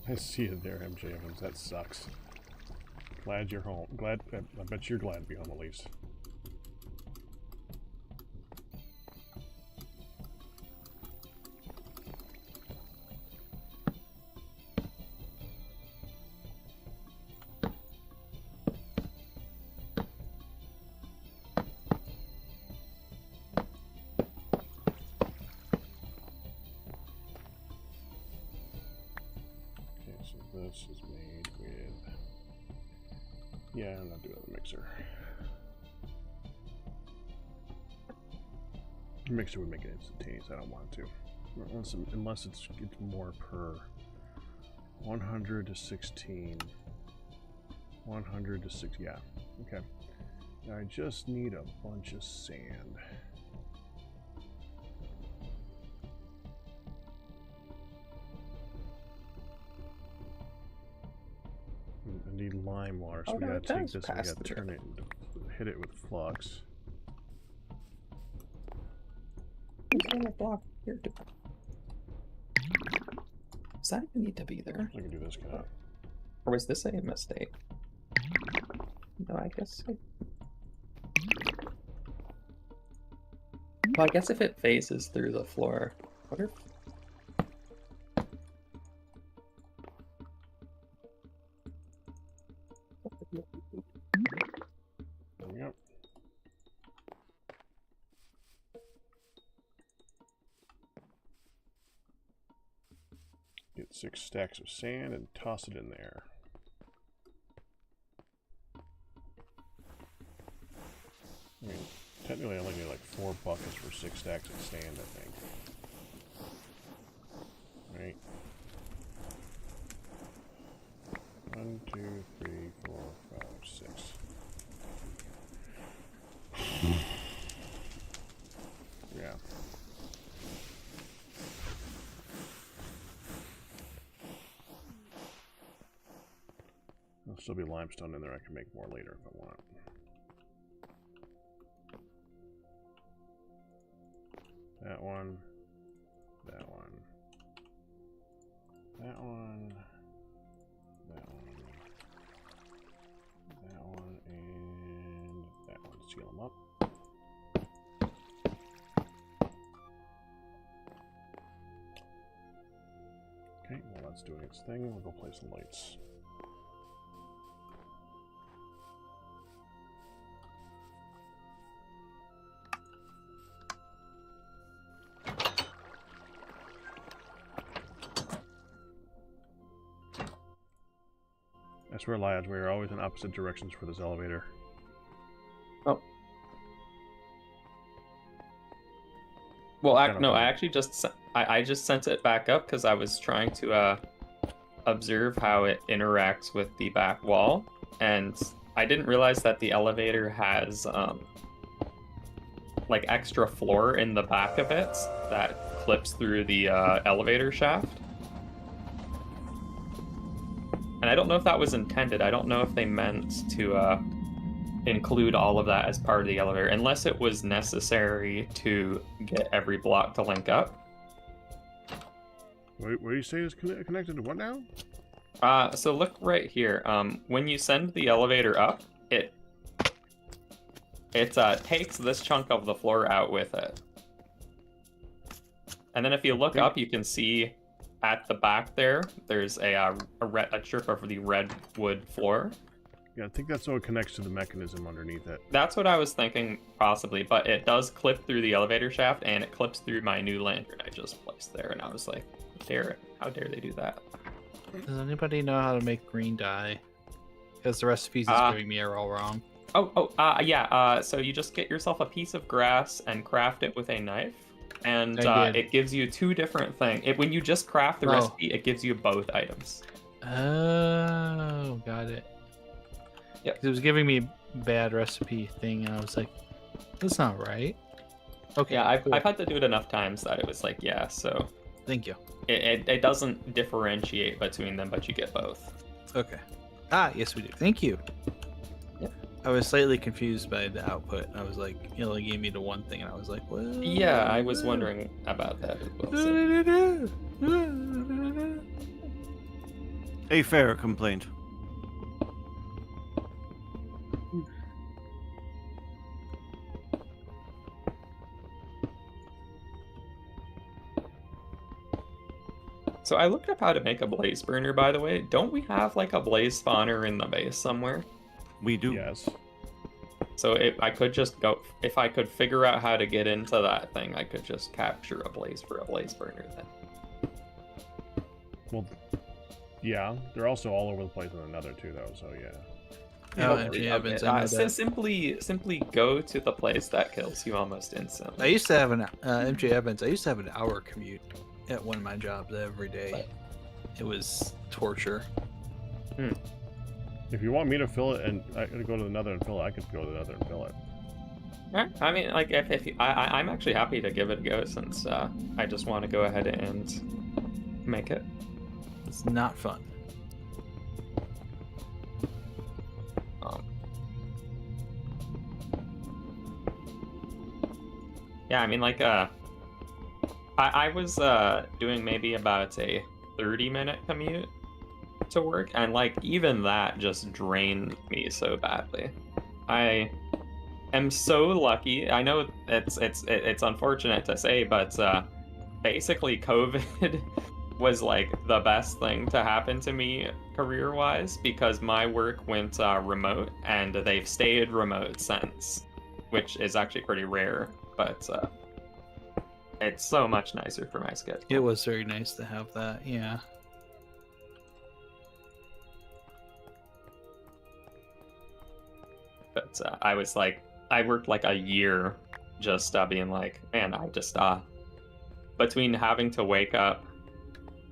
I see you there, MJ Evans. That sucks. Glad you're home. I bet you're glad to be home at least. This is made with... Yeah, I'm not doing the mixer. The mixer would make it instantaneous. I don't want to. Unless it's more per 100 to 16. 100 to 6. Yeah. Okay. Now I just need a bunch of sand. I need lime water, so we gotta take this and we gotta turn it into, hit it with flux. Does that even need to be there? I can do this kind of. Or was this a mistake? No, I guess. Well, I guess if it phases through the floor, what if? Yep. Get 6 stacks of sand and toss it in there. I mean, technically I only need like 4 buckets for 6 stacks of sand, I think. Right. 1, 2, 3, 4, 5, 6. Yeah. There'll still be limestone in there. I can make more later if I want. That one. That one. That one. That one. That one. And that one. Seal them up. Okay, well that's doing its thing. We'll go place some lights. I swear, lads, we are always in opposite directions for this elevator. Oh. Well, no, funny. I actually I just sent it back up because I was trying to observe how it interacts with the back wall, and I didn't realize that the elevator has like extra floor in the back of it that clips through the elevator shaft. And I don't know if that was intended. I don't know if they meant to include all of that as part of the elevator, unless it was necessary to get every block to link up. What do you say is connected to what now? So look right here. When you send the elevator up, it takes this chunk of the floor out with it. And then if you look up, you can see at the back there's a strip of the red wood floor. Yeah, I think that's so it connects to the mechanism underneath it. That's what I was thinking, possibly, but it does clip through the elevator shaft, and it clips through my new lantern I just placed there, and I was like, how dare they do that? Does anybody know how to make green dye? Because the recipes he's giving me are all wrong. Yeah. So you just get yourself a piece of grass and craft it with a knife, and I did. it gives you two different things. When you just craft the Oh. recipe, it gives you both items. Oh, got it. Yep. It was giving me a bad recipe thing, and I was like, that's not right. Okay. Yeah, cool. I've had to do it enough times that it was like, yeah. So Thank you. it doesn't differentiate between them, but you get both. Okay. Yes, we do. Thank you. Yep. I was slightly confused by the output. I was like, it only gave me the one thing, and I was like, well. Yeah, I was wondering about that as well. So. A fair complaint. So I looked up how to make a blaze burner, by the way. Don't we have like a blaze spawner in the base somewhere? We do. Yes. So if I could figure out how to get into that thing, I could just capture a blaze for a blaze burner then. Well, yeah. They're also all over the place with another too, though. So yeah. Oh, Okay, MJ Evans, I know that. simply go to the place that kills you almost instantly. I used to have an MJ Evans. I used to have an hour commute at one of my jobs every day. It was torture. If you want me to fill it and I could go to the Nether and fill it, I could go to the Nether and fill it. Alright, I mean, like, I'm actually happy to give it a go since I just want to go ahead and make it. It's not fun. Yeah, I mean, like, I was doing maybe about a 30-minute commute to work, and like even that just drained me so badly. I am so lucky. I know it's unfortunate to say, but basically COVID was like the best thing to happen to me career-wise because my work went remote, and they've stayed remote since, which is actually pretty rare, but it's so much nicer for my schedule. It was very nice to have that, yeah. But I worked like a year just being like, man, I just, between having to wake up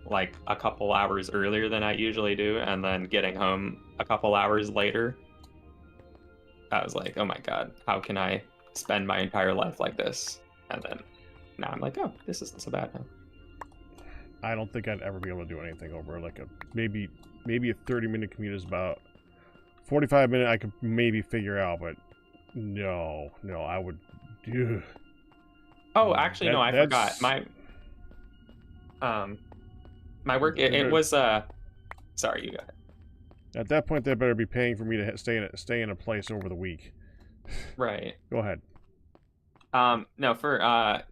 like a couple hours earlier than I usually do and then getting home a couple hours later, I was like, oh my God, how can I spend my entire life like this? And then now I'm like, oh, this isn't so bad now. I don't think I'd ever be able to do anything over like a maybe a 30-minute commute is about 45 minutes I could maybe figure out, but no, I would. Ugh. Oh, actually, no, I forgot. My work. It was. Sorry, you got it. At that point, they better be paying for me to stay in a place over the week. Right. Go ahead. No, for I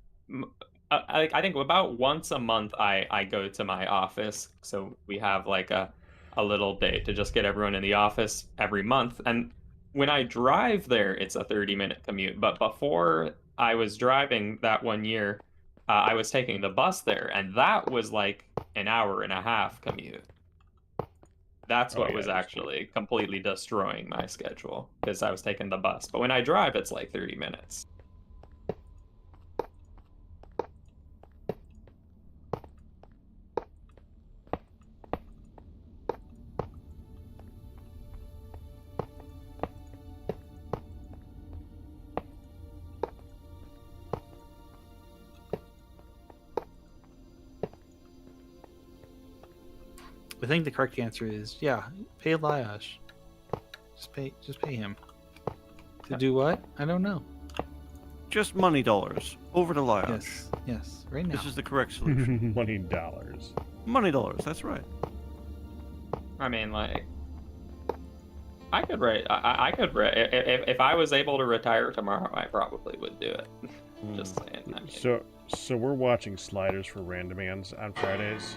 think about once a month I go to my office, so we have like a little day to just get everyone in the office every month. And when I drive there, it's a 30-minute commute. But before I was driving that one year, I was taking the bus there, and that was like an hour and a half commute. That's what was actually completely destroying my schedule, because I was taking the bus. But when I drive, it's like 30 minutes. I think the correct answer is pay Lyash. Just pay him. To do what? I don't know. Just money dollars. Over to Lyash. Yes, right now. This is the correct solution. Money dollars. Money dollars, that's right. I mean, like, I could if I was able to retire tomorrow, I probably would do it. Just saying. I mean, So we're watching Sliders for Random Hands on Fridays,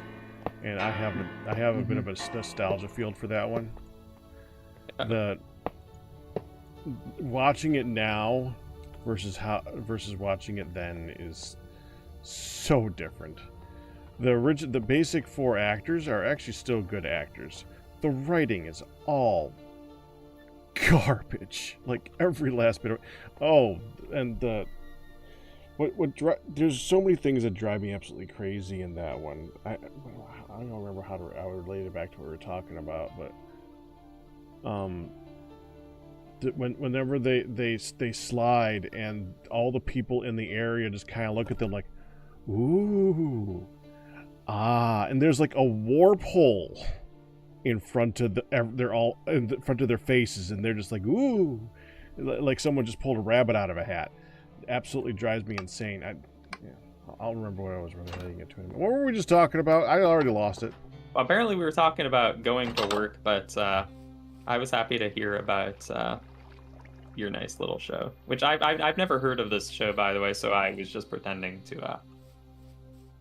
and I have a bit of a nostalgia field for that one. The watching it now versus watching it then is so different. The basic 4 actors are actually still good actors. The writing is all garbage. Like every last bit of. Oh, and there's so many things that drive me absolutely crazy in that one. I don't remember how to relate it back to what we were talking about, but whenever they slide and all the people in the area just kind of look at them like, ooh, and there's like a warp hole in front of they're all in front of their faces, and they're just like, ooh, like someone just pulled a rabbit out of a hat. Absolutely drives me insane. I'll remember what I was relating it to. What were we just talking about? I already lost it. Well, apparently we were talking about going to work, but I was happy to hear about your nice little show, which I've never heard of this show, by the way, so I was just pretending to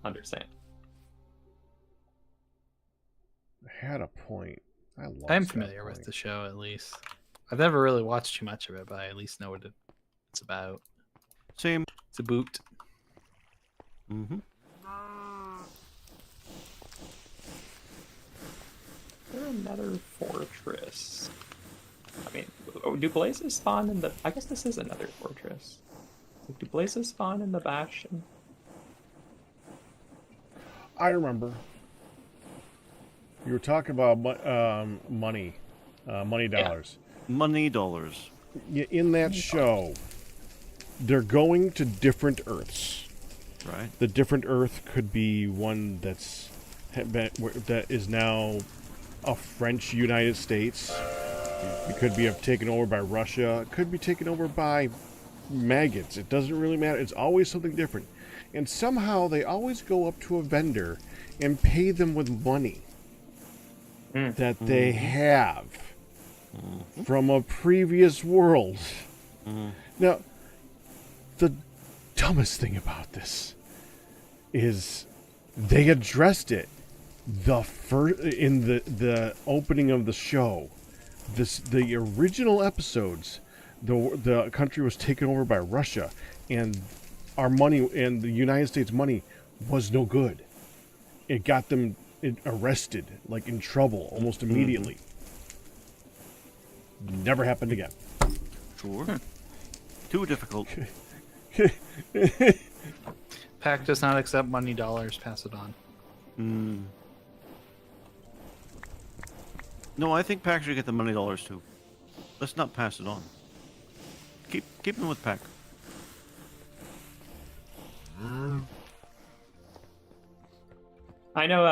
understand. I had a point. I'm familiar with the show, at least. I've never really watched too much of it, but I at least know what it's about. Same. It's a boot. Mm-hmm. Is there another fortress? I mean, do blazes spawn in the... I guess this is another fortress. Do blazes spawn in the Bastion? I remember. You were talking about money dollars. Yeah. Money dollars. In that show, they're going to different Earths. Right. The different Earth could be one that is now a French United States. It could be taken over by Russia. It could be taken over by maggots. It doesn't really matter. It's always something different. And somehow they always go up to a vendor and pay them with money that they have from a previous world. Now, the dumbest thing about this is they addressed it in the opening of the show. The original episodes, the country was taken over by Russia, and our money and the United States money was no good. It got them arrested, like in trouble, almost immediately. Never happened again. Sure. Too difficult. Pack does not accept money dollars. Pass it on. No, I think Pack should get the money dollars too. Let's not pass it on. Keep them with Pack. I know,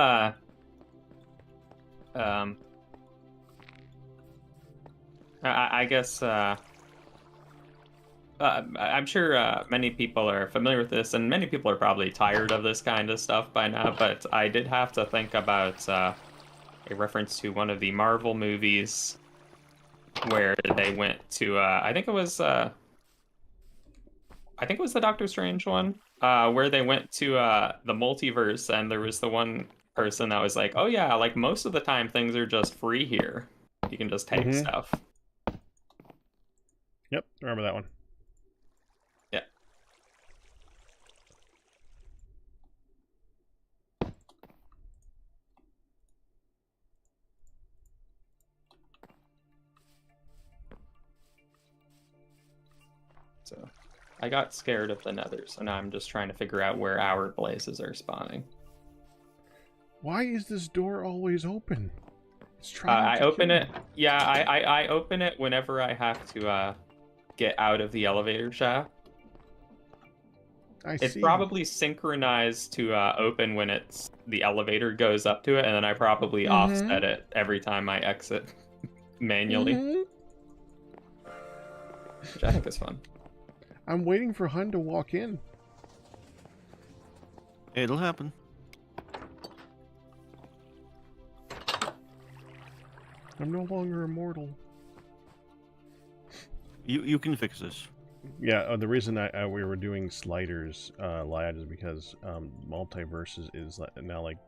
I guess, I'm sure many people are familiar with this, and many people are probably tired of this kind of stuff by now, but I did have to think about a reference to one of the Marvel movies where they went to, I think it was the Doctor Strange one, where they went to the multiverse, and there was the one person that was like, oh yeah, like most of the time things are just free here. You can just take stuff. Yep, remember that one. Yeah. So, I got scared of the Nether, so now I'm just trying to figure out where our blazes are spawning. Why is this door always open? It's trying I open it. Yeah, I open it whenever I have to get out of the elevator shaft. It's probably synchronized to open when the elevator goes up to it, and then I probably offset it every time I exit manually. Which I think is fun. I'm waiting for Hun to walk in. It'll happen. I'm no longer immortal. You can fix this. Yeah, the reason we were doing sliders live is because multiverses is now like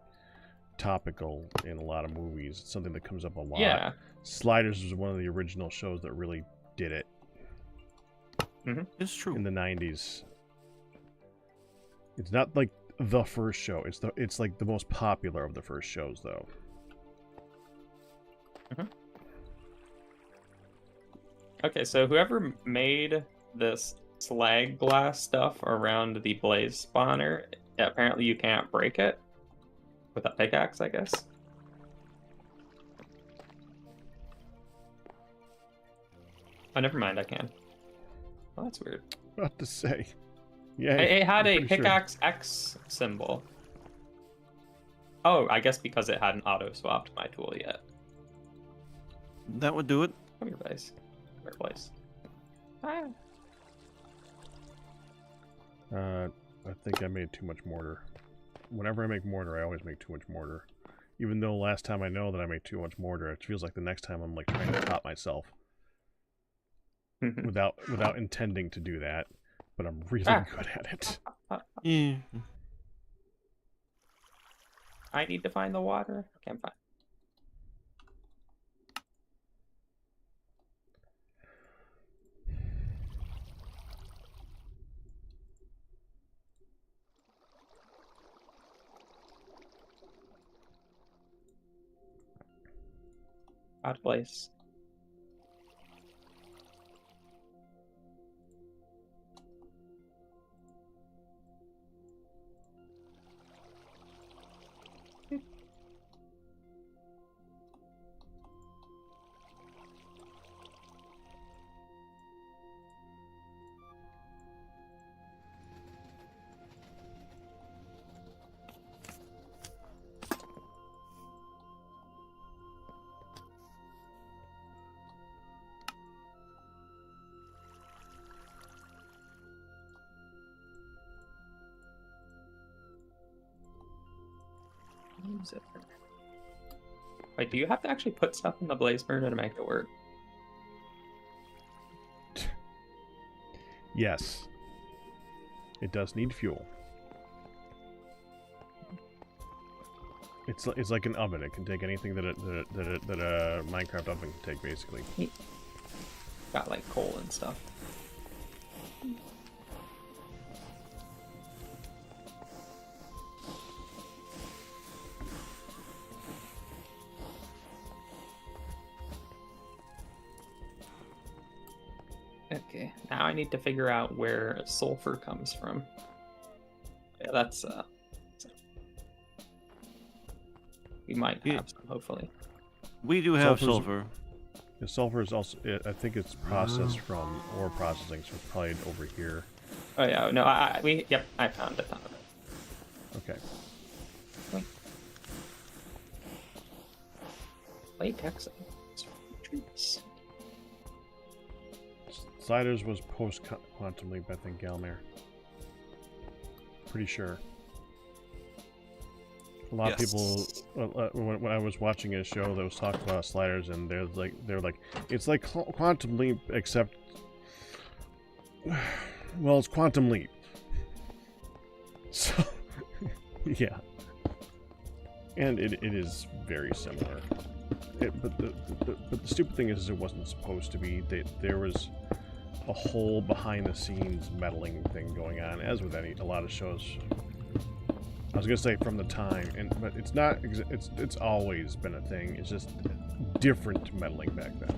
topical in a lot of movies. It's something that comes up a lot. Yeah. Sliders was one of the original shows that really did it. It's true. In the 90s. It's not like the first show. It's like the most popular of the first shows, though. Okay, so whoever made this slag glass stuff around the blaze spawner, apparently you can't break it with a pickaxe, I guess. Oh, never mind, I can. Oh, that's weird. What to say? Yeah, It had I'm a pretty sure. pickaxe X symbol. Oh, I guess because it hadn't auto-swapped my tool yet. That would do it. Come here, Blaze. Where, Blaze? Ah. I think I made too much mortar. Whenever I make mortar, I always make too much mortar. Even though last time I know that I made too much mortar, it feels like the next time I'm like trying to top myself. without intending to do that, but I'm really good at it. Yeah. I need to find the water. I can't find. Odd place. Wait, do you have to actually put stuff in the blaze burner to make it work? Yes. It does need fuel. It's like an oven. It can take anything that a Minecraft oven can take, basically. Got like coal and stuff. Okay, now I need to figure out where sulfur comes from. Yeah, that's we might have some, hopefully. We do have Sulfur's- sulfur. The sulfur is also, I think it's processed from ore processing, so it's probably over here. Oh yeah, no, yep, I found a ton of it. Okay. Latex. Trees. Sliders was post-quantum leap, I think, Galmir. Pretty sure. A lot of people, when I was watching a show that was talking about sliders, and they're like, it's like quantum leap, except, well, it's quantum leap. So, yeah, and it is very similar. But the stupid thing is, it wasn't supposed to be. There was a whole behind-the-scenes meddling thing going on, as with a lot of shows. I was gonna say from the time, but it's not. It's always been a thing. It's just different meddling back then.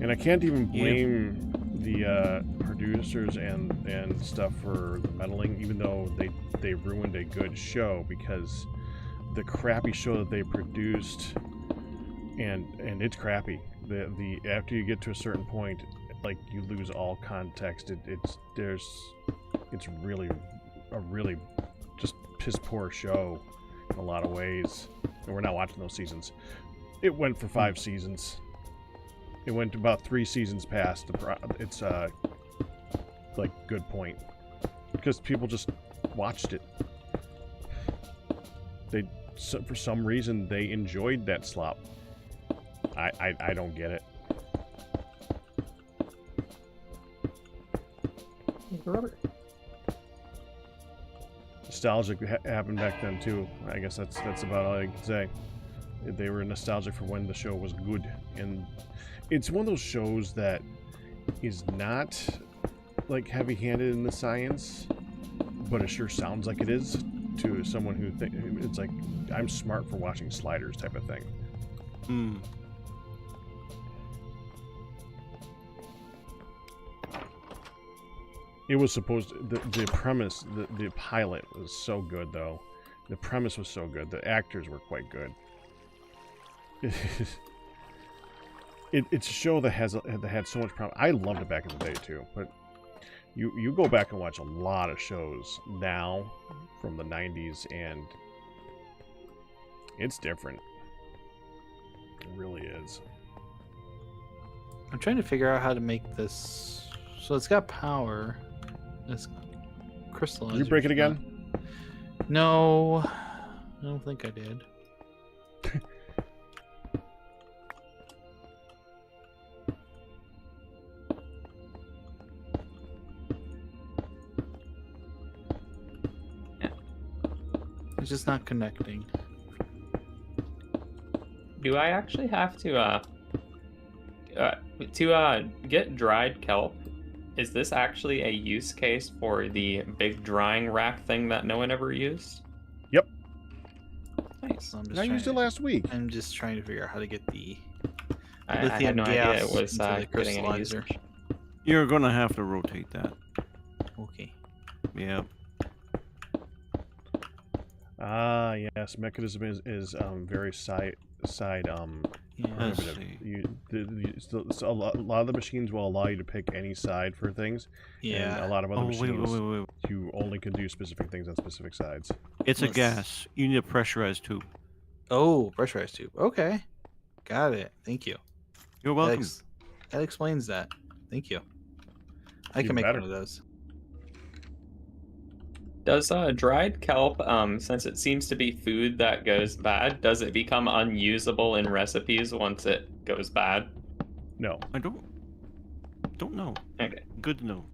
And I can't even blame the producers and stuff for the meddling, even though they ruined a good show, because the crappy show that they produced, and it's crappy. The after you get to a certain point, like, you lose all context. It's really a really just piss poor show in a lot of ways, and we're not watching those seasons. It went for 5 seasons. It went about 3 seasons past its like good point, because people just watched it. For some reason they enjoyed that slop. I don't get it. Rubber. Nostalgic happened back then too. I guess that's about all I can say. They were nostalgic for when the show was good, and it's one of those shows that is not like heavy-handed in the science, but it sure sounds like it is to someone who it's like, I'm smart for watching Sliders type of thing. It was supposed to, the premise, the pilot was so good though. The premise was so good. The actors were quite good. It's a show that had so much problem. I loved it back in the day too, but you go back and watch a lot of shows now from the 90s and it's different. It really is. I'm trying to figure out how to make this. So it's got power. It's crystallized. Did you break it again? No, I don't think I did. It's just not connecting. Do I actually have to get dried kelp? Is this actually a use case for the big drying rack thing that no one ever used? Yep. Nice. I used it last week. I'm just trying to figure out how to get the I had lithium no idea gas it was into the getting any use. crystallizer. You're gonna have to rotate that. Okay. Yeah. Ah, yes. Mechanism is very side Yeah. Let's prohibitive. see. So a lot of the machines will allow you to pick any side for things. And Yeah. a lot of other Oh, wait, machines, wait, wait, wait. you only can do specific things on specific sides. It's a Let's- gas. You need a pressurized tube. Oh, pressurized tube. Okay. Got it. Thank you. You're welcome. That explains that. Thank you. I Even can make better. one of those. Does dried kelp, since it seems to be food that goes bad, does it become unusable in recipes once it goes bad? No. I don't know. Okay. Good to know.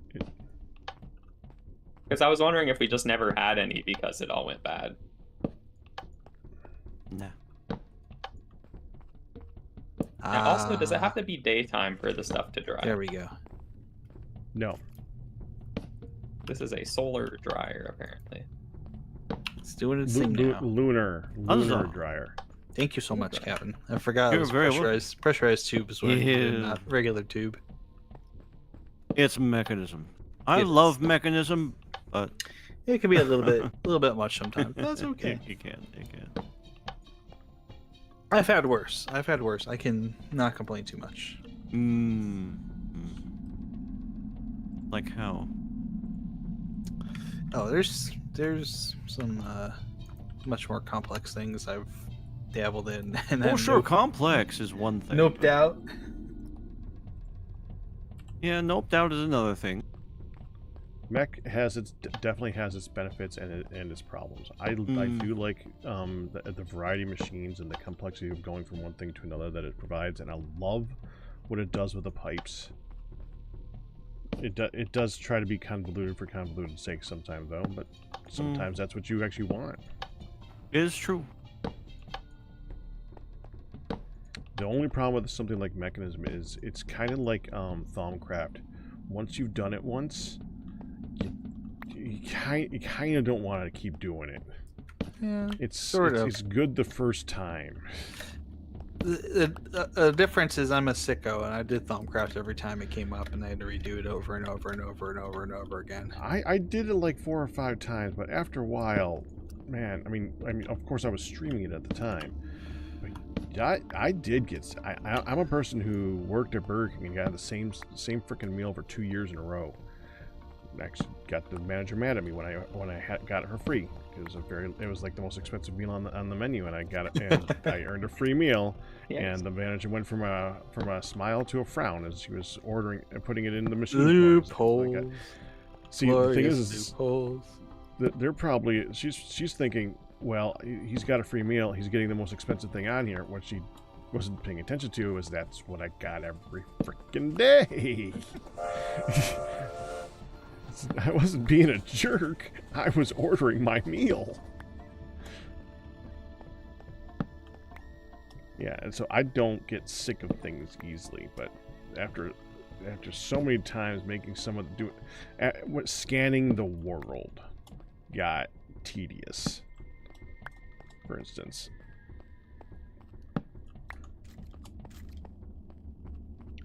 Because I was wondering if we just never had any because it all went bad. Nah. And also, does it have to be daytime for the stuff to dry? There we go. No. This is a solar dryer, apparently. It's doing its thing now. Lunar Huzzah. dryer. Thank you so much, Captain. I forgot it You're was very welcome. pressurized tube is what I needed, Yeah. not regular tube. It's mechanism. I It love mechanism, but It can be a little bit much sometimes. That's okay. You can. I've had worse. I can not complain too much. Like how? Oh, there's some much more complex things I've dabbled in. And Oh, then sure. Complex is one thing. noped out. Yeah, noped out is another thing. Mech definitely has its benefits and its problems. I do like the variety of machines and the complexity of going from one thing to another that it provides, and I love what it does with the pipes. It does try to be convoluted for convoluted's sake sometimes though, but sometimes that's what you actually want. It is true. The only problem with something like Mechanism is it's kind of like Thaumcraft. Once you've done it once, you kind of don't want to keep doing it. Yeah, It's sort of. It's good the first time. The difference is I'm a sicko, and I did Thaumcraft every time it came up, and I had to redo it over and over and over and over and over again. I did it like 4 or 5 times, but after a while, man, I mean, of course I was streaming it at the time. But I did get. I'm a person who worked at Burger King and got the same freaking meal for 2 years in a row. Actually, got the manager mad at me when I got it for free. It was like the most expensive meal on the menu, and I got it, and I earned a free meal. Yes. And the manager went from a smile to a frown as she was ordering and putting it in the machine. Loopholes. See, the thing is loopholes. they're probably she's thinking, well, he's got a free meal, he's getting the most expensive thing on here. What she wasn't paying attention to is that's what I got every freaking day. I wasn't being a jerk. I was ordering my meal. Yeah, and so I don't get sick of things easily, but after so many times making someone do it, scanning the world got tedious. For instance,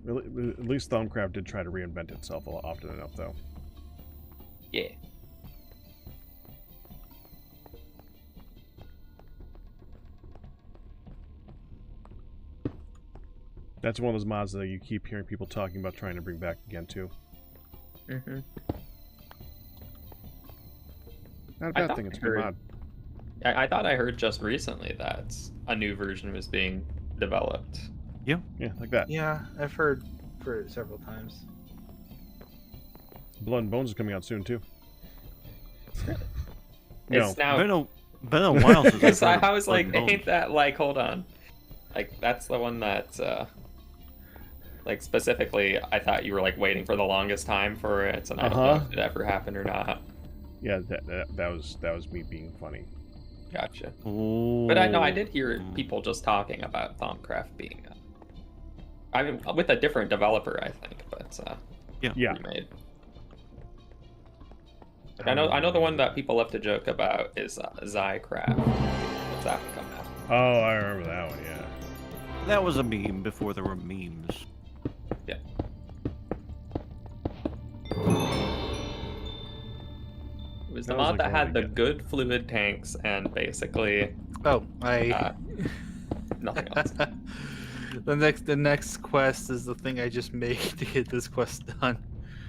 at least Thaumcraft did try to reinvent itself often enough, though. Yeah. That's one of those mods that you keep hearing people talking about trying to bring back again too. Mm-hmm. Not a I bad thought thing. It's a I good heard- mod. I thought I heard just recently that a new version was being developed. Yeah, like that. Yeah, I've heard for it several times. Blood and Bones is coming out soon too. No, It's now. Been a while since I've Because heard of I was Blood like, and Bones. ain't that like? Hold on. Like that's the one that. Like specifically, I thought you were like waiting for the longest time for it, and I don't know if it ever happened or not. yeah, that was me being funny. Gotcha. Oh. But I know I did hear people just talking about Thaumcraft being, I mean, with a different developer, I think, but Yeah. remade. Like, I know the one that people love to joke about is Zycraft. What's that come out? Oh, I remember that one. Yeah. That was a meme before there were memes. Yeah. It was the That was mod like that one had we the get. good fluid tanks and basically Oh, I. nothing else. The next quest is the thing I just made to get this quest done.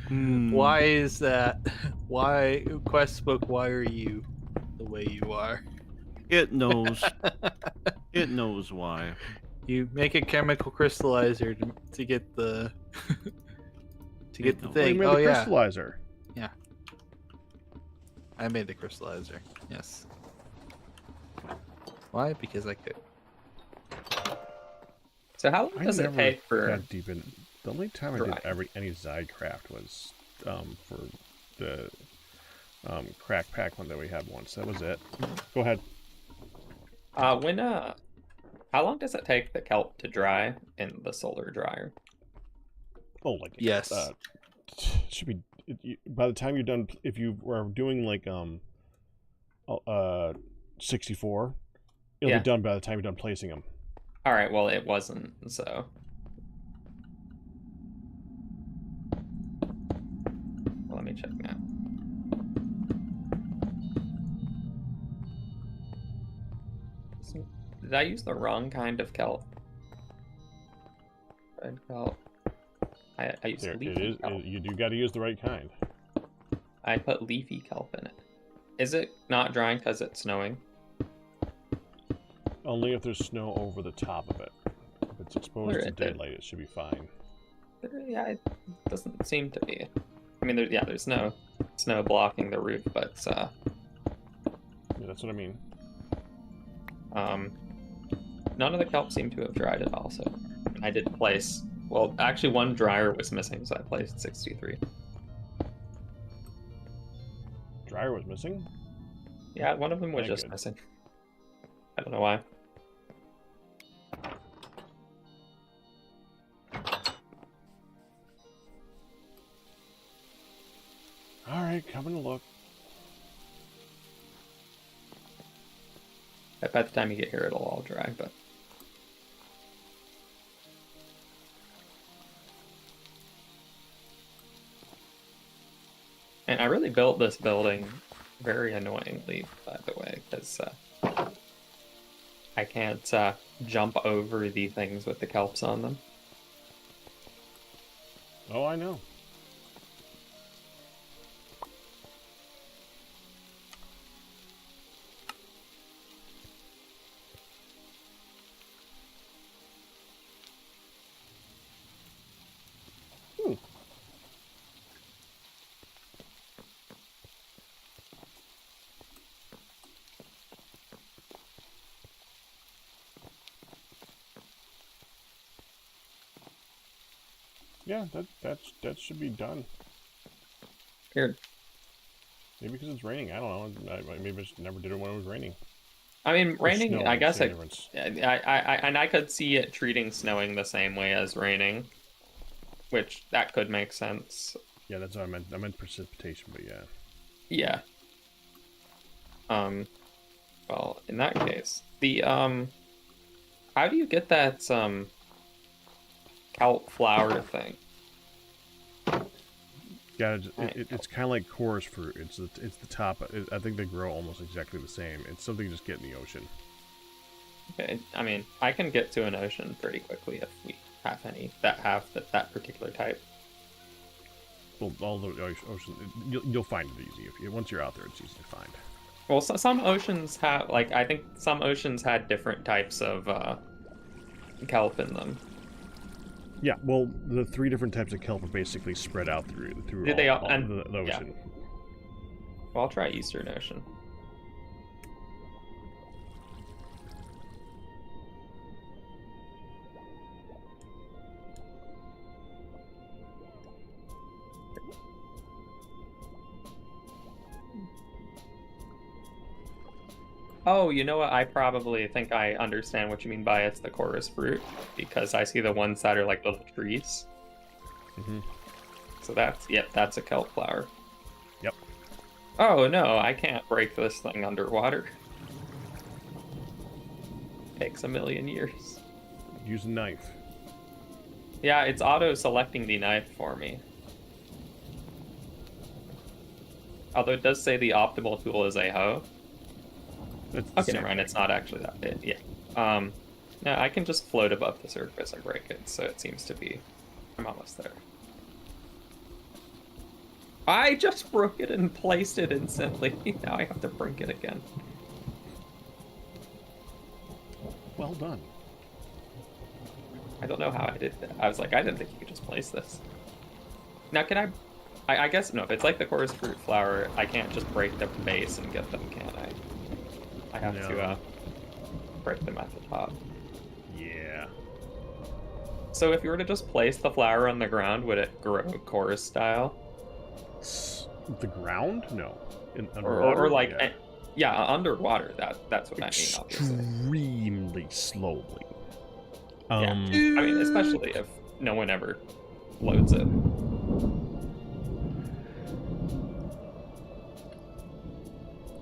Hmm. Why is that? Why quest book? Why are you the way you are? It knows. It knows why. You make a chemical crystallizer to get the to get the knows. Oh, you thing. made Oh the yeah, crystallizer. I made the crystallizer. Yes. Why? Because I could. So how long I does it never take for? got deep in. The only time I did Dry. any Zycraft was for the crack pack one that we had once. That was it. Go ahead. How long does it take the kelp to dry in the solar dryer? Oh, like Yes. Should be by the time you're done. If you are doing like 64, it'll Yeah. be done by the time you're done placing them. All right, well it wasn't, so. Well, let me check now. Did I use the wrong kind of kelp? Red kelp. I used There, leafy it is. kelp. You do got to use the right kind. I put leafy kelp in it. Is it not drying because it's snowing? Only if there's snow over the top of it. If it's exposed Where to it did. daylight, it should be fine. Yeah, it doesn't seem to be. I mean, there's no snow blocking the roof, but Yeah, that's what I mean. none of the kelp seem to have dried at all. So I did place. Well, actually, one dryer was missing, so I placed 63. Dryer was missing. Yeah, one of them was Thank just good. missing. I don't know why. All right, coming to look. By the time you get here, it'll all dry, but. And I really built this building very annoyingly, by the way, because I can't jump over the things with the kelps on them. Oh, I know. Yeah, that should be done. Weird. Maybe because it's raining. I don't know. Maybe I just never did it when it was raining. I mean, Or raining. snowing, I guess same I difference. I could see it treating snowing the same way as raining, which that could make sense. Yeah, that's what I meant. I meant precipitation, but yeah. Yeah. Well, in that case, the how do you get that kelp flower thing? got it's kind of like chorus fruit. It's the top. I think they grow almost exactly the same. It's something you just get in the ocean. Okay, I mean, I can get to an ocean pretty quickly if we have any that have that particular type. Well, all the ocean, you'll find it easy once you're out there. It's easy to find. Well, some oceans have, like, I think some oceans had different types of kelp in them. Yeah, well, the 3 different types of kelp are basically spread out through Did they all, and, the ocean. Yeah. Well, I'll try Eastern Ocean. Oh, you know what? I probably think I understand what you mean by it's the chorus fruit, because I see the ones that are like little trees. Mm-hmm. So that's a kelp flower. Yep. Oh no, I can't break this thing underwater. Takes a million years. Use a knife. Yeah, it's auto-selecting the knife for me. Although it does say the optimal tool is a hoe. Okay, never mind. It's not actually that big. Yeah. No, I can just float above the surface and break it, so it seems to be. I'm almost there. I just broke it and placed it instantly. Now I have to break it again. Well done. I don't know how I did that. I was like, I didn't think you could just place this. Now, can I guess, no, if it's like the chorus fruit flower, I can't just break the base and get them, can I? I have to break them at the top. Yeah. So if you were to just place the flower on the ground, would it grow chorus style? The ground? No. Or like, yeah, underwater. That's what I mean. Obviously. Extremely slowly. Yeah. I mean, especially if no one ever loads it.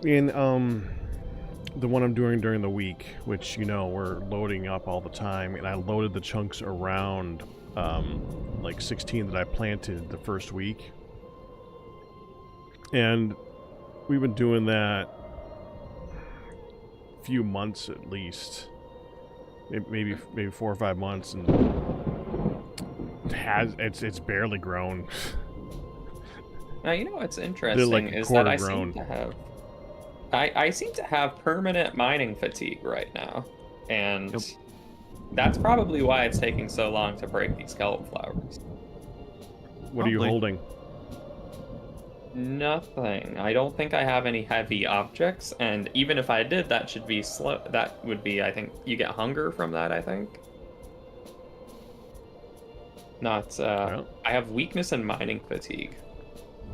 In the one I'm doing during the week, which, you know, we're loading up all the time, and I loaded the chunks around like 16 that I planted the first week. And we've been doing that a few months at least. Maybe 4 or 5 months, and it's barely grown. Now, you know what's interesting like is that I seem to have permanent mining fatigue right now, and that's probably why it's taking so long to break these kelp flowers. What are you holding? Nothing. I don't think I have any heavy objects, and even if I did, that should be slow. That would be, I think, you get hunger from that, I think. Not, I have weakness and mining fatigue.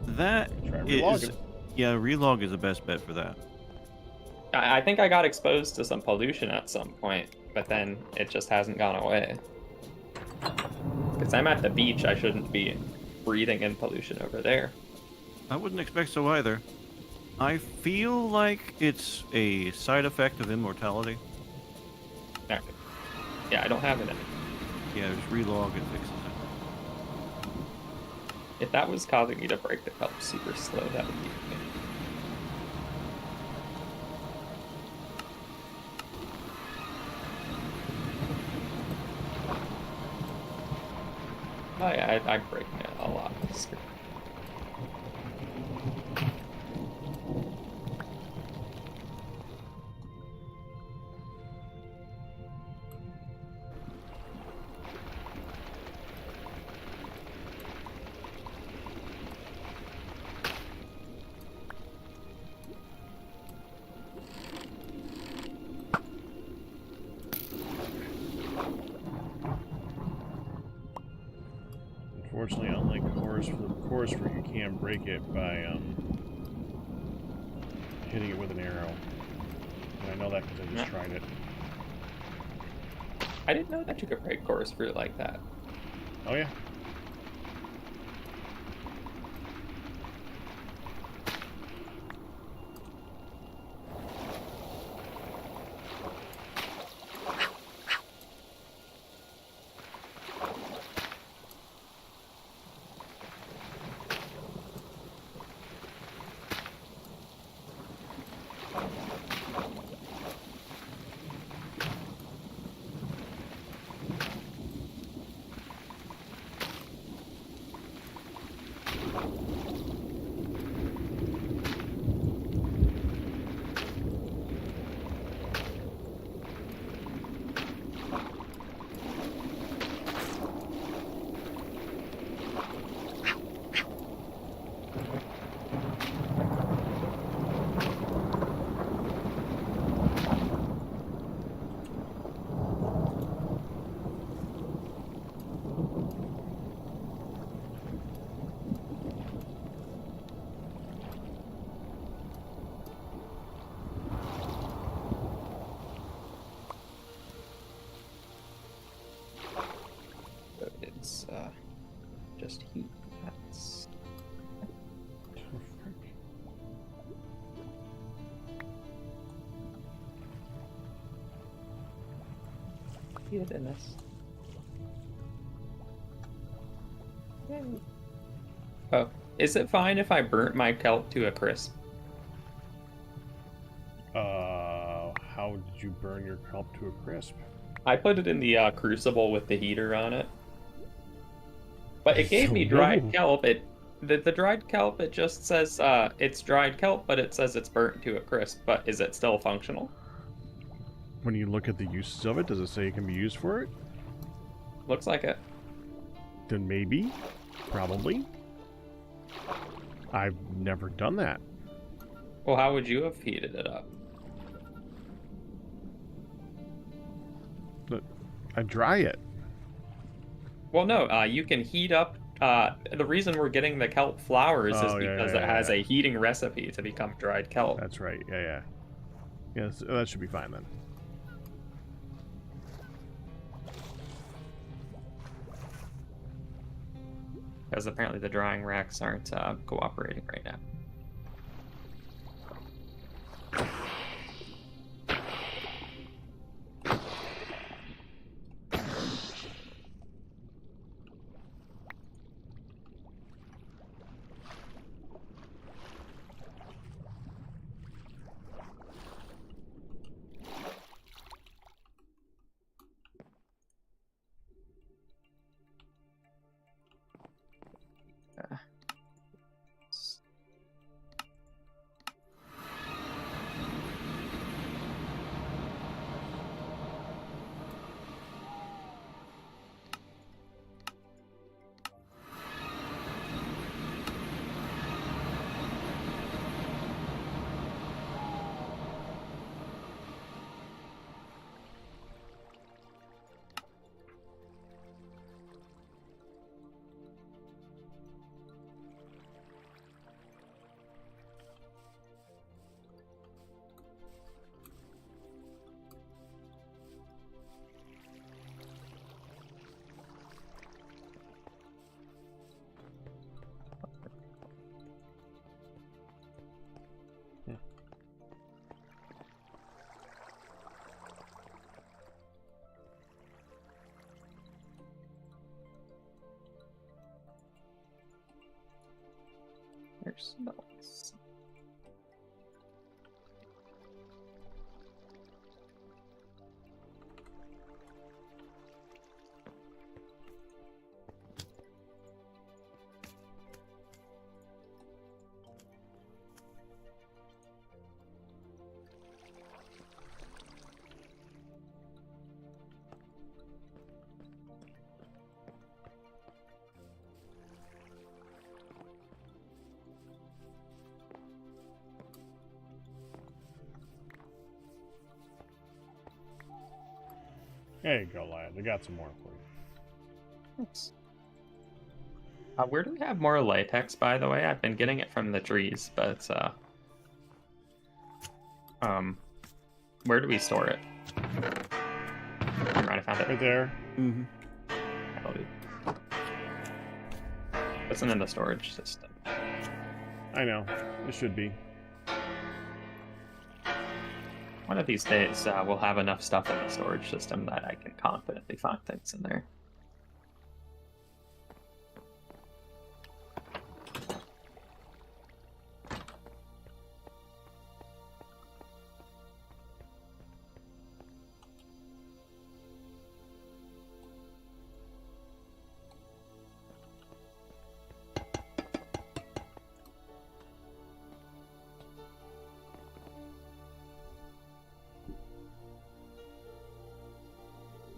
That is... Yeah, relog is the best bet for that. I think I got exposed to some pollution at some point, but then it just hasn't gone away. Because I'm at the beach, I shouldn't be breathing in pollution over there. I wouldn't expect so either. I feel like it's a side effect of immortality. Okay. Yeah, I don't have it. Yeah, just relog and fixes it. If that was causing me to break the kelp super slow, that would be okay. Oh yeah, I break it a lot. Unfortunately, unlike chorus fruit, you can't break it by hitting it with an arrow. And I know that because I just tried it. I didn't know that you could break chorus fruit like that. Oh yeah. Let's just heat that. Heat it in this. Yay. Oh, is it fine if I burnt my kelp to a crisp? How did you burn your kelp to a crisp? I put it in the crucible with the heater on it. But it gave me dried kelp. The dried kelp, it just says it's dried kelp, but it says it's burnt to a crisp. But is it still functional? When you look at the uses of it, does it say it can be used for it? Looks like it. Then maybe. Probably. I've never done that. Well, how would you have heated it up? But I dry it. Well, no, you can heat up. The reason we're getting the kelp flowers is because it has a heating recipe to become dried kelp. That's right. Yeah. Yes, that should be fine then. Because apparently the drying racks aren't cooperating right now. There's smells. There you go, lad. I got some more for you. Thanks. Where do we have more latex, by the way? I've been getting it from the trees, but where do we store it? Right, I found it. Right there. Mm-hmm. It's in the storage system. I know. It should be. One of these days, we'll have enough stuff in the storage system that I can confidently find things in there.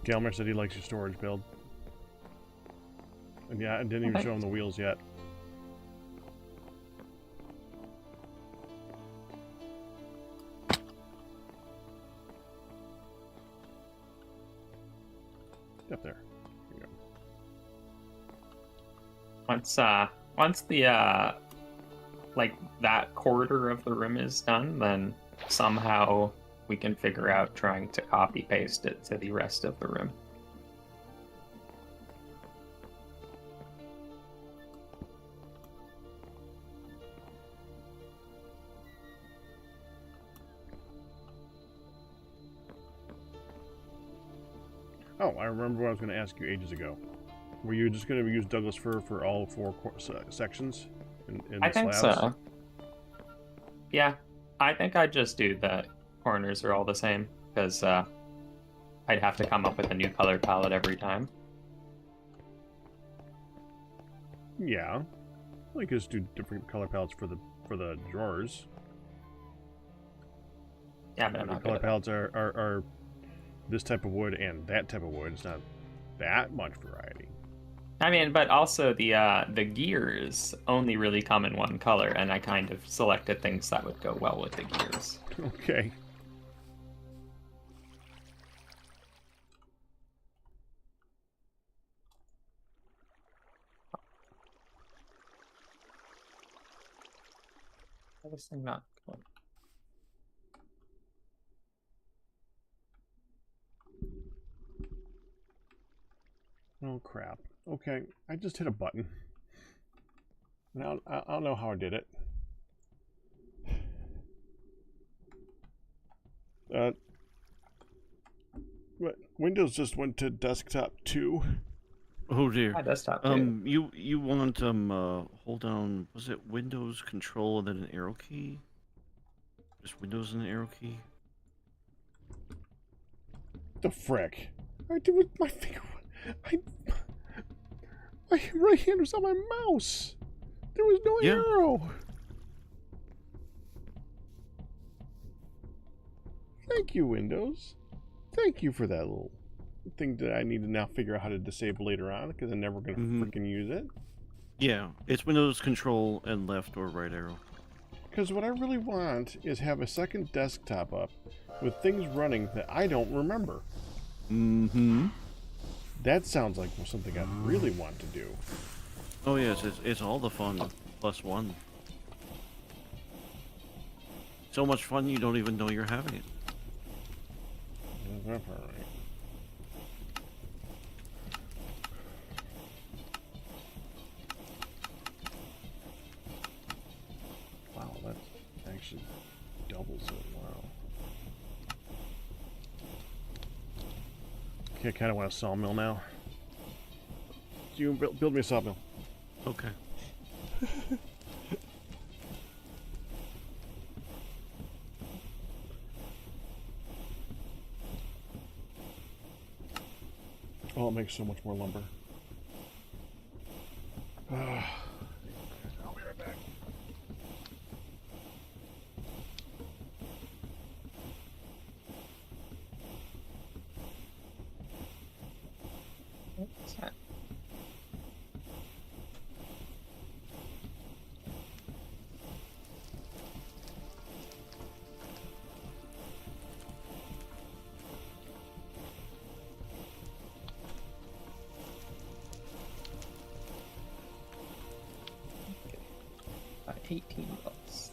Gelmer said he likes your storage build. And yeah, I didn't even show him the wheels yet. Up there. Here you go. Once the like that corridor of the room is done, then somehow we can figure out trying to copy paste it to the rest of the room. Oh, I remember what I was going to ask you ages ago. Were you just going to use Douglas fir for all 4 sections in I the think slabs? so. Yeah, I think I'd just do the corners are all the same, because I'd have to come up with a new color palette every time. Yeah. I could just do different color palettes for the drawers. Yeah, but I'm The not color good at palettes are this type of wood and that type of wood. It's not that much variety. I mean, but also the gears only really come in one color, and I kind of selected things that would go well with the gears. Okay. Why is this thing not going? Oh crap. Okay, I just hit a button. Now I don't know how I did it. But Windows just went to desktop 2. Oh dear. My desktop too. You want hold down. Was it Windows Control and then an arrow key? Just Windows and an arrow key. The frick? I did with my finger. My right hand was on my mouse. There was no Yeah. arrow. Thank you, Windows. Thank you for that little thing that I need to now figure out how to disable later on because I'm never gonna freaking use it. Yeah, it's Windows Control and left or right arrow. Because what I really want is have a second desktop up with things running that I don't remember. Mm-hmm. That sounds like something I really want to do. Oh yes, it's all the fun plus one. So much fun you don't even know you're having it. That's that part right. Wow, that actually doubles it. Wow. Okay, I kind of want a sawmill now. So you build me a sawmill. Okay. Oh, it makes so much more lumber. I'll be right back. What's that? About 18 bucks.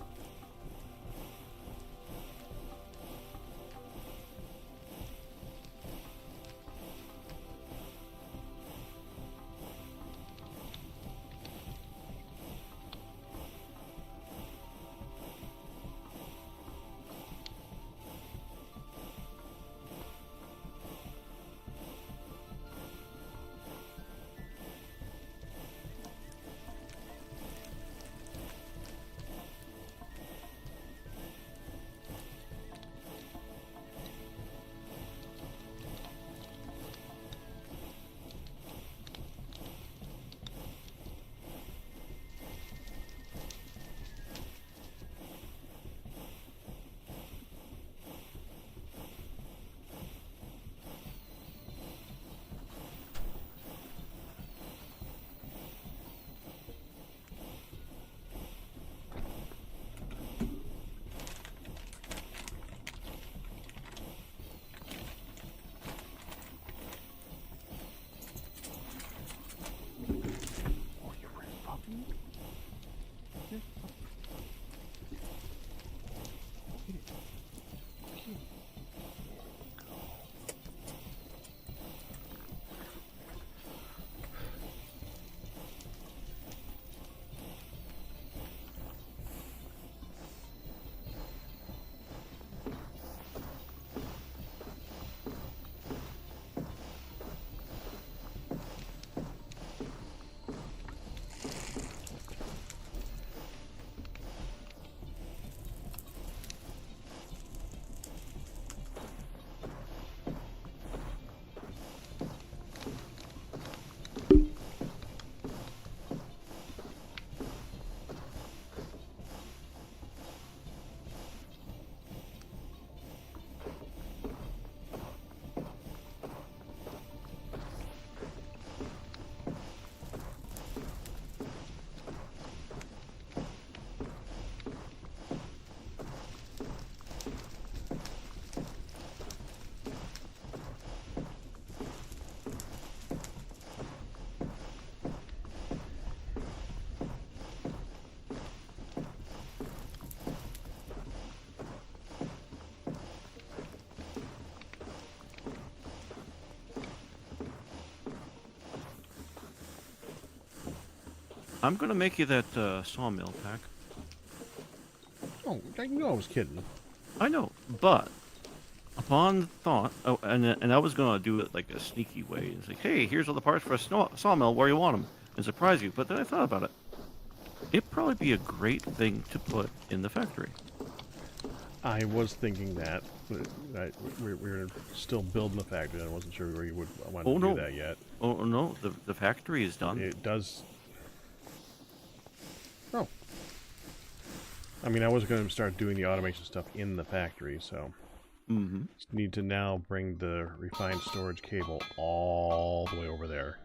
I'm gonna make you that sawmill pack. Oh, I knew I was kidding. I know, but upon thought, and I was gonna do it like a sneaky way. It's like, hey, here's all the parts for a sawmill. Where you want them, and surprise you. But then I thought about it. It'd probably be a great thing to put in the factory. I was thinking that, but we were still building the factory. I wasn't sure where you would want to do that yet. Oh no, the factory is done. It does. Oh. I mean, I was going to start doing the automation stuff in the factory, so. Mm-hmm. Just need to now bring the refined storage cable all the way over there.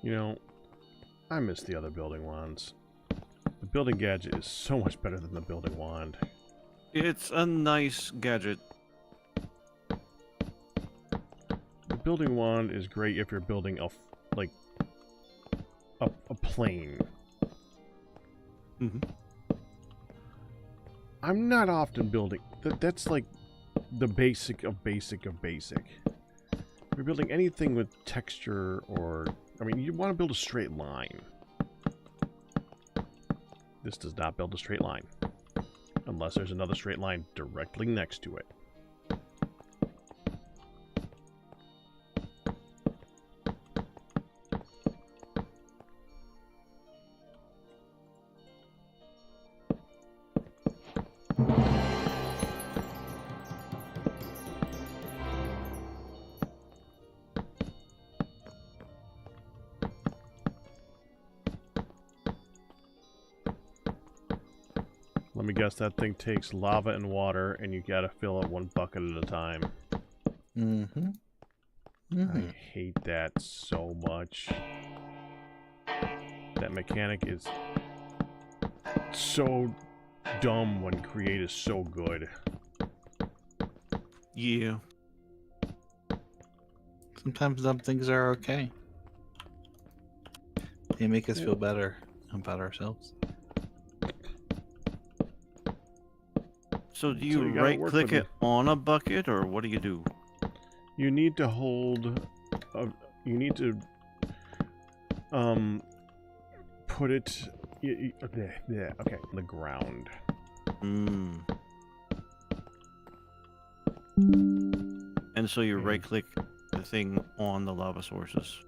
You know, I miss the other building wands. The building gadget is so much better than the building wand. It's a nice gadget. The building wand is great if you're building a plane. Mm-hmm. I'm not often building. That's like the basic of basic of basic. If you're building anything with texture or... I mean, you want to build a straight line. This does not build a straight line. Unless there's another straight line directly next to it. Let me guess, that thing takes lava and water, and you gotta fill it one bucket at a time. Mm-hmm. I hate that so much. That mechanic is so dumb when Create is so good. Yeah. Sometimes dumb things are okay. They make us feel better about ourselves. So do So you you gotta work right-click with it on a bucket, or what do you do? You need to hold... you need to... put it... Yeah, okay, on the ground. Mm. And so you right-click the thing on the lava sources.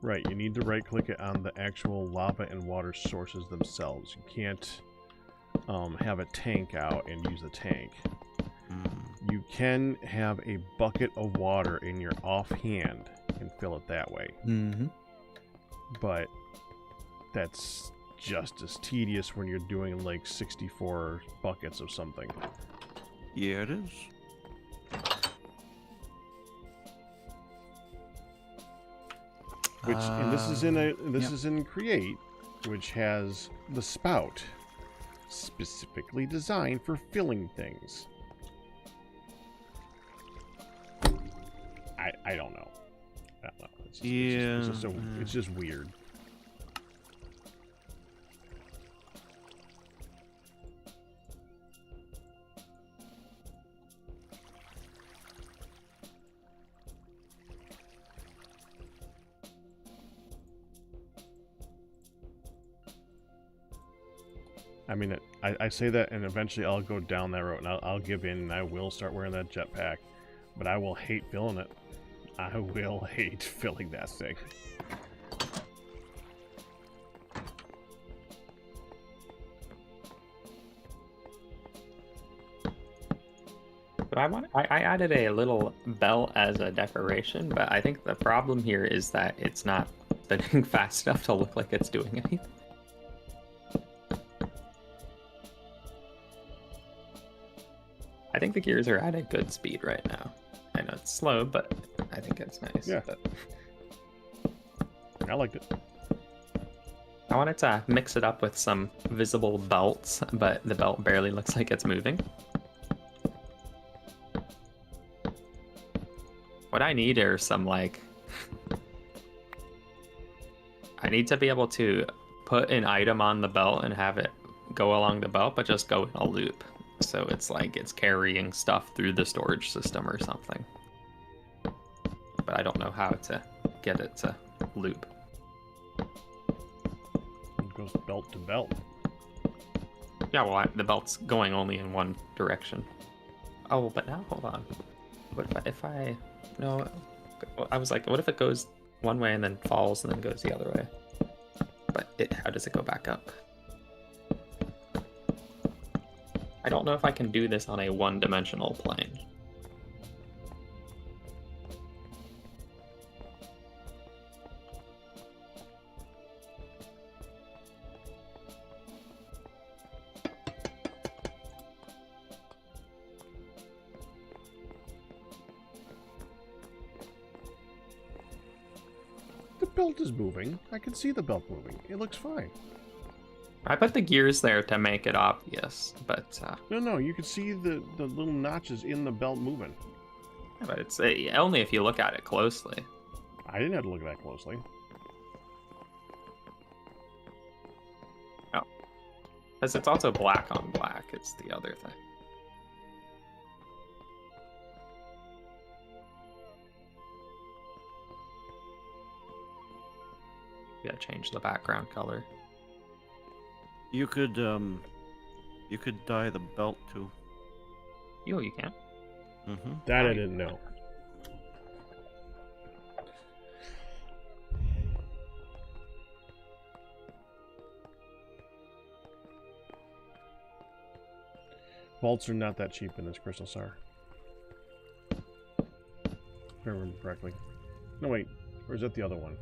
Right, you need to right-click it on the actual lava and water sources themselves. You can't have a tank out and use the tank. Mm. You can have a bucket of water in your offhand and fill it that way. Mm-hmm. But that's just as tedious when you're doing like 64 buckets of something. Yeah, it is. Which, and this is in a yep. is in Create, which has the spout specifically designed for filling things. I don't know. I don't know. It's just weird. I mean, I say that, and eventually I'll go down that road, and I'll give in, and I will start wearing that jetpack. But I will hate filling it. I will hate filling that thing. But I added a little bell as a decoration, but I think the problem here is that it's not spinning fast enough to look like it's doing anything. I think the gears are at a good speed right now. I know it's slow, but I think it's nice. Yeah. But... I liked it. I wanted to mix it up with some visible belts, but the belt barely looks like it's moving. What I need are some, like... I need to be able to put an item on the belt and have it go along the belt, but just go in a loop. So it's like it's carrying stuff through the storage system or something. But I don't know how to get it to loop. It goes belt to belt. Yeah, well, the belt's going only in one direction. Oh, but now, hold on. What if I... No, I was like, what if it goes one way and then falls and then goes the other way? But how does it go back up? I don't know if I can do this on a one-dimensional plane. The belt is moving. I can see the belt moving. It looks fine. I put the gears there to make it obvious, but... No, you can see the little notches in the belt moving. But it's only if you look at it closely. I didn't have to look at that closely. Oh. Because it's also black on black, it's the other thing. Yeah, change the background color. You could dye the belt too. You can. Mm-hmm. That I didn't know. Bolts are not that cheap in this Crystal Star. If I remember correctly. No, wait. Or is that the other one?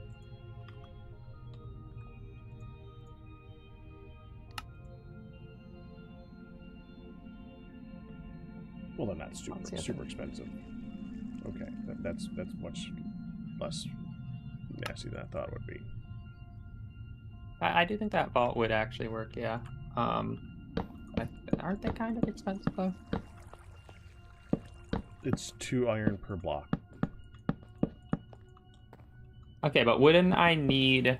Well, they're not super expensive. Okay, that's much less nasty than I thought it would be. I do think that vault would actually work, yeah. Aren't they kind of expensive, though? It's 2 iron per block. Okay, but wouldn't I need,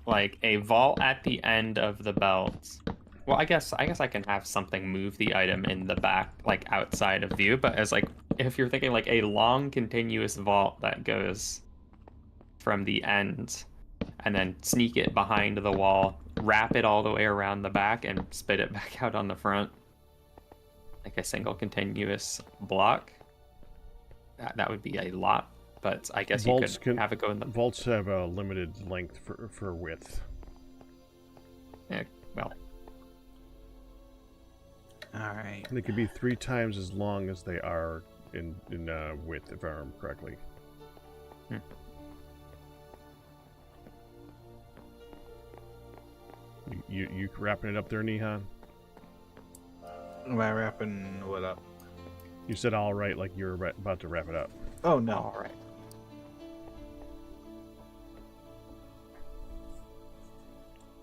like, a vault at the end of the belt? Well, I guess I can have something move the item in the back, like outside of view, but as like if you're thinking like a long continuous vault that goes from the end and then sneak it behind the wall, wrap it all the way around the back and spit it back out on the front. Like a single continuous block. That would be a lot, but I guess Vaults you could have it go in the... Vaults have a limited length for width. Yeah, well... Alright. They could be 3 times as long as they are in width, if I remember correctly. You wrapping it up there, Nihan? Am I wrapping what up? You said all right, like you're about to wrap it up. Oh, no. All right.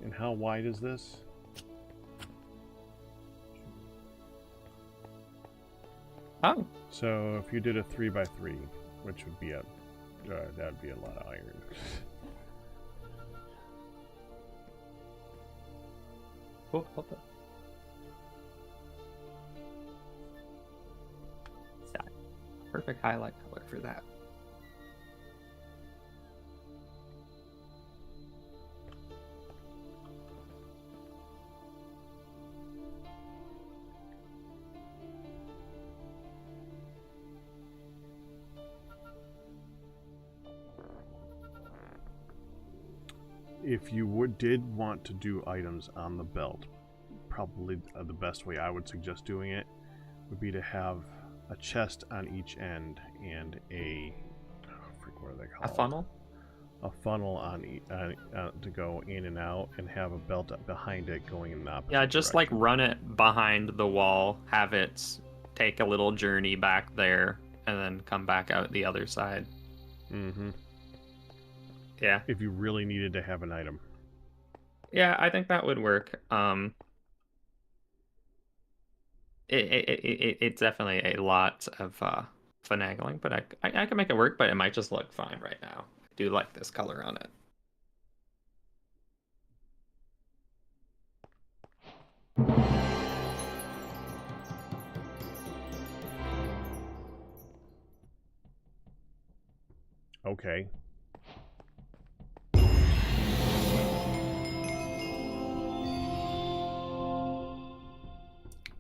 And how wide is this? Oh. So if you did a 3x3, which would be that would be a lot of iron. Oh, hold on. Perfect highlight color for that. If you did want to do items on the belt, probably the best way I would suggest doing it would be to have a chest on each end and what are they called? A funnel? A funnel on to go in and out, and have a belt up behind it going in the opposite Yeah, just direction. like run it behind the wall, have it take a little journey back there, and then come back out the other side. Mm-hmm. Yeah. If you really needed to have an item. Yeah, I think that would work. It's definitely a lot of finagling, but I can make it work, but it might just look fine right now. I do like this color on it. Okay.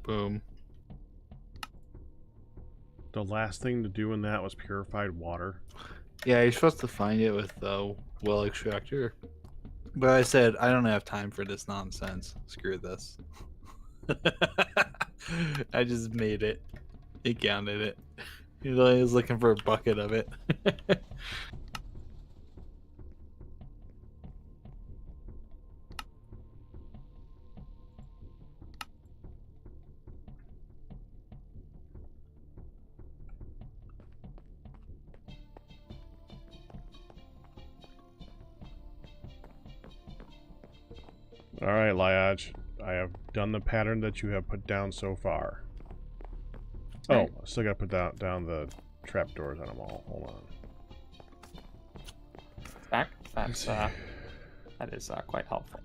Boom. The last thing to do in that was purified water. Yeah, you're supposed to find it with the well extractor. But I said I don't have time for this nonsense. Screw this. I just made it. He counted it. He was looking for a bucket of it. All right, Liaj. I have done the pattern that you have put down so far. Oh, I still got to put down the trapdoors on them all. Hold on. That is quite helpful.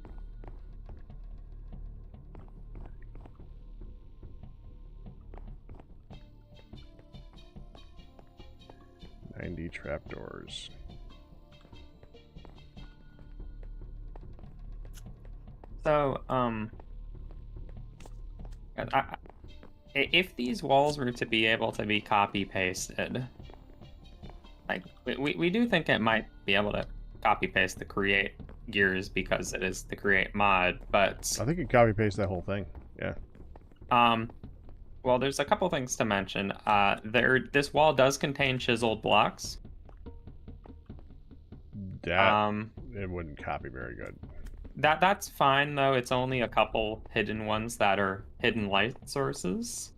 $90 trapdoors. So, if these walls were to be able to be copy pasted, like we do think it might be able to copy paste the create gears because it is the create mod, but I think you copy paste that whole thing. Yeah. well, there's a couple things to mention. This wall does contain chiseled blocks. That it wouldn't copy very good. That's fine though. It's only a couple hidden ones that are hidden light sources.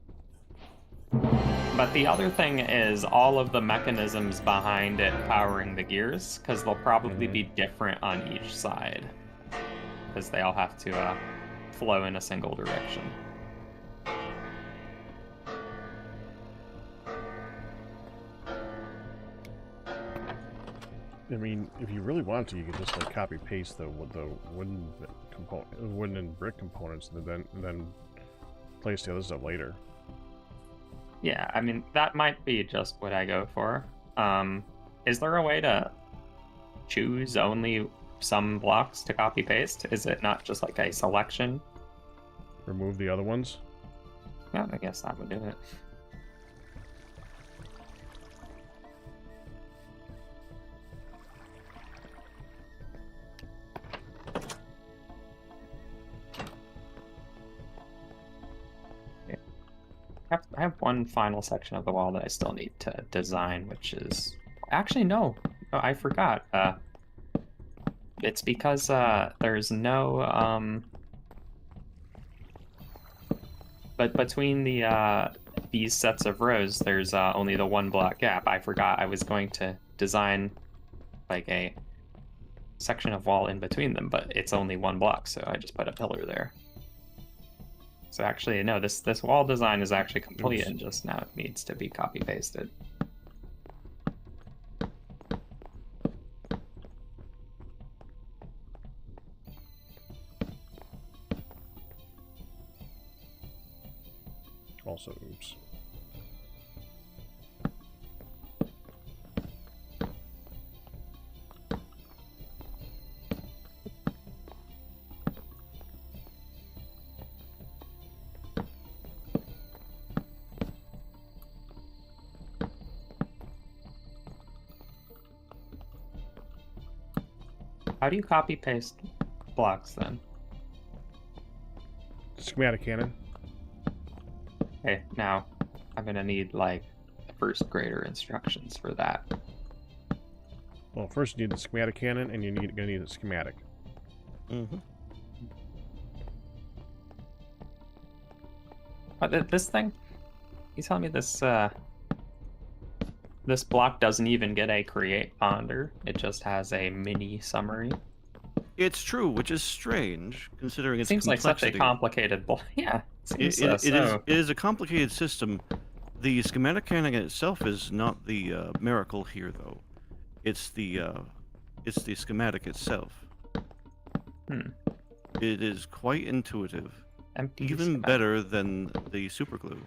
But the other thing is all of the mechanisms behind it powering the gears, because they'll probably be different on each side, because they all have to flow in a single direction. I mean, if you really want to, you could just like copy paste the wooden wooden and brick components, and then place the other stuff later. Yeah, I mean that might be just what I go for. Is there a way to choose only some blocks to copy paste? Is it not just like a selection? Remove the other ones. Yeah, I guess that would do it. I have one final section of the wall that I still need to design, which is... Actually, no. Oh, I forgot. It's because there's no... But between these sets of rows, there's only the one block gap. I forgot I was going to design like a section of wall in between them, but it's only one block, so I just put a pillar there. So actually, no, this wall design is actually complete. Oops. And just now it needs to be copy pasted. Also, oops. How do you copy paste blocks then? Schematic cannon. Okay, now I'm gonna need like first grader instructions for that. Well, first you need the schematic cannon, and you're gonna need a schematic. Mm-hmm. This thing? You telling me this this block doesn't even get a create ponder? It just has a mini summary. It's true, which is strange considering its Seems like such a complexity. complicated. Yeah, seems It so. is a complicated system. The schematic mechanic in itself is not the miracle here, though. It's the schematic itself. Hmm. It is quite intuitive, Empty even schematic. better than the superglue.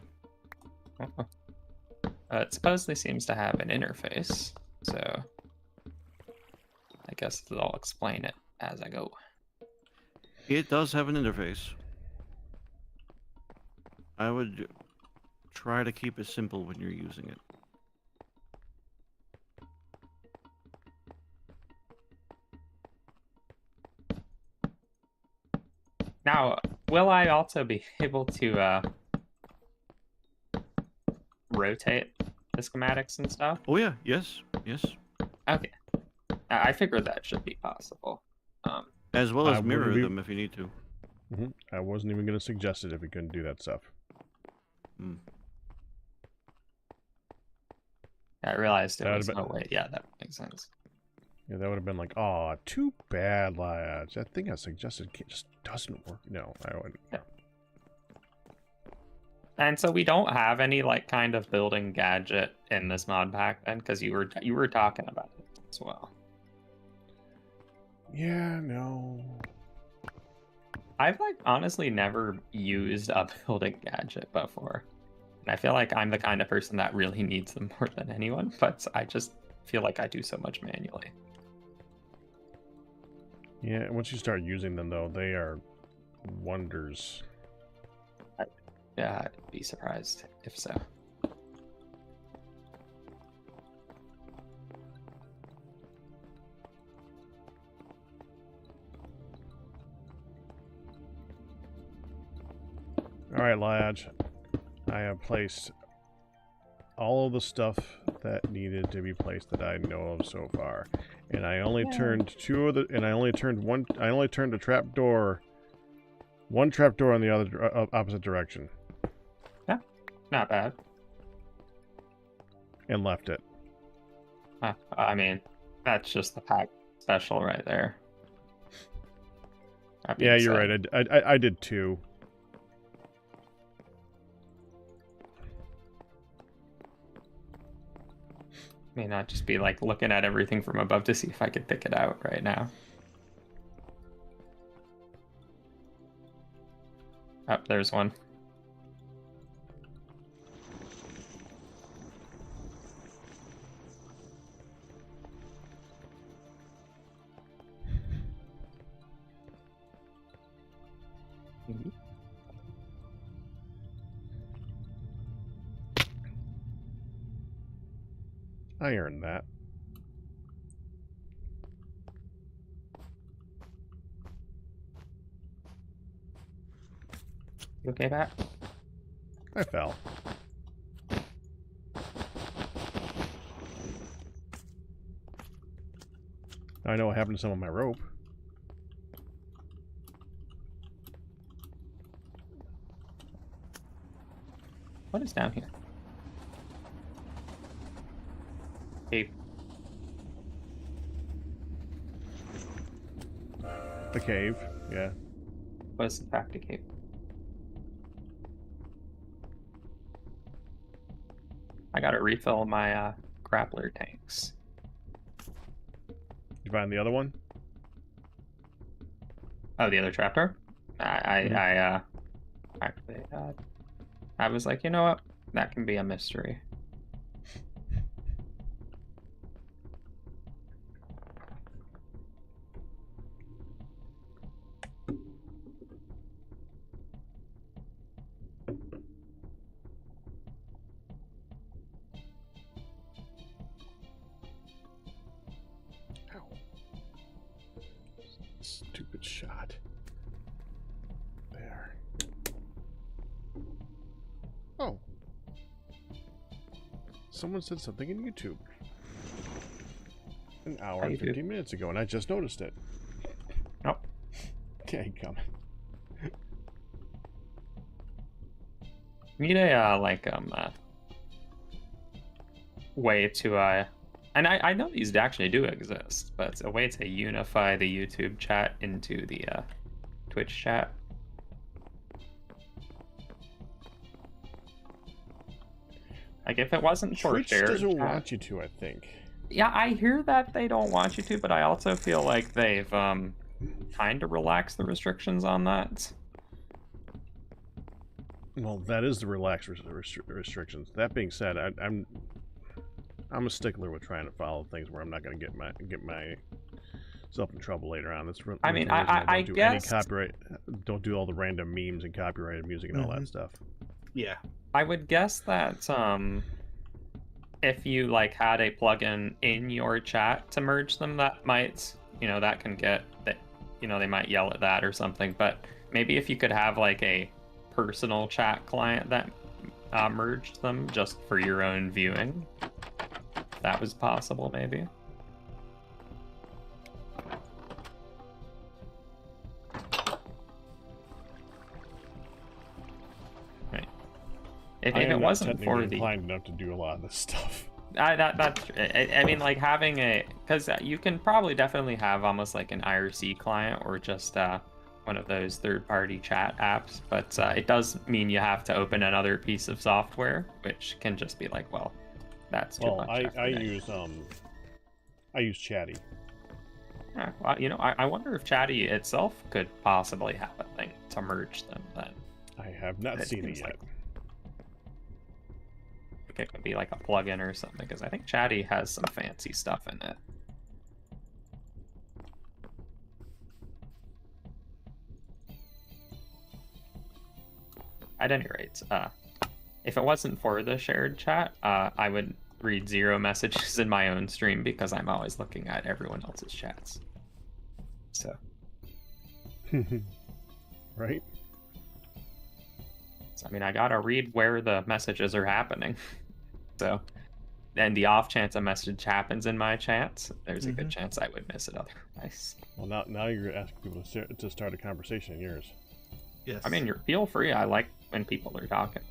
It supposedly seems to have an interface, so I guess I'll explain it as I go. It does have an interface. I would try to keep it simple when you're using it. Now, will I also be able to rotate the schematics and stuff? Oh yeah, yes. Okay. I figured that should be possible. As well as I mirror wouldn't be- them if you need to. I wasn't even going to suggest it if we couldn't do that stuff. I realized it That was would've no way. Yeah, that makes sense. Yeah, that would have been like, oh, too bad, lads. That thing I suggested just doesn't work. No, I wouldn't. Yeah. And so we don't have any like kind of building gadget in this mod pack then, because you were talking about it as well. Yeah, no. I've like honestly never used a building gadget before. And I feel like I'm the kind of person that really needs them more than anyone, but I just feel like I do so much manually. Yeah, once you start using them, though, they are wonders. Yeah, I'd be surprised if so. All right, lads. I have placed all of the stuff that needed to be placed that I know of so far, and I only turned a trap door, one trap door in the other opposite direction, Not bad. and left it. I mean, that's just the pack special right there. That being Yeah, you're said, right. I did too. may not just be like looking at everything from above to see if I could pick it out right now. Oh, there's one. I earned that. You okay, Pat? I fell. I know what happened to some of my rope. What is down here? Cave. The cave, yeah. What is the back to cave? I gotta refill my grappler tanks. You find the other one? Oh, the other trapdoor? I was like, you know what? That can be a mystery. Stupid shot. There. Oh. Someone said something in YouTube. An hour and 15 minutes ago, and I just noticed it. Nope. Okay, coming. Need a way to And I know these actually do exist, but it's a way to unify the YouTube chat into the Twitch chat. Like if it wasn't for Twitch shared doesn't chat, want you to, I think. yeah, I hear that they don't want you to, but I also feel like they've kind of relaxed the restrictions on that. Well, that is the relaxed restrictions. That being said, I'm a stickler with trying to follow things where I'm not going to get myself in trouble later on. That's I mean, I don't do any guess copyright. Don't do all the random memes and copyrighted music and all that stuff. Yeah. I would guess that if you like had a plugin in your chat to merge them, that might, that can get that, they might yell at that or something. But maybe if you could have like a personal chat client that merged them just for your own viewing, that was possible, maybe. Right. If it wasn't for the inclined enough to do a lot of this stuff. That's true. I mean, like having because you can probably definitely have almost like an IRC client or just one of those third-party chat apps, but it does mean you have to open another piece of software, which can just be like, well, that's too much. I use Chatty. Yeah, well, I wonder if Chatty itself could possibly have a thing to merge them. Then I have not seen it yet. It could be like a plugin or something, because I think Chatty has some fancy stuff in it. At any rate, if it wasn't for the shared chat, I would read 0 messages in my own stream because I'm always looking at everyone else's chats. So. Right? So, I mean, I gotta read where the messages are happening. So, and the off chance a message happens in my chats, there's a good chance I would miss it otherwise. Well, now you're asking people to start a conversation in yours. Yes. I mean, feel free. I like when people are talking.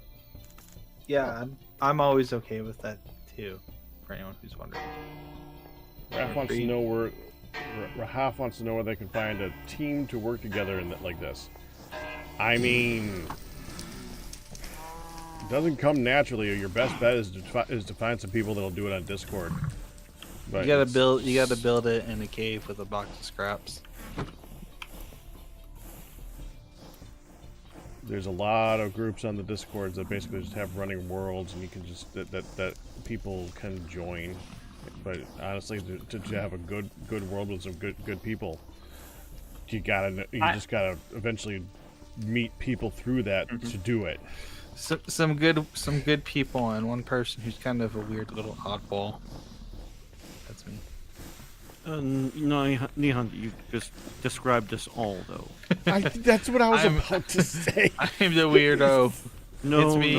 Yeah, I'm always okay with that too. For anyone who's wondering. Raph wants to know where they can find a team to work together like this. I mean, it doesn't come naturally. Your best bet is to find some people that'll do it on Discord. But you gotta build it in a cave with a box of scraps. There's a lot of groups on the Discords that basically just have running worlds, and you can just that people can join. But honestly, to have a good world with some good people, you just gotta eventually meet people through that to do it. Some good people and one person who's kind of a weird little oddball. That's me. No, Nihon, you just described us all, though. That's what I was about to say. I'm the weirdo. No, it's me.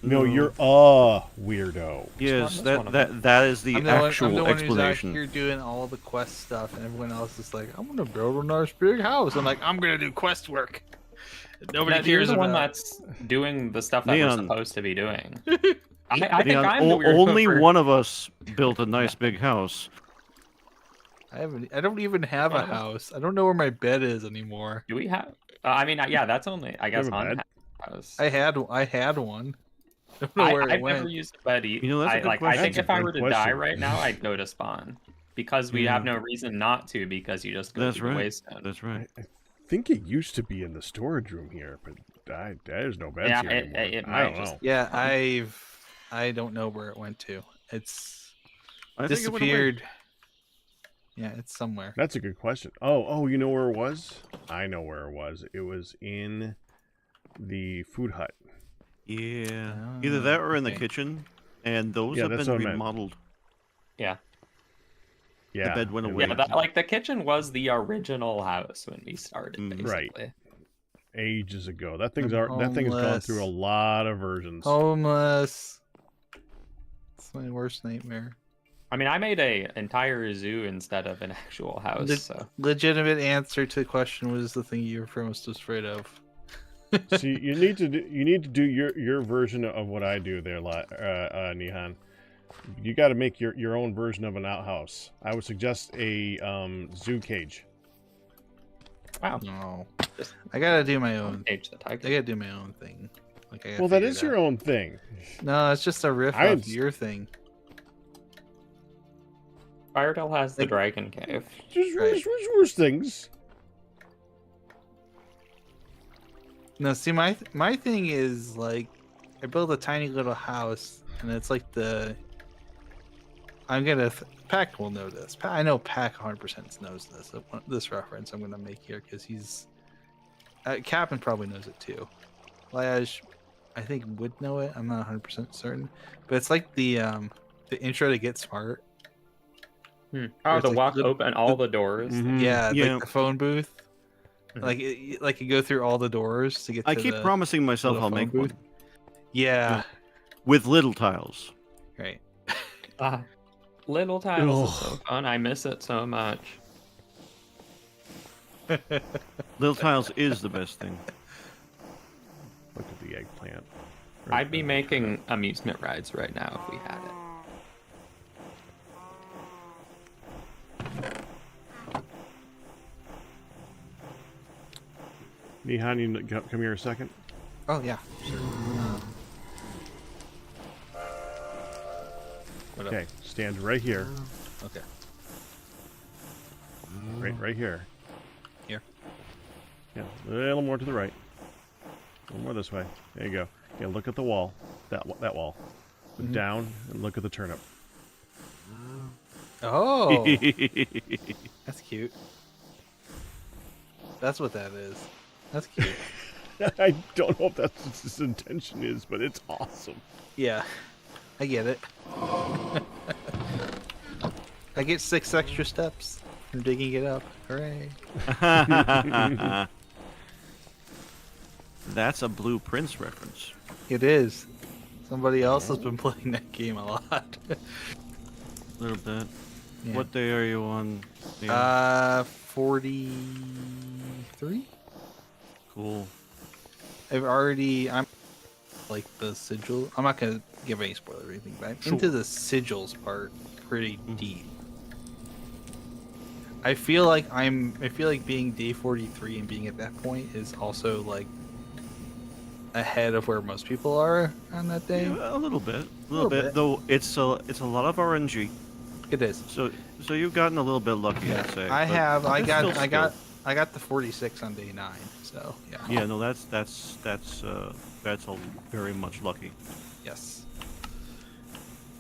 You're a weirdo. Yes, that is the actual I'm the one explanation. who's out here doing all the quest stuff, and everyone else is like, "I'm gonna build a nice big house." I'm like, "I'm gonna do quest work." Nobody cares You're the about. one that's doing the stuff that we're supposed to be doing. I think Neon, I'm the weird only cooper. one of us built a nice big house. I don't even have a house. I don't know where my bed is anymore. Do we have? I mean, yeah, that's only I guess on house. I had one. I don't know where it I've went. never used a bed. That's a good question. I think if I were to die question. right now, I'd go to spawn because we have no reason not to because you just go That's through the right. waystone. That's right. I think it used to be in the storage room here, but there's no beds Yeah, here anymore. it I might don't just- know. Yeah, I don't know where it went to. It's I think it went away. disappeared. Yeah, it's somewhere. That's a good question. Oh, you know where it was? I know where it was. It was in the food hut. Yeah, either that or in the okay. kitchen, and those Yeah, have that's been what I meant. remodeled. Yeah. Yeah, The bed went it away. Yeah, the kitchen was the original house when we started, Right. basically. ages ago. That thing's I'm gone homeless. through a lot of versions. Homeless. It's my worst nightmare. I mean, I made a entire zoo instead of an actual house. So Legitimate answer to the question was the thing you were most afraid of. See, you need to do your version of what I do there, Nihan. You got to make your own version of an outhouse. I would suggest a zoo cage. Wow. No, Just I gotta do my own. age the I tiger. gotta do my own thing. Like I gotta Well, that figure is it your out. own thing. No, it's just a riff I off ins- your thing. Firedale has the Like- dragon cave. There's worse things. No, see, my thing is like, I built a tiny little house, and it's like I'm gonna. Pack will know this. I know Pack 100% knows this. This reference I'm gonna make here because he's. Captain probably knows it too. Lash, I think would know it. I'm not 100% certain, but it's like the intro to Get Smart. Oh, It's the like walk little- open all the doors. Mhm. Yeah, Yeah. like the phone booth. Mhm. Like you go through all the doors to get. I to keep the promising myself little I'll phone make booth. one Yeah, with little tiles. right. Ah, Little Tiles is so Ugh. fun. I miss it so much. Little tiles is the best thing. Look at the eggplant. I'd be making amusement rides right now if we had it. Nihan, you come here a second. Oh yeah. Sure. What up? Okay, stand right here. Okay. Right here. Here. Yeah, a little more to the right. A little more this way. There you go. Yeah, look at the wall. That wall. Look down and look at the turnip. Oh, that's cute. That's what that is. That's cute. I don't know if that's what his intention is, but it's awesome. Yeah, I get it. I get 6 extra steps from digging it up. Hooray! That's a Blue Prince reference. It is. Somebody else has been playing that game a lot. A little bit. Yeah. What day are you on? Yeah. 43. Cool. I'm like the sigil. I'm not gonna give any spoiler or anything, but I'm into the sigils part pretty deep. I feel like being day 43 and being at that point is also like ahead of where most people are on that day. Yeah, a little bit. A little Little bit. bit. Though it's a lot of RNG. It is. So you've gotten a little bit lucky, I'd say. I but have. I it's got. still I got. skill. I got the 46 on day 9. So yeah. Yeah, no, that's very much lucky. Yes.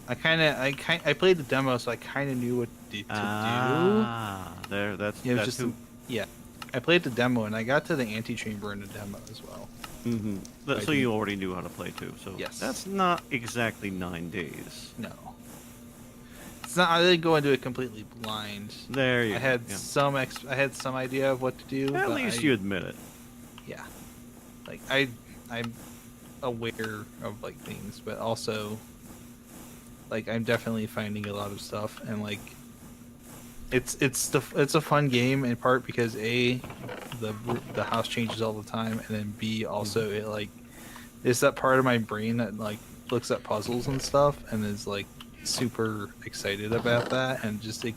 I played the demo, so I kind of knew what to do. That's It was that just too. yeah. I played the demo, and I got to the antechamber in the demo as well. Mm-hmm. I So do. you already knew how to play too. So Yes. that's not exactly 9 days. No. It's not. I didn't go into it completely blind. There you I go. had Yeah. I had some idea of what to do. At but least I- you admit it. Yeah. Like I'm aware of like things, but also like I'm definitely finding a lot of stuff, and like it's a fun game in part because the house changes all the time, and then B also it like it's that part of my brain that like looks at puzzles and stuff and is like super excited about that, and just it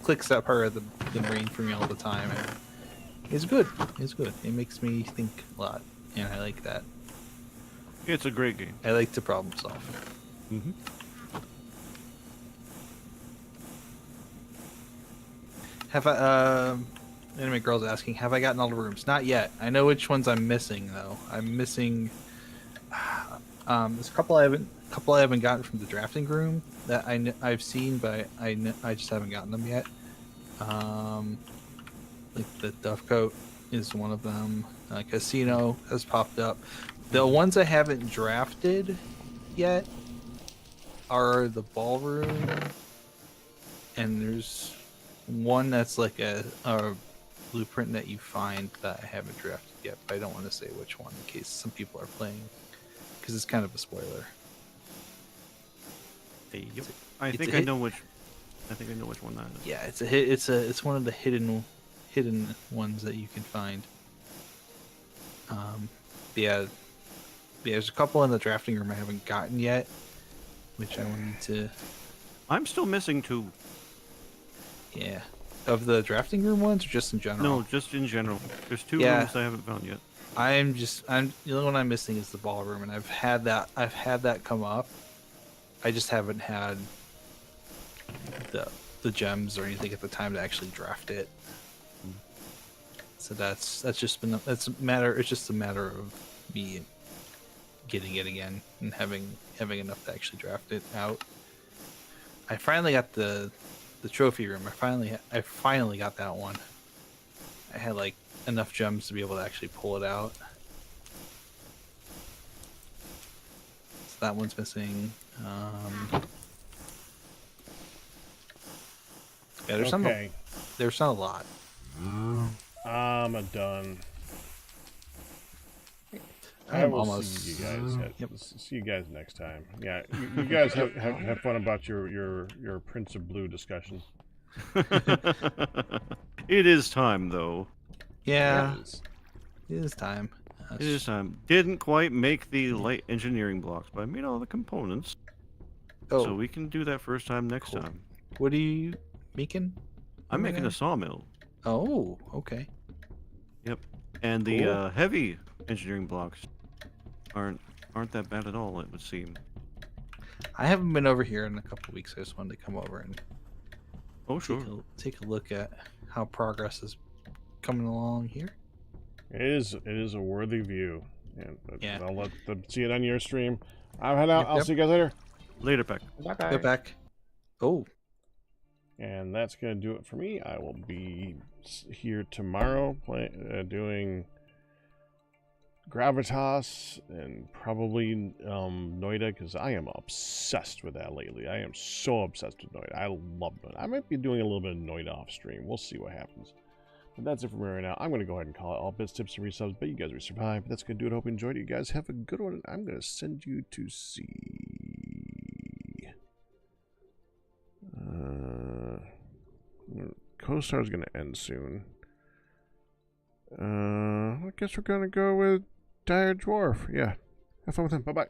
clicks that part of the brain for me all the time, and it's good. It makes me think a lot, and I like that. It's a great game. I like to problem solve. Mm-hmm. Have I? Anime girl's asking, have I gotten all the rooms? Not yet. I know which ones I'm missing though. I'm missing. There's a couple I haven't gotten from the drafting room that I've seen, but I just haven't gotten them yet. Like the Duffcoat is one of them. Casino has popped up. The ones I haven't drafted yet are the ballroom, and there's one that's like a blueprint that you find that I haven't drafted yet, but I don't want to say which one in case some people are playing, because it's kind of a spoiler. I it's think a I hit- know which. I think I know which one that is. Yeah, it's a hit. It's one of the hidden ones that you can find. Yeah, there's a couple in the drafting room I haven't gotten yet. which I will need to. I'm still missing 2. Yeah. Of the drafting room ones, or just in general? No, just in general. There's 2 Yeah. rooms I haven't found yet. I'm the only one I'm missing is the ballroom, and I've had that come up. I just haven't had the gems or anything at the time to actually draft it. So it's just a matter of me getting it again and having enough to actually draft it out. I finally got the trophy room. I finally got that one. I had like enough gems to be able to actually pull it out. So that one's missing. Yeah, there's Okay. there's not a lot. I'm done. I I'm will almost. see you guys. Yep. See you guys next time. Yeah, you guys have fun about your Prince of Blue discussion. It is time, though. Yeah, Yes. it is time. It is time. Didn't quite make the light engineering blocks, but I made all the components. Oh, So we can do that first time next Cool. time. what are you making? I'm over making there? a sawmill. Oh, okay. Yep. And the Cool. heavy engineering blocks aren't that bad at all, it would seem. I haven't been over here in a couple weeks. I just wanted to come over and Oh, sure. take a look at how progress is coming along here. It is a worthy view. And Yeah. I'll let them see it on your stream. I'm heading out. Yep, I'll yep. see you guys later. Later, Peck. Bye-bye. Go back. Oh, And that's gonna do it for me. I will be here tomorrow doing Gravitas and probably Noida, because I am obsessed with that lately. I am so obsessed with Noida. I love it. I might be doing a little bit of Noida off stream. We'll see what happens. But that's it for me right now. I'm going to go ahead and call it all bits, tips, and resubs. But you guys will survive. That's going to do it. Hope you enjoyed it. You guys have a good one. I'm going to send you to see. Co-Star is going to end soon. I guess we're going to go with Dire Dwarf. Yeah. Have fun with him. Bye-bye.